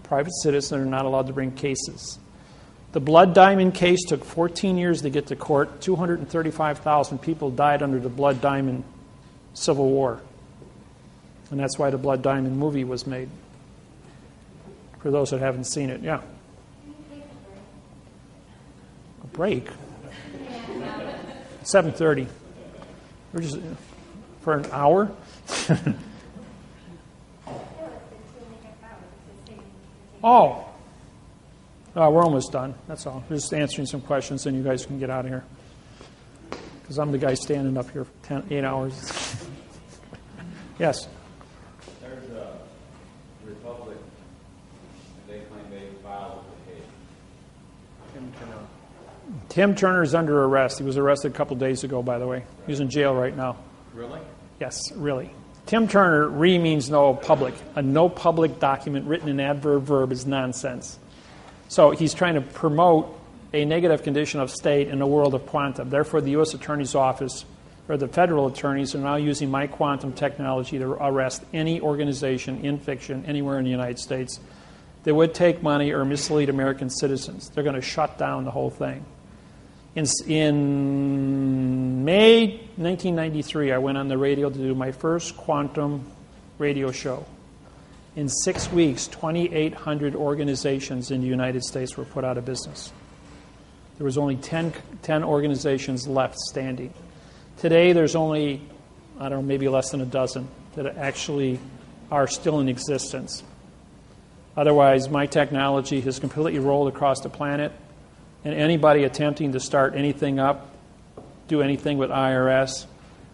Private citizens are not allowed to bring cases. The Blood Diamond case took 14 years to get to court. 235,000 people died under the Blood Diamond Civil War. And that's why the Blood Diamond movie was made. For those that haven't seen it, yeah. A break? 7:30. We're just for an hour? Oh. We're almost done. That's all. We're just answering some questions, and you guys can get out of here. Because I'm the guy standing up here for 8 hours. Yes? There's a Republic, they claim they filed with the Hague. Tim Turner's under arrest. He was arrested a couple days ago, by the way. He's in jail right now. Really? Yes, really. Tim Turner, means no public. A no public document written in adverb verb is nonsense. So he's trying to promote a negative condition of state in the world of quantum. Therefore, the U.S. Attorney's Office, or the federal attorneys, are now using my quantum technology to arrest any organization in fiction anywhere in the United States that would take money or mislead American citizens. They're going to shut down the whole thing. In May 1993, I went on the radio to do my first quantum radio show. In 6 weeks, 2,800 organizations in the United States were put out of business. There was only 10 organizations left standing. Today, there's only, I don't know, maybe less than a dozen that actually are still in existence. Otherwise, my technology has completely rolled across the planet, and anybody attempting to start anything up, do anything with IRS,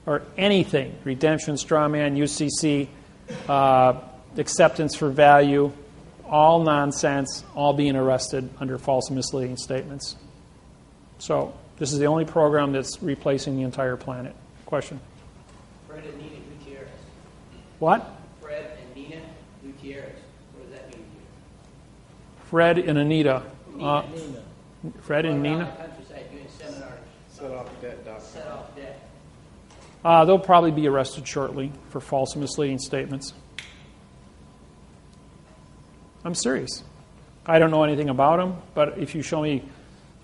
or anything, redemption, strawman, UCC, acceptance for value, all nonsense, all being arrested under false and misleading statements. So this is the only program that's replacing the entire planet. Question? Fred and Nina Gutierrez. What? Fred and Nina Gutierrez. What does that mean to you? Fred and Anita. Nina. Fred and Going around Nina? the countryside doing seminars. Set off debt, doctor. Set off debt. They'll probably be arrested shortly for false and misleading statements. I'm serious. I don't know anything about them, but if you show me,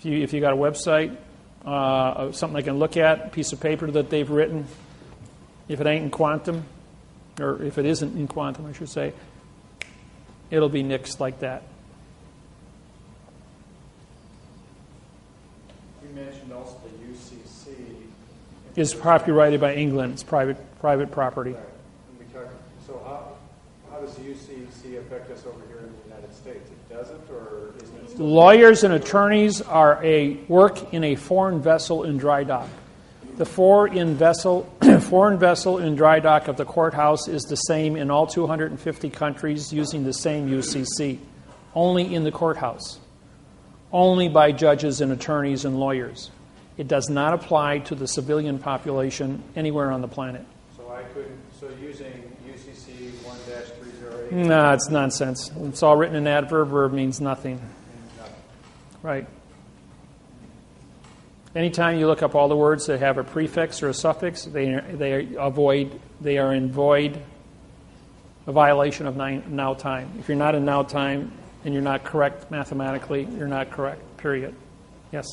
if you got a website, something I can look at, a piece of paper that they've written, if it ain't in quantum, or if it isn't in quantum, I should say, it'll be nixed like that. You mentioned also the UCC. It's copyrighted by England. It's private property. Right. And we talk, so how does the UCC affect us over here in the United States? It doesn't, or isn't it still? Lawyers and attorneys work in a foreign vessel in dry dock. The foreign vessel in dry dock of the courthouse is the same in all 250 countries using the same UCC, only in the courthouse, only by judges and attorneys and lawyers. It does not apply to the civilian population anywhere on the planet. So using UCC 1-308? No, it's nonsense. It's all written in adverb. Verb means nothing. Right. Anytime you look up all the words that have a prefix or a suffix, they are in void, a violation of now time. If you're not in now time and you're not correct mathematically, you're not correct, period. Yes?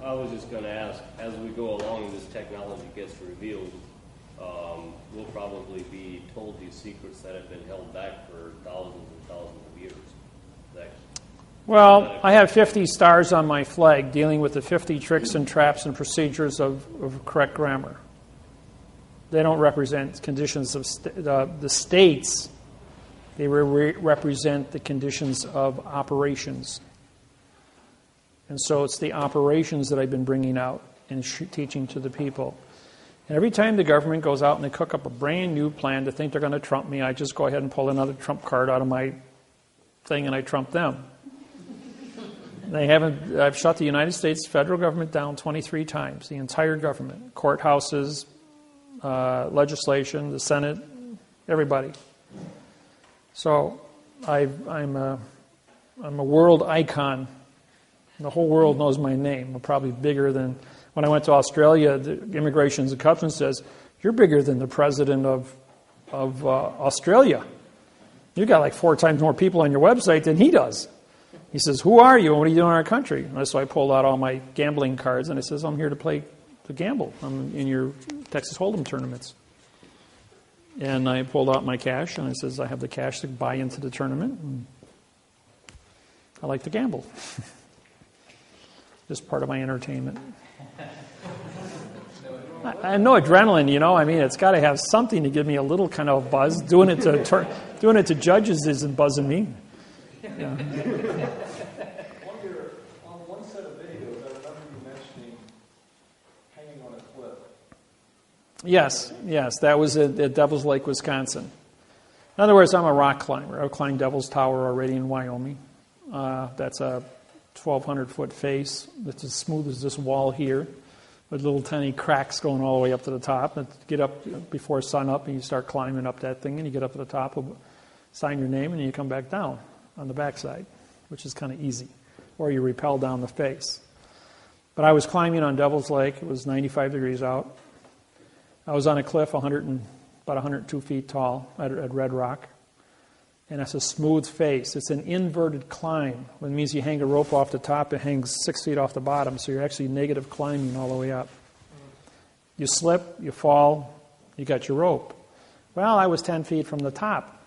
I was just going to ask, as we go along and this technology gets revealed, we'll probably be told these secrets that have been held back for thousands and thousands of years. Well, I have 50 stars on my flag dealing with the 50 tricks and traps and procedures of correct grammar. They don't represent conditions of the states. They represent the conditions of operations. And so it's the operations that I've been bringing out and teaching to the people. And every time the government goes out and they cook up a brand new plan to think they're going to trump me, I just go ahead and pull another trump card out of my thing and I trump them. I've shut the United States federal government down 23 times, the entire government, courthouses, legislation, the Senate, everybody. So I'm a world icon. The whole world knows my name. I'm probably bigger than, when I went to Australia, the Immigration and Customs says, you're bigger than the president of Australia. You got like 4 times more people on your website than he does. He says, "Who are you and what are you doing in our country?" And so I pulled out all my gambling cards and I says, "I'm here to gamble. I'm in your Texas Hold'em tournaments." And I pulled out my cash and I says, "I have the cash to buy into the tournament. And I like to gamble." Just part of my entertainment. I know adrenaline, I mean, it's got to have something to give me a little kind of buzz. Doing it to judges isn't buzzing me. Yeah. On one set of videos, I remember you mentioning hanging on a cliff. Yes, that was at Devil's Lake, Wisconsin. In other words, I'm a rock climber. I've climbed Devil's Tower already in Wyoming. That's a 1,200-foot face. It's as smooth as this wall here, with little tiny cracks going all the way up to the top. And get up before sun up, and you start climbing up that thing, and you get up to the top, sign your name, and you come back down on the backside, which is kind of easy. Or you rappel down the face. But I was climbing on Devil's Lake. It was 95 degrees out. I was on a cliff about 102 feet tall at Red Rock. And it's a smooth face. It's an inverted climb, which means you hang a rope off the top, it hangs 6 feet off the bottom, so you're actually negative climbing all the way up. You slip, you fall, you got your rope. Well, I was 10 feet from the top,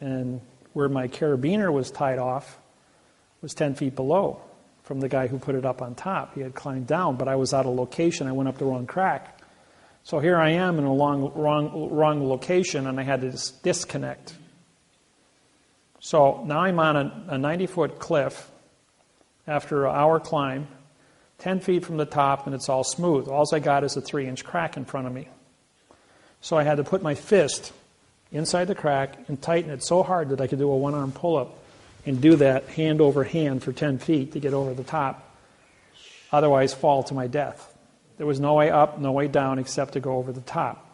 and where my carabiner was tied off was 10 feet below from the guy who put it up on top. He had climbed down, but I was out of location. I went up the wrong crack. So here I am in a wrong location, and I had to disconnect. So now I'm on a 90-foot cliff after an hour climb, 10 feet from the top, and it's all smooth. All I got is a 3-inch crack in front of me. So I had to put my fist inside the crack and tighten it so hard that I could do a one-arm pull-up and do that hand over hand for 10 feet to get over the top. Otherwise, fall to my death. There was no way up, no way down except to go over the top.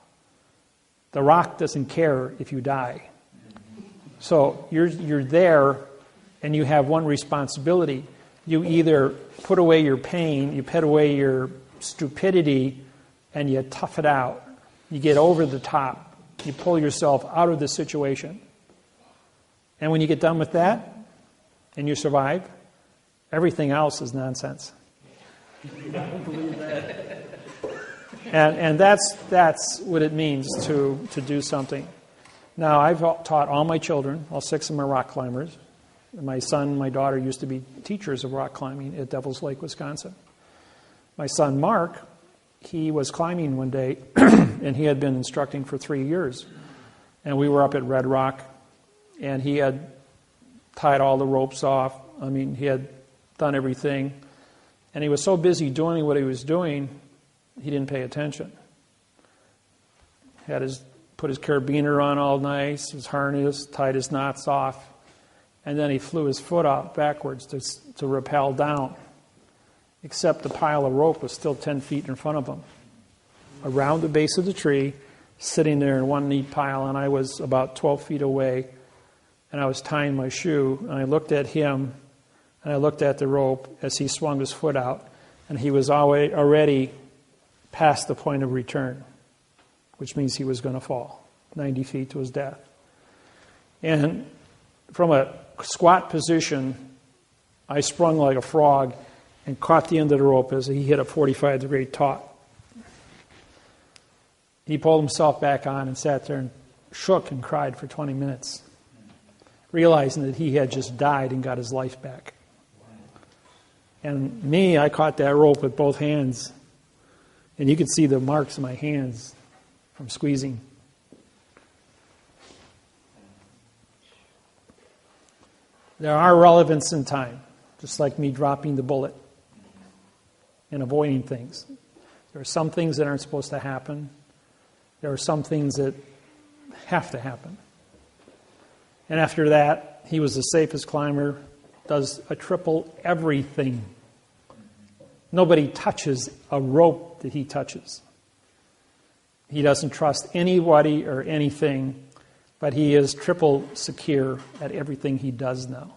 The rock doesn't care if you die. So you're there, and you have one responsibility. You either put away your pain, you put away your stupidity, and you tough it out. You get over the top. You pull yourself out of the situation. And when you get done with that, and you survive, everything else is nonsense. I don't believe that. And that's what it means to do something. Now, I've taught all my children, all 6 of them are rock climbers. My son and my daughter used to be teachers of rock climbing at Devil's Lake, Wisconsin. My son, Mark, he was climbing one day, and he had been instructing for 3 years. And we were up at Red Rock, and he had tied all the ropes off. I mean, he had done everything. And he was so busy doing what he was doing, he didn't pay attention. Put his carabiner on all nice, his harness, tied his knots off, and then he flew his foot out backwards to rappel down. Except the pile of rope was still 10 feet in front of him. Around the base of the tree, sitting there in one neat pile, and I was about 12 feet away, and I was tying my shoe, and I looked at him, and I looked at the rope as he swung his foot out, and he was already past the point of return, which means he was going to fall 90 feet to his death. And from a squat position, I sprung like a frog and caught the end of the rope as he hit a 45-degree taut. He pulled himself back on and sat there and shook and cried for 20 minutes, realizing that he had just died and got his life back. And me, I caught that rope with both hands, and you could see the marks in my hands from squeezing. There are relevance in time, just like me dropping the bullet and avoiding things. There are some things that aren't supposed to happen. There are some things that have to happen. And after that, he was the safest climber, does a triple everything. Nobody touches a rope that he touches. He doesn't trust anybody or anything, but he is triple secure at everything he does now.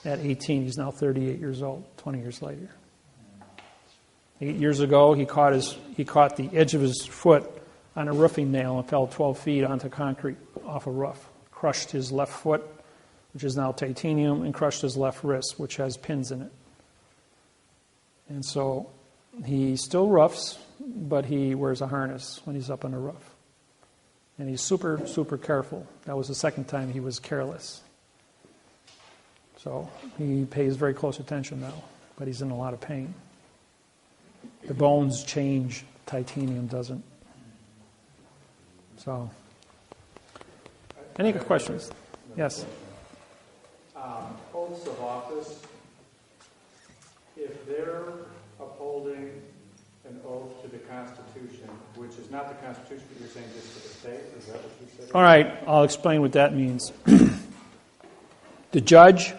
At 18, he's now 38 years old, 20 years later. 8 years ago, he caught the edge of his foot on a roofing nail and fell 12 feet onto concrete off a roof. Crushed his left foot, which is now titanium, and crushed his left wrist, which has pins in it. And so he still roofs, but he wears a harness when he's up on the roof. And he's super, super careful. That was the second time he was careless. So he pays very close attention now, but he's in a lot of pain. The bones change, titanium doesn't. So, any questions? Yes? Oaths of office, if they're upholding an oath to the Constitution, which is not the Constitution, but you're saying just to the state, is that what you said? All right, I'll explain what that means. The judge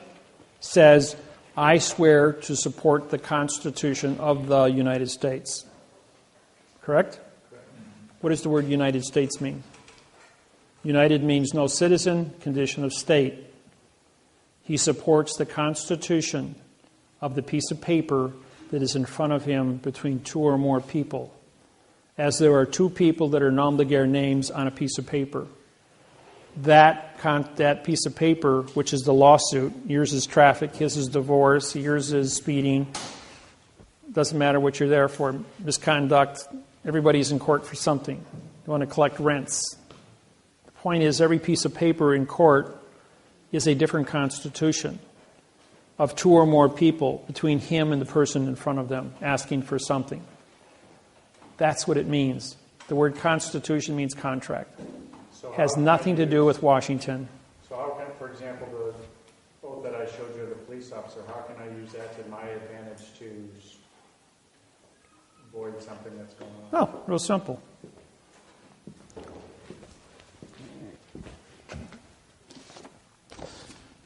says, I swear to support the Constitution of the United States. Correct? Correct. What does the word United States mean? United means no citizen, condition of state. He supports the Constitution of the piece of paper that is in front of him between two or more people. As there are two people that are nom de guerre names on a piece of paper. That piece of paper, which is the lawsuit, yours is traffic, his is divorce, yours is speeding. Doesn't matter what you're there for. Misconduct. Everybody's in court for something. You want to collect rents. The point is, every piece of paper in court is a different constitution of two or more people between him and the person in front of them asking for something. That's what it means. The word constitution means contract. So has nothing to do with Washington. So how can, for example, the oath that I showed you of the police officer, how can I use that to my advantage to avoid something that's going on? Oh, real simple.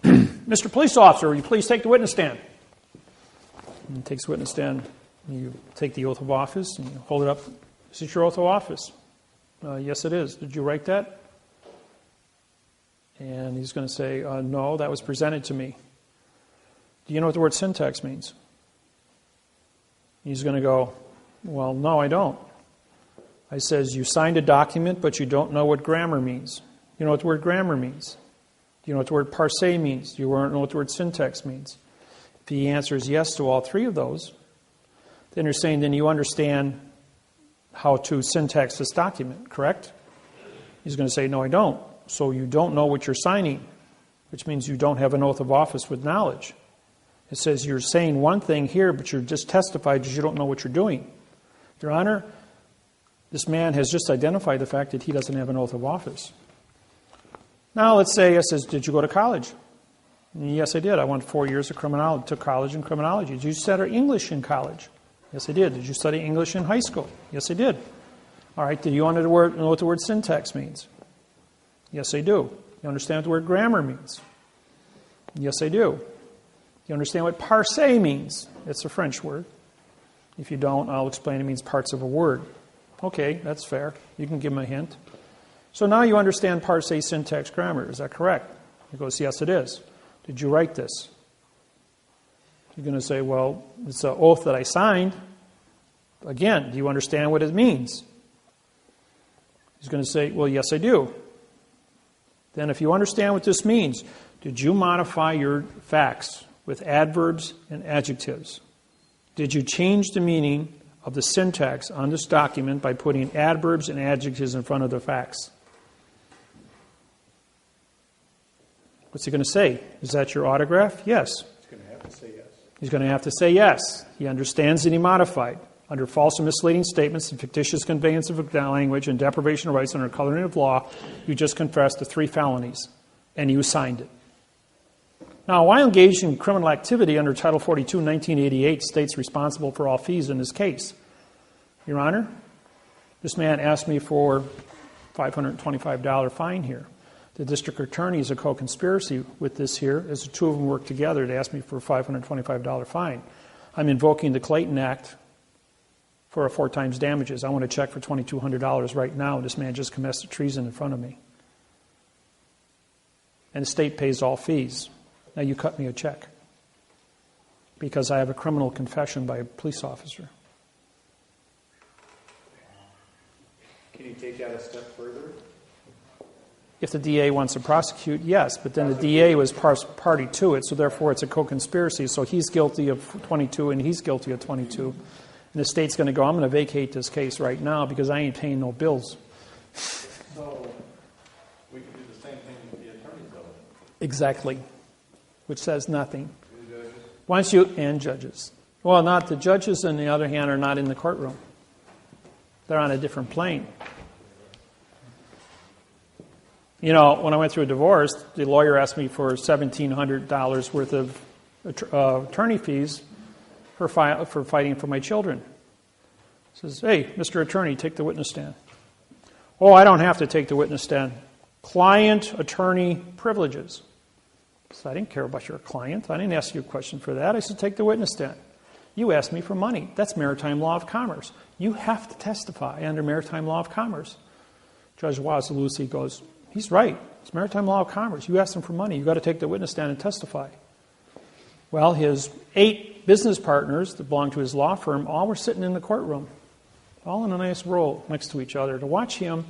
Mr. Police Officer, will you please take the witness stand? And he takes the witness stand. You take the oath of office and you hold it up. Is this your oath of office? Yes, it is. Did you write that? And he's going to say, no, that was presented to me. Do you know what the word syntax means? He's going to go, well, no, I don't. I says, you signed a document, but you don't know what grammar means. You know what the word grammar means? Do you know what the word parse means? Do you know what the word syntax means? If he answers yes to all three of those, then you're saying then you understand how to syntax this document, correct? He's going to say, no, I don't. So you don't know what you're signing, which means you don't have an oath of office with knowledge. It says you're saying one thing here, but you're just testified because you don't know what you're doing. Your Honor, this man has just identified the fact that he doesn't have an oath of office. Now let's say he says, did you go to college? And yes, I did. I went 4 years of criminology, took college in criminology. Did you study English in college? Yes, I did. Did you study English in high school? Yes, I did. All right, do you know what the word syntax means? Yes, I do. You understand what the word grammar means? Yes, I do. You understand what parse means? It's a French word. If you don't, I'll explain it means parts of a word. Okay, that's fair. You can give him a hint. So now you understand parse, syntax, grammar. Is that correct? He goes, yes, it is. Did you write this? You're going to say, well, it's an oath that I signed. Again, do you understand what it means? He's going to say, well, yes, I do. Then if you understand what this means, did you modify your facts with adverbs and adjectives? Did you change the meaning of the syntax on this document by putting adverbs and adjectives in front of the facts? What's he going to say? Is that your autograph? Yes. He's going to have to say yes. He's going to have to say yes. He understands that he modified. Under false and misleading statements and fictitious conveyance of language and deprivation of rights under coloring of law, you just confessed to 3 felonies, and you signed it. Now, while engaged in criminal activity under Title 42, 1988, states responsible for all fees in this case. Your Honor, this man asked me for $525 fine here. The district attorney is a co-conspiracy with this here, as the two of them work together to ask me for a $525 fine. I'm invoking the Clayton Act for a 4 times damages. I want to check for $2,200 right now. This man just committed treason in front of me. And the state pays all fees. Now you cut me a check because I have a criminal confession by a police officer. Can you take that a step further? If the DA wants to prosecute, yes, but then the DA was party to it, so therefore it's a co-conspiracy. So he's guilty of 22 and he's guilty of 22. And the state's going to go, I'm going to vacate this case right now because I ain't paying no bills. So we could do the same thing with the attorneys, though. Exactly, which says nothing. Once you, and judges. Well, not the judges, on the other hand, are not in the courtroom. They're on a different plane. You know, when I went through a divorce, the lawyer asked me for $1,700 worth of attorney fees for fighting for my children. He says, hey, Mr. Attorney, take the witness stand. Oh, I don't have to take the witness stand. Client-attorney privileges. So I didn't care about your client. I didn't ask you a question for that. I said, take the witness stand. You asked me for money. That's maritime law of commerce. You have to testify under maritime law of commerce. Judge Wasilewski goes, he's right. It's maritime law of commerce. You asked him for money. You've got to take the witness stand and testify. Well, his 8 business partners that belonged to his law firm all were sitting in the courtroom, all in a nice row next to each other to watch him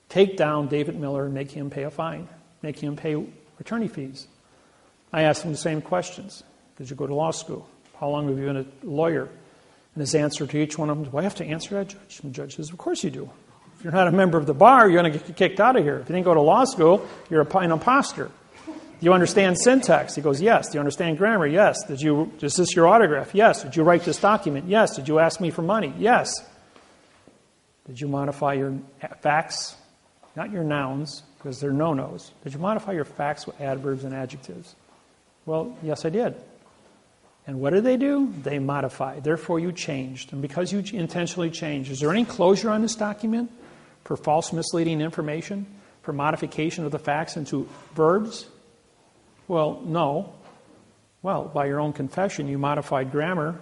take down David Miller and make him pay a fine, make him pay attorney fees. I asked him the same questions. Did you go to law school? How long have you been a lawyer? And his answer to each one of them, do I have to answer that, Judge? And the judge says, of course you do. If you're not a member of the bar, you're going to get kicked out of here. If you didn't go to law school, you're an imposter. Do you understand syntax? He goes, yes. Do you understand grammar? Yes. Is this your autograph? Yes. Did you write this document? Yes. Did you ask me for money? Yes. Did you modify your facts? Not your nouns, because they're no-nos. Did you modify your facts with adverbs and adjectives? Well, yes, I did. And what did they do? They modified. Therefore, you changed. And because you intentionally changed, is there any closure on this document for false, misleading information, for modification of the facts into verbs? Well, no. Well, by your own confession, you modified grammar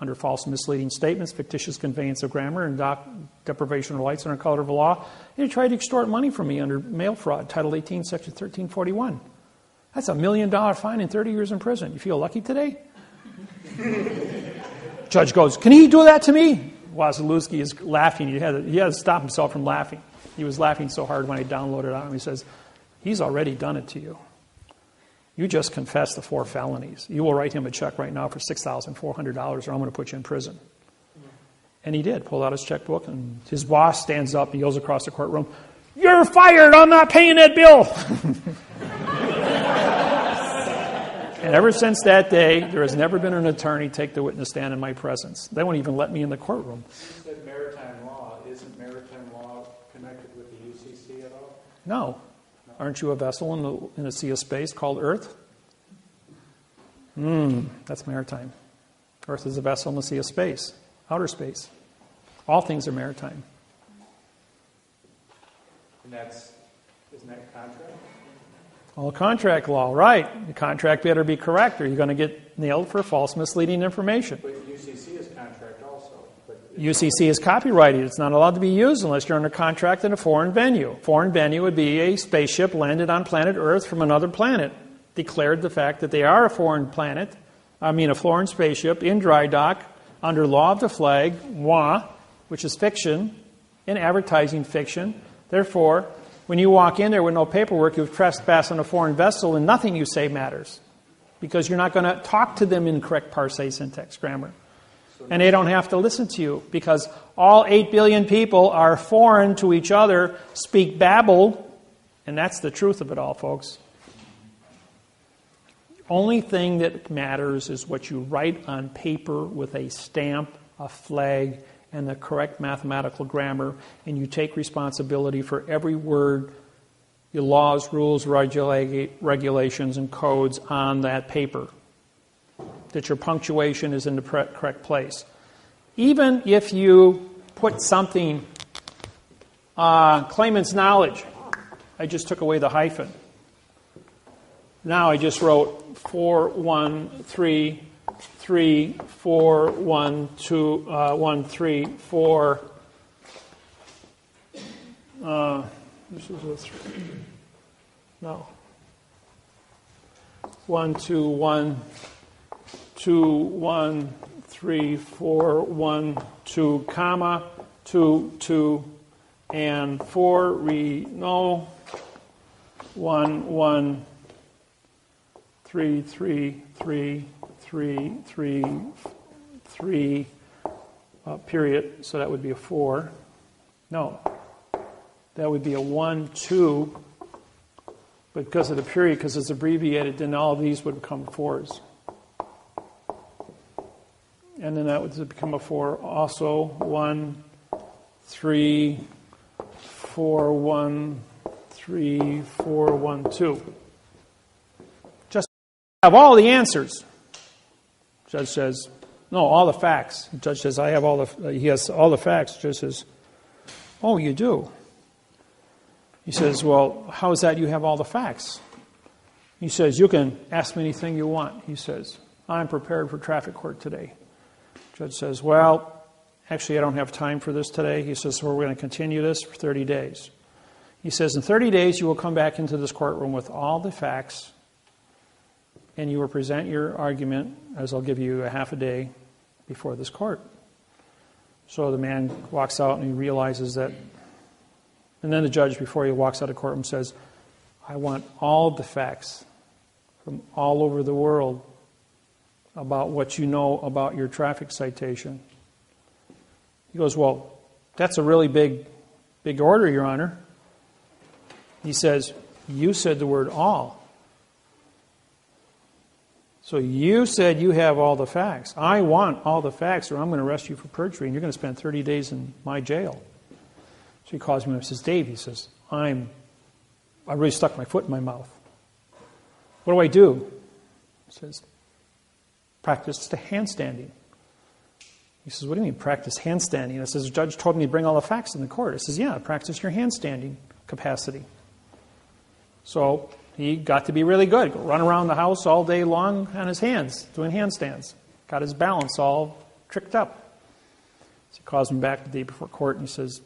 under false, misleading statements, fictitious conveyance of grammar, and deprivation of rights under color of law. And you tried to extort money from me under mail fraud, Title 18, Section 1341. That's $1 million fine and 30 years in prison. You feel lucky today? Judge goes, can he do that to me? Wasilewski is laughing. He had to stop himself from laughing. He was laughing so hard when I downloaded it on him. He says, he's already done it to you. You just confessed the 4 felonies. You will write him a check right now for $6,400 or I'm going to put you in prison. And he did. Pulled out his checkbook and his boss stands up and yells across the courtroom, you're fired. I'm not paying that bill. And ever since that day, there has never been an attorney take the witness stand in my presence. They won't even let me in the courtroom. You said maritime law. Isn't maritime law connected with the UCC at all? No. Aren't you a vessel in a sea of space called Earth? That's maritime. Earth is a vessel in the sea of space, outer space. All things are maritime. And isn't that contract? All contract law, right. The contract better be correct or you're going to get nailed for false, misleading information. But UCC is contract also. UCC is copyrighted. It's not allowed to be used unless you're under contract in a foreign venue. Foreign venue would be a spaceship landed on planet Earth from another planet. Declared the fact that they are a foreign spaceship in dry dock under law of the flag, which is fiction, in advertising fiction. Therefore, when you walk in there with no paperwork, you've trespassed on a foreign vessel and nothing you say matters. Because you're not going to talk to them in correct parse, syntax, grammar. And they don't have to listen to you because all 8 billion people are foreign to each other, speak Babel, and that's the truth of it all, folks. Only thing that matters is what you write on paper with a stamp, a flag, and the correct mathematical grammar, and you take responsibility for every word, your laws, rules, regulations, and codes on that paper. That your punctuation is in the correct place. Even if you put something, claimant's knowledge, I just took away the hyphen. Now I just wrote 413412134. This is a 3. No. 121213412 comma 22 and 4 no. 1, 1, 3, 3, 3, 3, 3, 3, period. So that would be a 4. No, that would be a 1, 2. But because of the period, because it's abbreviated, then all of these would become 4s. And then that would become a 4 also. 1, 3, 4, 1, 3, 4, 1, 2. Just have all the answers. Judge says, no, all the facts. The judge says, he has all the facts. Judge says, oh, you do? He says, well, how is that you have all the facts? He says, you can ask me anything you want. He says, I'm prepared for traffic court today. Judge says, well, actually, I don't have time for this today. He says, so we're going to continue this for 30 days. He says, in 30 days, you will come back into this courtroom with all the facts, and you will present your argument, as I'll give you a half a day before this court. So the man walks out and he realizes that, and then the judge, before he walks out of the courtroom, says, I want all the facts from all over the world about what you know about your traffic citation. He goes, well, that's a really big order, Your Honor. He says, you said the word all. So you said you have all the facts. I want all the facts, or I'm going to arrest you for perjury, and you're going to spend 30 days in my jail. So he calls me and says, Dave, he says, I really stuck my foot in my mouth. What do I do? He says, practice the handstanding. He says, what do you mean practice handstanding? I says, the judge told me to bring all the facts in the court. I says, yeah, practice your handstanding capacity. So he got to be really good. Go run around the house all day long on his hands, doing handstands. Got his balance all tricked up. So he calls him back the day before court and he says,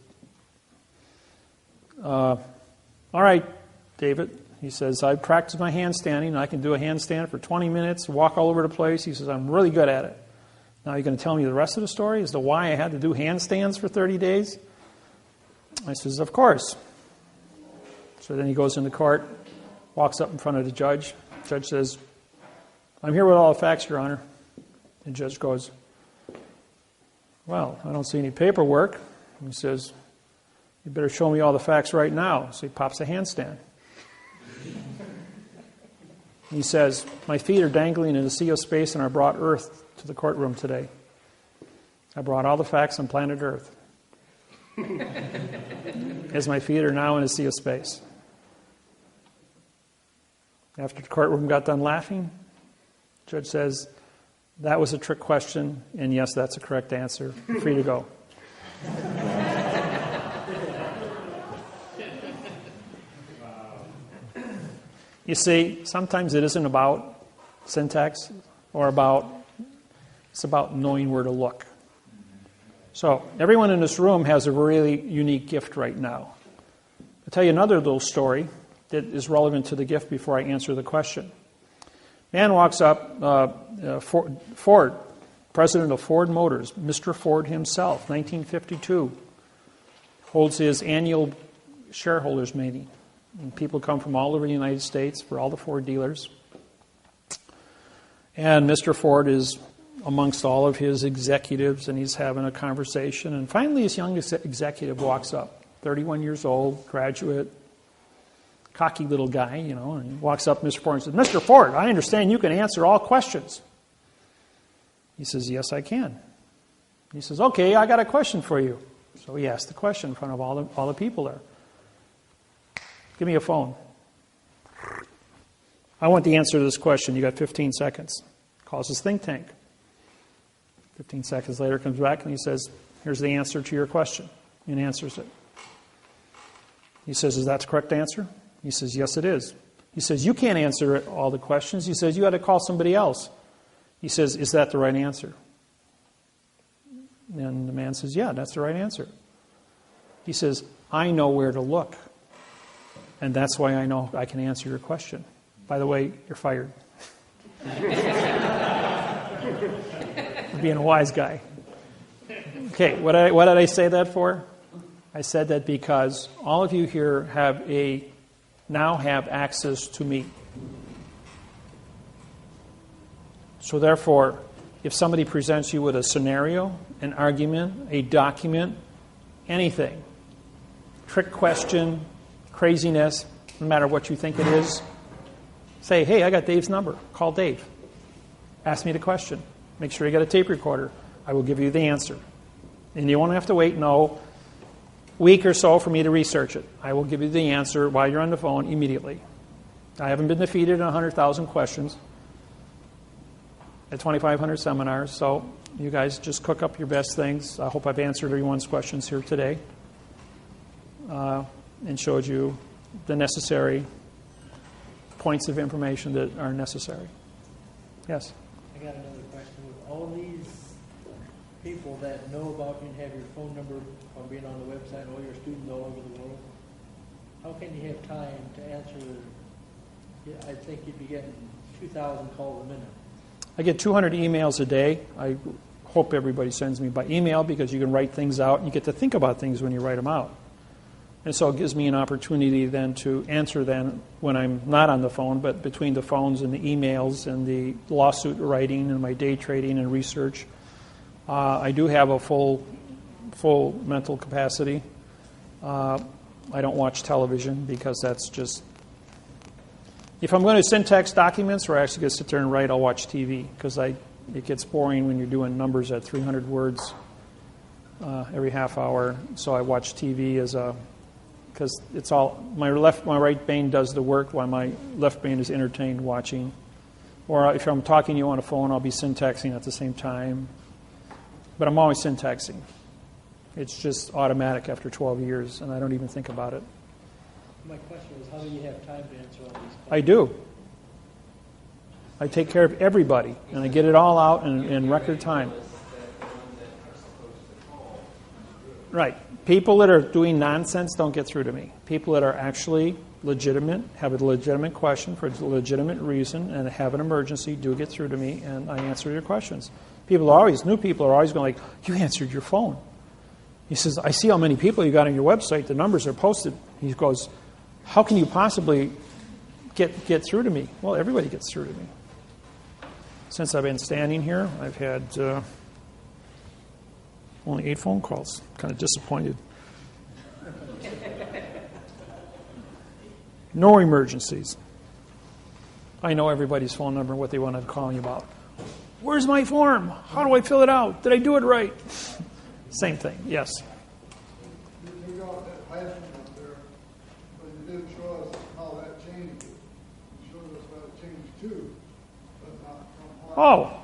all right, David. He says, I practiced my handstanding. I can do a handstand for 20 minutes, walk all over the place. He says, I'm really good at it. Now you're going to tell me the rest of the story as to why I had to do handstands for 30 days? I says, of course. So then he goes into court, walks up in front of the judge. The judge says, I'm here with all the facts, Your Honor. The judge goes, well, I don't see any paperwork. He says, you better show me all the facts right now. So he pops a handstand. He says, my feet are dangling in a sea of space and I brought Earth to the courtroom today. I brought all the facts on planet Earth. As my feet are now in a sea of space. After the courtroom got done laughing, the judge says, that was a trick question, and yes, that's a correct answer. You're free to go. You see, sometimes it isn't about syntax or it's about knowing where to look. So everyone in this room has a really unique gift right now. I'll tell you another little story that is relevant to the gift before I answer the question. Man walks up, Ford, president of Ford Motors, Mr. Ford himself, 1952, holds his annual shareholders meeting. And people come from all over the United States for all the Ford dealers. And Mr. Ford is amongst all of his executives, and he's having a conversation. And finally, this young executive walks up, 31 years old, graduate, cocky little guy, and he walks up to Mr. Ford and says, Mr. Ford, I understand you can answer all questions. He says, yes, I can. He says, okay, I got a question for you. So he asked the question in front of all the people there. Give me a phone. I want the answer to this question. You got 15 seconds. Calls his think tank. 15 seconds later, comes back and he says, here's the answer to your question. And answers it. He says, is that the correct answer? He says, yes, it is. He says, you can't answer all the questions. He says, you had to call somebody else. He says, is that the right answer? And the man says, yeah, that's the right answer. He says, I know where to look. And that's why I know I can answer your question. By the way, you're fired. For being a wise guy. Okay, what did I say that for? I said that because all of you here have a now have access to me. So therefore, if somebody presents you with a scenario, an argument, a document, anything, trick question, craziness, no matter what you think it is, say, hey, I got Dave's number. Call Dave. Ask me the question. Make sure you got a tape recorder. I will give you the answer. And you won't have to wait, week or so for me to research it. I will give you the answer while you're on the phone immediately. I haven't been defeated in 100,000 questions at 2,500 seminars, so you guys just cook up your best things. I hope I've answered everyone's questions here today and showed you the necessary points of information that are necessary. Yes? I got another question. With all these people that know about you and have your phone number from being on the website, all your students all over the world, how can you have time to answer? I think you'd be getting 2,000 calls a minute. I get 200 emails a day. I hope everybody sends me by email because you can write things out and you get to think about things when you write them out. And so it gives me an opportunity then to answer then when I'm not on the phone, but between the phones and the emails and the lawsuit writing and my day trading and research. I do have a full mental capacity. I don't watch television because that's just... If I'm going to syntax documents where I actually get to sit there and write, I'll watch TV because it gets boring when you're doing numbers at 300 words every half hour. So I watch TV because it's all my right brain does the work while my left brain is entertained watching. Or if I'm talking to you on a phone, I'll be syntaxing at the same time. But I'm always syntaxing. It's just automatic after 12 years, and I don't even think about it. My question was, how do you have time to answer all these questions? I do. I take care of everybody, and I get it all out in record time. Right. People that are doing nonsense don't get through to me. People that are actually legitimate, have a legitimate question for a legitimate reason, and have an emergency do get through to me, and I answer your questions. New people are always going like, you answered your phone. He says, I see how many people you got on your website. The numbers are posted. He goes, how can you possibly get through to me? Well, everybody gets through to me. Since I've been standing here, I've had only 8 phone calls. Kind of disappointed. No emergencies. I know everybody's phone number and what they want to call me about. Where's my form? How do I fill it out? Did I do it right? Same thing, yes. You got that passion up there, but you didn't show us how that changed it. You showed us how it changed too, but not Oh,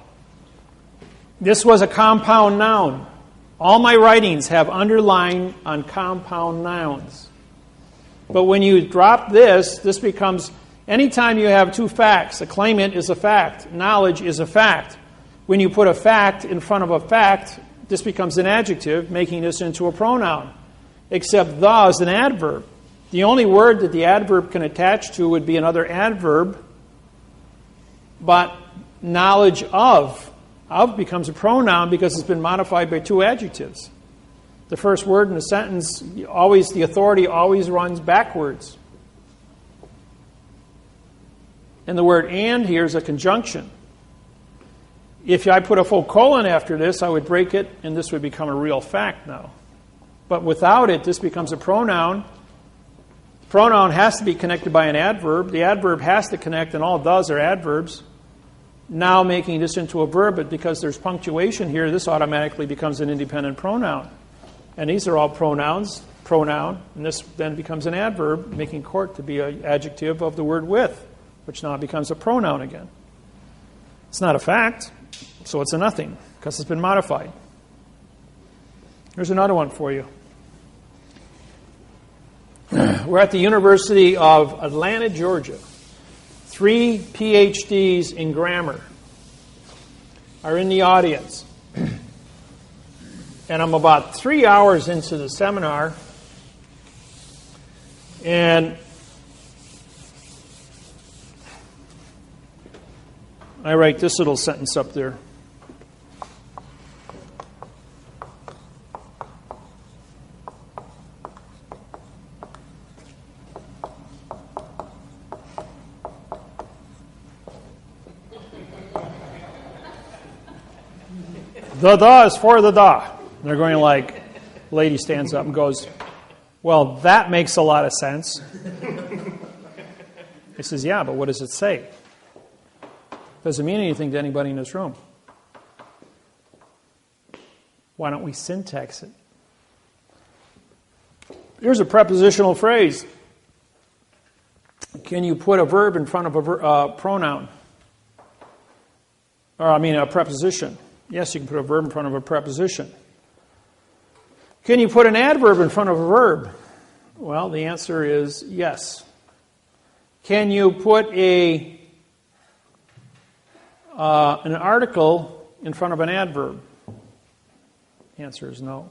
this was a compound noun. All my writings have underline on compound nouns. But when you drop this becomes, anytime you have 2 facts, a claimant is a fact, knowledge is a fact. When you put a fact in front of a fact, this becomes an adjective, making this into a pronoun. Except the is an adverb. The only word that the adverb can attach to would be another adverb, but knowledge of becomes a pronoun because it's been modified by 2 adjectives. The first word in a sentence, the authority always runs backwards. And the word and here is a conjunction. If I put a full colon after this, I would break it, and this would become a real fact now. But without it, this becomes a pronoun. The pronoun has to be connected by an adverb. The adverb has to connect, and all it does are adverbs. Now making this into a verb, but because there's punctuation here, this automatically becomes an independent pronoun. And these are all pronouns, pronoun, and this then becomes an adverb, making court to be an adjective of the word with, which now becomes a pronoun again. It's not a fact, so it's a nothing, because it's been modified. Here's another one for you. We're at the University of Atlanta, Georgia. 3 PhDs in grammar are in the audience. And I'm about 3 hours into the seminar, and I write this little sentence up there. The is for the da. And they're going like, lady stands up and goes, well, that makes a lot of sense. He says, yeah, but what does it say? Doesn't mean anything to anybody in this room. Why don't we syntax it? Here's a prepositional phrase. Can you put a verb in front of a pronoun? Or, a preposition. Yes, you can put a verb in front of a preposition. Can you put an adverb in front of a verb? Well, the answer is yes. Can you put an article in front of an adverb? The answer is no.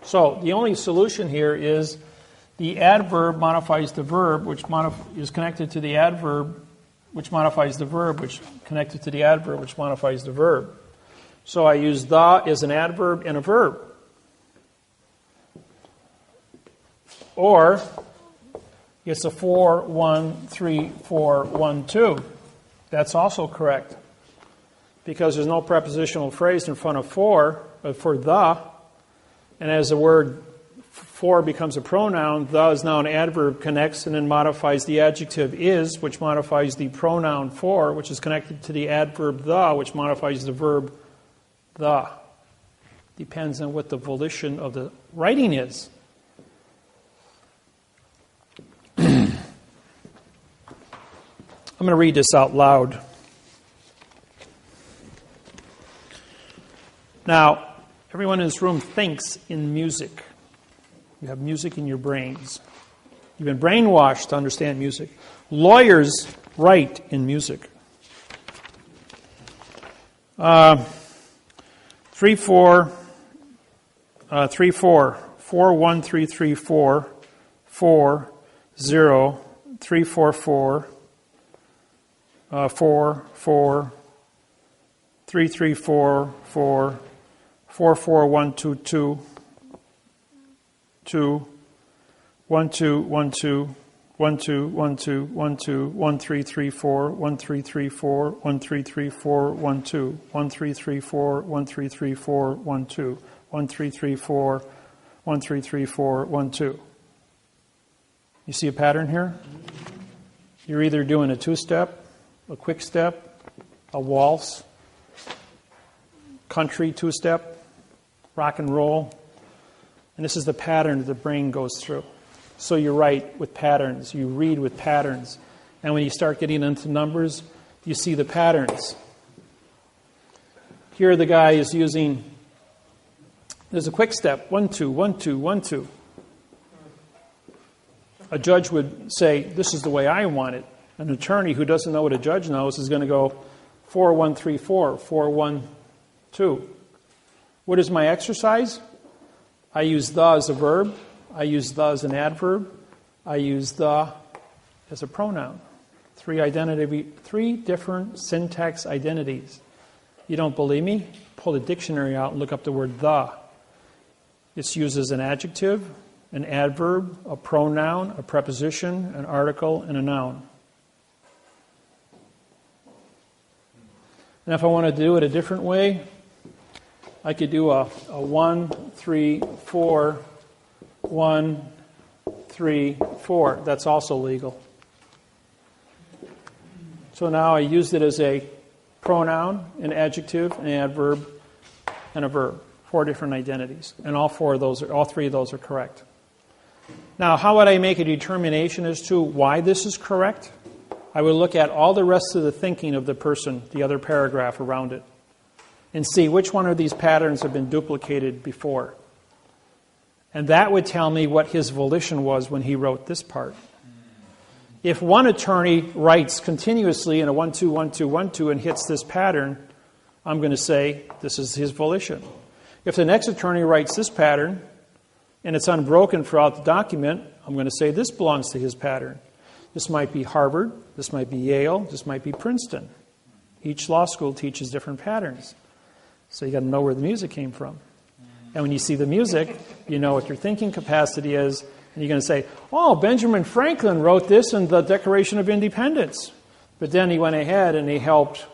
So the only solution here is the adverb modifies the verb, which is connected to the adverb, which modifies the verb, which connected to the adverb, which modifies the verb. So I use the as an adverb and a verb. Or it's a 4-1-3-4-1-2. That's also correct. Because there's no prepositional phrase in front of for the. And as the word for becomes a pronoun, the is now an adverb, connects and then modifies the adjective is, which modifies the pronoun for, which is connected to the adverb the, which modifies the verb the. Depends on what the volition of the writing is. I'm going to read this out loud. Now, everyone in this room thinks in music. You have music in your brains. You've been brainwashed to understand music. Lawyers write in music. 3-4, 4-1-3-3-4, 4-0, 3-4-4, 4-4, 3-3-4-4, 4-4-1-2-2, 2, 1-2, 1-2, 1-2, 1-2, 1-2, 1-3-3-4, 1-3-3-4, 1-3-3-4, 1-2, 1-3-3-4, 1-3-3-4, 1-2, 1-3-3-4, 1-3-3-4, 1-2. You see a pattern here? You're either doing a two-step, a quick step, a waltz, country two-step, rock and roll. And this is the pattern that the brain goes through. So you write with patterns, you read with patterns. And when you start getting into numbers, you see the patterns. Here the guy is using, there's a quick step, 1-2, 1-2, 1-2. A judge would say, this is the way I want it. An attorney who doesn't know what a judge knows is going to go 4-1-3-4, 4-1-2. What is my exercise? I use the as a verb. I use the as an adverb. I use the as a pronoun. Three different syntax identities. You don't believe me? Pull the dictionary out and look up the word the. It's used as an adjective, an adverb, a pronoun, a preposition, an article, and a noun. And if I want to do it a different way, I could do a 1-3-4, 1-3-4. That's also legal. So now I used it as a pronoun, an adjective, an adverb, and a verb. 4 different identities. And all three of those are correct. Now, how would I make a determination as to why this is correct? I would look at all the rest of the thinking of the person, the other paragraph around it, and see which one of these patterns have been duplicated before. And that would tell me what his volition was when he wrote this part. If one attorney writes continuously in a 1-2, 1-2, 1-2 and hits this pattern, I'm going to say this is his volition. If the next attorney writes this pattern and it's unbroken throughout the document, I'm going to say this belongs to his pattern. This might be Harvard, this might be Yale, this might be Princeton. Each law school teaches different patterns. So you got to know where the music came from. And when you see the music, you know what your thinking capacity is, and you're going to say, oh, Benjamin Franklin wrote this in the Declaration of Independence. But then he went ahead and he helped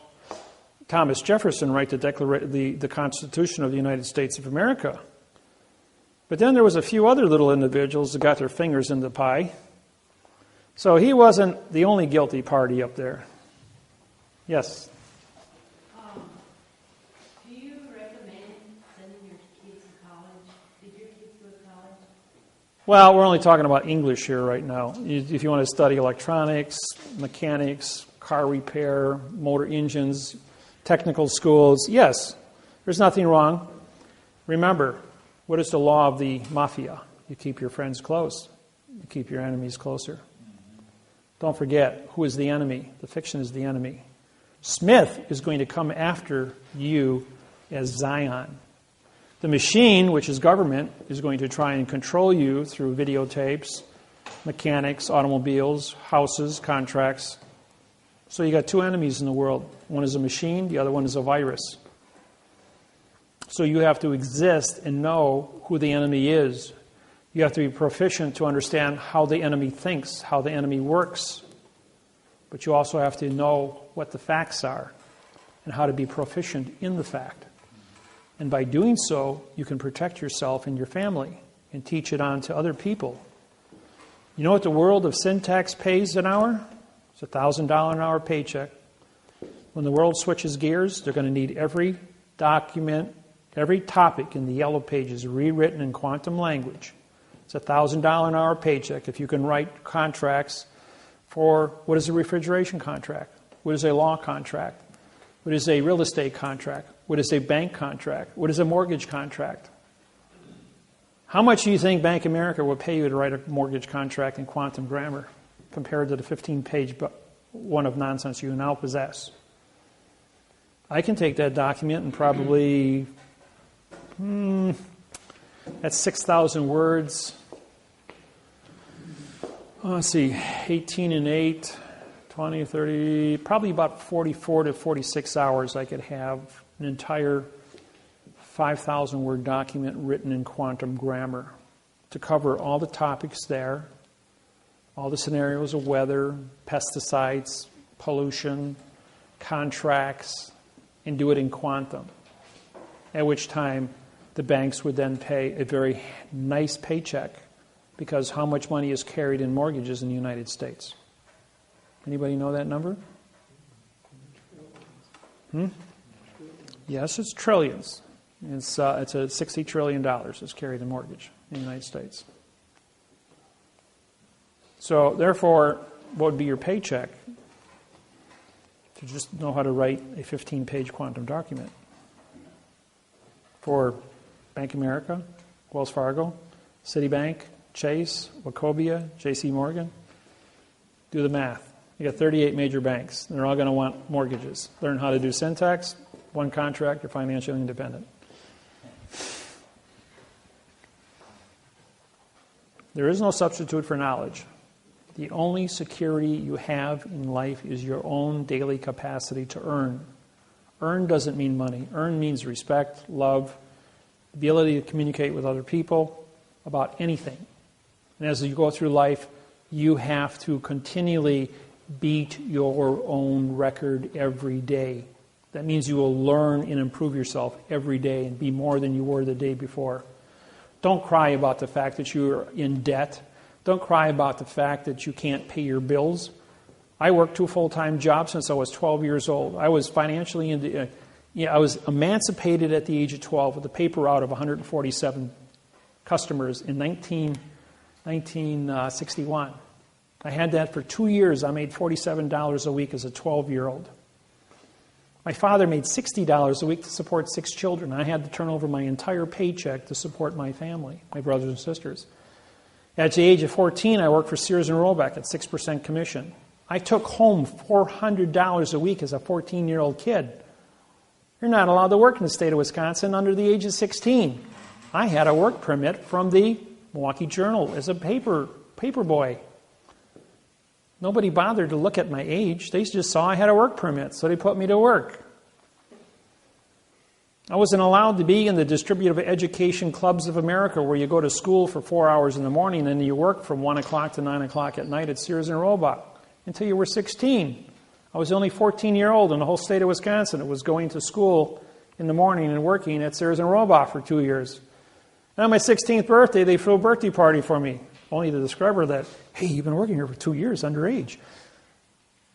Thomas Jefferson write the Constitution of the United States of America. But then there was a few other little individuals that got their fingers in the pie. So he wasn't the only guilty party up there. Yes? Do you recommend sending your kids to college? Did your kids go to college? Well, we're only talking about English here right now. If you want to study electronics, mechanics, car repair, motor engines, technical schools, yes, there's nothing wrong. Remember, what is the law of the mafia? You keep your friends close. You keep your enemies closer. Don't forget, who is the enemy? The fiction is the enemy. Smith is going to come after you as Zion. The machine, which is government, is going to try and control you through videotapes, mechanics, automobiles, houses, contracts. So you got two enemies in the world. One is a machine, the other one is a virus. So you have to exist and know who the enemy is. You have to be proficient to understand how the enemy thinks, how the enemy works. But you also have to know what the facts are and how to be proficient in the fact. And by doing so, you can protect yourself and your family and teach it on to other people. You know what the world of syntax pays an hour? It's a $1,000 an hour paycheck. When the world switches gears, they're going to need every document, every topic in the yellow pages rewritten in quantum language. It's a $1,000 an hour paycheck if you can write contracts for what is a refrigeration contract, what is a law contract, what is a real estate contract, what is a bank contract, what is a mortgage contract. How much do you think Bank of America would pay you to write a mortgage contract in quantum grammar compared to the 15-page one of nonsense you now possess? I can take that document and probably, that's 6,000 words. Let's see, 18 and 8, 20, 30, probably about 44 to 46 hours I could have an entire 5,000 word document written in quantum grammar to cover all the topics there, all the scenarios of weather, pesticides, pollution, contracts, and do it in quantum. At which time the banks would then pay a very nice paycheck because how much money is carried in mortgages in the United States? Anybody know that number? Yes, it's trillions. It's a $60 trillion is carried in mortgage in the United States. So, therefore, what would be your paycheck? To just know how to write a 15-page quantum document. For Bank of America, Wells Fargo, Citibank, Chase, Wachovia, J.C. Morgan. Do the math. You got 38 major banks. They're all going to want mortgages. Learn how to do syntax. One contract, you're financially independent. There is no substitute for knowledge. The only security you have in life is your own daily capacity to earn. Earn doesn't mean money. Earn means respect, love, ability to communicate with other people about anything. And as you go through life, you have to continually beat your own record every day. That means you will learn and improve yourself every day and be more than you were the day before. Don't cry about the fact that you're in debt. Don't cry about the fact that you can't pay your bills. I worked 2 full-time jobs since I was 12 years old. I was financially I was emancipated at the age of 12 with a paper route of 147 customers in 1961. I had that for 2 years. I made $47 a week as a 12-year-old. My father made $60 a week to support 6 children. I had to turn over my entire paycheck to support my family, my brothers and sisters. At the age of 14, I worked for Sears and Roebuck at 6% commission. I took home $400 a week as a 14-year-old kid. You're not allowed to work in the state of Wisconsin under the age of 16. I had a work permit from the Milwaukee Journal as a paper boy. Nobody bothered to look at my age. They just saw I had a work permit, so they put me to work. I wasn't allowed to be in the distributive education clubs of America where you go to school for 4 hours in the morning and you work from 1 o'clock to 9 o'clock at night at Sears and Roebuck until you were 16. I was only 14-year-old in the whole state of Wisconsin. It was going to school in the morning and working at Sears and Roebuck for 2 years. And on my 16th birthday, they threw a birthday party for me, only to discover that, hey, you've been working here for 2 years underage.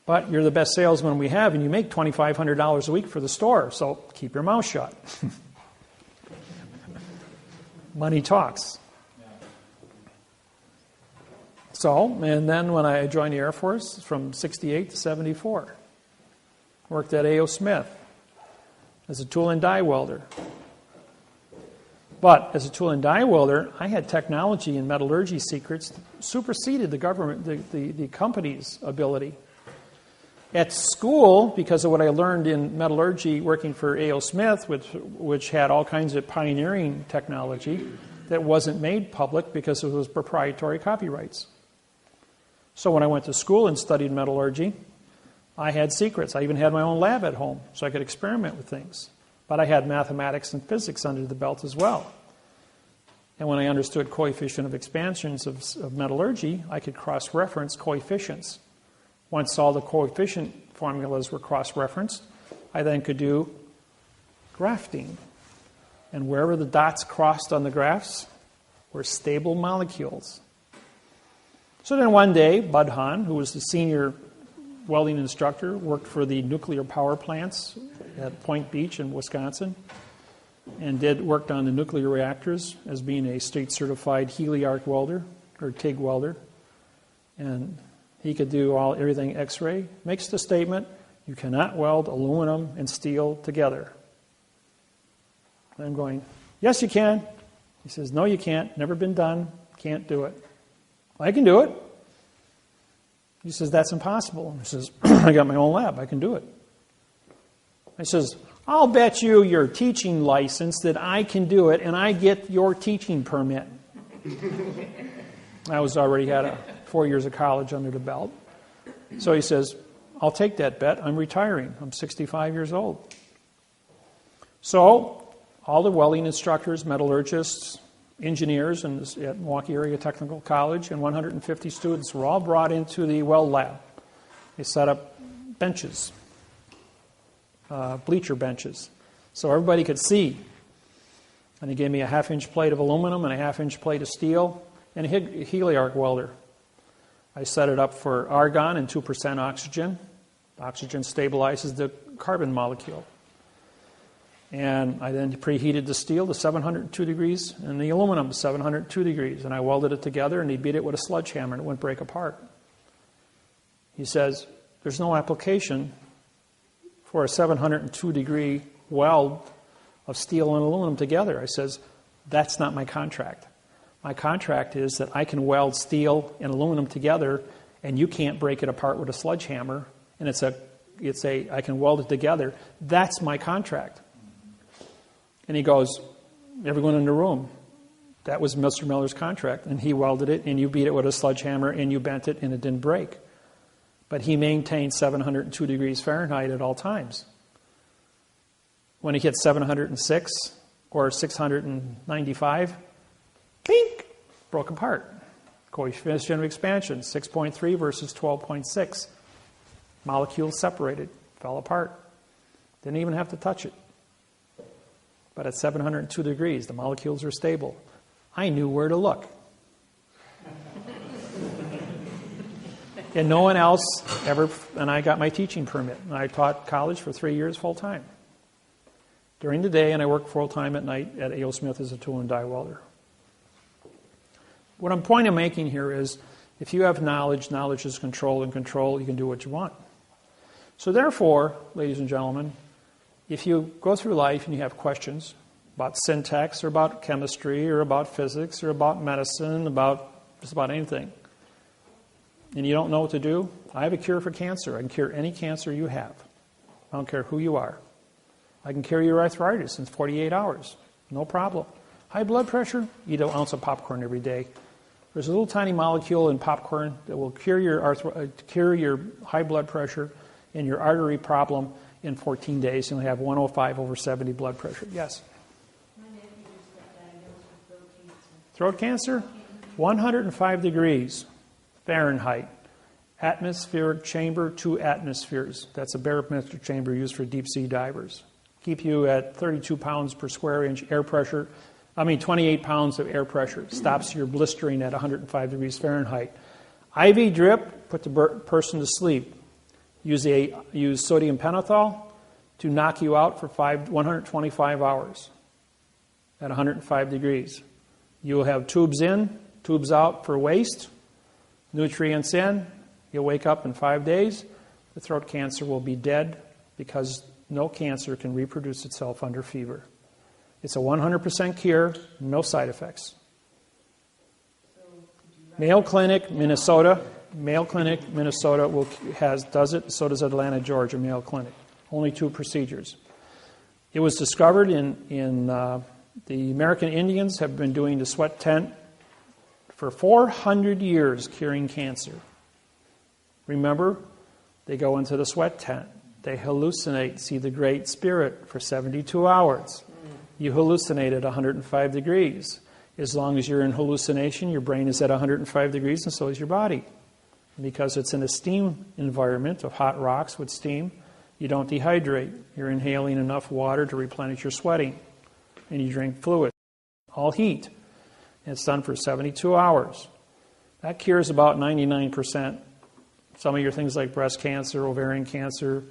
But you're the best salesman we have, and you make $2,500 a week for the store, so keep your mouth shut. Money talks. So, and then when I joined the Air Force from 68 to 74, worked at A.O. Smith as a tool and die welder. But as a tool and die welder, I had technology and metallurgy secrets that superseded the government, the company's ability. At school, because of what I learned in metallurgy working for A.O. Smith, which had all kinds of pioneering technology that wasn't made public because it was proprietary copyrights. So when I went to school and studied metallurgy, I had secrets. I even had my own lab at home, so I could experiment with things. But I had mathematics and physics under the belt as well. And when I understood coefficient of expansions of metallurgy, I could cross-reference coefficients. Once all the coefficient formulas were cross-referenced, I then could do grafting. And wherever the dots crossed on the graphs were stable molecules. So then one day, Bud Hahn, who was the senior welding instructor, worked for the nuclear power plants at Point Beach in Wisconsin, and worked on the nuclear reactors as being a state-certified Healy-arc welder, or TIG welder. And he could do everything X-ray. Makes the statement, you cannot weld aluminum and steel together. And I'm going, yes, you can. He says, no, you can't. Never been done. Can't do it. I can do it. He says, that's impossible. He says, I got my own lab. I can do it. I says, I'll bet you your teaching license that I can do it, and I get your teaching permit. I already had 4 years of college under the belt. So he says, I'll take that bet. I'm retiring. I'm 65 years old. So all the welding instructors, metallurgists, engineers at Milwaukee Area Technical College, and 150 students were all brought into the weld lab. They set up benches, bleacher benches, so everybody could see. And he gave me a half-inch plate of aluminum and a half-inch plate of steel and a Healy-arc welder. I set it up for argon and 2% oxygen. Oxygen stabilizes the carbon molecule. And I then preheated the steel to 702 degrees and the aluminum to 702 degrees. And I welded it together, and he beat it with a sledgehammer, and it wouldn't break apart. He says, there's no application for a 702-degree weld of steel and aluminum together. I says, that's not my contract. My contract is that I can weld steel and aluminum together, and you can't break it apart with a sledgehammer, and I can weld it together. That's my contract. And he goes, everyone in the room, that was Mr. Miller's contract. And he welded it, and you beat it with a sledgehammer, and you bent it, and it didn't break. But he maintained 702 degrees Fahrenheit at all times. When he hit 706 or 695, bink, broke apart. Coefficient of expansion, 6.3 versus 12.6. Molecules separated, fell apart. Didn't even have to touch it. But at 702 degrees, the molecules are stable. I knew where to look. And no one else ever, and I got my teaching permit. And I taught college for 3 years full time. During the day, and I worked full time at night at A.O. Smith as a tool and die welder. What I'm point of making here is, if you have knowledge, knowledge is control, and control, you can do what you want. So therefore, ladies and gentlemen, if you go through life and you have questions about syntax or about chemistry or about physics or about medicine, about just about anything, and you don't know what to do, I have a cure for cancer. I can cure any cancer you have. I don't care who you are. I can cure your arthritis in 48 hours. No problem. High blood pressure, eat an ounce of popcorn every day. There's a little tiny molecule in popcorn that will cure your high blood pressure and your artery problem in 14 days. You'll have 105/70 blood pressure. Yes? My nephew just got diagnosed with Throat cancer? 105 degrees Fahrenheit atmospheric chamber, 2 atmospheres. That's a barometric chamber used for deep sea divers. Keep you at 32 pounds per square inch air pressure. 28 pounds of air pressure. Stops your blistering at 105 degrees Fahrenheit. IV drip, put the person to sleep. Use sodium pentothal to knock you out for 125 hours at 105 degrees. You will have tubes in, tubes out for waste, nutrients in. You'll wake up in 5 days. The throat cancer will be dead because no cancer can reproduce itself under fever. It's a 100% cure, no side effects. Mayo Clinic, Minnesota. Does it. So does Atlanta, Georgia, Mayo Clinic. Only 2 procedures. It was discovered in the American Indians have been doing the sweat tent for 400 years, curing cancer. Remember, they go into the sweat tent. They hallucinate, see the Great Spirit for 72 hours. You hallucinate at 105 degrees. As long as you're in hallucination, your brain is at 105 degrees and so is your body. Because it's in a steam environment of hot rocks with steam, you don't dehydrate. You're inhaling enough water to replenish your sweating. And you drink fluid. All heat. And it's done for 72 hours. That cures about 99%. Some of your things like breast cancer, ovarian cancer,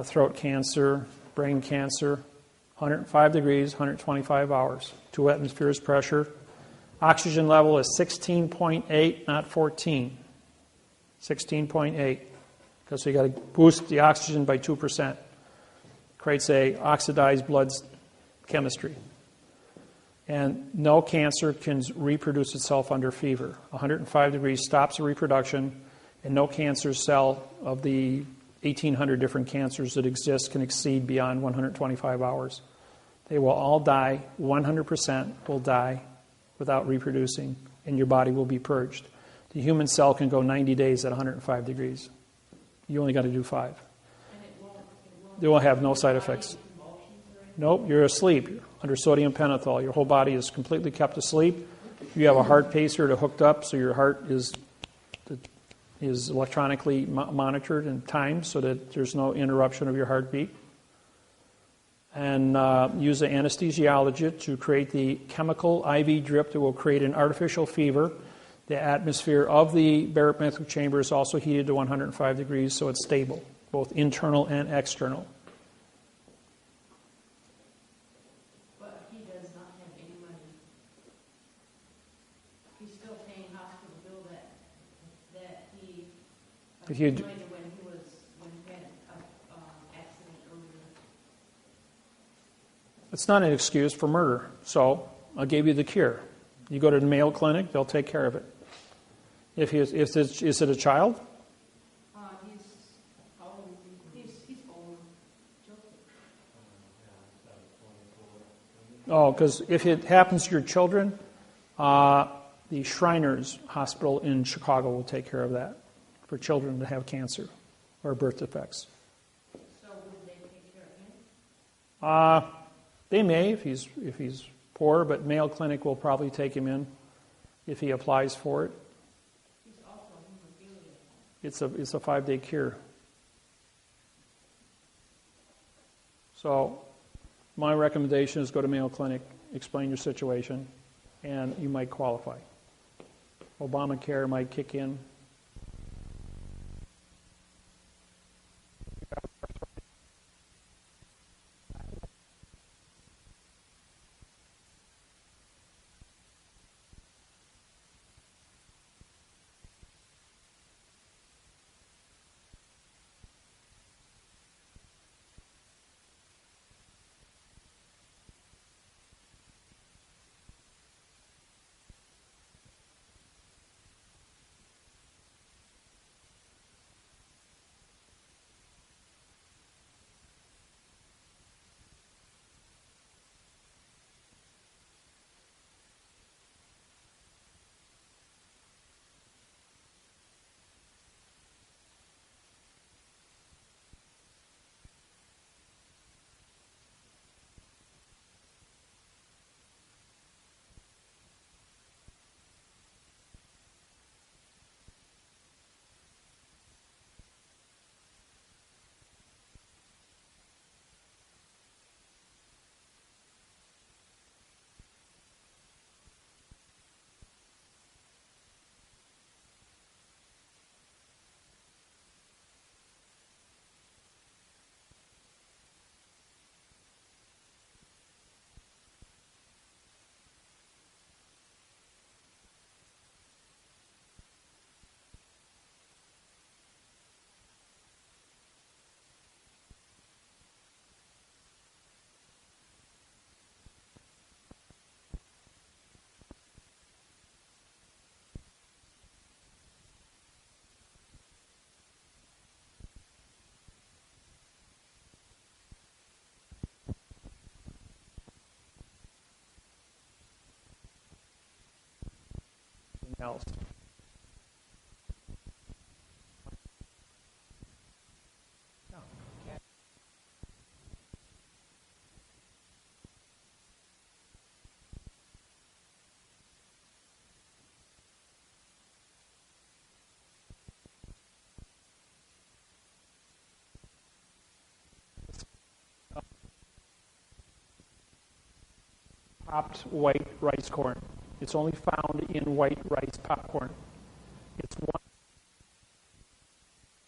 throat cancer, brain cancer. 105 degrees, 125 hours. 2 atmospheres pressure. Oxygen level is 16.8, not 14. 16.8. Because you got to boost the oxygen by 2%. Creates a oxidized blood chemistry. And no cancer can reproduce itself under fever. 105 degrees stops the reproduction, and no cancer cell of the 1,800 different cancers that exist can exceed beyond 125 hours. They will all die, 100% will die without reproducing, and your body will be purged. The human cell can go 90 days at 105 degrees. You only got to do 5. They will have no side effects. Nope, you're asleep under sodium pentothal. Your whole body is completely kept asleep. You have a heart pacer to hooked up, so your heart is electronically monitored and timed so that there's no interruption of your heartbeat. And use an anesthesiologist to create the chemical IV drip that will create an artificial fever. The atmosphere of the barometric chamber is also heated to 105 degrees, so it's stable, both internal and external. But he does not have any money. He's still paying hospital bill that he If you accumulated when he had an accident earlier. It's not an excuse for murder, so I'll give you the cure. You go to the Mayo Clinic, they'll take care of it. Is it a child? He's old. Oh, because if it happens to your children, the Shriners Hospital in Chicago will take care of that for children that have cancer or birth defects. So would they take care of him? They may if he's poor, but Mayo Clinic will probably take him in if he applies for it. He's also hemophilia. It's a 5-day cure. So my recommendation is go to Mayo Clinic, explain your situation, and you might qualify. Obamacare might kick in. else. Popped white rice corn. It's only found in white rice popcorn. It's one,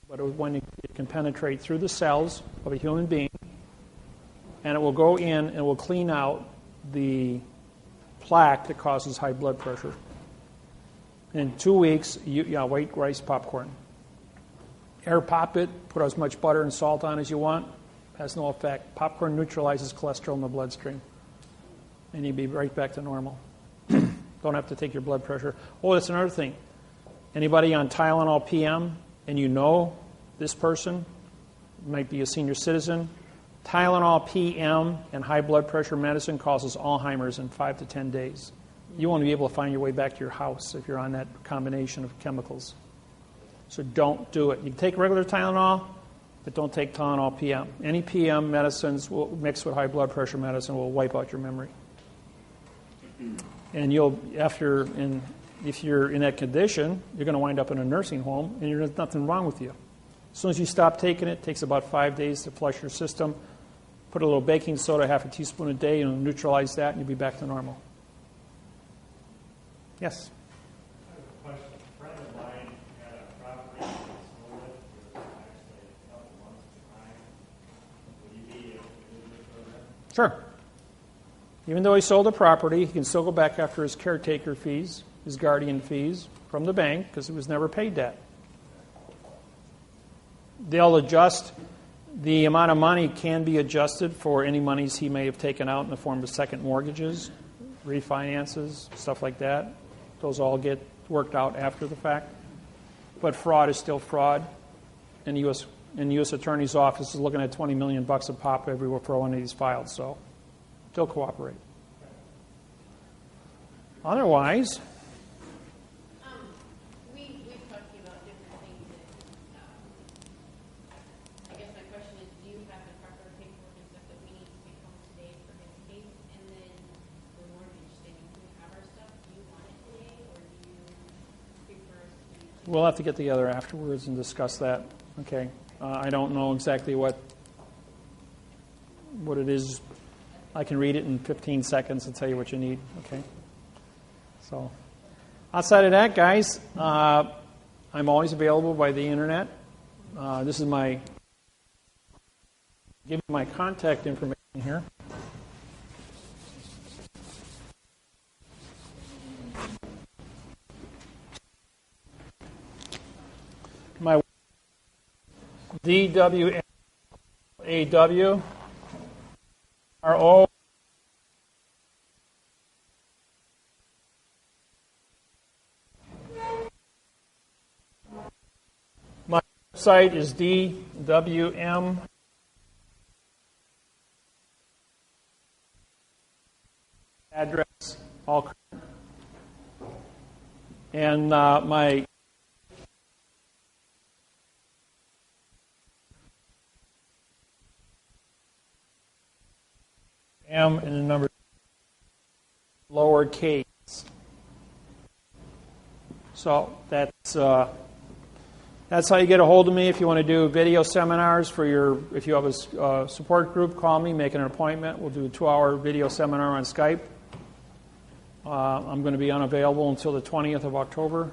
but when it can penetrate through the cells of a human being, and it will go in and will clean out the plaque that causes high blood pressure. In 2 weeks, white rice popcorn. Air pop it, put as much butter and salt on as you want, has no effect. Popcorn neutralizes cholesterol in the bloodstream. And you'd be right back to normal. Don't have to take your blood pressure. Oh, that's another thing. Anybody on Tylenol PM and you know this person, might be a senior citizen, Tylenol PM and high blood pressure medicine causes Alzheimer's in 5 to 10 days. You won't be able to find your way back to your house if you're on that combination of chemicals. So don't do it. You can take regular Tylenol, but don't take Tylenol PM. Any PM medicines mixed with high blood pressure medicine will wipe out your memory. And if you're in that condition, you're going to wind up in a nursing home, and there's nothing wrong with you. As soon as you stop taking it takes about 5 days to flush your system. Put a little baking soda, half a teaspoon a day, and neutralize that, and you'll be back to normal. Yes? I have a question. A friend of mine had a property in Florida. It was actually a couple months behind. Would you be able to do this for them? Sure. Even though he sold the property, he can still go back after his caretaker fees, his guardian fees from the bank, because he was never paid that. They'll adjust. The amount of money can be adjusted for any monies he may have taken out in the form of second mortgages, refinances, stuff like that. Those all get worked out after the fact. But fraud is still fraud. And the U.S. Attorney's Office is looking at $20 million a pop everywhere for one of these files. So still cooperate. Otherwise, we've talked to you about different things. I guess my question is, do you have the proper paperwork and stuff that we need to take home today for his case? And then the mortgage thing, do we have our stuff? Do you want it today, or do you prefer us to? we'll have to get together afterwards and discuss that. Okay. I don't know exactly what it is. I can read it in 15 seconds and tell you what you need. Okay. So, outside of that, guys, I'm always available by the internet. This is give you my contact information here. My DWAWRO My website is DWM address all correct. And my M and the number lowercase. So that's how you get a hold of me. If you want to do video seminars if you have a support group, call me, make an appointment. We'll do a 2-hour video seminar on Skype. I'm going to be unavailable until the 20th of October.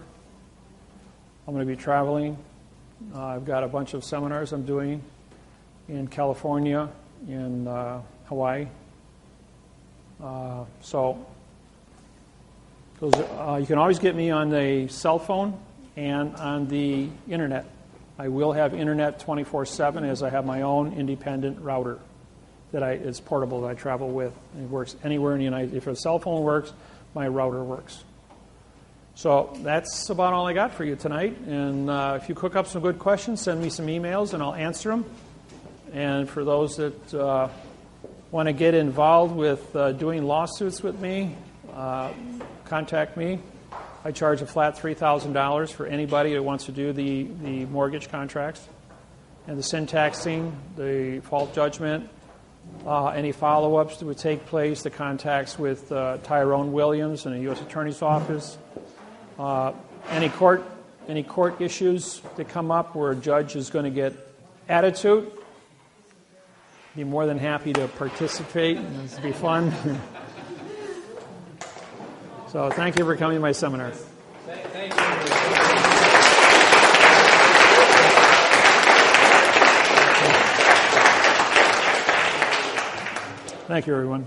I'm going to be traveling. I've got a bunch of seminars I'm doing in California, in Hawaii. So you can always get me on the cell phone and on the internet. I will have internet 24/7 as I have my own independent router it's portable that I travel with. It works anywhere in the United States. If a cell phone works, my router works. So that's about all I got for you tonight. And if you cook up some good questions, send me some emails and I'll answer them. And for those that want to get involved with doing lawsuits with me, contact me. I charge a flat $3,000 for anybody that wants to do the mortgage contracts. And the syntaxing, the fault judgment, any follow-ups that would take place, the contacts with Tyrone Williams in the U.S. Attorney's Office, any court issues that come up where a judge is going to get attitude, be more than happy to participate. It'll be fun. So thank you for coming to my seminar. Thank you. Thank you, everyone.